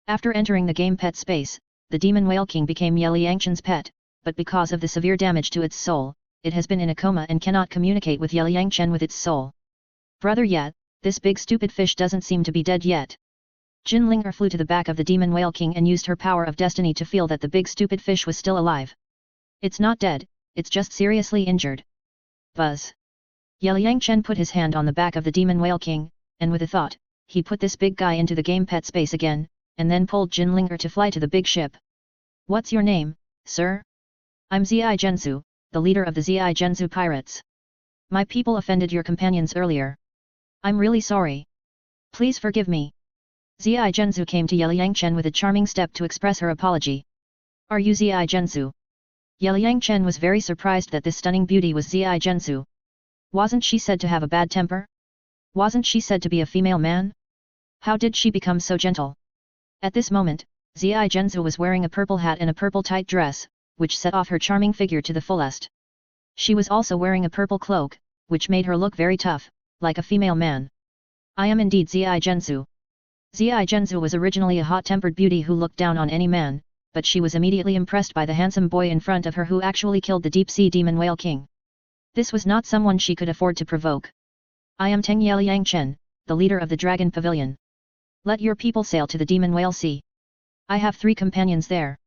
After entering the game pet space, the demon whale king became Yelang Chen's pet, but because of the severe damage to its soul, it has been in a coma and cannot communicate with Yelang Chen with its soul. Brother yet, this big stupid fish doesn't seem to be dead yet. Jin Linger flew to the back of the demon whale king and used her power of destiny to feel that the big stupid fish was still alive. It's not dead, it's just seriously injured. Buzz. Yelang Chen put his hand on the back of the demon whale king, and with a thought, he put this big guy into the game pet space again, and then pulled Jin Linger to fly to the big ship. What's your name, sir? I'm Zai Zhenzu, the leader of the Zai Zhenzu pirates. My people offended your companions earlier. I'm really sorry. Please forgive me. Zai Zhenzu came to Yelang Chen with a charming step to express her apology. Are you Zai Zhenzu? Yelang Chen was very surprised that this stunning beauty was Zai Zhenzu. Wasn't she said to have a bad temper? Wasn't she said to be a female man? How did she become so gentle? At this moment, Zai Zhenzu was wearing a purple hat and a purple tight dress, which set off her charming figure to the fullest. She was also wearing a purple cloak, which made her look very tough, like a female man. I am indeed Zai Zhenzu. Zai Zhenzu was originally a hot-tempered beauty who looked down on any man, but she was immediately impressed by the handsome boy in front of her who actually killed the deep-sea demon whale king. This was not someone she could afford to provoke. I am Tang Yelang Chen, the leader of the Dragon Pavilion. Let your people sail to the Demon Whale Sea. I have 3 companions there.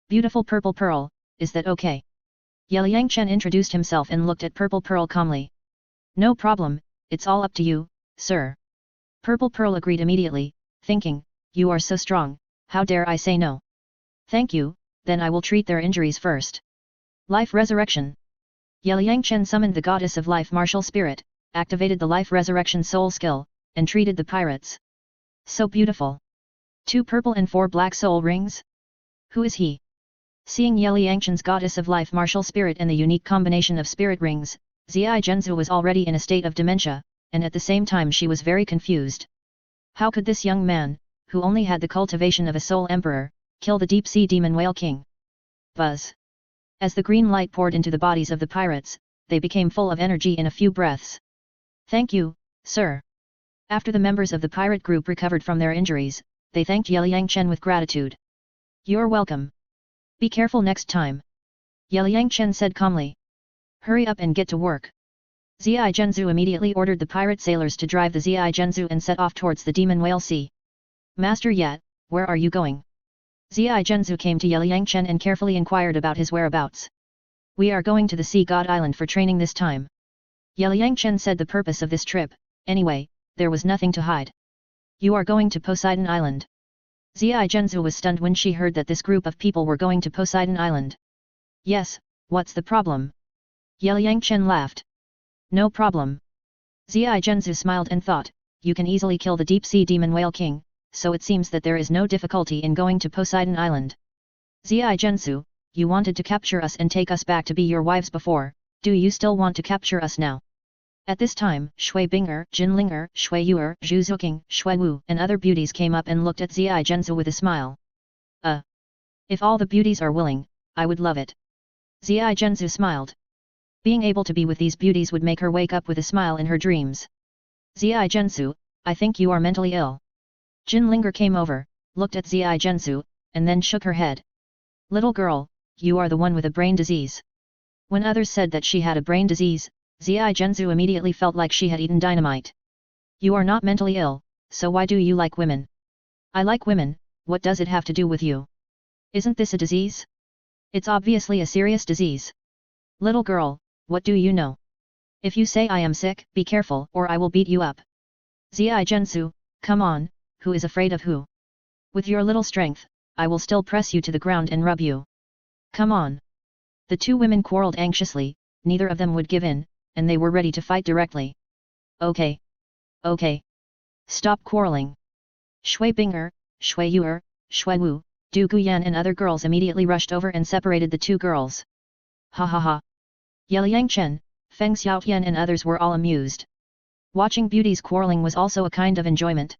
Beautiful Purple Pearl, is that okay? Yelang Chen introduced himself and looked at Purple Pearl calmly. No problem, it's all up to you, sir. Purple Pearl agreed immediately, thinking, you are so strong, how dare I say no? Thank you, then I will treat their injuries first. Life Resurrection. Yelang Chen summoned the Goddess of Life Martial Spirit, activated the Life Resurrection Soul skill, and treated the pirates. So beautiful. 2 purple and 4 black soul rings? Who is he? Seeing Yelang Chen's Goddess of Life Martial Spirit and the unique combination of spirit rings, Zai Zhenzu was already in a state of dementia, and at the same time she was very confused. How could this young man, who only had the cultivation of a soul emperor, kill the deep-sea demon whale king? Buzz. As the green light poured into the bodies of the pirates, they became full of energy in a few breaths. Thank you, sir. After the members of the pirate group recovered from their injuries, they thanked Yelang Chen with gratitude. You're welcome. Be careful next time. Yelang Chen said calmly. Hurry up and get to work. Zai Zhenzu immediately ordered the pirate sailors to drive the Zai Zhenzu and set off towards the Demon Whale Sea. Master Yat, where are you going? Zai Zhenzu came to Yelang Chen and carefully inquired about his whereabouts. We are going to the Sea God Island for training this time. Yelang Chen said the purpose of this trip, anyway, there was nothing to hide. You are going to Poseidon Island. Zai Zhenzu was stunned when she heard that this group of people were going to Poseidon Island. Yes, what's the problem? Yelang Chen laughed. No problem. Zai Zhenzu smiled and thought, you can easily kill the deep-sea demon whale king, so it seems that there is no difficulty in going to Poseidon Island. Zai Zhenzu, you wanted to capture us and take us back to be your wives before, do you still want to capture us now? At this time, Shui Binger, Jin Linger, Shu Yuer, Zhu Zuqing, Shui Wu and other beauties came up and looked at Zai Zhenzu with a smile. If all the beauties are willing, I would love it. Zai Zhenzu smiled. Being able to be with these beauties would make her wake up with a smile in her dreams. Zai Zhenzu, I think you are mentally ill. Jin Linger came over, looked at Zai Zhenzu, and then shook her head. Little girl, you are the one with a brain disease. When others said that she had a brain disease, Zai Zhenzu immediately felt like she had eaten dynamite. You are not mentally ill, so why do you like women? I like women, what does it have to do with you? Isn't this a disease? It's obviously a serious disease. Little girl, what do you know? If you say I am sick, be careful or I will beat you up. Zai Zhenzu, come on, who is afraid of who? With your little strength, I will still press you to the ground and rub you. Come on. The 2 women quarreled anxiously, neither of them would give in, and they were ready to fight directly. Okay. Okay. Stop quarreling. Shui Binger, Shui Yuer, Shui Wu, Du Guyan and other girls immediately rushed over and separated the 2 girls. Ha ha ha. Yelang Chen, Feng Xiaotian and others were all amused. Watching beauties quarreling was also a kind of enjoyment.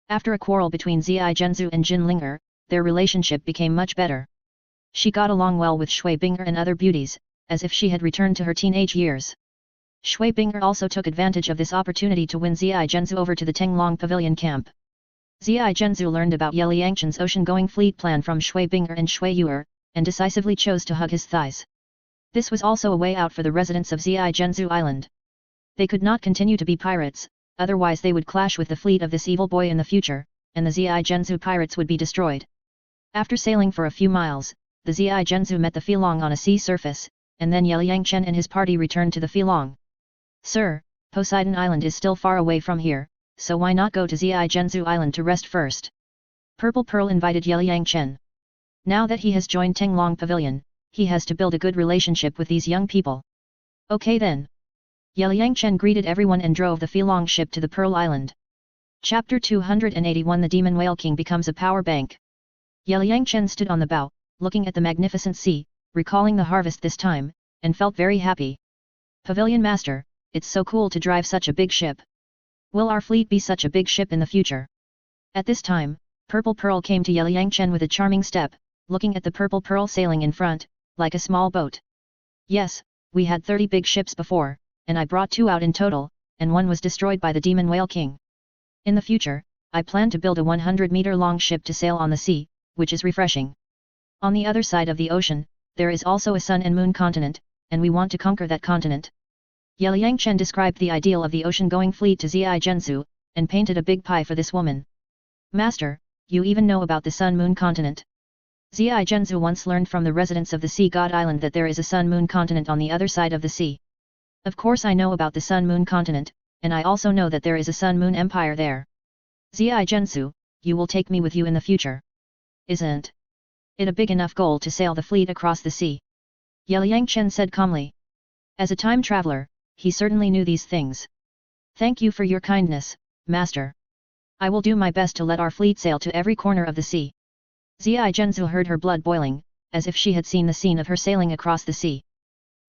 After a quarrel between Zai Zhenzu and Jin Linger, their relationship became much better. She got along well with Shui Binger and other beauties, as if she had returned to her teenage years. Shui Binger also took advantage of this opportunity to win Zai Zhenzu over to the Tenglong Pavilion camp. Zai Zhenzu learned about Yelang Chen's ocean-going fleet plan from Shui Binger and Shui Yuer, and decisively chose to hug his thighs. This was also a way out for the residents of Zai Zhenzu Island. They could not continue to be pirates, otherwise they would clash with the fleet of this evil boy in the future, and the Zai Zhenzu pirates would be destroyed. After sailing for a few miles, the Zai Zhenzu met the Filong on a sea surface, and then Yelang Chen and his party returned to the Filong. Sir, Poseidon Island is still far away from here, so why not go to Zai Zhenzu Island to rest first? Purple Pearl invited Yelang Chen. Now that he has joined Tenglong Pavilion, he has to build a good relationship with these young people. Okay then. Yelang Chen greeted everyone and drove the Filong ship to the Pearl Island. Chapter 281 The Demon Whale King becomes a power bank. Yelang Chen stood on the bow, looking at the magnificent sea, recalling the harvest this time, and felt very happy. Pavilion Master, it's so cool to drive such a big ship. Will our fleet be such a big ship in the future? At this time, Purple Pearl came to Yelang Chen with a charming step, looking at the Purple Pearl sailing in front, like a small boat. Yes, we had 30 big ships before, and I brought 2 out in total, and 1 was destroyed by the Demon Whale King. In the future, I plan to build a 100-meter-long ship to sail on the sea, which is refreshing. On the other side of the ocean, there is also a sun and moon continent, and we want to conquer that continent. Yelang Chen described the ideal of the ocean-going fleet to Zai Zhenzu, and painted a big pie for this woman. Master, you even know about the Sun-Moon continent. Zai Zhenzu once learned from the residents of the Sea God Island that there is a Sun-Moon continent on the other side of the sea. Of course I know about the Sun-Moon continent, and I also know that there is a Sun-Moon empire there. Zai Zhenzu, you will take me with you in the future. Isn't it a big enough goal to sail the fleet across the sea? Yelang Chen said calmly. As a time traveler, he certainly knew these things. Thank you for your kindness, Master. I will do my best to let our fleet sail to every corner of the sea. Zai Zhenzu heard her blood boiling, as if she had seen the scene of her sailing across the sea.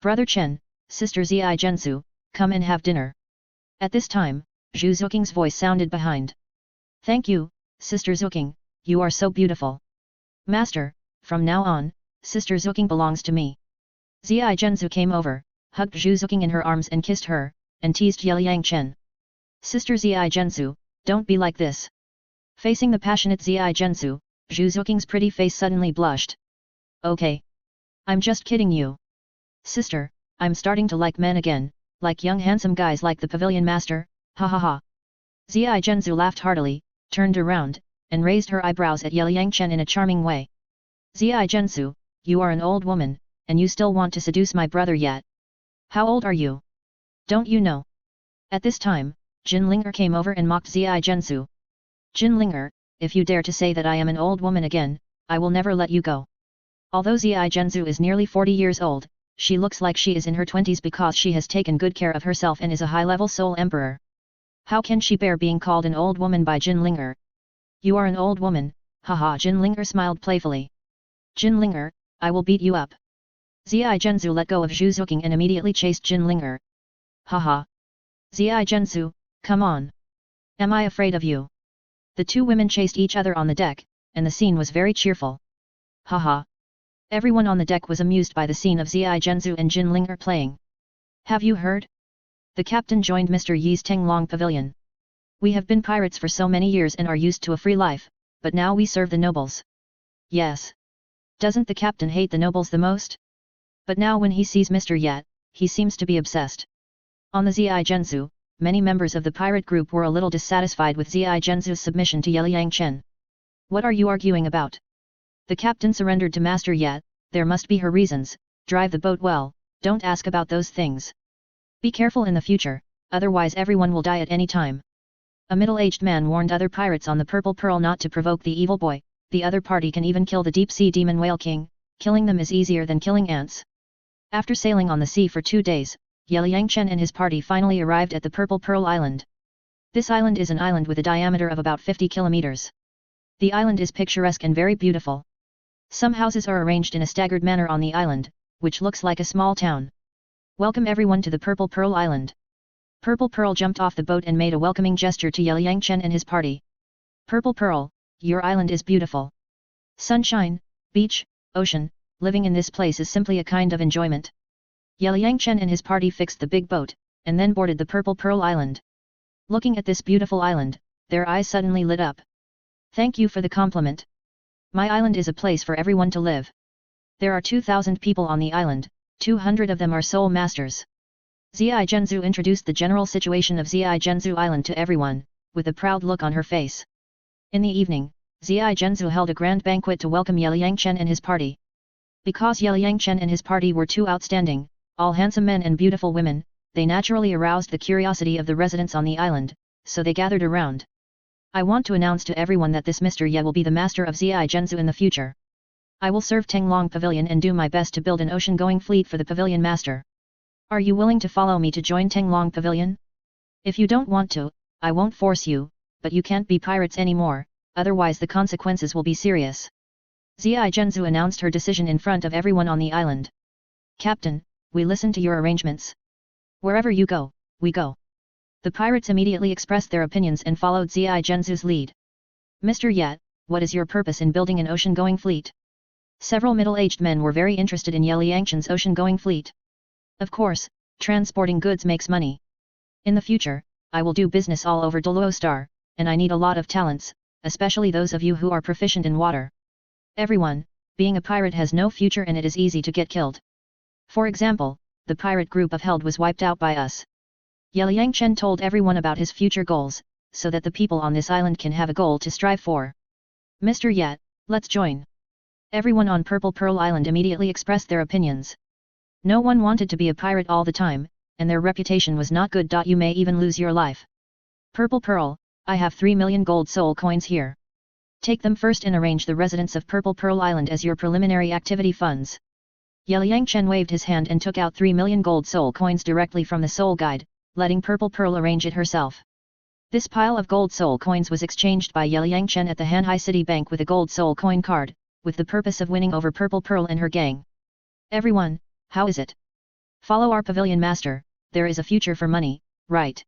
Brother Chen, Sister Zai Zhenzu, come and have dinner. At this time, Zhu Zuking's voice sounded behind. Thank you, Sister Zuking, you are so beautiful. Master, from now on, Sister Zuking belongs to me. Zai Zhenzu came over, hugged Zhu Zuking in her arms and kissed her, and teased Yelang Chen. Sister Zai Zhenzu, don't be like this. Facing the passionate Zai Zhenzu, Zhu Zuking's pretty face suddenly blushed. Okay. I'm just kidding you. Sister, I'm starting to like men again, like young handsome guys like the pavilion master, ha ha ha. Zai Zhenzu laughed heartily, turned around, and raised her eyebrows at Yelang Chen in a charming way. Zai Zhenzu, you are an old woman, and you still want to seduce my brother yet. How old are you? Don't you know? At this time, Jin Linger came over and mocked Zai Zhenzu. Jin Linger, if you dare to say that I am an old woman again, I will never let you go. Although Zai Zhenzu is nearly 40 years old, she looks like she is in her 20s because she has taken good care of herself and is a high-level soul emperor. How can she bear being called an old woman by Jin Linger? You are an old woman, haha. Jin Linger smiled playfully. Jin Linger, I will beat you up. Zai Zhenzu let go of Zhu Zuking and immediately chased Jin Linger. Haha. Zai Zhenzu, come on. Am I afraid of you? The two women chased each other on the deck, and the scene was very cheerful. Haha. Everyone on the deck was amused by the scene of Zai Zhenzu and Jin Linger playing. Have you heard? The captain joined Mr. Yi's Tenglong pavilion. We have been pirates for so many years and are used to a free life, but now we serve the nobles. Yes. Doesn't the captain hate the nobles the most? But now when he sees Mr. Yat, he seems to be obsessed. On the Zai Zhenzu, many members of the pirate group were a little dissatisfied with Zai Zhenzu's submission to Yelang Chen. What are you arguing about? The captain surrendered to Master Yat, there must be her reasons, drive the boat well, don't ask about those things. Be careful in the future, otherwise everyone will die at any time. A middle-aged man warned other pirates on the Purple Pearl not to provoke the evil boy, the other party can even kill the deep-sea demon whale king, killing them is easier than killing ants. After sailing on the sea for 2 days, Yelang Chen and his party finally arrived at the Purple Pearl Island. This island is an island with a diameter of about 50 kilometers. The island is picturesque and very beautiful. Some houses are arranged in a staggered manner on the island, which looks like a small town. Welcome everyone to the Purple Pearl Island. Purple Pearl jumped off the boat and made a welcoming gesture to Yelang Chen and his party. Purple Pearl, your island is beautiful. Sunshine, beach, ocean, living in this place is simply a kind of enjoyment. Yelang Chen and his party fixed the big boat, and then boarded the Purple Pearl Island. Looking at this beautiful island, their eyes suddenly lit up. Thank you for the compliment. My island is a place for everyone to live. There are 2,000 people on the island, 200 of them are soul masters. Zai Zhenzu introduced the general situation of Zai Zhenzu Island to everyone, with a proud look on her face. In the evening, Zai Zhenzu held a grand banquet to welcome Yelang Chen and his party. Because Yelang Chen and his party were too outstanding, all handsome men and beautiful women, they naturally aroused the curiosity of the residents on the island, so they gathered around. I want to announce to everyone that this Mr. Ye will be the master of Zai Zhenzu in the future. I will serve Tenglong Pavilion and do my best to build an ocean-going fleet for the pavilion master. Are you willing to follow me to join Tenglong Pavilion? If you don't want to, I won't force you, but you can't be pirates anymore, otherwise the consequences will be serious. Zai Zhenzu announced her decision in front of everyone on the island. Captain, we listen to your arrangements. Wherever you go, we go. The pirates immediately expressed their opinions and followed Zai Zhenzu's lead. Mr. Yat, what is your purpose in building an ocean-going fleet? Several middle-aged men were very interested in Yelang Chen's ocean-going fleet. Of course, transporting goods makes money. In the future, I will do business all over Douluo Star, and I need a lot of talents, especially those of you who are proficient in water. Everyone, being a pirate has no future and it is easy to get killed. For example, the pirate group of Held was wiped out by us. Yelang Chen told everyone about his future goals, so that the people on this island can have a goal to strive for. Mr. Yet, let's join. Everyone on Purple Pearl Island immediately expressed their opinions. No one wanted to be a pirate all the time, and their reputation was not good. You may even lose your life. Purple Pearl, I have 3 million gold soul coins here. Take them first and arrange the residents of Purple Pearl Island as your preliminary activity funds. Yelang Chen waved his hand and took out 3 million gold soul coins directly from the soul guide, letting Purple Pearl arrange it herself. This pile of gold soul coins was exchanged by Yelang Chen at the Hanhai City Bank with a gold soul coin card, with the purpose of winning over Purple Pearl and her gang. Everyone, how is it? Follow our pavilion master, there is a future for money, right?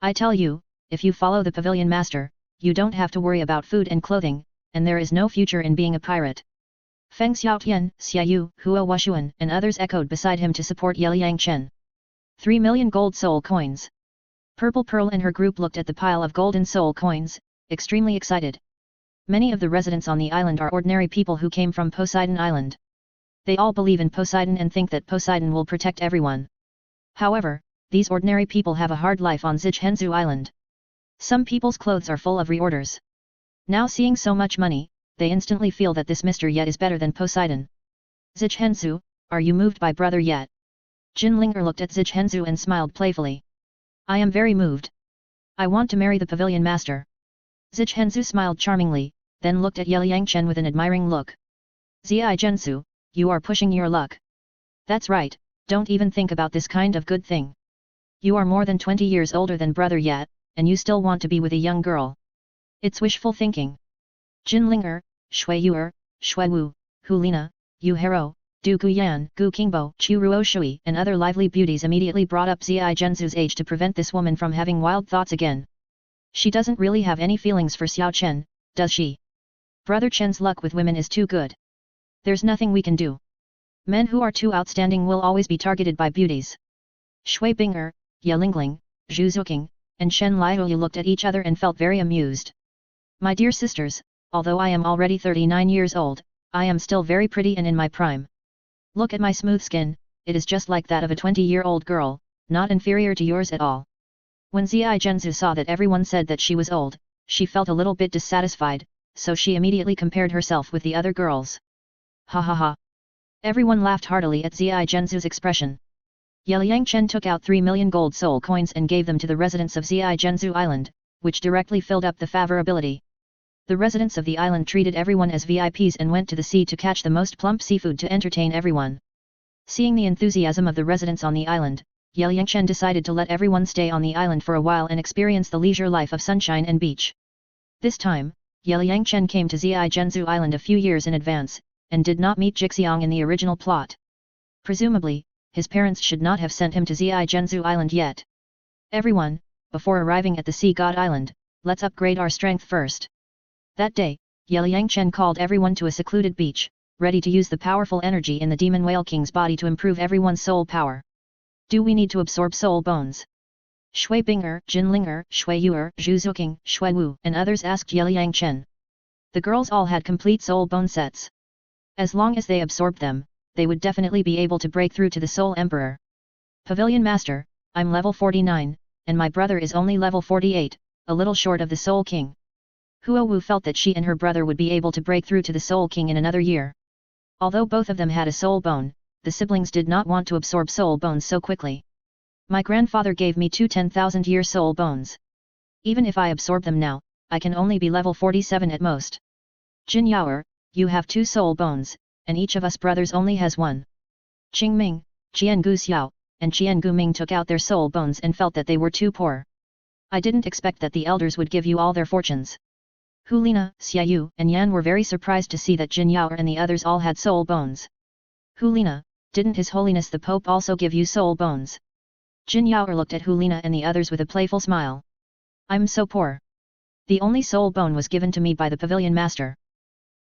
I tell you, if you follow the pavilion master, you don't have to worry about food and clothing, and there is no future in being a pirate. Feng Xiaotian, Xiaoyu, Huo Washuan and others echoed beside him to support Yelang Chen. 3 million gold soul coins. Purple Pearl and her group looked at the pile of golden soul coins, extremely excited. Many of the residents on the island are ordinary people who came from Poseidon Island. They all believe in Poseidon and think that Poseidon will protect everyone. However, these ordinary people have a hard life on Zhihenzu Island. Some people's clothes are full of reorders. Now seeing so much money, they instantly feel that this Mr. Yet is better than Poseidon. Zhihenzu, are you moved by Brother Yet? Jin Linger looked at Zhihenzu and smiled playfully. I am very moved. I want to marry the pavilion master. Zhihenzu smiled charmingly, then looked at Yelang Chen with an admiring look. Zhihenzu, you are pushing your luck. That's right, don't even think about this kind of good thing. You are more than 20 years older than Brother Yet, and you still want to be with a young girl. It's wishful thinking. Jin Linger, Shu Yuer, Shui Wu, Hulina, Yu Hero, Du Guyan, Gu Qingbo, Chu Ruo Shui and other lively beauties immediately brought up Zhihenzu's age to prevent this woman from having wild thoughts again. She doesn't really have any feelings for Xiao Chen, does she? Brother Chen's luck with women is too good. There's nothing we can do. Men who are too outstanding will always be targeted by beauties. Shui Binger, Ye Lingling, Zhu Zuqing, and Shen Liuyu looked at each other and felt very amused. My dear sisters, although I am already 39 years old, I am still very pretty and in my prime. Look at my smooth skin, it is just like that of a 20-year-old girl, not inferior to yours at all. When Zhihenzu saw that everyone said that she was old, she felt a little bit dissatisfied, so she immediately compared herself with the other girls. Ha ha ha. Everyone laughed heartily at Zhihenzu's expression. Yelang Chen took out 3 million gold soul coins and gave them to the residents of Zhihenzu Island, which directly filled up the favorability. The residents of the island treated everyone as VIPs and went to the sea to catch the most plump seafood to entertain everyone. Seeing the enthusiasm of the residents on the island, Yelang Chen decided to let everyone stay on the island for a while and experience the leisure life of sunshine and beach. This time, Yelang Chen came to Zhihenzu Island a few years in advance, and did not meet Jixiang in the original plot. Presumably, his parents should not have sent him to Zhihenzu Island yet. Everyone, before arriving at the Sea God Island, let's upgrade our strength first. That day, Yelang Chen called everyone to a secluded beach, ready to use the powerful energy in the Demon Whale King's body to improve everyone's soul power. Do we need to absorb soul bones? Shui Binger, Jin Linger, Shui Yuer, Zhu Zuqing, Shui Wu and others asked Yelang Chen. The girls all had complete soul bone sets. As long as they absorbed them, they would definitely be able to break through to the Soul Emperor. Pavilion Master, I'm level 49, and my brother is only level 48, a little short of the Soul King. Huo Wu felt that she and her brother would be able to break through to the Soul King in another year. Although both of them had a soul bone, the siblings did not want to absorb soul bones so quickly. My grandfather gave me 2 10,000-year soul bones. Even if I absorb them now, I can only be level 47 at most. Jin Yuer, you have 2 soul bones, and each of us brothers only has 1. Qing Ming, Qiangu Xiao, and Qiangu Ming took out their soul bones and felt that they were too poor. I didn't expect that the elders would give you all their fortunes. Hulina, Xiaoyu and Yan were very surprised to see that Jin Yuer and the others all had soul bones. Hulina, didn't His Holiness the Pope also give you soul bones? Jin Yuer looked at Hulina and the others with a playful smile. I'm so poor. The only soul bone was given to me by the pavilion master.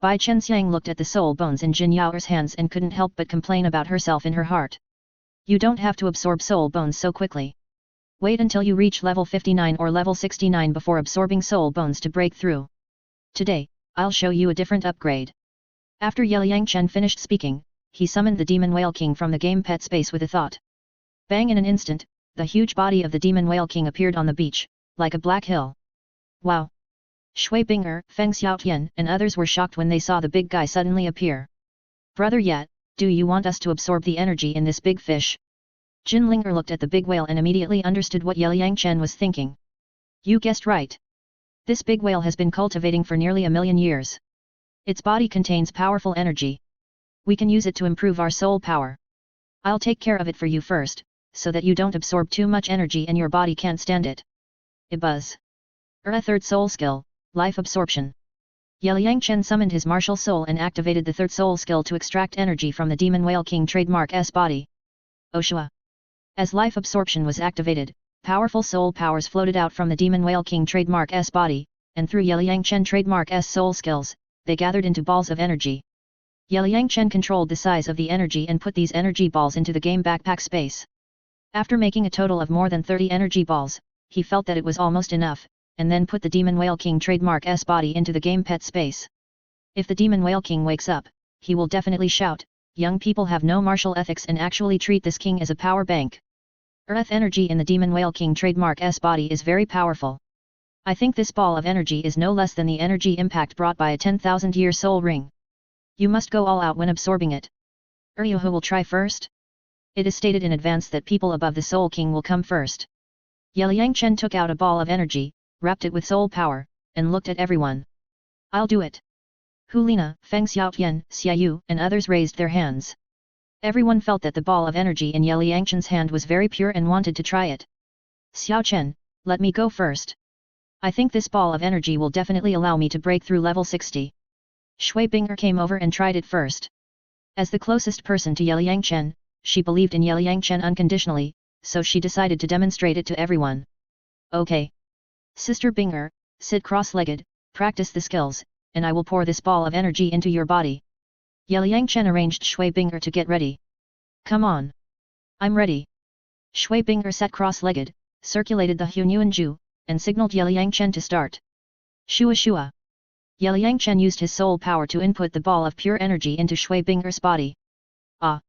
Bai Chenxiang looked at the soul bones in Jin Yuer's hands and couldn't help but complain about herself in her heart. You don't have to absorb soul bones so quickly. Wait until you reach level 59 or level 69 before absorbing soul bones to break through. Today, I'll show you a different upgrade. After Yelang Chen finished speaking, he summoned the Demon Whale King from the game pet space with a thought. Bang! In an instant, the huge body of the Demon Whale King appeared on the beach, like a black hill. Wow! Shui Bing'er, Feng Xiaotian and others were shocked when they saw the big guy suddenly appear. Brother Yat, do you want us to absorb the energy in this big fish? Jin Linger looked at the big whale and immediately understood what Yelang Chen was thinking. You guessed right. This big whale has been cultivating for nearly 1,000,000 years. Its body contains powerful energy. We can use it to improve our soul power. I'll take care of it for you first, so that you don't absorb too much energy and your body can't stand it. Ibuzz. A third soul skill, life absorption. Yelang Chen summoned his martial soul and activated the third soul skill to extract energy from the Demon Whale King trademark S body. Oshua. As life absorption was activated, powerful soul powers floated out from the Demon Whale King trademark S body, and through Yelang Chen trademark S soul skills, they gathered into balls of energy. Yelang Chen controlled the size of the energy and put these energy balls into the game backpack space. After making a total of more than 30 energy balls, he felt that it was almost enough, and then put the Demon Whale King trademark S body into the game pet space. If the Demon Whale King wakes up, he will definitely shout, young people have no martial ethics and actually treat this king as a power bank. Earth energy in the Demon Whale King trademark S body is very powerful. I think this ball of energy is no less than the energy impact brought by a 10,000-year soul ring. You must go all out when absorbing it. Who will try first? It is stated in advance that people above the Soul King will come first. Yelang Chen took out a ball of energy, wrapped it with soul power, and looked at everyone. I'll do it. Hulina, Feng Xiaotian, Xiaoyu and others raised their hands. Everyone felt that the ball of energy in Yelang Chen's hand was very pure and wanted to try it. Xiao Chen, let me go first. I think this ball of energy will definitely allow me to break through level 60. Shui Bing'er came over and tried it first. As the closest person to Yelang Chen, she believed in Yelang Chen unconditionally, so she decided to demonstrate it to everyone. Okay. Sister Bing'er, sit cross-legged, practice the skills, and I will pour this ball of energy into your body. Yelang Chen arranged Shui Bing'er to get ready. Come on. I'm ready. Shui Bing'er sat cross-legged, circulated the Hunyuan Ju, and signaled Yelang Chen to start. Shua Shua. Yelang Chen used his soul power to input the ball of pure energy into Shui Bing'er's body. Ah!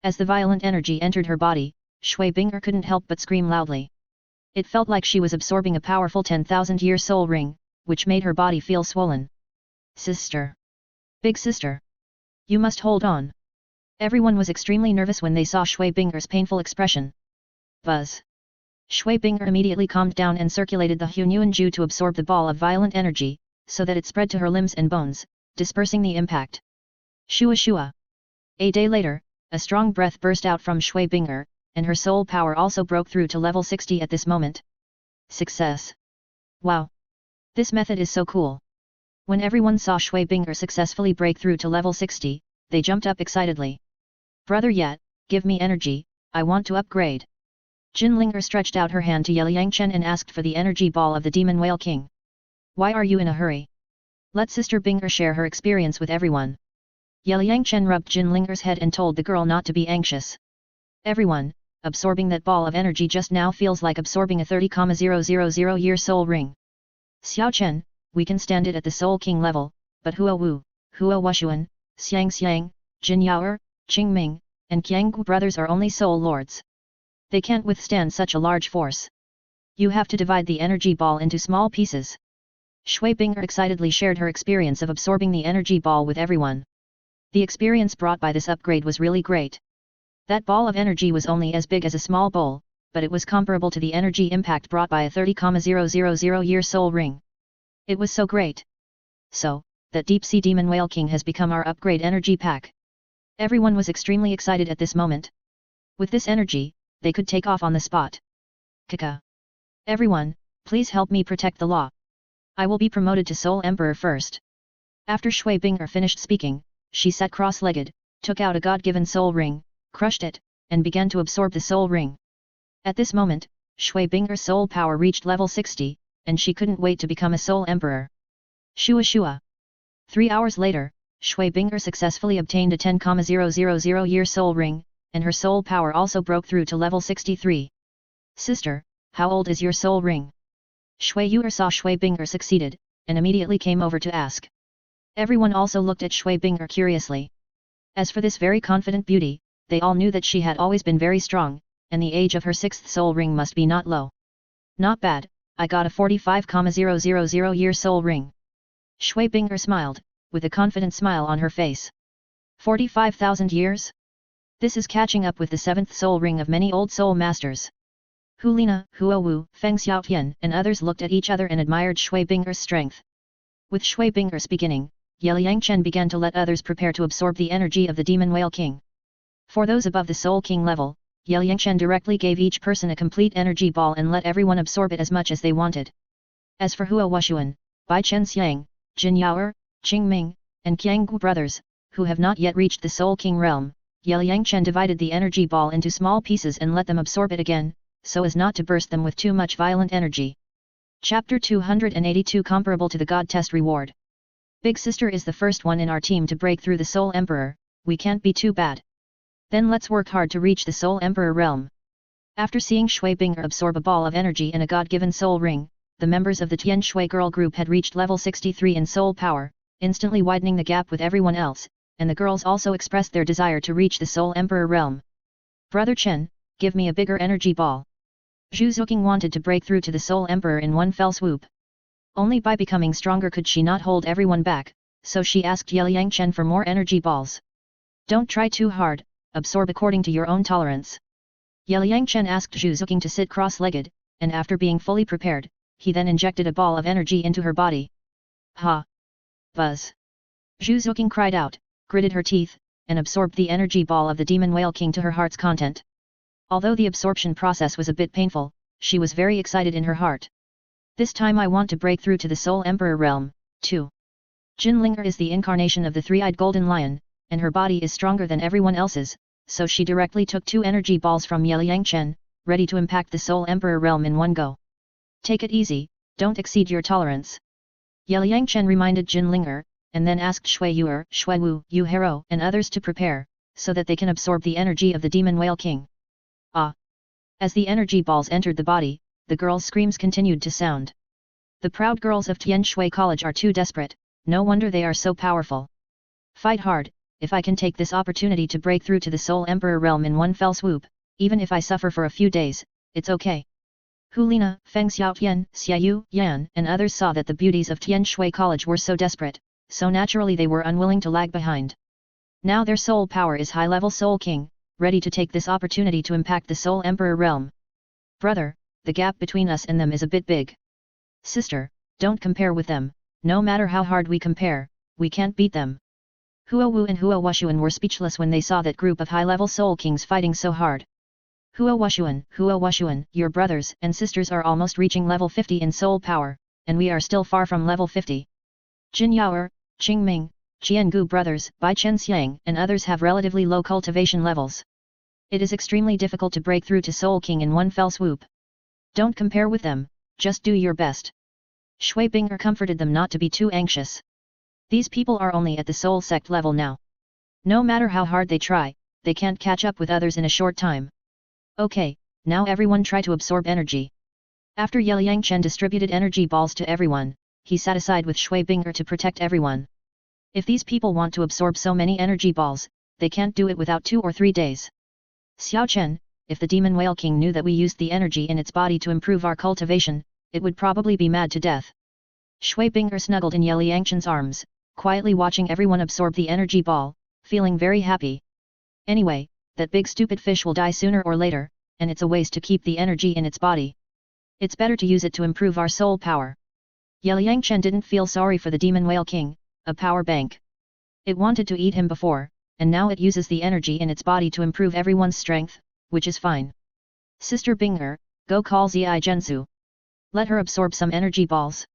As the violent energy entered her body, Shui Bing'er couldn't help but scream loudly. It felt like she was absorbing a powerful 10,000-year soul ring, which made her body feel swollen. Sister! Big sister! You must hold on. Everyone was extremely nervous when they saw Shui Bing'er's painful expression. Buzz! Shui Bing'er immediately calmed down and circulated the Hunyuan Ju to absorb the ball of violent energy, so that it spread to her limbs and bones, dispersing the impact. Shua Shua. A day later, a strong breath burst out from Shui Bing'er, and her soul power also broke through to level 60 at this moment. Success! Wow! This method is so cool. When everyone saw Shui Bing'er successfully break through to level 60, they jumped up excitedly. Brother Yat, give me energy, I want to upgrade. Jin Linger stretched out her hand to Yelang Chen and asked for the energy ball of the Demon Whale King. Why are you in a hurry? Let Sister Bing'er share her experience with everyone. Yelang Chen rubbed Jin Linger's head and told the girl not to be anxious. Everyone, absorbing that ball of energy just now feels like absorbing a 30,000-year soul ring. Xiao Chen, we can stand it at the Soul King level, but Hua Wu, Hua Wushuan, Xiang Xiang, Jin Yuer, Qing Ming, and Qiang Gu brothers are only soul lords. They can't withstand such a large force. You have to divide the energy ball into small pieces. Shui Bing'er excitedly shared her experience of absorbing the energy ball with everyone. The experience brought by this upgrade was really great. That ball of energy was only as big as a small bowl, but it was comparable to the energy impact brought by a 30,000-year soul ring. It was so great. So, that Deep Sea Demon Whale King has become our upgrade energy pack. Everyone was extremely excited at this moment. With this energy, they could take off on the spot. Kaka. Everyone, please help me protect the law. I will be promoted to Soul Emperor first. After Shui Bing'er finished speaking, she sat cross-legged, took out a god-given soul ring, crushed it, and began to absorb the soul ring. At this moment, Shui Bing'er's soul power reached level 60, and she couldn't wait to become a Soul Emperor. Shua Shua. 3 hours later, Shui Bing'er successfully obtained a 10,000-year soul ring, and her soul power also broke through to level 63. Sister, how old is your soul ring? Shu Yuer saw Shui Bing'er succeeded, and immediately came over to ask. Everyone also looked at Shui Bing'er curiously. As for this very confident beauty, they all knew that she had always been very strong, and the age of her 6th soul ring must be not low. Not bad, I got a 45,000 year soul ring. Shui Bing'er smiled, with a confident smile on her face. 45,000 years? This is catching up with the 7th soul ring of many old soul masters. Hu Lina, Huo Wu, Feng Xiaotian and others looked at each other and admired Shui Bing'er's strength. With Shui Bing'er's beginning, Yelang Chen began to let others prepare to absorb the energy of the Demon Whale King. For those above the Soul King level, Yelang Chen directly gave each person a complete energy ball and let everyone absorb it as much as they wanted. As for Huo Wushuan, Bai Chen Xiang, Jin Yuer, Qing Ming, and Qiang Gu brothers, who have not yet reached the Soul King realm, Yelang Chen divided the energy ball into small pieces and let them absorb it again, so as not to burst them with too much violent energy. Chapter 282 Comparable to the God Test Reward. Big Sister is the first one in our team to break through the Soul Emperor, we can't be too bad. Then let's work hard to reach the Soul Emperor realm. After seeing Shui Bing'er absorb a ball of energy and a God-given soul ring, the members of the Tianshui girl group had reached level 63 in soul power, instantly widening the gap with everyone else, and the girls also expressed their desire to reach the Soul Emperor realm. Brother Chen, give me a bigger energy ball. Zhu Zuqing wanted to break through to the Soul Emperor in one fell swoop. Only by becoming stronger could she not hold everyone back, so she asked Yelang Chen for more energy balls. Don't try too hard, absorb according to your own tolerance. Yelang Chen asked Zhu Zuqing to sit cross-legged, and after being fully prepared, he then injected a ball of energy into her body. Ha! Buzz! Zhu Zuqing cried out, gritted her teeth, and absorbed the energy ball of the Demon Whale King to her heart's content. Although the absorption process was a bit painful, she was very excited in her heart. This time I want to break through to the Soul Emperor realm, too. Jin Linger is the incarnation of the three-eyed golden lion, and her body is stronger than everyone else's, so she directly took 2 energy balls from Yelang Chen, ready to impact the Soul Emperor realm in one go. Take it easy, don't exceed your tolerance. Yelang Chen reminded Jin Linger, and then asked Shu Yuer, Shui Wu, Yu Hero and others to prepare, so that they can absorb the energy of the Demon Whale King. Ah! As the energy balls entered the body, the girls' screams continued to sound. The proud girls of Tianshui College are too desperate, no wonder they are so powerful. Fight hard, if I can take this opportunity to break through to the Soul Emperor realm in one fell swoop, even if I suffer for a few days, it's okay. Hu Lina, Feng Xiaotian, Xiaoyu, Yan and others saw that the beauties of Tianshui College were so desperate, so naturally they were unwilling to lag behind. Now their soul power is high-level Soul King, ready to take this opportunity to impact the Soul Emperor realm. Brother, the gap between us and them is a bit big. Sister, don't compare with them, no matter how hard we compare, we can't beat them. Huo Wu and Huo Wushuan were speechless when they saw that group of high-level Soul Kings fighting so hard. Huo Wushuan, your brothers and sisters are almost reaching level 50 in soul power, and we are still far from level 50. Jin Yuer, Qing Ming, Qian Gu brothers, Bai Chen Xiang and others have relatively low cultivation levels. It is extremely difficult to break through to Soul King in one fell swoop. Don't compare with them, just do your best. Shui Bing'er comforted them not to be too anxious. These people are only at the Soul Sect level now. No matter how hard they try, they can't catch up with others in a short time. Okay, now everyone try to absorb energy. After Yelang Chen distributed energy balls to everyone, he sat aside with Shui Bing'er to protect everyone. If these people want to absorb so many energy balls, they can't do it without 2 or 3 days. Xiao Chen, if the Demon Whale King knew that we used the energy in its body to improve our cultivation, it would probably be mad to death. Shui Bing'er snuggled in Yelang Chen's arms, quietly watching everyone absorb the energy ball, feeling very happy. Anyway, that big stupid fish will die sooner or later, and it's a waste to keep the energy in its body. It's better to use it to improve our soul power. Yelang Chen didn't feel sorry for the Demon Whale King, a power bank. It wanted to eat him before, and now it uses the energy in its body to improve everyone's strength, which is fine. Sister Bing'er, go call Zai Zhensu. Let her absorb some energy balls.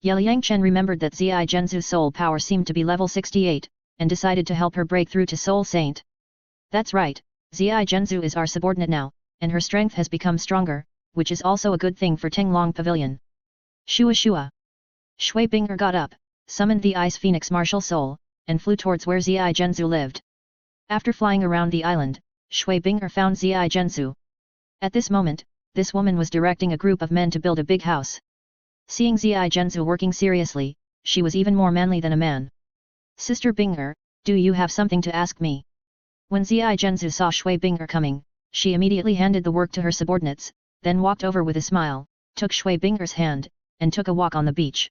Yelang Chen remembered that Zai Zhensu's soul power seemed to be level 68, and decided to help her break through to Soul Saint. That's right, Zai Zhensu is our subordinate now, and her strength has become stronger, which is also a good thing for Tenglong Pavilion. Shua. Shui Bing'er got up, summoned the Ice Phoenix Martial Soul, and flew towards where Zai Zhensu lived. After flying around the island, Shui Bing'er found Zai Zhensu. At this moment, this woman was directing a group of men to build a big house. Seeing Zai Zhensu working seriously, she was even more manly than a man. Sister Bing'er, do you have something to ask me? When Zai Zhensu saw Shui Bing'er coming, she immediately handed the work to her subordinates, then walked over with a smile, took Shui Binger's hand, and took a walk on the beach.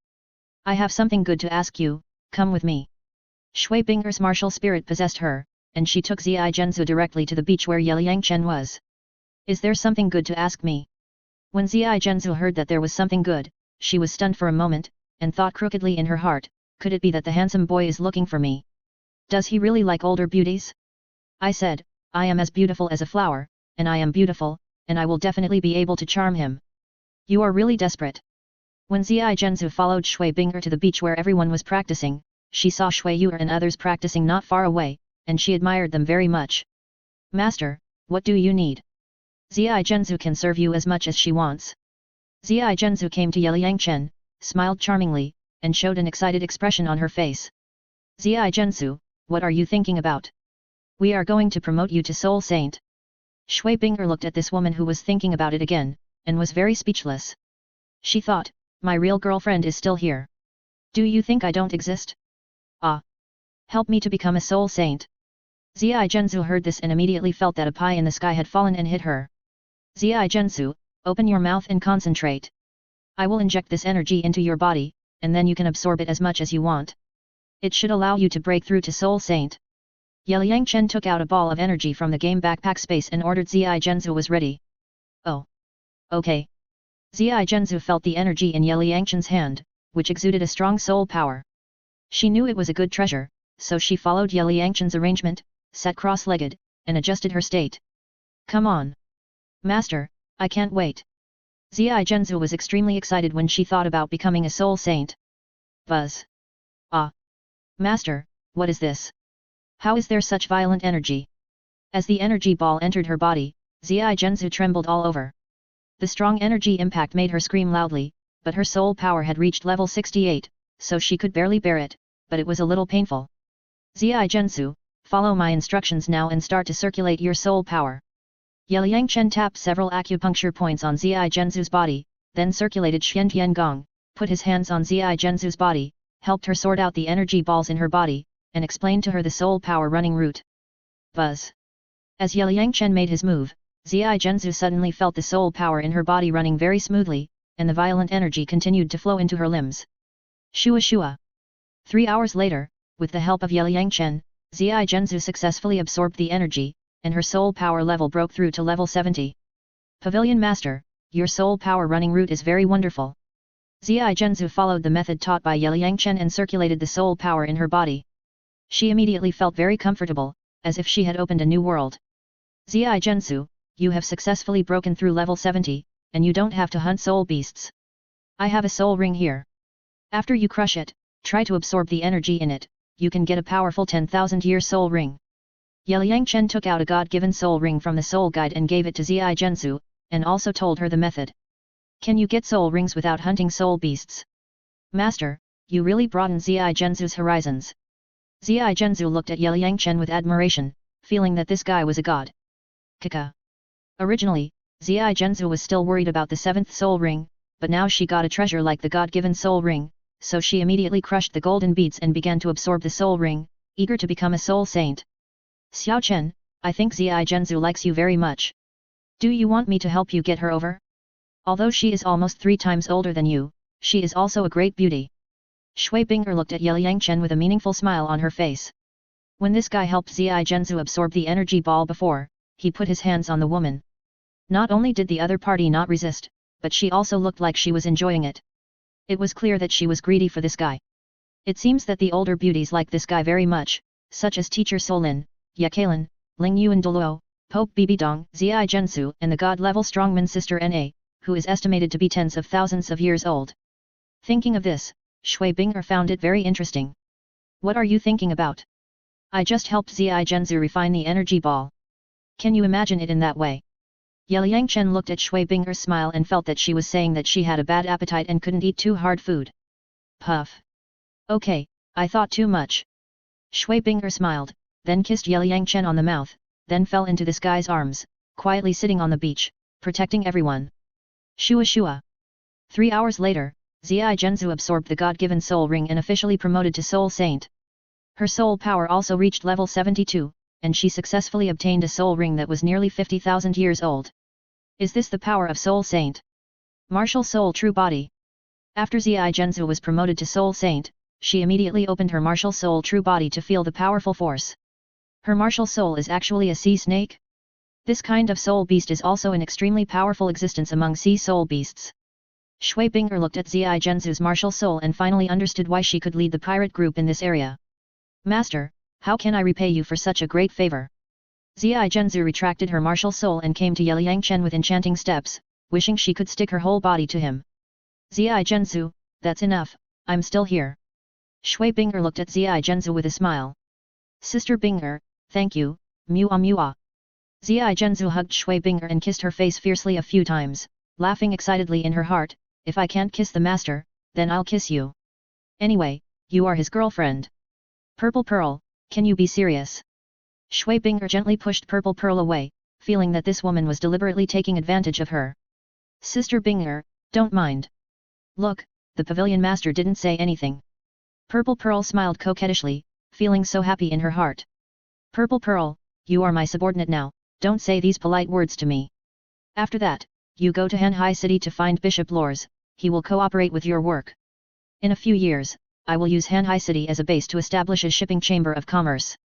I have something good to ask you, come with me. Shui Binger's martial spirit possessed her, and she took Zi Zhenzu directly to the beach where Yelang Chen was. Is there something good to ask me? When Zi Zhenzu heard that there was something good, she was stunned for a moment, and thought crookedly in her heart, could it be that the handsome boy is looking for me? Does he really like older beauties? I said, I am as beautiful as a flower, and I am beautiful, and I will definitely be able to charm him. You are really desperate. When Zi Zhenzu followed Shui Binger to the beach where everyone was practicing, she saw Shu Yuer and others practicing not far away, and she admired them very much. Master, what do you need? Zi Zhenzu can serve you as much as she wants. Zi Zhenzu came to Yelang Chen, smiled charmingly, and showed an excited expression on her face. Zi Zhenzu, what are you thinking about? We are going to promote you to Soul Saint. Shui Binger looked at this woman who was thinking about it again, and was very speechless. She thought, my real girlfriend is still here. Do you think I don't exist? Ah! Help me to become a Soul Saint. Zi Zhenzu heard this and immediately felt that a pie in the sky had fallen and hit her. Zi Zhenzu, open your mouth and concentrate. I will inject this energy into your body, and then you can absorb it as much as you want. It should allow you to break through to Soul Saint. Yelang Chen took out a ball of energy from the game backpack space and ordered Zi Zhenzu was ready. Oh. Okay. Zi Zhenzu felt the energy in Yelang Chen's hand, which exuded a strong soul power. She knew it was a good treasure, so she followed Yelang Chen's arrangement, sat cross-legged, and adjusted her state. Come on. Master, I can't wait. Zi Zhenzu was extremely excited when she thought about becoming a Soul Saint. Buzz. Ah. Master, what is this? How is there such violent energy? As the energy ball entered her body, Zi Zhenzu trembled all over. The strong energy impact made her scream loudly, but her soul power had reached level 68, so she could barely bear it, but it was a little painful. Zi Zhenzu, follow my instructions now and start to circulate your soul power. Yelang Chen tapped several acupuncture points on Zi Zhenzu's body, then circulated Xian Gong, put his hands on Zi Zhenzu's body, helped her sort out the energy balls in her body, and explained to her the soul power running route. Buzz. As Yelang Chen made his move, Zi Zhenzu suddenly felt the soul power in her body running very smoothly, and the violent energy continued to flow into her limbs. Shua. 3 hours later, with the help of Yelang Chen, Zi Zhenzu successfully absorbed the energy, and her soul power level broke through to level 70. Pavilion Master, your soul power running route is very wonderful. Zi Zhenzu followed the method taught by Yelang Chen and circulated the soul power in her body. She immediately felt very comfortable, as if she had opened a new world. Zi Zhenzu, you have successfully broken through level 70, and you don't have to hunt soul beasts. I have a soul ring here. After you crush it, try to absorb the energy in it, you can get a powerful 10,000-year soul ring. Yelang Chen took out a god-given soul ring from the soul guide and gave it to Zi Zhenzu, and also told her the method. Can you get soul rings without hunting soul beasts? Master, you really broaden Zi Zhenzu's horizons. Zi Zhenzu looked at Yelang Chen with admiration, feeling that this guy was a god. Kaka. Originally, Zi Zhenzu was still worried about the 7th soul ring, but now she got a treasure like the god-given soul ring, so she immediately crushed the golden beads and began to absorb the soul ring, eager to become a soul saint. Xiao Chen, I think Zi Zhenzu likes you very much. Do you want me to help you get her over? Although she is almost 3 times older than you, she is also a great beauty. Shui Binger looked at Yelang Chen with a meaningful smile on her face. When this guy helped Zi Zhenzu absorb the energy ball before, he put his hands on the woman. Not only did the other party not resist, but she also looked like she was enjoying it. It was clear that she was greedy for this guy. It seems that the older beauties like this guy very much, such as Teacher Solin, Yakalan, Ling Yu and Dulo, Pope Bibidong, Zi Zhenzu and the god-level strongman sister Na, who is estimated to be tens of thousands of years old. Thinking of this, Shui Binger found it very interesting. What are you thinking about? I just helped Zi Zhenzu refine the energy ball. Can you imagine it in that way? Yelang Chen looked at Shui Binger's smile and felt that she was saying that she had a bad appetite and couldn't eat too hard food. Puff. Okay, I thought too much. Shui Binger smiled, then kissed Yelang Chen on the mouth, then fell into this guy's arms, quietly sitting on the beach, protecting everyone. Shua. 3 hours later, Zi Zhenzu absorbed the god-given soul ring and officially promoted to Soul Saint. Her soul power also reached level 72, and she successfully obtained a soul ring that was nearly 50,000 years old. Is this the power of Soul Saint? Martial Soul True Body. After Zai Zhenzu was promoted to Soul Saint, she immediately opened her Martial Soul True Body to feel the powerful force. Her martial soul is actually a sea snake? This kind of soul beast is also an extremely powerful existence among sea soul beasts. Shui Binger looked at Zai Zhenzu's martial soul and finally understood why she could lead the pirate group in this area. Master, how can I repay you for such a great favor? Zai Zhenzu retracted her martial soul and came to Yelang Chen with enchanting steps, wishing she could stick her whole body to him. Zai Zhenzu, that's enough, I'm still here. Shui Binger looked at Zai Zhenzu with a smile. Sister Binger, thank you, mua mua. Zai Zhenzu hugged Shui Binger and kissed her face fiercely a few times, laughing excitedly in her heart, if I can't kiss the master, then I'll kiss you. Anyway, you are his girlfriend. Purple Pearl, can you be serious? Shui Binger gently pushed Purple Pearl away, feeling that this woman was deliberately taking advantage of her. Sister Binger, don't mind. Look, the pavilion master didn't say anything. Purple Pearl smiled coquettishly, feeling so happy in her heart. Purple Pearl, you are my subordinate now, don't say these polite words to me. After that, you go to Hanhai City to find Bishop Lors, he will cooperate with your work. In a few years, I will use Hanhai City as a base to establish a shipping chamber of commerce.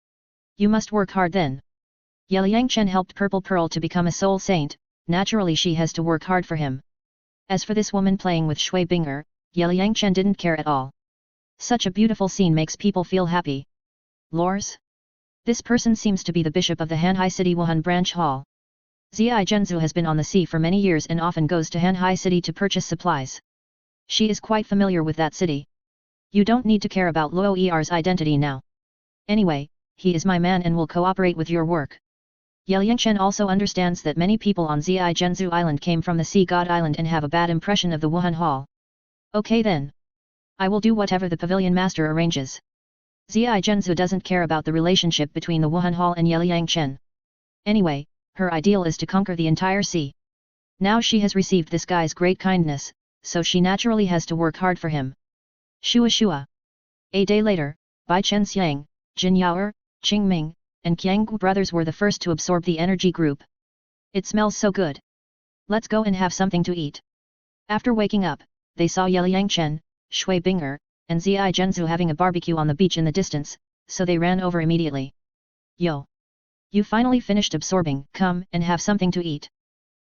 You must work hard then. Yelang Chen helped Purple Pearl to become a soul saint, naturally she has to work hard for him. As for this woman playing with Shui Binger, Yelang Chen didn't care at all. Such a beautiful scene makes people feel happy. Lors? This person seems to be the bishop of the Hanhai City Wuhan branch hall. Zai Zhenzu has been on the sea for many years and often goes to Hanhai City to purchase supplies. She is quite familiar with that city. You don't need to care about Luo Er's identity now. Anyway, he is my man and will cooperate with your work. Yelang Chen also understands that many people on Zai Zhenzu Island came from the Sea God Island and have a bad impression of the Wuhan Hall. Okay then. I will do whatever the pavilion master arranges. Zai Zhenzu doesn't care about the relationship between the Wuhan Hall and Yelang Chen. Anyway, her ideal is to conquer the entire sea. Now she has received this guy's great kindness, so she naturally has to work hard for him. Shua Shua. A day later, Bai Chen Xiang, Jin Yuer, Qing Ming, and Qiang Gu brothers were the first to absorb the energy group. It smells so good. Let's go and have something to eat. After waking up, they saw Yelang Chen, Shui Binger, and Zai Zhenzu having a barbecue on the beach in the distance, so they ran over immediately. Yo! You finally finished absorbing, come and have something to eat.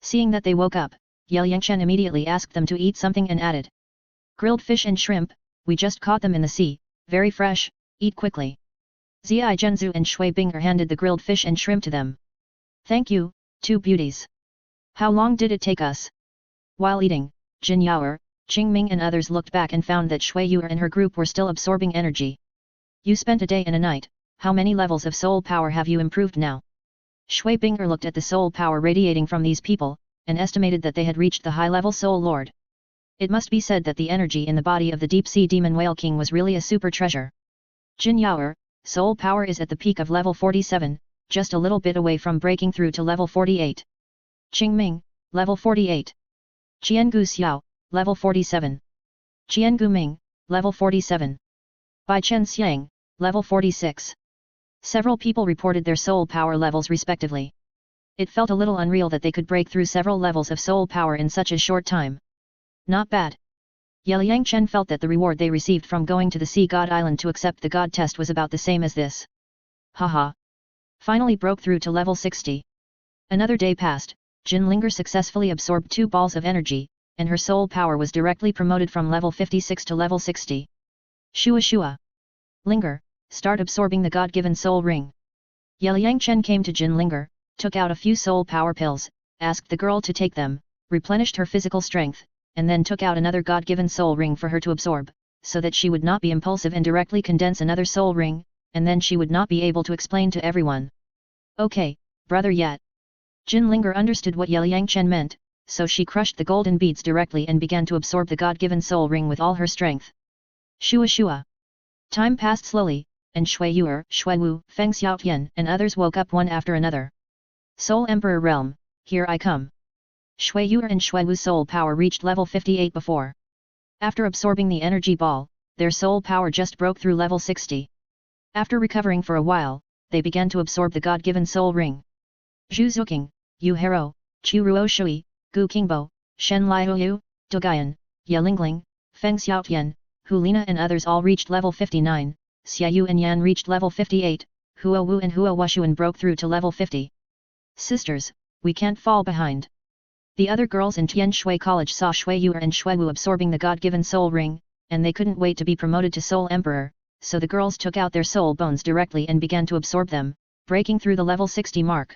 Seeing that they woke up, Yelang Chen immediately asked them to eat something and added. Grilled fish and shrimp, we just caught them in the sea, very fresh, eat quickly. Zai Zhenzu and Shui Binger handed the grilled fish and shrimp to them. Thank you, two beauties. How long did it take us? While eating, Jin Yuer, Qing Ming and others looked back and found that Shu Yuer and her group were still absorbing energy. You spent a day and a night, how many levels of soul power have you improved now? Shui Binger looked at the soul power radiating from these people, and estimated that they had reached the high-level soul lord. It must be said that the energy in the body of the deep-sea demon whale king was really a super treasure. Jin Yuer, soul power is at the peak of level 47, just a little bit away from breaking through to level 48. Qing Ming, level 48. Qiangu Xiao, level 47. Qiangu Ming, level 47. Bai Chen Xiang, level 46. Several people reported their soul power levels respectively. It felt a little unreal that they could break through several levels of soul power in such a short time. Not bad. Yelang Chen felt that the reward they received from going to the Sea God Island to accept the God test was about the same as this. Haha. Finally broke through to level 60. Another day passed, Jin Linger successfully absorbed 2 balls of energy, and her soul power was directly promoted from level 56 to level 60. Shua Shua. Linger, start absorbing the God-given soul ring. Yelang Chen came to Jin Linger, took out a few soul power pills, asked the girl to take them, replenished her physical strength, and then took out another God-given soul ring for her to absorb, so that she would not be impulsive and directly condense another soul ring, and then she would not be able to explain to everyone. Okay, brother yet. Jin Linger understood what Yelang Chen meant, so she crushed the golden beads directly and began to absorb the God-given soul ring with all her strength. Shua Shua. Time passed slowly, and Shu Yuer, Shui Wu, Feng Xiaotian and others woke up one after another. Soul Emperor Realm, here I come. Shui Yuer and Shui Wu's soul power reached level 58 before. After absorbing the energy ball, their soul power just broke through level 60. After recovering for a while, they began to absorb the God-given soul ring. Zhu Zuking, Yu Hero, Chu Ruo Shui, Gu Qingbo, Shen Liu Yu, Dogayan, Yeling, Feng Xiaotian, Hulina and others all reached level 59, Xiaoyu and Yan reached level 58, Huo Wu and Huo Wushuan broke through to level 50. Sisters, we can't fall behind. The other girls in Tianshui College saw Shu Yuer and Shui Wu absorbing the God-given soul ring, and they couldn't wait to be promoted to Soul Emperor, so the girls took out their soul bones directly and began to absorb them, breaking through the level 60 mark.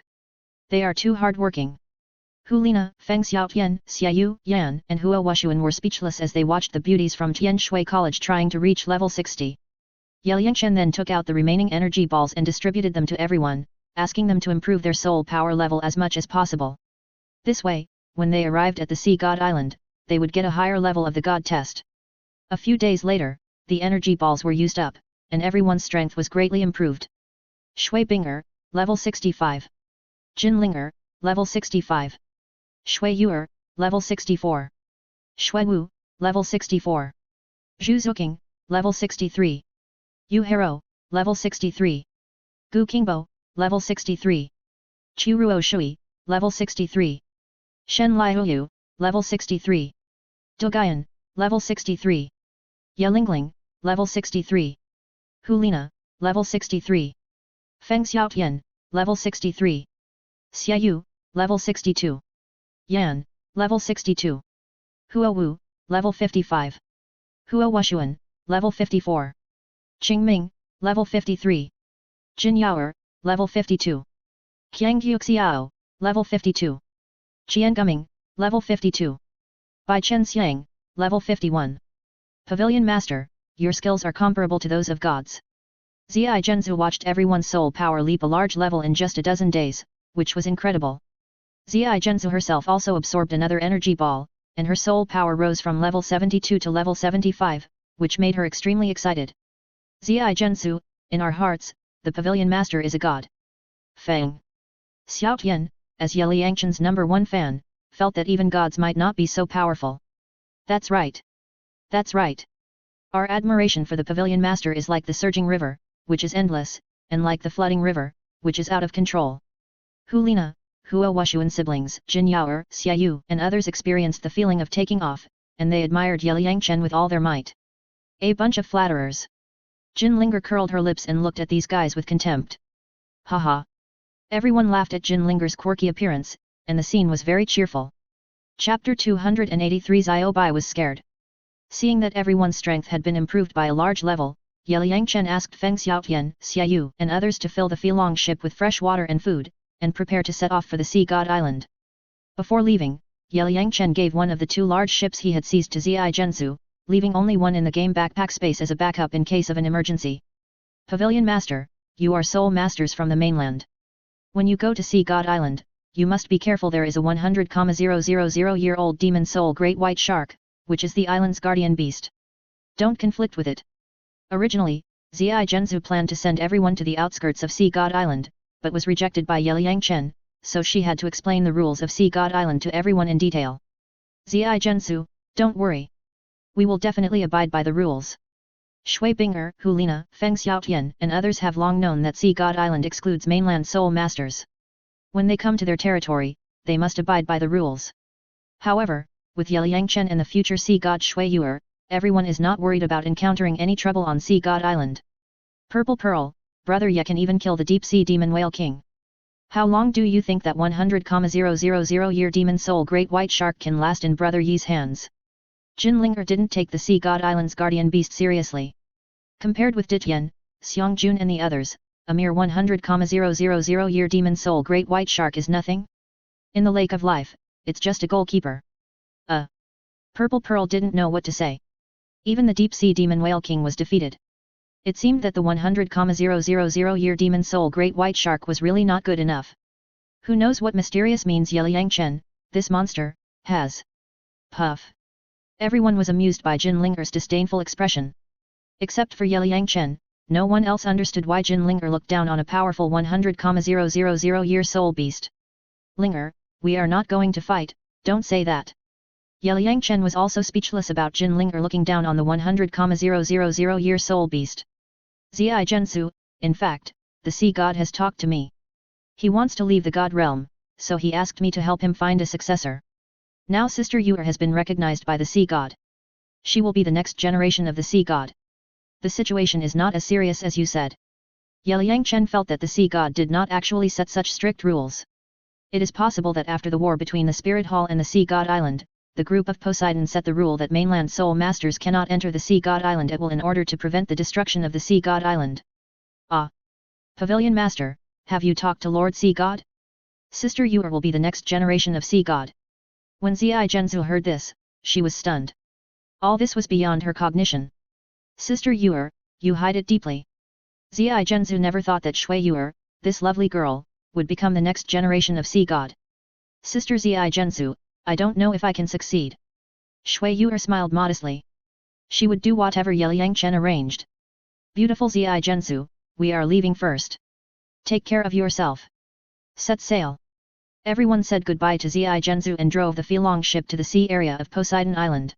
They are too hard-working. Hulina, Feng Xiaotian, Xiaoyu, Yan, and Huo Wushuan were speechless as they watched the beauties from Tianshui College trying to reach level 60. Yelang then took out the remaining energy balls and distributed them to everyone, asking them to improve their soul power level as much as possible. This way, when they arrived at the Sea God Island, they would get a higher level of the God test. A few days later, the energy balls were used up, and everyone's strength was greatly improved. Shui Binger, level 65. Jin Linger, level 65. Shu Yuer, level 64. Shui Wu, level 64. Zhu Zuqing, level 63. Yu Hero, level 63. Gu Qingbo, level 63. Chu Ruo Shui, level 63. Shen Liuyu, level 63. Dogayan, level 63. Yeling, level 63. Hulina, level 63. Feng Xiaotian, level 63. Xiaoyu, level 62. Yan, level 62. Huo Wu, level 55. Huo Wushuan, level 54. Qingming, level 53. Jin Linger, level 52. Qiang Yuxiao, level 52. Qian Gumming, level 52. Bai Chen Xiang, level 51. Pavilion Master, your skills are comparable to those of gods. Zai Zhenzu watched everyone's soul power leap a large level in just a dozen days, which was incredible. Zai Zhenzu herself also absorbed another energy ball, and her soul power rose from level 72 to level 75, which made her extremely excited. Zai Zhenzu, in our hearts, the Pavilion Master is a god. Feng Xiaotian, as Yeliangchen's #1 fan, felt that even gods might not be so powerful. That's right. That's right. Our admiration for the Pavilion Master is like the surging river, which is endless, and like the flooding river, which is out of control. Hulina, Huo Wushuan siblings, Jin Linger, Xiaoyu and others experienced the feeling of taking off, and they admired Yelang with all their might. A bunch of flatterers. Jin Linger curled her lips and looked at these guys with contempt. Haha. Everyone laughed at Jin Linger's quirky appearance, and the scene was very cheerful. Chapter 283 Xiao Bai was scared. Seeing that everyone's strength had been improved by a large level, Yelang asked Feng Xiaotian, Xiaoyu and others to fill the Filong ship with fresh water and food, and prepare to set off for the Sea God Island. Before leaving, Yelang gave one of the 2 large ships he had seized to Zai Zhenzu, leaving only one in the game backpack space as a backup in case of an emergency. Pavilion Master, you are soul masters from the mainland. When you go to Sea God Island, you must be careful. There is a 100,000-year-old demon soul great white shark, which is the island's guardian beast. Don't conflict with it. Originally, Zai Zhenzu planned to send everyone to the outskirts of Sea God Island, but was rejected by Yelang, so she had to explain the rules of Sea God Island to everyone in detail. Zai Zhenzu, don't worry. We will definitely abide by the rules. Shui Binger, Hulina, Feng Xiaotian and others have long known that Sea God Island excludes mainland soul masters. When they come to their territory, they must abide by the rules. However, with Yelang and the future Sea God Shu Yuer, everyone is not worried about encountering any trouble on Sea God Island. Purple Pearl, Brother Ye can even kill the deep-sea demon whale king. How long do you think that 100,000-year demon soul great white shark can last in Brother Ye's hands? Jin Linger didn't take the Sea God Island's guardian beast seriously. Compared with Ditian, Xiangjun and the others, a mere 100,000-year demon soul great white shark is nothing. In the lake of life, it's just a goalkeeper. Purple Pearl didn't know what to say. Even the deep-sea demon whale king was defeated. It seemed that the 100,000-year demon soul great white shark was really not good enough. Who knows what mysterious means Yelang, this monster, has. Puff. Everyone was amused by Jin Linger's disdainful expression. Except for Yelang, no one else understood why Jin Linger looked down on a powerful 100,000-year soul beast. Linger, we are not going to fight, don't say that. Yelang was also speechless about Jin Linger looking down on the 100,000-year soul beast. Zai Zhenzu, in fact, the sea god has talked to me. He wants to leave the god realm, so he asked me to help him find a successor. Now Sister Yuer has been recognized by the sea god. She will be the next generation of the sea god. The situation is not as serious as you said. Yelang Chen felt that the sea god did not actually set such strict rules. It is possible that after the war between the Spirit Hall and the Sea God Island, the group of Poseidon set the rule that mainland soul masters cannot enter the Sea God Island at will in order to prevent the destruction of the Sea God Island. Ah! Pavilion Master, have you talked to Lord Sea God? Sister Yuer will be the next generation of Sea God. When Zai Zhenzu heard this, she was stunned. All this was beyond her cognition. Sister Yuer, you hide it deeply. Zai Zhenzu never thought that Shu Yuer, this lovely girl, would become the next generation of Sea God. Sister Zai Zhenzu, I don't know if I can succeed. Shu Yuer smiled modestly. She would do whatever Yelang Chen arranged. Beautiful Zai Zhenzu, we are leaving first. Take care of yourself. Set sail. Everyone said goodbye to Zai Zhenzu and drove the Yelang ship to the sea area of Poseidon Island.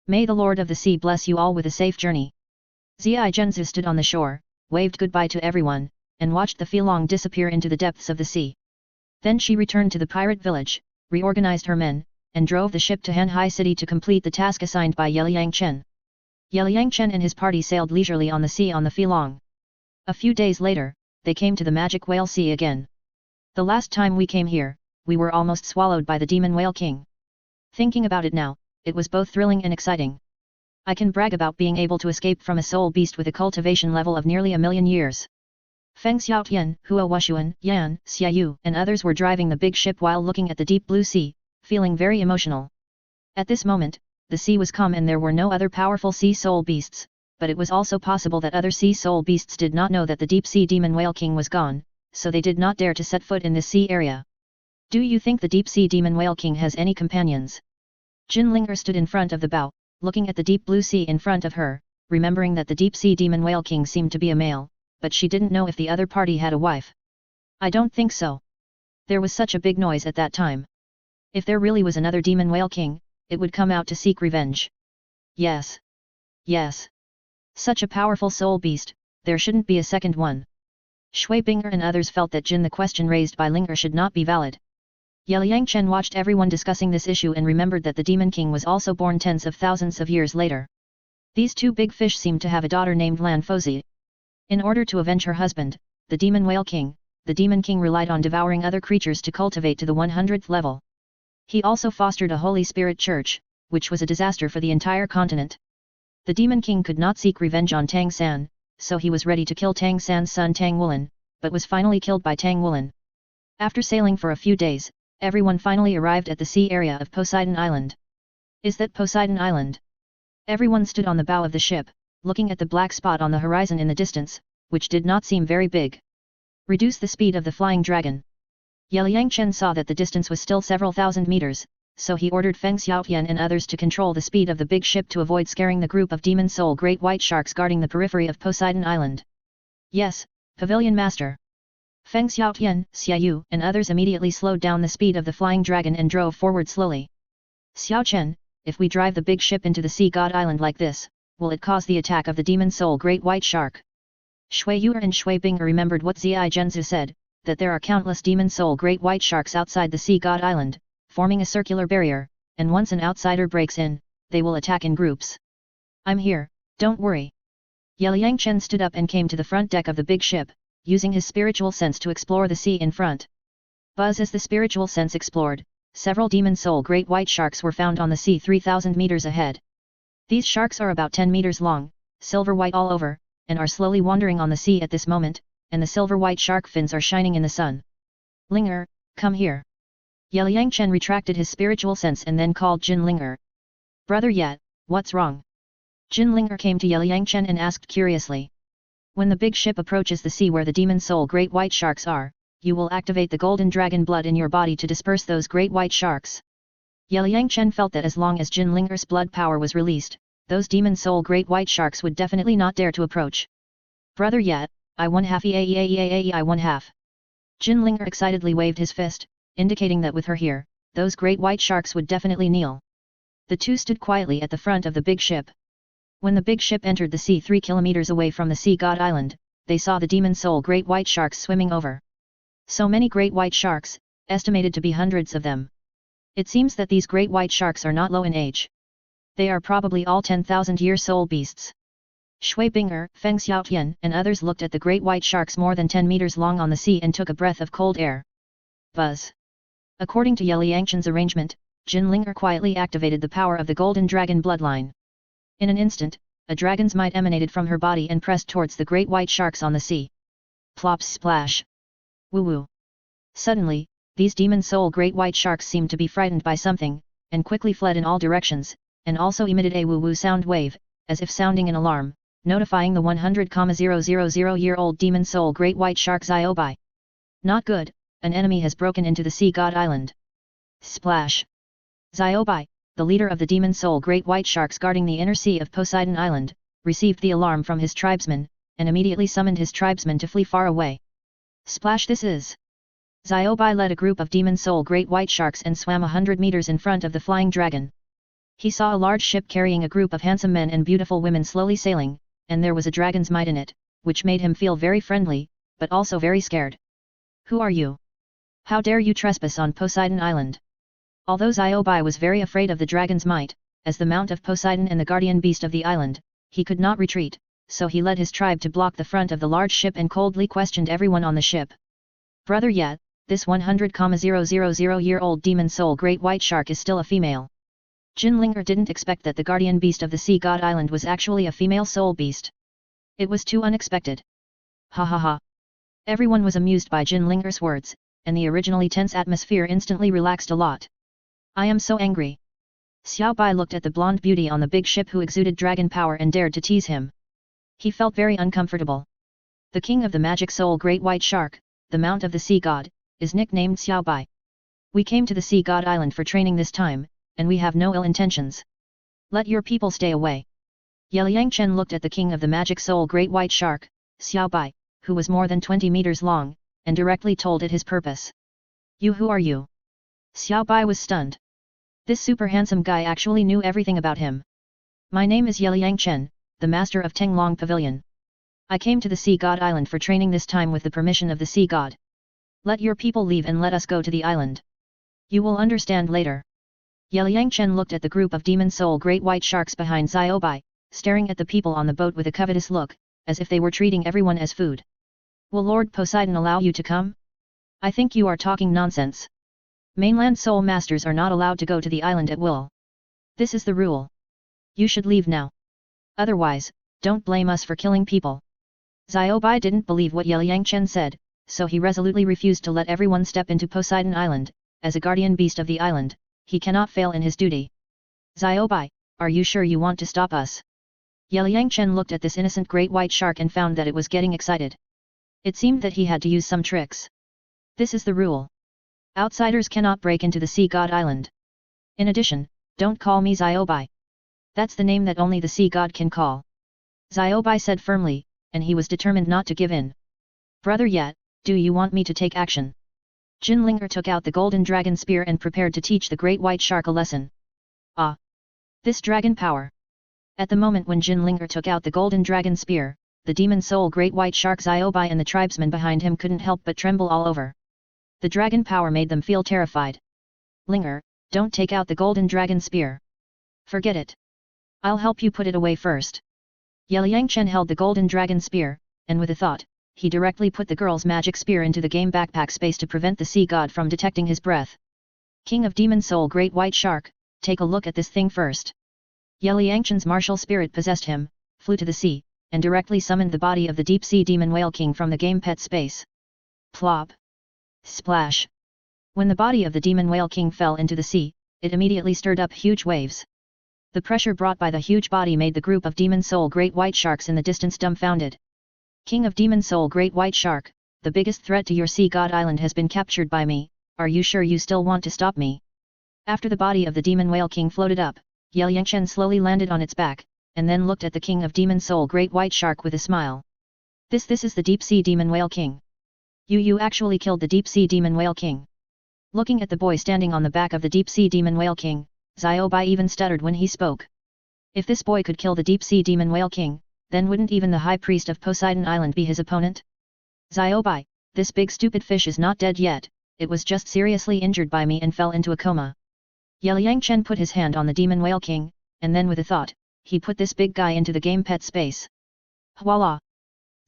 May the Lord of the Sea bless you all with a safe journey. Zai Zhenzu stood on the shore, waved goodbye to everyone, and watched the Yelang disappear into the depths of the sea. Then she returned to the pirate village, reorganized her men, and drove the ship to Hanhai City to complete the task assigned by Yelang Chen. Yelang Chen and his party sailed leisurely on the sea on the Yelang. A few days later, they came to the magic whale sea again. The last time we came here, we were almost swallowed by the demon whale king. Thinking about it now, it was both thrilling and exciting. I can brag about being able to escape from a soul beast with a cultivation level of nearly 1,000,000 years. Feng Xiaotian, Hua Wushuan, Yan, Xiaoyu and others were driving the big ship while looking at the deep blue sea, feeling very emotional. At this moment, the sea was calm and there were no other powerful sea soul beasts, but it was also possible that other sea soul beasts did not know that the deep sea demon whale king was gone, so they did not dare to set foot in this sea area. Do you think the deep sea demon whale king has any companions? Jin Linger stood in front of the bow, looking at the deep blue sea in front of her, remembering that the deep sea demon whale king seemed to be a male, but she didn't know if the other party had a wife. I don't think so. There was such a big noise at that time. If there really was another demon whale king, it would come out to seek revenge. Yes. Yes. Such a powerful soul beast, there shouldn't be a second one. Shui Binger and others felt that the question raised by Linger should not be valid. Yelang Chen watched everyone discussing this issue and remembered that the demon king was also born tens of thousands of years later. These two big fish seemed to have a daughter named Lan Fozi. In order to avenge her husband, the demon whale king, the demon king relied on devouring other creatures to cultivate to the 100th level. He also fostered a holy spirit church, which was a disaster for the entire continent. The demon king could not seek revenge on Tang San, so he was ready to kill Tang San's son Tang Wulin, but was finally killed by Tang Wulin. After sailing for a few days, everyone finally arrived at the sea area of Poseidon Island. Is that Poseidon Island? Everyone stood on the bow of the ship, looking at the black spot on the horizon in the distance, which did not seem very big. Reduce the speed of the flying dragon. Yelang Chen saw that the distance was still several thousand meters, so he ordered Feng Xiaotian and others to control the speed of the big ship to avoid scaring the group of demon soul great white sharks guarding the periphery of Poseidon Island. Yes, Pavilion Master. Feng Xiaotian, Xiaoyu and others immediately slowed down the speed of the flying dragon and drove forward slowly. Xiao Chen, if we drive the big ship into the Sea God Island like this, will it cause the attack of the demon soul great white shark? Shui Yuer and Shui Binger remembered what Zai Zhenzu said, that there are countless demon soul great white sharks outside the Sea God Island, forming a circular barrier, and once an outsider breaks in, they will attack in groups. I'm here, don't worry. Yelang Chen stood up and came to the front deck of the big ship, using his spiritual sense to explore the sea in front. Buzz as the spiritual sense explored, several demon soul great white sharks were found on the sea 3,000 meters ahead. These sharks are about 10 meters long, silver white all over, and are slowly wandering on the sea at this moment, and the silver white shark fins are shining in the sun. Linger, come here. Yelang Chen retracted his spiritual sense and then called Jin Linger. Brother Yet, what's wrong? Jin Linger came to Yelang Chen and asked curiously. When the big ship approaches the sea where the demon soul great white sharks are, you will activate the golden dragon blood in your body to disperse those great white sharks. Yelang Chen felt that as long as Jin Linger's blood power was released, those demon soul great white sharks would definitely not dare to approach. Brother Yet, I 1/2 I 1/2. Jin Linger excitedly waved his fist, indicating that with her here, those great white sharks would definitely kneel. The two stood quietly at the front of the big ship. When the big ship entered the sea 3 kilometers away from the Sea God Island, they saw the demon soul great white sharks swimming over. So many great white sharks, estimated to be hundreds of them. It seems that these great white sharks are not low in age. They are probably all 10,000-year-old beasts. Shui Binger, Feng Xiaotian and others looked at the great white sharks more than 10 meters long on the sea and took a breath of cold air. Buzz. According to Yelangen's arrangement, Jin Linger quietly activated the power of the golden dragon bloodline. In an instant, a dragon's might emanated from her body and pressed towards the great white sharks on the sea. Plop splash. Woo woo. Suddenly, these demon soul great white sharks seemed to be frightened by something, and quickly fled in all directions, and also emitted a woo woo sound wave, as if sounding an alarm, notifying the 100,000-year-old demon soul great white shark Ziobai. Not good, an enemy has broken into the Sea God Island. Splash. Ziobai, the leader of the demon soul great white sharks guarding the inner sea of Poseidon Island, received the alarm from his tribesmen, and immediately summoned his tribesmen to flee far away. Splash this is. Ziobai led a group of demon soul great white sharks and swam 100 meters in front of the flying dragon. He saw a large ship carrying a group of handsome men and beautiful women slowly sailing, and there was a dragon's might in it, which made him feel very friendly, but also very scared. Who are you? How dare you trespass on Poseidon Island? Although Ziobai was very afraid of the dragon's might, as the Mount of Poseidon and the guardian beast of the island, he could not retreat, so he led his tribe to block the front of the large ship and coldly questioned everyone on the ship. Brother Yet, this 100,000-year-old demon soul great white shark is still a female. Jin Linger didn't expect that the guardian beast of the Sea God Island was actually a female soul beast. It was too unexpected. Ha ha ha. Everyone was amused by Jin Linger's words, and the originally tense atmosphere instantly relaxed a lot. I am so angry. Xiao Bai looked at the blonde beauty on the big ship who exuded dragon power and dared to tease him. He felt very uncomfortable. The king of the magic soul great white shark, the Mount of the Sea God, is nicknamed Xiao Bai. We came to the Sea God Island for training this time, and we have no ill intentions. Let your people stay away. Yelang looked at the king of the magic soul great white shark, Xiao Bai, who was more than 20 meters long, and directly told it his purpose. You who are you? Xiao Bai was stunned. This super handsome guy actually knew everything about him. My name is Yelang, the master of Tenglong Pavilion. I came to the Sea God Island for training this time with the permission of the Sea God. Let your people leave and let us go to the island. You will understand later. Yelang looked at the group of demon soul great white sharks behind Ziobai, staring at the people on the boat with a covetous look, as if they were treating everyone as food. Will Lord Poseidon allow you to come? I think you are talking nonsense. Mainland soul masters are not allowed to go to the island at will. This is the rule. You should leave now. Otherwise, don't blame us for killing people. Ziobai didn't believe what Yelang said, so he resolutely refused to let everyone step into Poseidon Island. As a guardian beast of the island, he cannot fail in his duty. Ziobai, are you sure you want to stop us? Yelang looked at this innocent great white shark and found that it was getting excited. It seemed that he had to use some tricks. This is the rule. Outsiders cannot break into the Sea God Island. In addition, don't call me Ziobai. That's the name that only the Sea God can call. Ziobai said firmly, and he was determined not to give in. Brother Yet, do you want me to take action? Jin Linger took out the golden dragon spear and prepared to teach the great white shark a lesson. Ah! This dragon power! At the moment when Jin Linger took out the golden dragon spear, the demon soul great white shark Ziobai and the tribesmen behind him couldn't help but tremble all over. The dragon power made them feel terrified. Linger, don't take out the golden dragon spear. Forget it. I'll help you put it away first. Yelang held the golden dragon spear, and with a thought, he directly put the girl's magic spear into the game backpack space to prevent the sea god from detecting his breath. King of Demon Soul Great White Shark, take a look at this thing first. Yelangen's martial spirit possessed him, flew to the sea, and directly summoned the body of the deep-sea demon whale king from the game pet space. Plop! Splash! When the body of the demon whale king fell into the sea, it immediately stirred up huge waves. The pressure brought by the huge body made the group of Demon Soul Great White Sharks in the distance dumbfounded. King of Demon Soul Great White Shark, the biggest threat to your Sea God Island has been captured by me, are you sure you still want to stop me? After the body of the demon whale king floated up, Yelang slowly landed on its back, and then looked at the King of Demon Soul Great White Shark with a smile. This is the deep-sea demon whale king. You actually killed the deep-sea demon whale king. Looking at the boy standing on the back of the deep-sea demon whale king, Ziobai even stuttered when he spoke. If this boy could kill the deep-sea demon whale king, then wouldn't even the high priest of Poseidon Island be his opponent? Ziobai, this big stupid fish is not dead yet, it was just seriously injured by me and fell into a coma. Yelang Chen put his hand on the Demon Whale King, and then with a thought, he put this big guy into the game pet space. Voila!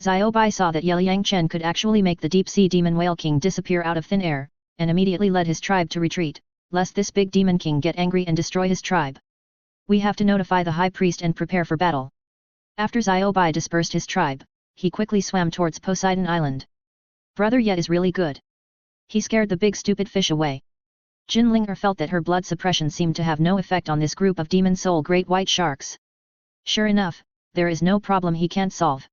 Xiaobai saw that Yelang Chen could actually make the deep-sea Demon Whale King disappear out of thin air, and immediately led his tribe to retreat, lest this big Demon King get angry and destroy his tribe. We have to notify the High Priest and prepare for battle. After Xiaobai dispersed his tribe, he quickly swam towards Poseidon Island. Brother Ye is really good. He scared the big stupid fish away. Jin Linger felt that her blood suppression seemed to have no effect on this group of demon soul great white sharks. Sure enough, there is no problem he can't solve.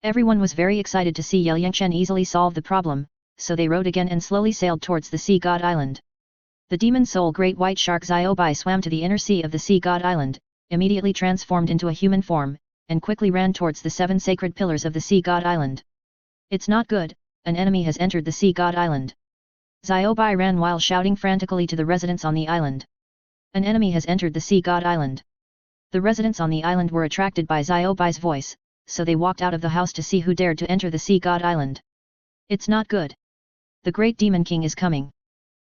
Everyone was very excited to see Yelang Chen easily solve the problem, so they rowed again and slowly sailed towards the Sea God Island. The demon soul great white shark Xiaobai swam to the inner sea of the Sea God Island, immediately transformed into a human form, and quickly ran towards the 7 sacred pillars of the Sea God Island. It's not good, an enemy has entered the Sea God Island. Xiaobai ran while shouting frantically to the residents on the island. An enemy has entered the Sea God Island. The residents on the island were attracted by Xiaobai's voice, so they walked out of the house to see who dared to enter the Sea God Island. It's not good. The Great Demon King is coming.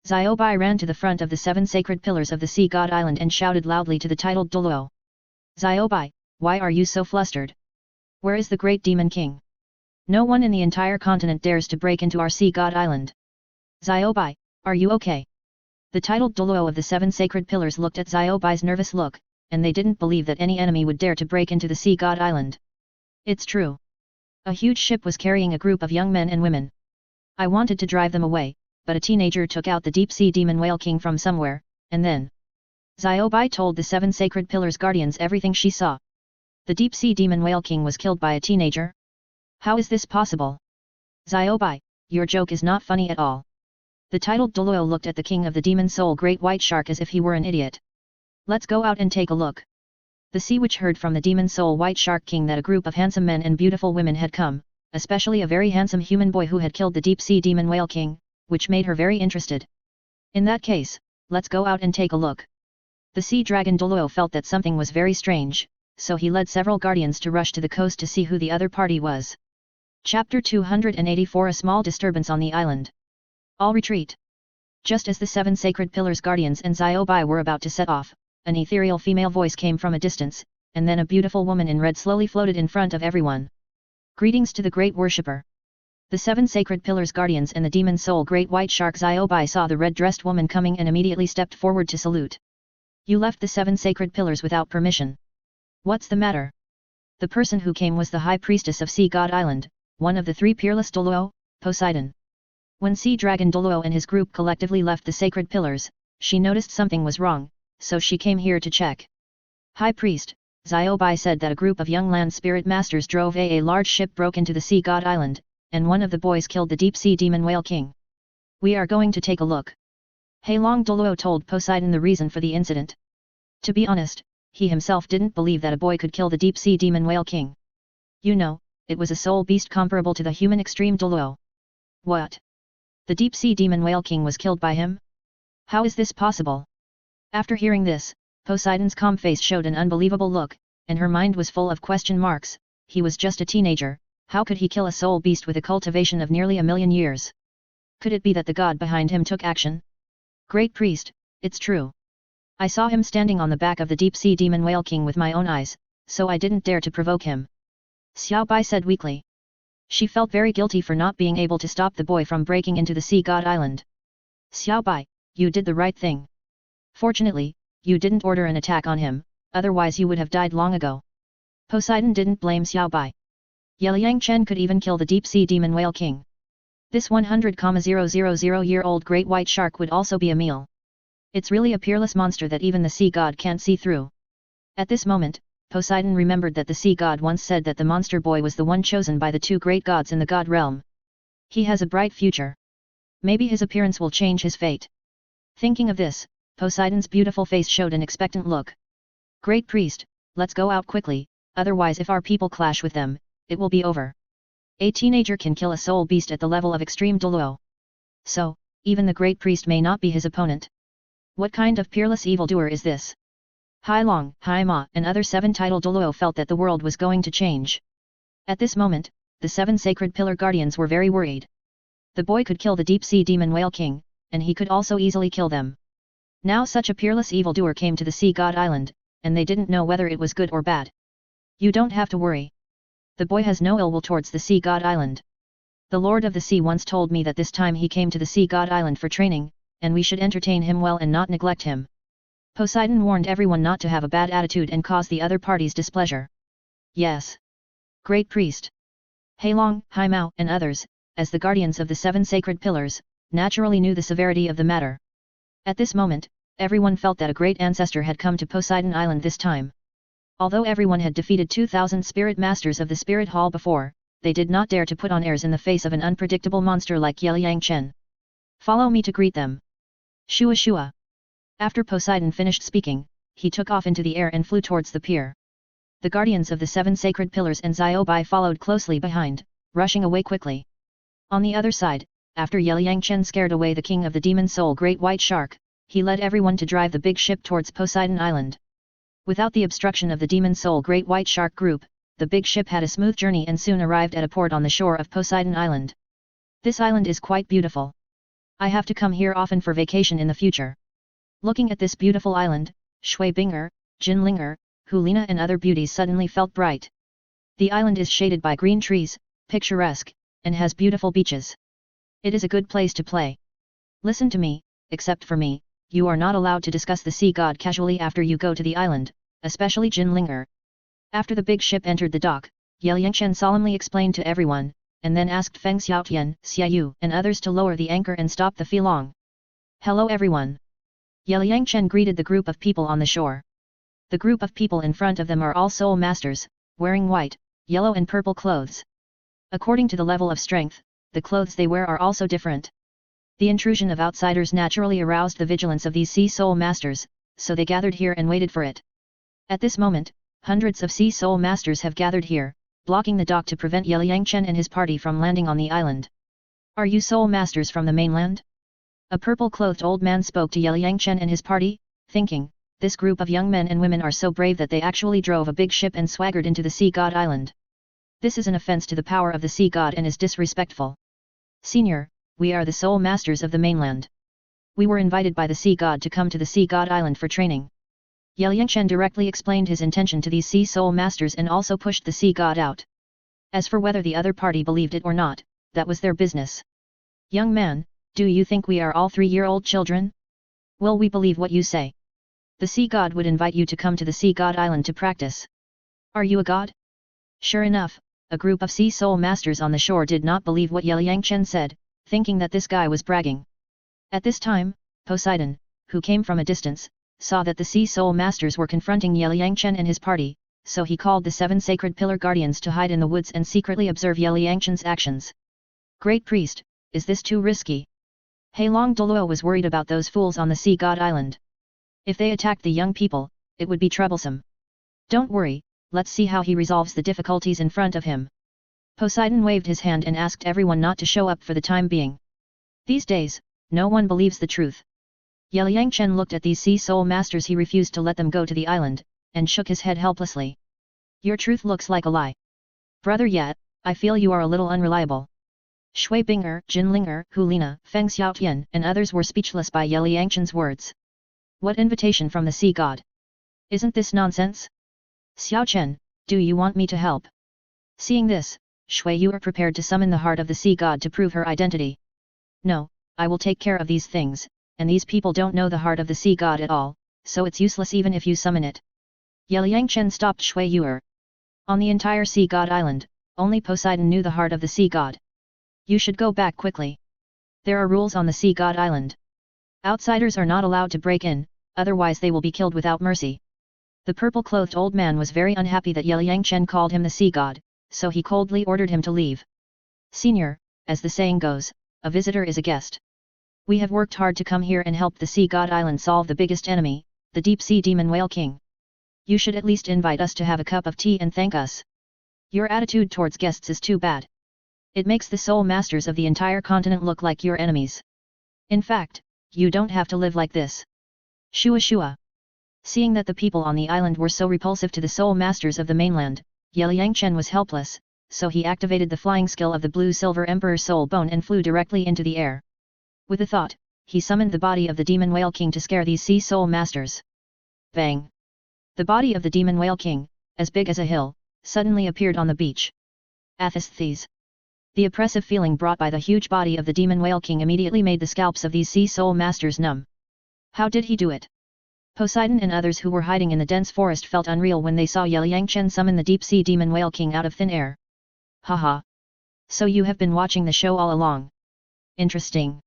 Xiaobai ran to the front of the 7 sacred pillars of the Sea God Island and shouted loudly to the titled Douluo. Xiaobai, why are you so flustered? Where is the Great Demon King? No one in the entire continent dares to break into our Sea God Island. Xiaobai, are you okay? The titled Douluo of the 7 sacred pillars looked at Xiaobai's nervous look, and they didn't believe that any enemy would dare to break into the Sea God Island. It's true. A huge ship was carrying a group of young men and women. I wanted to drive them away, but a teenager took out the deep-sea demon whale king from somewhere, and then... Xiaobai told the 7 sacred pillars guardians everything she saw. The deep-sea demon whale king was killed by a teenager? How is this possible? Xiaobai, your joke is not funny at all. The titled Douluo looked at the king of the demon soul great white shark as if he were an idiot. Let's go out and take a look. The sea witch heard from the demon soul white shark king that a group of handsome men and beautiful women had come, especially a very handsome human boy who had killed the deep-sea demon whale king, which made her very interested. In that case, let's go out and take a look. The sea dragon Douluo felt that something was very strange, so he led several guardians to rush to the coast to see who the other party was. Chapter 284 A small disturbance on the island. All retreat. Just as the 7 sacred pillars guardians and Xiaobai were about to set off, an ethereal female voice came from a distance, and then a beautiful woman in red slowly floated in front of everyone. Greetings to the great worshipper. The 7 sacred pillars guardians and the demon soul great white shark Xiaobai saw the red-dressed woman coming and immediately stepped forward to salute. You left the 7 sacred pillars without permission. What's the matter? The person who came was the high priestess of Sea God Island, one of the 3 peerless Douluo, Poseidon. When Sea Dragon Douluo and his group collectively left the sacred pillars, she noticed something was wrong, so she came here to check. High Priest, Xiaobai said that a group of young land spirit masters drove a large ship broke into the Sea God Island, and one of the boys killed the deep-sea demon whale king. We are going to take a look. Yelang Douluo told Poseidon the reason for the incident. To be honest, he himself didn't believe that a boy could kill the deep-sea demon whale king. You know, it was a soul beast comparable to the human extreme Douluo. What? The deep-sea demon whale king was killed by him? How is this possible? After hearing this, Poseidon's calm face showed an unbelievable look, and her mind was full of question marks. He was just a teenager, how could he kill a soul beast with a cultivation of nearly 1,000,000 years? Could it be that the god behind him took action? Great priest, it's true. I saw him standing on the back of the deep-sea demon whale king with my own eyes, so I didn't dare to provoke him. Xiaobai said weakly. She felt very guilty for not being able to stop the boy from breaking into the Sea God Island. Xiaobai, you did the right thing. Fortunately, you didn't order an attack on him, otherwise you would have died long ago. Poseidon didn't blame Xiaobai. Yelang Chen could even kill the deep-sea demon whale king. This 100,000-year-old great white shark would also be a meal. It's really a peerless monster that even the sea god can't see through. At this moment, Poseidon remembered that the sea god once said that the monster boy was the one chosen by the 2 great gods in the god realm. He has a bright future. Maybe his appearance will change his fate. Thinking of this, Poseidon's beautiful face showed an expectant look. Great priest, let's go out quickly, otherwise if our people clash with them, it will be over. A teenager can kill a soul beast at the level of extreme Douluo. So, even the great priest may not be his opponent. What kind of peerless evildoer is this? Hai Long, Hai Ma and other 7 titled Douluo felt that the world was going to change. At this moment, the 7 sacred pillar guardians were very worried. The boy could kill the deep-sea demon whale king, and he could also easily kill them. Now such a peerless evildoer came to the Sea God Island, and they didn't know whether it was good or bad. You don't have to worry. The boy has no ill will towards the Sea God Island. The Lord of the Sea once told me that this time he came to the Sea God Island for training, and we should entertain him well and not neglect him. Poseidon warned everyone not to have a bad attitude and cause the other party's displeasure. Yes. Great Priest. Yelang, Haimao, and others, as the guardians of the 7 sacred pillars, naturally knew the severity of the matter. At this moment, everyone felt that a great ancestor had come to Poseidon Island this time. Although everyone had defeated 2,000 spirit masters of the spirit hall before, they did not dare to put on airs in the face of an unpredictable monster like Yelang. Follow me to greet them. Shua Shua. After Poseidon finished speaking, he took off into the air and flew towards the pier. The guardians of the 7 sacred pillars and Ziobai followed closely behind, rushing away quickly. On the other side, after Yelang scared away the king of the demon soul Great White Shark, he led everyone to drive the big ship towards Poseidon Island. Without the obstruction of the demon soul Great White Shark group, the big ship had a smooth journey and soon arrived at a port on the shore of Poseidon Island. This island is quite beautiful. I have to come here often for vacation in the future. Looking at this beautiful island, Shui Binger, Jin Linger, Hulina and other beauties suddenly felt bright. The island is shaded by green trees, picturesque, and has beautiful beaches. It is a good place to play. Listen to me, except for me, you are not allowed to discuss the sea god casually after you go to the island, especially Jin Linger. After the big ship entered the dock, Yelang solemnly explained to everyone, and then asked Feng Xiaotian, Xiaoyu, and others to lower the anchor and stop the Filong. Hello everyone. Yelang greeted the group of people on the shore. The group of people in front of them are all soul masters, wearing white, yellow and purple clothes. According to the level of strength, the clothes they wear are also different. The intrusion of outsiders naturally aroused the vigilance of these sea soul masters, so they gathered here and waited for it. At this moment, hundreds of sea soul masters have gathered here, blocking the dock to prevent Yelang and his party from landing on the island. Are you soul masters from the mainland? A purple-clothed old man spoke to Yelang and his party, thinking, this group of young men and women are so brave that they actually drove a big ship and swaggered into the Sea God Island. This is an offense to the power of the Sea God and is disrespectful. Senior, we are the soul masters of the mainland. We were invited by the Sea God to come to the Sea God Island for training. Yelang directly explained his intention to these sea soul masters and also pushed the Sea God out. As for whether the other party believed it or not, that was their business. Young man, do you think we are all 3-year-old children? Will we believe what you say? The Sea God would invite you to come to the Sea God Island to practice. Are you a god? Sure enough, a group of sea soul masters on the shore did not believe what Yelang said, thinking that this guy was bragging. At this time, Poseidon, who came from a distance, saw that the sea soul masters were confronting Yelang and his party, so he called the 7 sacred pillar guardians to hide in the woods and secretly observe Yelang actions. Great Priest, is this too risky? Yelang Douluo was worried about those fools on the Sea God Island. If they attacked the young people, it would be troublesome. Don't worry, let's see how he resolves the difficulties in front of him. Poseidon waved his hand and asked everyone not to show up for the time being. These days, no one believes the truth. Yelang looked at these sea soul masters. He refused to let them go to the island, and shook his head helplessly. Your truth looks like a lie. Brother Yat, I feel you are a little unreliable. Shui Binger, Jin Linger, Hulina, Feng Xiaotian and others were speechless by Yelang words. What invitation from the sea god? Isn't this nonsense? Xiao Chen, do you want me to help? Seeing this, Shu Yuer prepared to summon the heart of the sea god to prove her identity. No, I will take care of these things, and these people don't know the heart of the sea god at all, so it's useless even if you summon it. Yelang stopped Shu Yuer. On the entire Sea God Island, only Poseidon knew the heart of the sea god. You should go back quickly. There are rules on the Sea God Island. Outsiders are not allowed to break in, otherwise they will be killed without mercy. The purple-clothed old man was very unhappy that Yelang called him the sea god, so he coldly ordered him to leave. Senior, as the saying goes, a visitor is a guest. We have worked hard to come here and help the Sea God Island solve the biggest enemy, the deep-sea demon whale king. You should at least invite us to have a cup of tea and thank us. Your attitude towards guests is too bad. It makes the soul masters of the entire continent look like your enemies. In fact, you don't have to live like this. Shua Shua. Seeing that the people on the island were so repulsive to the soul masters of the mainland, Yelang was helpless, so he activated the flying skill of the blue-silver Emperor Soul Bone and flew directly into the air. With a thought, he summoned the body of the Demon Whale King to scare these Sea Soul Masters. Bang! The body of the Demon Whale King, as big as a hill, suddenly appeared on the beach. Athestes. The oppressive feeling brought by the huge body of the Demon Whale King immediately made the scalps of these Sea Soul Masters numb. How did he do it? Poseidon and others who were hiding in the dense forest felt unreal when they saw Yelang Chen summon the deep-sea Demon Whale King out of thin air. Haha. So you have been watching the show all along. Interesting.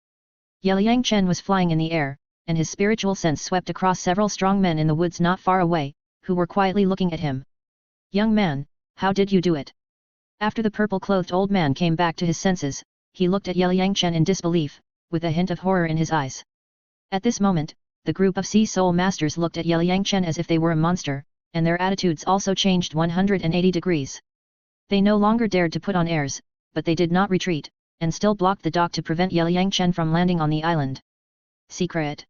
Yelang Chen was flying in the air, and his spiritual sense swept across several strong men in the woods not far away, who were quietly looking at him. Young man, how did you do it? After the purple-clothed old man came back to his senses, he looked at Yelang Chen in disbelief, with a hint of horror in his eyes. At this moment, the group of Sea Soul Masters looked at Yelang Chen as if they were a monster, and their attitudes also changed 180 degrees. They no longer dared to put on airs, but they did not retreat, and still blocked the dock to prevent Yelang Chen from landing on the island. Secret.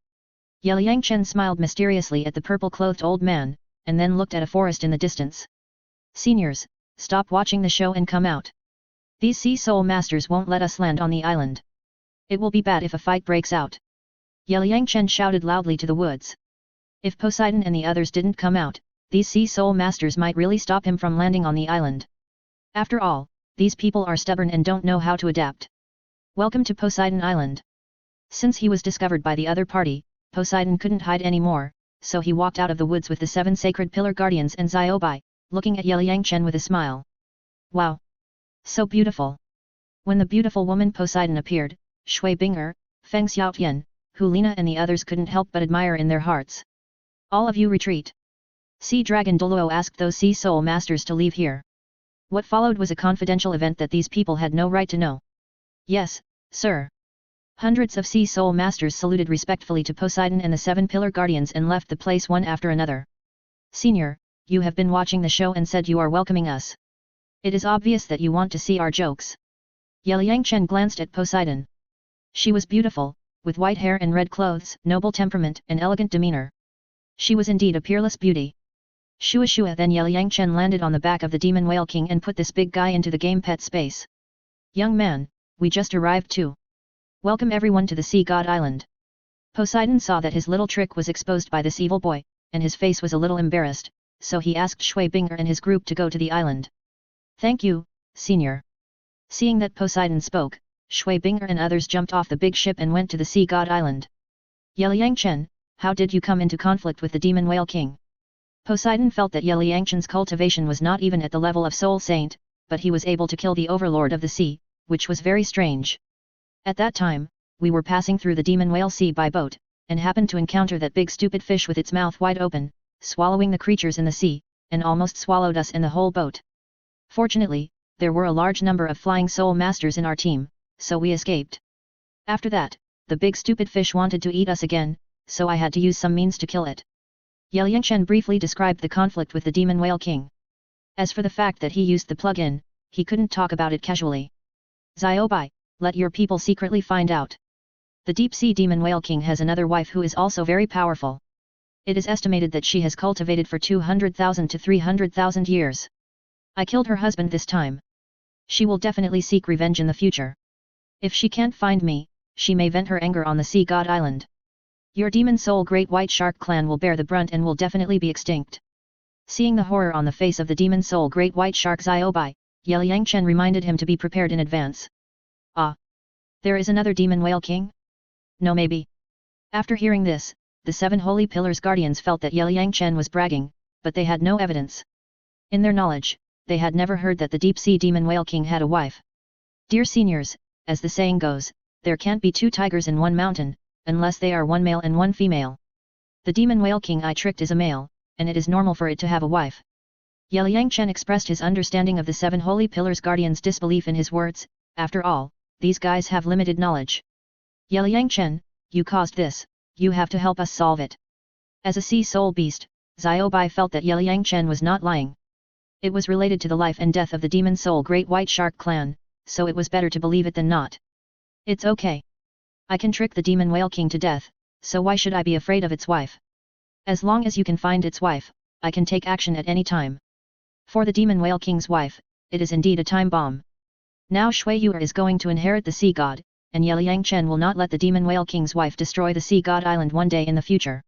Yelang Chen smiled mysteriously at the purple-clothed old man, and then looked at a forest in the distance. Seniors, stop watching the show and come out. These Sea Soul Masters won't let us land on the island. It will be bad if a fight breaks out. Yelang Chen shouted loudly to the woods. If Poseidon and the others didn't come out, these Sea Soul Masters might really stop him from landing on the island. After all, these people are stubborn and don't know how to adapt. Welcome to Poseidon Island. Since he was discovered by the other party, Poseidon couldn't hide anymore, so he walked out of the woods with the 7 sacred pillar guardians and Xiaobai, looking at Yelang Chen with a smile. Wow! So beautiful! When the beautiful woman Poseidon appeared, Shui Binger, Feng Xiaotian, Hulina and the others couldn't help but admire in their hearts. All of you retreat. Sea Dragon Douluo asked those Sea Soul Masters to leave here. What followed was a confidential event that these people had no right to know. Yes, sir. Hundreds of Sea Soul Masters saluted respectfully to Poseidon and the 7 Pillar Guardians and left the place one after another. Senior, you have been watching the show and said you are welcoming us. It is obvious that you want to see our jokes. Yelang Chen glanced at Poseidon. She was beautiful, with white hair and red clothes, noble temperament and elegant demeanor. She was indeed a peerless beauty. Shua then Yelang Chen landed on the back of the Demon Whale King and put this big guy into the game pet space. Young man, we just arrived too. Welcome everyone to the Sea God Island. Poseidon saw that his little trick was exposed by this evil boy, and his face was a little embarrassed, so he asked Shui Binger and his group to go to the island. Thank you, senior. Seeing that Poseidon spoke, Shui Binger and others jumped off the big ship and went to the Sea God Island. Yelang Chen, how did you come into conflict with the Demon Whale King? Poseidon felt that Yelang Chen's cultivation was not even at the level of Soul Saint, but he was able to kill the Overlord of the Sea, which was very strange. At that time, we were passing through the Demon Whale Sea by boat, and happened to encounter that big stupid fish with its mouth wide open, swallowing the creatures in the sea, and almost swallowed us and the whole boat. Fortunately, there were a large number of flying soul masters in our team, so we escaped. After that, the big stupid fish wanted to eat us again, so I had to use some means to kill it. Yelang Chen briefly described the conflict with the Demon Whale King. As for the fact that he used the plug-in, he couldn't talk about it casually. Xiaobai, let your people secretly find out. The deep-sea Demon Whale King has another wife who is also very powerful. It is estimated that she has cultivated for 200,000 to 300,000 years. I killed her husband this time. She will definitely seek revenge in the future. If she can't find me, she may vent her anger on the Sea God Island. Your demon soul Great White Shark clan will bear the brunt and will definitely be extinct. Seeing the horror on the face of the demon soul Great White Shark Xiaobai, Yelang Chen reminded him to be prepared in advance. Ah! There is another Demon Whale King? No, maybe. After hearing this, the 7 Holy Pillars Guardians felt that Yelang Chen was bragging, but they had no evidence. In their knowledge, they had never heard that the deep-sea Demon Whale King had a wife. Dear seniors, as the saying goes, there can't be 2 tigers in one mountain, unless they are one male and one female. The Demon Whale King I tricked is a male, and it is normal for it to have a wife. Yelang Chen expressed his understanding of the 7 Holy Pillars Guardians' disbelief in his words. After all, these guys have limited knowledge. Yelang Chen, you caused this, you have to help us solve it. As a sea soul beast, Xiaobai felt that Yelang Chen was not lying. It was related to the life and death of the demon soul Great White Shark clan, so it was better to believe it than not. It's okay. I can trick the Demon Whale King to death, so why should I be afraid of its wife? As long as you can find its wife, I can take action at any time. For the Demon Whale King's wife, it is indeed a time bomb. Now Shu Yuer is going to inherit the Sea God, and Yelang Chen will not let the Demon Whale King's wife destroy the Sea God Island one day in the future.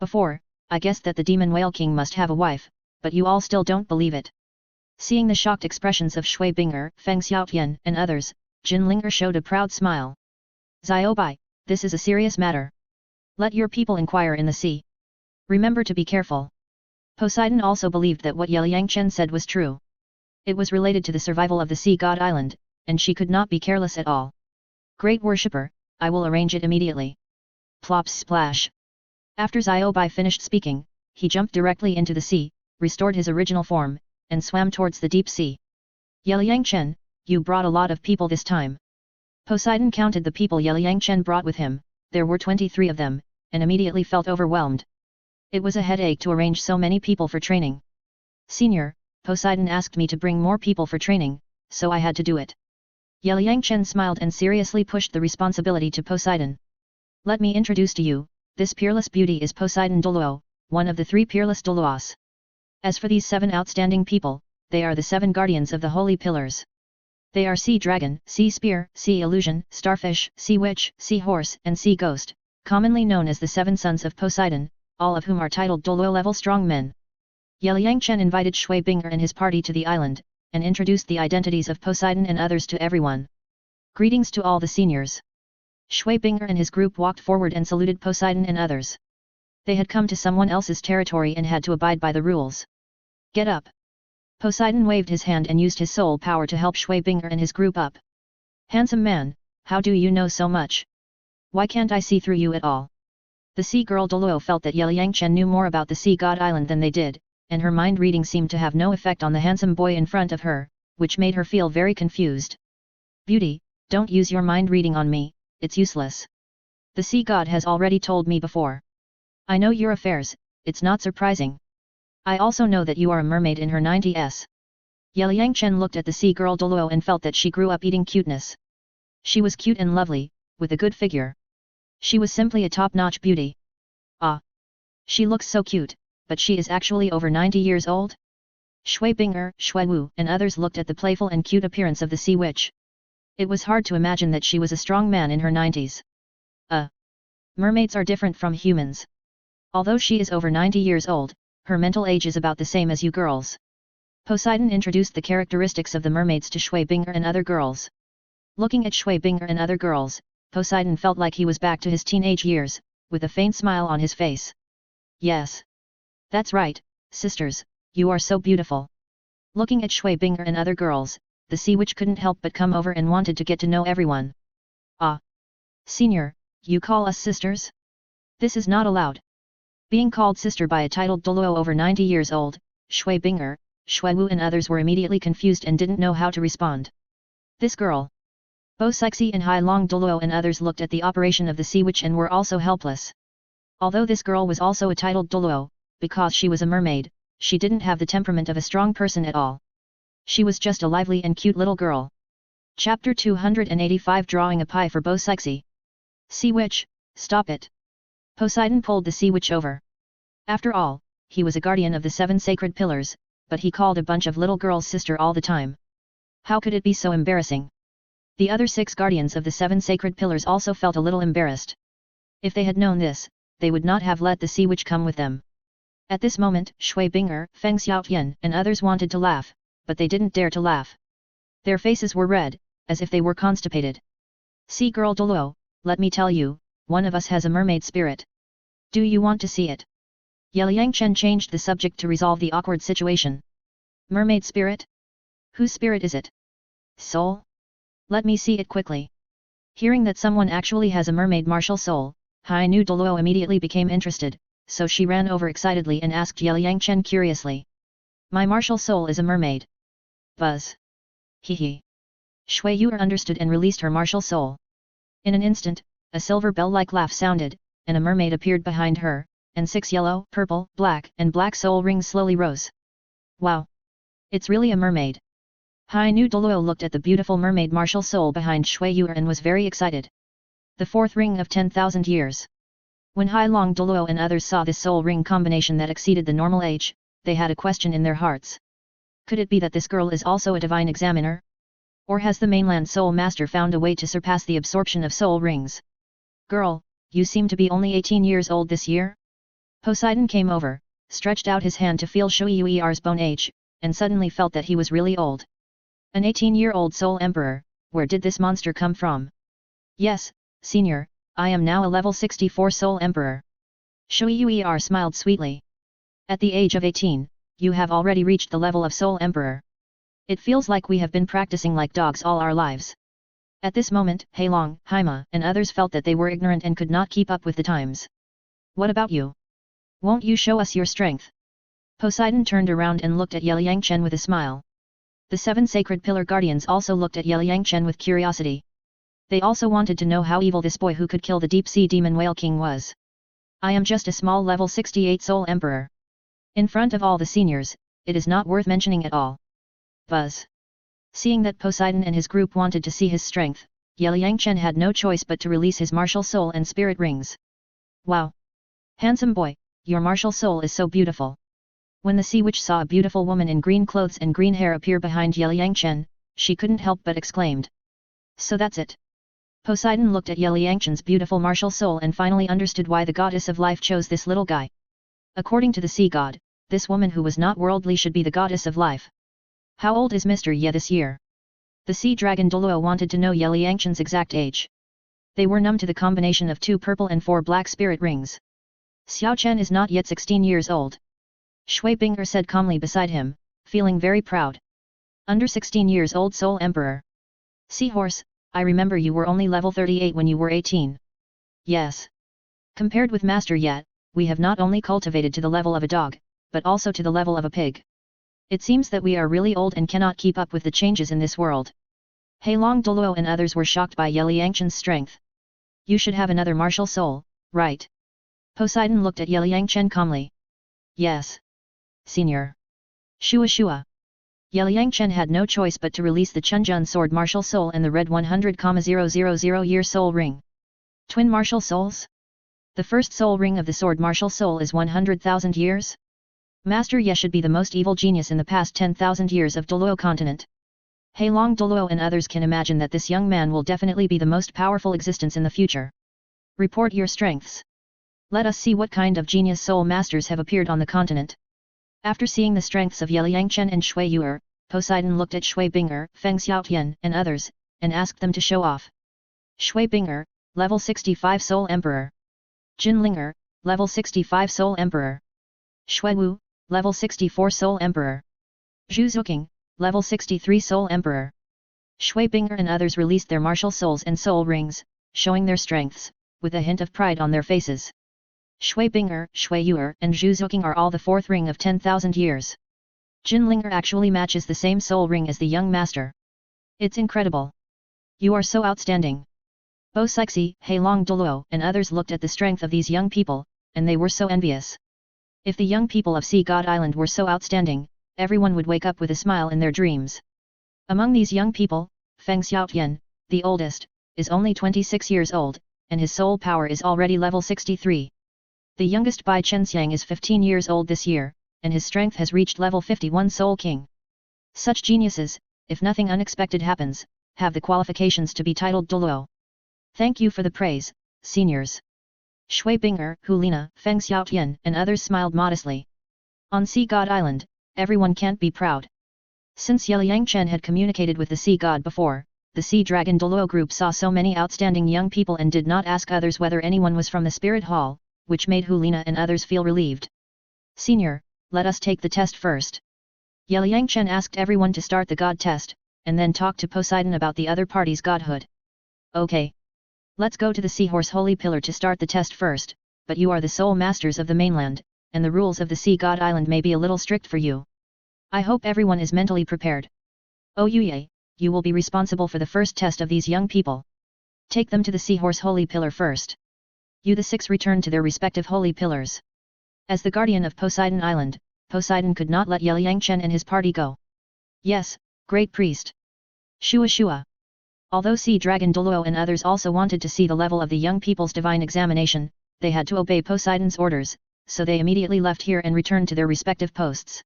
Before, I guessed that the Demon Whale King must have a wife, but you all still don't believe it. Seeing the shocked expressions of Shui Binger, Feng Xiaotian and others, Jin Linger showed a proud smile. Xiaobai, this is a serious matter. Let your people inquire in the sea. Remember to be careful. Poseidon also believed that what Yelang Chen said was true. It was related to the survival of the Sea God Island, and she could not be careless at all. Great worshipper, I will arrange it immediately. Plop splash. After Xiaobai finished speaking, he jumped directly into the sea, restored his original form, and swam towards the deep sea. Yelang Chen, you brought a lot of people this time. Poseidon counted the people Yelang Chen brought with him, there were 23 of them, and immediately felt overwhelmed. It was a headache to arrange so many people for training. Senior, Poseidon asked me to bring more people for training, so I had to do it. Yelang Chen smiled and seriously pushed the responsibility to Poseidon. Let me introduce to you, this peerless beauty is Poseidon Douluo, one of the 3 peerless Douluos. As for these 7 outstanding people, they are the 7 guardians of the holy pillars. They are Sea Dragon, Sea Spear, Sea Illusion, Starfish, Sea Witch, Sea Horse and Sea Ghost, commonly known as the 7 sons of Poseidon, all of whom are titled Douluo level strong men. Yelang Chen invited Shui Binger and his party to the island, and introduced the identities of Poseidon and others to everyone. Greetings to all the seniors. Shui Binger and his group walked forward and saluted Poseidon and others. They had come to someone else's territory and had to abide by the rules. Get up. Poseidon waved his hand and used his soul power to help Shui Binger and his group up. Handsome man, how do you know so much? Why can't I see through you at all? The sea girl Douluo felt that Yelang Chen knew more about the Sea God Island than they did, and her mind reading seemed to have no effect on the handsome boy in front of her, which made her feel very confused. Beauty, don't use your mind reading on me, it's useless. The sea god has already told me before. I know your affairs, it's not surprising. I also know that you are a mermaid in her 90s. Yelang Chen looked at the sea girl Douluo and felt that she grew up eating cuteness. She was cute and lovely, with a good figure. She was simply a top-notch beauty. Ah! She looks so cute, but she is actually over 90 years old? Shui Binger, Shui Wu and others looked at the playful and cute appearance of the sea witch. It was hard to imagine that she was a strong man in her 90s. Mermaids are different from humans. Although she is over 90 years old, her mental age is about the same as you girls. Poseidon introduced the characteristics of the mermaids to Shui Binger and other girls. Looking at Shui Binger and other girls, Poseidon felt like he was back to his teenage years, with a faint smile on his face. Yes. That's right, sisters, you are so beautiful. Looking at Shui Binger and other girls, the sea witch couldn't help but come over and wanted to get to know everyone. Ah! Senior, you call us sisters? This is not allowed. Being called sister by a titled Douluo over 90 years old, Shui Binger, Shui Wu and others were immediately confused and didn't know how to respond. This girl. Bo Sixi and Hai Long Douluo and others looked at the operation of the sea witch and were also helpless. Although this girl was also a titled Douluo, because she was a mermaid, she didn't have the temperament of a strong person at all. She was just a lively and cute little girl. Chapter 285 Drawing a Pie for Bo Sixi. Sea witch, stop it. Poseidon pulled the sea witch over. After all, he was a guardian of the 7 sacred pillars, but he called a bunch of little girls sister all the time. How could it be so embarrassing? The other 6 guardians of the 7 sacred pillars also felt a little embarrassed. If they had known this, they would not have let the sea witch come with them. At this moment, Shui Binger, Feng Xiaotian and others wanted to laugh, but they didn't dare to laugh. Their faces were red, as if they were constipated. Sea girl Douluo, let me tell you, one of us has a mermaid spirit. Do you want to see it? Yelang Chen changed the subject to resolve the awkward situation. Mermaid spirit? Whose spirit is it? Soul? Let me see it quickly. Hearing that someone actually has a mermaid martial soul, Hai Nu Douluo immediately became interested, so she ran over excitedly and asked Yelang Chen curiously. My martial soul is a mermaid. Buzz. Hee. Shu Yuer understood and released her martial soul. In an instant, a silver bell-like laugh sounded, and a mermaid appeared behind her, and 6 yellow, purple, black and black soul rings slowly rose. Wow! It's really a mermaid. Hai Nu Douluo looked at the beautiful mermaid martial soul behind Shu Yuer and was very excited. The 4th ring of 10,000 years. When Hai Long Douluo and others saw this soul ring combination that exceeded the normal age, they had a question in their hearts. Could it be that this girl is also a divine examiner? Or has the mainland soul master found a way to surpass the absorption of soul rings? Girl, you seem to be only 18 years old this year? Poseidon came over, stretched out his hand to feel Shu Yuer's bone age, and suddenly felt that he was really old. An 18-year-old soul emperor, where did this monster come from? Yes, senior, I am now a level 64 soul emperor. Shu Yuer smiled sweetly. At the age of 18, you have already reached the level of soul emperor. It feels like we have been practicing like dogs all our lives. At this moment, Yelang, Haima, and others felt that they were ignorant and could not keep up with the times. What about you? Won't you show us your strength? Poseidon turned around and looked at Yelang with a smile. The 7 sacred pillar guardians also looked at Yelang with curiosity. They also wanted to know how evil this boy who could kill the deep-sea demon whale king was. I am just a small level 68 soul emperor. In front of all the seniors, it is not worth mentioning at all. Buzz. Seeing that Poseidon and his group wanted to see his strength, Yelang had no choice but to release his martial soul and spirit rings. Wow! Handsome boy, your martial soul is so beautiful. When the sea witch saw a beautiful woman in green clothes and green hair appear behind Yelang, she couldn't help but exclaimed. So that's it. Poseidon looked at Yelang's beautiful martial soul and finally understood why the goddess of life chose this little guy. According to the sea god, this woman who was not worldly should be the goddess of life. How old is Mr. Ye this year? The sea dragon Douluo wanted to know Yelang's exact age. They were numb to the combination of 2 purple and 4 black spirit rings. Xiao Chen is not yet 16 years old. Shui Binger said calmly beside him, feeling very proud. Under 16 years old soul emperor. Seahorse, I remember you were only level 38 when you were 18. Yes. Compared with Master Yet, we have not only cultivated to the level of a dog, but also to the level of a pig. It seems that we are really old and cannot keep up with the changes in this world. Yelang, Douluo and others were shocked by Yelang's strength. You should have another martial soul, right? Poseidon looked at Yelang calmly. Yes. Senior. Shua. Yelang had no choice but to release the Chunjun sword martial soul and the red 100,000 year soul ring. Twin martial souls? The first soul ring of the sword martial soul is 100,000 years? Master Ye should be the most evil genius in the past 10,000 years of Douluo continent. Yelang, Douluo and others can imagine that this young man will definitely be the most powerful existence in the future. Report your strengths. Let us see what kind of genius soul masters have appeared on the continent. After seeing the strengths of Yelang and Shu Yuer, Poseidon looked at Shui Binger, Feng Xiaotian and others, and asked them to show off. Shui Binger, level 65 Soul Emperor. Jin Linger, level 65 Soul Emperor. Shui Wu, level 64 Soul Emperor. Zhu Zuqing, level 63 Soul Emperor. Shui Binger and others released their martial souls and soul rings, showing their strengths, with a hint of pride on their faces. Shui Binger, Shui Yuer and Zhu Zuqing are all the 4th ring of 10,000 years. Jin Linger actually matches the same soul ring as the young master. It's incredible. You are so outstanding. Bo Sixi, Yelang, Douluo and others looked at the strength of these young people, and they were so envious. If the young people of Sea God Island were so outstanding, everyone would wake up with a smile in their dreams. Among these young people, Feng Xiaotian, the oldest, is only 26 years old, and his soul power is already level 63. The youngest Bai Chenxiang is 15 years old this year, and his strength has reached level 51 Soul King. Such geniuses, if nothing unexpected happens, have the qualifications to be titled Douluo. Thank you for the praise, seniors. Shui Binger, Hulina, Feng Xiaotian and others smiled modestly. On Sea God Island, everyone can't be proud. Since Yelang had communicated with the sea god before, the sea dragon Douluo group saw so many outstanding young people and did not ask others whether anyone was from the spirit hall, which made Hulina and others feel relieved. Senior, let us take the test first. Yelang asked everyone to start the god test, and then talk to Poseidon about the other party's godhood. Okay. Let's go to the Seahorse Holy Pillar to start the test first, but you are the sole masters of the mainland, and the rules of the Sea God Island may be a little strict for you. I hope everyone is mentally prepared. Oh Yuye, you will be responsible for the first test of these young people. Take them to the Seahorse Holy Pillar first. You the 6 returned to their respective holy pillars. As the guardian of Poseidon Island, Poseidon could not let Yelang and his party go. Yes, great priest. Shua. Although Sea Dragon Douluo and others also wanted to see the level of the young people's divine examination, they had to obey Poseidon's orders, so they immediately left here and returned to their respective posts.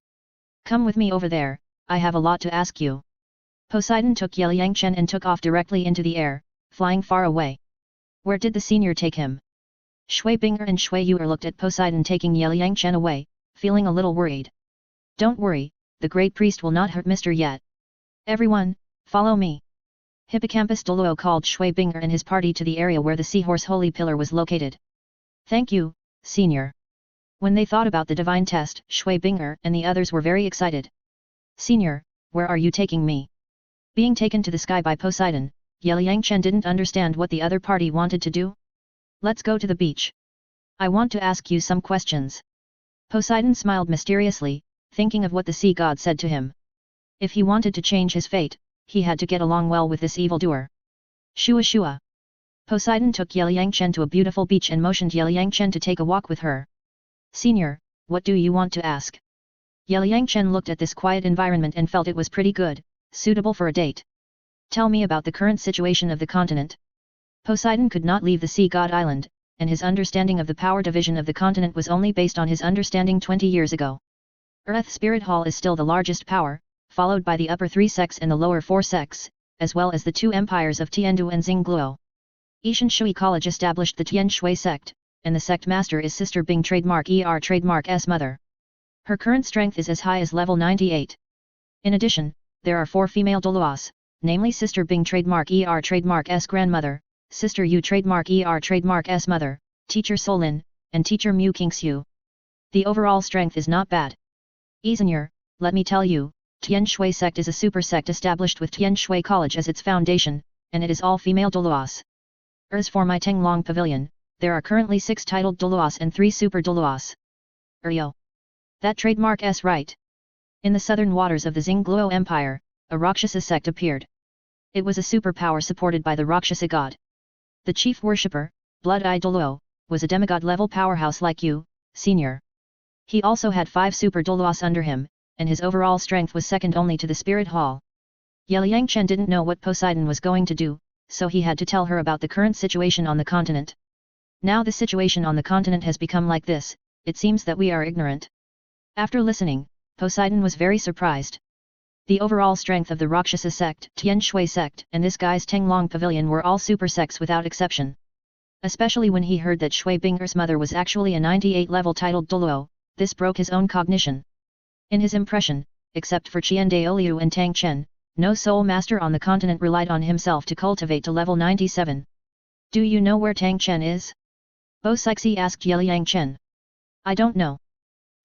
Come with me over there, I have a lot to ask you. Poseidon took Yelang Chen and took off directly into the air, flying far away. Where did the senior take him? Shui Binger and Shu Yuer looked at Poseidon taking Yelang Chen away, feeling a little worried. Don't worry, the great priest will not hurt Mr. Yet. Everyone, follow me. Hippocampus Douluo called Shui Binger and his party to the area where the seahorse holy pillar was located. Thank you, senior. When they thought about the divine test, Shui Binger and the others were very excited. Senior, where are you taking me? Being taken to the sky by Poseidon, Yelang Chen didn't understand what the other party wanted to do. Let's go to the beach. I want to ask you some questions. Poseidon smiled mysteriously, thinking of what the sea god said to him. If he wanted to change his fate, he had to get along well with this evildoer. Shua Shua. Poseidon took Yelang Chen to a beautiful beach and motioned Yelang Chen to take a walk with her. Senior, what do you want to ask? Yelang Chen looked at this quiet environment and felt it was pretty good, suitable for a date. Tell me about the current situation of the continent. Poseidon could not leave the sea god island, and his understanding of the power division of the continent was only based on his understanding 20 years ago. Earth Spirit Hall is still the largest power, followed by the upper 3 sects and the lower 4 sects, as well as the 2 empires of Tiandu and Xingluo. Tianshui College established the Tianshui sect, and the sect master is Sister Bing trademark trademark S mother. Her current strength is as high as level 98. In addition, there are 4 female Dulos, namely Sister Bing trademark trademark S grandmother, Sister Yu trademark trademark S mother, Teacher Solin, and Teacher Mu Kingxiu. The overall strength is not bad. Senior, let me tell you, Tianshui sect is a super sect established with Tianshui College as its foundation, and it is all female Dulos. As for my Tenglong Pavilion, there are currently 6 titled Dulos and 3 super Dulos. Yo. That trademark S right. In the southern waters of the Xingluo Empire, a Roxhasa sect appeared. It was a superpower supported by the Roxhasa God. The chief worshipper, Blood-Eye Douluo, was a demigod-level powerhouse like you, senior. He also had 5 super Dulos under him, and his overall strength was second only to the Spirit Hall. Yelang Chen didn't know what Poseidon was going to do, so he had to tell her about the current situation on the continent. Now the situation on the continent has become like this, it seems that we are ignorant. After listening, Poseidon was very surprised. The overall strength of the Roxhasa sect, Tianshui sect, and this guy's Tenglong Pavilion were all super sects without exception. Especially when he heard that Shui Binger's mother was actually a 98 level titled Douluo, this broke his own cognition. In his impression, except for Qian Daoliu and Tang Chen, no soul master on the continent relied on himself to cultivate to level 97. Do you know where Tang Chen is? Bo Sixi asked Yelang Chen. I don't know.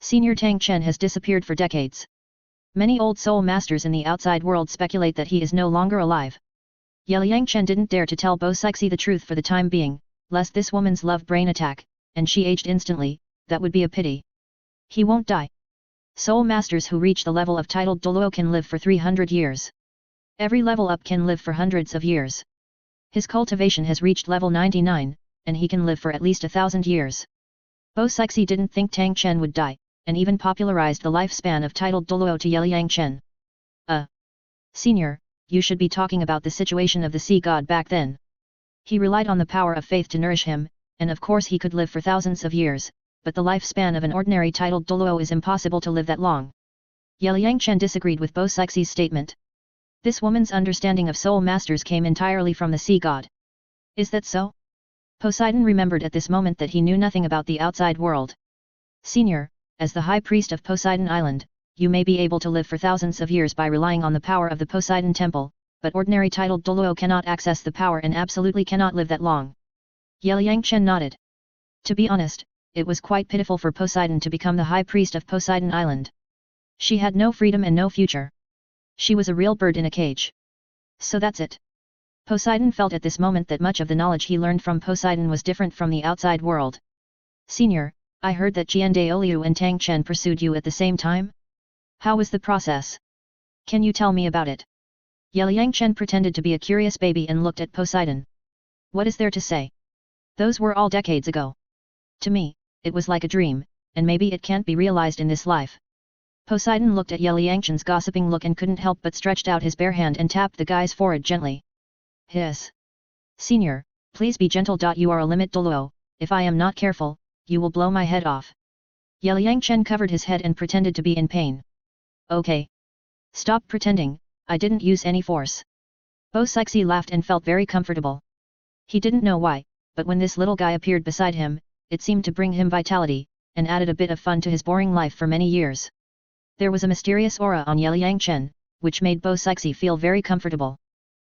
Senior Tang Chen has disappeared for decades. Many old soul masters in the outside world speculate that he is no longer alive. Yelang Chen didn't dare to tell Bo Sixi the truth for the time being, lest this woman's love brain attack, and she aged instantly, that would be a pity. He won't die. Soul masters who reach the level of titled Douluo can live for 300 years. Every level up can live for hundreds of years. His cultivation has reached level 99, and he can live for at least 1,000 years. Bo Sixi didn't think Tang Chen would die, and even popularized the lifespan of titled Douluo to Yelang Chen. Senior, you should be talking about the situation of the sea god back then. He relied on the power of faith to nourish him, and of course he could live for thousands of years, but the lifespan of an ordinary titled Douluo is impossible to live that long. Yelang Chen disagreed with Bo Sixi's statement. This woman's understanding of soul masters came entirely from the sea god. Is that so? Poseidon remembered at this moment that he knew nothing about the outside world. Senior, as the high priest of Poseidon Island, you may be able to live for thousands of years by relying on the power of the Poseidon Temple, but ordinary titled Douluo cannot access the power and absolutely cannot live that long. Yelang Chen nodded. To be honest, it was quite pitiful for Poseidon to become the high priest of Poseidon Island. She had no freedom and no future. She was a real bird in a cage. So that's it. Poseidon felt at this moment that much of the knowledge he learned from Poseidon was different from the outside world. Senior, I heard that Qian Daoliu and Tang Chen pursued you at the same time? How was the process? Can you tell me about it? Yelang Chen pretended to be a curious baby and looked at Poseidon. What is there to say? Those were all decades ago. To me, it was like a dream, and maybe it can't be realized in this life. Poseidon looked at Yelang Chen's gossiping look and couldn't help but stretched out his bare hand and tapped the guy's forehead gently. Hiss. Senior, please be gentle. You are a limit Douluo, if I am not careful, you will blow my head off. Yelang Chen covered his head and pretended to be in pain. Okay. Stop pretending, I didn't use any force. Bo Sixi laughed and felt very comfortable. He didn't know why, but when this little guy appeared beside him, it seemed to bring him vitality, and added a bit of fun to his boring life for many years. There was a mysterious aura on Yelang Chen, which made Bo Sixi feel very comfortable.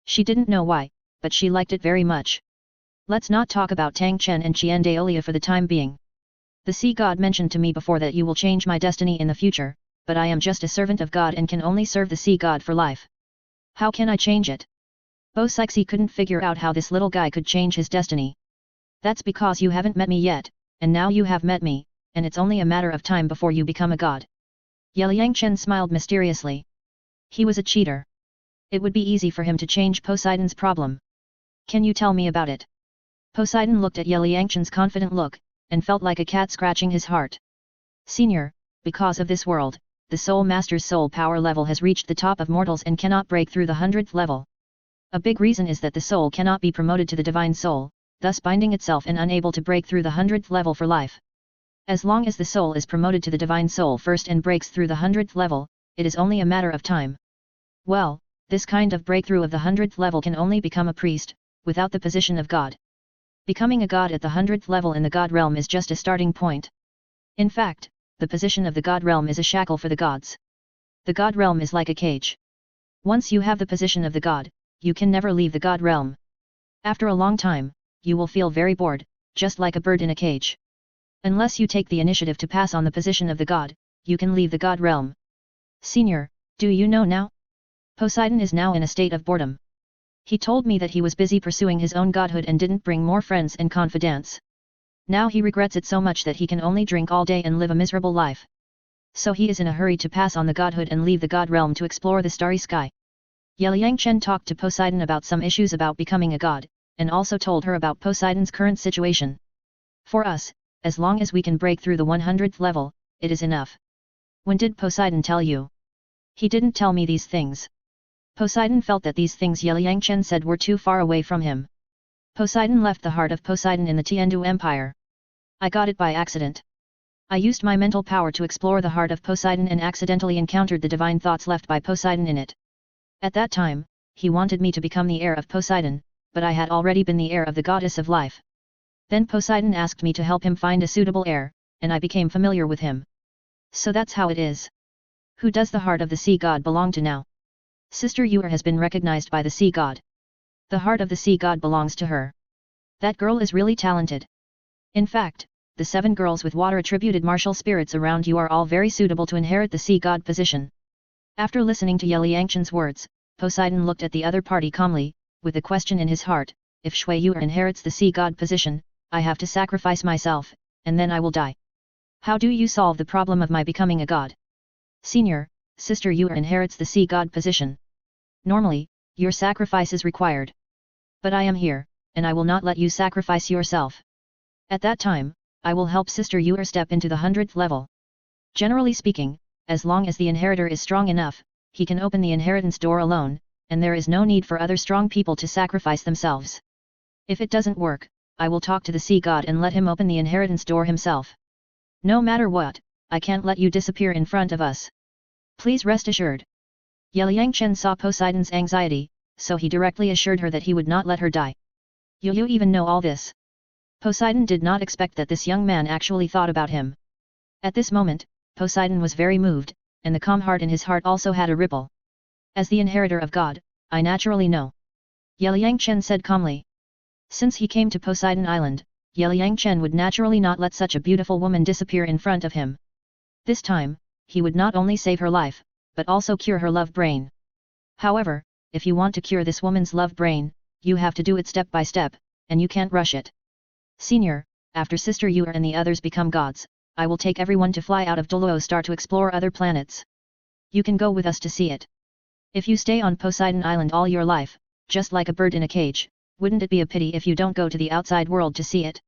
She didn't know why, but she liked it very much. Let's not talk about Tang Chen and Qian Daolia for the time being. The sea god mentioned to me before that you will change my destiny in the future, but I am just a servant of God and can only serve the sea god for life. How can I change it? Bo Sixi couldn't figure out how this little guy could change his destiny. That's because you haven't met me yet, and now you have met me, and it's only a matter of time before you become a god. Yelang Chen smiled mysteriously. He was a cheater. It would be easy for him to change Poseidon's problem. Can you tell me about it? Poseidon looked at Yelang Chen's confident look, and felt like a cat scratching his heart. Senior, because of this world, the Soul Master's soul power level has reached the top of mortals and cannot break through the 100th level. A big reason is that the soul cannot be promoted to the divine soul, thus binding itself and unable to break through the 100th level for life. As long as the soul is promoted to the divine soul first and breaks through the 100th level, it is only a matter of time. Well, this kind of breakthrough of the 100th level can only become a priest, without the position of God. Becoming a god at the 100th level in the god realm is just a starting point. In fact, the position of the god realm is a shackle for the gods. The god realm is like a cage. Once you have the position of the god, you can never leave the god realm. After a long time, you will feel very bored, just like a bird in a cage. Unless you take the initiative to pass on the position of the god, you can leave the god realm. Senior, do you know now? Poseidon is now in a state of boredom. He told me that he was busy pursuing his own godhood and didn't bring more friends and confidants. Now he regrets it so much that he can only drink all day and live a miserable life. So he is in a hurry to pass on the godhood and leave the god realm to explore the starry sky. Yelang Chen talked to Poseidon about some issues about becoming a god, and also told her about Poseidon's current situation. For us, as long as we can break through the 100th level, it is enough. When did Poseidon tell you? He didn't tell me these things. Poseidon felt that these things Yelang Chen said were too far away from him. Poseidon left the heart of Poseidon in the Tiandu Empire. I got it by accident. I used my mental power to explore the heart of Poseidon and accidentally encountered the divine thoughts left by Poseidon in it. At that time, he wanted me to become the heir of Poseidon, but I had already been the heir of the goddess of life. Then Poseidon asked me to help him find a suitable heir, and I became familiar with him. So that's how it is. Who does the heart of the sea god belong to now? Sister Yuer has been recognized by the sea god. The heart of the sea god belongs to her. That girl is really talented. In fact, the 7 girls with water-attributed martial spirits around you are all very suitable to inherit the sea god position. After listening to Yelang Chen's words, Poseidon looked at the other party calmly, with a question in his heart: if Shu Yuer inherits the sea god position, I have to sacrifice myself, and then I will die. How do you solve the problem of my becoming a god? Senior, Sister Yuer inherits the sea god position. Normally, your sacrifice is required. But I am here, and I will not let you sacrifice yourself. At that time, I will help Sister Yuer step into the 100th level. Generally speaking, as long as the inheritor is strong enough, he can open the inheritance door alone, and there is no need for other strong people to sacrifice themselves. If it doesn't work, I will talk to the sea god and let him open the inheritance door himself. No matter what, I can't let you disappear in front of us. Please rest assured. Yelang Chen saw Poseidon's anxiety, so he directly assured her that he would not let her die. You even know all this? Poseidon did not expect that this young man actually thought about him. At this moment, Poseidon was very moved, and the calm heart in his heart also had a ripple. As the inheritor of God, I naturally know. Yelang Chen said calmly. Since he came to Poseidon Island, Yelang Chen would naturally not let such a beautiful woman disappear in front of him. This time, he would not only save her life, but also cure her love brain. However, if you want to cure this woman's love brain, you have to do it step by step, and you can't rush it. Senior, after Sister Yuer and the others become gods, I will take everyone to fly out of Douluo star to explore other planets. You can go with us to see it. If you stay on Poseidon Island all your life, just like a bird in a cage, wouldn't it be a pity if you don't go to the outside world to see it?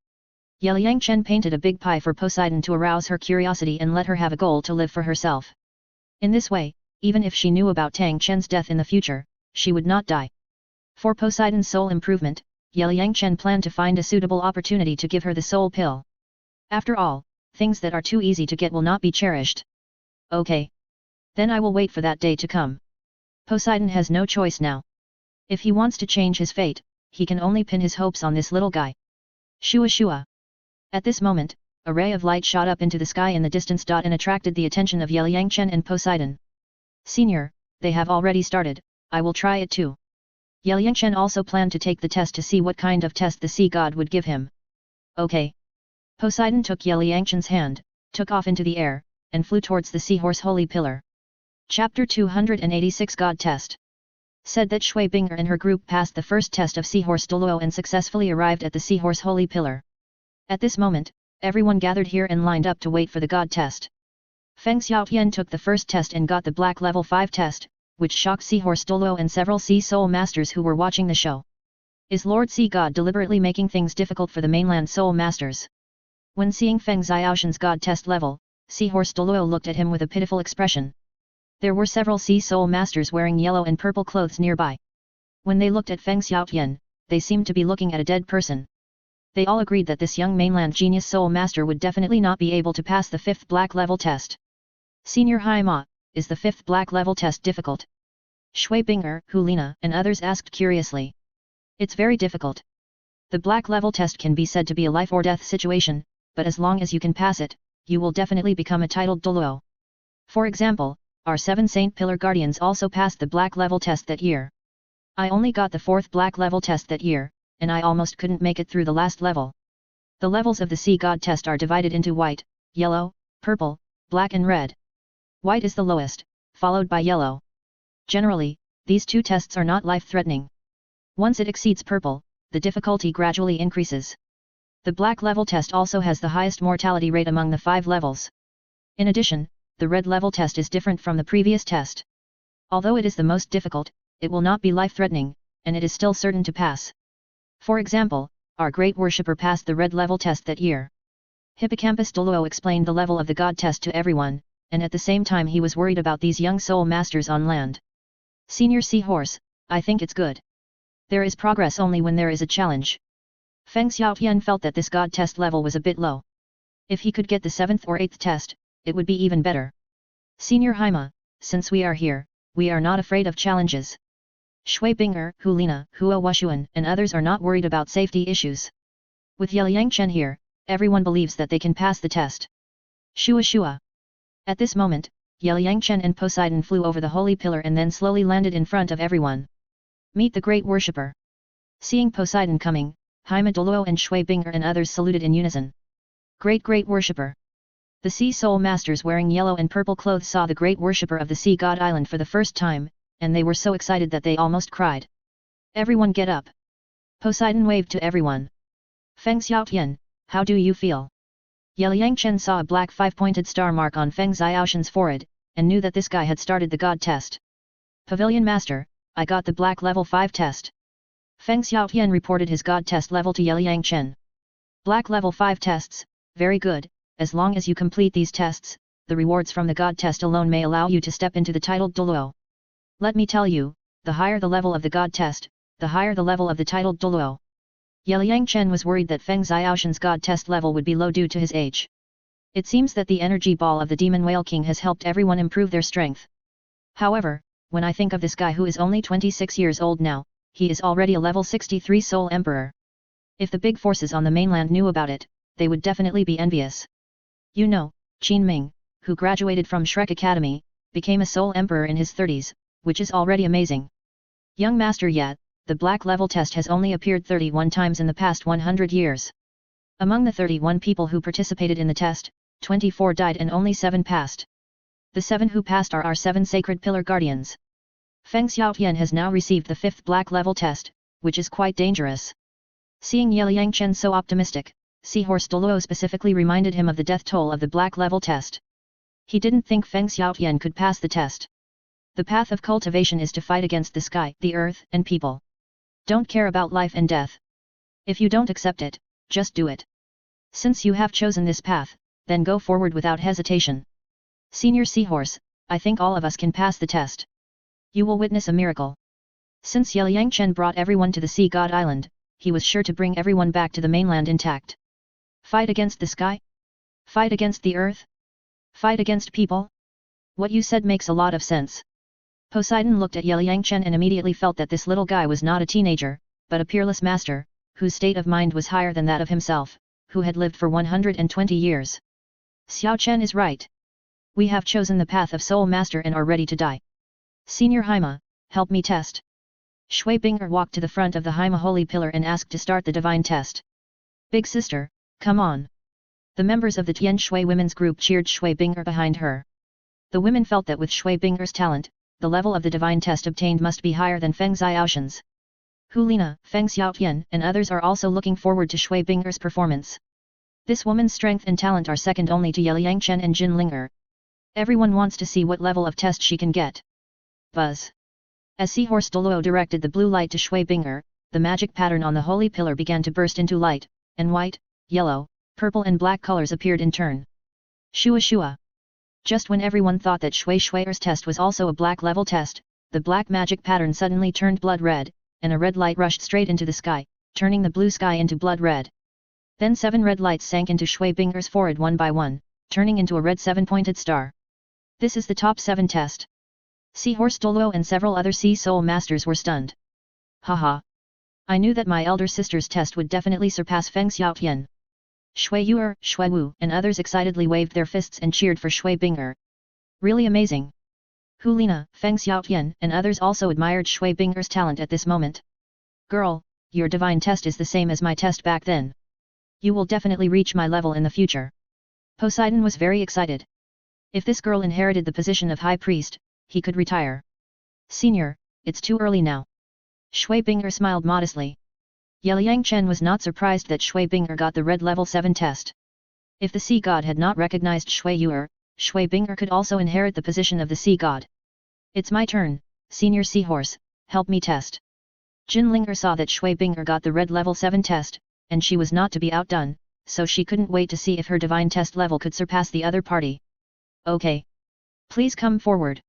Yelang Chen painted a big pie for Poseidon to arouse her curiosity and let her have a goal to live for herself. In this way, even if she knew about Tang Chen's death in the future, she would not die. For Poseidon's soul improvement, Yelang Chen planned to find a suitable opportunity to give her the soul pill. After all, things that are too easy to get will not be cherished. Okay. Then I will wait for that day to come. Poseidon has no choice now. If he wants to change his fate, he can only pin his hopes on this little guy. Shua Shua. At this moment, a ray of light shot up into the sky in the distance and attracted the attention of Yelang Chen and Poseidon. Senior, they have already started, I will try it too. Yelang Chen also planned to take the test to see what kind of test the sea god would give him. Okay. Poseidon took Yelang Chen's hand, took off into the air, and flew towards the seahorse holy pillar. Chapter 286 God Test. Said that Shui Binger and her group passed the first test of seahorse Douluo and successfully arrived at the seahorse holy pillar. At this moment, everyone gathered here and lined up to wait for the God test. Feng Xiaotian took the first test and got the black level 5 test, which shocked Seahorse Douluo and several Sea Soul Masters who were watching the show. Is Lord Sea God deliberately making things difficult for the mainland Soul Masters? When seeing Feng Xiaoshan's God test level, Seahorse Douluo looked at him with a pitiful expression. There were several Sea Soul Masters wearing yellow and purple clothes nearby. When they looked at Feng Xiaotian, they seemed to be looking at a dead person. They all agreed that this young mainland genius Soul Master would definitely not be able to pass the 5th black level test. Senior Haima, is the 5th black level test difficult? Shui Binger, Hulina and others asked curiously. It's very difficult. The black level test can be said to be a life or death situation, but as long as you can pass it, you will definitely become a titled Douluo. For example, our 7 Saint Pillar Guardians also passed the black level test that year. I only got the 4th black level test that year, and I almost couldn't make it through the last level. The levels of the Sea God test are divided into white, yellow, purple, black and red. White is the lowest, followed by yellow. Generally, these 2 tests are not life-threatening. Once it exceeds purple, the difficulty gradually increases. The black level test also has the highest mortality rate among the 5 levels. In addition, the red level test is different from the previous test. Although it is the most difficult, it will not be life-threatening, and it is still certain to pass. For example, our great worshipper passed the red level test that year. Hippocampus Douluo explained the level of the God test to everyone, and at the same time he was worried about these young soul masters on land. Senior Seahorse, I think it's good. There is progress only when there is a challenge. Feng Xiaotian felt that this God test level was a bit low. If he could get the 7th or 8th test, it would be even better. Senior Haima, since we are here, we are not afraid of challenges. Shui Binger, Hulina, Hua Washuan and others are not worried about safety issues. With Yelang Chen here, everyone believes that they can pass the test. Shua Shua. At this moment, Yelang Chen and Poseidon flew over the holy pillar and then slowly landed in front of everyone. Meet the great worshipper. Seeing Poseidon coming, Haima Douluo and Shui Binger and others saluted in unison. Great worshipper. The Sea Soul Masters wearing yellow and purple clothes saw the great worshipper of the Sea God Island for the first time, and they were so excited that they almost cried. Everyone get up. Poseidon waved to everyone. Feng Xiaotian, how do you feel? Yelang Chen saw a black 5-pointed star mark on Feng Xiaoshan's forehead, and knew that this guy had started the God test. Pavilion Master, I got the black level 5 test. Feng Xiaotian reported his God test level to Yelang Chen. Black level 5 tests, very good, as long as you complete these tests, the rewards from the God test alone may allow you to step into the titled Douluo. Let me tell you, the higher the level of the God test, the higher the level of the titled Douluo. Yelang Chen was worried that Feng Xiaoshan's God test level would be low due to his age. It seems that the energy ball of the Demon Whale King has helped everyone improve their strength. However, when I think of this guy who is only 26 years old now, he is already a level 63 Soul Emperor. If the big forces on the mainland knew about it, they would definitely be envious. You know, Qin Ming, who graduated from Shrek Academy, became a Soul Emperor in his 30s, which is already amazing. Young Master yet, the black level test has only appeared 31 times in the past 100 years. Among the 31 people who participated in the test, 24 died and only 7 passed. The 7 who passed are our 7 Sacred Pillar Guardians. Feng Xiaotian has now received the 5th black level test, which is quite dangerous. Seeing Yelang Chen so optimistic, Seahorse Douluo specifically reminded him of the death toll of the black level test. He didn't think Feng Xiaotian could pass the test. The path of cultivation is to fight against the sky, the earth and people. Don't care about life and death. If you don't accept it, just do it. Since you have chosen this path, then go forward without hesitation. Senior Seahorse, I think all of us can pass the test. You will witness a miracle. Since Yelang Chen brought everyone to the Sea God Island, he was sure to bring everyone back to the mainland intact. Fight against the sky? Fight against the earth? Fight against people? What you said makes a lot of sense. Poseidon looked at Yelang Chen and immediately felt that this little guy was not a teenager, but a peerless master, whose state of mind was higher than that of himself, who had lived for 120 years. Xiao Chen is right. We have chosen the path of Soul Master and are ready to die. Senior Haima, help me test. Shui Binger walked to the front of the Haima Holy Pillar and asked to start the divine test. Big sister, come on. The members of the Tianshui women's group cheered Shui Binger behind her. The women felt that with Shui Binger's talent, the level of the divine test obtained must be higher than Feng Xiaoshan's. Hulina, Feng Xiaotian and others are also looking forward to Shui Binger's performance. This woman's strength and talent are second only to Yelang Chen and Jin Linger. Everyone wants to see what level of test she can get. Buzz. As Seahorse Douluo directed the blue light to Shui Binger, the magic pattern on the holy pillar began to burst into light, and white, yellow, purple and black colors appeared in turn. Shua Shua. Just when everyone thought that Shui Yuer's test was also a black level test, the black magic pattern suddenly turned blood red, and a red light rushed straight into the sky, turning the blue sky into blood red. Then 7 red lights sank into Shui Binger's forehead one by one, turning into a red 7-pointed star. This is the top 7 test. Seahorse Douluo and several other Sea Soul Masters were stunned. Haha. I knew that my elder sister's test would definitely surpass Feng Xiaotian. Shui Yuer, Shui Wu and others excitedly waved their fists and cheered for Shui Binger. Really amazing. Hulina, Feng Xiaotian and others also admired Shui Binger's talent at this moment. Girl, your divine test is the same as my test back then. You will definitely reach my level in the future. Poseidon was very excited. If this girl inherited the position of High Priest, he could retire. Senior, it's too early now. Shui Binger smiled modestly. Yelang Chen was not surprised that Shui Binger got the red level 7 test. If the sea god had not recognized Shui Yuer, Shui Binger could also inherit the position of the sea god. It's my turn, Senior Seahorse, help me test. Jin Linger saw that Shui Binger got the red level 7 test, and she was not to be outdone, so she couldn't wait to see if her divine test level could surpass the other party. Okay. Please come forward.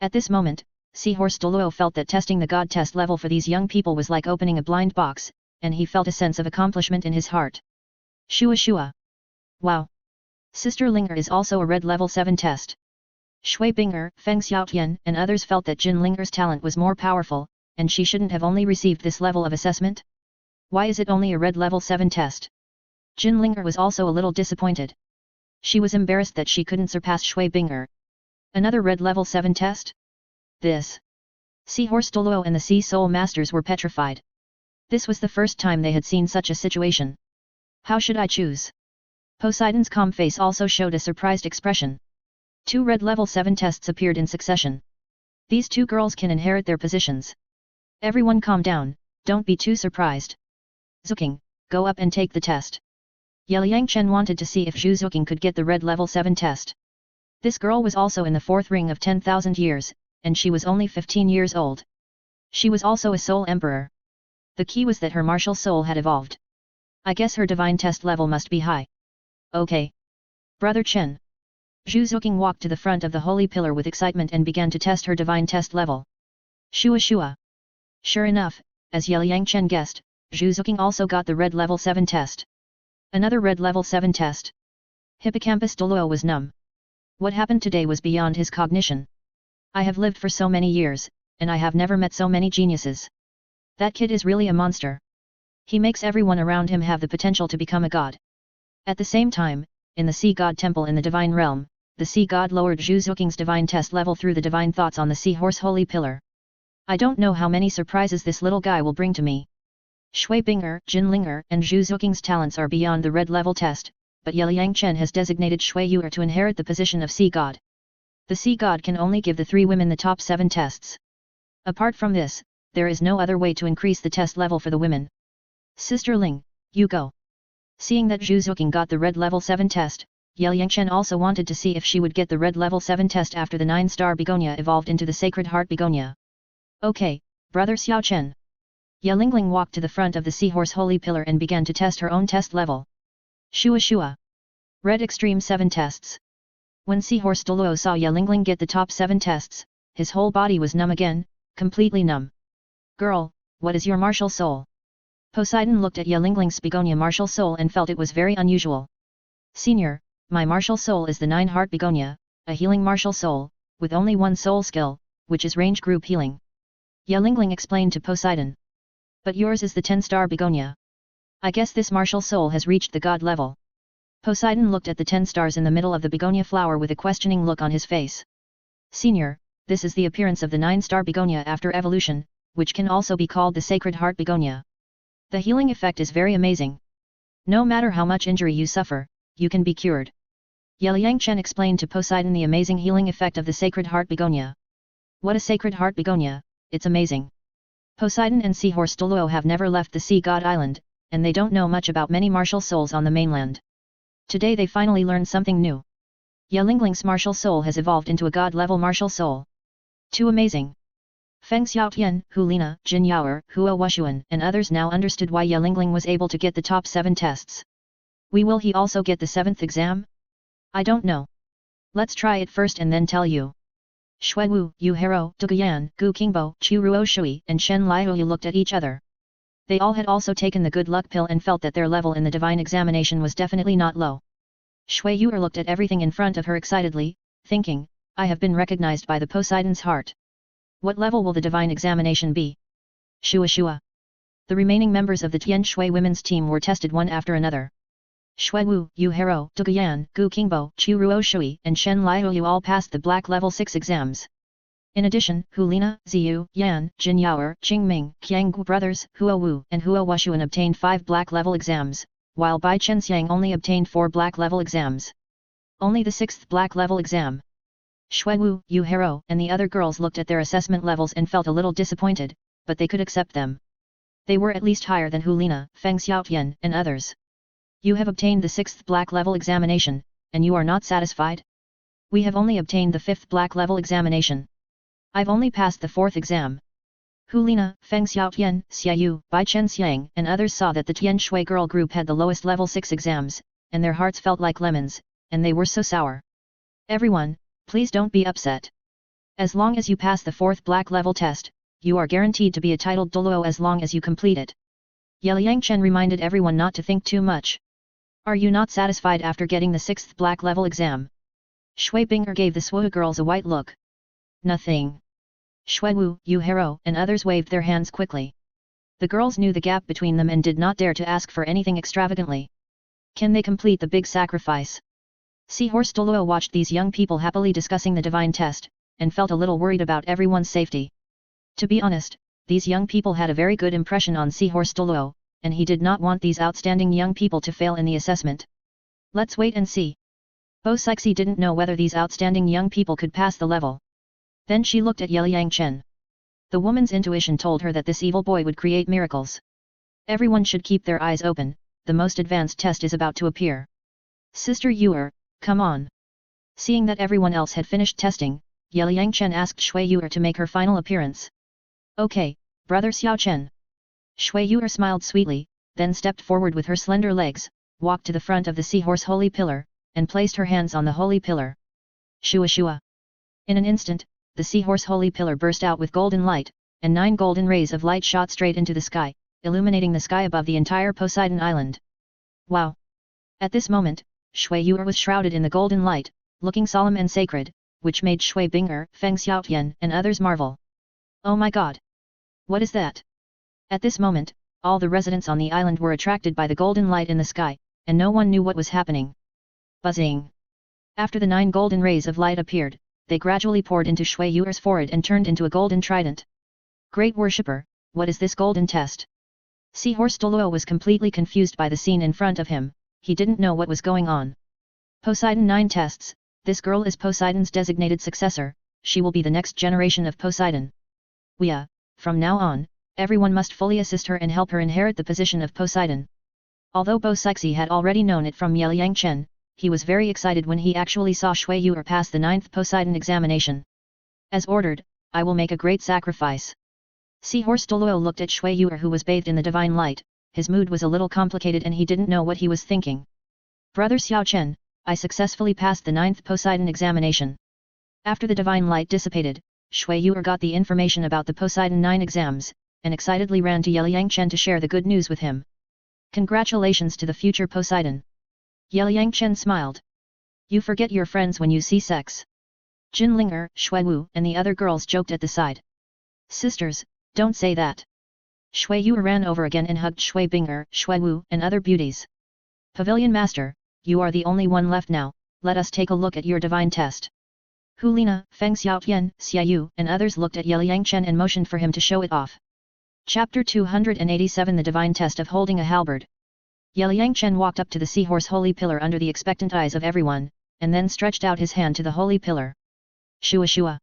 At this moment, Seahorse Douluo felt that testing the god test level for these young people was like opening a blind box, and he felt a sense of accomplishment in his heart. Shua Shua. Wow. Sister Linger is also a red level 7 test. Shui Binger, Feng Xiaotian and others felt that Jin Linger's talent was more powerful, and she shouldn't have only received this level of assessment. Why is it only a red level 7 test? Jin Linger was also a little disappointed. She was embarrassed that she couldn't surpass Shui Binger. Another red level 7 test? This. Seahorse Douluo and the Sea Soul Masters were petrified. This was the first time they had seen such a situation. How should I choose? Poseidon's calm face also showed a surprised expression. 2 red level 7 tests appeared in succession. These 2 girls can inherit their positions. Everyone calm down, don't be too surprised. Zuking, go up and take the test. Yelang Chen wanted to see if Zhu Zuking could get the red level 7 test. This girl was also in the 4th ring of 10,000 years, and she was only 15 years old. She was also a soul emperor. The key was that her martial soul had evolved. I guess her divine test level must be high. Okay. Brother Chen. Zhu Zuking walked to the front of the holy pillar with excitement and began to test her divine test level. Shua Shua. Sure enough, as Yelang Chen guessed, Zhu Zuking also got the red level 7 test. Another red level 7 test. Hippocampus Douluo was numb. What happened today was beyond his cognition. I have lived for so many years, and I have never met so many geniuses. That kid is really a monster. He makes everyone around him have the potential to become a god. At the same time, in the Sea God Temple in the Divine Realm, the Sea God lowered Zhu Zuking's divine test level through the divine thoughts on the Seahorse Holy Pillar. I don't know how many surprises this little guy will bring to me. Shui Binger, Jin Linger and Zhu Zuking's talents are beyond the red level test, but Yelang Chen has designated Shui Yuer to inherit the position of Sea God. The Sea God can only give the 3 women the top 7 tests. Apart from this, there is no other way to increase the test level for the women. Sister Ling, you go. Seeing that Zhu Zuking got the red level 7 test, Yelang Chen also wanted to see if she would get the red level 7 test after the 9-star begonia evolved into the Sacred Heart begonia. Okay, Brother Xiao Chen. Yeling walked to the front of the Seahorse Holy Pillar and began to test her own test level. Shua Shua. Red Extreme 7 tests. When Seahorse Douluo saw Yeling get the top 7 tests, his whole body was numb again, completely numb. Girl, what is your martial soul? Poseidon looked at Yeling's begonia martial soul and felt it was very unusual. Senior, my martial soul is the 9-heart begonia, a healing martial soul, with only 1 soul skill, which is range group healing. Yelang explained to Poseidon. But yours is the 10-star begonia. I guess this martial soul has reached the god level. Poseidon looked at the 10 stars in the middle of the begonia flower with a questioning look on his face. Senior, this is the appearance of the 9-star begonia after evolution, which can also be called the Sacred Heart begonia. The healing effect is very amazing. No matter how much injury you suffer, you can be cured. Yelang explained to Poseidon the amazing healing effect of the Sacred Heart begonia. What a Sacred Heart begonia, it's amazing. Poseidon and Seahorse Douluo have never left the Sea God Island, and they don't know much about many martial souls on the mainland. Today they finally learned something new. Yelangling's martial soul has evolved into a god-level martial soul. Too amazing. Feng Xiaotian, Hulina, Jin Yuer, Hua Wushuan and others now understood why Yelangling was able to get the top 7 tests. Will he also get the 7th exam? I don't know. Let's try it first and then tell you. Shui Wu, Yu Hero, Duguyan, Gu Qingbo, Chu Ruo Shui and Shen Liuyu looked at each other. They all had also taken the good luck pill and felt that their level in the divine examination was definitely not low. Shui Yuer looked at everything in front of her excitedly, thinking, I have been recognized by the Poseidon's heart. What level will the divine examination be? Shua. The remaining members of the Tianshui women's team were tested one after another. Shui Wu, Yu Hero, Duguyan, Gu Qingbo, Chu Ruo Shui and Shen Liuyu all passed the black level 6 exams. In addition, Hulina, Ziyu, Yan, Jin Yuer, Qingming, Qianggu brothers, Hua Wu and Hua Wushuan obtained 5 black level exams, while Bai Chenxiang only obtained 4 black level exams. Only the 6th black level exam. Shui Wu, Yu Hero and the other girls looked at their assessment levels and felt a little disappointed, but they could accept them. They were at least higher than Hulina, Feng Xiaotian and others. You have obtained the 6th black level examination, and you are not satisfied? We have only obtained the 5th black level examination. I've only passed the 4th exam. Hulina, Feng Xiaotian, Xiaoyu, Bai Chenxiang and others saw that the Tianshui girl group had the lowest level 6 exams, and their hearts felt like lemons, and they were so sour. Everyone, please don't be upset. As long as you pass the 4th black level test, you are guaranteed to be a titled Douluo as long as you complete it. Yelang reminded everyone not to think too much. Are you not satisfied after getting the 6th black level exam? Shui Binger gave the Swu girls a white look. Nothing. Shui Wu, Yu Hero and others waved their hands quickly. The girls knew the gap between them and did not dare to ask for anything extravagantly. Can they complete the big sacrifice? Seahorse Douluo watched these young people happily discussing the divine test, and felt a little worried about everyone's safety. To be honest, these young people had a very good impression on Seahorse Douluo, and he did not want these outstanding young people to fail in the assessment. Let's wait and see. Bo Sixi didn't know whether these outstanding young people could pass the level. Then she looked at Yelang. The woman's intuition told her that this evil boy would create miracles. Everyone should keep their eyes open, the most advanced test is about to appear. Sister Yuer, come on. Seeing that everyone else had finished testing, Yelang asked Shui Yuer to make her final appearance. Okay, brother Xiao Chen. Shui Yuer smiled sweetly, then stepped forward with her slender legs, walked to the front of the seahorse holy pillar, and placed her hands on the holy pillar. Shua. In an instant, the seahorse holy pillar burst out with golden light, and 9 golden rays of light shot straight into the sky, illuminating the sky above the entire Poseidon Island. Wow! At this moment, Shui Yuer was shrouded in the golden light, looking solemn and sacred, which made Shui Binger, Feng Xiaotian and others marvel. Oh my god! What is that? At this moment, all the residents on the island were attracted by the golden light in the sky, and no one knew what was happening. Buzzing! After the 9 golden rays of light appeared, they gradually poured into Shui Yuer's forehead and turned into a golden trident. Great worshipper, what is this golden test? Seahorse Douluo was completely confused by the scene in front of him, he didn't know what was going on. Poseidon 9 tests, this girl is Poseidon's designated successor, she will be the next generation of Poseidon. From now on, everyone must fully assist her and help her inherit the position of Poseidon. Although Bo Sixi had already known it from Yelang, he was very excited when he actually saw Shui Yuer pass the 9th Poseidon examination. As ordered, I will make a great sacrifice. Seahorse Douluo looked at Shui Yuer who was bathed in the divine light, his mood was a little complicated and he didn't know what he was thinking. Brother Xiao Chen, I successfully passed the 9th Poseidon examination. After the divine light dissipated, Shui Yuer got the information about the Poseidon 9 exams, and excitedly ran to Yelang to share the good news with him. Congratulations to the future Poseidon. Yelang smiled. You forget your friends when you see sex. Jin Linger, Shui Wu and the other girls joked at the side. Sisters, don't say that. Shu Yuer ran over again and hugged Shui Binger, Shui Wu and other beauties. Pavilion Master, you are the only one left now, let us take a look at your divine test. Hu Lina, Feng Xiaotian, Xia Yu and others looked at Yelang Chen and motioned for him to show it off. Chapter 287 The Divine Test of Holding a Halberd. Yelang Chen walked up to the seahorse holy pillar under the expectant eyes of everyone, and then stretched out his hand to the holy pillar. Shua shua.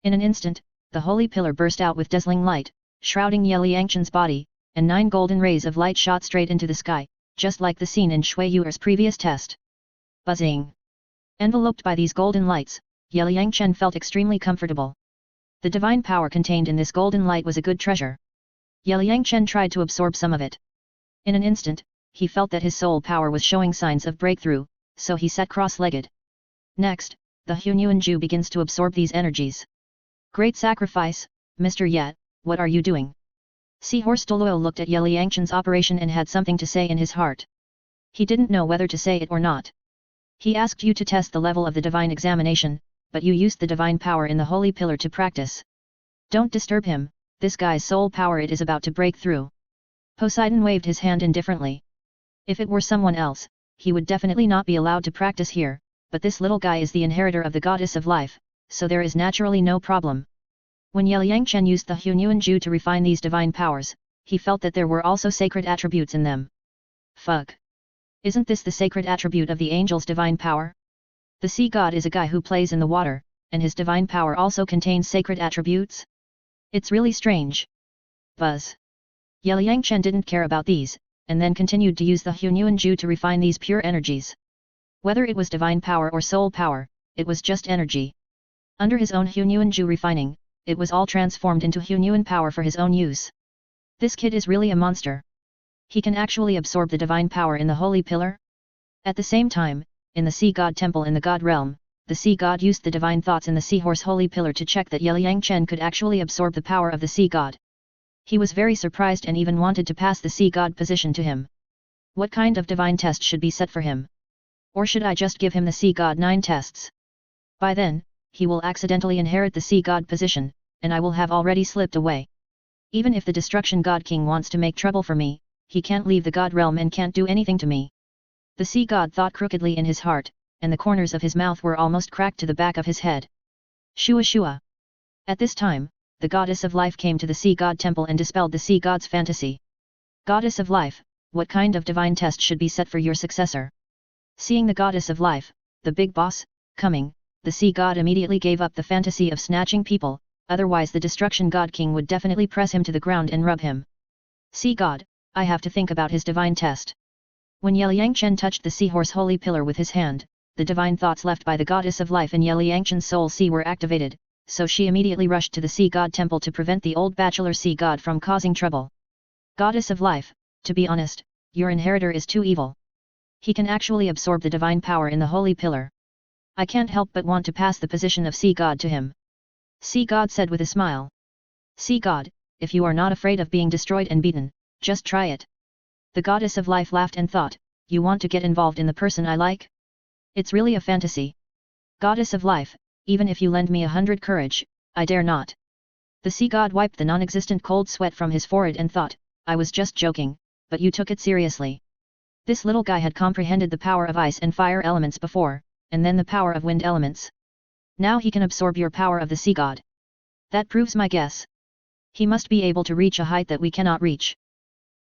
In an instant, the holy pillar burst out with dazzling light, shrouding Yelang Chen's body, and 9 golden rays of light shot straight into the sky, just like the scene in Shu Yuer's previous test. Buzzing. Enveloped by these golden lights, Yelang Chen felt extremely comfortable. The divine power contained in this golden light was a good treasure. Yelang Chen tried to absorb some of it. In an instant, he felt that his soul power was showing signs of breakthrough, so he sat cross-legged. Next, the Hunyuan Ju begins to absorb these energies. Great sacrifice, Mr. Yet, what are you doing? Seahorse Douluo looked at Yelang Chen's operation and had something to say in his heart. He didn't know whether to say it or not. He asked you to test the level of the divine examination, but you used the divine power in the holy pillar to practice. Don't disturb him, this guy's soul power it is about to break through. Poseidon waved his hand indifferently. If it were someone else, he would definitely not be allowed to practice here, but this little guy is the inheritor of the goddess of life, so there is naturally no problem. When Yelang Chen used the Hunyuan Ju to refine these divine powers, he felt that there were also sacred attributes in them. Fuck. Isn't this the sacred attribute of the angel's divine power? The sea god is a guy who plays in the water, and his divine power also contains sacred attributes? It's really strange. Buzz. Yelang Chen didn't care about these, and then continued to use the Hunyuan Ju to refine these pure energies. Whether it was divine power or soul power, it was just energy. Under his own Hunyuan Ju refining, it was all transformed into Hunyuan power for his own use. This kid is really a monster. He can actually absorb the divine power in the holy pillar? At the same time, in the sea god temple in the god realm, the sea god used the divine thoughts in the seahorse holy pillar to check that Yelang Chen could actually absorb the power of the sea god. He was very surprised and even wanted to pass the sea god position to him. What kind of divine test should be set for him? Or should I just give him the sea god 9 tests? By then, he will accidentally inherit the sea god position, and I will have already slipped away. Even if the destruction god king wants to make trouble for me, he can't leave the god realm and can't do anything to me. The sea god thought crookedly in his heart, and the corners of his mouth were almost cracked to the back of his head. Shua shua. At this time, the goddess of life came to the sea god temple and dispelled the sea god's fantasy. Goddess of life, what kind of divine test should be set for your successor? Seeing the goddess of life, the big boss, coming, the sea god immediately gave up the fantasy of snatching people, otherwise the destruction god king would definitely press him to the ground and rub him. Sea god, I have to think about his divine test. When Yelang Chen touched the seahorse holy pillar with his hand, the divine thoughts left by the goddess of life in Yelang Chen's soul sea were activated, so she immediately rushed to the sea god temple to prevent the old bachelor sea god from causing trouble. Goddess of life, to be honest, your inheritor is too evil. He can actually absorb the divine power in the holy pillar. I can't help but want to pass the position of sea god to him. Sea god said with a smile. Sea god, if you are not afraid of being destroyed and beaten, just try it. The goddess of life laughed and thought, you want to get involved in the person I like? It's really a fantasy. Goddess of life, even if you lend me 100 courage, I dare not. The sea god wiped the non-existent cold sweat from his forehead and thought, I was just joking, but you took it seriously. This little guy had comprehended the power of ice and fire elements before, and then the power of wind elements. Now he can absorb your power of the sea god. That proves my guess. He must be able to reach a height that we cannot reach.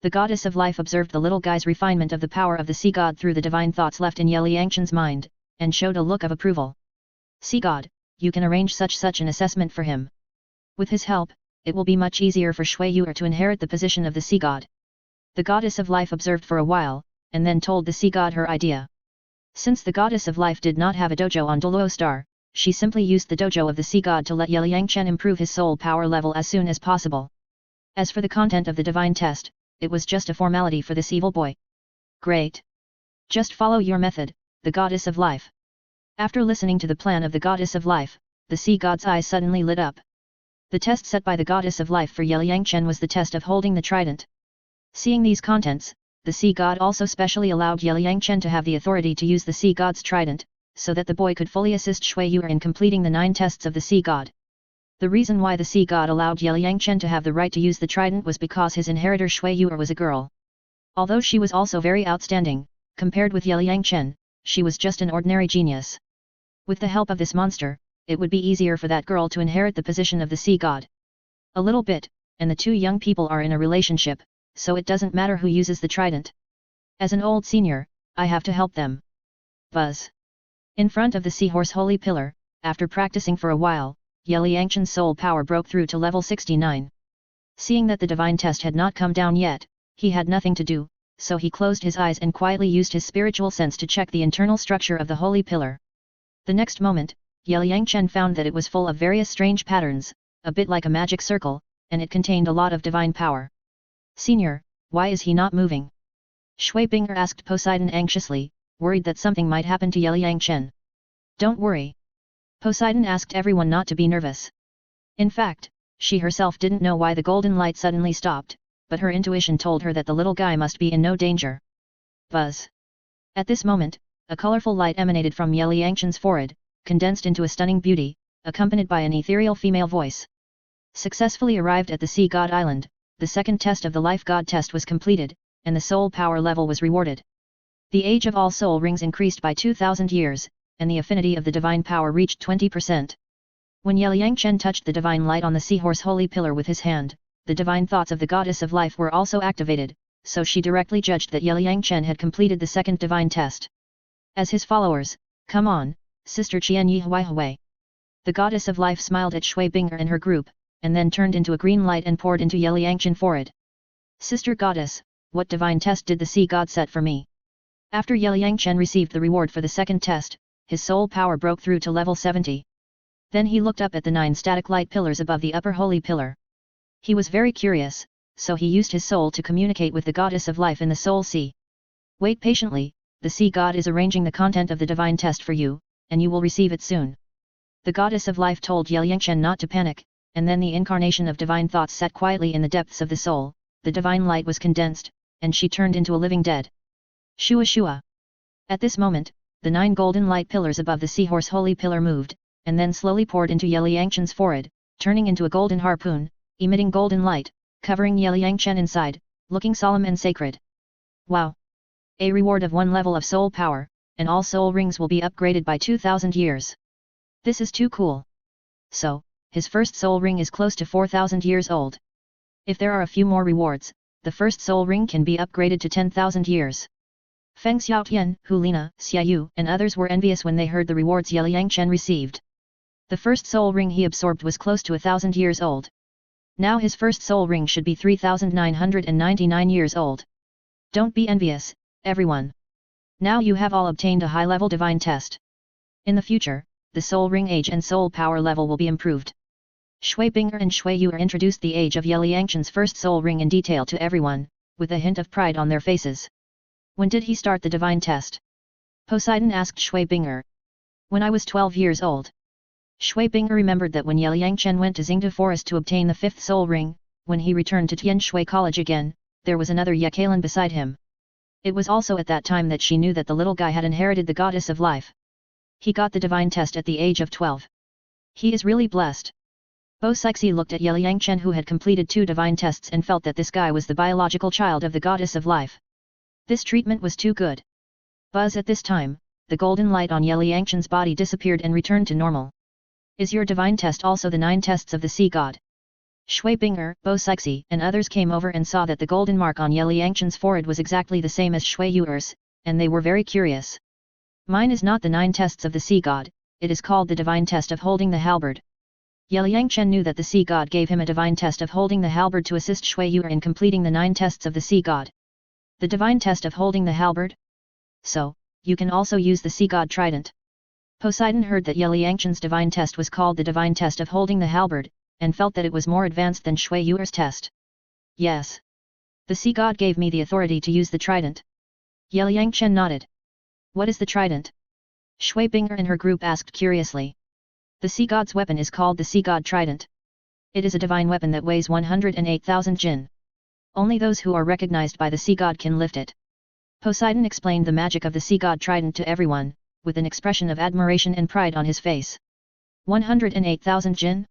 The goddess of life observed the little guy's refinement of the power of the sea god through the divine thoughts left in Yelang Chen's mind, and showed a look of approval. Sea god, you can arrange such an assessment for him. With his help, it will be much easier for Shu Yuer to inherit the position of the sea god. The goddess of life observed for a while, and then told the sea god her idea. Since the goddess of life did not have a dojo on Douluo Star, she simply used the dojo of the sea god to let Yelang Chen improve his soul power level as soon as possible. As for the content of the divine test, it was just a formality for this evil boy. Great. Just follow your method, the goddess of life. After listening to the plan of the goddess of life, the sea god's eyes suddenly lit up. The test set by the goddess of life for Yelang Chen was the test of holding the trident. Seeing these contents, the sea god also specially allowed Yelang Chen to have the authority to use the sea god's trident, so that the boy could fully assist Shu Yuer in completing the 9 tests of the sea god. The reason why the sea god allowed Yelang to have the right to use the trident was because his inheritor Shu Yuer was a girl. Although she was also very outstanding, compared with Yelang, she was just an ordinary genius. With the help of this monster, it would be easier for that girl to inherit the position of the sea god. A little bit, and the 2 young people are in a relationship, so it doesn't matter who uses the trident. As an old senior, I have to help them. Buzz. In front of the seahorse holy pillar, after practicing for a while, Yelangen's soul power broke through to level 69. Seeing that the divine test had not come down yet, he had nothing to do, so he closed his eyes and quietly used his spiritual sense to check the internal structure of the holy pillar. The next moment, Yelang found that it was full of various strange patterns, a bit like a magic circle, and it contained a lot of divine power. Senior, why is he not moving? Shui Binger asked Poseidon anxiously, worried that something might happen to Yelang. Don't worry. Poseidon asked everyone not to be nervous. In fact, she herself didn't know why the golden light suddenly stopped, but her intuition told her that the little guy must be in no danger. Buzz. At this moment, a colorful light emanated from Yelangen's forehead, condensed into a stunning beauty, accompanied by an ethereal female voice. Successfully arrived at the Sea God Island, the second test of the Life God test was completed, and the soul power level was rewarded. The age of all soul rings increased by 2,000 years, and the affinity of the divine power reached 20%. When Yelang touched the divine light on the seahorse holy pillar with his hand, the divine thoughts of the goddess of life were also activated, so she directly judged that Yelang had completed the second divine test. As his followers, come on, Sister Qian Yi Hui Hui. The goddess of life smiled at Shui Binger and her group, and then turned into a green light and poured into Yelangen's forehead. Sister goddess, what divine test did the sea god set for me? After Yelang received the reward for the second test, his soul power broke through to level 70. Then he looked up at the 9 static light pillars above the upper holy pillar. He was very curious, so he used his soul to communicate with the goddess of life in the soul sea. Wait patiently, the sea god is arranging the content of the divine test for you, and you will receive it soon. The goddess of life told Yelang not to panic, and then the incarnation of divine thoughts sat quietly in the depths of the soul, the divine light was condensed, and she turned into a living dead. Shua Shua. At this moment, the 9 golden light pillars above the seahorse holy pillar moved, and then slowly poured into Yelangen's forehead, turning into a golden harpoon, emitting golden light, covering Yelang inside, looking solemn and sacred. Wow! A reward of 1 level of soul power, and all soul rings will be upgraded by 2,000 years. This is too cool. So, his first soul ring is close to 4,000 years old. If there are a few more rewards, the first soul ring can be upgraded to 10,000 years. Feng Xiaotian, Hulina, Xiaoyu, and others were envious when they heard the rewards Yelang received. The first soul ring he absorbed was close to 1,000 years old. Now his first soul ring should be 3,999 years old. Don't be envious, everyone. Now you have all obtained a high-level divine test. In the future, the soul ring age and soul power level will be improved. Shui Binger and Shu Yuer introduced the age of Yelangen's first soul ring in detail to everyone, with a hint of pride on their faces. When did he start the divine test? Poseidon asked Shui Binger. When I was 12 years old. Shui Binger remembered that when Yelang went to Xingde Forest to obtain the 5th soul ring, when he returned to Tianshui College again, there was another Yelang beside him. It was also at that time that she knew that the little guy had inherited the goddess of life. He got the divine test at the age of 12. He is really blessed. Bo Sixi looked at Yelang who had completed 2 divine tests and felt that this guy was the biological child of the goddess of life. This treatment was too good. Buzz at this time, the golden light on Yelangen's body disappeared and returned to normal. Is your divine test also the 9 tests of the sea god? Shui Binger, Bo Sixi, and others came over and saw that the golden mark on Yelangen's forehead was exactly the same as Shu Yuer's, and they were very curious. Mine is not the 9 tests of the sea god, it is called the divine test of holding the halberd. Yelang knew that the sea god gave him a divine test of holding the halberd to assist Shu Yuer in completing the 9 tests of the sea god. The divine test of holding the halberd? So, you can also use the sea god trident. Poseidon heard that Yelangen's divine test was called the divine test of holding the halberd, and felt that it was more advanced than Shu Yuer's test. Yes. The sea god gave me the authority to use the trident. Yelang nodded. What is the trident? Shui Binger and her group asked curiously. The sea god's weapon is called the sea god trident. It is a divine weapon that weighs 108,000 jin. Only those who are recognized by the sea god can lift it. Poseidon explained the magic of the sea god trident to everyone, with an expression of admiration and pride on his face. 108,000 Jin?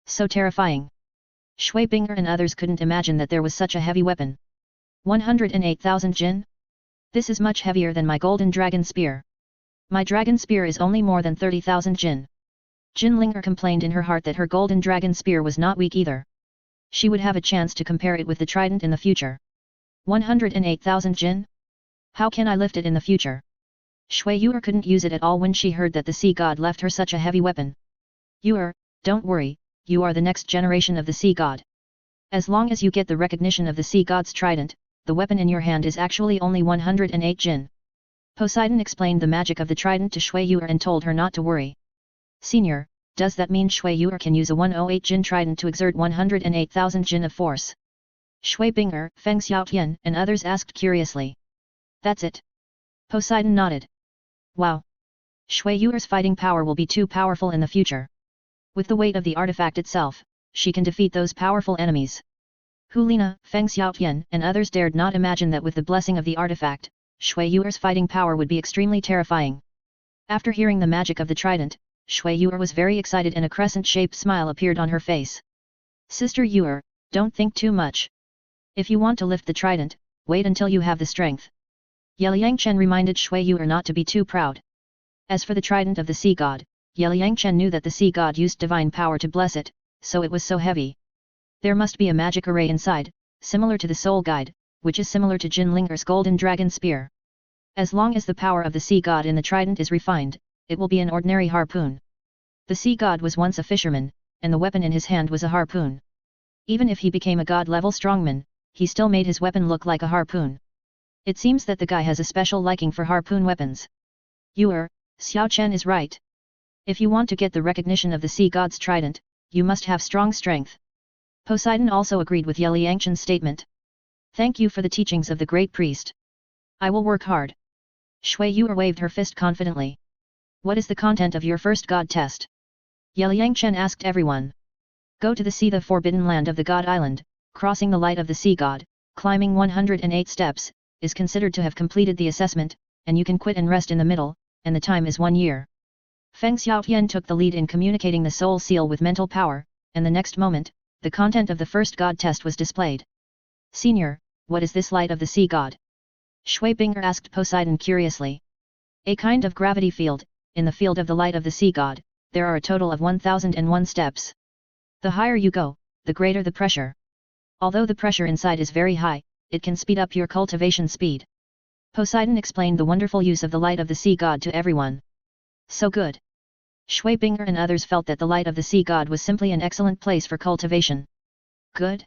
So terrifying. Shui Binger and others couldn't imagine that there was such a heavy weapon. 108,000 Jin? This is much heavier than my golden dragon spear. My dragon spear is only more than 30,000 Jin. Jin Linger complained in her heart that her golden dragon spear was not weak either. She would have a chance to compare it with the trident in the future. 108,000 Jin? How can I lift it in the future? Shu Yuer couldn't use it at all when she heard that the sea god left her such a heavy weapon. Yuer, don't worry, you are the next generation of the sea god. As long as you get the recognition of the sea god's trident, the weapon in your hand is actually only 108 Jin. Poseidon explained the magic of the trident to Shu Yuer and told her not to worry. Senior, does that mean Shu Yuer can use a 108 Jin trident to exert 108,000 Jin of force? Shui Binger, Feng Xiaotian and others asked curiously. That's it. Poseidon nodded. Wow. Shu Yuer's fighting power will be too powerful in the future. With the weight of the artifact itself, she can defeat those powerful enemies. Hulina, Feng Xiaotian and others dared not imagine that with the blessing of the artifact, Shu Yuer's fighting power would be extremely terrifying. After hearing the magic of the trident, Shu Yuer was very excited and a crescent-shaped smile appeared on her face. Sister Yuer, don't think too much. If you want to lift the trident, wait until you have the strength. Yelang Chen reminded Shu Yuer not to be too proud. As for the trident of the sea god, Yelang Chen knew that the sea god used divine power to bless it, so it was so heavy. There must be a magic array inside, similar to the soul guide, which is similar to Jin Linger's golden dragon spear. As long as the power of the sea god in the trident is refined, it will be an ordinary harpoon. The sea god was once a fisherman, and the weapon in his hand was a harpoon. Even if he became a god-level strongman, he still made his weapon look like a harpoon. It seems that the guy has a special liking for harpoon weapons. Yuer, Xiao Chen is right. If you want to get the recognition of the sea god's trident, you must have strong strength. Poseidon also agreed with Yelang Chen's statement. Thank you for the teachings of the great priest. I will work hard. Shu Yuer waved her fist confidently. What is the content of your first god test? Yelang Chen asked everyone. Go to the sea, the forbidden land of the god island, crossing the light of the sea god, climbing 108 steps, is considered to have completed the assessment, and you can quit and rest in the middle, and the time is 1 year. Feng Xiaotian took the lead in communicating the soul seal with mental power, and the next moment, the content of the first god test was displayed. Senior, what is this light of the sea god? Shui Binger asked Poseidon curiously. A kind of gravity field. In the field of the light of the sea god, there are a total of 1001 steps. The higher you go, the greater the pressure. Although the pressure inside is very high, it can speed up your cultivation speed. Poseidon explained the wonderful use of the light of the sea god to everyone. So good. Shui Binger and others felt that the light of the sea god was simply an excellent place for cultivation. Good?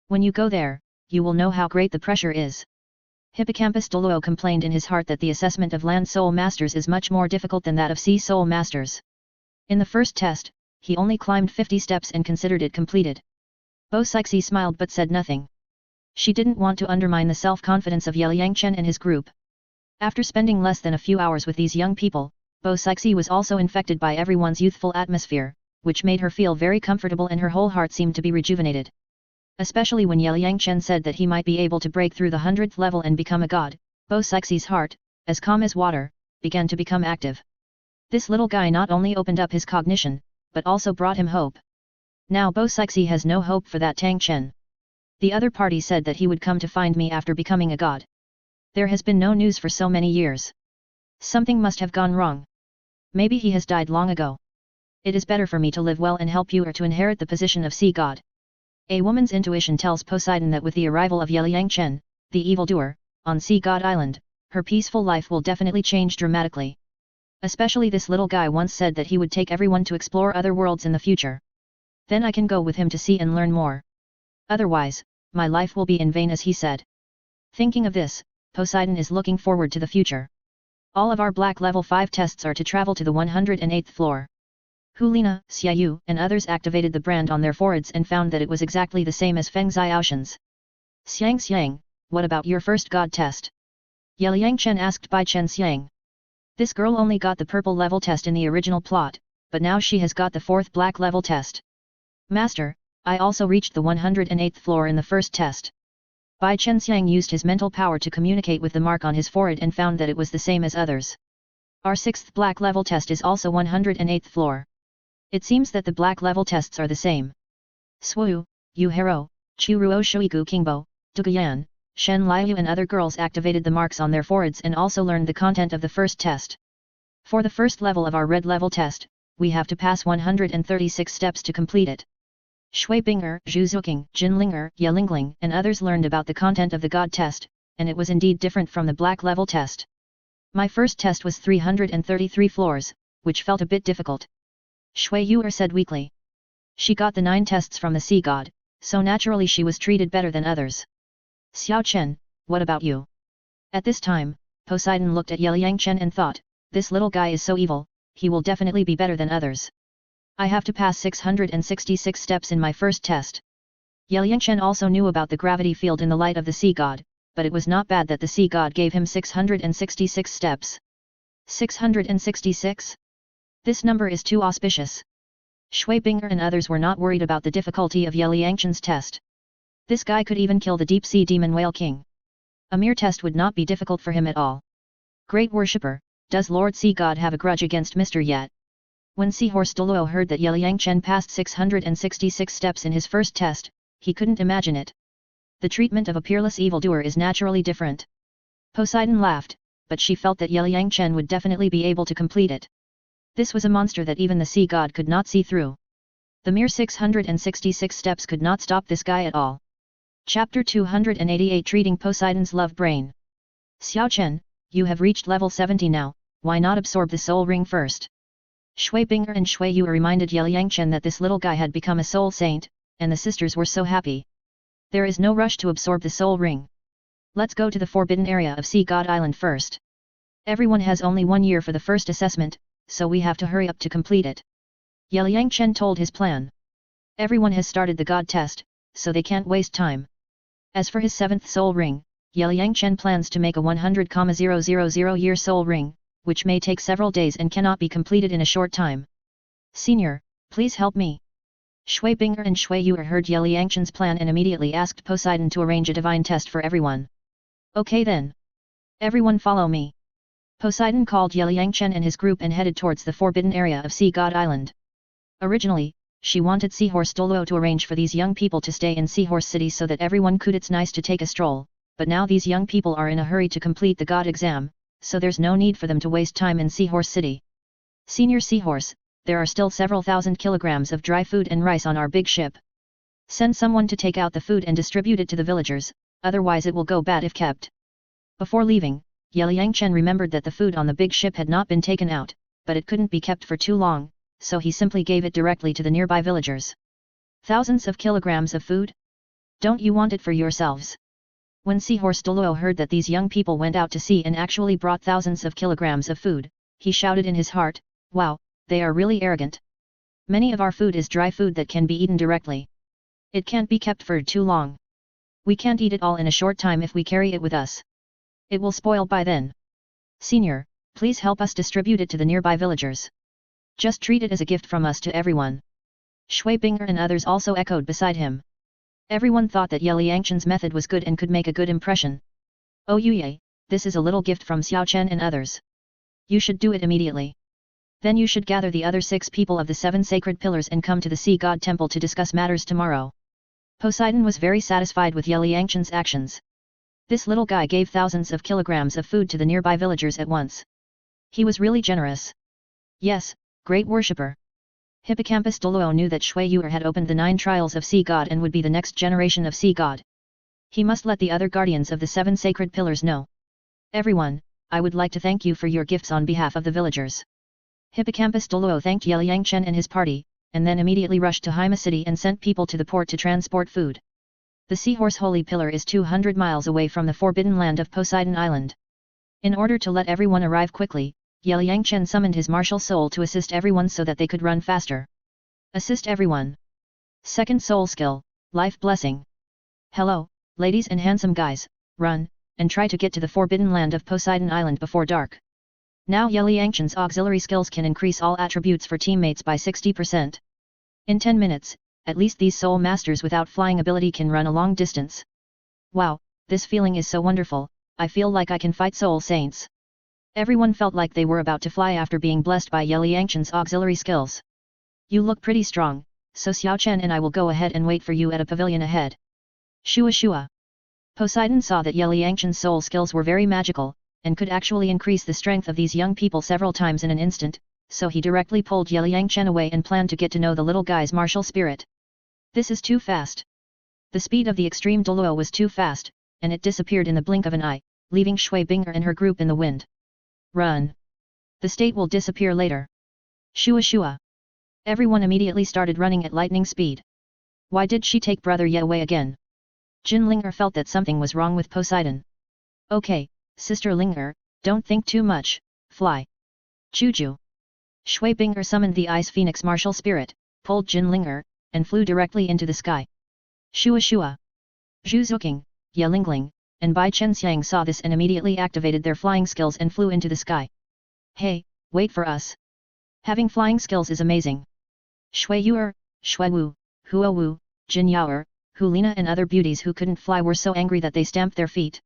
When you go there, you will know how great the pressure is. Hippocampus Douluo complained in his heart that the assessment of land soul masters is much more difficult than that of sea soul masters. In the first test, he only climbed 50 steps and considered it completed. Bo Sixi smiled but said nothing. She didn't want to undermine the self-confidence of Yelang Chen and his group. After spending less than a few hours with these young people, Bo Sixi was also infected by everyone's youthful atmosphere, which made her feel very comfortable and her whole heart seemed to be rejuvenated. Especially when Yelang Chen said that he might be able to break through the 100th level and become a god, Bo Sixi's heart, as calm as water, began to become active. This little guy not only opened up his cognition, but also brought him hope. Now Bo Sixi has no hope for that Tang Chen. The other party said that he would come to find me after becoming a god. There has been no news for so many years. Something must have gone wrong. Maybe he has died long ago. It is better for me to live well and help you or to inherit the position of sea god. A woman's intuition tells Poseidon that with the arrival of Yelang Chen, the evildoer, on Sea God Island, her peaceful life will definitely change dramatically. Especially this little guy once said that he would take everyone to explore other worlds in the future. Then I can go with him to see and learn more. Otherwise, my life will be in vain, as he said. Thinking of this, Poseidon is looking forward to the future. All of our black level 5 tests are to travel to the 108th floor. Hulina, Xiaoyu and others activated the brand on their foreheads and found that it was exactly the same as Feng Xiaoshan's. Xiang, what about your first god test? Yelang Chen asked by Chen Xiang. This girl only got the purple level test in the original plot, but now she has got the 4th black level test. Master, I also reached the 108th floor in the first test. Bai Chen Xiang used his mental power to communicate with the mark on his forehead and found that it was the same as others. Our 6th black level test is also 108th floor. It seems that the black level tests are the same. Swu, Yu Hero, Chu Ruo Shuigu Kingbo, Duguyan, Shen Liu and other girls activated the marks on their foreheads and also learned the content of the first test. For the first level of our red level test, we have to pass 136 steps to complete it. Shui Binger, Zhu Zuking, Jin Linger, Yelang and others learned about the content of the God test, and it was indeed different from the black level test. My first test was 333 floors, which felt a bit difficult. Shui Yuer said weakly. She got the 9 tests from the sea god, so naturally she was treated better than others. Xiao Chen, what about you? At this time, Poseidon looked at Yelang Chen and thought, this little guy is so evil, he will definitely be better than others. I have to pass 666 steps in my first test. Yelang Chen also knew about the gravity field in the light of the sea god, but it was not bad that the sea god gave him 666 steps. 666? This number is too auspicious. Shui Binger and others were not worried about the difficulty of Yelang Chen's test. This guy could even kill the deep-sea demon whale king. A mere test would not be difficult for him at all. Great worshipper, does Lord Sea God have a grudge against Mr. Yet? When Seahorse Douluo heard that Yelang Chen passed 666 steps in his first test, he couldn't imagine it. The treatment of a peerless evildoer is naturally different. Poseidon laughed, but she felt that Yelang Chen would definitely be able to complete it. This was a monster that even the sea god could not see through. The mere 666 steps could not stop this guy at all. Chapter 288 Treating Poseidon's Love Brain. Xiao Chen, you have reached level 70 now, why not absorb the soul ring first? Shui Binger and Shui Yuer reminded Yelang Chen that this little guy had become a soul saint, and the sisters were so happy. There is no rush to absorb the soul ring. Let's go to the forbidden area of Sea God Island first. Everyone has only 1 year for the first assessment, so we have to hurry up to complete it. Yelang Chen told his plan. Everyone has started the God test, so they can't waste time. As for his 7th soul ring, Yelang Chen plans to make a 100,000-year soul ring, which may take several days and cannot be completed in a short time. Senior, please help me. Shui Binger and Shui Yuer heard Yelang Chen's plan and immediately asked Poseidon to arrange a divine test for everyone. Okay then. Everyone follow me. Poseidon called Yelang Chen and his group and headed towards the forbidden area of Sea God Island. Originally, she wanted Seahorse Douluo to arrange for these young people to stay in Seahorse City so that everyone could it's nice to take a stroll, but now these young people are in a hurry to complete the God exam, so there's no need for them to waste time in Seahorse City. Senior Seahorse, there are still several thousand kilograms of dry food and rice on our big ship. Send someone to take out the food and distribute it to the villagers, otherwise it will go bad if kept. Before leaving, Yelang Chen remembered that the food on the big ship had not been taken out, but it couldn't be kept for too long, so he simply gave it directly to the nearby villagers. Thousands of kilograms of food? Don't you want it for yourselves? When Seahorse Douluo heard that these young people went out to sea and actually brought thousands of kilograms of food, he shouted in his heart, wow, they are really arrogant. Many of our food is dry food that can be eaten directly. It can't be kept for too long. We can't eat it all in a short time if we carry it with us. It will spoil by then. Senior, please help us distribute it to the nearby villagers. Just treat it as a gift from us to everyone. Shui Binger and others also echoed beside him. Everyone thought that Yelang Chen's method was good and could make a good impression. Oh Yuye, this is a little gift from Xiao Chen and others. You should do it immediately. Then you should gather the other 6 people of the 7 sacred pillars and come to the Sea God Temple to discuss matters tomorrow. Poseidon was very satisfied with Yelang Chen's actions. This little guy gave thousands of kilograms of food to the nearby villagers at once. He was really generous. Yes, great worshipper. Hippocampus Douluo knew that Shui Yuer had opened the 9 trials of Sea God and would be the next generation of Sea God. He must let the other guardians of the 7 sacred pillars know. Everyone, I would like to thank you for your gifts on behalf of the villagers. Hippocampus Douluo thanked Yelang Chen and his party, and then immediately rushed to Haima City and sent people to the port to transport food. The Seahorse Holy Pillar is 200 miles away from the forbidden land of Poseidon Island. In order to let everyone arrive quickly, Yelang Chen summoned his martial soul to assist everyone so that they could run faster. Assist everyone. Second soul skill, Life Blessing. Hello, ladies and handsome guys, run, and try to get to the forbidden land of Poseidon Island before dark. Now Yelang Chen's auxiliary skills can increase all attributes for teammates by 60%. In 10 minutes, at least these soul masters without flying ability can run a long distance. Wow, this feeling is so wonderful, I feel like I can fight soul saints. Everyone felt like they were about to fly after being blessed by Yelangen's auxiliary skills. You look pretty strong, so Xiao Chen and I will go ahead and wait for you at a pavilion ahead. Shua. Poseidon saw that Yelangen's soul skills were very magical, and could actually increase the strength of these young people several times in an instant, so he directly pulled Yelangen away and planned to get to know the little guy's martial spirit. This is too fast. The speed of the extreme Douluo was too fast, and it disappeared in the blink of an eye, leaving Shui Binger and her group in the wind. Run! The state will disappear later. Shua. Everyone immediately started running at lightning speed. Why did she take Brother Ye away again? Jin Linger felt that something was wrong with Poseidon. Okay, Sister Linger, don't think too much, fly. Juju. Shui Binger summoned the Ice Phoenix martial spirit, pulled Jin Linger, and flew directly into the sky. Shua. Zhu Zuking, Yelang, and Bai Chenxiang saw this and immediately activated their flying skills and flew into the sky. Hey, wait for us. Having flying skills is amazing. Shu Yuer, Shui Wu, Huo Wu, Jin Yuer, Hulina and other beauties who couldn't fly were so angry that they stamped their feet.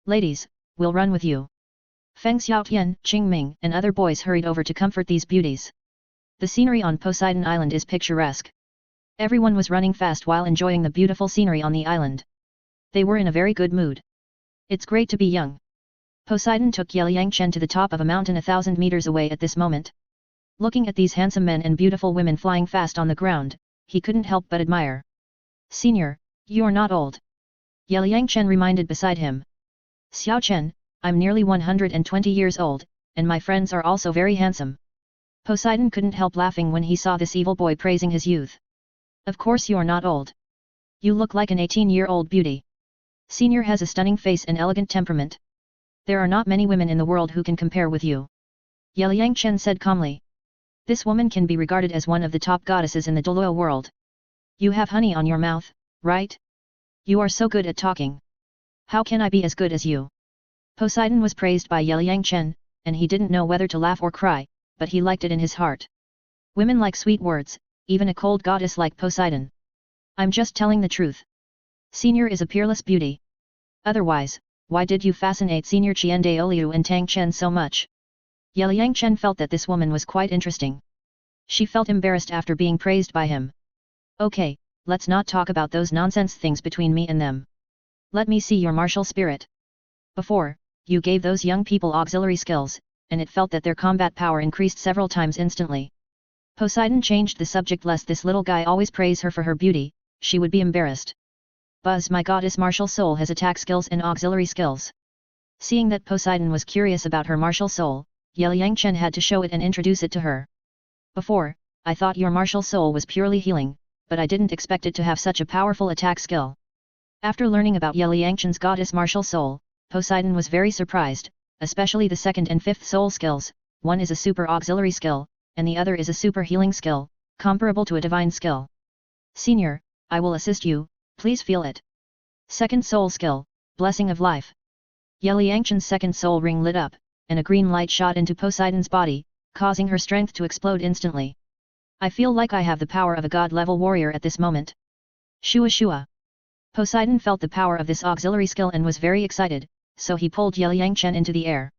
Ladies, we'll run with you. Feng Xiaotian, Qingming and other boys hurried over to comfort these beauties. The scenery on Poseidon Island is picturesque. Everyone was running fast while enjoying the beautiful scenery on the island. They were in a very good mood. It's great to be young. Poseidon took Yelangen to the top of a mountain 1,000 meters away at this moment. Looking at these handsome men and beautiful women flying fast on the ground, he couldn't help but admire. Senior, you're not old. Yelangen reminded beside him. Xiao Chen, I'm nearly 120 years old, and my friends are also very handsome. Poseidon couldn't help laughing when he saw this evil boy praising his youth. Of course you're not old. You look like an 18-year-old beauty. Senior has a stunning face and elegant temperament. There are not many women in the world who can compare with you. Yelangen said calmly. This woman can be regarded as one of the top goddesses in the Douluo world. You have honey on your mouth, right? You are so good at talking. How can I be as good as you? Poseidon was praised by Yelangen, and he didn't know whether to laugh or cry, but he liked it in his heart. Women like sweet words, even a cold goddess like Poseidon. I'm just telling the truth. Senior is a peerless beauty. Otherwise, why did you fascinate Senior Qian Daoliu and Tang Chen so much? Yelangen felt that this woman was quite interesting. She felt embarrassed after being praised by him. Okay, let's not talk about those nonsense things between me and them. Let me see your martial spirit. Before, you gave those young people auxiliary skills, and it felt that their combat power increased several times instantly. Poseidon changed the subject lest this little guy always praise her for her beauty, she would be embarrassed. Buzz, my goddess martial soul has attack skills and auxiliary skills. Seeing that Poseidon was curious about her martial soul, Yelangen had to show it and introduce it to her. Before, I thought your martial soul was purely healing, but I didn't expect it to have such a powerful attack skill. After learning about Yelangen's goddess martial soul, Poseidon was very surprised, especially the second and fifth soul skills. One is a super auxiliary skill, and the other is a super healing skill, comparable to a divine skill. Senior, I will assist you, please feel it. Second soul skill, Blessing of Life. Yelangen's second soul ring lit up, and a green light shot into Poseidon's body, causing her strength to explode instantly. I feel like I have the power of a god-level warrior at this moment. Shua. Poseidon felt the power of this auxiliary skill and was very excited, so he pulled Yelangen into the air.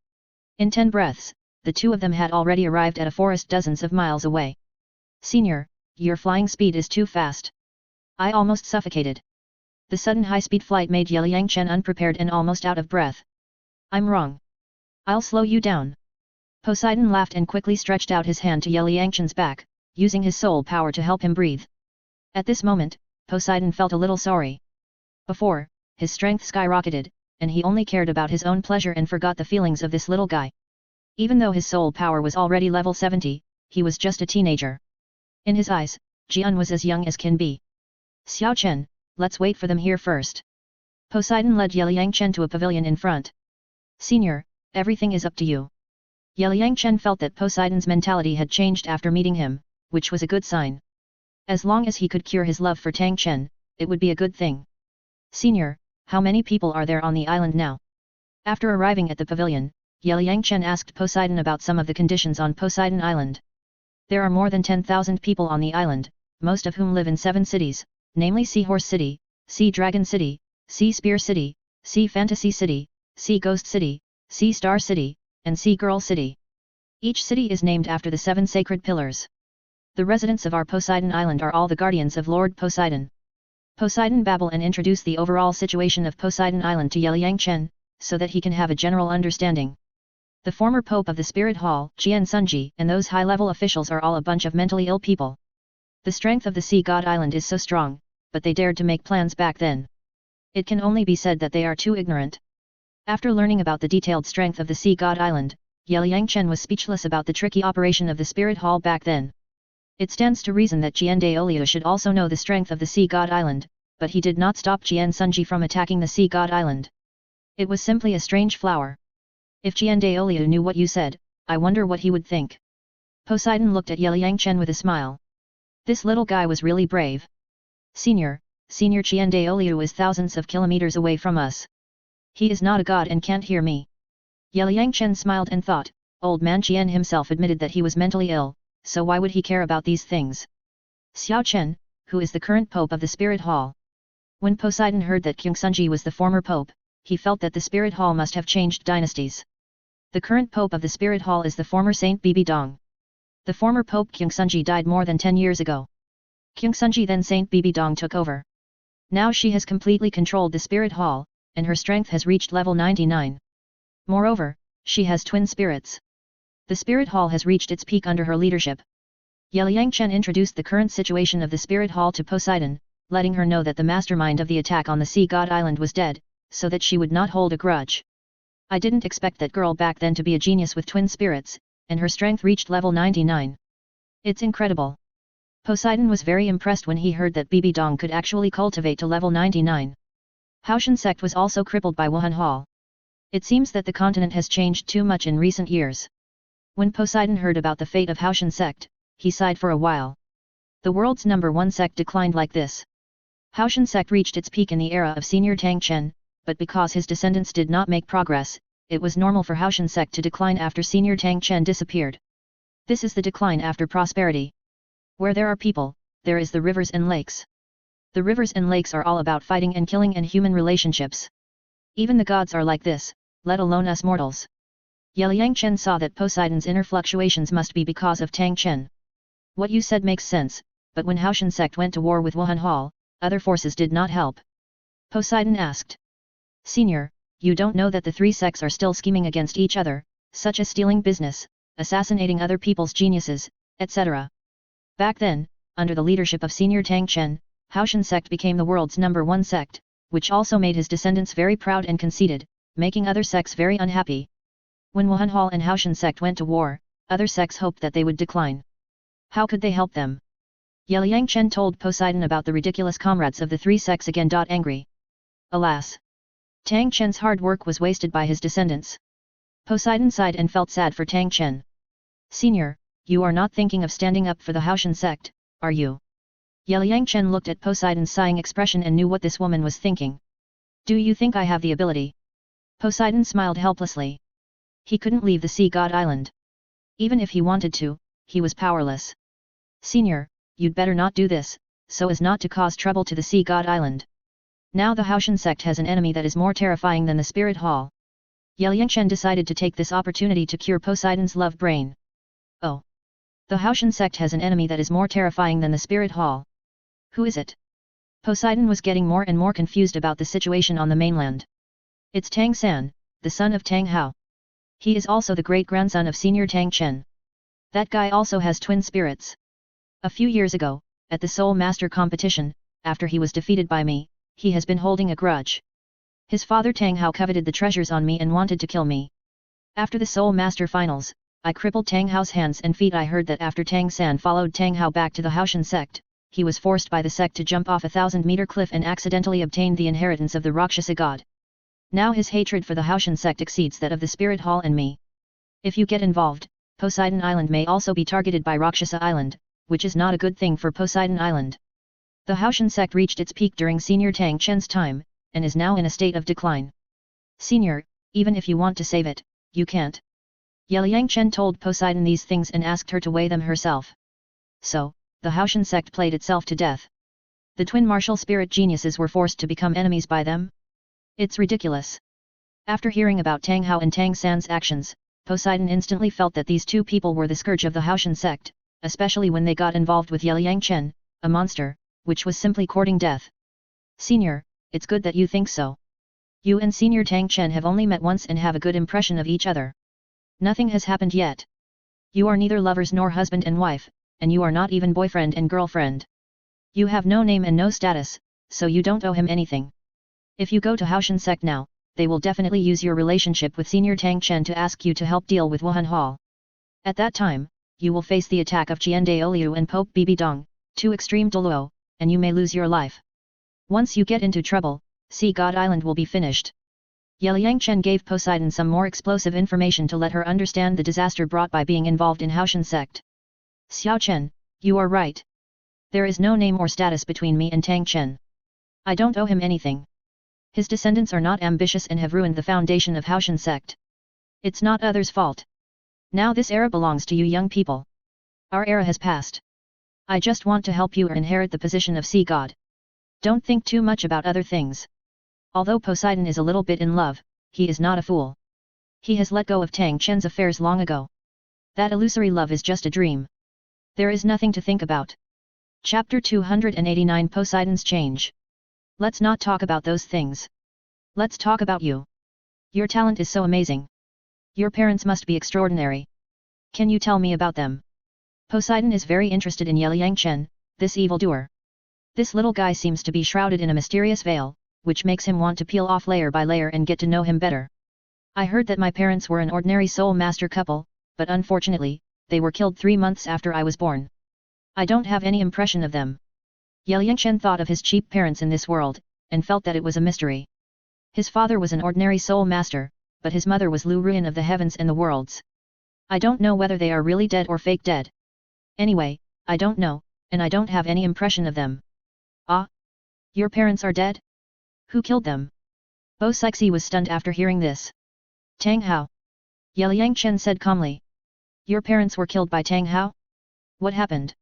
In 10 breaths, the two of them had already arrived at a forest dozens of miles away. Senior, your flying speed is too fast. I almost suffocated. The sudden high-speed flight made Yelangen unprepared and almost out of breath. I'm wrong. I'll slow you down. Poseidon laughed and quickly stretched out his hand to Yelangen's back, using his soul power to help him breathe. At this moment, Poseidon felt a little sorry. Before, his strength skyrocketed, and he only cared about his own pleasure and forgot the feelings of this little guy. Even though his soul power was already level 70, he was just a teenager. In his eyes, Jian was as young as can be. Xiao Chen, let's wait for them here first. Poseidon led Yelangen to a pavilion in front. Senior, everything is up to you. Yelangen felt that Poseidon's mentality had changed after meeting him, which was a good sign. As long as he could cure his love for Tang Chen, it would be a good thing. Senior, how many people are there on the island now? After arriving at the pavilion, Yelangen asked Poseidon about some of the conditions on Poseidon Island. There are more than 10,000 people on the island, most of whom live in 7 cities, namely Seahorse City, Sea Dragon City, Sea Spear City, Sea Fantasy City, Sea Ghost City, Sea Star City, and Sea Girl City. Each city is named after the 7 sacred pillars. The residents of our Poseidon Island are all the guardians of Lord Poseidon. Poseidon babble and introduce the overall situation of Poseidon Island to Yelang Chen, so that he can have a general understanding. The former Pope of the Spirit Hall, Jian Sunji, and those high-level officials are all a bunch of mentally ill people. The strength of the Sea God Island is so strong, but they dared to make plans back then. It can only be said that they are too ignorant. After learning about the detailed strength of the Sea God Island, Yelang Chen was speechless about the tricky operation of the Spirit Hall back then. It stands to reason that Jian Douluo should also know the strength of the Sea God Island, but he did not stop Jian Sunji from attacking the Sea God Island. It was simply a strange flower. If Jian Douluo knew what you said, I wonder what he would think. Poseidon looked at Yelang Chen with a smile. This little guy was really brave. Senior Jian Douluo is thousands of kilometers away from us. He is not a god and can't hear me. Yelang Chen smiled and thought, old man Jian himself admitted that he was mentally ill, so why would he care about these things? Xiao Chen, who is the current pope of the Spirit Hall. When Poseidon heard that King Sunji was the former pope, he felt that the Spirit Hall must have changed dynasties. The current pope of the Spirit Hall is the former Saint Bibi Dong. The former pope King Sunji died more than 10 years ago. King Sunji then Saint Bibi Dong took over. Now she has completely controlled the Spirit Hall, and her strength has reached level 99. Moreover, she has twin spirits. The Spirit Hall has reached its peak under her leadership. Yelang Chen introduced the current situation of the Spirit Hall to Poseidon, letting her know that the mastermind of the attack on the Sea God Island was dead, so that she would not hold a grudge. I didn't expect that girl back then to be a genius with twin spirits, and her strength reached level 99. It's incredible. Poseidon was very impressed when he heard that Bibi Dong could actually cultivate to level 99. Haoshan Sect was also crippled by Wuhan Hall. It seems that the continent has changed too much in recent years. When Poseidon heard about the fate of Haoshan Sect, he sighed for a while. The world's #1 sect declined like this. Haoshan Sect reached its peak in the era of Senior Tang Chen, but because his descendants did not make progress, it was normal for Haoshan Sect to decline after Senior Tang Chen disappeared. This is the decline after prosperity. Where there are people, there is the rivers and lakes. The rivers and lakes are all about fighting and killing and human relationships. Even the gods are like this, let alone us mortals. Yelang Chen saw that Poseidon's inner fluctuations must be because of Tang Chen. What you said makes sense, but when Haoshan Sect went to war with Wuhan Hall, other forces did not help. Poseidon asked. Senior, you don't know that the 3 sects are still scheming against each other, such as stealing business, assassinating other people's geniuses, etc. Back then, under the leadership of Senior Tang Chen, Haoshan Sect became the world's #1 sect, which also made his descendants very proud and conceited, making other sects very unhappy. When Wuhan Hall and Haoshan Sect went to war, other sects hoped that they would decline. How could they help them? Yelang Chen told Poseidon about the ridiculous comrades of the 3 sects again. Angry. Alas! Tang Chen's hard work was wasted by his descendants. Poseidon sighed and felt sad for Tang Chen. Senior, you are not thinking of standing up for the Haoshan Sect, are you? Yelang Chen looked at Poseidon's sighing expression and knew what this woman was thinking. Do you think I have the ability? Poseidon smiled helplessly. He couldn't leave the Sea God Island. Even if he wanted to, he was powerless. Senior, you'd better not do this, so as not to cause trouble to the Sea God Island. Now the Haoshan Sect has an enemy that is more terrifying than the Spirit Hall. Yelang Chen decided to take this opportunity to cure Poseidon's love brain. Oh! The Haoshan Sect has an enemy that is more terrifying than the Spirit Hall. Who is it? Poseidon was getting more and more confused about the situation on the mainland. It's Tang San, the son of Tang Hao. He is also the great-grandson of Senior Tang Chen. That guy also has twin spirits. A few years ago, at the Soul Master competition, after he was defeated by me, he has been holding a grudge. His father Tang Hao coveted the treasures on me and wanted to kill me. After the Soul Master finals, I crippled Tang Hao's hands and feet. I heard that after Tang San followed Tang Hao back to the Haoshan Sect, he was forced by the sect to jump off a 1,000-meter cliff and accidentally obtained the inheritance of the Roxhasa God. Now his hatred for the Haoshan Sect exceeds that of the Spirit Hall and me. If you get involved, Poseidon Island may also be targeted by Roxhasa Island, which is not a good thing for Poseidon Island. The Haoshan Sect reached its peak during Senior Tang Chen's time, and is now in a state of decline. Senior, even if you want to save it, you can't. Yelang Chen told Poseidon these things and asked her to weigh them herself. So, the Haoshan Sect played itself to death. The twin martial spirit geniuses were forced to become enemies by them? It's ridiculous. After hearing about Tang Hao and Tang San's actions, Poseidon instantly felt that these two people were the scourge of the Haoshan sect, especially when they got involved with Yelang Chen, a monster, which was simply courting death. Senior, it's good that you think so. You and Senior Tang Chen have only met once and have a good impression of each other. Nothing has happened yet. You are neither lovers nor husband and wife, and you are not even boyfriend and girlfriend. You have no name and no status, so you don't owe him anything. If you go to Haoshan sect now, they will definitely use your relationship with Senior Tang Chen to ask you to help deal with Wuhan Hall. At that time, you will face the attack of Qian Daoliu and Pope Bibi Dong, two extreme Douluo, and you may lose your life. Once you get into trouble, God Island will be finished. Yelang Chen gave Poseidon some more explosive information to let her understand the disaster brought by being involved in Haoshan sect. Xiao Chen, you are right. There is no name or status between me and Tang Chen. I don't owe him anything. His descendants are not ambitious and have ruined the foundation of Haoshan sect. It's not others' fault. Now this era belongs to you young people. Our era has passed. I just want to help you inherit the position of sea god. Don't think too much about other things. Although Poseidon is a little bit in love, he is not a fool. He has let go of Tang Chen's affairs long ago. That illusory love is just a dream. There is nothing to think about. Chapter 289 Poseidon's Change. Let's not talk about those things. Let's talk about you. Your talent is so amazing. Your parents must be extraordinary. Can you tell me about them? Poseidon is very interested in Yelang Chen, this evildoer. This little guy seems to be shrouded in a mysterious veil, which makes him want to peel off layer by layer and get to know him better. I heard that my parents were an ordinary soul master couple, but unfortunately, they were killed 3 months after I was born. I don't have any impression of them. Yelang Chen thought of his cheap parents in this world, and felt that it was a mystery. His father was an ordinary soul master, but his mother was Lu Ruin of the heavens and the worlds. I don't know whether they are really dead or fake dead. Anyway, I don't know, and I don't have any impression of them. Ah? Your parents are dead? Who killed them? Bo Sixi was stunned after hearing this. Tang Hao. Yelang Chen said calmly. Your parents were killed by Tang Hao? What happened?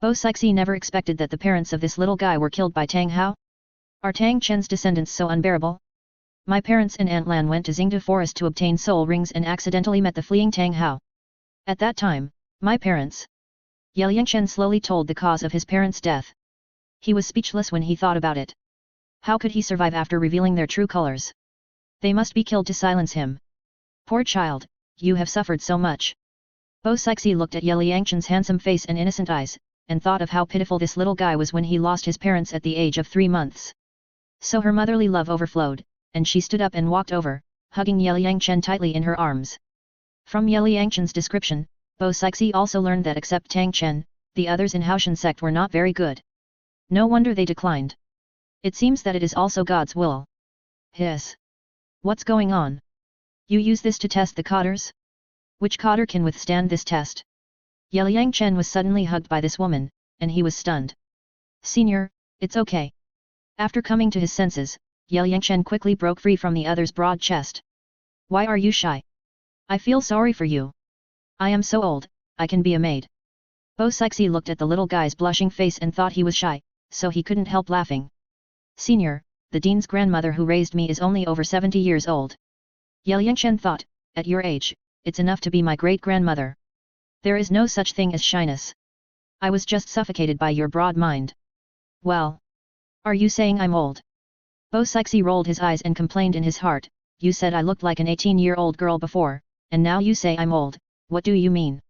Bo Sixi never expected that the parents of this little guy were killed by Tang Hao. Are Tang Chen's descendants so unbearable? My parents and Aunt Lan went to Xingda Forest to obtain soul rings and accidentally met the fleeing Tang Hao. At that time, my parents... Yelang Chen slowly told the cause of his parents' death. He was speechless when he thought about it. How could he survive after revealing their true colors? They must be killed to silence him. Poor child, you have suffered so much. Bo Sixi looked at Yelang Chen's handsome face and innocent eyes, and thought of how pitiful this little guy was when he lost his parents at the age of 3 months. So her motherly love overflowed, and she stood up and walked over, hugging Yelang Chen tightly in her arms. From Yelang Chen's description, Bo Sixi also learned that except Tang Chen, the others in Haoshan sect were not very good. No wonder they declined. It seems that it is also God's will. Hiss. What's going on? You use this to test the cotters? Which cotter can withstand this test? Yelang Chen was suddenly hugged by this woman, and he was stunned. Senior, it's okay. After coming to his senses, Yelang Chen quickly broke free from the other's broad chest. Why are you shy? I feel sorry for you. I am so old, I can be a maid. Bo Sixi looked at the little guy's blushing face and thought he was shy, so he couldn't help laughing. Senior, the dean's grandmother who raised me is only over 70 years old. Yelang Chen thought, at your age, it's enough to be my great-grandmother. There is no such thing as shyness. I was just suffocated by your broad mind. Well. Are you saying I'm old? Bo Sixi rolled his eyes and complained in his heart, you said I looked like an 18-year-old girl before, and now you say I'm old, what do you mean?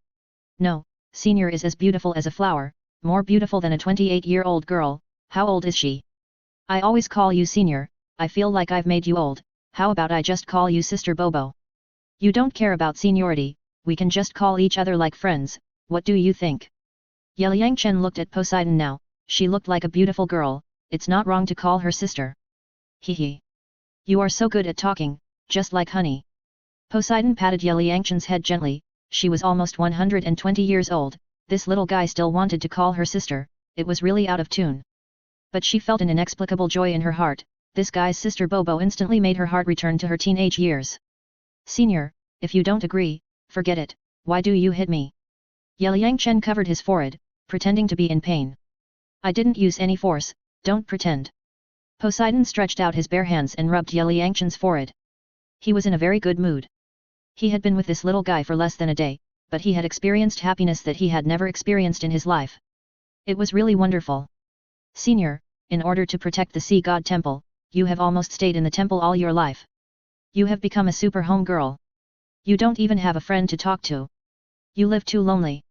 No, Senior is as beautiful as a flower, more beautiful than a 28-year-old girl, how old is she? I always call you Senior, I feel like I've made you old, how about I just call you Sister Bobo? You don't care about seniority, we can just call each other like friends, what do you think? Yelang Chen looked at Poseidon now, she looked like a beautiful girl, it's not wrong to call her sister. Hee. You are so good at talking, just like honey. Poseidon patted Yelang Chen's head gently, she was almost 120 years old, this little guy still wanted to call her sister, it was really out of tune. But she felt an inexplicable joy in her heart, this guy's sister Bobo instantly made her heart return to her teenage years. Senior, if you don't agree, forget it, why do you hit me? Yelang Chen covered his forehead, pretending to be in pain. I didn't use any force, don't pretend. Poseidon stretched out his bare hands and rubbed Yelang Chen's forehead. He was in a very good mood. He had been with this little guy for less than a day, but he had experienced happiness that he had never experienced in his life. It was really wonderful. Senior, in order to protect the Sea God Temple, you have almost stayed in the temple all your life. You have become a super home girl. You don't even have a friend to talk to. You live too lonely.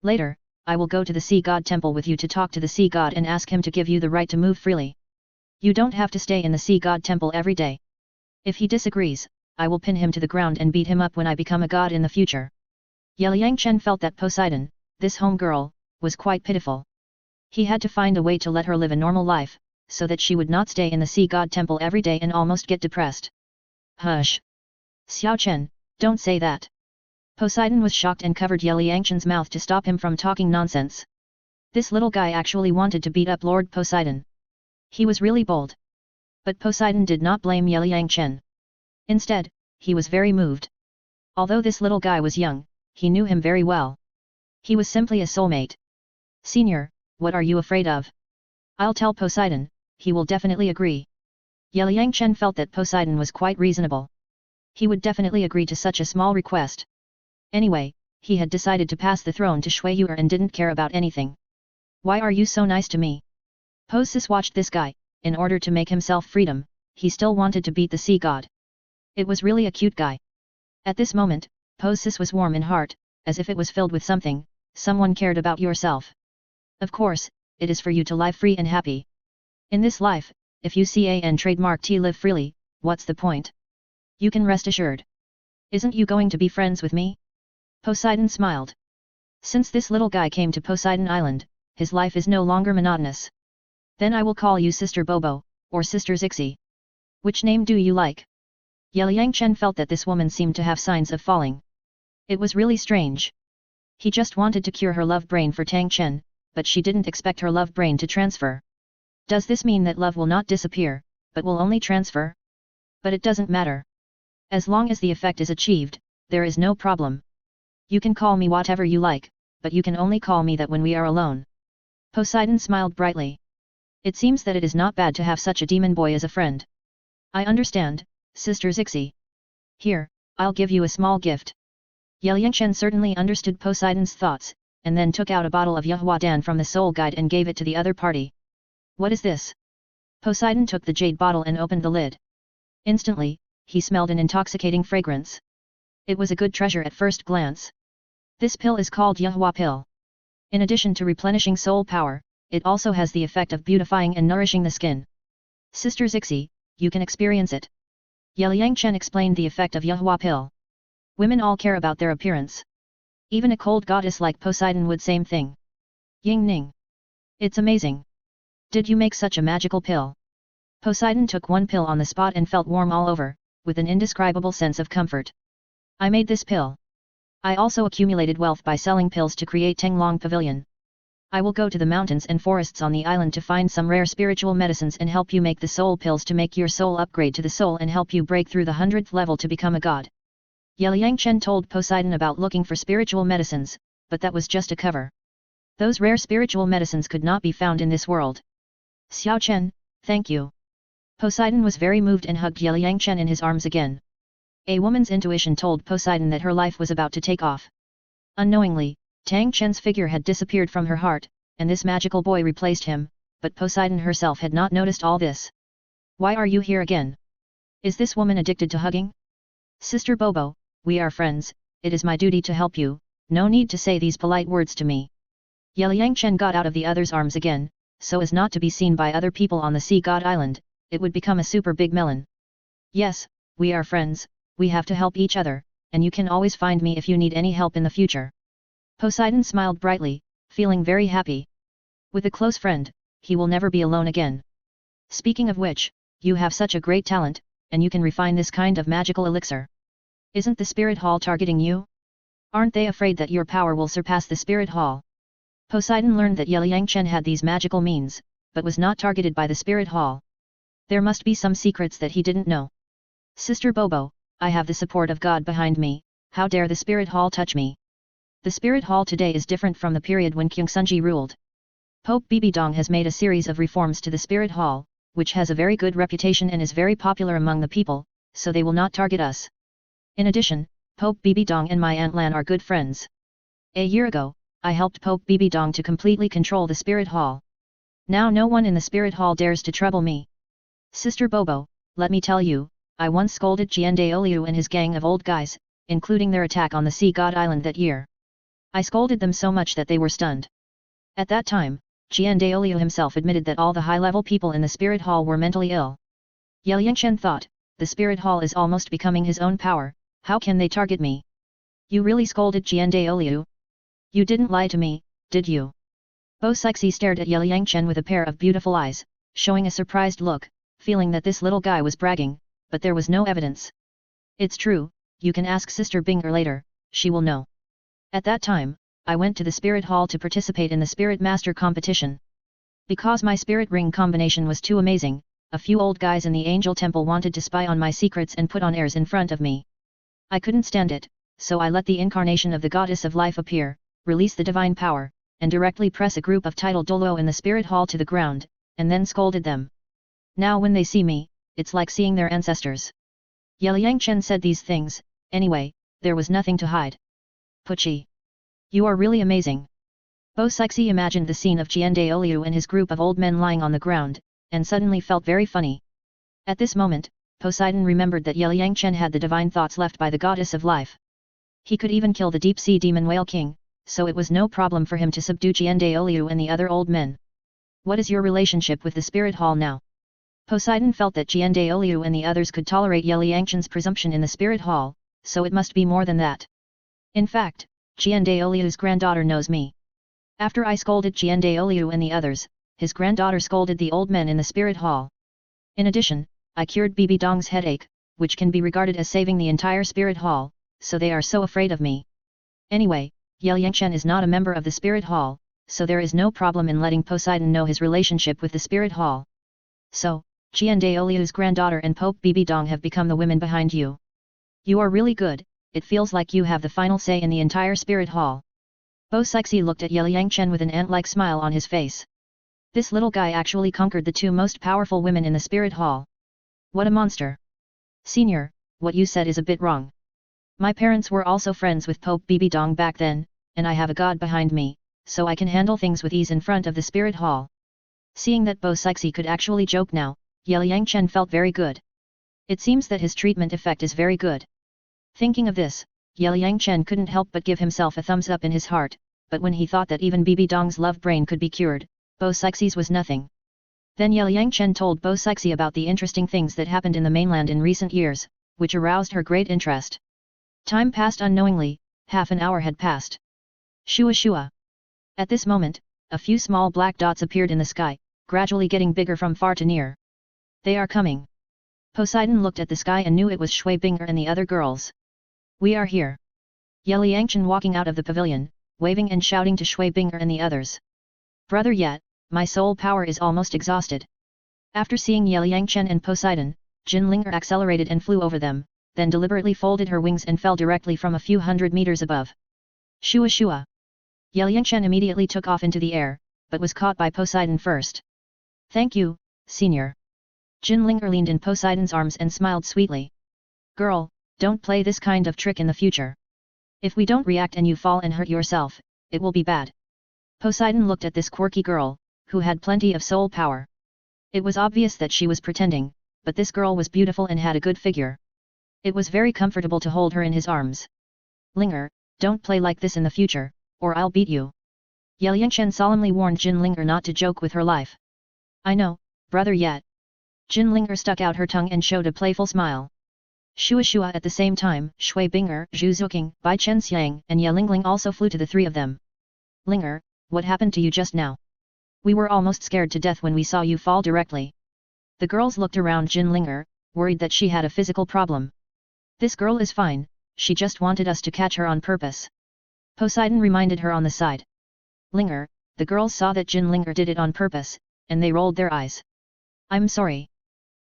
Later, I will go to the Sea God Temple with you to talk to the Sea God and ask him to give you the right to move freely. You don't have to stay in the Sea God Temple every day. If he disagrees, I will pin him to the ground and beat him up when I become a god in the future. Yelang Chen felt that Poseidon, this home girl, was quite pitiful. He had to find a way to let her live a normal life, so that she would not stay in the Sea God Temple every day and almost get depressed. Hush! Xiao Chen, don't say that. Poseidon was shocked and covered Yelang Chen's mouth to stop him from talking nonsense. This little guy actually wanted to beat up Lord Poseidon. He was really bold. But Poseidon did not blame Yelang Chen. Instead, he was very moved. Although this little guy was young, he knew him very well. He was simply a soulmate. Senior, what are you afraid of? I'll tell Poseidon, he will definitely agree. Yelang Chen felt that Poseidon was quite reasonable. He would definitely agree to such a small request. Anyway, he had decided to pass the throne to Shu Yuer and didn't care about anything. Why are you so nice to me? Auspicious watched this guy. In order to make himself freedom, he still wanted to beat the sea god. It was really a cute guy. At this moment, Auspicious was warm in heart, as if it was filled with something, someone cared about yourself. Of course, it is for you to live free and happy. In this life, if you can trademark T live freely, what's the point? You can rest assured. Isn't you going to be friends with me? Poseidon smiled. Since this little guy came to Poseidon Island, his life is no longer monotonous. Then I will call you Sister Bobo, or Sister Zixi. Which name do you like? Yelang Chen felt that this woman seemed to have signs of falling. It was really strange. He just wanted to cure her love brain for Tang Chen, but she didn't expect her love brain to transfer. Does this mean that love will not disappear, but will only transfer? But it doesn't matter. As long as the effect is achieved, there is no problem. You can call me whatever you like, but you can only call me that when we are alone. Poseidon smiled brightly. It seems that it is not bad to have such a demon boy as a friend. I understand, Sister Zixi. Here, I'll give you a small gift. Yelang Chen certainly understood Poseidon's thoughts, and then took out a bottle of Yahuadan from the soul guide and gave it to the other party. What is this? Poseidon took the jade bottle and opened the lid. Instantly, he smelled an intoxicating fragrance. It was a good treasure at first glance. This pill is called Yahua pill. In addition to replenishing soul power, it also has the effect of beautifying and nourishing the skin. Sister Zixi, you can experience it. Yelang Chen explained the effect of Yahua pill. Women all care about their appearance. Even a cold goddess like Poseidon would same thing. Ying Ning. It's amazing. Did you make such a magical pill? Poseidon took one pill on the spot and felt warm all over, with an indescribable sense of comfort. I made this pill. I also accumulated wealth by selling pills to create Tenglong Pavilion. I will go to the mountains and forests on the island to find some rare spiritual medicines and help you make the soul pills to make your soul upgrade to the soul and help you break through the 100th level to become a god. Yelang Chen told Poseidon about looking for spiritual medicines, but that was just a cover. Those rare spiritual medicines could not be found in this world. Xiao Chen, thank you. Poseidon was very moved and hugged Yelang Chen in his arms again. A woman's intuition told Poseidon that her life was about to take off. Unknowingly, Tang Chen's figure had disappeared from her heart, and this magical boy replaced him, but Poseidon herself had not noticed all this. Why are you here again? Is this woman addicted to hugging? Sister Bobo, we are friends, it is my duty to help you, no need to say these polite words to me. Yelang Chen got out of the other's arms again, so as not to be seen by other people on the Sea God Island, it would become a super big melon. Yes, we are friends, we have to help each other, and you can always find me if you need any help in the future. Poseidon smiled brightly, feeling very happy. With a close friend, he will never be alone again. Speaking of which, you have such a great talent, and you can refine this kind of magical elixir. Isn't the Spirit Hall targeting you? Aren't they afraid that your power will surpass the Spirit Hall? Poseidon learned that Yelang Chen had these magical means, but was not targeted by the Spirit Hall. There must be some secrets that he didn't know. Sister Bobo, I have the support of God behind me, how dare the Spirit Hall touch me? The Spirit Hall today is different from the period when King Sunji ruled. Pope Bibidong has made a series of reforms to the Spirit Hall, which has a very good reputation and is very popular among the people, so they will not target us. In addition, Pope Bibidong and my Aunt Lan are good friends. A year ago, I helped Pope Bibidong to completely control the Spirit Hall. Now no one in the Spirit Hall dares to trouble me. Sister Bobo, let me tell you, I once scolded Jian Daoliu and his gang of old guys, including their attack on the Sea God Island that year. I scolded them so much that they were stunned. At that time, Jian Daoliu himself admitted that all the high-level people in the Spirit Hall were mentally ill. Yelang thought, the Spirit Hall is almost becoming his own power, how can they target me? You really scolded Jian Daoliu? You didn't lie to me, did you? Bo Sexy stared at Yelang with a pair of beautiful eyes, showing a surprised look, feeling that this little guy was bragging, but there was no evidence. It's true, you can ask Sister Binger later, she will know. At that time, I went to the Spirit Hall to participate in the Spirit Master competition. Because my spirit ring combination was too amazing, a few old guys in the Angel Temple wanted to spy on my secrets and put on airs in front of me. I couldn't stand it, so I let the incarnation of the Goddess of Life appear, release the divine power, and directly press a group of titled Douluo in the Spirit Hall to the ground, and then scolded them. Now when they see me, it's like seeing their ancestors. Yelang said these things, anyway, there was nothing to hide. Puchi. You are really amazing. Bo Sexy imagined the scene of Jian Daoliu and his group of old men lying on the ground, and suddenly felt very funny. At this moment, Poseidon remembered that Yelang had the divine thoughts left by the Goddess of Life. He could even kill the deep-sea demon Whale King, so it was no problem for him to subdue Jian Daoliu and the other old men. What is your relationship with the Spirit Hall now? Poseidon felt that Jian Daoliu and the others could tolerate Yelang presumption in the Spirit Hall, so it must be more than that. In fact, Jian Daoliu's granddaughter knows me. After I scolded Jian Daoliu and the others, his granddaughter scolded the old men in the Spirit Hall. In addition, I cured Bibidong's headache, which can be regarded as saving the entire Spirit Hall, so they are so afraid of me. Anyway, Yelang is not a member of the Spirit Hall, so there is no problem in letting Poseidon know his relationship with the Spirit Hall. So, Jian Daoliu's granddaughter and Pope Bibidong have become the women behind you. You are really good, it feels like you have the final say in the entire Spirit Hall. Bo Sexy looked at Yelang with an ant-like smile on his face. This little guy actually conquered the two most powerful women in the Spirit Hall. What a monster. Senior, what you said is a bit wrong. My parents were also friends with Pope Bibidong back then, and I have a god behind me, so I can handle things with ease in front of the Spirit Hall. Seeing that Bo Sexy could actually joke now, Yelang felt very good. It seems that his treatment effect is very good. Thinking of this, Yelang couldn't help but give himself a thumbs up in his heart, but when he thought that even Bibidong's love brain could be cured, Bo Sexy's was nothing. Then Yelang told Bo Sexy about the interesting things that happened in the mainland in recent years, which aroused her great interest. Time passed unknowingly, half an hour had passed. Shua Shua. At this moment, a few small black dots appeared in the sky, gradually getting bigger from far to near. They are coming. Poseidon looked at the sky and knew it was Shui Binger and the other girls. We are here. Yelang walking out of the pavilion, waving and shouting to Shui Binger and the others. Brother yet, my soul power is almost exhausted. After seeing Yelang and Poseidon, Jin Linger accelerated and flew over them, then deliberately folded her wings and fell directly from a few hundred meters above. Shua Shua. Yelang immediately took off into the air, but was caught by Poseidon first. Thank you, senior. Jin Linger leaned in Poseidon's arms and smiled sweetly. Girl, don't play this kind of trick in the future. If we don't react and you fall and hurt yourself, it will be bad. Poseidon looked at this quirky girl, who had plenty of soul power. It was obvious that she was pretending, but this girl was beautiful and had a good figure. It was very comfortable to hold her in his arms. Linger, don't play like this in the future, or I'll beat you. Yelang solemnly warned Jin Linger not to joke with her life. I know, brother yet. Jin Linger stuck out her tongue and showed a playful smile. Shua Shua at the same time, Shui Binger, Zhu Zuking, Bai Chen Xiang and Yelang also flew to the three of them. Linger, what happened to you just now? We were almost scared to death when we saw you fall directly. The girls looked around Jin Linger, worried that she had a physical problem. This girl is fine, she just wanted us to catch her on purpose. Poseidon reminded her on the side. Linger, the girls saw that Jin Linger did it on purpose, and they rolled their eyes. I'm sorry.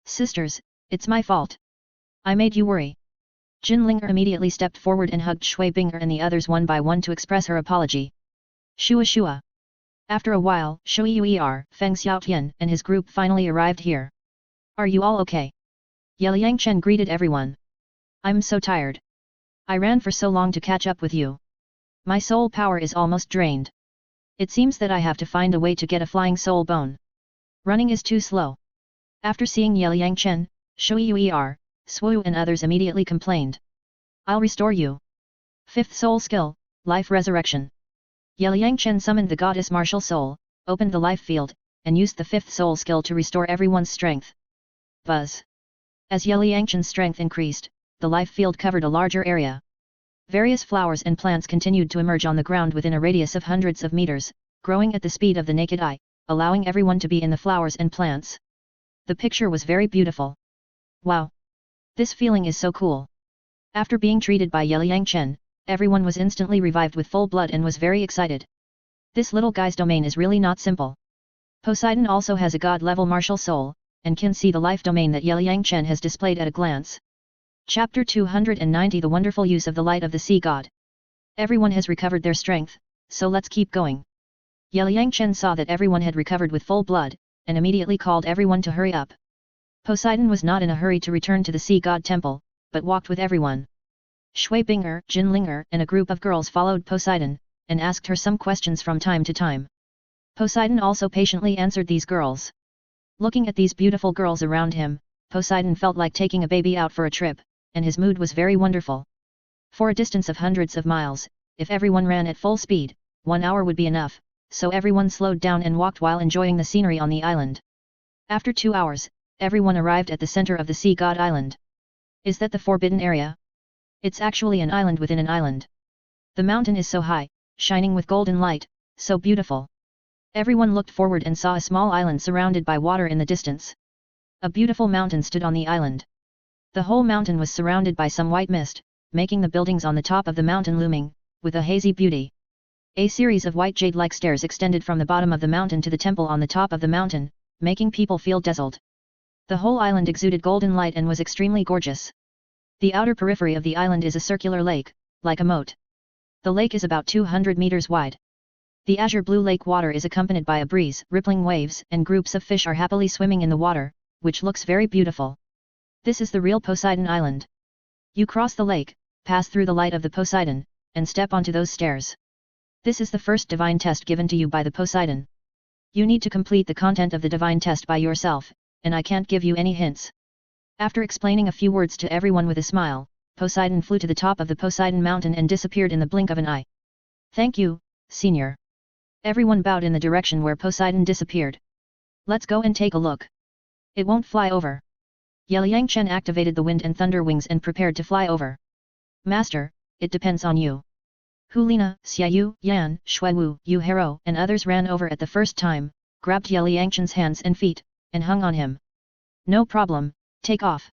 Sisters, it's my fault. I made you worry. Jin Linger immediately stepped forward and hugged Shui Binger and the others one by one to express her apology. Shua Shua. After a while, Shu Yuer, Feng Xiaotian and his group finally arrived here. Are you all okay? Yelang greeted everyone. I'm so tired. I ran for so long to catch up with you. My soul power is almost drained. It seems that I have to find a way to get a flying soul bone. Running is too slow. After seeing Yelang Chen, Shu Yuer, Swu and others immediately complained. I'll restore you. Fifth soul skill, life resurrection. Yelang Chen summoned the goddess martial soul, opened the life field, and used the fifth soul skill to restore everyone's strength. Buzz. As Yelang Chen's strength increased, the life field covered a larger area. Various flowers and plants continued to emerge on the ground within a radius of hundreds of meters, growing at the speed of the naked eye, allowing everyone to be in the flowers and plants. The picture was very beautiful. Wow! This feeling is so cool. After being treated by Yelang Chen, everyone was instantly revived with full blood and was very excited. This little guy's domain is really not simple. Poseidon also has a god-level martial soul, and can see the life domain that Yelang Chen has displayed at a glance. Chapter 290 The Wonderful Use of the Light of the Sea God. Everyone has recovered their strength, so let's keep going. Yelang Chen saw that everyone had recovered with full blood, and immediately called everyone to hurry up. Poseidon was not in a hurry to return to the Sea God Temple, but walked with everyone. Shui Binger, Jin Linger and a group of girls followed Poseidon, and asked her some questions from time to time. Poseidon also patiently answered these girls. Looking at these beautiful girls around him, Poseidon felt like taking a baby out for a trip, and his mood was very wonderful. For a distance of hundreds of miles, if everyone ran at full speed, 1 hour would be enough, so everyone slowed down and walked while enjoying the scenery on the island. After 2 hours, everyone arrived at the center of the Sea God Island. Is that the forbidden area? It's actually an island within an island. The mountain is so high, shining with golden light, so beautiful. Everyone looked forward and saw a small island surrounded by water in the distance. A beautiful mountain stood on the island. The whole mountain was surrounded by some white mist, making the buildings on the top of the mountain looming, with a hazy beauty. A series of white jade-like stairs extended from the bottom of the mountain to the temple on the top of the mountain, making people feel dazzled. The whole island exuded golden light and was extremely gorgeous. The outer periphery of the island is a circular lake, like a moat. The lake is about 200 meters wide. The azure blue lake water is accompanied by a breeze, rippling waves, and groups of fish are happily swimming in the water, which looks very beautiful. This is the real Poseidon Island. You cross the lake, pass through the light of the Poseidon, and step onto those stairs. This is the first divine test given to you by the Poseidon. You need to complete the content of the divine test by yourself, and I can't give you any hints. After explaining a few words to everyone with a smile, Poseidon flew to the top of the Poseidon mountain and disappeared in the blink of an eye. Thank you, Senior. Everyone bowed in the direction where Poseidon disappeared. Let's go and take a look. It won't fly over. Yelang Chen activated the wind and thunder wings and prepared to fly over. Master, it depends on you. Hulina, Xiaoyu, Yan, Shuiwu, Yu Hero and others ran over at the first time, grabbed Yelang Chen's hands and feet, and hung on him. No problem, take off.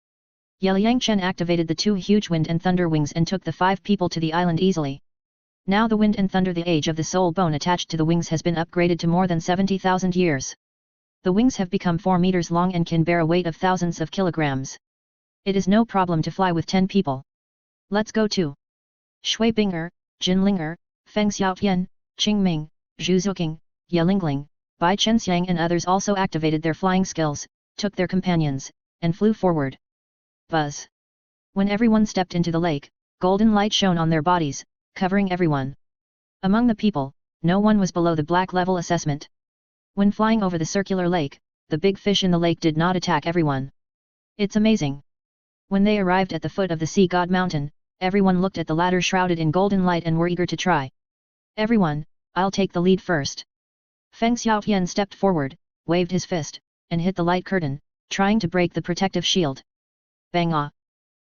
Yelang Chen activated the 2 huge wind and thunder wings and took the 5 people to the island easily. Now the wind and thunder, the age of the soul bone attached to the wings has been upgraded to more than 70,000 years. The wings have become 4 meters long and can bear a weight of thousands of kilograms. It is no problem to fly with 10 people. Let's go to Shui Binger, Jin Linger, Feng Xiaotian, Qing Ming, Zhu Zuqing, Yelingling, Bai Chenxiang and others also activated their flying skills, took their companions, and flew forward. Buzz. When everyone stepped into the lake, golden light shone on their bodies, covering everyone. Among the people, no one was below the black level assessment. When flying over the circular lake, the big fish in the lake did not attack everyone. It's amazing. When they arrived at the foot of the Sea God Mountain, everyone looked at the ladder shrouded in golden light and were eager to try. Everyone, I'll take the lead first. Feng Xiaotian stepped forward, waved his fist, and hit the light curtain, trying to break the protective shield. Bang ah!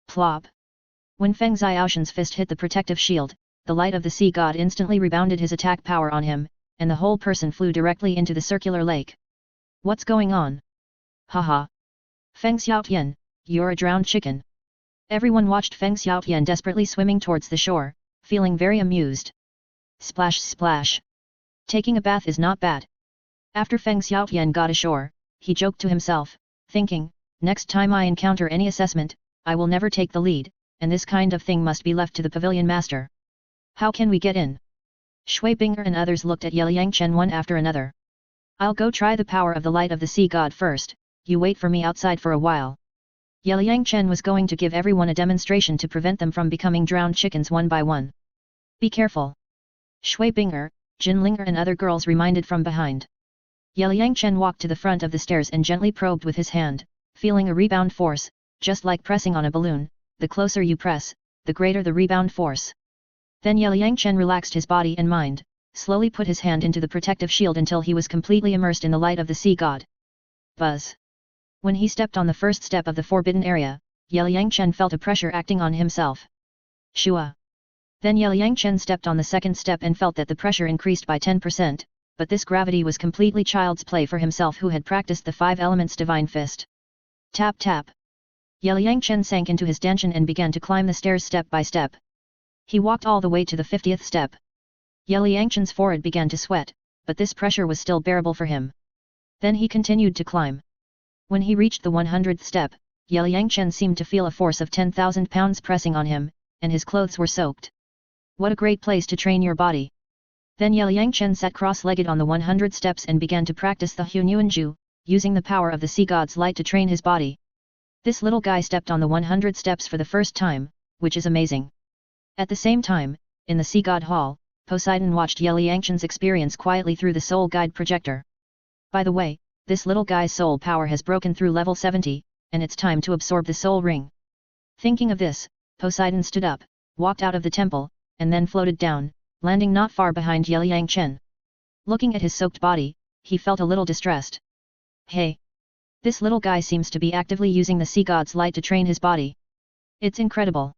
Plop! When Feng Xiaoshan's fist hit the protective shield, the light of the Sea God instantly rebounded his attack power on him, and the whole person flew directly into the circular lake. What's going on? Haha! Feng Xiaotian, you're a drowned chicken. Everyone watched Feng Xiaotian desperately swimming towards the shore, feeling very amused. Splash splash! Taking a bath is not bad. After Feng Xiaotian got ashore, he joked to himself, thinking, next time I encounter any assessment, I will never take the lead, and this kind of thing must be left to the pavilion master. How can we get in? Shui Binger and others looked at Yelang Chen one after another. I'll go try the power of the light of the Sea God first, you wait for me outside for a while. Yelang Chen was going to give everyone a demonstration to prevent them from becoming drowned chickens one by one. Be careful. Shui Binger, Jin Linger and other girls reminded from behind. Yelang Chen walked to the front of the stairs and gently probed with his hand, feeling a rebound force, just like pressing on a balloon. The closer you press, the greater the rebound force. Then Yelang Chen relaxed his body and mind, slowly put his hand into the protective shield until he was completely immersed in the light of the sea god. Buzz. When he stepped on the first step of the forbidden area, Yelang Chen felt a pressure acting on himself. Shua. Then Yelang Chen stepped on the second step and felt that the pressure increased by 10%, but this gravity was completely child's play for himself who had practiced the 5 elements divine fist. Tap tap. Yelang Chen sank into his danshan and began to climb the stairs step by step. He walked all the way to the 50th step. Yelang Chen's forehead began to sweat, but this pressure was still bearable for him. Then he continued to climb. When he reached the 100th step, Yelang Chen seemed to feel a force of 10,000 pounds pressing on him, and his clothes were soaked. What a great place to train your body. Then Yelang Chen sat cross-legged on the 100 steps and began to practice the Hunyuanju, using the power of the sea god's light to train his body. This little guy stepped on the 100 steps for the first time, which is amazing. At the same time, in the sea god hall, Poseidon watched Yelang Chen's experience quietly through the soul guide projector. By the way, this little guy's soul power has broken through level 70, and it's time to absorb the soul ring. Thinking of this, Poseidon stood up, walked out of the temple, and then floated down, landing not far behind Yelang Chen. Looking at his soaked body, he felt a little distressed. Hey! This little guy seems to be actively using the sea god's light to train his body. It's incredible.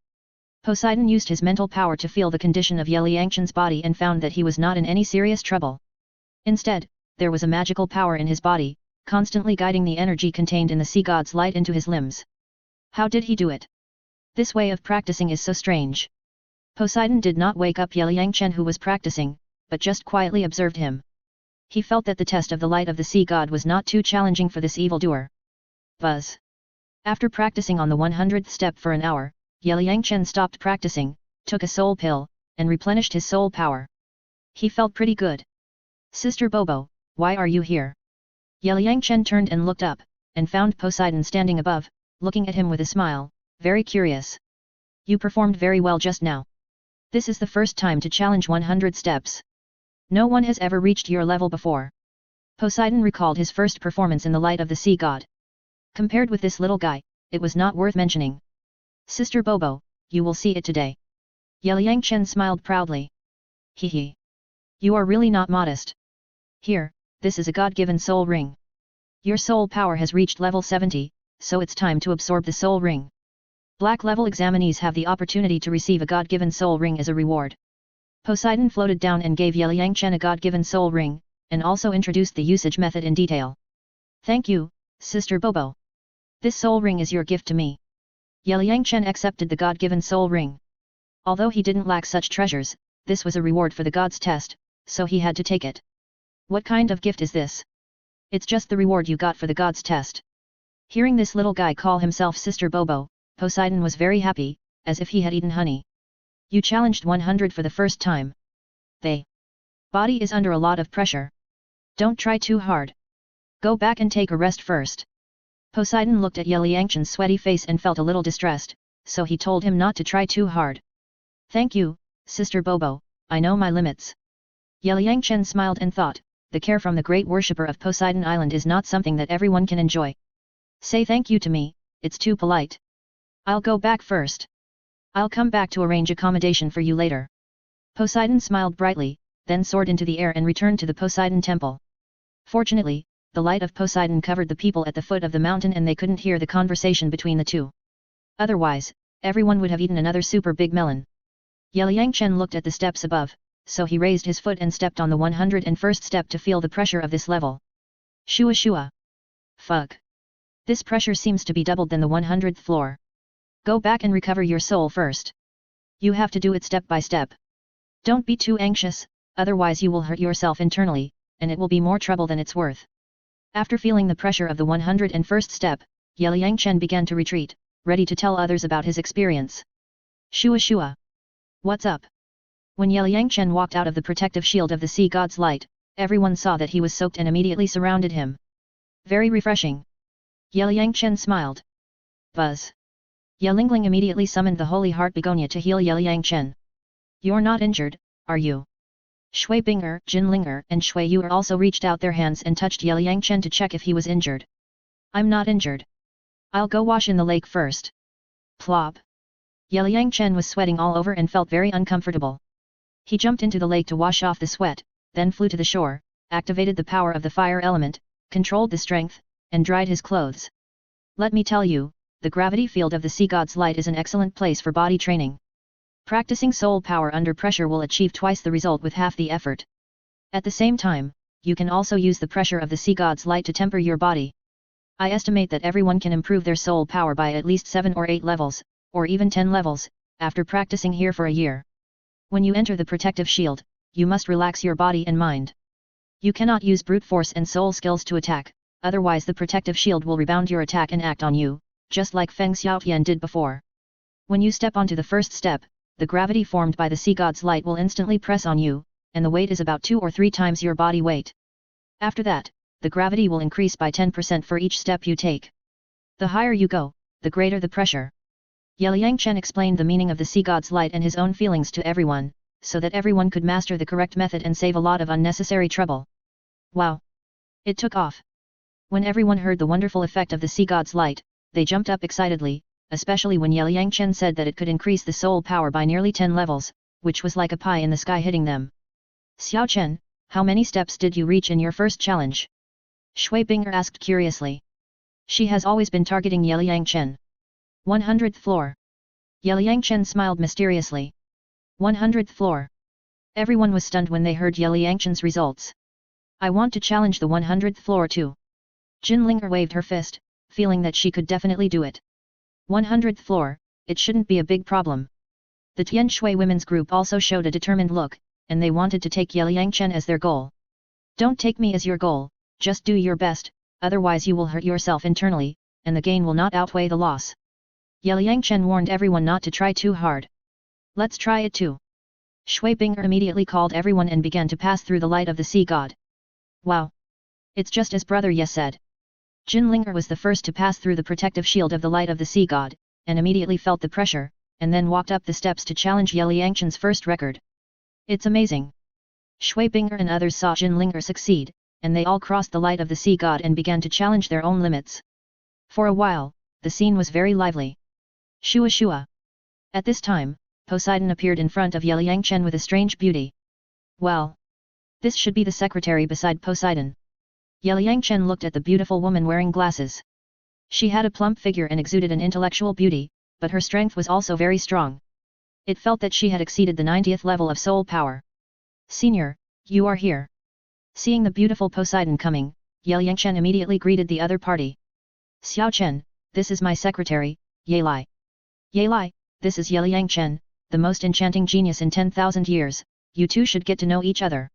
Poseidon used his mental power to feel the condition of Yelang Chen's body and found that he was not in any serious trouble. Instead, there was a magical power in his body, constantly guiding the energy contained in the sea god's light into his limbs. How did he do it? This way of practicing is so strange. Poseidon did not wake up Yelang Chen who was practicing, but just quietly observed him. He felt that the test of the light of the sea god was not too challenging for this evildoer. Buzz. After practicing on the 100th step for an hour, Yelang Chen stopped practicing, took a soul pill, and replenished his soul power. He felt pretty good. Sister Bobo, why are you here? Yelang Chen turned and looked up, and found Poseidon standing above, looking at him with a smile, very curious. You performed very well just now. This is the first time to challenge 100 steps. No one has ever reached your level before. Poseidon recalled his first performance in the light of the sea god. Compared with this little guy, it was not worth mentioning. Sister Bobo, you will see it today. Yelang Chen smiled proudly. Hee. You are really not modest. Here, this is a God-given soul ring. Your soul power has reached level 70, so it's time to absorb the soul ring. Black level examinees have the opportunity to receive a God-given soul ring as a reward. Poseidon floated down and gave Yelang Chen a God-given soul ring, and also introduced the usage method in detail. Thank you, Sister Bobo. This soul ring is your gift to me. Yelang Chen accepted the God-given soul ring. Although he didn't lack such treasures, this was a reward for the god's test, so he had to take it. What kind of gift is this? It's just the reward you got for the god's test. Hearing this little guy call himself Sister Bobo, Poseidon was very happy, as if he had eaten honey. You challenged 100 for the first time. Body is under a lot of pressure. Don't try too hard. Go back and take a rest first. Poseidon looked at Yelang Chen's sweaty face and felt a little distressed, so he told him not to try too hard. Thank you, Sister Bobo, I know my limits. Yelang Chen smiled and thought, the care from the great worshipper of Poseidon Island is not something that everyone can enjoy. Say thank you to me, it's too polite. I'll go back first. I'll come back to arrange accommodation for you later. Poseidon smiled brightly, then soared into the air and returned to the Poseidon temple. Fortunately, the light of Poseidon covered the people at the foot of the mountain and they couldn't hear the conversation between the two. Otherwise, everyone would have eaten another super big melon. Yelang Chen looked at the steps above, so he raised his foot and stepped on the 101st step to feel the pressure of this level. Shua. Fuck. This pressure seems to be doubled than the 100th floor. Go back and recover your soul first. You have to do it step by step. Don't be too anxious, otherwise you will hurt yourself internally, and it will be more trouble than it's worth. After feeling the pressure of the 101st step, Yelang Chen began to retreat, ready to tell others about his experience. Shua. What's up? When Yelang Chen walked out of the protective shield of the sea god's light, everyone saw that he was soaked and immediately surrounded him. Very refreshing. Yelang Chen smiled. Buzz. Yeling immediately summoned the Holy Heart Begonia to heal Yelang Chen. You're not injured, are you? Shui Binger, Jin Linger and Shu Yuer also reached out their hands and touched Yelang Chen to check if he was injured. I'm not injured. I'll go wash in the lake first. Plop. Yelang Chen was sweating all over and felt very uncomfortable. He jumped into the lake to wash off the sweat, then flew to the shore, activated the power of the fire element, controlled the strength, and dried his clothes. Let me tell you, the gravity field of the sea god's light is an excellent place for body training. Practicing soul power under pressure will achieve twice the result with half the effort. At the same time, you can also use the pressure of the sea god's light to temper your body. I estimate that everyone can improve their soul power by at least 7 or 8 levels, or even 10 levels, after practicing here for a year. When you enter the protective shield, you must relax your body and mind. You cannot use brute force and soul skills to attack, otherwise the protective shield will rebound your attack and act on you, just like Feng Xiaotian did before. When you step onto the first step, the gravity formed by the sea god's light will instantly press on you, and the weight is about 2 or 3 times your body weight. After that, the gravity will increase by 10% for each step you take. The higher you go, the greater the pressure. Yelang Chen explained the meaning of the sea god's light and his own feelings to everyone, so that everyone could master the correct method and save a lot of unnecessary trouble. Wow! It took off. When everyone heard the wonderful effect of the sea god's light, they jumped up excitedly, especially when Yelang Chen said that it could increase the soul power by nearly 10 levels, which was like a pie in the sky hitting them. Xiao Chen, how many steps did you reach in your first challenge? Shui Binger asked curiously. She has always been targeting Yelang Chen. 100th floor. Yelang Chen smiled mysteriously. 100th floor. Everyone was stunned when they heard Yelang Chen's results. I want to challenge the 100th floor too. Jin Linger waved her fist, feeling that she could definitely do it. 100th floor, it shouldn't be a big problem. The Tianshui women's group also showed a determined look, and they wanted to take Yelang Chen as their goal. Don't take me as your goal, just do your best, otherwise you will hurt yourself internally, and the gain will not outweigh the loss. Yelang Chen warned everyone not to try too hard. Let's try it too. Shui Binger immediately called everyone and began to pass through the light of the sea god. Wow! It's just as Brother Ye said. Jin Linger was the first to pass through the protective shield of the light of the sea god, and immediately felt the pressure, and then walked up the steps to challenge Yelang Chen's first record. It's amazing. Shui Binger and others saw Jin Linger succeed, and they all crossed the light of the sea god and began to challenge their own limits. For a while, the scene was very lively. Shua Shua. At this time, Poseidon appeared in front of Yelang Chen with a strange beauty. Well, this should be the secretary beside Poseidon. Yelang Chen looked at the beautiful woman wearing glasses. She had a plump figure and exuded an intellectual beauty, but her strength was also very strong. It felt that she had exceeded the 90th level of soul power. Senior, you are here. Seeing the beautiful Poseidon coming, Yelang Chen immediately greeted the other party. Xiao Chen, this is my secretary, Yelang. Yelang, this is Yelang Chen, the most enchanting genius in 10,000 years, you two should get to know each other.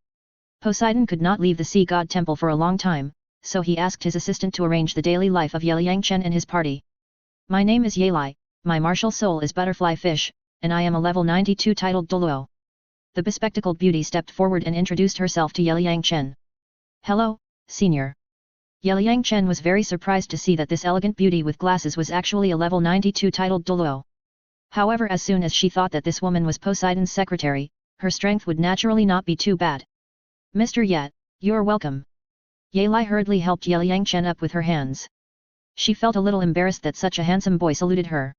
Poseidon could not leave the sea god temple for a long time, so he asked his assistant to arrange the daily life of Yelang Chen and his party. My name is Yelang, my martial soul is butterfly fish, and I am a level 92 titled Douluo. The bespectacled beauty stepped forward and introduced herself to Yelang Chen. Hello, senior. Yelang Chen was very surprised to see that this elegant beauty with glasses was actually a level 92 titled Douluo. However, as soon as she thought that this woman was Poseidon's secretary, her strength would naturally not be too bad. Mr. Yet, you're welcome. Yelang hurriedly helped Yelang Chen up with her hands. She felt a little embarrassed that such a handsome boy saluted her.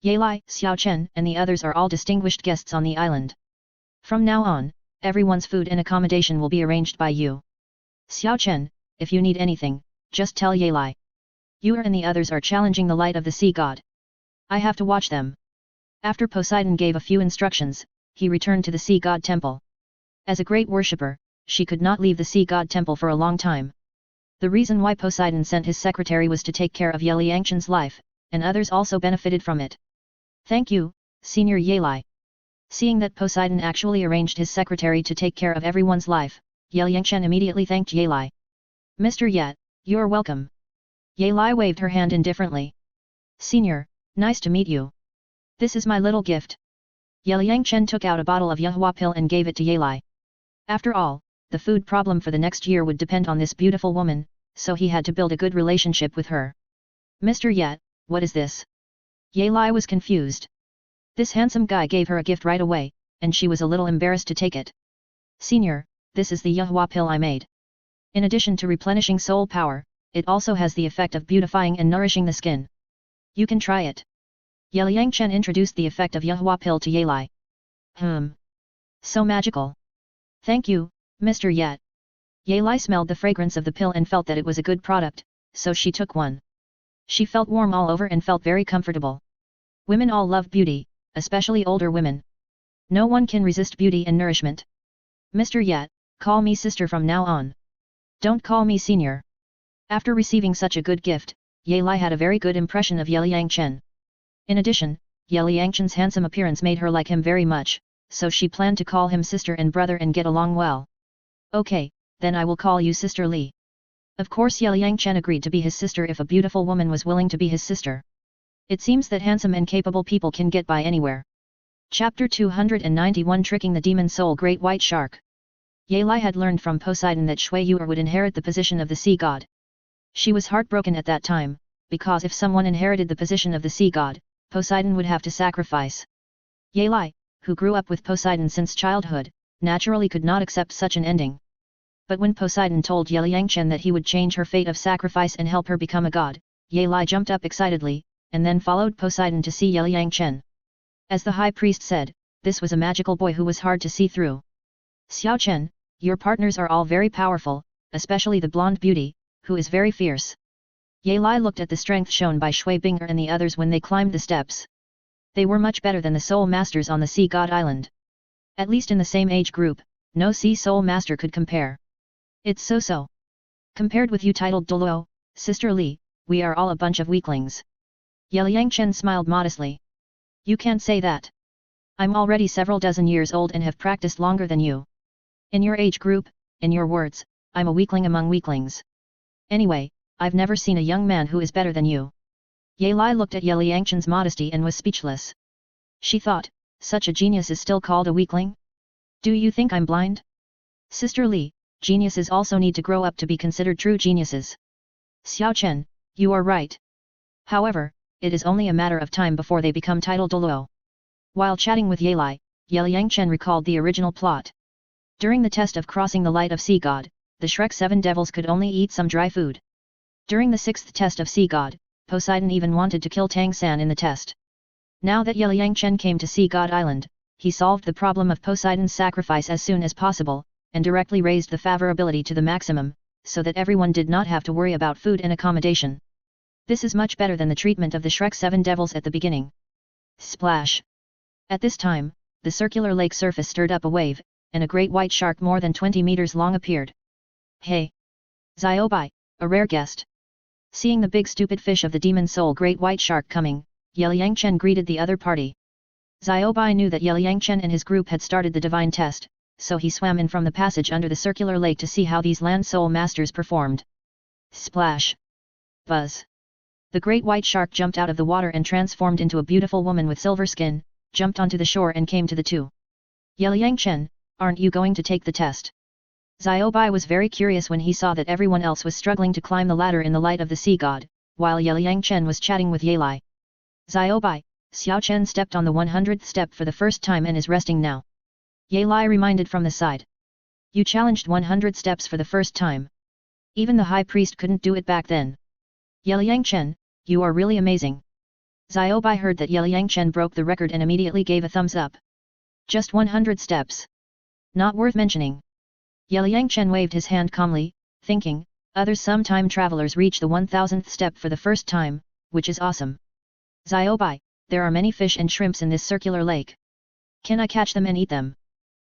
Yelang, Xiao Chen and the others are all distinguished guests on the island. From now on, everyone's food and accommodation will be arranged by you. Xiao Chen, if you need anything, just tell Yelang. You and the others are challenging the light of the sea god. I have to watch them. After Poseidon gave a few instructions, he returned to the sea god temple. As a great worshipper, she could not leave the sea god temple for a long time. The reason why Poseidon sent his secretary was to take care of Yelang Chen's life, and others also benefited from it. Thank you, Senior Yelang. Seeing that Poseidon actually arranged his secretary to take care of everyone's life, Yelang Chen immediately thanked Yelang. Mr. Yet, you're welcome. Yelang waved her hand indifferently. Senior, nice to meet you. This is my little gift. Yelang Chen took out a bottle of Yahua pill and gave it to Yelang. After all, the food problem for the next year would depend on this beautiful woman, so he had to build a good relationship with her. Mr. Yet, what is this? Yelang was confused. This handsome guy gave her a gift right away, and she was a little embarrassed to take it. Senior, this is the Yuhua pill I made. In addition to replenishing soul power, it also has the effect of beautifying and nourishing the skin. You can try it. Yelang Chen introduced the effect of Yuhua pill to Yelang. So magical. Thank you, Mr. Yat. Yelang smelled the fragrance of the pill and felt that it was a good product, so she took one. She felt warm all over and felt very comfortable. Women all love beauty, especially older women. No one can resist beauty and nourishment. Mr. Yat, call me sister from now on. Don't call me senior. After receiving such a good gift, Yelang had a very good impression of Yelang Chen. In addition, Yelang Chen's handsome appearance made her like him very much, so she planned to call him sister and brother and get along well. Okay, then I will call you Sister Li. Of course Yelang Chen agreed to be his sister if a beautiful woman was willing to be his sister. It seems that handsome and capable people can get by anywhere. Chapter 291 Tricking the Demon Soul Great White Shark. Yelang had learned from Poseidon that Shu Yuer would inherit the position of the sea god. She was heartbroken at that time, because if someone inherited the position of the sea god, Poseidon would have to sacrifice. Yelang, who grew up with Poseidon since childhood, naturally could not accept such an ending. But when Poseidon told Yelang Chen that he would change her fate of sacrifice and help her become a god, Yelang jumped up excitedly, and then followed Poseidon to see Yelang Chen. As the high priest said, this was a magical boy who was hard to see through. Xiao Chen, your partners are all very powerful, especially the blonde beauty, who is very fierce. Yelang looked at the strength shown by Shui Binger and the others when they climbed the steps. They were much better than the soul masters on the Sea God Island. At least in the same age group, no sea soul master could compare. It's so-so. Compared with you titled Douluo, Sister Li, we are all a bunch of weaklings. Yelang Chen smiled modestly. You can't say that. I'm already several dozen years old and have practiced longer than you. In your age group, in your words, I'm a weakling among weaklings. Anyway, I've never seen a young man who is better than you. Yelang looked at Yelang Chen's modesty and was speechless. She thought, such a genius is still called a weakling? Do you think I'm blind? Sister Li, geniuses also need to grow up to be considered true geniuses. Xiao Chen, you are right. However, it is only a matter of time before they become titled Douluo. While chatting with Yelang Chen recalled the original plot. During the test of crossing the light of Sea God, the Shrek 7 devils could only eat some dry food. During the 6th test of Sea God, Poseidon even wanted to kill Tang San in the test. Now that Yelang Chen came to Sea God Island, he solved the problem of Poseidon's sacrifice as soon as possible, and directly raised the favorability to the maximum, so that everyone did not have to worry about food and accommodation. This is much better than the treatment of the Shrek 7 devils at the beginning. Splash! At this time, the circular lake surface stirred up a wave, and a great white shark more than 20 meters long appeared. Hey! Ziobai, a rare guest. Seeing the big stupid fish of the demon soul great white shark coming, Yelang Chen greeted the other party. Ziobai knew that Yelang Chen and his group had started the divine test, so he swam in from the passage under the circular lake to see how these land soul masters performed. Splash! Buzz! The great white shark jumped out of the water and transformed into a beautiful woman with silver skin, jumped onto the shore and came to the two. Yelang Chen, aren't you going to take the test? Ziobai was very curious when he saw that everyone else was struggling to climb the ladder in the light of the sea god, while Yelang Chen was chatting with Yelang. Ziobai, Xiao Chen stepped on the 100th step for the first time and is resting now. Yelang reminded from the side. You challenged 100 steps for the first time. Even the high priest couldn't do it back then. Yelang Chen, you are really amazing. Ziobai heard that Yelang Chen broke the record and immediately gave a thumbs up. Just 100 steps. Not worth mentioning. Yelang Chen waved his hand calmly, thinking, some time travelers reach the 1000th step for the first time, which is awesome. Ziobai, there are many fish and shrimps in this circular lake. Can I catch them and eat them?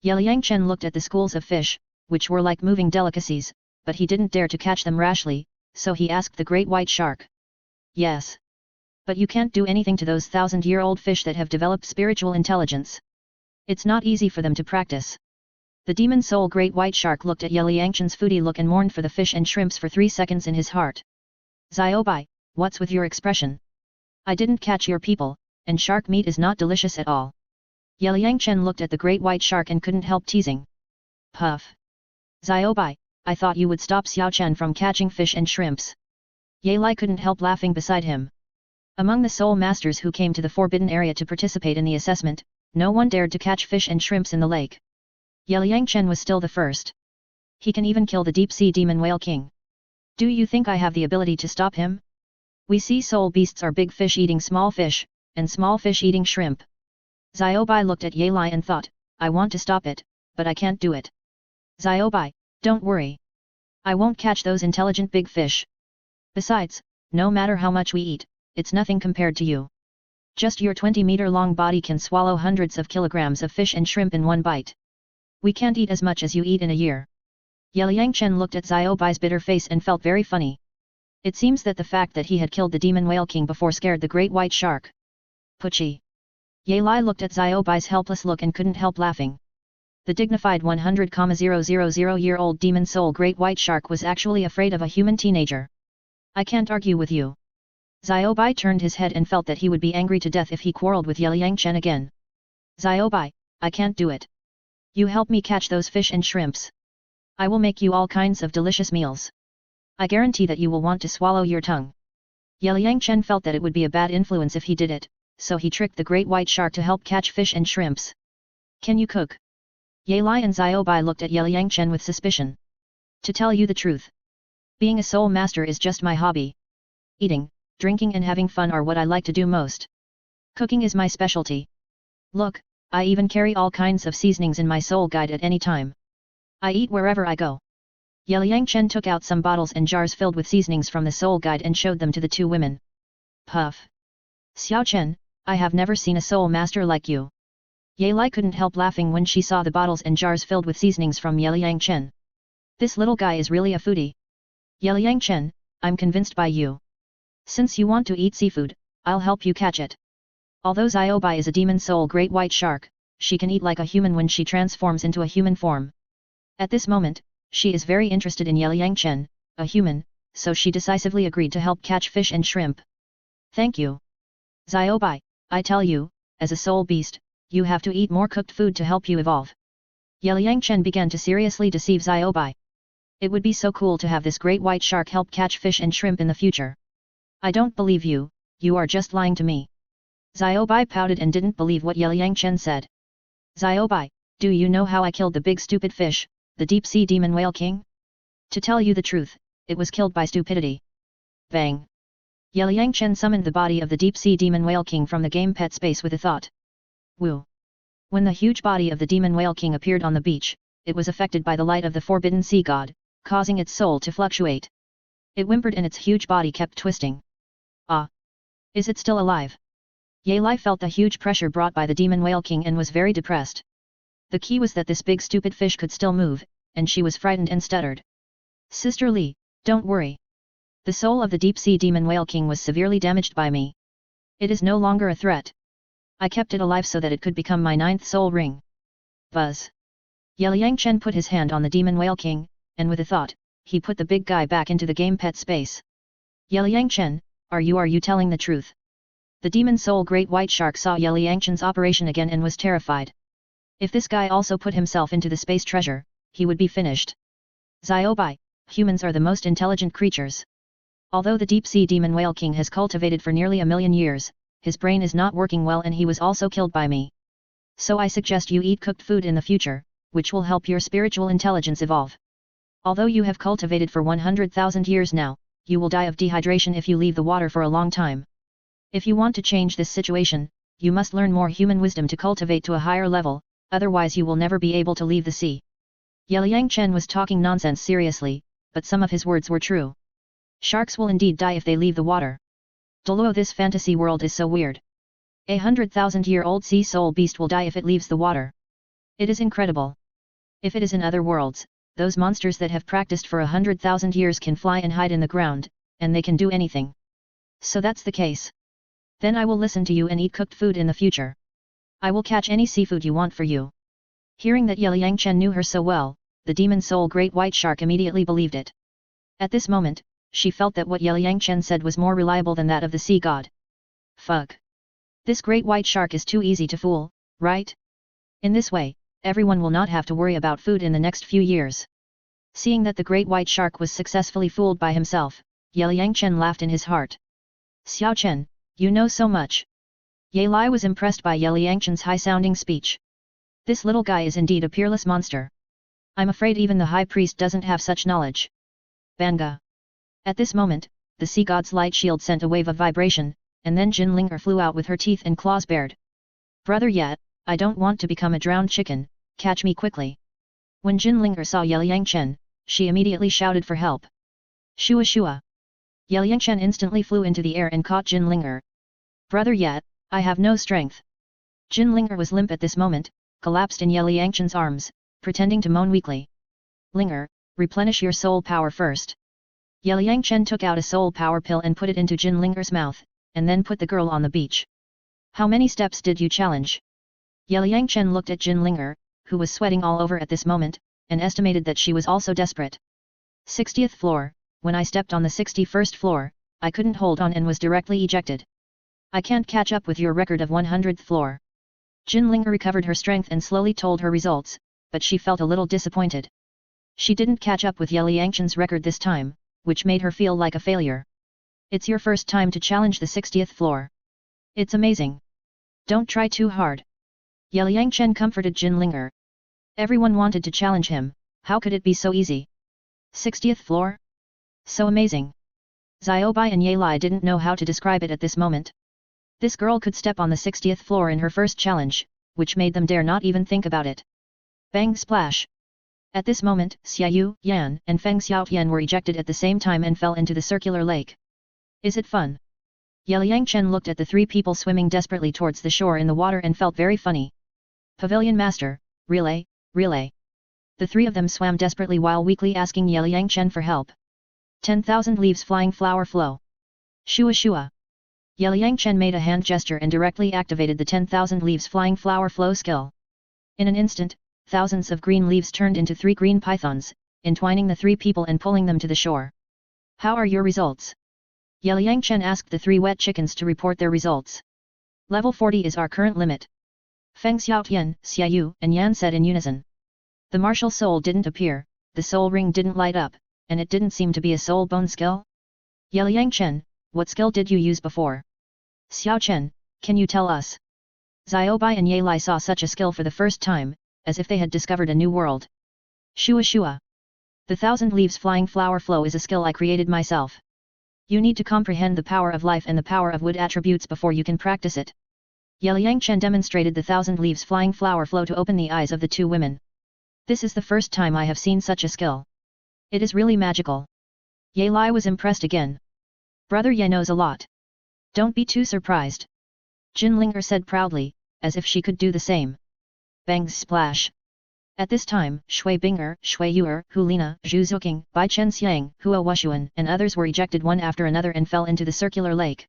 Yelang Chen looked at the schools of fish, which were like moving delicacies, but he didn't dare to catch them rashly, so he asked the great white shark. Yes. But you can't do anything to those 1000-year-old fish that have developed spiritual intelligence. It's not easy for them to practice. The demon soul great white shark looked at Yelang Chen's foodie look and mourned for the fish and shrimps for 3 seconds in his heart. Ziobai, what's with your expression? I didn't catch your people, and shark meat is not delicious at all. Yelang Chen looked at the great white shark and couldn't help teasing. Puff. Ziobai, I thought you would stop Xiao Chen from catching fish and shrimps. Yelang couldn't help laughing beside him. Among the soul masters who came to the forbidden area to participate in the assessment, no one dared to catch fish and shrimps in the lake. Yelang Chen was still the first. He can even kill the deep-sea demon whale king. Do you think I have the ability to stop him? We see soul beasts are big fish eating small fish, and small fish eating shrimp. Xiaobai looked at Yelang and thought, I want to stop it, but I can't do it. Xiaobai, don't worry. I won't catch those intelligent big fish. Besides, no matter how much we eat, it's nothing compared to you. Just your 20-meter-long body can swallow hundreds of kilograms of fish and shrimp in one bite. We can't eat as much as you eat in a year. Yelang Chen looked at Xiaobai's bitter face and felt very funny. It seems that the fact that he had killed the demon whale king before scared the great white shark. Pucci. Yelang looked at Xiaobai's helpless look and couldn't help laughing. The dignified 100,000-year-old demon soul great white shark was actually afraid of a human teenager. I can't argue with you. Xiaobai turned his head and felt that he would be angry to death if he quarreled with Yelang Chen again. Xiaobai, I can't do it. You help me catch those fish and shrimps. I will make you all kinds of delicious meals. I guarantee that you will want to swallow your tongue. Yelang Chen felt that it would be a bad influence if he did it, so he tricked the great white shark to help catch fish and shrimps. Can you cook? Yelang and Xiaobai looked at Yelang Chen with suspicion. To tell you the truth, being a soul master is just my hobby. Eating, drinking and having fun are what I like to do most. Cooking is my specialty. Look, I even carry all kinds of seasonings in my soul guide at any time. I eat wherever I go. Yelang Chen took out some bottles and jars filled with seasonings from the soul guide and showed them to the two women. Puff. Xiao Chen, I have never seen a soul master like you. Yelang couldn't help laughing when she saw the bottles and jars filled with seasonings from Yelang Chen. This little guy is really a foodie. Yelang Chen, I'm convinced by you. Since you want to eat seafood, I'll help you catch it. Although Xiaobai is a demon soul great white shark, she can eat like a human when she transforms into a human form. At this moment, she is very interested in Yelang Chen, a human, so she decisively agreed to help catch fish and shrimp. Thank you. Xiaobai, I tell you, as a soul beast, you have to eat more cooked food to help you evolve. Yelang Chen began to seriously deceive Xiaobai. It would be so cool to have this great white shark help catch fish and shrimp in the future. I don't believe you, you are just lying to me. Xiaobai pouted and didn't believe what Yelang Chen said. Xiaobai, do you know how I killed the big stupid fish, the deep-sea demon whale king? To tell you the truth, it was killed by stupidity. Bang! Yelang Chen summoned the body of the deep-sea demon whale king from the game pet space with a thought. Woo! When the huge body of the demon whale king appeared on the beach, it was affected by the light of the forbidden sea god, causing its soul to fluctuate. It whimpered and its huge body kept twisting. Ah! Is it still alive? Yelang felt the huge pressure brought by the demon whale king and was very depressed. The key was that this big stupid fish could still move, and she was frightened and stuttered. Sister Li, don't worry. The soul of the deep-sea demon whale king was severely damaged by me. It is no longer a threat. I kept it alive so that it could become my 9th soul ring. Buzz. Yelang Chen put his hand on the demon whale king, and with a thought, he put the big guy back into the game pet space. Yelang Chen, are you telling the truth? The demon soul great white shark saw Yelang Chen's operation again and was terrified. If this guy also put himself into the space treasure, he would be finished. Xiaobai, humans are the most intelligent creatures. Although the deep-sea demon whale king has cultivated for nearly 1,000,000 years, his brain is not working well and he was also killed by me. So I suggest you eat cooked food in the future, which will help your spiritual intelligence evolve. Although you have cultivated for 100,000 years now, you will die of dehydration if you leave the water for a long time. If you want to change this situation, you must learn more human wisdom to cultivate to a higher level, otherwise you will never be able to leave the sea. Yelang Chen was talking nonsense seriously, but some of his words were true. Sharks will indeed die if they leave the water. Douluo, this fantasy world is so weird. 100,000-year-old sea soul beast will die if it leaves the water. It is incredible. If it is in other worlds, those monsters that have practiced for 100,000 years can fly and hide in the ground, and they can do anything. So that's the case. Then I will listen to you and eat cooked food in the future. I will catch any seafood you want for you. Hearing that Yelang Chen knew her so well, the demon soul great white shark immediately believed it. At this moment, she felt that what Yelang Chen said was more reliable than that of the sea god. Fuck. This great white shark is too easy to fool, right? In this way, everyone will not have to worry about food in the next few years. Seeing that the great white shark was successfully fooled by himself, Yelang Chen laughed in his heart. Xiao Chen, You know so much. Yelang was impressed by Ye Liangchen's high-sounding speech. This little guy is indeed a peerless monster. I'm afraid even the high priest doesn't have such knowledge. Banga. At this moment, the sea god's light shield sent a wave of vibration, and then Jin Linger flew out with her teeth and claws bared. Brother Yat, I don't want to become a drowned chicken, catch me quickly. When Jin Linger saw Ye Liangchen, she immediately shouted for help. Shua shua. Ye Liangchen instantly flew into the air and caught Jin Linger. Brother Yat, I have no strength. Jin Linger was limp at this moment, collapsed in Ye Liangchen's arms, pretending to moan weakly. Linger, replenish your soul power first. Ye Liangchen took out a soul power pill and put it into Jin Linger's mouth, and then put the girl on the beach. How many steps did you challenge? Ye Liangchen looked at Jin Linger, who was sweating all over at this moment, and estimated that she was also desperate. 60th floor, when I stepped on the 61st floor, I couldn't hold on and was directly ejected. I can't catch up with your record of 100th floor. Jin Linger recovered her strength and slowly told her results, but she felt a little disappointed. She didn't catch up with Ye Liangchen's record this time, which made her feel like a failure. It's your first time to challenge the 60th floor. It's amazing. Don't try too hard. Ye Liangchen comforted Jin Linger. Everyone wanted to challenge him, how could it be so easy? 60th floor? So amazing. Xiaobai and Yelang didn't know how to describe it at this moment. This girl could step on the 60th floor in her first challenge, which made them dare not even think about it. Bang splash! At this moment, Xiaoyu, Yan, and Feng Xiaotian were ejected at the same time and fell into the circular lake. Is it fun? Ye Liangchen looked at the three people swimming desperately towards the shore in the water and felt very funny. Pavilion Master, relay, relay. The three of them swam desperately while weakly asking Ye Liangchen for help. 10,000 leaves flying flower flow. Shua shua. Ye Liangchen made a hand gesture and directly activated the 10,000 leaves flying flower flow skill. In an instant, thousands of green leaves turned into 3 green pythons, entwining the 3 people and pulling them to the shore. How are your results? Ye Liangchen asked the 3 wet chickens to report their results. Level 40 is our current limit. Feng Xiaotian, Xiaoyu, and Yan said in unison. The martial soul didn't appear, the soul ring didn't light up, and it didn't seem to be a soul bone skill. Ye Liangchen, what skill did you use before? Xiaochen, can you tell us? Xiaobai and Yelang saw such a skill for the first time, as if they had discovered a new world. Shua shua. The 1000 leaves flying flower flow is a skill I created myself. You need to comprehend the power of life and the power of wood attributes before you can practice it. Ye Liangchen demonstrated the 1000 leaves flying flower flow to open the eyes of the 2 women. This is the first time I have seen such a skill. It is really magical. Yelang was impressed again. Brother Ye knows a lot. Don't be too surprised. Jin Linger said proudly, as if she could do the same. Bang splash. At this time, Shui Binger, Shu Yuer, Hu Lina, Zhu Zuqing, Bai Chen Xiang, Hua Wushuan, and others were ejected one after another and fell into the circular lake.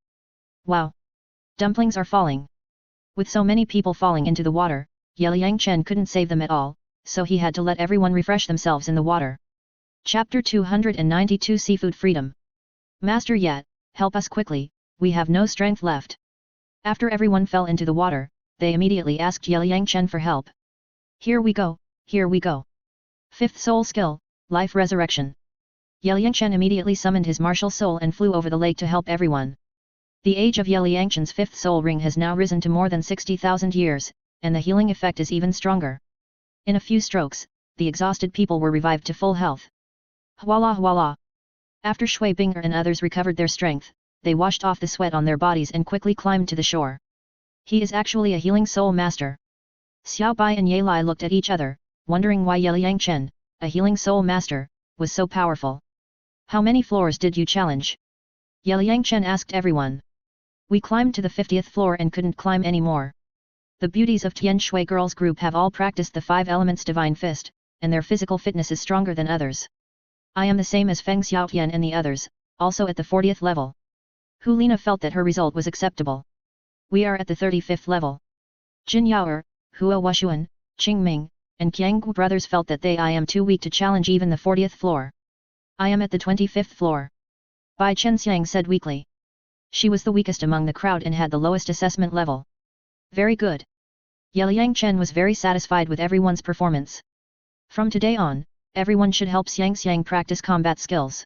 Wow! Dumplings are falling. With so many people falling into the water, Ye Liangchen couldn't save them at all, so he had to let everyone refresh themselves in the water. Chapter 292 Seafood Freedom. Master Yat, help us quickly, we have no strength left. After everyone fell into the water, they immediately asked Ye Liangchen for help. Here we go, here we go. 5th soul skill, life resurrection. Ye Liangchen immediately summoned his martial soul and flew over the lake to help everyone. The age of Ye Liangchen's 5th soul ring has now risen to more than 60,000 years, and the healing effect is even stronger. In a few strokes, the exhausted people were revived to full health. Huala huala. After Shui Binger and others recovered their strength, they washed off the sweat on their bodies and quickly climbed to the shore. He is actually a healing soul master. Xiaobai and Yelang looked at each other, wondering why Ye Liangchen, a healing soul master, was so powerful. How many floors did you challenge? Ye Liangchen asked everyone. We climbed to the 50th floor and couldn't climb any more. The beauties of Tianshui girls group have all practiced the 5 elements divine fist, and their physical fitness is stronger than others. I am the same as Feng Xiaotian and the others, also at the 40th level. Hu Lina felt that her result was acceptable. We are at the 35th level. Jin Yuer, Hua Wushuan, Qingming, and Qianggu brothers felt that I am too weak to challenge even the 40th floor. I am at the 25th floor. Bai Chen Xiang said weakly. She was the weakest among the crowd and had the lowest assessment level. Very good. Ye Liangchen was very satisfied with everyone's performance. From today on, everyone should help Xiang practice combat skills.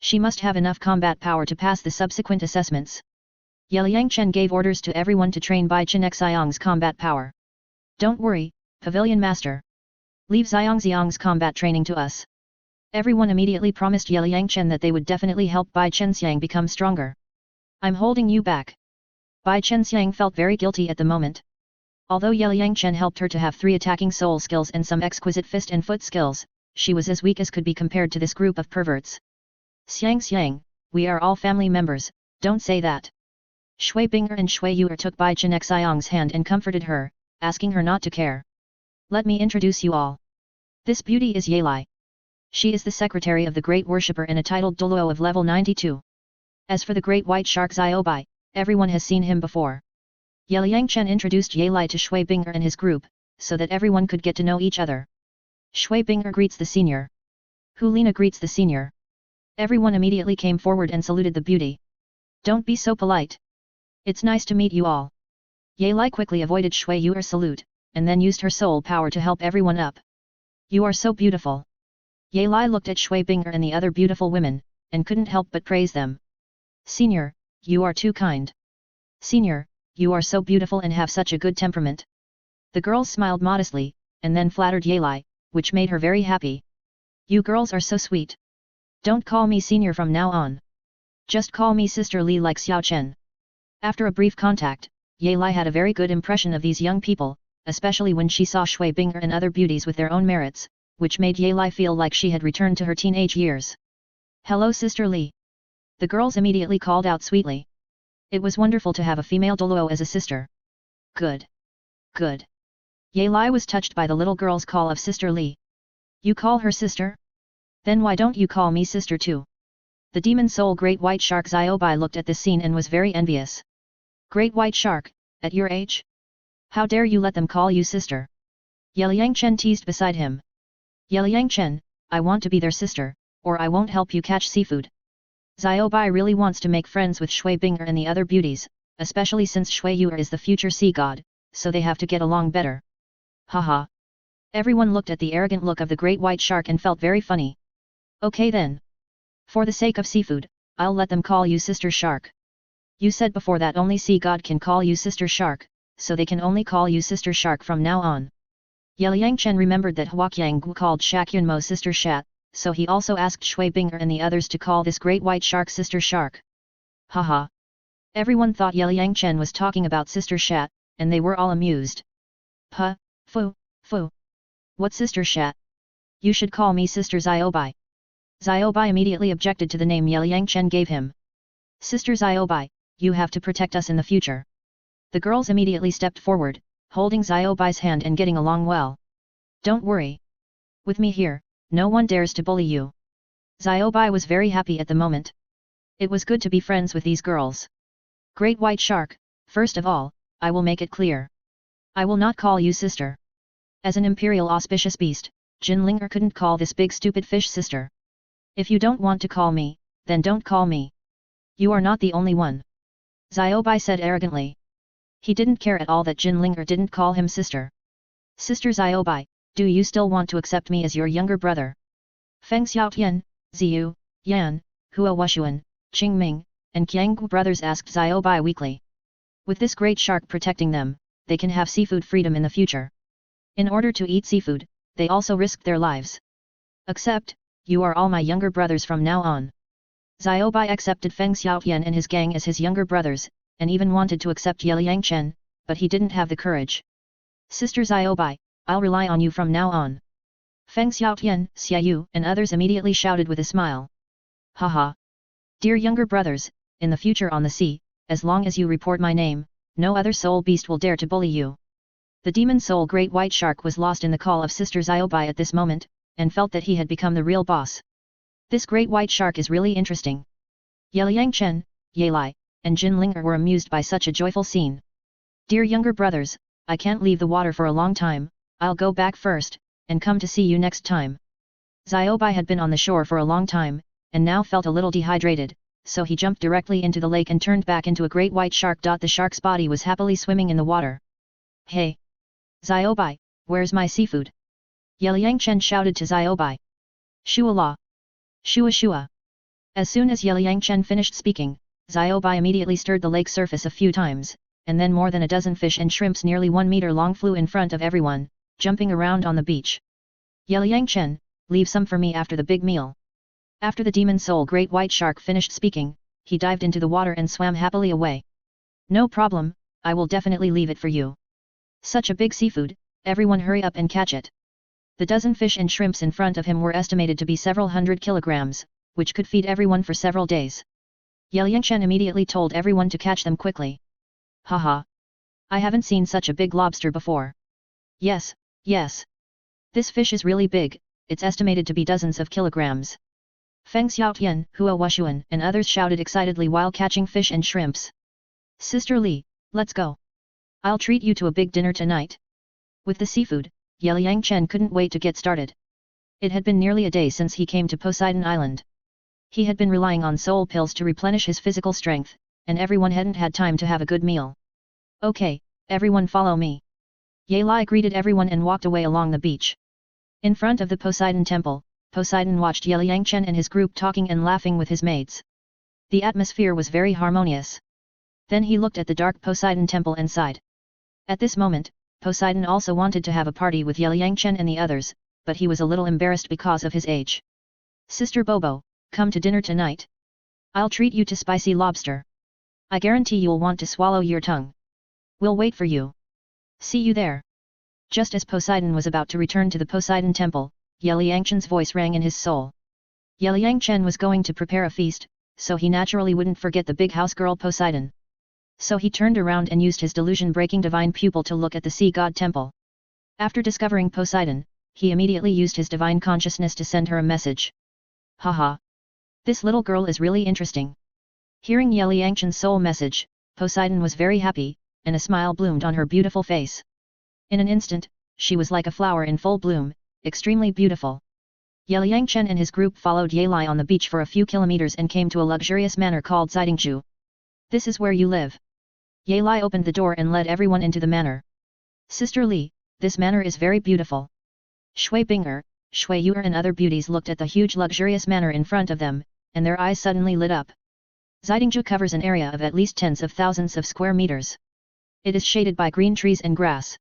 She must have enough combat power to pass the subsequent assessments. Yelang Chen gave orders to everyone to train Bai Chen Xiang's combat power. Don't worry, Pavilion Master. Leave Xiang's combat training to us. Everyone immediately promised Yelang Chen that they would definitely help Bai Chenxiang become stronger. I'm holding you back. Bai Chenxiang felt very guilty at the moment. Although Yelang Chen helped her to have 3 attacking soul skills and some exquisite fist and foot skills, she was as weak as could be compared to this group of perverts. Xiang, we are all family members, don't say that. Shui Binger and Shu Yuer took Bai Chen Xiang's hand and comforted her, asking her not to care. Let me introduce you all. This beauty is Yelang. She is the secretary of the Great Worshipper and a titled Douluo of level 92. As for the Great White Shark Bai, everyone has seen him before. Yelang Chen introduced Yelang to Shui Binger and his group, so that everyone could get to know each other. Shui Binger greets the senior. Hu Lina greets the senior. Everyone immediately came forward and saluted the beauty. Don't be so polite. It's nice to meet you all. Yelang quickly avoided Shu Yuer's salute, and then used her soul power to help everyone up. You are so beautiful. Yelang looked at Shui Binger and the other beautiful women, and couldn't help but praise them. Senior, you are too kind. Senior, you are so beautiful and have such a good temperament. The girls smiled modestly, and then flattered Yelang, which made her very happy. You girls are so sweet. Don't call me senior from now on. Just call me Sister Li like Xiao Chen. After a brief contact, Yelang had a very good impression of these young people, especially when she saw Shui Binger and other beauties with their own merits, which made Yelang feel like she had returned to her teenage years. Hello Sister Li. The girls immediately called out sweetly. It was wonderful to have a female Douluo as a sister. Good. Good. Yelang was touched by the little girl's call of Sister Li. You call her sister? Then why don't you call me sister too? The demon soul Great White Shark Bai looked at this scene and was very envious. Great White Shark, at your age? How dare you let them call you sister? Yelang Chen teased beside him. Yelang Chen, I want to be their sister, or I won't help you catch seafood. Bai really wants to make friends with Shui Binger and the other beauties, especially since Shu Yuer is the future sea god, so they have to get along better. Haha. Everyone looked at the arrogant look of the Great White Shark and felt very funny. Okay then. For the sake of seafood, I'll let them call you Sister Shark. You said before that only sea god can call you Sister Shark, so they can only call you Sister Shark from now on. Yelang Chen remembered that Huaqiang Gu called Shakyunmo Sister Shat, so he also asked Shui Binger and the others to call this Great White Shark Sister Shark. Haha. Everyone thought Yelang Chen was talking about Sister Shat, and they were all amused. Puh, fu. What Sister Shat? You should call me Sister Bai. Bai immediately objected to the name Yelang Chen gave him. Sister Bai, you have to protect us in the future. The girls immediately stepped forward, holding Bai's hand and getting along well. Don't worry. With me here, no one dares to bully you. Bai was very happy at the moment. It was good to be friends with these girls. Great White Shark, first of all, I will make it clear. I will not call you sister. As an imperial auspicious beast, Jin Linger couldn't call this big stupid fish sister. If you don't want to call me, then don't call me. You are not the only one. Bai said arrogantly. He didn't care at all that Jin Linger didn't call him sister. Sister Bai, do you still want to accept me as your younger brother? Feng Xiaotian, Ziyu, Yan, Hua Wushuan, Qingming, and Qianggu brothers asked Bai weakly. With this great shark protecting them, they can have seafood freedom in the future. In order to eat seafood, they also risked their lives. Accept, you are all my younger brothers from now on. Bai accepted Feng Xiaotian and his gang as his younger brothers, and even wanted to accept Yelang Chen, but he didn't have the courage. Sister Bai, I'll rely on you from now on. Feng Xiaotian, Xiaoyu, and others immediately shouted with a smile. Haha. Dear younger brothers, in the future on the sea, as long as you report my name, no other soul beast will dare to bully you. The demon soul Great White Shark was lost in the call of Sister Bai at this moment, and felt that he had become the real boss. This Great White Shark is really interesting. Yelang Chen, Yelang, and Jin Linger were amused by such a joyful scene. Dear younger brothers, I can't leave the water for a long time, I'll go back first, and come to see you next time. Bai had been on the shore for a long time, and now felt a little dehydrated, so he jumped directly into the lake and turned back into a great white shark. The shark's body was happily swimming in the water. Hey! Bai, where's my seafood? Yelang Chen shouted to Bai. Shua la! Shua shua! As soon as Yelang Chen finished speaking, Bai immediately stirred the lake surface a few times, and then more than a dozen fish and shrimps nearly 1 meter long flew in front of everyone, jumping around on the beach. Yelang Chen, leave some for me after the big meal. After the demon soul great white shark finished speaking, he dived into the water and swam happily away. No problem, I will definitely leave it for you. Such a big seafood, everyone hurry up and catch it. The dozen fish and shrimps in front of him were estimated to be several hundred kilograms, which could feed everyone for several days. Yelang Chen immediately told everyone to catch them quickly. Haha. I haven't seen such a big lobster before. Yes, yes. This fish is really big, it's estimated to be dozens of kilograms. Feng Xiaotian, Hua Washuan and others shouted excitedly while catching fish and shrimps. Sister Li, let's go. I'll treat you to a big dinner tonight. With the seafood, Yelang Chen couldn't wait to get started. It had been nearly a day since he came to Poseidon Island. He had been relying on soul pills to replenish his physical strength, and everyone hadn't had time to have a good meal. Okay, everyone follow me. Yelang greeted everyone and walked away along the beach. In front of the Poseidon temple, Poseidon watched Yelang Chen and his group talking and laughing with his maids. The atmosphere was very harmonious. Then he looked at the dark Poseidon temple and sighed. At this moment, Poseidon also wanted to have a party with Yelang Chen and the others, but he was a little embarrassed because of his age. Sister Bobo, come to dinner tonight. I'll treat you to spicy lobster. I guarantee you'll want to swallow your tongue. We'll wait for you. See you there. Just as Poseidon was about to return to the Poseidon temple, Yelang Chen's voice rang in his soul. Yelang Chen was going to prepare a feast, so he naturally wouldn't forget the big house girl Poseidon. So he turned around and used his delusion-breaking divine pupil to look at the sea god temple. After discovering Poseidon, he immediately used his divine consciousness to send her a message. Haha. This little girl is really interesting. Hearing Yelang Chen's soul message, Poseidon was very happy, and a smile bloomed on her beautiful face. In an instant, she was like a flower in full bloom, extremely beautiful. Yelang Chen and his group followed Yelang on the beach for a few kilometers and came to a luxurious manor called Zidingzhu. This is where you live. Yelang opened the door and led everyone into the manor. Sister Li, this manor is very beautiful. Shui Binger, Shu Yuer and other beauties looked at the huge luxurious manor in front of them, and their eyes suddenly lit up. Zidingzhu covers an area of at least tens of thousands of square meters. It is shaded by green trees and grass.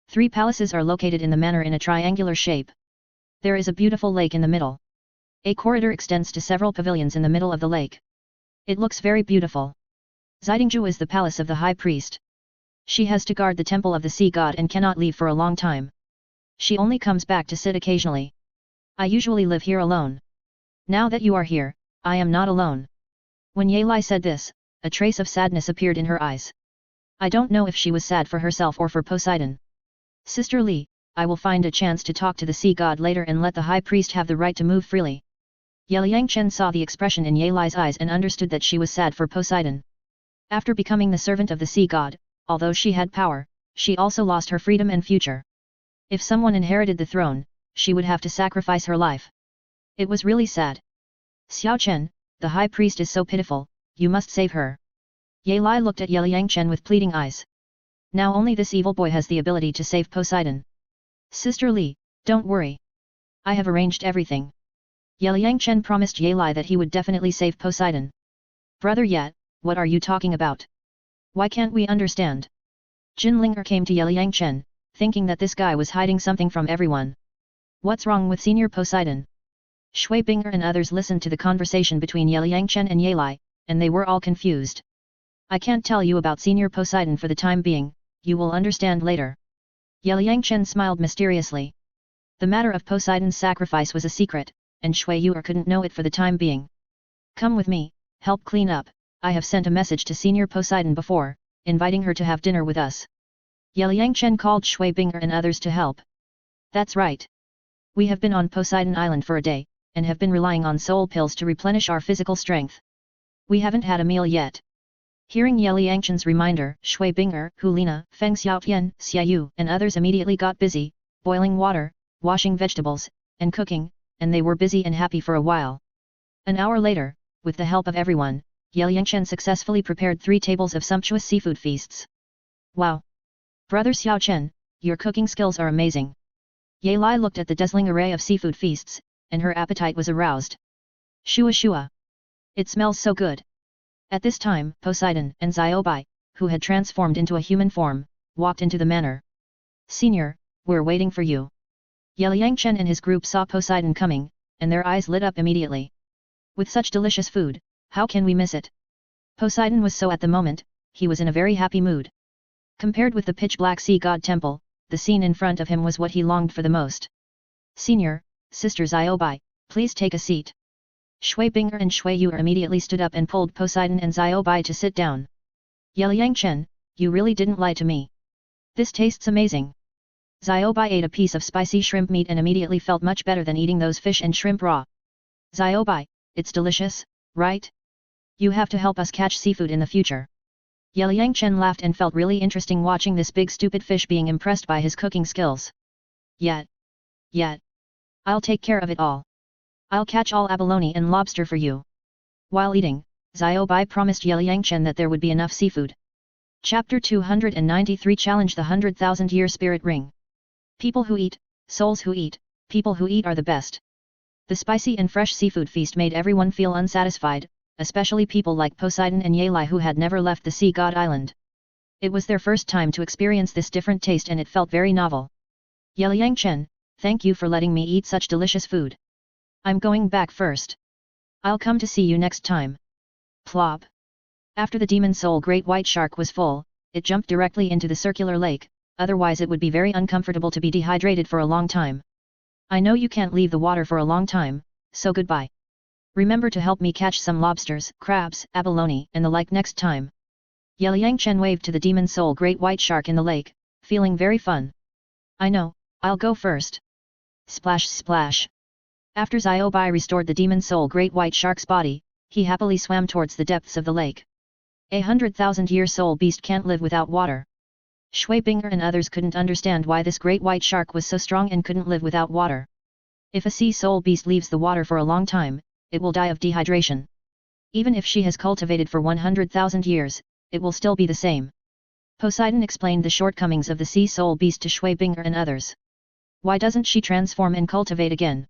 3 palaces are located in the manor in a triangular shape. There is a beautiful lake in the middle. A corridor extends to several pavilions in the middle of the lake. It looks very beautiful. Zidingzhu is the palace of the high priest. She has to guard the temple of the sea god and cannot leave for a long time. She only comes back to sit occasionally. I usually live here alone. Now that you are here, I am not alone. When Yelang said this, a trace of sadness appeared in her eyes. I don't know if she was sad for herself or for Poseidon. Sister Li, I will find a chance to talk to the sea god later and let the high priest have the right to move freely. Yelang Chen saw the expression in Yelai's eyes and understood that she was sad for Poseidon. After becoming the servant of the sea god, although she had power, she also lost her freedom and future. If someone inherited the throne, she would have to sacrifice her life. It was really sad. Xiao Chen, the high priest is so pitiful, you must save her. Yelang looked at Yelang Chen with pleading eyes. Now only this evil boy has the ability to save Poseidon. Sister Li, don't worry. I have arranged everything. Yelang Chen promised Yelang that he would definitely save Poseidon. Brother Yet, what are you talking about? Why can't we understand? Jin Linger came to Yelang Chen, thinking that this guy was hiding something from everyone. What's wrong with Senior Poseidon? Shui Binger and others listened to the conversation between Yelang Chen and Yelang, and they were all confused. I can't tell you about Senior Poseidon for the time being, you will understand later. Yelang Chen smiled mysteriously. The matter of Poseidon's sacrifice was a secret, and Shu Yuer couldn't know it for the time being. Come with me, help clean up, I have sent a message to Senior Poseidon before, inviting her to have dinner with us. Yelang Chen called Shui Binger and others to help. That's right. We have been on Poseidon Island for a day, and have been relying on soul pills to replenish our physical strength. We haven't had a meal yet. Hearing Yelang Chen's reminder, Shui Binger, Hulina, Feng Xiaotian, Xiaoyu and others immediately got busy, boiling water, washing vegetables, and cooking, and they were busy and happy for a while. An hour later, with the help of everyone, Yelang Chen successfully prepared 3 tables of sumptuous seafood feasts. Wow! Brother Xiao Chen, your cooking skills are amazing. Yelang looked at the dazzling array of seafood feasts, and her appetite was aroused. Shua Shua! It smells so good. At this time, Poseidon and Xiaobai, who had transformed into a human form, walked into the manor. Senior, we're waiting for you. Yelang Chen and his group saw Poseidon coming, and their eyes lit up immediately. With such delicious food, how can we miss it? Poseidon was so at the moment, he was in a very happy mood. Compared with the pitch-black sea god temple, the scene in front of him was what he longed for the most. Senior, Sister Xiaobai, please take a seat. Shui Binger and Shu Yuer immediately stood up and pulled Poseidon and Xiaobai to sit down. Yelang Chen, you really didn't lie to me. This tastes amazing. Xiaobai ate a piece of spicy shrimp meat and immediately felt much better than eating those fish and shrimp raw. Xiaobai, it's delicious, right? You have to help us catch seafood in the future. Yelang Chen laughed and felt really interesting watching this big stupid fish being impressed by his cooking skills. Yet. I'll take care of it all. I'll catch all abalone and lobster for you. While eating, Xiaobai promised Yelang Chen that there would be enough seafood. Chapter 293 Challenge the 100,000-Year Spirit Ring. People who eat, souls who eat, people who eat are the best. The spicy and fresh seafood feast made everyone feel unsatisfied, especially people like Poseidon and Yelang who had never left the Sea God Island. It was their first time to experience this different taste and it felt very novel. Yelang Chen, thank you for letting me eat such delicious food. I'm going back first. I'll come to see you next time. Plop. After the demon soul great white shark was full, it jumped directly into the circular lake, otherwise it would be very uncomfortable to be dehydrated for a long time. I know you can't leave the water for a long time, so goodbye. Remember to help me catch some lobsters, crabs, abalone, and the like next time. Yelang Chen waved to the demon soul great white shark in the lake, feeling very fun. I know, I'll go first. Splash splash. After Xiaobai restored the demon soul great white shark's body, he happily swam towards the depths of the lake. 100,000-year soul beast can't live without water. Shui Binger and others couldn't understand why this great white shark was so strong and couldn't live without water. If a sea soul beast leaves the water for a long time, it will die of dehydration. Even if she has cultivated for 100,000 years, it will still be the same. Poseidon explained the shortcomings of the sea soul beast to Shui Binger and others. Why doesn't she transform and cultivate again?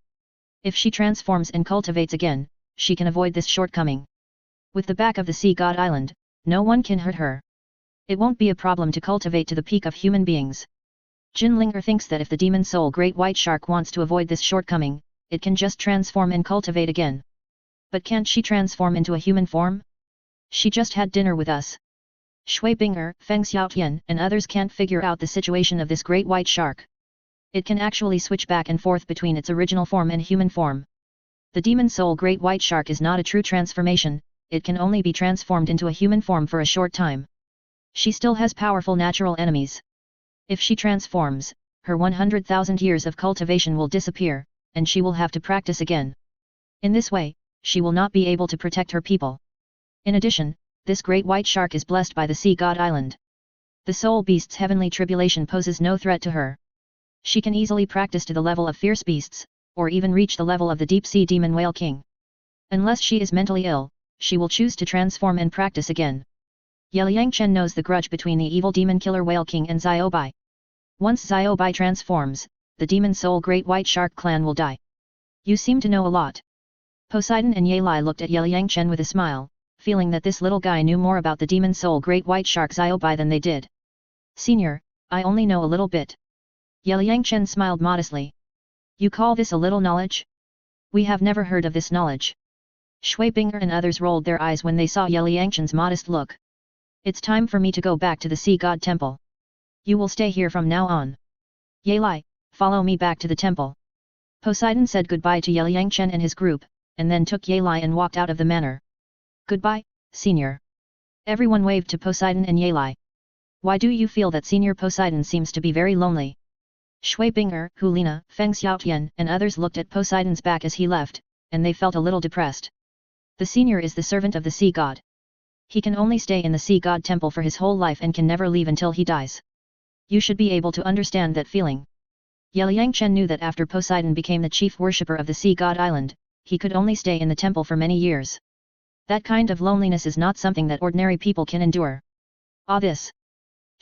If she transforms and cultivates again, she can avoid this shortcoming. With the back of the Sea God Island, no one can hurt her. It won't be a problem to cultivate to the peak of human beings. Jin Linger thinks that if the demon soul great white shark wants to avoid this shortcoming, it can just transform and cultivate again. But can't she transform into a human form? She just had dinner with us. Shui Binger, Feng Xiaotian, and others can't figure out the situation of this great white shark. It can actually switch back and forth between its original form and human form. The demon soul great white shark is not a true transformation, it can only be transformed into a human form for a short time. She still has powerful natural enemies. If she transforms, her 100,000 years of cultivation will disappear, and she will have to practice again. In this way, she will not be able to protect her people. In addition, this great white shark is blessed by the Sea God Island. The soul beast's heavenly tribulation poses no threat to her. She can easily practice to the level of fierce beasts, or even reach the level of the deep-sea demon whale king. Unless she is mentally ill, she will choose to transform and practice again. Yelang Chen knows the grudge between the evil demon killer whale king and Xiaobai. Once Xiaobai transforms, the demon soul great white shark clan will die. You seem to know a lot. Poseidon and Yelang looked at Yelang Chen with a smile, feeling that this little guy knew more about the demon soul great white shark Xiaobai than they did. Senior, I only know a little bit. Yelang Chen smiled modestly. You call this a little knowledge? We have never heard of this knowledge. Shui Binger and others rolled their eyes when they saw Yelang Chen's modest look. It's time for me to go back to the Sea God Temple. You will stay here from now on. Yelang, follow me back to the temple. Poseidon said goodbye to Yelang Chen and his group, and then took Yelang and walked out of the manor. Goodbye, Senior. Everyone waved to Poseidon and Yelang. Why do you feel that Senior Poseidon seems to be very lonely? Shui Binger, Hulina, Feng Xiaotian and others looked at Poseidon's back as he left, and they felt a little depressed. The senior is the servant of the sea god. He can only stay in the sea god temple for his whole life and can never leave until he dies. You should be able to understand that feeling. Yelang Chen knew that after Poseidon became the chief worshipper of the Sea God Island, he could only stay in the temple for many years. That kind of loneliness is not something that ordinary people can endure. This.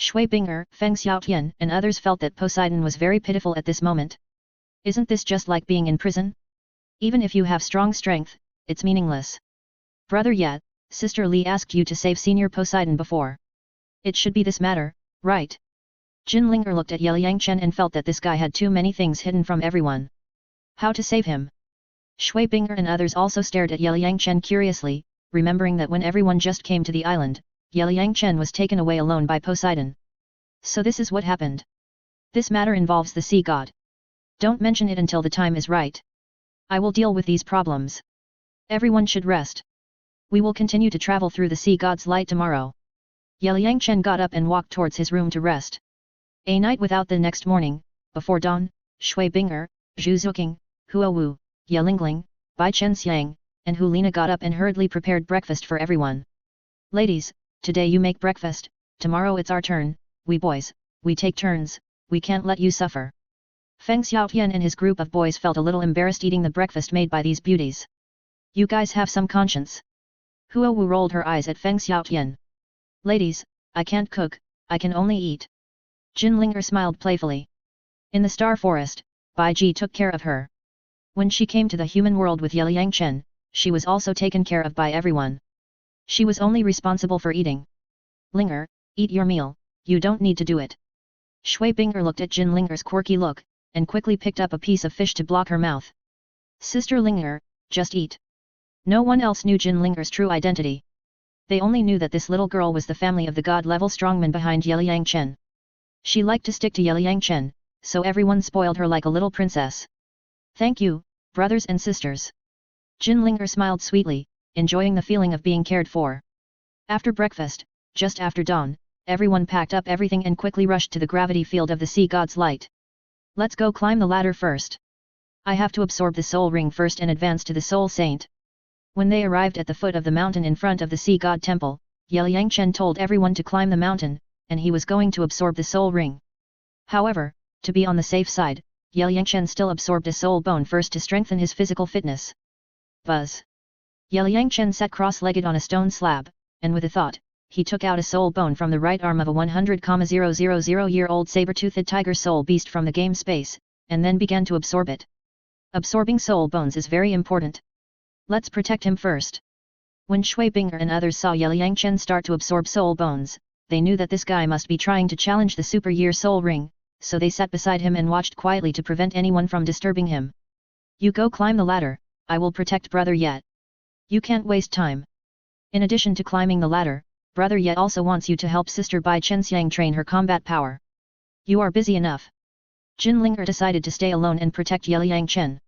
Shui Binger, Feng Xiaotian and others felt that Poseidon was very pitiful at this moment. Isn't this just like being in prison? Even if you have strong strength, it's meaningless. Brother Yet, Sister Li asked you to save Senior Poseidon before. It should be this matter, right? Jin Linger looked at Yelang Chen and felt that this guy had too many things hidden from everyone. How to save him? Shui Binger and others also stared at Yelang Chen curiously, remembering that when everyone just came to the island, Yelang Chen was taken away alone by Poseidon. So this is what happened. This matter involves the sea god. Don't mention it until the time is right. I will deal with these problems. Everyone should rest. We will continue to travel through the sea god's light tomorrow. Yelang Chen got up and walked towards his room to rest. A night without the next morning, before dawn, Shui Binger, Zhu Zuqing, Huo Wu, Yelingling, Bai Chen Xiang, and Hu Lina got up and hurriedly prepared breakfast for everyone. Ladies, today you make breakfast, tomorrow it's our turn, we boys, we take turns, we can't let you suffer. Feng Xiaotian and his group of boys felt a little embarrassed eating the breakfast made by these beauties. You guys have some conscience. Huo Wu rolled her eyes at Feng Xiaotian. Ladies, I can't cook, I can only eat. Jin Linger smiled playfully. In the Star Forest, Bai Ji took care of her. When she came to the human world with Yelang Chen, she was also taken care of by everyone. She was only responsible for eating. Linger, eat your meal, you don't need to do it. Shui Binger looked at Jin Linger's quirky look, and quickly picked up a piece of fish to block her mouth. Sister Linger, just eat. No one else knew Jin Linger's true identity. They only knew that this little girl was the family of the god-level strongman behind Yelang Chen. She liked to stick to Yelang Chen, so everyone spoiled her like a little princess. Thank you, brothers and sisters. Jin Linger smiled sweetly, enjoying the feeling of being cared for. After breakfast, just after dawn, everyone packed up everything and quickly rushed to the gravity field of the sea god's light. Let's go climb the ladder first. I have to absorb the soul ring first and advance to the soul saint. When they arrived at the foot of the mountain in front of the sea god temple, Yelang Chen told everyone to climb the mountain, and he was going to absorb the soul ring. However, to be on the safe side, Yelang Chen still absorbed a soul bone first to strengthen his physical fitness. Buzz. Yelang Chen sat cross-legged on a stone slab, and with a thought, he took out a soul bone from the right arm of a 100,000-year-old saber-toothed tiger soul beast from the game space, and then began to absorb it. Absorbing soul bones is very important. Let's protect him first. When Shui Binger and others saw Yelang Chen start to absorb soul bones, they knew that this guy must be trying to challenge the Super Year Soul Ring, so they sat beside him and watched quietly to prevent anyone from disturbing him. You go climb the ladder, I will protect Brother Yet. You can't waste time. In addition to climbing the ladder, Brother Yet also wants you to help Sister Bai Chenxiang train her combat power. You are busy enough. Jin Linger decided to stay alone and protect Yelang Chen.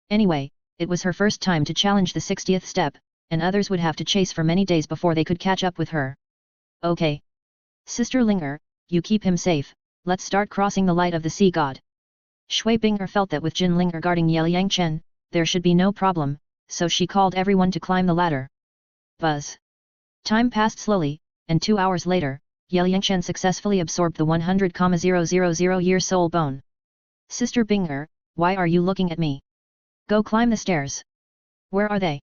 Anyway, it was her first time to challenge the 60th step, and others would have to chase for many days before they could catch up with her. Okay. Sister Linger, you keep him safe, let's start crossing the light of the sea god. Shui Binger felt that with Jin Linger guarding Yelang Chen, there should be no problem, so she called everyone to climb the ladder. Buzz. Time passed slowly, and 2 hours later, Yelang Chen successfully absorbed the 100,000-year soul bone. Sister Binger, why are you looking at me? Go climb the stairs. Where are they?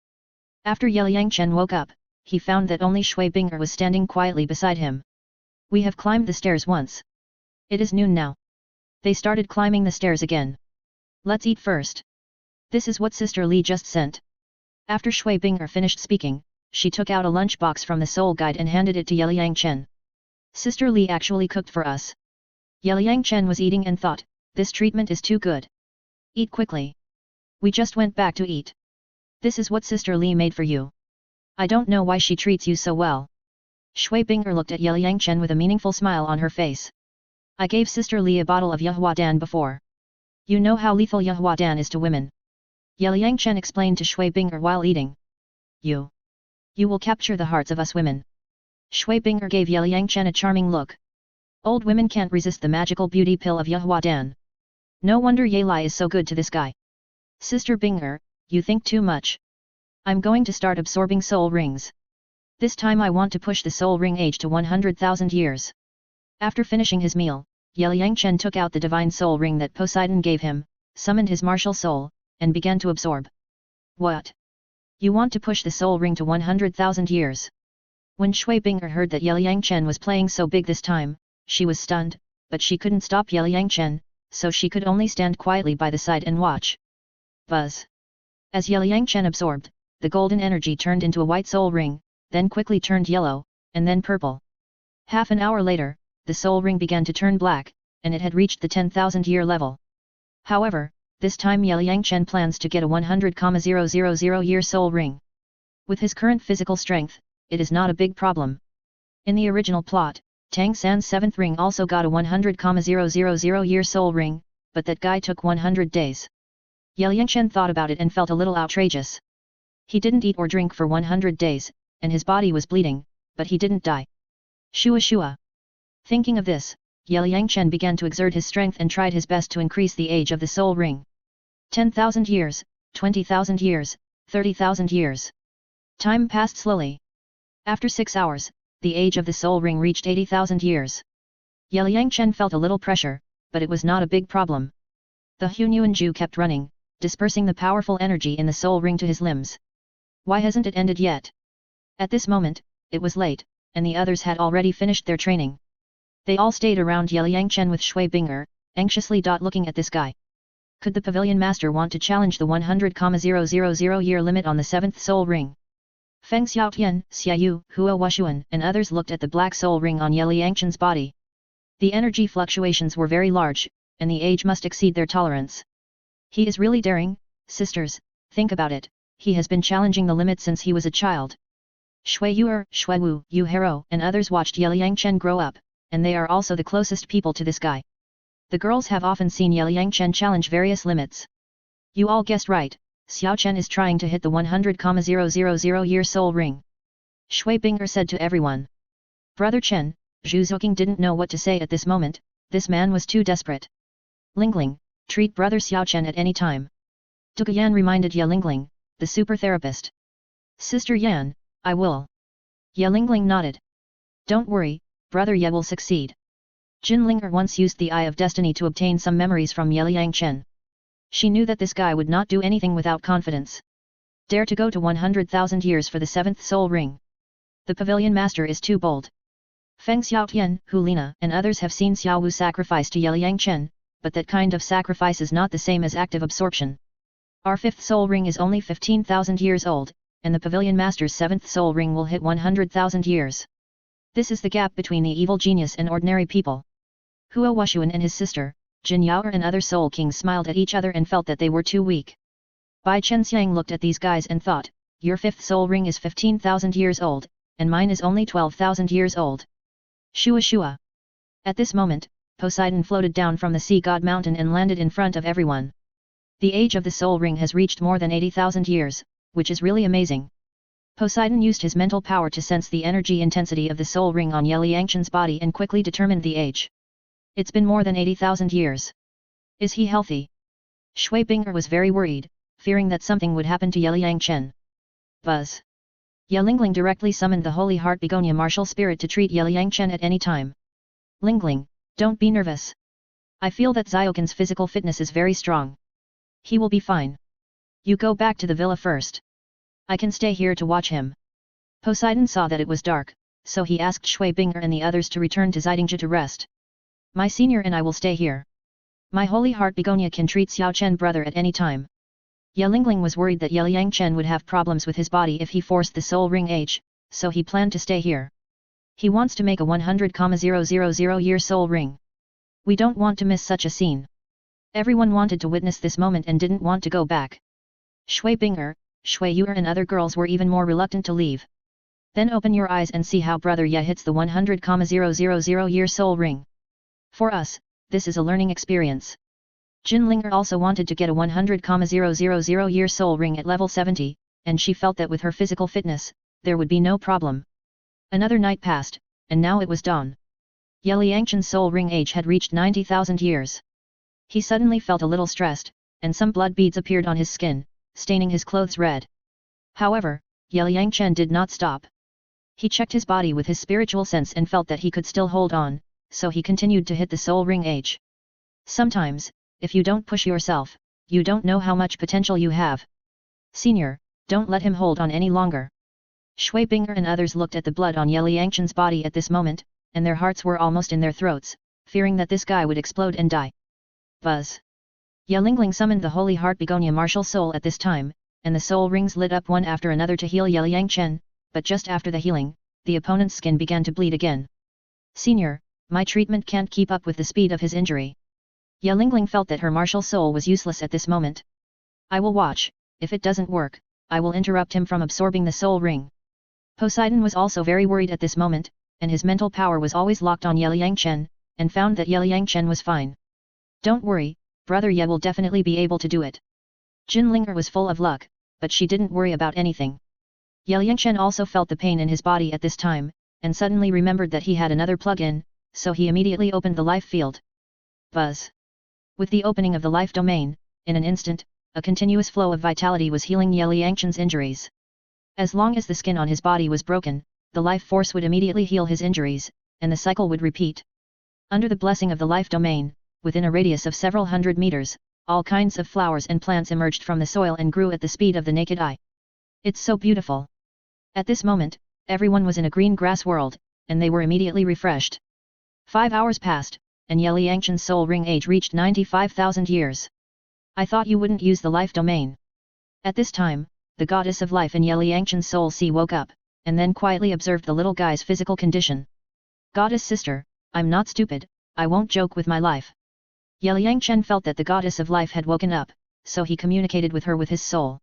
After Yelang Chen woke up, he found that only Shui Binger was standing quietly beside him. We have climbed the stairs once. It is noon now. They started climbing the stairs again. Let's eat first. This is what Sister Li just sent. After Shui Binger finished speaking, she took out a lunchbox from the soul guide and handed it to Yelang Chen. Sister Li actually cooked for us. Yelang Chen was eating and thought, this treatment is too good. Eat quickly. We just went back to eat. This is what Sister Li made for you. I don't know why she treats you so well. Shui Binger looked at Yelang Chen with a meaningful smile on her face. I gave Sister Li a bottle of Yehuadan before. You know how lethal Yehuadan is to women. Yelang Chen explained to Shui Binger while eating. You will capture the hearts of us women. Shui Binger gave Yelang Chen a charming look. Old women can't resist the magical beauty pill of Yehuadan. No wonder Yelang is so good to this guy. Sister Binger, you think too much. I'm going to start absorbing soul rings. This time I want to push the soul ring age to 100,000 years. After finishing his meal, Yelang Chen took out the divine soul ring that Poseidon gave him, summoned his martial soul, and began to absorb. What? You want to push the soul ring to 100,000 years? When Shui Binger heard that Yelang Chen was playing so big this time, she was stunned, but she couldn't stop Yelang Chen, so she could only stand quietly by the side and watch. Buzz. As Yelang Chen absorbed, the golden energy turned into a white soul ring, then quickly turned yellow, and then purple. Half an hour later, the soul ring began to turn black, and it had reached the 10,000-year level. However, this time Yelang Chen plans to get a 100,000-year soul ring. With his current physical strength, it is not a big problem. In the original plot, Tang San's 7th ring also got a 100,000-year soul ring, but that guy took 100 days. Yelang Chen thought about it and felt a little outrageous. He didn't eat or drink for 100 days, and his body was bleeding, but he didn't die. Shua. Thinking of this, Yelang Chen began to exert his strength and tried his best to increase the age of the soul ring. 10,000 years, 20,000 years, 30,000 years. Time passed slowly. After 6 hours, the age of the soul ring reached 80,000 years. Yelang Chen felt a little pressure, but it was not a big problem. The Hunyuanju kept running, dispersing the powerful energy in the soul ring to his limbs. Why hasn't it ended yet? At this moment, it was late, and the others had already finished their training. They all stayed around Yelang Chen with Shui Binger, anxiously looking at this guy. Could the pavilion master want to challenge the 100,000-year limit on the 7th soul ring? Feng Xiaotian, Xiaoyu, Hua Washuan and others looked at the black soul ring on Yelang Chen's body. The energy fluctuations were very large, and the age must exceed their tolerance. He is really daring, sisters, think about it, he has been challenging the limit since he was a child. Shu Yuer, Shui Wu, Yu Hero and others watched Yelang Chen grow up, and they are also the closest people to this guy. The girls have often seen Yelang Chen challenge various limits. You all guessed right, Xiao Chen is trying to hit the 100,000-year soul ring. Shui Binger said to everyone. Brother Chen, Zhu Zuoqing didn't know what to say at this moment, this man was too desperate. Lingling, treat brother Xiao Chen at any time. Duke Yan reminded Yelingling, the super therapist. Sister Yan, I will. Yelingling nodded. Don't worry, brother Ye will succeed. Jin Linger once used the Eye of Destiny to obtain some memories from Yelang Chen. She knew that this guy would not do anything without confidence. Dare to go to 100,000 years for the 7th soul ring. The pavilion master is too bold. Feng Xiaotian, Hu Lina and others have seen Xiao Wu sacrifice to Yelang Chen, but that kind of sacrifice is not the same as active absorption. Our 5th soul ring is only 15,000 years old, and the pavilion master's 7th soul ring will hit 100,000 years. This is the gap between the evil genius and ordinary people. Hua Washuan and his sister, Jin Linger and other soul kings smiled at each other and felt that they were too weak. Bai Chenxiang looked at these guys and thought, your 5th soul ring is 15,000 years old, and mine is only 12,000 years old. Shua. At this moment, Poseidon floated down from the sea god mountain and landed in front of everyone. The age of the soul ring has reached more than 80,000 years, which is really amazing. Poseidon used his mental power to sense the energy intensity of the soul ring on Yelang Chen's body and quickly determined the age. It's been more than 80,000 years. Is he healthy? Shui Binger was very worried, fearing that something would happen to Yelang Chen. Buzz. Yelingling directly summoned the Holy Heart Begonia martial spirit to treat Yelang Chen at any time. Lingling, don't be nervous. I feel that Ziokin's physical fitness is very strong. He will be fine. You go back to the villa first. I can stay here to watch him. Poseidon saw that it was dark, so he asked Shui Binger and the others to return to Zidingja to rest. My senior and I will stay here. My Holy Heart Begonia can treat Xiao Chen brother at any time. Yelingling was worried that Yelang Chen would have problems with his body if he forced the soul ring age, so he planned to stay here. He wants to make a 100,000-year soul ring. We don't want to miss such a scene. Everyone wanted to witness this moment and didn't want to go back. Shui Binger, Shui Yuer and other girls were even more reluctant to leave. Then open your eyes and see how brother Ye hits the 100,000-year soul ring. For us, this is a learning experience. Jin Linger also wanted to get a 100,000-year soul ring at level 70, and she felt that with her physical fitness, there would be no problem. Another night passed, and now it was dawn. Yelang Chen's soul ring age had reached 90,000 years. He suddenly felt a little stressed, and some blood beads appeared on his skin, staining his clothes red. However, Yelang Chen did not stop. He checked his body with his spiritual sense and felt that he could still hold on, so he continued to hit the soul ring age. Sometimes, if you don't push yourself, you don't know how much potential you have. Senior, don't let him hold on any longer. Shui Binger and others looked at the blood on Yelang Chen's body at this moment, and their hearts were almost in their throats, fearing that this guy would explode and die. Buzz. Yelingling summoned the Holy Heart Begonia martial soul at this time, and the soul rings lit up one after another to heal Yelang Chen, but just after the healing, the opponent's skin began to bleed again. Senior, my treatment can't keep up with the speed of his injury. Yelang felt that her martial soul was useless at this moment. I will watch, if it doesn't work, I will interrupt him from absorbing the soul ring. Poseidon was also very worried at this moment, and his mental power was always locked on Yelang, and found that Yelang was fine. Don't worry, brother Ye will definitely be able to do it. Jin Linger was full of luck, but she didn't worry about anything. Yelang also felt the pain in his body at this time, and suddenly remembered that he had another plug-in, so he immediately opened the life field. Buzz. With the opening of the life domain, in an instant, a continuous flow of vitality was healing Yelangen's injuries. As long as the skin on his body was broken, the life force would immediately heal his injuries, and the cycle would repeat. Under the blessing of the life domain, within a radius of several hundred meters, all kinds of flowers and plants emerged from the soil and grew at the speed of the naked eye. It's so beautiful. At this moment, everyone was in a green grass world, and they were immediately refreshed. 5 hours passed, and Yelangen's soul ring age reached 95,000 years. I thought you wouldn't use the life domain. At this time, the goddess of life in Yelangen's soul sea woke up, and then quietly observed the little guy's physical condition. Goddess sister, I'm not stupid, I won't joke with my life. Yelang felt that the goddess of life had woken up, so he communicated with her with his soul.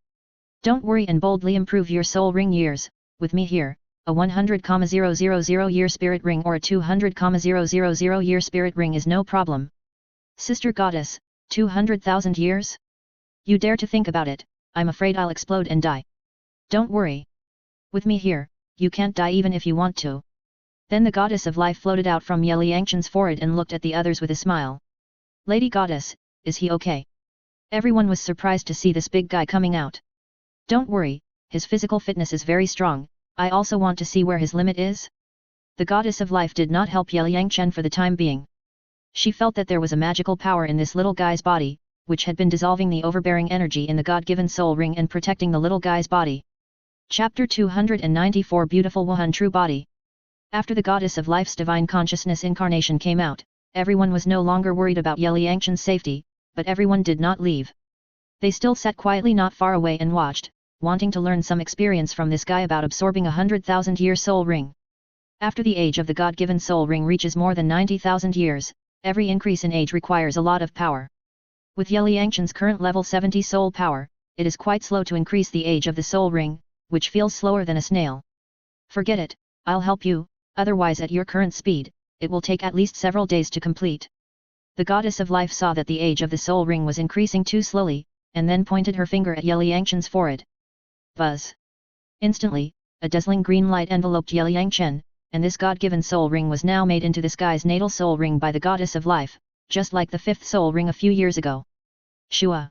Don't worry and boldly improve your soul ring years, with me here, a 100,000 year spirit ring or a 200,000 year spirit ring is no problem. Sister goddess, 200,000 years? You dare to think about it, I'm afraid I'll explode and die. Don't worry. With me here, you can't die even if you want to. Then the goddess of life floated out from Yelangen's forehead and looked at the others with a smile. Lady goddess, is he okay? Everyone was surprised to see this big guy coming out. Don't worry, his physical fitness is very strong, I also want to see where his limit is. The goddess of life did not help Yelang for the time being. She felt that there was a magical power in this little guy's body, which had been dissolving the overbearing energy in the God-given soul ring and protecting the little guy's body. Chapter 294 Beautiful Wuhan True Body. After the goddess of life's divine consciousness incarnation came out, everyone was no longer worried about Yelangen's safety, but everyone did not leave. They still sat quietly not far away and watched, wanting to learn some experience from this guy about absorbing 100,000-year soul ring. After the age of the God-given soul ring reaches more than 90,000 years, every increase in age requires a lot of power. With Yelangen's current level 70 soul power, it is quite slow to increase the age of the soul ring, which feels slower than a snail. Forget it, I'll help you, otherwise at your current speed, it will take at least several days to complete. The goddess of life saw that the age of the soul ring was increasing too slowly, and then pointed her finger at Yelangen's forehead. Buzz. Instantly, a dazzling green light enveloped Yelang, and this God-given soul ring was now made into this guy's natal soul ring by the goddess of life, just like the 5th soul ring a few years ago. Shua.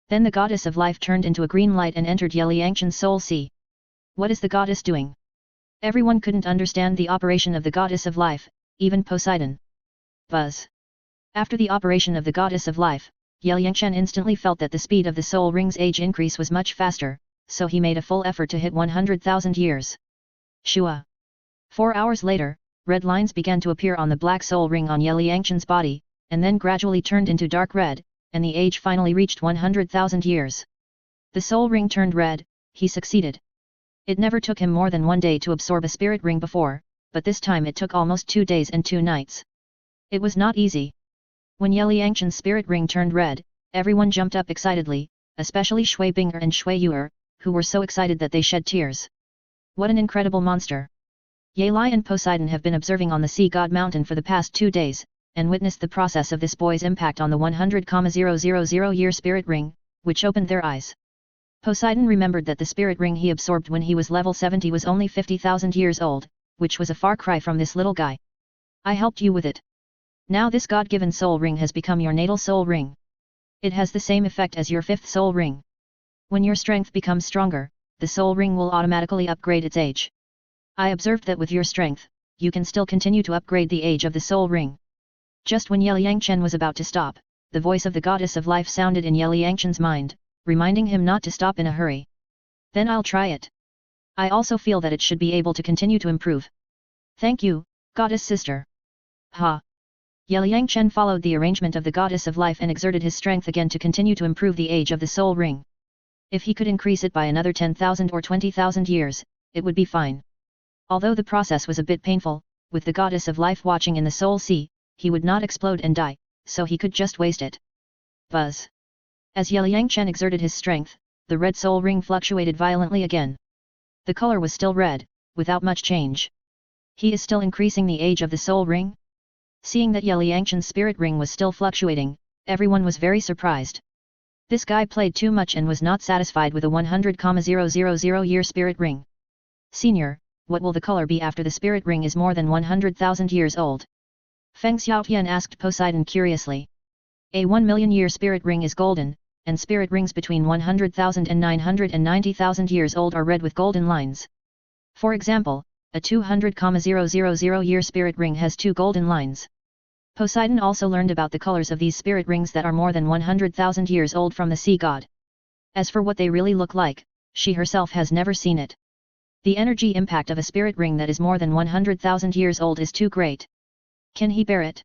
Then the goddess of life turned into a green light and entered Yelangen's soul sea. What is the goddess doing? Everyone couldn't understand the operation of the goddess of life, even Poseidon. Buzz. After the operation of the goddess of life, Yelang instantly felt that the speed of the soul ring's age increase was much faster, so he made a full effort to hit 100,000 years. Shua. 4 hours later, red lines began to appear on the black soul ring on Yelangen's body, and then gradually turned into dark red, and the age finally reached 100,000 years. The soul ring turned red, he succeeded. It never took him more than 1 day to absorb a spirit ring before, but this time it took almost 2 days and 2 nights. It was not easy. When Yelangen's spirit ring turned red, everyone jumped up excitedly, especially Shu Yuer and Shu Yuer, who were so excited that they shed tears. What an incredible monster! Yelang and Poseidon have been observing on the Sea God Mountain for the past 2 days, and witnessed the process of this boy's impact on the 100,000 year spirit ring, which opened their eyes. Poseidon remembered that the spirit ring he absorbed when he was level 70 was only 50,000 years old, which was a far cry from this little guy. I helped you with it. Now this God-given soul ring has become your natal soul ring. It has the same effect as your 5th soul ring. When your strength becomes stronger, the soul ring will automatically upgrade its age. I observed that with your strength, you can still continue to upgrade the age of the soul ring. Just when Yelang was about to stop, the voice of the goddess of life sounded in Yelangen's mind, reminding him not to stop in a hurry. Then I'll try it. I also feel that it should be able to continue to improve. Thank you, goddess sister. Ha! Yelang followed the arrangement of the goddess of life and exerted his strength again to continue to improve the age of the soul ring. If he could increase it by another 10,000 or 20,000 years, it would be fine. Although the process was a bit painful, with the goddess of life watching in the soul sea, he would not explode and die, so he could just waste it. Buzz. As Yelang Chen exerted his strength, the red soul ring fluctuated violently again. The color was still red, without much change. He is still increasing the age of the soul ring? Seeing that Yelang Chen's spirit ring was still fluctuating, everyone was very surprised. This guy played too much and was not satisfied with a 100,000 year spirit ring. Senior, what will the color be after the spirit ring is more than 100,000 years old? Feng Xiaotian asked Poseidon curiously. A 1,000,000 year spirit ring is golden, and spirit rings between 100,000 and 990,000 years old are red with golden lines. For example, a 200,000 year spirit ring has 2 golden lines. Poseidon also learned about the colors of these spirit rings that are more than 100,000 years old from the sea god. As for what they really look like, she herself has never seen it. The energy impact of a spirit ring that is more than 100,000 years old is too great. Can he bear it?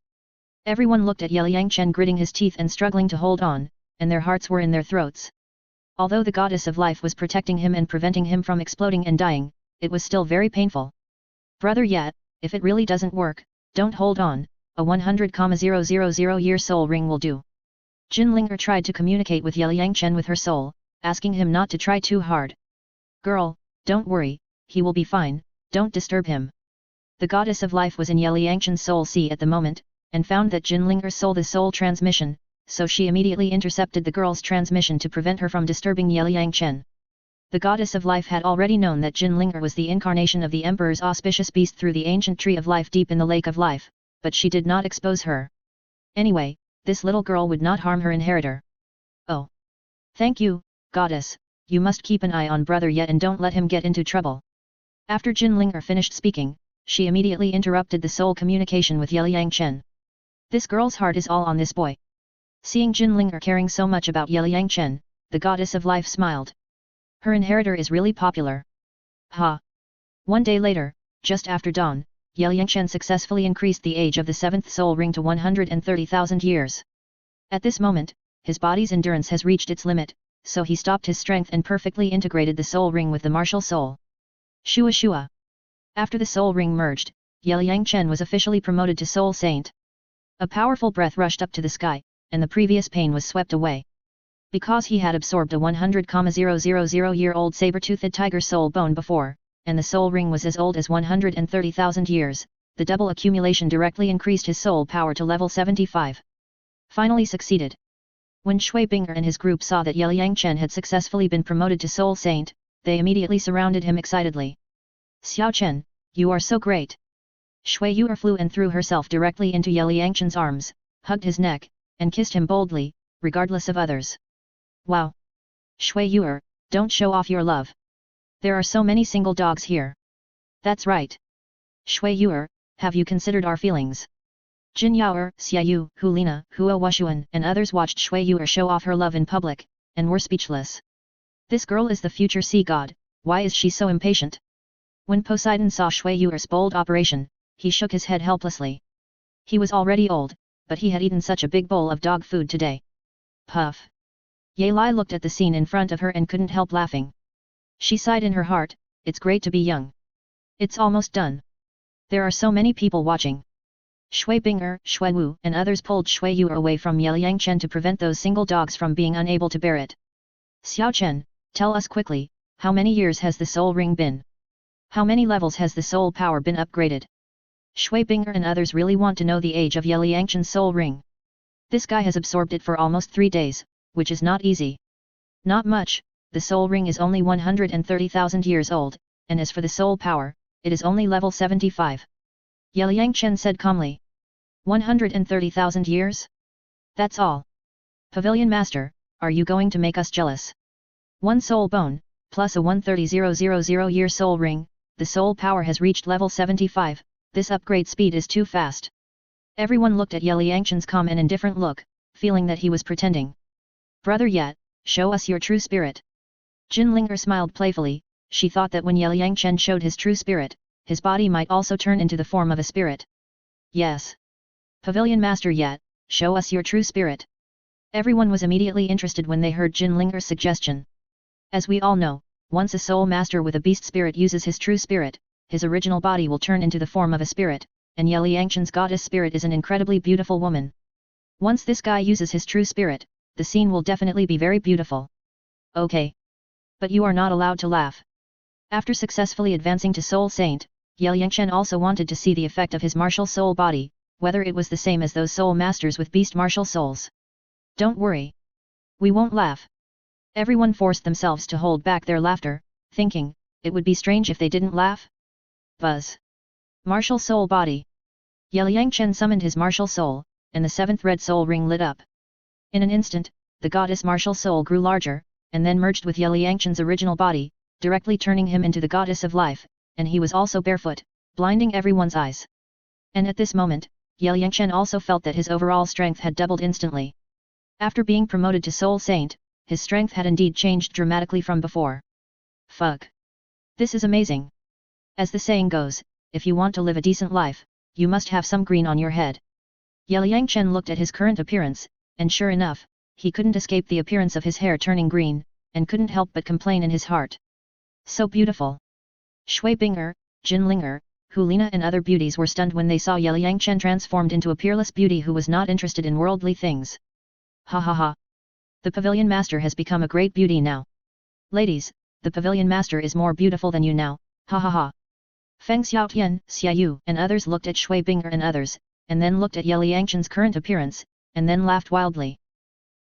Everyone looked at Yelang Chen gritting his teeth and struggling to hold on, and their hearts were in their throats. Although the goddess of life was protecting him and preventing him from exploding and dying, it was still very painful. Brother Yet, if it really doesn't work, don't hold on, a 100,000 year soul ring will do. Jin Linger tried to communicate with Yelang Chen with her soul, asking him not to try too hard. Girl, don't worry, he will be fine, don't disturb him. The goddess of life was in Yelang Chen's soul sea at the moment, and found that Jin Linger's soul the soul transmission, so she immediately intercepted the girl's transmission to prevent her from disturbing Yelang Chen. The goddess of life had already known that Jin Linger was the incarnation of the emperor's auspicious beast through the ancient tree of life deep in the lake of life, but she did not expose her. Anyway, this little girl would not harm her inheritor. Oh. Thank you, goddess, you must keep an eye on brother Yet and don't let him get into trouble. After Jin Linger finished speaking, she immediately interrupted the soul communication with Yelang Chen. This girl's heart is all on this boy. Seeing Jin Linger caring so much about Yelang Chen, the goddess of life smiled. Her inheritor is really popular. Ha! One day later, just after dawn, Yelang Chen successfully increased the age of the 7th soul ring to 130,000 years. At this moment, his body's endurance has reached its limit, so he stopped his strength and perfectly integrated the soul ring with the martial soul. Shua Shua. After the soul ring merged, Yelang Chen was officially promoted to soul saint. A powerful breath rushed up to the sky, and the previous pain was swept away. Because he had absorbed a 100,000-year-old saber-toothed tiger soul bone before, and the soul ring was as old as 130,000 years, the double accumulation directly increased his soul power to level 75. Finally succeeded. When Shui Binger and his group saw that Yelang Chen had successfully been promoted to soul saint, they immediately surrounded him excitedly. Xiao Chen, you are so great! Shu Yuer flew and threw herself directly into Yelang Chen's arms, hugged his neck, and kissed him boldly, regardless of others. Wow! Shu Yuer, don't show off your love. There are so many single dogs here. That's right. Shu Yuer, have you considered our feelings? Jin Yaoer, Xiaoyu, Hulina, Huo Wushuan and others watched Shu Yuer show off her love in public, and were speechless. This girl is the future sea god, why is she so impatient? When Poseidon saw Shu Yuer's bold operation, he shook his head helplessly. He was already old, but he had eaten such a big bowl of dog food today. Puff. Yelang looked at the scene in front of her and couldn't help laughing. She sighed in her heart, it's great to be young. It's almost done. There are so many people watching. Shui Binger, Shui Wu and others pulled Shu Yuer away from Yelang Chen to prevent those single dogs from being unable to bear it. Xiao Chen, tell us quickly, how many years has the soul ring been? How many levels has the soul power been upgraded? Shui Binger and others really want to know the age of Yelang Chen's soul ring. This guy has absorbed it for almost 3 days, which is not easy. Not much, the soul ring is only 130,000 years old, and as for the soul power, it is only level 75. Yelang Chen said calmly. 130,000 years? That's all. Pavilion Master, are you going to make us jealous? 1 soul bone, plus a 130,000 year soul ring, the soul power has reached level 75, this upgrade speed is too fast. Everyone looked at Yelang Chen's calm and indifferent look, feeling that he was pretending. Brother Yet, show us your true spirit. Jin Linger smiled playfully, she thought that when Yelang Chen showed his true spirit, his body might also turn into the form of a spirit. Yes. Pavilion Master Yet, show us your true spirit. Everyone was immediately interested when they heard Jin Linger's suggestion. As we all know, Once a soul master with a beast spirit uses his true spirit, his original body will turn into the form of a spirit, and Yelangen's goddess spirit is an incredibly beautiful woman. Once this guy uses his true spirit, the scene will definitely be very beautiful. Okay. But you are not allowed to laugh. After successfully advancing to Soul Saint, Yelangen also wanted to see the effect of his martial soul body, whether it was the same as those soul masters with beast martial souls. Don't worry. We won't laugh. Everyone forced themselves to hold back their laughter, thinking, it would be strange if they didn't laugh. Buzz. Martial soul body. Yelangen summoned his martial soul, and the seventh red soul ring lit up. In an instant, the goddess martial soul grew larger, and then merged with Yelangen's original body, directly turning him into the goddess of life, and he was also barefoot, blinding everyone's eyes. And at this moment, Yelangen also felt that his overall strength had doubled instantly. After being promoted to Soul Saint, his strength had indeed changed dramatically from before. Fuck. This is amazing. As the saying goes, if you want to live a decent life, you must have some green on your head. Yelangen looked at his current appearance, and sure enough, he couldn't escape the appearance of his hair turning green, and couldn't help but complain in his heart. So beautiful. Shui Binger, Jin Linger, Hulina and other beauties were stunned when they saw Yelangen transformed into a peerless beauty who was not interested in worldly things. Ha ha ha. The Pavilion Master has become a great beauty now. Ladies, the Pavilion Master is more beautiful than you now, ha ha ha. Feng Xiaotian, Xiaoyu and others looked at Shui Binger and others, and then looked at Yelangen's current appearance, and then laughed wildly.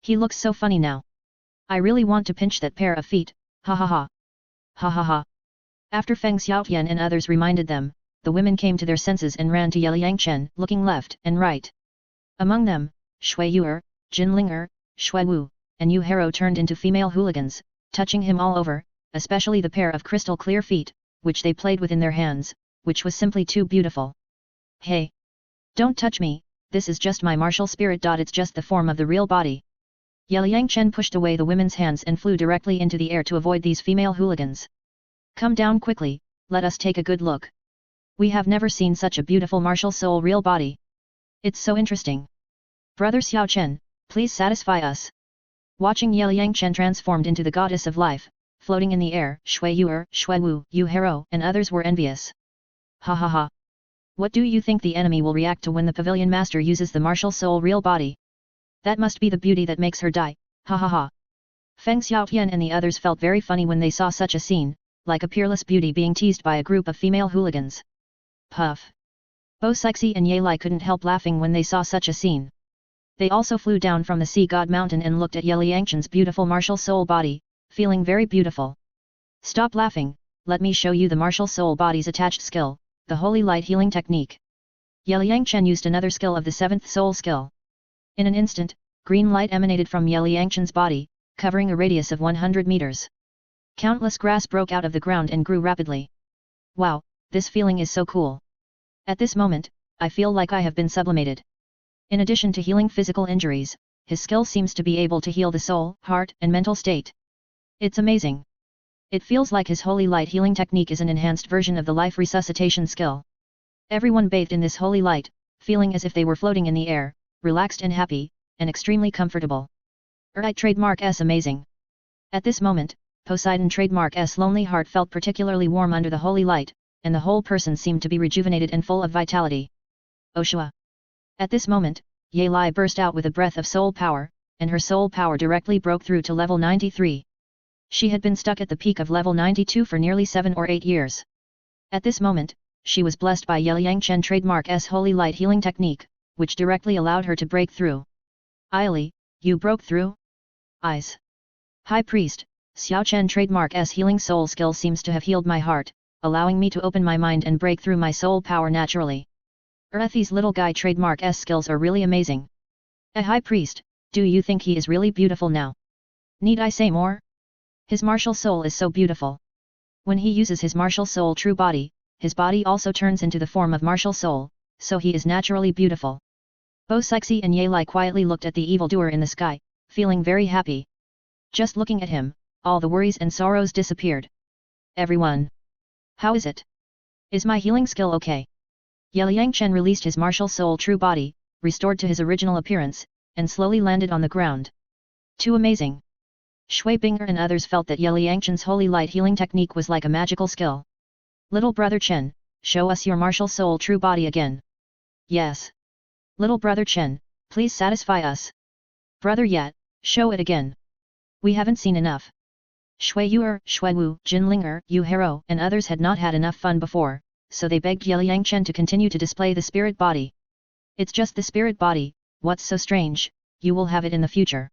He looks so funny now. I really want to pinch that pair of feet, ha ha ha. Ha ha ha. After Feng Xiaotian and others reminded them, the women came to their senses and ran to Yelangen, looking left and right. Among them, Shu Yuer, Jin Linger, Shui Wu, and Yu Hero turned into female hooligans, touching him all over, especially the pair of crystal clear feet, which they played with in their hands, which was simply too beautiful. Hey! Don't touch me, this is just my martial spirit. It's just the form of the real body. Yelangen pushed away the women's hands and flew directly into the air to avoid these female hooligans. Come down quickly, let us take a good look. We have never seen such a beautiful martial soul real body. It's so interesting. Brother Xiaochen, please satisfy us. Watching Yelangen transformed into the goddess of life, floating in the air, Shui Yuer, Shui Wu, Yu Hero and others were envious. Ha ha ha. What do you think the enemy will react to when the Pavilion Master uses the martial soul real body? That must be the beauty that makes her die, ha ha ha. Feng Xiaotian and the others felt very funny when they saw such a scene, like a peerless beauty being teased by a group of female hooligans. Puff. Bo Sixi and Yelang couldn't help laughing when they saw such a scene. They also flew down from the Sea God Mountain and looked at Yelangen's beautiful martial soul body, feeling very beautiful. Stop laughing, let me show you the martial soul body's attached skill, the Holy Light Healing Technique. Yelangen used another skill of the seventh soul skill. In an instant, green light emanated from Yelangen's body, covering a radius of 100 meters. Countless grass broke out of the ground and grew rapidly. Wow, this feeling is so cool. At this moment, I feel like I have been sublimated. In addition to healing physical injuries, his skill seems to be able to heal the soul, heart and mental state. It's amazing. It feels like his Holy Light Healing Technique is an enhanced version of the life resuscitation skill. Everyone bathed in this holy light, feeling as if they were floating in the air, relaxed and happy, and extremely comfortable. I trademark S amazing. At this moment, Poseidon trademark S lonely heart felt particularly warm under the holy light, and the whole person seemed to be rejuvenated and full of vitality. Oshua. At this moment, Yelang burst out with a breath of soul power, and her soul power directly broke through to level 93. She had been stuck at the peak of level 92 for nearly 7 or 8 years. At this moment, she was blessed by Yelangen trademark S Holy Light Healing Technique, which directly allowed her to break through. Aili, you broke through? Eyes. High Priest, Xiaochen trademark S Healing Soul skill seems to have healed my heart, allowing me to open my mind and break through my soul power naturally. These little guy trademark S skills are really amazing. A High Priest, do you think he is really beautiful now? Need I say more? His martial soul is so beautiful. When he uses his martial soul true body, his body also turns into the form of martial soul, so he is naturally beautiful. Bo Sixi and Yelang quietly looked at the evildoer in the sky, feeling very happy. Just looking at him, all the worries and sorrows disappeared. Everyone. How is it? Is my healing skill okay? Yelangen released his martial soul true body, restored to his original appearance, and slowly landed on the ground. Too amazing. Shui Binger and others felt that Yelang Chen's holy light healing technique was like a magical skill. Little brother Chen, show us your martial soul true body again. Yes. Little brother Chen, please satisfy us. Brother Yet, show it again. We haven't seen enough. Shu Yuer, Shui Wu, Jin Linger, Yu Hero and others had not had enough fun before, so they begged Yelang Chen to continue to display the spirit body. It's just the spirit body, what's so strange, you will have it in the future.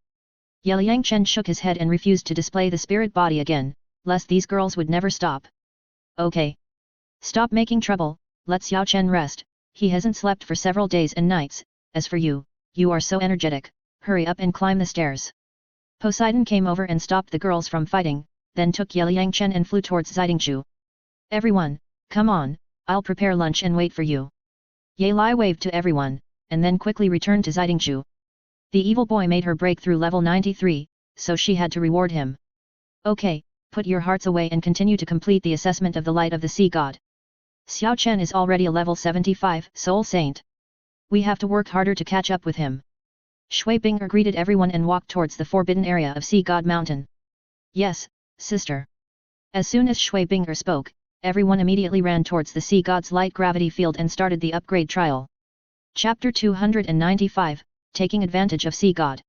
Yelang Chen shook his head and refused to display the spirit body again, lest these girls would never stop. Okay. Stop making trouble, let Xiao Chen rest, he hasn't slept for several days and nights, as for you, you are so energetic, hurry up and climb the stairs. Poseidon came over and stopped the girls from fighting, then took Yelang Chen and flew towards Xiaotingshu. Everyone, come on, I'll prepare lunch and wait for you. Yelang waved to everyone, and then quickly returned to Xiaotingshu. The evil boy made her break through level 93, so she had to reward him. Okay, put your hearts away and continue to complete the assessment of the light of the sea god. Xiao Chen is already a level 75 soul saint. We have to work harder to catch up with him. Shui Binger greeted everyone and walked towards the forbidden area of Sea God Mountain. Yes, sister. As soon as Shui Binger spoke, everyone immediately ran towards the sea god's light gravity field and started the upgrade trial. Chapter 295, Taking Advantage of Sea God.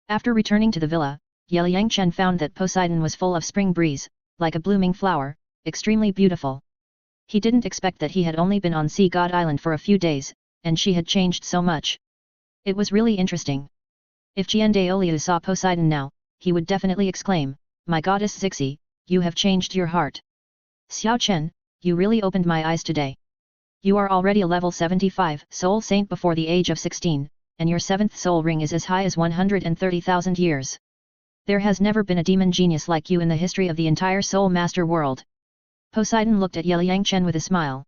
After returning to the villa, Yelang Chen found that Poseidon was full of spring breeze, like a blooming flower, extremely beautiful. He didn't expect that he had only been on Sea God Island for a few days, and she had changed so much. It was really interesting. If Jian Daoliu saw Poseidon now, he would definitely exclaim, "My goddess Zixi, you have changed your heart. Xiao Chen, you really opened my eyes today. You are already a level 75 soul saint before the age of 16, and your 7th soul ring is as high as 130,000 years. There has never been a demon genius like you in the history of the entire soul master world." Poseidon looked at Yelang Chen with a smile.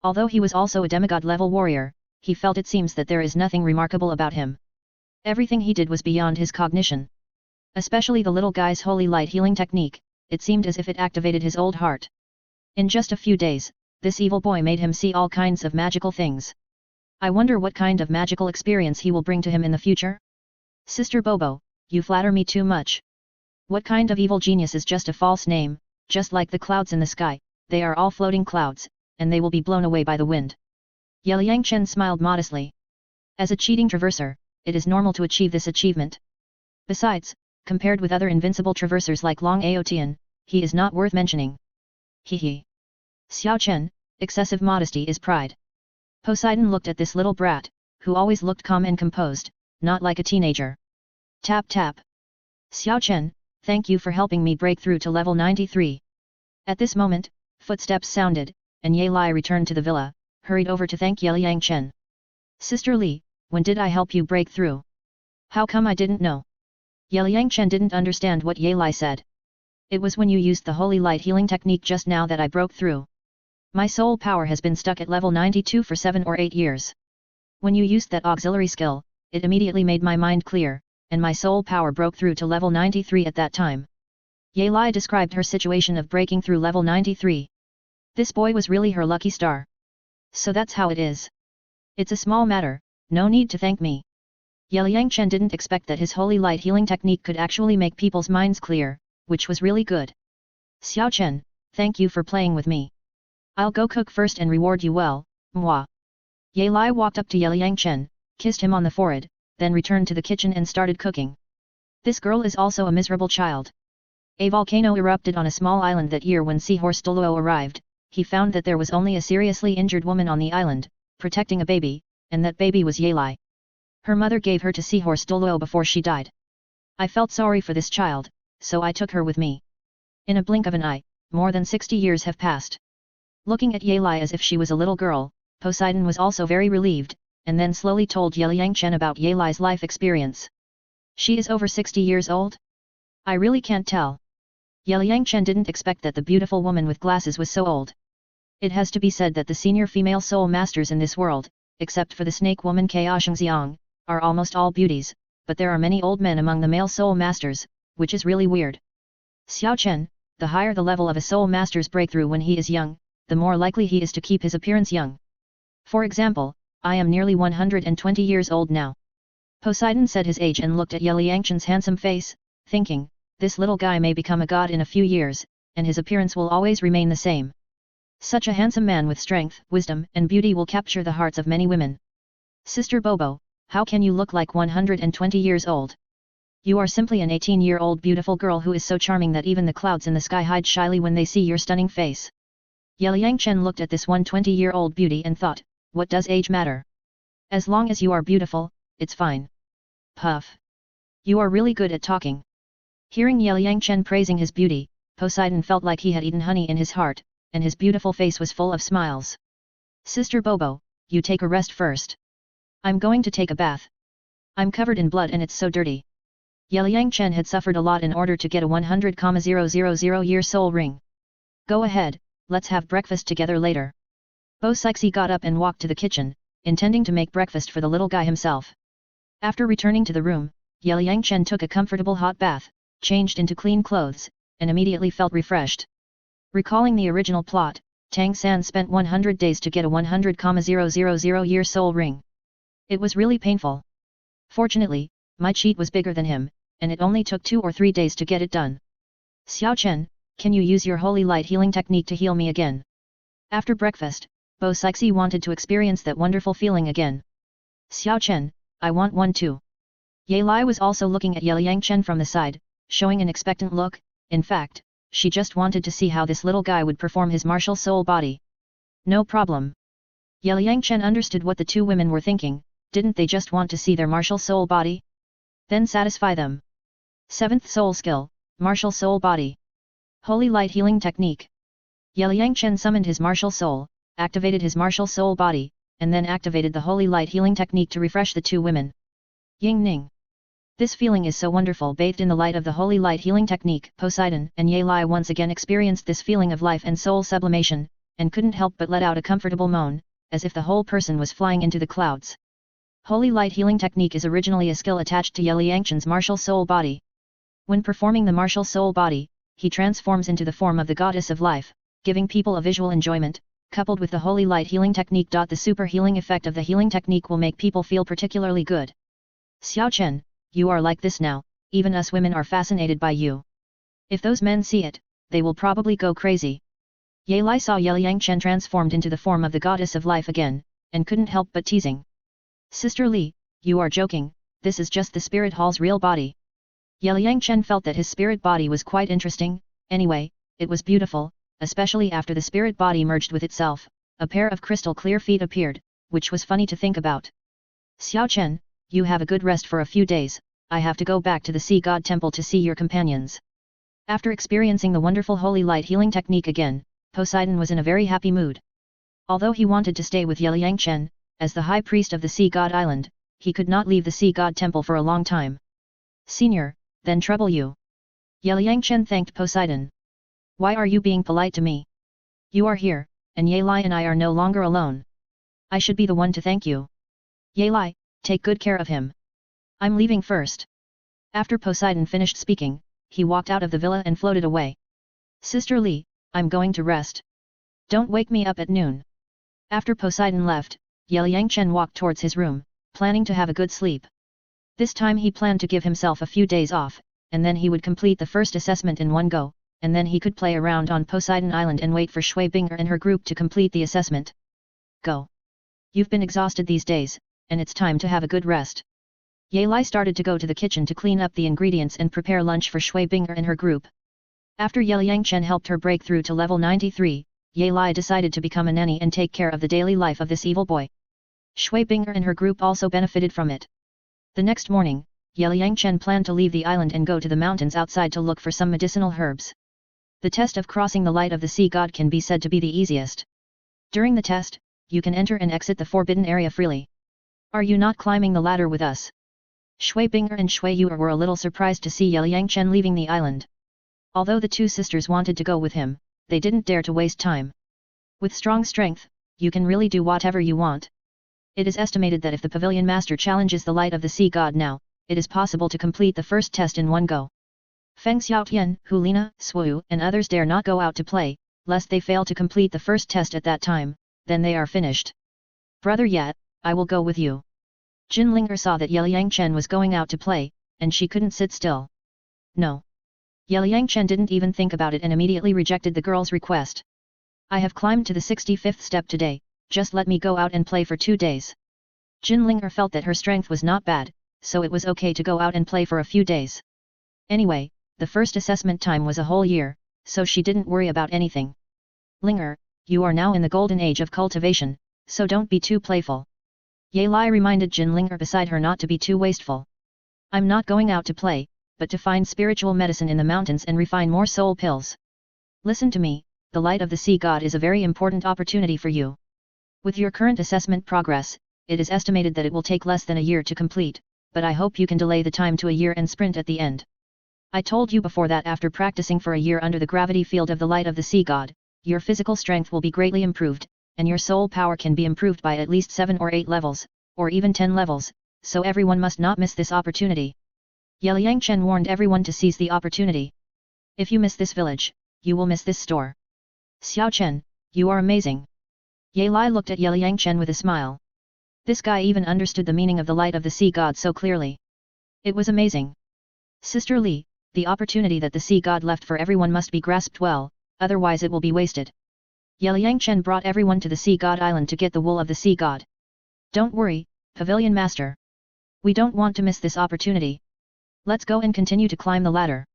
Although he was also a demigod level warrior, he felt it seems that there is nothing remarkable about him. Everything he did was beyond his cognition. Especially the little guy's holy light healing technique, it seemed as if it activated his old heart. In just a few days, this evil boy made him see all kinds of magical things. I wonder what kind of magical experience he will bring to him in the future? Sister Bobo, you flatter me too much. What kind of evil genius is just a false name, just like the clouds in the sky, they are all floating clouds, and they will be blown away by the wind. Yelang Chen smiled modestly. As a cheating traverser, it is normal to achieve this achievement. Besides, compared with other invincible traversers like Long Aotian, he is not worth mentioning. Hehe. Xiao Chen, excessive modesty is pride. Poseidon looked at this little brat, who always looked calm and composed, not like a teenager. Tap tap. Xiao Chen, thank you for helping me break through to level 93. At this moment, footsteps sounded, and Yelang returned to the villa, hurried over to thank Yelang Chen. Sister Li, when did I help you break through? How come I didn't know? Yelang Chen didn't understand what Yelang said. It was when you used the holy light healing technique just now that I broke through. My soul power has been stuck at level 92 for 7 or 8 years. When you used that auxiliary skill, it immediately made my mind clear, and my soul power broke through to level 93 at that time. Yelang described her situation of breaking through level 93. This boy was really her lucky star. So that's how it is. It's a small matter, no need to thank me. Yelang Chen didn't expect that his holy light healing technique could actually make people's minds clear, which was really good. Xiao Chen, thank you for playing with me. I'll go cook first and reward you well, mwah. Yelang walked up to Yelang Chen, kissed him on the forehead, then returned to the kitchen and started cooking. This girl is also a miserable child. A volcano erupted on a small island that year when Seahorse Douluo arrived. He found that there was only a seriously injured woman on the island, protecting a baby, and that baby was Yelang. Her mother gave her to Seahorse Douluo before she died. I felt sorry for this child, so I took her with me. In a blink of an eye, more than 60 years have passed. Looking at Yelang as if she was a little girl, Poseidon was also very relieved, and then slowly told Yelang Chen about Yelang's life experience. She is over 60 years old? I really can't tell. Yelang Chen didn't expect that the beautiful woman with glasses was so old. It has to be said that the senior female soul masters in this world, except for the snake woman Kaoshengxiang, are almost all beauties, but there are many old men among the male soul masters, which is really weird. Xiao Chen, the higher the level of a soul master's breakthrough when he is young, the more likely he is to keep his appearance young. For example, I am nearly 120 years old now. Poseidon said his age and looked at Yelang Chen's handsome face, thinking, this little guy may become a god in a few years, and his appearance will always remain the same. Such a handsome man with strength, wisdom, and beauty will capture the hearts of many women. Sister Bobo, how can you look like 120 years old? You are simply an 18-year-old beautiful girl who is so charming that even the clouds in the sky hide shyly when they see your stunning face. Yelang Chen looked at this 120-year-old beauty and thought, what does age matter? As long as you are beautiful, it's fine. Puff. You are really good at talking. Hearing Yelang Chen praising his beauty, Poseidon felt like he had eaten honey in his heart, and his beautiful face was full of smiles. Sister Bobo, you take a rest first. I'm going to take a bath. I'm covered in blood and it's so dirty. Yelang Chen had suffered a lot in order to get a 100,000-year soul ring. Go ahead, let's have breakfast together later. Bo-Sixi got up and walked to the kitchen, intending to make breakfast for the little guy himself. After returning to the room, Yelang Chen took a comfortable hot bath, changed into clean clothes, and immediately felt refreshed. Recalling the original plot, Tang San spent 100 days to get a 100,000-year soul ring. It was really painful. Fortunately, my cheat was bigger than him, and it only took 2 or 3 days to get it done. Xiao Chen, can you use your holy light healing technique to heal me again? After breakfast, Bo-Sixi wanted to experience that wonderful feeling again. Xiao Chen, I want one too. Yelang was also looking at Yelang Chen from the side, showing an expectant look. In fact, she just wanted to see how this little guy would perform his martial soul body. No problem. Yelang Chen understood what the two women were thinking. Didn't they just want to see their martial soul body? Then satisfy them. 7th soul skill, martial soul body. Holy light healing technique. Yelang Chen summoned his martial soul, activated his martial soul body, and then activated the holy light healing technique to refresh the two women. Ying Ning. This feeling is so wonderful. Bathed in the light of the holy light healing technique, Poseidon and Yelang once again experienced this feeling of life and soul sublimation, and couldn't help but let out a comfortable moan, as if the whole person was flying into the clouds. Holy light healing technique is originally a skill attached to Yelang Chen's martial soul body. When performing the martial soul body, he transforms into the form of the goddess of life, giving people a visual enjoyment. Coupled with the holy light healing technique. The super healing effect of the healing technique will make people feel particularly good. Xiao Chen, you are like this now, even us women are fascinated by you. If those men see it, they will probably go crazy. Yelang saw Yelang Chen transformed into the form of the goddess of life again, and couldn't help but teasing. Sister Li, you are joking, this is just the spirit hall's real body. Yelang Chen felt that his spirit body was quite interesting. Anyway, it was beautiful, especially after the spirit body merged with itself. A pair of crystal clear feet appeared, which was funny to think about. Xiao Chen, you have a good rest for a few days. I have to go back to the Sea God Temple to see your companions. After experiencing the wonderful holy light healing technique again, Poseidon was in a very happy mood. Although he wanted to stay with Yelang Chen, as the high priest of the Sea God Island, he could not leave the Sea God Temple for a long time. Senior, then trouble you. Yelang Chen thanked Poseidon. Why are you being polite to me? You are here, and Yelang and I are no longer alone. I should be the one to thank you. Yelang, take good care of him. I'm leaving first. After Poseidon finished speaking, he walked out of the villa and floated away. Sister Li, I'm going to rest. Don't wake me up at noon. After Poseidon left, Yelang Chen walked towards his room, planning to have a good sleep. This time he planned to give himself a few days off, and then he would complete the first assessment in one go, and then he could play around on Poseidon Island and wait for Shui Binger and her group to complete the assessment. Go. You've been exhausted these days, and it's time to have a good rest. Yelang started to go to the kitchen to clean up the ingredients and prepare lunch for Shui Binger and her group. After Yelang Chen helped her break through to level 93, Yelang decided to become a nanny and take care of the daily life of this evil boy. Shui Binger and her group also benefited from it. The next morning, Yelang Chen planned to leave the island and go to the mountains outside to look for some medicinal herbs. The test of crossing the light of the sea god can be said to be the easiest. During the test, you can enter and exit the forbidden area freely. Are you not climbing the ladder with us? Shui Binger and Shu Yuer were a little surprised to see Yelang Chen leaving the island. Although the two sisters wanted to go with him, they didn't dare to waste time. With strong strength, you can really do whatever you want. It is estimated that if the pavilion master challenges the light of the sea god now, it is possible to complete the first test in one go. Feng Xiaotian, Hulina, Swu and others dare not go out to play, lest they fail to complete the first test at that time, then they are finished. Brother Yat, I will go with you. Jin Linger saw that Yelang Chen was going out to play, and she couldn't sit still. No. Yelang Chen didn't even think about it and immediately rejected the girl's request. I have climbed to the 65th step today, just let me go out and play for 2 days. Jin Linger felt that her strength was not bad, so it was okay to go out and play for a few days. Anyway, the first assessment time was a whole year, so she didn't worry about anything. Linger, you are now in the golden age of cultivation, so don't be too playful. Yelang reminded Jin Linger beside her not to be too wasteful. I'm not going out to play, but to find spiritual medicine in the mountains and refine more soul pills. Listen to me, the light of the sea god is a very important opportunity for you. With your current assessment progress, it is estimated that it will take less than a year to complete, but I hope you can delay the time to a year and sprint at the end. I told you before that after practicing for a year under the gravity field of the light of the sea god, your physical strength will be greatly improved, and your soul power can be improved by at least 7 or 8 levels, or even 10 levels, so everyone must not miss this opportunity. Yelang Chen warned everyone to seize the opportunity. If you miss this village, you will miss this store. Xiao Chen, you are amazing. Yelang looked at Yelang Chen with a smile. This guy even understood the meaning of the light of the sea god so clearly. It was amazing. Sister Li, the opportunity that the sea god left for everyone must be grasped well, otherwise it will be wasted. Yelang Chen brought everyone to the Sea God Island to get the wool of the sea god. Don't worry, Pavilion Master. We don't want to miss this opportunity. Let's go and continue to climb the ladder.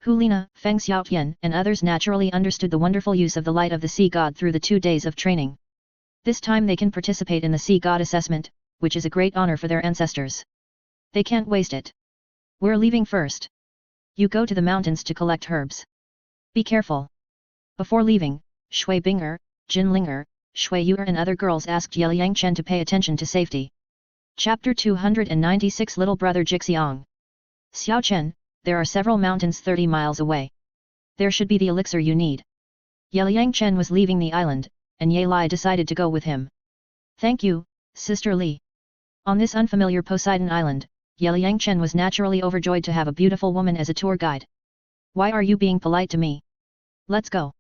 Hulina, Feng Xiaotian and others naturally understood the wonderful use of the light of the sea god through the 2 days of training. This time they can participate in the sea god assessment, which is a great honor for their ancestors. They can't waste it. We're leaving first. You go to the mountains to collect herbs. Be careful. Before leaving, Shui Binger, Jin Linger, Shu Yuer and other girls asked Yelang Chen to pay attention to safety. Chapter 296 Little Brother Jixiang. Xiao Chen, there are several mountains 30 miles away. There should be the elixir you need. Yelang Chen was leaving the island, and Yelang decided to go with him. Thank you, Sister Li. On this unfamiliar Poseidon Island, Yelang Chen was naturally overjoyed to have a beautiful woman as a tour guide. Why are you being polite to me? Let's go.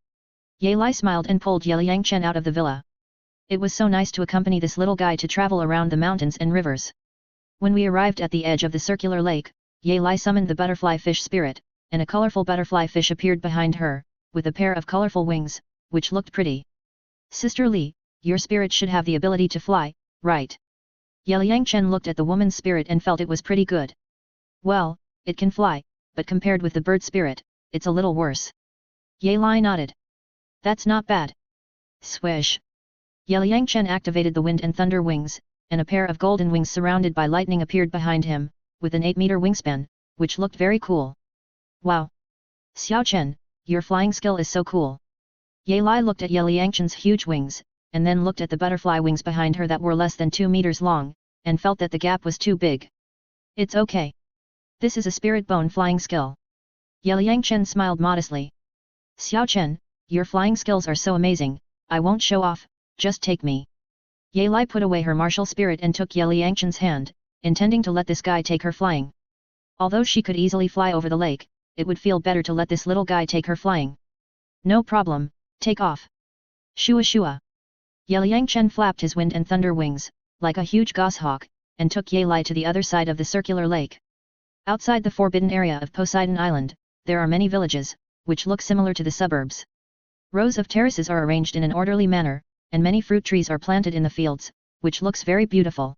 Yelang smiled and pulled Yelang Chen out of the villa. It was so nice to accompany this little guy to travel around the mountains and rivers. When we arrived at the edge of the circular lake, Yelang summoned the butterfly fish spirit, and a colorful butterfly fish appeared behind her, with a pair of colorful wings, which looked pretty. Sister Li, your spirit should have the ability to fly, right? Yelang Chen looked at the woman's spirit and felt it was pretty good. Well, it can fly, but compared with the bird spirit, it's a little worse. Yelang nodded. That's not bad. Swish. Yelang Chen activated the wind and thunder wings, and a pair of golden wings surrounded by lightning appeared behind him, with an 8-meter wingspan, which looked very cool. Wow! Xiao Chen, your flying skill is so cool. Yelang looked at Yelang Chen's huge wings, and then looked at the butterfly wings behind her that were less than 2 meters long, and felt that the gap was too big. It's okay. This is a spirit bone flying skill. Yelang Chen smiled modestly. Xiao Chen, your flying skills are so amazing, I won't show off, just take me. Yelang put away her martial spirit and took Yelang Chen's hand, intending to let this guy take her flying. Although she could easily fly over the lake, it would feel better to let this little guy take her flying. No problem, take off. Shua shua. Yelang Chen flapped his wind and thunder wings, like a huge goshawk, and took Yelang to the other side of the circular lake. Outside the forbidden area of Poseidon Island, there are many villages, which look similar to the suburbs. Rows of terraces are arranged in an orderly manner, and many fruit trees are planted in the fields, which looks very beautiful.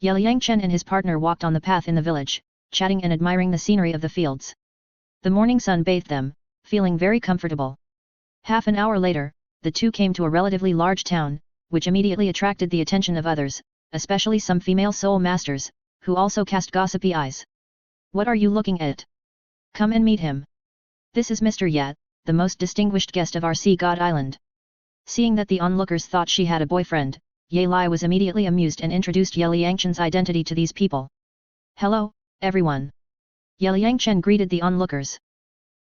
Yelang Chen and his partner walked on the path in the village, chatting and admiring the scenery of the fields. The morning sun bathed them, feeling very comfortable. Half an hour later, the two came to a relatively large town, which immediately attracted the attention of others, especially some female soul masters, who also cast gossipy eyes. What are you looking at? Come and meet him. This is Mr. Yat, the most distinguished guest of our Sea God Island. Seeing that the onlookers thought she had a boyfriend, Yelang was immediately amused and introduced Yelang Chen's identity to these people. Hello, everyone. Yelang Chen greeted the onlookers.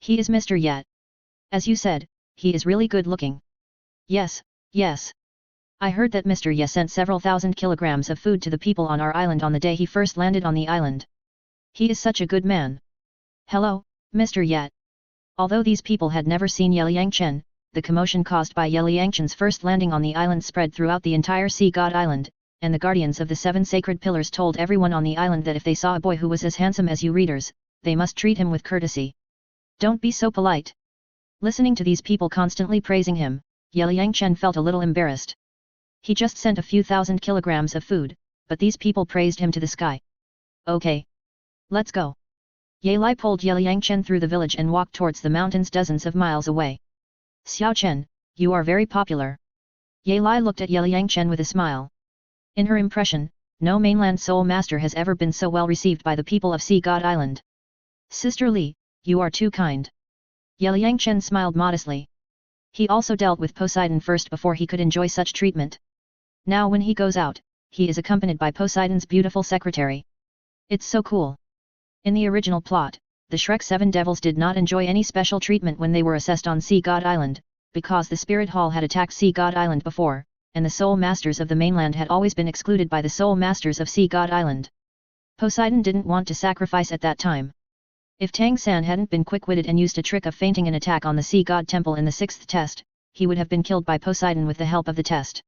He is Mr. Yat. As you said, he is really good looking. Yes, yes. I heard that Mr. Ye sent several thousand kilograms of food to the people on our island on the day he first landed on the island. He is such a good man. Hello, Mr. Yat. Although these people had never seen Yelang Chen, the commotion caused by Yelang Chen's first landing on the island spread throughout the entire Sea God Island, and the guardians of the 7 sacred pillars told everyone on the island that if they saw a boy who was as handsome as you readers, they must treat him with courtesy. Don't be so polite. Listening to these people constantly praising him, Yelang Chen felt a little embarrassed. He just sent a few thousand kilograms of food, but these people praised him to the sky. Okay. Let's go. Yelang pulled Yelang Chen through the village and walked towards the mountains dozens of miles away. Xiao Chen, you are very popular. Yelang looked at Yelang Chen with a smile. In her impression, no mainland soul master has ever been so well received by the people of Sea God Island. Sister Li, you are too kind. Yelang Chen smiled modestly. He also dealt with Poseidon first before he could enjoy such treatment. Now when he goes out, he is accompanied by Poseidon's beautiful secretary. It's so cool. In the original plot, the Shrek Seven Devils did not enjoy any special treatment when they were assessed on Sea God Island, because the Spirit Hall had attacked Sea God Island before, and the Soul Masters of the mainland had always been excluded by the Soul Masters of Sea God Island. Poseidon didn't want to sacrifice at that time. If Tang San hadn't been quick-witted and used a trick of feinting an attack on the Sea God Temple in the 6th test, he would have been killed by Poseidon with the help of the test.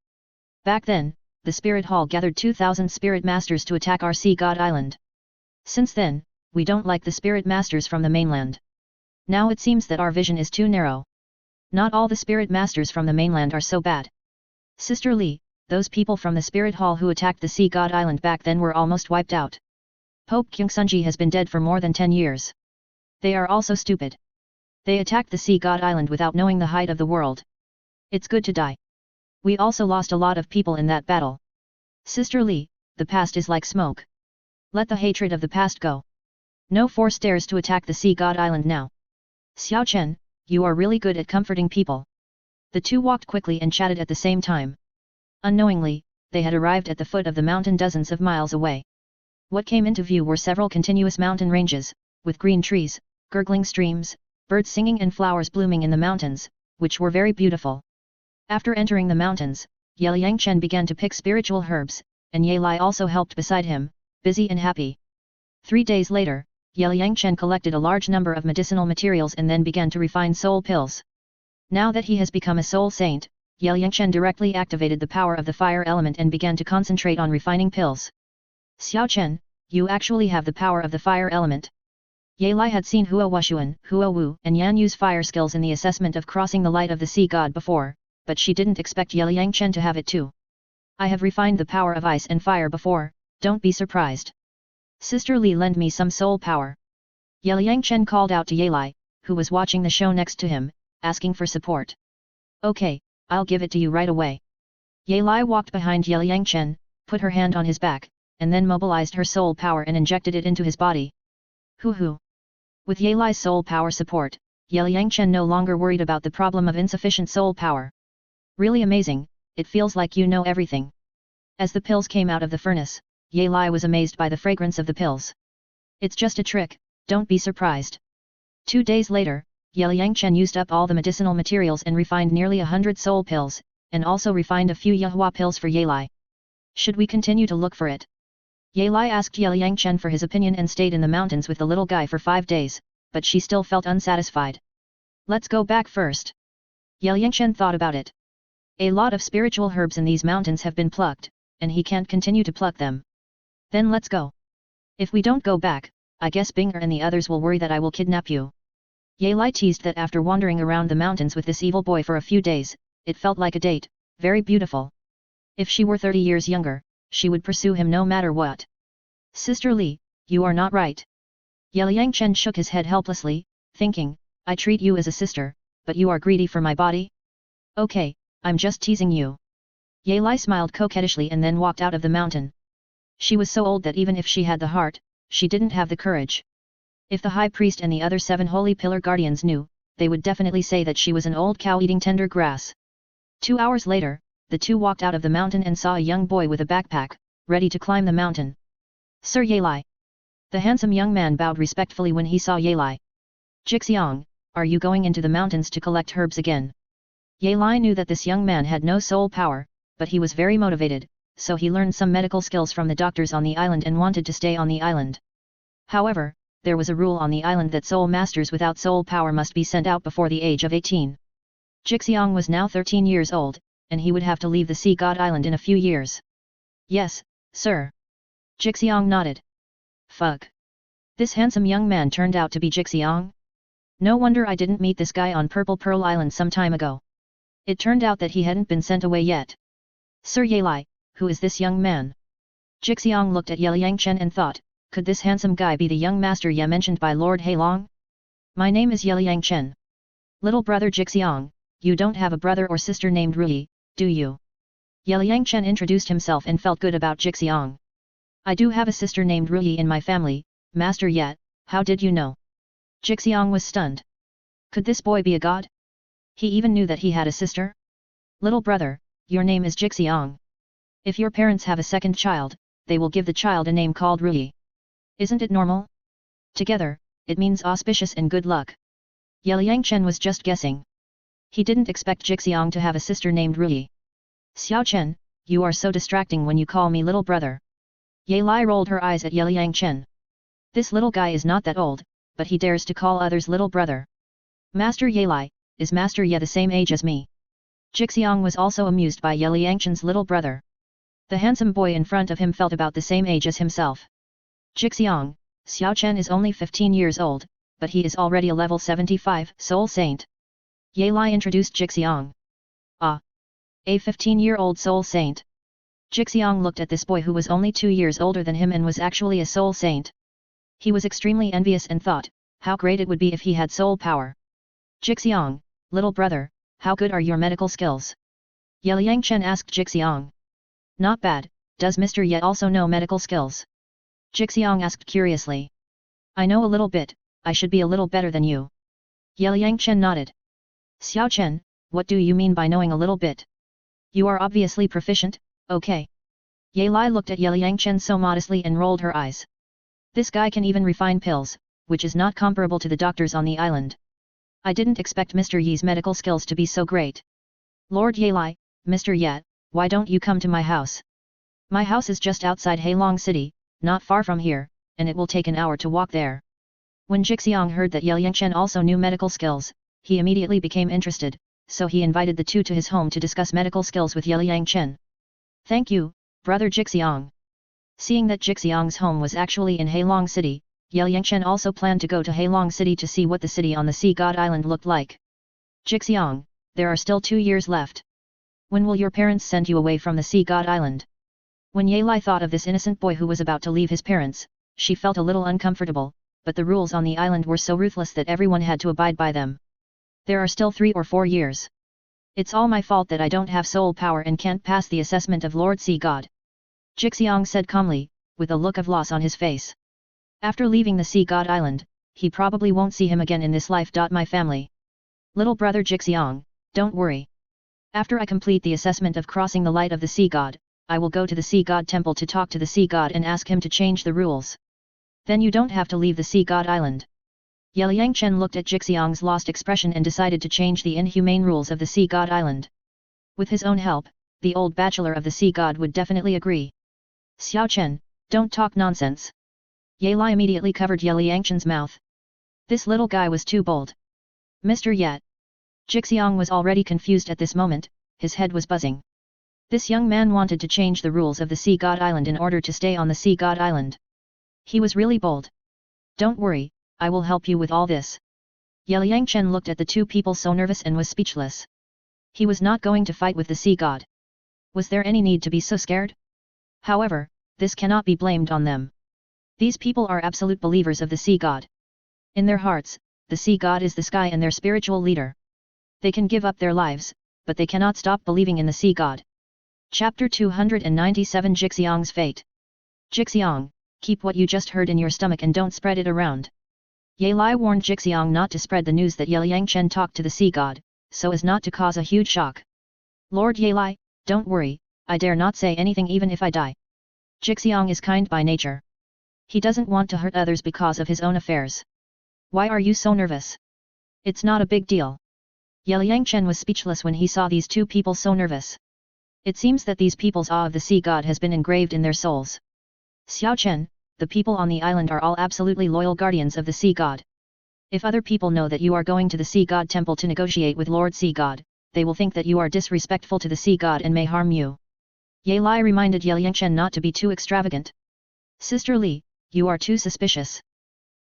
Back then, the Spirit Hall gathered 2,000 Spirit Masters to attack our Sea God Island. Since then, we don't like the Spirit Masters from the mainland. Now it seems that our vision is too narrow. Not all the Spirit Masters from the mainland are so bad. Sister Li, those people from the Spirit Hall who attacked the Sea God Island back then were almost wiped out. Pope Kyungsunji has been dead for more than 10 years. They are also stupid. They attacked the Sea God Island without knowing the height of the world. It's good to die. We also lost a lot of people in that battle. Sister Li, the past is like smoke. Let the hatred of the past go. No force dares to attack the Sea God Island now. Xiao Chen, you are really good at comforting people. The two walked quickly and chatted at the same time. Unknowingly, they had arrived at the foot of the mountain dozens of miles away. What came into view were several continuous mountain ranges, with green trees, gurgling streams, birds singing and flowers blooming in the mountains, which were very beautiful. After entering the mountains, Yelang Chen began to pick spiritual herbs, and Yelang also helped beside him, busy and happy. 3 days later, Yelang Chen collected a large number of medicinal materials and then began to refine soul pills. Now that he has become a soul saint, Yelang Chen directly activated the power of the fire element and began to concentrate on refining pills. Xiao Chen, you actually have the power of the fire element. Yelang had seen Hua Wushuan, Hua Wu and Yan use fire skills in the assessment of crossing the light of the sea god before, but she didn't expect Yelang Chen to have it too. I have refined the power of ice and fire before, don't be surprised. Sister Li, lend me some soul power. Yelang Chen called out to Yelang, who was watching the show next to him, asking for support. Okay, I'll give it to you right away. Yelang walked behind Yelang Chen, put her hand on his back, and then mobilized her soul power and injected it into his body. Hoo. With Yelang's soul power support, Yelang Chen no longer worried about the problem of insufficient soul power. Really amazing, it feels like you know everything. As the pills came out of the furnace, Yelang was amazed by the fragrance of the pills. It's just a trick, don't be surprised. 2 days later, Yelang Chen used up all the medicinal materials and refined nearly 100 soul pills, and also refined a few Yahua pills for Yelang. Should we continue to look for it? Yelang asked Yelang Chen for his opinion and stayed in the mountains with the little guy for 5 days, but she still felt unsatisfied. Let's go back first. Yelang Chen thought about it. A lot of spiritual herbs in these mountains have been plucked, and he can't continue to pluck them. Then let's go. If we don't go back, I guess Binger and the others will worry that I will kidnap you. Yelang teased that after wandering around the mountains with this evil boy for a few days, it felt like a date, very beautiful. If she were 30 years younger, she would pursue him no matter what. Sister Li, you are not right. Yelang Chen shook his head helplessly, thinking, I treat you as a sister, but you are greedy for my body? Okay, I'm just teasing you. Yelang smiled coquettishly and then walked out of the mountain. She was so old that even if she had the heart, she didn't have the courage. If the high priest and the other 7 holy pillar guardians knew, they would definitely say that she was an old cow eating tender grass. 2 hours later, the two walked out of the mountain and saw a young boy with a backpack, ready to climb the mountain. Sir Yelang. The handsome young man bowed respectfully when he saw Yelang. Jixiang, are you going into the mountains to collect herbs again? Yelang knew that this young man had no soul power, but he was very motivated, so he learned some medical skills from the doctors on the island and wanted to stay on the island. However, there was a rule on the island that soul masters without soul power must be sent out before the age of 18. Jixiang was now 13 years old, and he would have to leave the Sea God Island in a few years. Yes, sir. Jixiang nodded. Fuck. This handsome young man turned out to be Jixiang? No wonder I didn't meet this guy on Purple Pearl Island some time ago. It turned out that he hadn't been sent away yet. Sir Yelang, who is this young man? Jixiang looked at Yelang Chen and thought, could this handsome guy be the young master Ye mentioned by Lord Yelang? My name is Yelang Chen. Little brother Jixiang, you don't have a brother or sister named Rui, do you? Yelang Chen introduced himself and felt good about Jixiang. I do have a sister named Rui in my family, Master Ye, how did you know? Jixiang was stunned. Could this boy be a god? He even knew that he had a sister? Little brother, your name is Jixiang. If your parents have a second child, they will give the child a name called Rui. Isn't it normal? Together, it means auspicious and good luck. Yelang Chen was just guessing. He didn't expect Jixiang to have a sister named Rui. Xiao Chen, you are so distracting when you call me little brother. Yelang rolled her eyes at Yelang Chen. This little guy is not that old, but he dares to call others little brother. Master Yelang, is Master Ye the same age as me? Jixiang was also amused by Yelang Chen's little brother. The handsome boy in front of him felt about the same age as himself. Jixiang, Xiao Chen is only 15 years old, but he is already a level 75 soul saint. Yelang introduced Jixiang. Ah! A 15-year-old soul saint. Jixiang looked at this boy who was only 2 years older than him and was actually a soul saint. He was extremely envious and thought, how great it would be if he had soul power. Jixiang, little brother, how good are your medical skills? Yelang Chen asked Jixiang. Not bad, does Mr. Ye also know medical skills? Jixiang asked curiously. I know a little bit, I should be a little better than you. Yelang Chen nodded. Xiao Chen, what do you mean by knowing a little bit? You are obviously proficient, okay. Yelang looked at Yelang Chen so modestly and rolled her eyes. This guy can even refine pills, which is not comparable to the doctors on the island. I didn't expect Mr. Ye's medical skills to be so great. Lord Yelang, Mr. Ye, why don't you come to my house? My house is just outside Heilong City, not far from here, and it will take an hour to walk there. When Jixiang heard that Yelang Chen also knew medical skills, he immediately became interested, so he invited the two to his home to discuss medical skills with Yelang Chen. Thank you, brother Jixiang. Seeing that Jixiang's home was actually in Heilong City, Yelang Chen also planned to go to Heilong City to see what the city on the Sea God Island looked like. Jixiang, there are still 2 years left. When will your parents send you away from the Sea God Island? When Yelang thought of this innocent boy who was about to leave his parents, she felt a little uncomfortable, but the rules on the island were so ruthless that everyone had to abide by them. There are still 3 or 4 years. It's all my fault that I don't have soul power and can't pass the assessment of Lord Sea God. Jixiang said calmly, with a look of loss on his face. After leaving the Sea God Island, he probably won't see him again in this life. My family. Little brother Jixiang, don't worry. After I complete the assessment of crossing the light of the Sea God, I will go to the Sea God Temple to talk to the Sea God and ask him to change the rules. Then you don't have to leave the Sea God Island. Yelang Chen looked at Jixiang's lost expression and decided to change the inhumane rules of the Sea God Island. With his own help, the old bachelor of the Sea God would definitely agree. Xiao Chen, don't talk nonsense. Yelang immediately covered Yelang Chen's mouth. This little guy was too bold. Mr. Ye. Jixiang was already confused at this moment, his head was buzzing. This young man wanted to change the rules of the Sea God Island in order to stay on the Sea God Island. He was really bold. Don't worry, I will help you with all this. Yelang Chen looked at the two people so nervous and was speechless. He was not going to fight with the Sea God. Was there any need to be so scared? However, this cannot be blamed on them. These people are absolute believers of the Sea God. In their hearts, the Sea God is the sky and their spiritual leader. They can give up their lives, but they cannot stop believing in the Sea God. Chapter 297 Jixiang's Fate. Jixiang, keep what you just heard in your stomach and don't spread it around. Yelang warned Jixiang not to spread the news that Yelang Chen talked to the Sea God, so as not to cause a huge shock. Lord Yelang, don't worry, I dare not say anything even if I die. Jixiang is kind by nature. He doesn't want to hurt others because of his own affairs. Why are you so nervous? It's not a big deal. Yelang Chen was speechless when he saw these two people so nervous. It seems that these people's awe of the Sea God has been engraved in their souls. Xiao Chen, the people on the island are all absolutely loyal guardians of the Sea God. If other people know that you are going to the Sea God Temple to negotiate with Lord Sea God, they will think that you are disrespectful to the Sea God and may harm you. Yelang reminded Yelang Chen not to be too extravagant. Sister Li, you are too suspicious.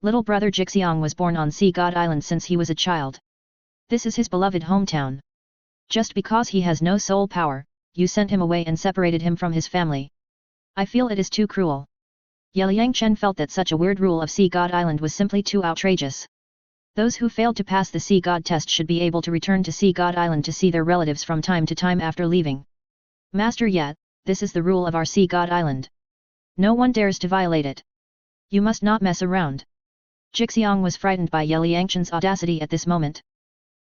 Little brother Jixiang was born on Sea God Island since he was a child. This is his beloved hometown. Just because he has no soul power, you sent him away and separated him from his family. I feel it is too cruel. Yelang Chen felt that such a weird rule of Sea God Island was simply too outrageous. Those who failed to pass the Sea God test should be able to return to Sea God Island to see their relatives from time to time after leaving. Master Yat, this is the rule of our Sea God Island. No one dares to violate it. You must not mess around. Jixiang was frightened by Yelang Chen's audacity at this moment.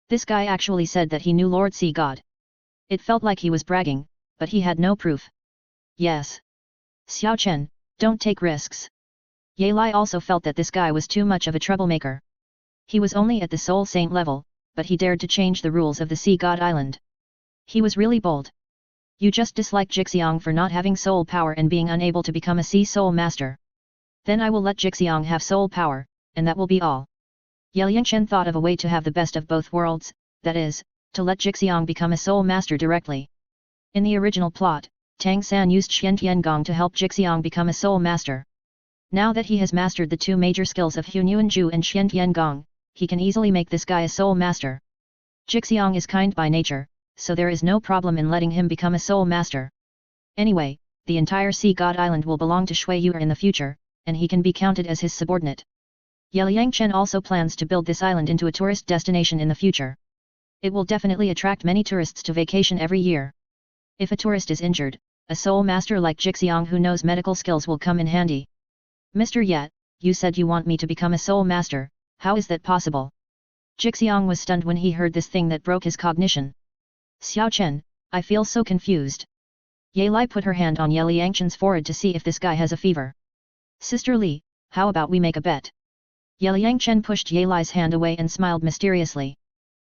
This guy actually said that he knew Lord Sea God. It felt like he was bragging, but he had no proof. Yes. Xiao Chen, don't take risks. Ye Lai also felt that this guy was too much of a troublemaker. He was only at the Soul Saint level, but he dared to change the rules of the Sea God Island. He was really bold. You just dislike Jixiang for not having soul power and being unable to become a Sea Soul Master. Then I will let Jixiang have soul power, and that will be all. Yelang Chen thought of a way to have the best of both worlds, that is, to let Jixiang become a soul master directly. In the original plot, Tang San used Xian Tiangong to help Jixiang become a soul master. Now that he has mastered the two major skills of Hunyuanju and Xian Tiangong, he can easily make this guy a soul master. Jixiang is kind by nature, so there is no problem in letting him become a soul master. Anyway, the entire Sea God Island will belong to Shu Yuer in the future, and he can be counted as his subordinate. Yelang Chen also plans to build this island into a tourist destination in the future. It will definitely attract many tourists to vacation every year. If a tourist is injured, a soul master like Jixiang who knows medical skills will come in handy. Mr. Yat, you said you want me to become a soul master, how is that possible? Jixiang was stunned when he heard this thing that broke his cognition. Xiao Chen, I feel so confused. Ye Lai put her hand on Yelang Chen's forehead to see if this guy has a fever. Sister Li, how about we make a bet? Yelang Chen pushed Ye Lai's hand away and smiled mysteriously.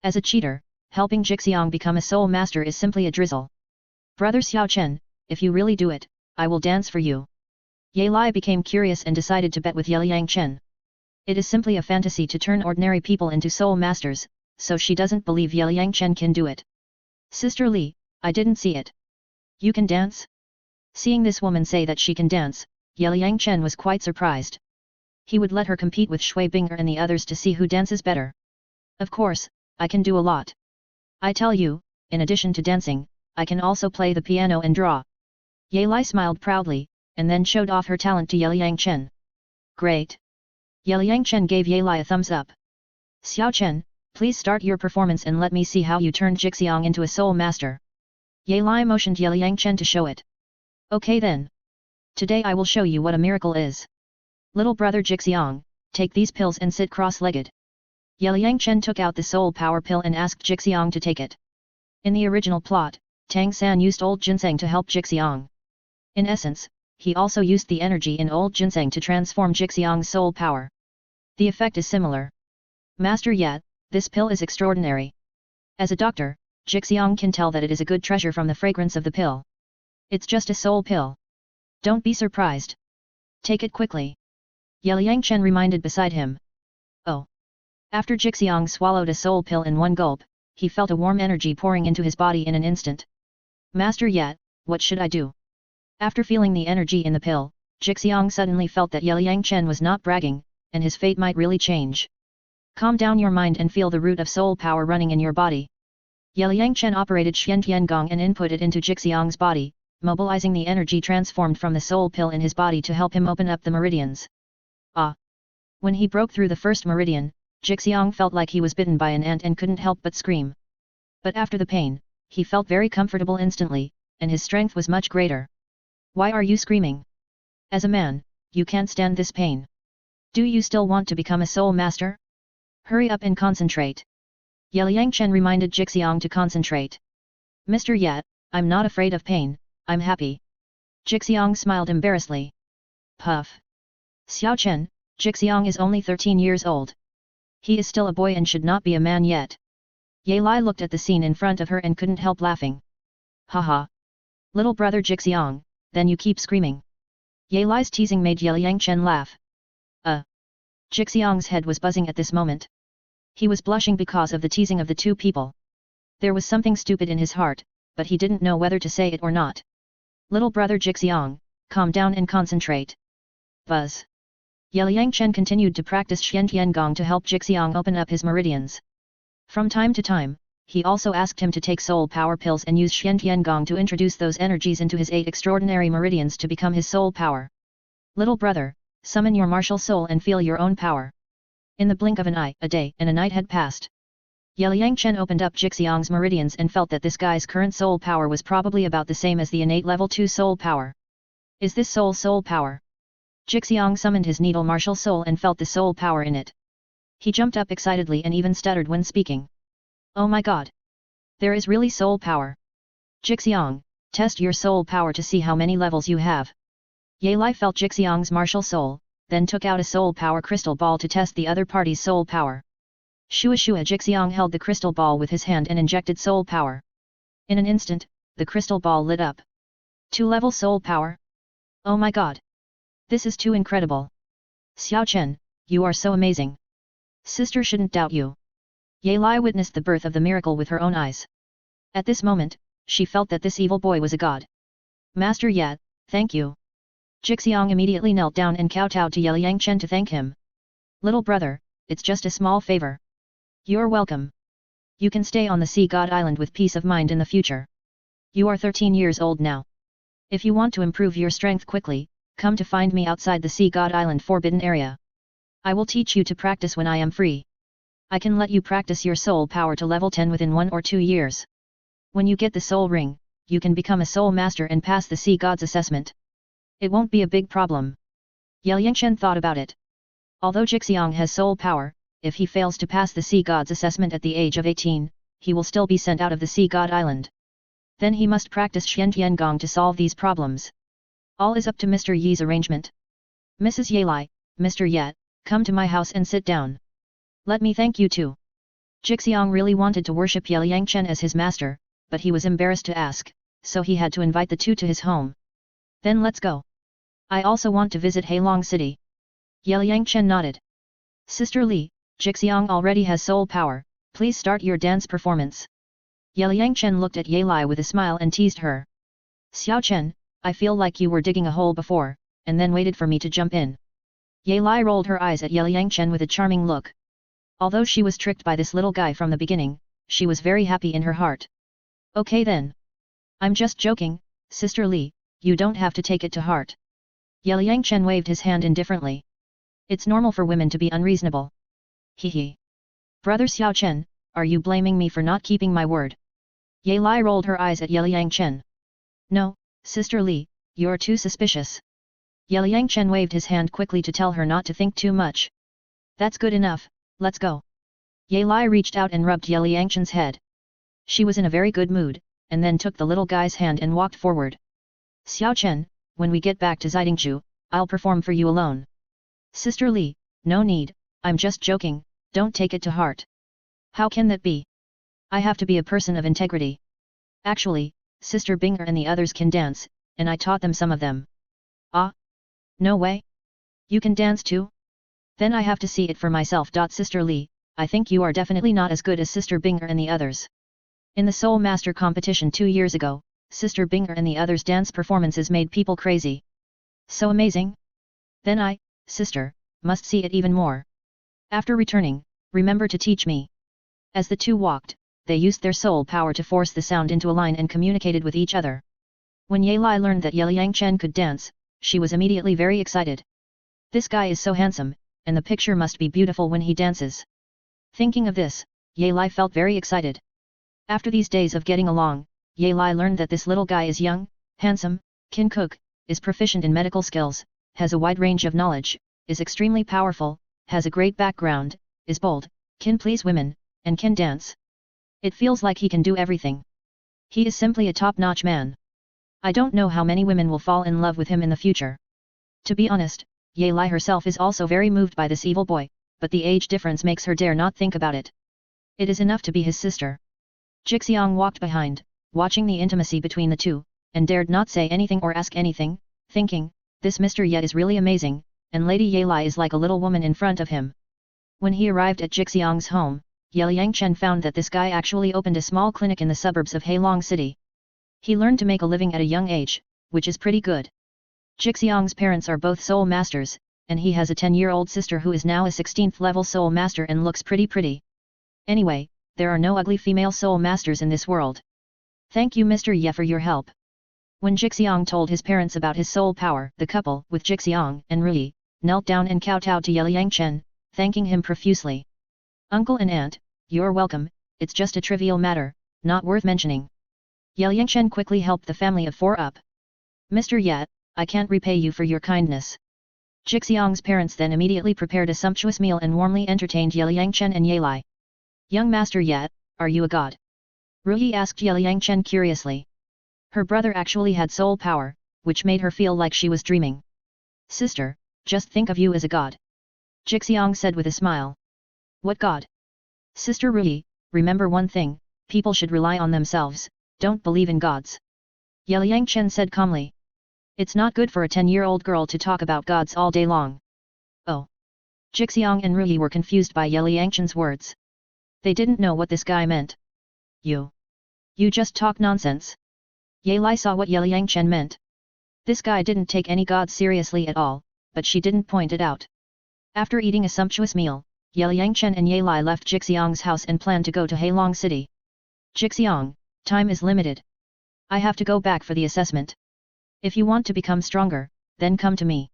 As a cheater, helping Jixiang become a soul master is simply a drizzle. Brother Xiao Chen, if you really do it, I will dance for you. Ye Lai became curious and decided to bet with Yelang Chen. It is simply a fantasy to turn ordinary people into soul masters, so she doesn't believe Yelang Chen can do it. Sister Li, I didn't see it. You can dance? Seeing this woman say that she can dance, Yelang Chen was quite surprised. He would let her compete with Shui Binger and the others to see who dances better. Of course, I can do a lot. I tell you, in addition to dancing, I can also play the piano and draw. Ye Lai smiled proudly, and then showed off her talent to Yelang Chen. Great! Yelang Chen gave Ye Lai a thumbs up. Xiao Chen, please start your performance and let me see how you turned Jixiang into a soul master. Ye Lai motioned Yelang Chen to show it. Okay then. Today I will show you what a miracle is. Little brother Jixiang, take these pills and sit cross-legged. Yelang Chen took out the soul power pill and asked Jixiang to take it. In the original plot, Tang San used old ginseng to help Jixiang. In essence, he also used the energy in old ginseng to transform Jixiang's soul power. The effect is similar. Master Yat, this pill is extraordinary. As a doctor, Jixiang can tell that it is a good treasure from the fragrance of the pill. It's just a soul pill. Don't be surprised. Take it quickly. Yelang Chen reminded beside him. Oh. After Jixiang swallowed a soul pill in one gulp, he felt a warm energy pouring into his body in an instant. Master Yat, what should I do? After feeling the energy in the pill, Jixiang suddenly felt that Yelang Chen was not bragging, and his fate might really change. Calm down your mind and feel the root of soul power running in your body. Yelang Chen operated Xian Tiangong and input it into Jixiang's body, mobilizing the energy transformed from the soul pill in his body to help him open up the meridians. Ah! When he broke through the first meridian, Jixiang felt like he was bitten by an ant and couldn't help but scream. But after the pain, he felt very comfortable instantly, and his strength was much greater. Why are you screaming? As a man, you can't stand this pain. Do you still want to become a soul master? Hurry up and concentrate. Yelang Chen reminded Jixiang to concentrate. Mr. Yat, I'm not afraid of pain, I'm happy. Jixiang smiled embarrassedly. Puff. Xiao Chen, Jixiang is only 13 years old. He is still a boy and should not be a man yet. Ye Lai looked at the scene in front of her and couldn't help laughing. Haha. Little brother Jixiang, then you keep screaming. Ye Lai's teasing made Yelang Chen laugh. Jixiang's head was buzzing at this moment. He was blushing because of the teasing of the two people. There was something stupid in his heart, but he didn't know whether to say it or not. Little brother Jixiang, calm down and concentrate. Buzz. Yelang Chen continued to practice Xian Gong to help Jixiang open up his meridians. From time to time, he also asked him to take soul power pills and use Xian Gong to introduce those energies into his 8 extraordinary meridians to become his soul power. Little brother, summon your martial soul and feel your own power. In the blink of an eye, a day and a night had passed. Yelang Chen opened up Jixiang's meridians and felt that this guy's current soul power was probably about the same as the innate level 2 soul power. Is this soul power? Jixiang summoned his needle martial soul and felt the soul power in it. He jumped up excitedly and even stuttered when speaking. Oh my god! There is really soul power. Jixiang, test your soul power to see how many levels you have. Yelang felt Jixiang's martial soul, then took out a soul power crystal ball to test the other party's soul power. Shua Jixiang held the crystal ball with his hand and injected soul power. In an instant, the crystal ball lit up. 2-level soul power? Oh my god! This is too incredible. Xiao Chen, you are so amazing. Sister shouldn't doubt you. Yelang witnessed the birth of the miracle with her own eyes. At this moment, she felt that this evil boy was a god. Master Yat, thank you. Jixiang immediately knelt down and kowtowed to Yelang Chen to thank him. Little brother, it's just a small favor. You're welcome. You can stay on the Sea God Island with peace of mind in the future. You are 13 years old now. If you want to improve your strength quickly, come to find me outside the Sea God Island forbidden area. I will teach you to practice when I am free. I can let you practice your soul power to level 10 within 1 or 2 years. When you get the soul ring, you can become a soul master and pass the Sea God's assessment. It won't be a big problem. Yelang Chen thought about it. Although Jixiang has soul power, if he fails to pass the Sea God's assessment at the age of 18, he will still be sent out of the Sea God Island. Then he must practice Xian Gong to solve these problems. All is up to Mr. Yi's arrangement. Mrs. Yelang, Mr. Yat, come to my house and sit down. Let me thank you too. Jixiang really wanted to worship Yelang Chen as his master, but he was embarrassed to ask, so he had to invite the two to his home. Then let's go. I also want to visit Heilong City. Yelang Chen nodded. Sister Li, Jixiang already has soul power, please start your dance performance. Yelang Chen looked at Yelang with a smile and teased her. Xiao Chen, I feel like you were digging a hole before, and then waited for me to jump in. Yelang rolled her eyes at Yelang Chen with a charming look. Although she was tricked by this little guy from the beginning, she was very happy in her heart. Okay then. I'm just joking, Sister Li, you don't have to take it to heart. Yelang Chen waved his hand indifferently. It's normal for women to be unreasonable. Hee. Brother Xiao Chen, are you blaming me for not keeping my word? Yelang rolled her eyes at Yelang Chen. No, Sister Li, you're too suspicious. Yelang Chen waved his hand quickly to tell her not to think too much. That's good enough, let's go. Yelang reached out and rubbed Yelang Chen's head. She was in a very good mood, and then took the little guy's hand and walked forward. Xiao Chen, when we get back to Zidingzhu, I'll perform for you alone. Sister Li, no need, I'm just joking, don't take it to heart. How can that be? I have to be a person of integrity. Actually, Sister Binger and the others can dance, and I taught them some of them. Ah? No way? You can dance too? Then I have to see it for myself. Sister Li, I think you are definitely not as good as Sister Binger and the others. In the Soul Master competition 2 years ago, Sister Binger and the others' dance performances made people crazy. So amazing? Then I, Sister, must see it even more. After returning, remember to teach me. As the two walked, they used their soul power to force the sound into a line and communicated with each other. When Yelang learned that Yelang Chen could dance, she was immediately very excited. This guy is so handsome, and the picture must be beautiful when he dances. Thinking of this, Yelang felt very excited. After these days of getting along, Yelang learned that this little guy is young, handsome, can cook, is proficient in medical skills, has a wide range of knowledge, is extremely powerful, has a great background, is bold, can please women, and can dance. It feels like he can do everything. He is simply a top-notch man. I don't know how many women will fall in love with him in the future. To be honest, Yelang herself is also very moved by this evil boy, but the age difference makes her dare not think about it. It is enough to be his sister. Jixiang walked behind, watching the intimacy between the two, and dared not say anything or ask anything, thinking, this Mr. Yet is really amazing, and Lady Yelang is like a little woman in front of him. When he arrived at Jixiang's home, Yelang Chen found that this guy actually opened a small clinic in the suburbs of Heilong City. He learned to make a living at a young age, which is pretty good. Jixiang's parents are both soul masters, and he has a 10-year-old sister who is now a 16th level soul master and looks pretty. Anyway, there are no ugly female soul masters in this world. Thank you Mr. Ye for your help. When Jixiang told his parents about his soul power, the couple, with Jixiang and Rui, knelt down and kowtowed to Yelang Chen, thanking him profusely. Uncle and aunt, you're welcome, it's just a trivial matter, not worth mentioning. Yelang Chen quickly helped the family of 4 up. Mr. Ye, I can't repay you for your kindness. Jixiang's parents then immediately prepared a sumptuous meal and warmly entertained Yelang Chen and Yelang. Young Master Ye, are you a god? Rui asked Yelang Chen curiously. Her brother actually had soul power, which made her feel like she was dreaming. Sister, just think of you as a god. Jixiang said with a smile. What god? Sister Rui, remember one thing, people should rely on themselves, don't believe in gods. Yelang Chen said calmly. It's not good for a 10-year-old girl to talk about gods all day long. Oh. Jixiang and Rui were confused by Yelang Chen's words. They didn't know what this guy meant. You just talk nonsense. Yelang saw what Yelang Chen meant. This guy didn't take any gods seriously at all, but she didn't point it out. After eating a sumptuous meal, Yelang Chen and Yelang left Jixiang's house and planned to go to Heilong City. Jixiang, time is limited. I have to go back for the assessment. If you want to become stronger, then come to me.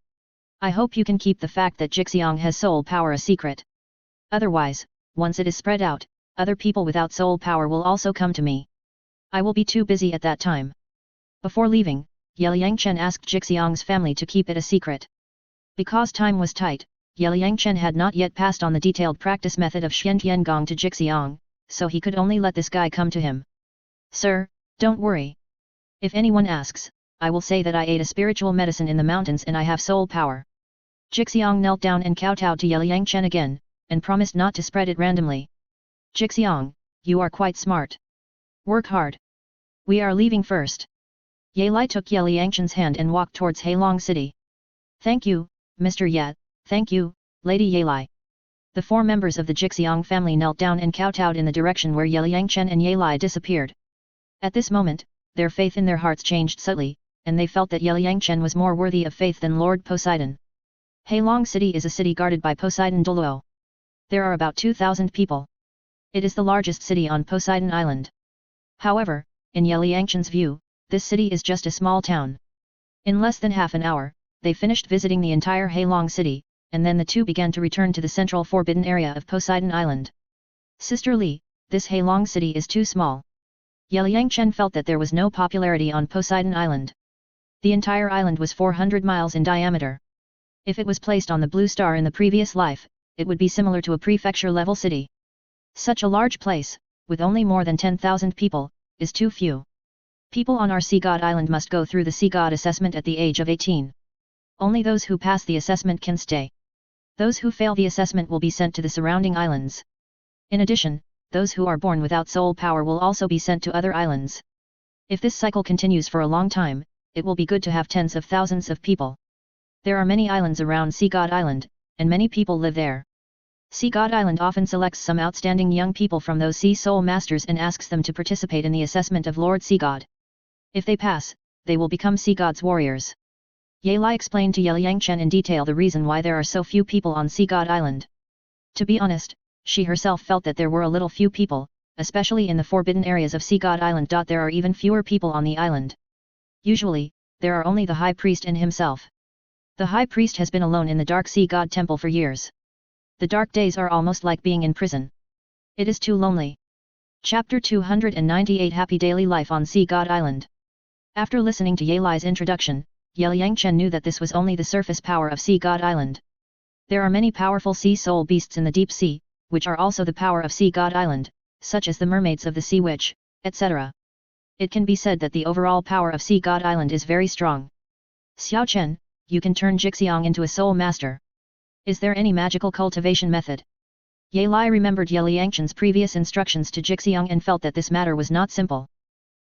I hope you can keep the fact that Jixiang has soul power a secret. Otherwise, once it is spread out, other people without soul power will also come to me. I will be too busy at that time. Before leaving, Yelang Chen asked Jixiang's family to keep it a secret. Because time was tight, Yelang Chen had not yet passed on the detailed practice method of Xian Gong to Jixiang, so he could only let this guy come to him. Sir, don't worry. If anyone asks, I will say that I ate a spiritual medicine in the mountains and I have soul power. Jixiang knelt down and kowtowed to Yelang Chen again, and promised not to spread it randomly. Jixiang, you are quite smart. Work hard. We are leaving first. Yelang took Yelang Chen's hand and walked towards Heilong City. Thank you, Mr. Ye, thank you, Lady Yelang. The 4 members of the Jixiang family knelt down and kowtowed in the direction where Yelang Chen and Yelang disappeared. At this moment, their faith in their hearts changed subtly, and they felt that Yelang Chen was more worthy of faith than Lord Poseidon. Heilong City is a city guarded by Poseidon Douluo. There are about 2,000 people. It is the largest city on Poseidon Island. However, in Yelang Chen's view, this city is just a small town. In less than half an hour, they finished visiting the entire Heilong City, and then the two began to return to the central forbidden area of Poseidon Island. Sister Li, this Heilong City is too small. Yelang Chen felt that there was no popularity on Poseidon Island. The entire island was 400 miles in diameter. If it was placed on the Blue Star in the previous life, it would be similar to a prefecture-level city. Such a large place, with only more than 10,000 people, is too few. People on our Sea God Island must go through the Sea God assessment at the age of 18. Only those who pass the assessment can stay. Those who fail the assessment will be sent to the surrounding islands. In addition, those who are born without soul power will also be sent to other islands. If this cycle continues for a long time, it will be good to have tens of thousands of people. There are many islands around Sea God Island, and many people live there. Sea God Island often selects some outstanding young people from those Sea Soul Masters and asks them to participate in the assessment of Lord Sea God. If they pass, they will become Sea God's warriors. Yelang explained to Yelang Chen in detail the reason why there are so few people on Sea God Island. To be honest, she herself felt that there were a little few people, especially in the forbidden areas of Sea God Island. There are even fewer people on the island. Usually, there are only the High Priest and himself. The High Priest has been alone in the Dark Sea God Temple for years. The dark days are almost like being in prison. It is too lonely. Chapter 298 Happy Daily Life on Sea God Island. After listening to Yelang's introduction, Yelang Chen knew that this was only the surface power of Sea God Island. There are many powerful sea soul beasts in the deep sea, which are also the power of Sea God Island, such as the mermaids of the Sea Witch, etc. It can be said that the overall power of Sea God Island is very strong. Xiao Chen, you can turn Jixiang into a soul master. Is there any magical cultivation method? Yelang remembered Yelang Chen's previous instructions to Jixiang and felt that this matter was not simple.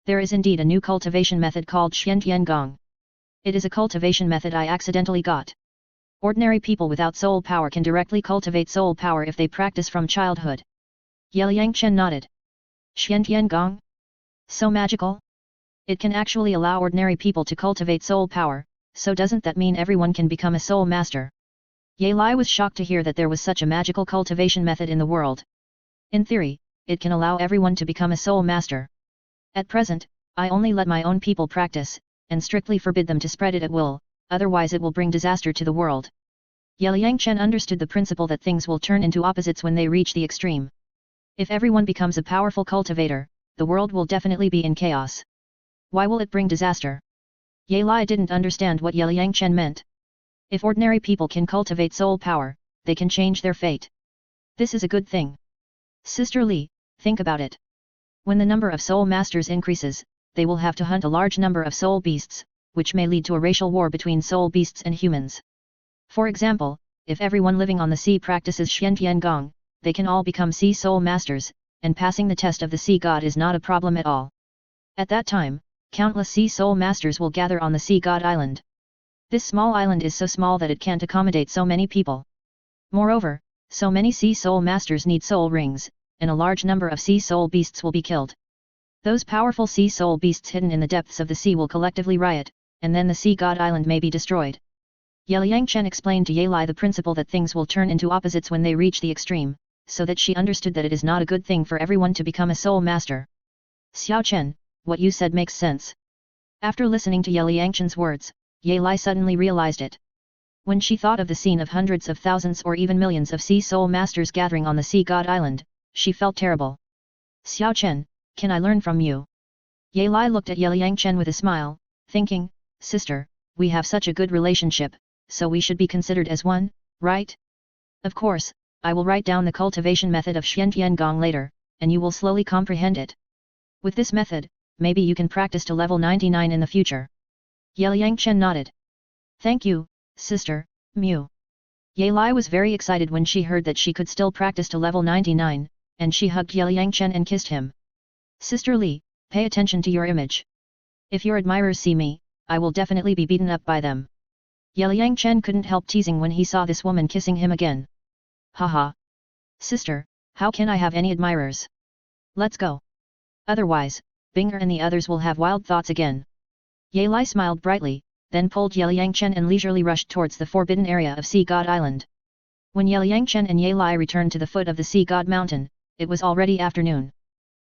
There is indeed a new cultivation method called Xian Gong. It is a cultivation method I accidentally got. Ordinary people without soul power can directly cultivate soul power if they practice from childhood. Yelang Chen nodded. Xian Gong? So magical? It can actually allow ordinary people to cultivate soul power, so doesn't that mean everyone can become a soul master? Yelang was shocked to hear that there was such a magical cultivation method in the world. In theory, it can allow everyone to become a soul master. At present, I only let my own people practice, and strictly forbid them to spread it at will, otherwise it will bring disaster to the world. Yelang Chen understood the principle that things will turn into opposites when they reach the extreme. If everyone becomes a powerful cultivator, the world will definitely be in chaos. Why will it bring disaster? Yelang didn't understand what Yelang Chen meant. If ordinary people can cultivate soul power, they can change their fate. This is a good thing. Sister Li, think about it. When the number of soul masters increases, they will have to hunt a large number of soul beasts, which may lead to a racial war between soul beasts and humans. For example, if everyone living on the sea practices Shen Gong, they can all become sea soul masters, and passing the test of the sea god is not a problem at all. At that time, countless sea soul masters will gather on the Sea God Island. This small island is so small that it can't accommodate so many people. Moreover, so many sea soul masters need soul rings, and a large number of sea soul beasts will be killed. Those powerful sea soul beasts hidden in the depths of the sea will collectively riot, and then the Sea God Island may be destroyed. Yelang Chen explained to Yelang the principle that things will turn into opposites when they reach the extreme, so that she understood that it is not a good thing for everyone to become a soul master. Xiao Chen, what you said makes sense. After listening to Yelang Chen's words, Yelang suddenly realized it. When she thought of the scene of hundreds of thousands or even millions of sea soul masters gathering on the Sea God Island, she felt terrible. Xiao Chen, can I learn from you? Yelang looked at Yelang Chen with a smile, thinking, sister, we have such a good relationship, so we should be considered as one, right? Of course, I will write down the cultivation method of Shen Gong later, and you will slowly comprehend it. With this method, maybe you can practice to level 99 in the future. Yelang Chen nodded. Thank you, sister, Mew. Yelang was very excited when she heard that she could still practice to level 99, and she hugged Yelang Chen and kissed him. Sister Li, pay attention to your image. If your admirers see me, I will definitely be beaten up by them. Yelang Chen couldn't help teasing when he saw this woman kissing him again. Haha. Sister, how can I have any admirers? Let's go. Otherwise, Binger and the others will have wild thoughts again. Yelang smiled brightly, then pulled Yelang Chen and leisurely rushed towards the forbidden area of Sea God Island. When Yelang Chen and Yelang returned to the foot of the Sea God Mountain, it was already afternoon.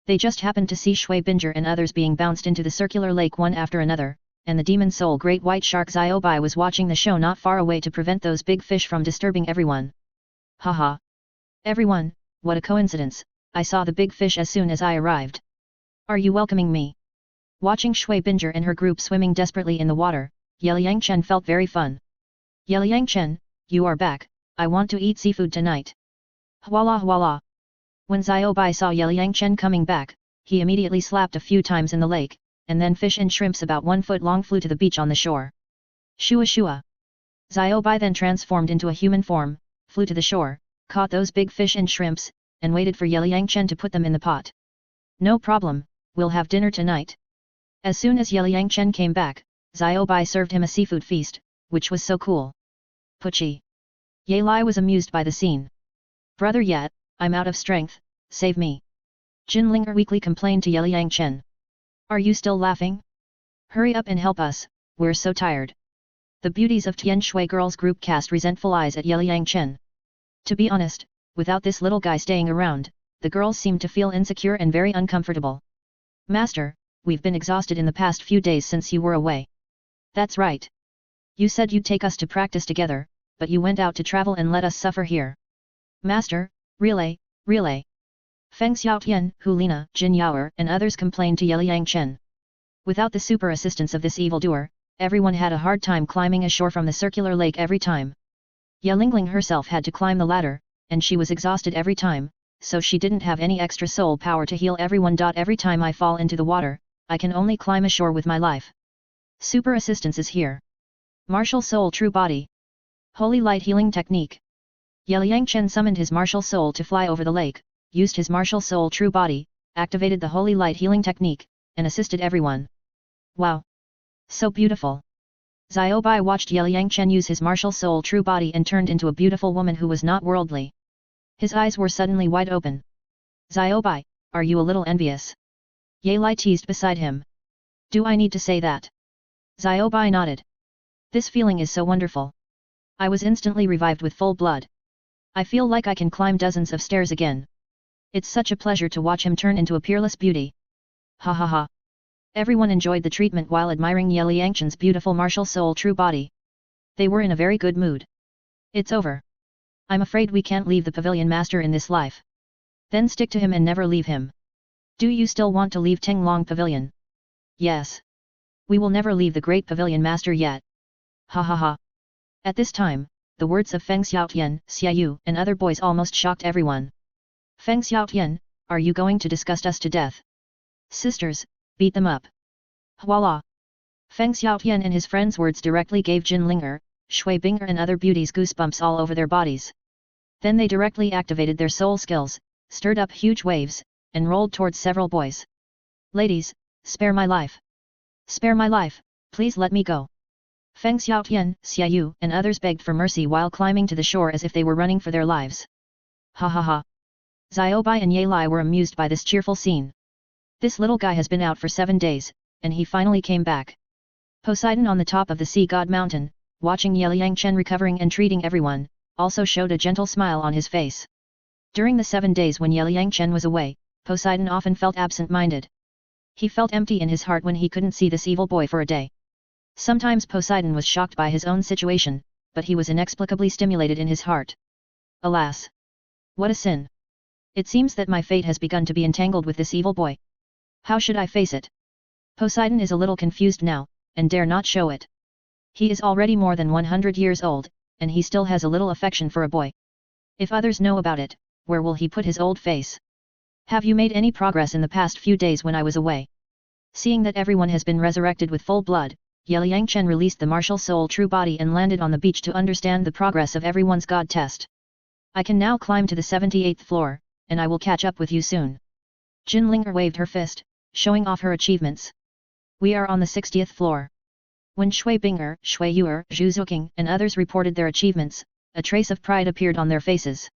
They just happened to see Shui Binger and others being bounced into the circular lake one after another, and the demon soul great white shark Xiaobai was watching the show not far away to prevent those big fish from disturbing everyone. Haha. Everyone, what a coincidence, I saw the big fish as soon as I arrived. Are you welcoming me? Watching Shui Binger and her group swimming desperately in the water, Yelang Chen felt very fun. Yelang Chen, you are back, I want to eat seafood tonight. Voila voila. When Xiaobai saw Yelang Chen coming back, he immediately slapped a few times in the lake, and then fish and shrimps about 1 foot long flew to the beach on the shore. Shua shua. Xiaobai then transformed into a human form, flew to the shore, caught those big fish and shrimps, and waited for Yelang Chen to put them in the pot. No problem, we'll have dinner tonight. As soon as Yelang Chen came back, Xiaobai served him a seafood feast, which was so cool. Puchi. Yelang was amused by the scene. Brother Yat, I'm out of strength, save me. Jin Linger weakly complained to Yelang Chen. Are you still laughing? Hurry up and help us, we're so tired. The beauties of Tianshui girls group cast resentful eyes at Yelang Chen. To be honest, without this little guy staying around, the girls seemed to feel insecure and very uncomfortable. Master, we've been exhausted in the past few days since you were away. That's right. You said you'd take us to practice together, but you went out to travel and let us suffer here. Master, relay. Feng Xiaotian, Hulina, Jin Yuer and others complained to Yelang Chen. Without the super assistance of this evildoer, everyone had a hard time climbing ashore from the circular lake every time. Yeling herself had to climb the ladder, and she was exhausted every time, so she didn't have any extra soul power to heal everyone. Every time I fall into the water, I can only climb ashore with my life. Super assistance is here. Martial Soul True Body. Holy Light Healing Technique. Yelang Chen summoned his martial soul to fly over the lake, used his martial soul True Body, activated the Holy Light Healing Technique, and assisted everyone. Wow! So beautiful! Xiaobai watched Yelang Chen use his martial soul True Body and turned into a beautiful woman who was not worldly. His eyes were suddenly wide open. Xiaobai, are you a little envious? Yelang teased beside him. Do I need to say that? Xiaobai nodded. This feeling is so wonderful. I was instantly revived with full blood. I feel like I can climb dozens of stairs again. It's such a pleasure to watch him turn into a peerless beauty. Ha ha ha. Everyone enjoyed the treatment while admiring Ye Liangchen's beautiful martial soul true body. They were in a very good mood. It's over. I'm afraid we can't leave the pavilion master in this life. Then stick to him and never leave him. Do you still want to leave Tenglong Pavilion? Yes. We will never leave the great pavilion master yet. Ha ha ha. At this time, the words of Feng Xiaotian, Xiaoyu, and other boys almost shocked everyone. Feng Xiaotian, are you going to disgust us to death? Sisters, beat them up. Voila! Feng Xiaotian and his friends' words directly gave Jin Linger, Shui Binger and other beauties goosebumps all over their bodies. Then they directly activated their soul skills, stirred up huge waves, and rolled towards several boys. Ladies, spare my life. Spare my life, please let me go. Feng Xiaotian, Xiaoyu, and others begged for mercy while climbing to the shore as if they were running for their lives. Ha ha ha. Xiaobai and Yelang were amused by this cheerful scene. This little guy has been out for 7 days, and he finally came back. Poseidon on the top of the Sea God Mountain, watching Ye Liangchen recovering and treating everyone, also showed a gentle smile on his face. During the 7 days when Ye Liangchen was away, Poseidon often felt absent-minded. He felt empty in his heart when he couldn't see this evil boy for a day. Sometimes Poseidon was shocked by his own situation, but he was inexplicably stimulated in his heart. Alas! What a sin! It seems that my fate has begun to be entangled with this evil boy. How should I face it? Poseidon is a little confused now, and dare not show it. He is already more than 100 years old, and he still has a little affection for a boy. If others know about it, where will he put his old face? Have you made any progress in the past few days when I was away? Seeing that everyone has been resurrected with full blood, Ye Liangchen released the martial soul true body and landed on the beach to understand the progress of everyone's god test. I can now climb to the 78th floor, and I will catch up with you soon. Jin Linger waved her fist, showing off her achievements. We are on the 60th floor. When Shui Binger, Shu Yuer, Zhu Zuqing, and others reported their achievements, a trace of pride appeared on their faces.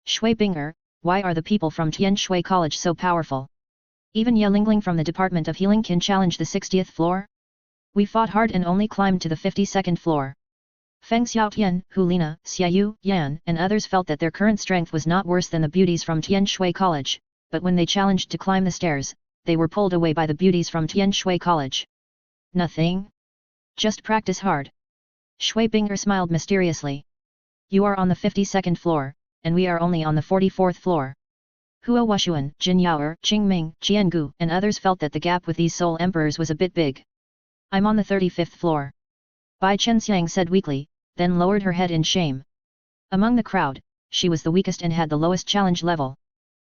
Shui Binger, why are the people from Tianshui College so powerful? Even Ye Lingling from the Department of Healing can challenge the 60th floor? We fought hard and only climbed to the 52nd floor. Feng Xiaotian, Hulina, Xiaoyu, Yan, and others felt that their current strength was not worse than the beauties from Tianshui College, but when they challenged to climb the stairs, they were pulled away by the beauties from Tianshui College. Nothing? Just practice hard. Shui Binger smiled mysteriously. You are on the 52nd floor, and we are only on the 44th floor. Huo Wushuan, Jin Yuer, Qingming, Jiangu, and others felt that the gap with these soul emperors was a bit big. I'm on the 35th floor. Bai Chenxiang said weakly, then lowered her head in shame. Among the crowd, she was the weakest and had the lowest challenge level.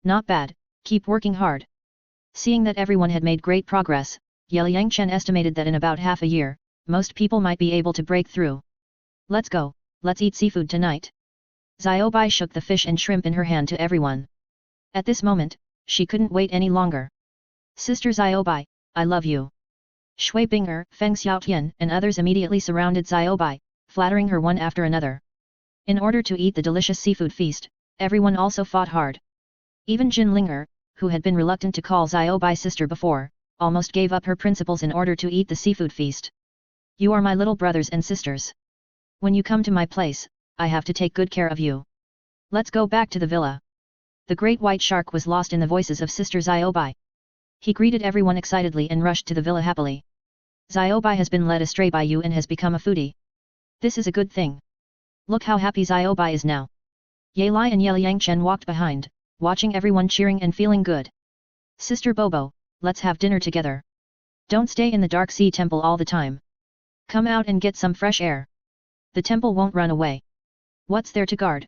Not bad, keep working hard. Seeing that everyone had made great progress, Ye Liangchen estimated that in about half a year, most people might be able to break through. Let's go, let's eat seafood tonight. Xiaobai shook the fish and shrimp in her hand to everyone. At this moment, she couldn't wait any longer. Sister Xiaobai, I love you. Shui Binger, Feng Xiaotian, and others immediately surrounded Xiaobai, flattering her one after another. In order to eat the delicious seafood feast, everyone also fought hard. Even Jin Linger, who had been reluctant to call Xiaobai sister before, almost gave up her principles in order to eat the seafood feast. You are my little brothers and sisters. When you come to my place, I have to take good care of you. Let's go back to the villa. The great white shark was lost in the voices of Sister Xiaobai. He greeted everyone excitedly and rushed to the villa happily. Xiaobai has been led astray by you and has become a foodie. This is a good thing. Look how happy Xiaobai is now. Yelang and Ye Liangchen walked behind, watching everyone cheering and feeling good. Sister Bobo, let's have dinner together. Don't stay in the Dark Sea Temple all the time. Come out and get some fresh air. The temple won't run away. What's there to guard?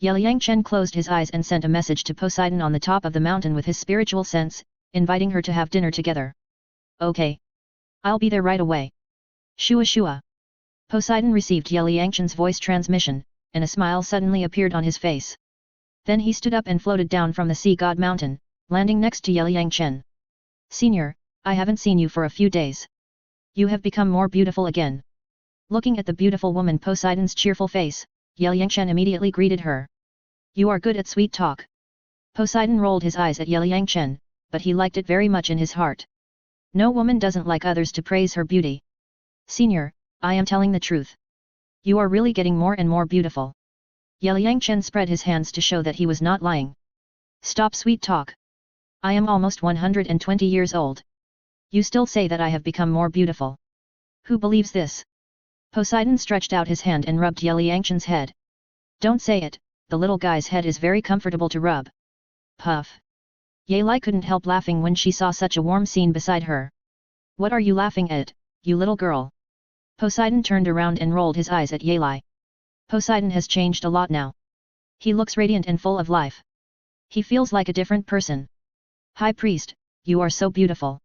Ye Liangchen closed his eyes and sent a message to Poseidon on the top of the mountain with his spiritual sense, inviting her to have dinner together. Okay. I'll be there right away. Shua Shua. Poseidon received Ye Liangchen's voice transmission, and a smile suddenly appeared on his face. Then he stood up and floated down from the Sea God Mountain, landing next to Ye Liangchen. Senior, I haven't seen you for a few days. You have become more beautiful again. Looking at the beautiful woman Poseidon's cheerful face, Ye Liangchen immediately greeted her. You are good at sweet talk. Poseidon rolled his eyes at Ye Liangchen, but he liked it very much in his heart. No woman doesn't like others to praise her beauty. Senior, I am telling the truth. You are really getting more and more beautiful. Yelang Chen spread his hands to show that he was not lying. Stop sweet talk. I am almost 120 years old. You still say that I have become more beautiful. Who believes this? Poseidon stretched out his hand and rubbed Yelang Chen's head. Don't say it, the little guy's head is very comfortable to rub. Puff. Yelang couldn't help laughing when she saw such a warm scene beside her. What are you laughing at, you little girl? Poseidon turned around and rolled his eyes at Yelang. Poseidon has changed a lot now. He looks radiant and full of life. He feels like a different person. High Priest, you are so beautiful.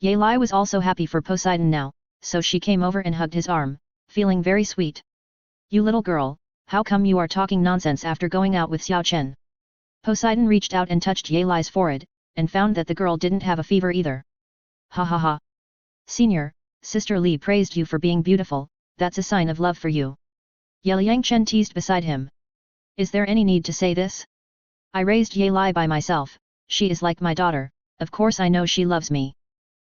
Yelang was also happy for Poseidon now, so she came over and hugged his arm, feeling very sweet. You little girl, how come you are talking nonsense after going out with Xiao Chen? Poseidon reached out and touched Yelai's forehead, and found that the girl didn't have a fever either. Ha ha ha. Senior, Sister Li praised you for being beautiful, that's a sign of love for you. Yelang Chen teased beside him. Is there any need to say this? I raised Yelai by myself, she is like my daughter, of course I know she loves me.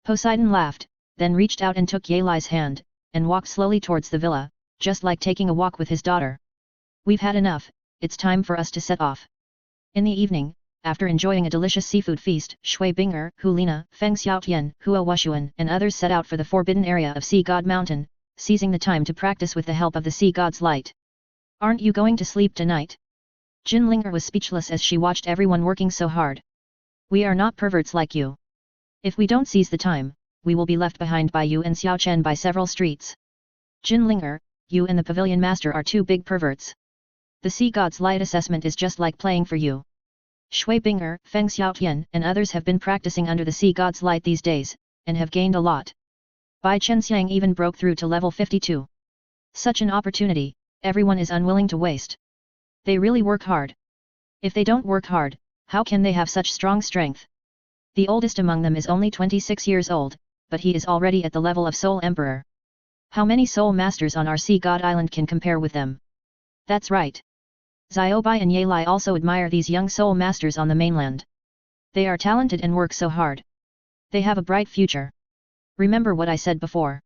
Poseidon laughed, then reached out and took Yelai's hand, and walked slowly towards the villa, just like taking a walk with his daughter. We've had enough, it's time for us to set off. In the evening, after enjoying a delicious seafood feast, Shui Binger, Hu Lina, Feng Xiaotian, Hua Wushuan and others set out for the forbidden area of Sea God Mountain, seizing the time to practice with the help of the Sea God's light. Aren't you going to sleep tonight? Jin Linger was speechless as she watched everyone working so hard. We are not perverts like you. If we don't seize the time, we will be left behind by you and Xiao Chen by several streets. Jin Linger, you and the pavilion master are two big perverts. The Sea God's light assessment is just like playing for you. Shui Binger, Feng Xiaotian and others have been practicing under the Sea God's light these days, and have gained a lot. Bai Chenxiang even broke through to level 52. Such an opportunity, everyone is unwilling to waste. They really work hard. If they don't work hard, how can they have such strong strength? The oldest among them is only 26 years old, but he is already at the level of Soul Emperor. How many Soul Masters on our Sea God Island can compare with them? That's right. Xiaobai and Yelang also admire these young Soul Masters on the mainland. They are talented and work so hard. They have a bright future. Remember what I said before.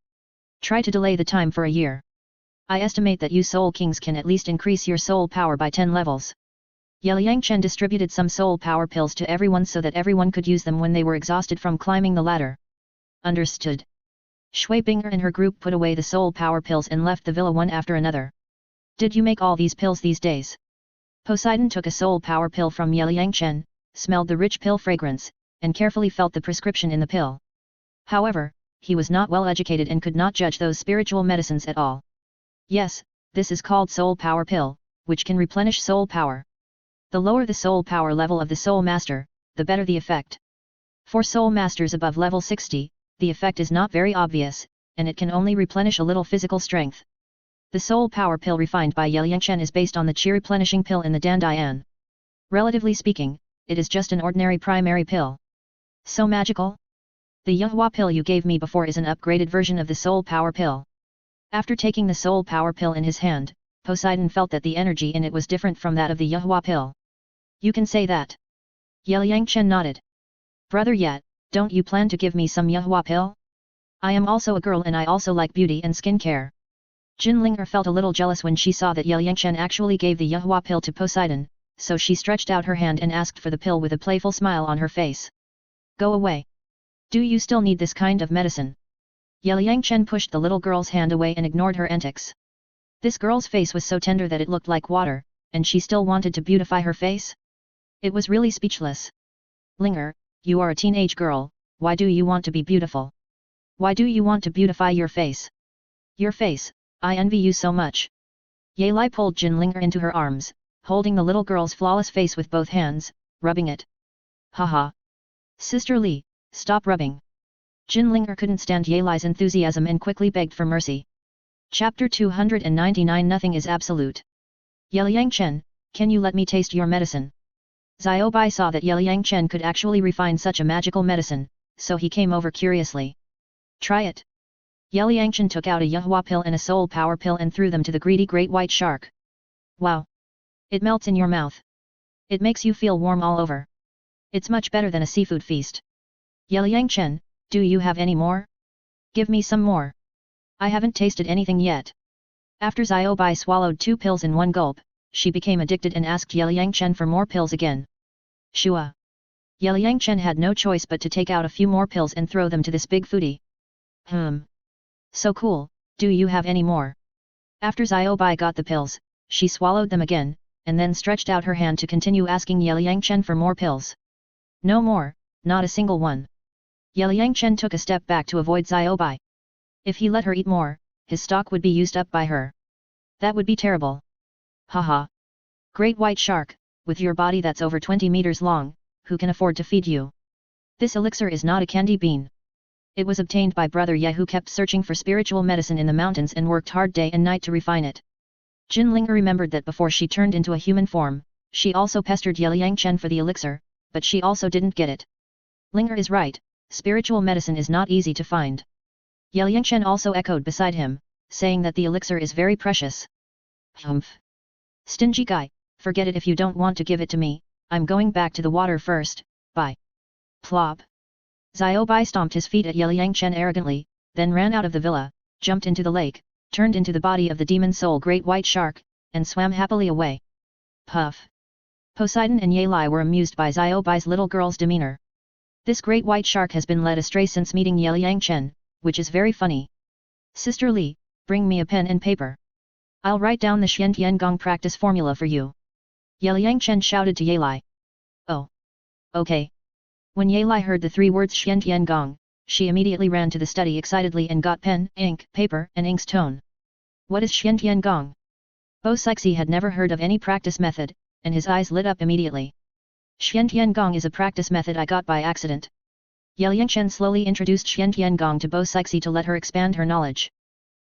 Try to delay the time for a year. I estimate that you Soul Kings can at least increase your soul power by 10 levels. Yelang Chen distributed some soul power pills to everyone so that everyone could use them when they were exhausted from climbing the ladder. Understood. Shui Binger and her group put away the soul power pills and left the villa one after another. Did you make all these pills these days? Poseidon took a soul power pill from Yelang Chen, smelled the rich pill fragrance, and carefully felt the prescription in the pill. However, he was not well educated and could not judge those spiritual medicines at all. Yes, this is called soul power pill, which can replenish soul power. The lower the soul power level of the soul master, the better the effect. For soul masters above level 60, the effect is not very obvious, and it can only replenish a little physical strength. The soul power pill refined by Yelang Chen is based on the chi replenishing pill in the Dandian. Relatively speaking, it is just an ordinary primary pill. So magical? The Yuhua pill you gave me before is an upgraded version of the soul power pill. After taking the soul power pill in his hand, Poseidon felt that the energy in it was different from that of the Yuhua pill. You can say that. Yelang Chen nodded. Brother Yat, don't you plan to give me some Yuhua pill? I am also a girl and I also like beauty and skincare. Jin Linger felt a little jealous when she saw that Yelang Chen actually gave the Yuhua pill to Poseidon, so she stretched out her hand and asked for the pill with a playful smile on her face. Go away. Do you still need this kind of medicine? Yelang Chen pushed the little girl's hand away and ignored her antics. This girl's face was so tender that it looked like water, and she still wanted to beautify her face? It was really speechless. Linger, you are a teenage girl, why do you want to be beautiful? Why do you want to beautify your face? Your face, I envy you so much. Yelang pulled Jin Linger into her arms, holding the little girl's flawless face with both hands, rubbing it. Haha. Sister Li, stop rubbing. Jin Linger couldn't stand Yelai's enthusiasm and quickly begged for mercy. Chapter 299 Nothing is absolute. Yelang Chen, can you let me taste your medicine? Xiaobai saw that Yelang Chen could actually refine such a magical medicine, so he came over curiously. Try it. Yelang Chen took out a Yuhua pill and a soul power pill and threw them to the greedy great white shark. Wow! It melts in your mouth. It makes you feel warm all over. It's much better than a seafood feast. Yelang Chen, do you have any more? Give me some more. I haven't tasted anything yet. After Xiaobai swallowed 2 pills in one gulp, she became addicted and asked Yelang Chen for more pills again. Shua. Yelang Chen had no choice but to take out a few more pills and throw them to this big foodie. So cool, do you have any more? After Xiaobai got the pills, she swallowed them again, and then stretched out her hand to continue asking Yelang Chen for more pills. No more, not a single one. Yelang Chen took a step back to avoid Xiaobai. If he let her eat more, his stock would be used up by her. That would be terrible. Haha. Great white shark, with your body that's over 20 meters long, who can afford to feed you? This elixir is not a candy bean. It was obtained by Brother Ye, who kept searching for spiritual medicine in the mountains and worked hard day and night to refine it. Jin Linger remembered that before she turned into a human form, she also pestered Yelang Chen for the elixir, but she also didn't get it. Linger is right, spiritual medicine is not easy to find. Yelang Chen also echoed beside him, saying that the elixir is very precious. Humph. Stingy guy, forget it if you don't want to give it to me, I'm going back to the water first, bye. Plop. Xiaobai stomped his feet at Yelang Chen arrogantly, then ran out of the villa, jumped into the lake, turned into the body of the demon soul great white shark, and swam happily away. Puff. Poseidon and Yelang were amused by Xiaobai's little girl's demeanor. This great white shark has been led astray since meeting Yelang Chen, which is very funny. Sister Li, bring me a pen and paper. I'll write down the Xian Tian Gong practice formula for you. Yelang Chen shouted to Yelang. Oh. Okay. When Yelang heard the 3 words Xian Tian Gong, she immediately ran to the study excitedly and got pen, ink, paper, and ink's tone. What is Xian Tian Gong? Bo Sixi had never heard of any practice method, and his eyes lit up immediately. Xian Tian Gong is a practice method I got by accident. Yelang Chen slowly introduced Xian Tian Gong to Bo Sixi to let her expand her knowledge.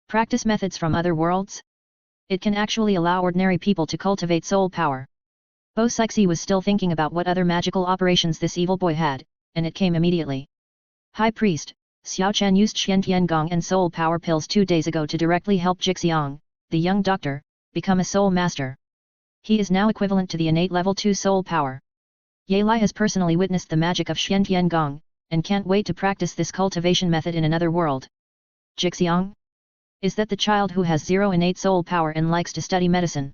Practice methods from other worlds? It can actually allow ordinary people to cultivate soul power. Bo Sixi was still thinking about what other magical operations this evil boy had, and it came immediately. High Priest, Xiao Chen used Xian Tian Gong and soul power pills 2 days ago to directly help Jixiang, the young doctor, become a soul master. He is now equivalent to the innate level 2 soul power. Yelang has personally witnessed the magic of Xian Tian Gong, and can't wait to practice this cultivation method in another world. Jixiang? Is that the child who has 0 innate soul power and likes to study medicine?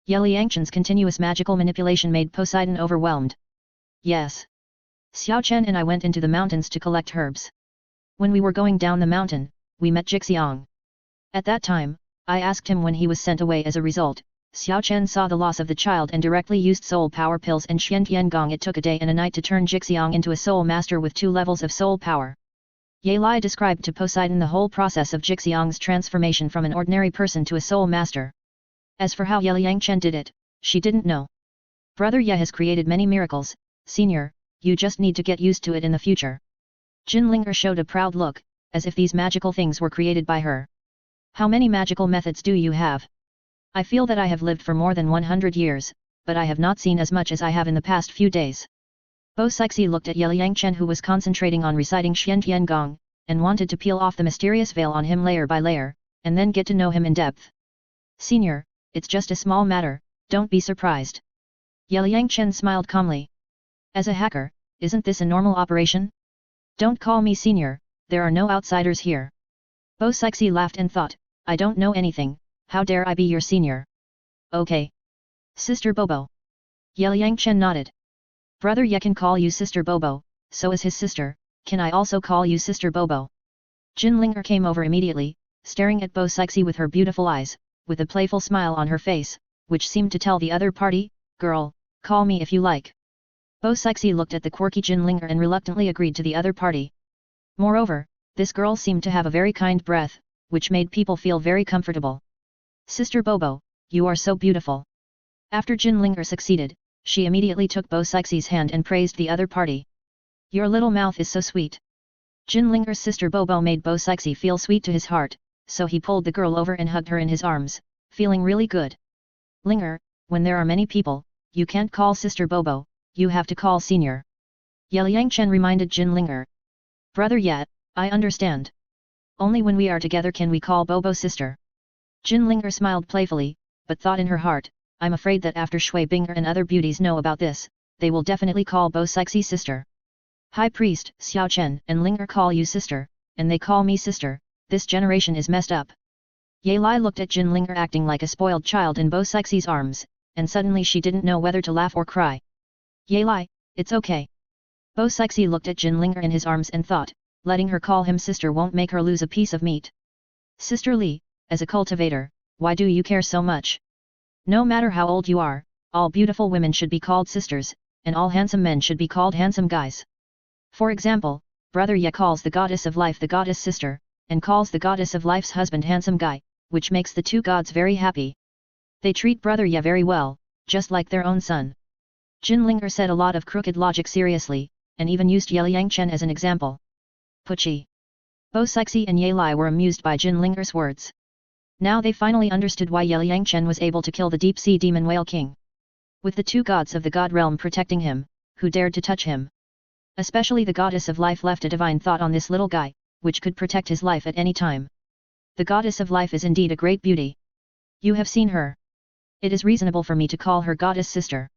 Yelang Chen's continuous magical manipulation made Poseidon overwhelmed. Yes. Xiao Chen and I went into the mountains to collect herbs. When we were going down the mountain, we met Jixiang. At that time, I asked him when he was sent away. As a result, Xiao Chen saw the loss of the child and directly used soul power pills and Xian Tian Gong. It took a day and a night to turn Jixiang into a soul master with 2 levels of soul power. Yelang described to Poseidon the whole process of Jixiang's transformation from an ordinary person to a soul master. As for how Yelang Chen did it, she didn't know. Brother Ye has created many miracles, senior, you just need to get used to it in the future. Jin Linger showed a proud look, as if these magical things were created by her. How many magical methods do you have? I feel that I have lived for more than 100 years, but I have not seen as much as I have in the past few days. Bo Sixi looked at Yelang Chen, who was concentrating on reciting Xian Tian Gong, and wanted to peel off the mysterious veil on him layer by layer, and then get to know him in depth. Senior, it's just a small matter, don't be surprised. Yelang Chen smiled calmly. As a hacker, isn't this a normal operation? Don't call me senior, there are no outsiders here. Bo Sixi laughed and thought, I don't know anything, how dare I be your senior? Okay. Sister Bobo. Yelang Chen nodded. Brother Ye can call you Sister Bobo, so is his sister, can I also call you Sister Bobo? Jin Linger came over immediately, staring at Bo Sixi with her beautiful eyes, with a playful smile on her face, which seemed to tell the other party, girl, call me if you like. Bo Sixi looked at the quirky Jin Linger and reluctantly agreed to the other party. Moreover, this girl seemed to have a very kind breath, which made people feel very comfortable. Sister Bobo, you are so beautiful. After Jin Linger succeeded, she immediately took Bo Sixi's hand and praised the other party. Your little mouth is so sweet. Jin Linger's sister Bobo made Bo Sixi feel sweet to his heart, so he pulled the girl over and hugged her in his arms, feeling really good. Linger, when there are many people, you can't call Sister Bobo, you have to call Senior. Yelang Chen reminded Jin Linger. Brother Ye, I understand. Only when we are together can we call Bobo Sister. Jin Linger smiled playfully, but thought in her heart, I'm afraid that after Shui Binger and other beauties know about this, they will definitely call Bo Sixi sister. High Priest, Xiao Chen and Linger call you sister, and they call me sister, this generation is messed up. Yelang looked at Jin Linger acting like a spoiled child in Bo Sixi's arms, and suddenly she didn't know whether to laugh or cry. Yelang, it's okay. Bo Sixi looked at Jin Linger in his arms and thought, letting her call him sister won't make her lose a piece of meat. Sister Li, as a cultivator, why do you care so much? No matter how old you are, all beautiful women should be called sisters, and all handsome men should be called handsome guys. For example, Brother Ye calls the goddess of life the goddess sister, and calls the goddess of life's husband handsome guy, which makes the two gods very happy. They treat Brother Ye very well, just like their own son. Jin Linger said a lot of crooked logic seriously, and even used Yelang Chen as an example. Puchi. Bo Sixi and Yelang were amused by Jin Linger's words. Now they finally understood why Yelang Chen was able to kill the deep-sea demon whale king. With the two gods of the god realm protecting him, who dared to touch him? Especially the goddess of life left a divine thought on this little guy, which could protect his life at any time. The goddess of life is indeed a great beauty. You have seen her. It is reasonable for me to call her goddess sister.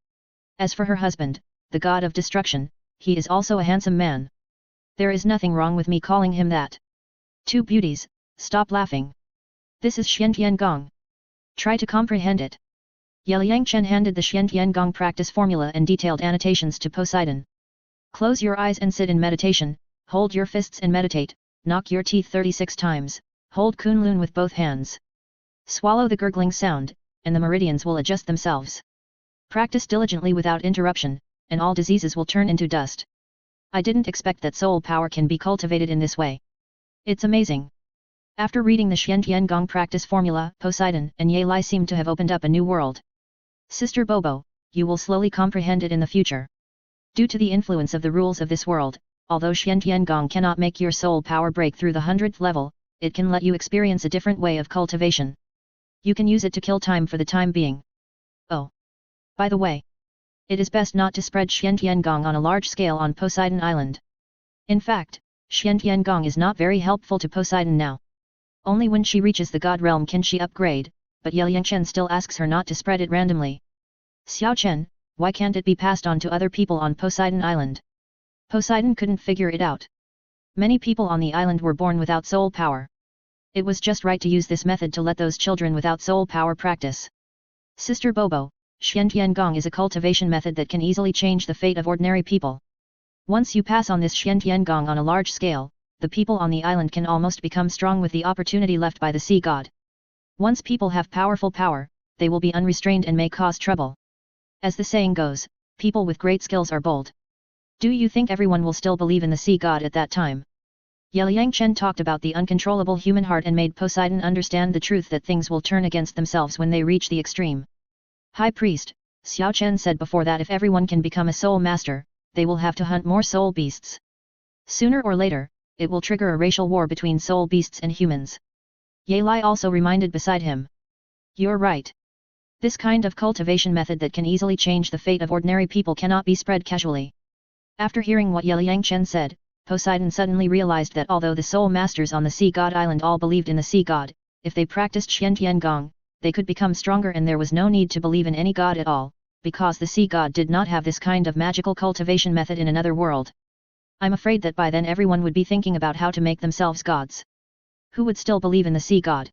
As for her husband, the god of destruction, he is also a handsome man. There is nothing wrong with me calling him that. Two beauties, stop laughing. This is Xiantian Gong. Try to comprehend it. Yelang Chen handed the Xiantian Gong practice formula and detailed annotations to Poseidon. Close your eyes and sit in meditation, hold your fists and meditate, knock your teeth 36 times, hold Kunlun with both hands. Swallow the gurgling sound, and the meridians will adjust themselves. Practice diligently without interruption, and all diseases will turn into dust. I didn't expect that soul power can be cultivated in this way. It's amazing. After reading the Xiantian Gong practice formula, Poseidon and Yelang seemed to have opened up a new world. Sister Bobo, you will slowly comprehend it in the future. Due to the influence of the rules of this world, although Xiantian Gong cannot make your soul power break through the 100th level, it can let you experience a different way of cultivation. You can use it to kill time for the time being. Oh. By the way, it is best not to spread Xiantian Gong on a large scale on Poseidon Island. In fact, Xiantian Gong is not very helpful to Poseidon now. Only when she reaches the god realm can she upgrade, but Yelang Chen still asks her not to spread it randomly. Xiao Chen, why can't it be passed on to other people on Poseidon Island? Poseidon couldn't figure it out. Many people on the island were born without soul power. It was just right to use this method to let those children without soul power practice. Sister Bobo, Xiantian Gong is a cultivation method that can easily change the fate of ordinary people. Once you pass on this Xiantian Gong on a large scale, the people on the island can almost become strong with the opportunity left by the sea god. Once people have powerful power, they will be unrestrained and may cause trouble. As the saying goes, people with great skills are bold. Do you think everyone will still believe in the sea god at that time? Yelang Chen talked about the uncontrollable human heart and made Poseidon understand the truth that things will turn against themselves when they reach the extreme. High Priest, Xiao Chen said before that if everyone can become a soul master, they will have to hunt more soul beasts. Sooner or later, it will trigger a racial war between soul beasts and humans. Yelang also reminded beside him. You're right. This kind of cultivation method that can easily change the fate of ordinary people cannot be spread casually. After hearing what Yelang Chen said, Poseidon suddenly realized that although the soul masters on the sea god island all believed in the sea god, if they practiced Xiantian Gong, they could become stronger and there was no need to believe in any god at all, because the sea god did not have this kind of magical cultivation method in another world. I'm afraid that by then everyone would be thinking about how to make themselves gods. Who would still believe in the sea god?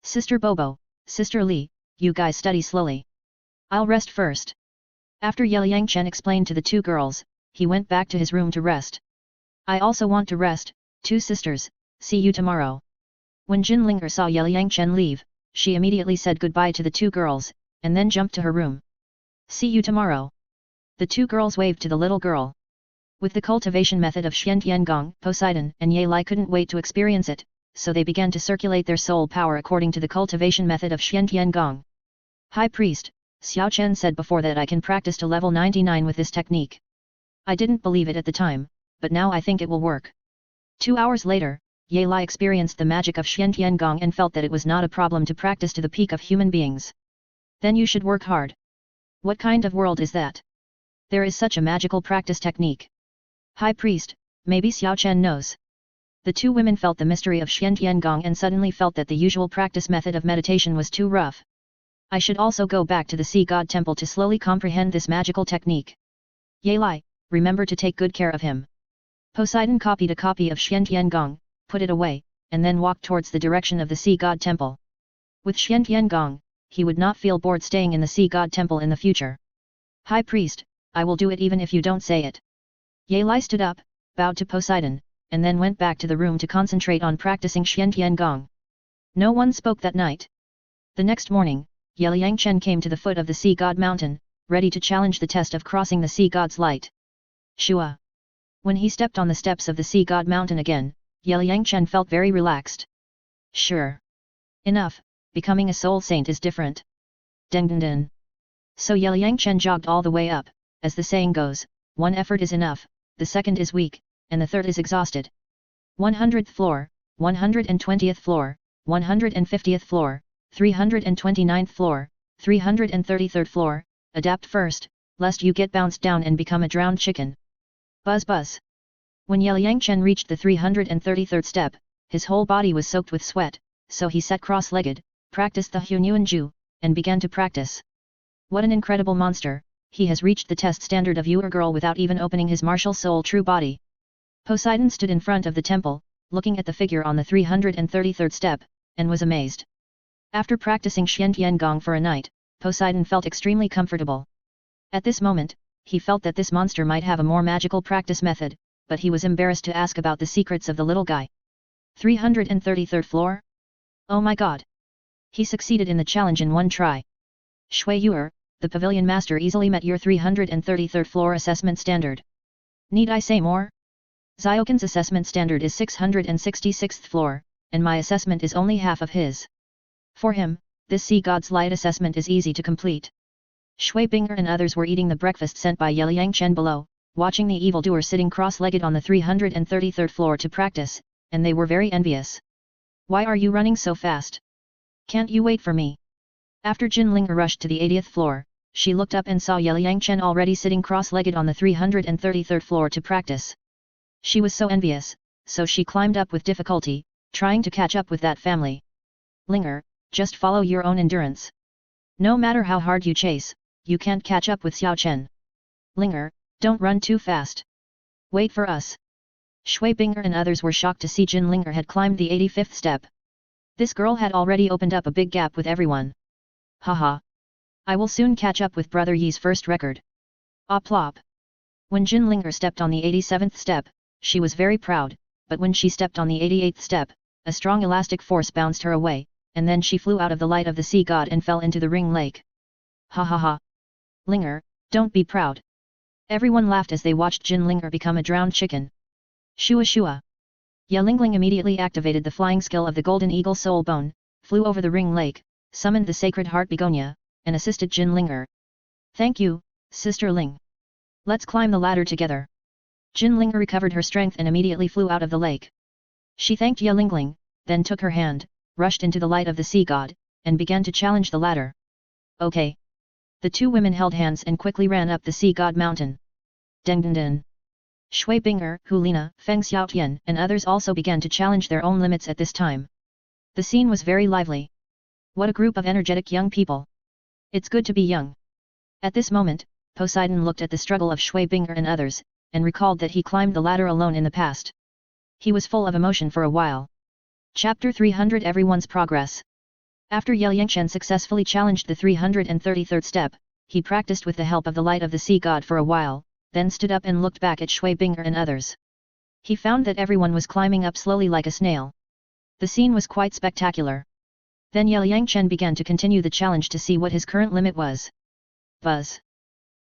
Sister Bobo, Sister Li, you guys study slowly. I'll rest first. After Yelang Chen explained to the two girls, he went back to his room to rest. I also want to rest, two sisters, see you tomorrow. When Jin Linger saw Yelang Chen leave, she immediately said goodbye to the two girls, and then jumped to her room. See you tomorrow. The two girls waved to the little girl. With the cultivation method of Xiantian Gong, Poseidon and Yelang couldn't wait to experience it, so they began to circulate their soul power according to the cultivation method of Xiantian Gong. High Priest, Xiao Chen said before that I can practice to level 99 with this technique. I didn't believe it at the time, but now I think it will work. 2 hours later, Yelang experienced the magic of Xiantian Gong and felt that it was not a problem to practice to the peak of human beings. Then you should work hard. What kind of world is that? There is such a magical practice technique. High Priest, maybe Xiao Chen knows. The two women felt the mystery of Xiantian Gong and suddenly felt that the usual practice method of meditation was too rough. I should also go back to the sea god temple to slowly comprehend this magical technique. Yelang, remember to take good care of him. Poseidon copied a copy of Xiantian Gong, put it away, and then walked towards the direction of the sea god temple. With Xian Gong, he would not feel bored staying in the Sea God Temple in the future. High Priest, I will do it even if you don't say it. Yelang stood up, bowed to Poseidon, and then went back to the room to concentrate on practicing Xian Gong. No one spoke that night. The next morning, Yelang Chen came to the foot of the Sea God Mountain, ready to challenge the test of crossing the Sea God's light. Shua. When he stepped on the steps of the Sea God Mountain again, Yelang Chen felt very relaxed. Sure. Enough, becoming a soul saint is different. Deng. So Yelang Chen jogged all the way up, as the saying goes, one effort is enough, the second is weak, and the third is exhausted. 100th floor, 120th floor, 150th floor, 329th floor, 333rd floor, adapt first, lest you get bounced down and become a drowned chicken. Buzz buzz. When Yelang Chen reached the 333rd step, his whole body was soaked with sweat, so he sat cross-legged, practiced the Hunyuan Ju, and began to practice. What an incredible monster, he has reached the test standard of Yuer girl without even opening his martial soul true body. Poseidon stood in front of the temple, looking at the figure on the 333rd step, and was amazed. After practicing Xian Gong for a night, Poseidon felt extremely comfortable. At this moment, he felt that this monster might have a more magical practice method, but he was embarrassed to ask about the secrets of the little guy. 333rd floor? Oh my god! He succeeded in the challenge in one try. Shu Yuer, the pavilion master easily met your 333rd floor assessment standard. Need I say more? Ziokin's assessment standard is 666th floor, and my assessment is only half of his. For him, this Sea God's Light assessment is easy to complete. Shui Binger and others were eating the breakfast sent by Yelang Chen below, watching the evildoer sitting cross-legged on the 333rd floor to practice, and they were very envious. Why are you running so fast? Can't you wait for me? After Jin Linger rushed to the 80th floor, she looked up and saw Yelang Chen already sitting cross-legged on the 333rd floor to practice. She was so envious, so she climbed up with difficulty, trying to catch up with that family. Linger, just follow your own endurance. No matter how hard you chase, you can't catch up with Xiao Chen. Linger, don't run too fast. Wait for us. Shui Binger and others were shocked to see Jin Linger had climbed the 85th step. This girl had already opened up a big gap with everyone. Haha. I will soon catch up with Brother Yi's first record. Ah plop. When Jin Linger stepped on the 87th step, she was very proud, but when she stepped on the 88th step, a strong elastic force bounced her away, and then she flew out of the light of the Sea God and fell into the ring lake. Ha ha ha. Linger, don't be proud. Everyone laughed as they watched Jin Linger become a drowned chicken. Shua. Yelang immediately activated the flying skill of the Golden Eagle Soul Bone, flew over the ring lake, summoned the Sacred Heart Begonia, and assisted Jin Linger. Thank you, Sister Ling. Let's climb the ladder together. Jin Linger recovered her strength and immediately flew out of the lake. She thanked Yelang, then took her hand, rushed into the light of the Sea God, and began to challenge the ladder. Okay. The two women held hands and quickly ran up the Sea God mountain. Deng. Shui Binger, Hulina, Feng Xiaotian and others also began to challenge their own limits at this time. The scene was very lively. What a group of energetic young people. It's good to be young. At this moment, Poseidon looked at the struggle of Shui Binger and others, and recalled that he climbed the ladder alone in the past. He was full of emotion for a while. Chapter 300 Everyone's Progress. After Yelang Chen successfully challenged the 333rd step, he practiced with the help of the light of the Sea God for a while, then stood up and looked back at Shui Binger and others. He found that everyone was climbing up slowly like a snail. The scene was quite spectacular. Then Yelang Chen began to continue the challenge to see what his current limit was. Buzz.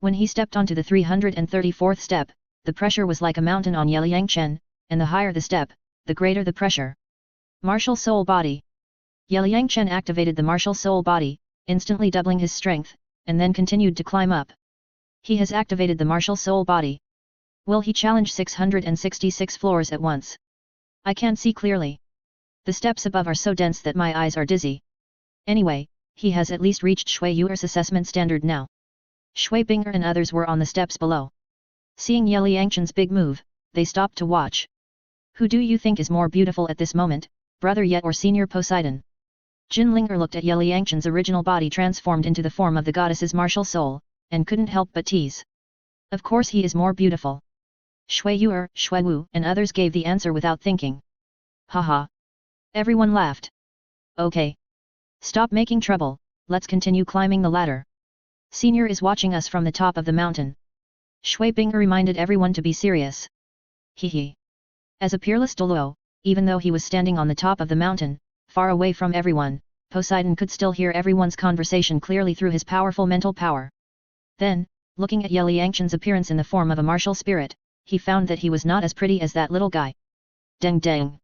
When he stepped onto the 334th step, the pressure was like a mountain on Yelang Chen, and the higher the step, the greater the pressure. Martial Soul Body. Yelang Chen activated the Martial Soul Body, instantly doubling his strength, and then continued to climb up. He has activated the Martial Soul Body. Will he challenge 666 floors at once? I can't see clearly. The steps above are so dense that my eyes are dizzy. Anyway, he has at least reached Shu Yuer's assessment standard now. Shui Binger and others were on the steps below. Seeing Yelang Chen's big move, they stopped to watch. Who do you think is more beautiful at this moment, Brother Yet or Senior Poseidon? Jin Linger looked at Yelang Chen's original body transformed into the form of the goddess's martial soul, and couldn't help but tease. Of course he is more beautiful. Shu Yuer, Shui Wu and others gave the answer without thinking. Haha. Everyone laughed. Okay. Stop making trouble, let's continue climbing the ladder. Senior is watching us from the top of the mountain. Shui Binger reminded everyone to be serious. Hehe. As a peerless Douluo, even though he was standing on the top of the mountain, far away from everyone, Poseidon could still hear everyone's conversation clearly through his powerful mental power. Then, looking at Yeliangchen's appearance in the form of a martial spirit, he found that he was not as pretty as that little guy. Deng deng.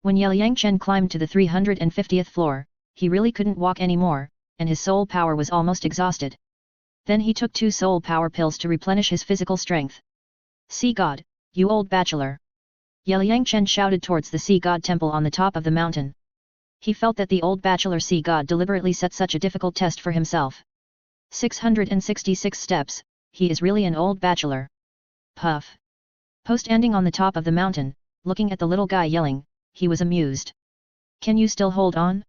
When Yeliangchen climbed to the 350th floor, he really couldn't walk anymore, and his soul power was almost exhausted. Then he took 2 soul power pills to replenish his physical strength. Sea God, you old bachelor! Yeliangchen shouted towards the Sea God temple on the top of the mountain. He felt that the old bachelor Sea God deliberately set such a difficult test for himself. 666 steps, he is really an old bachelor. Puff. Standing on the top of the mountain, looking at the little guy yelling, he was amused. Can you still hold on?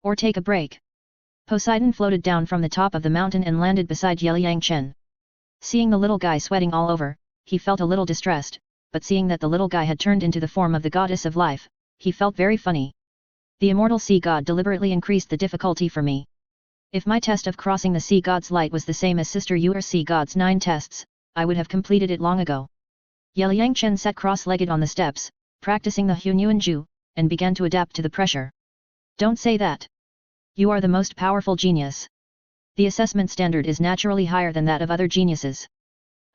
Or take a break? Poseidon floated down from the top of the mountain and landed beside Yeliangchen. Seeing the little guy sweating all over, he felt a little distressed, but seeing that the little guy had turned into the form of the goddess of life, he felt very funny. The immortal sea god deliberately increased the difficulty for me. If my test of crossing the sea god's light was the same as Sister Yuer sea god's 9 tests, I would have completed it long ago. Yeliangchen sat cross-legged on the steps, practicing the Hunyuanju, and began to adapt to the pressure. Don't say that. You are the most powerful genius. The assessment standard is naturally higher than that of other geniuses.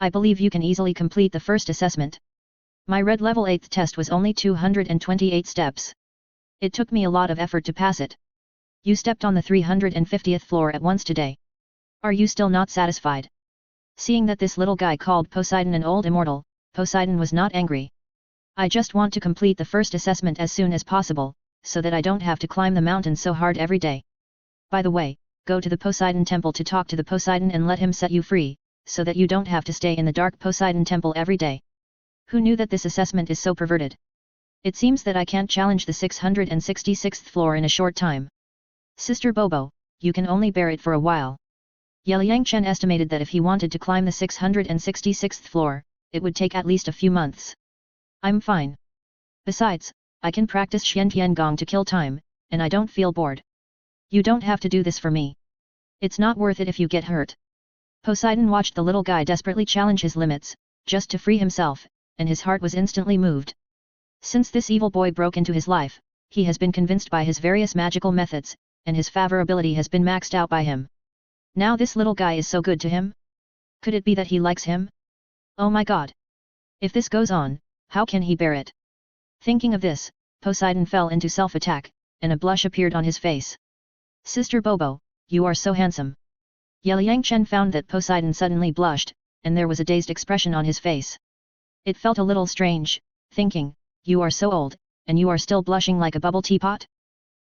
I believe you can easily complete the first assessment. My red level 8th test was only 228 steps. It took me a lot of effort to pass it. You stepped on the 350th floor at once today. Are you still not satisfied? Seeing that this little guy called Poseidon an old immortal, Poseidon was not angry. I just want to complete the first assessment as soon as possible, so that I don't have to climb the mountain so hard every day. By the way, go to the Poseidon temple to talk to the Poseidon and let him set you free, so that you don't have to stay in the dark Poseidon temple every day. Who knew that this assessment is so perverted? It seems that I can't challenge the 666th floor in a short time. Sister Bobo, you can only bear it for a while. Yeliangchen estimated that if he wanted to climb the 666th floor, it would take at least a few months. I'm fine. Besides, I can practice Shen Gong to kill time, and I don't feel bored. You don't have to do this for me. It's not worth it if you get hurt. Poseidon watched the little guy desperately challenge his limits, just to free himself, and his heart was instantly moved. Since this evil boy broke into his life, he has been convinced by his various magical methods, and his favor ability has been maxed out by him. Now this little guy is so good to him? Could it be that he likes him? Oh my god! If this goes on, how can he bear it? Thinking of this, Poseidon fell into self-attack, and a blush appeared on his face. Sister Bobo, you are so handsome. Yeliangchen found that Poseidon suddenly blushed, and there was a dazed expression on his face. It felt a little strange, thinking, you are so old, and you are still blushing like a bubble teapot?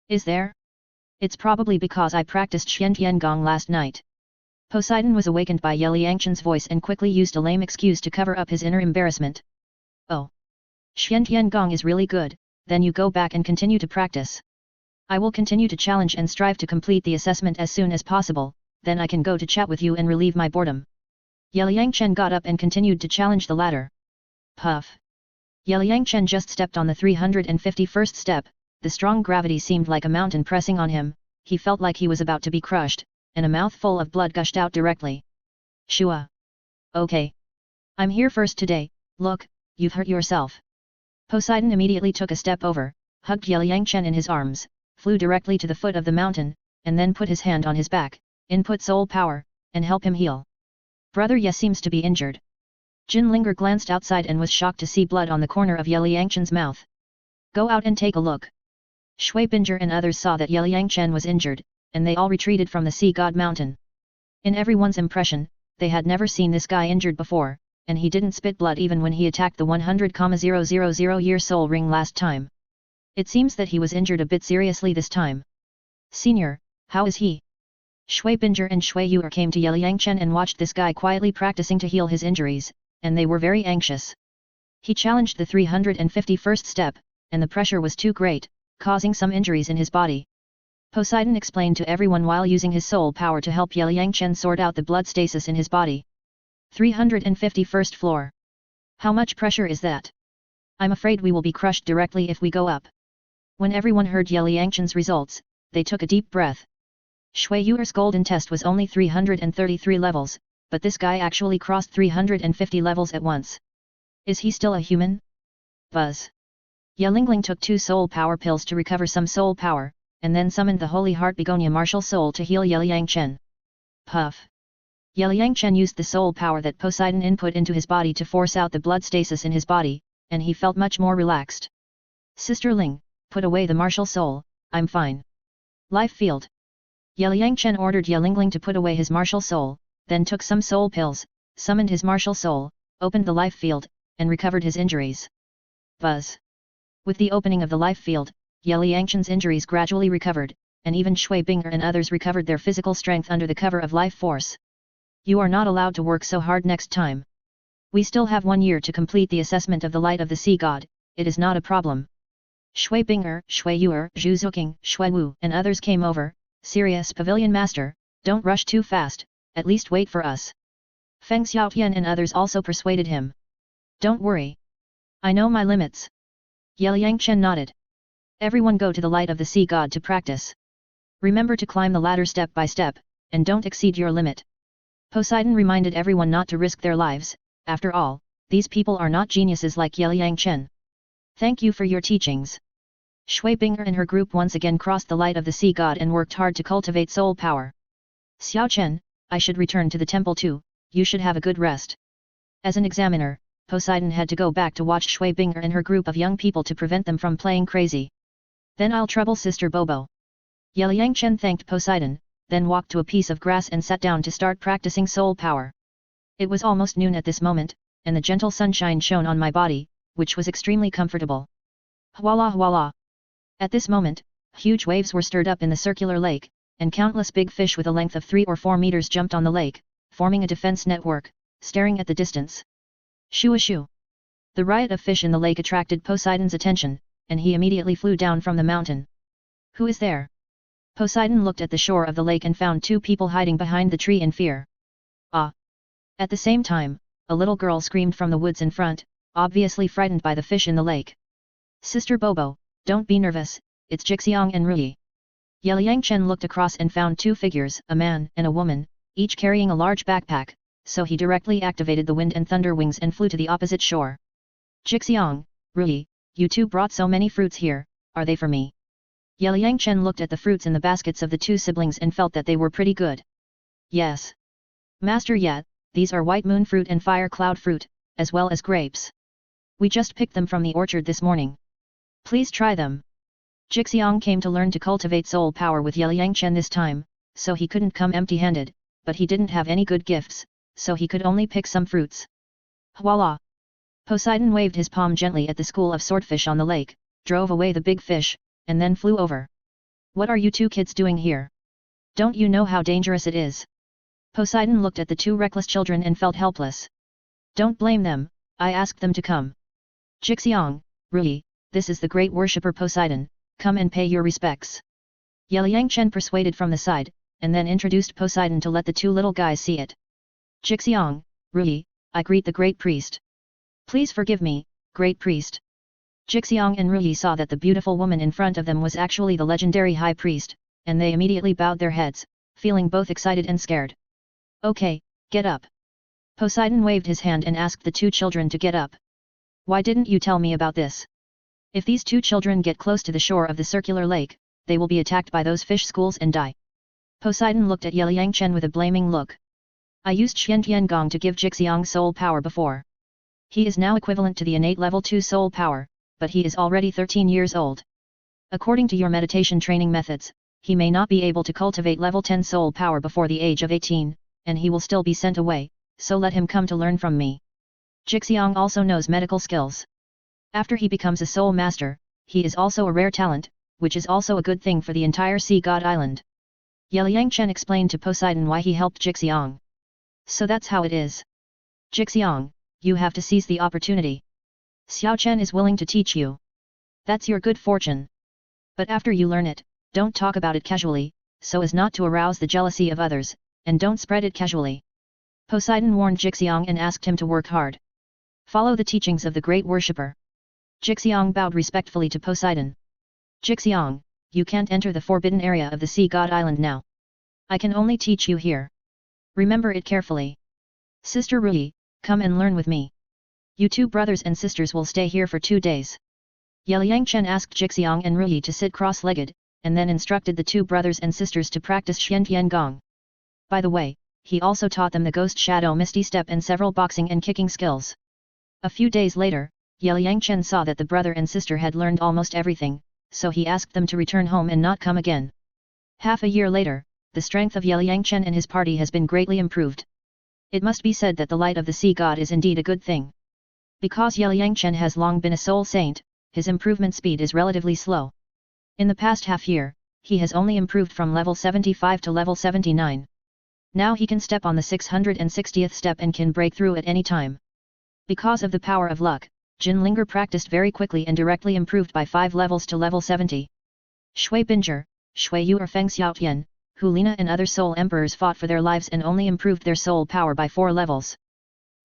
Is there? It's probably because I practiced Shen Gong last night. Poseidon was awakened by Yeliangchen's voice and quickly used a lame excuse to cover up his inner embarrassment. Oh. Shen Gong is really good, then you go back and continue to practice. I will continue to challenge and strive to complete the assessment as soon as possible, then I can go to chat with you and relieve my boredom. Yeliangchen got up and continued to challenge the ladder. Puff. Yeliangchen just stepped on the 351st step, the strong gravity seemed like a mountain pressing on him, he felt like he was about to be crushed, and a mouthful of blood gushed out directly. Shua. Okay. I'm here first today, look, you've hurt yourself. Poseidon immediately took a step over, hugged Yeliangchen in his arms, flew directly to the foot of the mountain, and then put his hand on his back, input soul power, and help him heal. Brother Ye seems to be injured. Jin Linger glanced outside and was shocked to see blood on the corner of Yeliangchen's mouth. Go out and take a look. Shui Binger and others saw that Yeliangchen was injured, and they all retreated from the Sea God Mountain. In everyone's impression, they had never seen this guy injured before, and he didn't spit blood even when he attacked the 100,000 year soul ring last time. It seems that he was injured a bit seriously this time. Senior, how is he? Shui Binger and Shu Yuer came to Yeliangchen and watched this guy quietly practicing to heal his injuries, and they were very anxious. He challenged the 351st step, and the pressure was too great, causing some injuries in his body. Poseidon explained to everyone while using his soul power to help Yeliangchen sort out the blood stasis in his body. 351st floor. How much pressure is that? I'm afraid we will be crushed directly if we go up. When everyone heard Yeliangchen's results, they took a deep breath. Shu Yuer's golden test was only 333 levels, but this guy actually crossed 350 levels at once. Is he still a human? Buzz. Yelang took 2 soul power pills to recover some soul power, and then summoned the Holy Heart Begonia martial soul to heal Yelang. Puff. Yelang used the soul power that Poseidon input into his body to force out the blood stasis in his body, and he felt much more relaxed. Sister Ling, put away the martial soul, I'm fine. Life field. Yelang ordered Yelang to put away his martial soul, then took some soul pills, summoned his martial soul, opened the life field, and recovered his injuries. Buzz. With the opening of the life field, Yelang's injuries gradually recovered, and even Shui Binger and others recovered their physical strength under the cover of life force. You are not allowed to work so hard next time. We still have 1 year to complete the assessment of the light of the sea god, it is not a problem. Shui Binger, Shui Yuer, Zhu Zuking, Shui Wu and others came over. Serious Pavilion Master, don't rush too fast, at least wait for us. Feng Xiaotian and others also persuaded him. Don't worry. I know my limits. Yelang nodded. Everyone go to the light of the sea god to practice. Remember to climb the ladder step by step, and don't exceed your limit. Poseidon reminded everyone not to risk their lives, after all, these people are not geniuses like Yelang. Thank you for your teachings. Shui Binger and her group once again crossed the light of the sea god and worked hard to cultivate soul power. Xiao Chen, I should return to the temple too, you should have a good rest. As an examiner, Poseidon had to go back to watch Shui Binger and her group of young people to prevent them from playing crazy. Then I'll trouble Sister Bobo. Yelang thanked Poseidon, then walked to a piece of grass and sat down to start practicing soul power. It was almost noon at this moment, and the gentle sunshine shone on my body, which was extremely comfortable. Voila voila! At this moment, huge waves were stirred up in the circular lake, and countless big fish with a length of 3 or 4 meters jumped on the lake, forming a defense network, staring at the distance. Shoo! The riot of fish in the lake attracted Poseidon's attention, and he immediately flew down from the mountain. Who is there? Poseidon looked at the shore of the lake and found 2 people hiding behind the tree in fear. Ah! At the same time, a little girl screamed from the woods in front, obviously frightened by the fish in the lake. Sister Bobo, don't be nervous, it's Jixiang and Rui. Yelang looked across and found 2 figures, a man and a woman, each carrying a large backpack, so he directly activated the wind and thunder wings and flew to the opposite shore. Jixiang, Rui, you 2 brought so many fruits here, are they for me? Yelang looked at the fruits in the baskets of the 2 siblings and felt that they were pretty good. Yes. Master Yat, these are white moon fruit and fire cloud fruit, as well as grapes. We just picked them from the orchard this morning. Please try them. Jixiang came to learn to cultivate soul power with Yelang this time, so he couldn't come empty-handed, but he didn't have any good gifts, so he could only pick some fruits. Voila! Poseidon waved his palm gently at the school of swordfish on the lake, drove away the big fish, and then flew over. What are you 2 kids doing here? Don't you know how dangerous it is? Poseidon looked at the 2 reckless children and felt helpless. Don't blame them, I asked them to come. Jixiang, Rui, this is the great worshipper Poseidon, come and pay your respects. Yelang persuaded from the side, and then introduced Poseidon to let the 2 little guys see it. Jixiang, Rui, I greet the great priest. Please forgive me, great priest. Jixiang and Rui saw that the beautiful woman in front of them was actually the legendary high priest, and they immediately bowed their heads, feeling both excited and scared. Okay, get up. Poseidon waved his hand and asked the 2 children to get up. Why didn't you tell me about this? If these 2 children get close to the shore of the circular lake, they will be attacked by those fish schools and die. Poseidon looked at Yelang with a blaming look. I used Xian Gong to give Jixiang soul power before. He is now equivalent to the innate level 2 soul power, but he is already 13 years old. According to your meditation training methods, he may not be able to cultivate level 10 soul power before the age of 18, and he will still be sent away, so let him come to learn from me. Jixiang also knows medical skills. After he becomes a soul master, he is also a rare talent, which is also a good thing for the entire Sea God Island. Yelang explained to Poseidon why he helped Jixiang. So that's how it is. Jixiang, you have to seize the opportunity. Xiao Chen is willing to teach you. That's your good fortune. But after you learn it, don't talk about it casually, so as not to arouse the jealousy of others, and don't spread it casually. Poseidon warned Jixiang and asked him to work hard. Follow the teachings of the great worshipper. Jixiang bowed respectfully to Poseidon. Jixiang, you can't enter the forbidden area of the Sea God Island now. I can only teach you here. Remember it carefully. Sister Ruyi, come and learn with me. You two brothers and sisters will stay here for 2 days. Yelang Chen asked Jixiang and Ruyi to sit cross-legged, and then instructed the two brothers and sisters to practice Xian Gong. By the way, he also taught them the Ghost Shadow Misty Step and several boxing and kicking skills. A few days later, Yelang Chen saw that the brother and sister had learned almost everything, so he asked them to return home and not come again. Half a year later, the strength of Yelang Chen and his party has been greatly improved. It must be said that the light of the sea god is indeed a good thing. Because Yelang Chen has long been a soul saint, his improvement speed is relatively slow. In the past half year, he has only improved from level 75 to level 79. Now he can step on the 660th step and can break through at any time. Because of the power of luck, Jin Linger practiced very quickly and directly improved by 5 levels to level 70. Shui Binger, Shu Yuer Feng Xiaotian, Hu Lina and other soul emperors fought for their lives and only improved their soul power by 4 levels.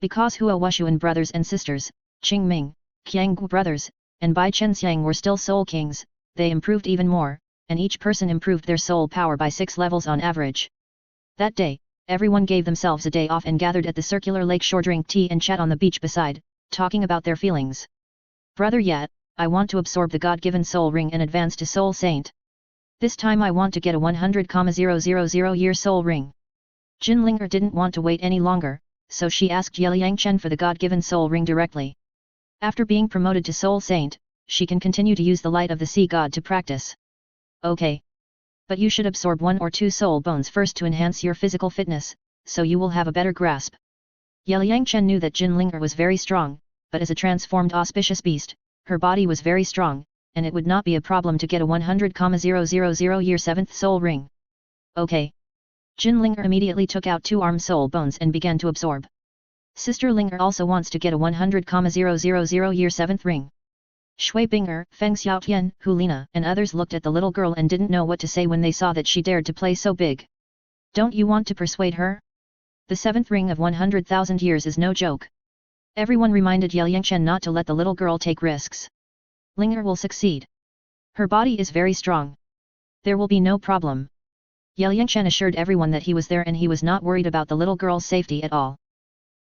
Because Hua Wushuan brothers and sisters, Qing Ming, Qiang Gu brothers, and Bai Chenxiang were still soul kings, they improved even more, and each person improved their soul power by 6 levels on average. That day, everyone gave themselves a day off and gathered at the circular lake shore, drink tea and chat on the beach beside, talking about their feelings. Brother Yat, I want to absorb the God-given soul ring and advance to soul saint. This time I want to get a 100,000 year soul ring. Jin Linger didn't want to wait any longer, so she asked Yelang Chen for the God-given soul ring directly. After being promoted to soul saint, she can continue to use the light of the sea god to practice. Okay. But you should absorb 1 or 2 soul bones first to enhance your physical fitness, so you will have a better grasp. Yelang Chen knew that Jin Linger was very strong, but as a transformed auspicious beast, her body was very strong, and it would not be a problem to get a 100,000 year 7th soul ring. Okay. Jin Linger immediately took out 2 arm soul bones and began to absorb. Sister Linger also wants to get a 100,000 year 7th ring. Shui Binger, Feng Xiaotian, Hu Lina and others looked at the little girl and didn't know what to say when they saw that she dared to play so big. Don't you want to persuade her? The 7th ring of 100,000 years is no joke. Everyone reminded Yelang Chen not to let the little girl take risks. Linger will succeed. Her body is very strong. There will be no problem. Yelang Chen assured everyone that he was there and he was not worried about the little girl's safety at all.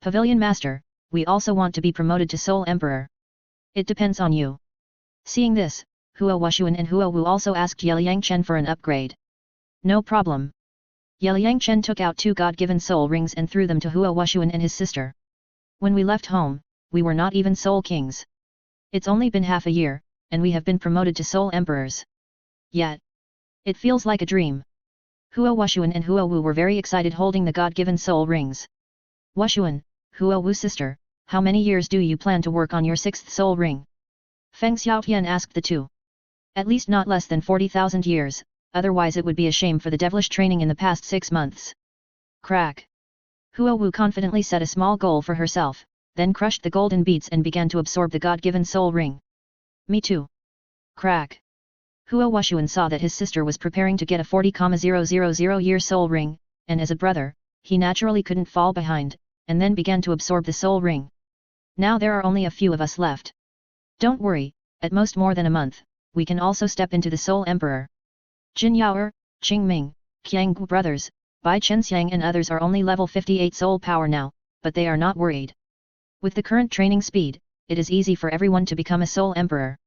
Pavilion Master, we also want to be promoted to Soul Emperor. It depends on you. Seeing this, Hua Wushuan and Hua Wu also asked Yelang Chen for an upgrade. No problem. Yelang Chen took out 2 God-given soul rings and threw them to Hua Wushuan and his sister. When we left home, we were not even soul kings. It's only been half a year, and we have been promoted to soul emperors. Yet, it feels like a dream. Hua Wushuan and Hua Wu were very excited holding the God-given soul rings. Wushuan, Hua Wu sister, how many years do you plan to work on your 6th soul ring? Feng Xiaotian asked the two. At least not less than 40,000 years, otherwise it would be a shame for the devilish training in the past 6 months. Crack. Hua Wu confidently set a small goal for herself, then crushed the golden beads and began to absorb the God-given soul ring. Me too. Crack. Hua Wushuan saw that his sister was preparing to get a 40,000 year soul ring, and as a brother, he naturally couldn't fall behind, and then began to absorb the soul ring. Now there are only a few of us left. Don't worry, at most more than a month, we can also step into the Soul Emperor. Jin Yuer, Qing Ming, Qiang Gu brothers, Bai Chenxiang and others are only level 58 soul power now, but they are not worried. With the current training speed, it is easy for everyone to become a Soul Emperor.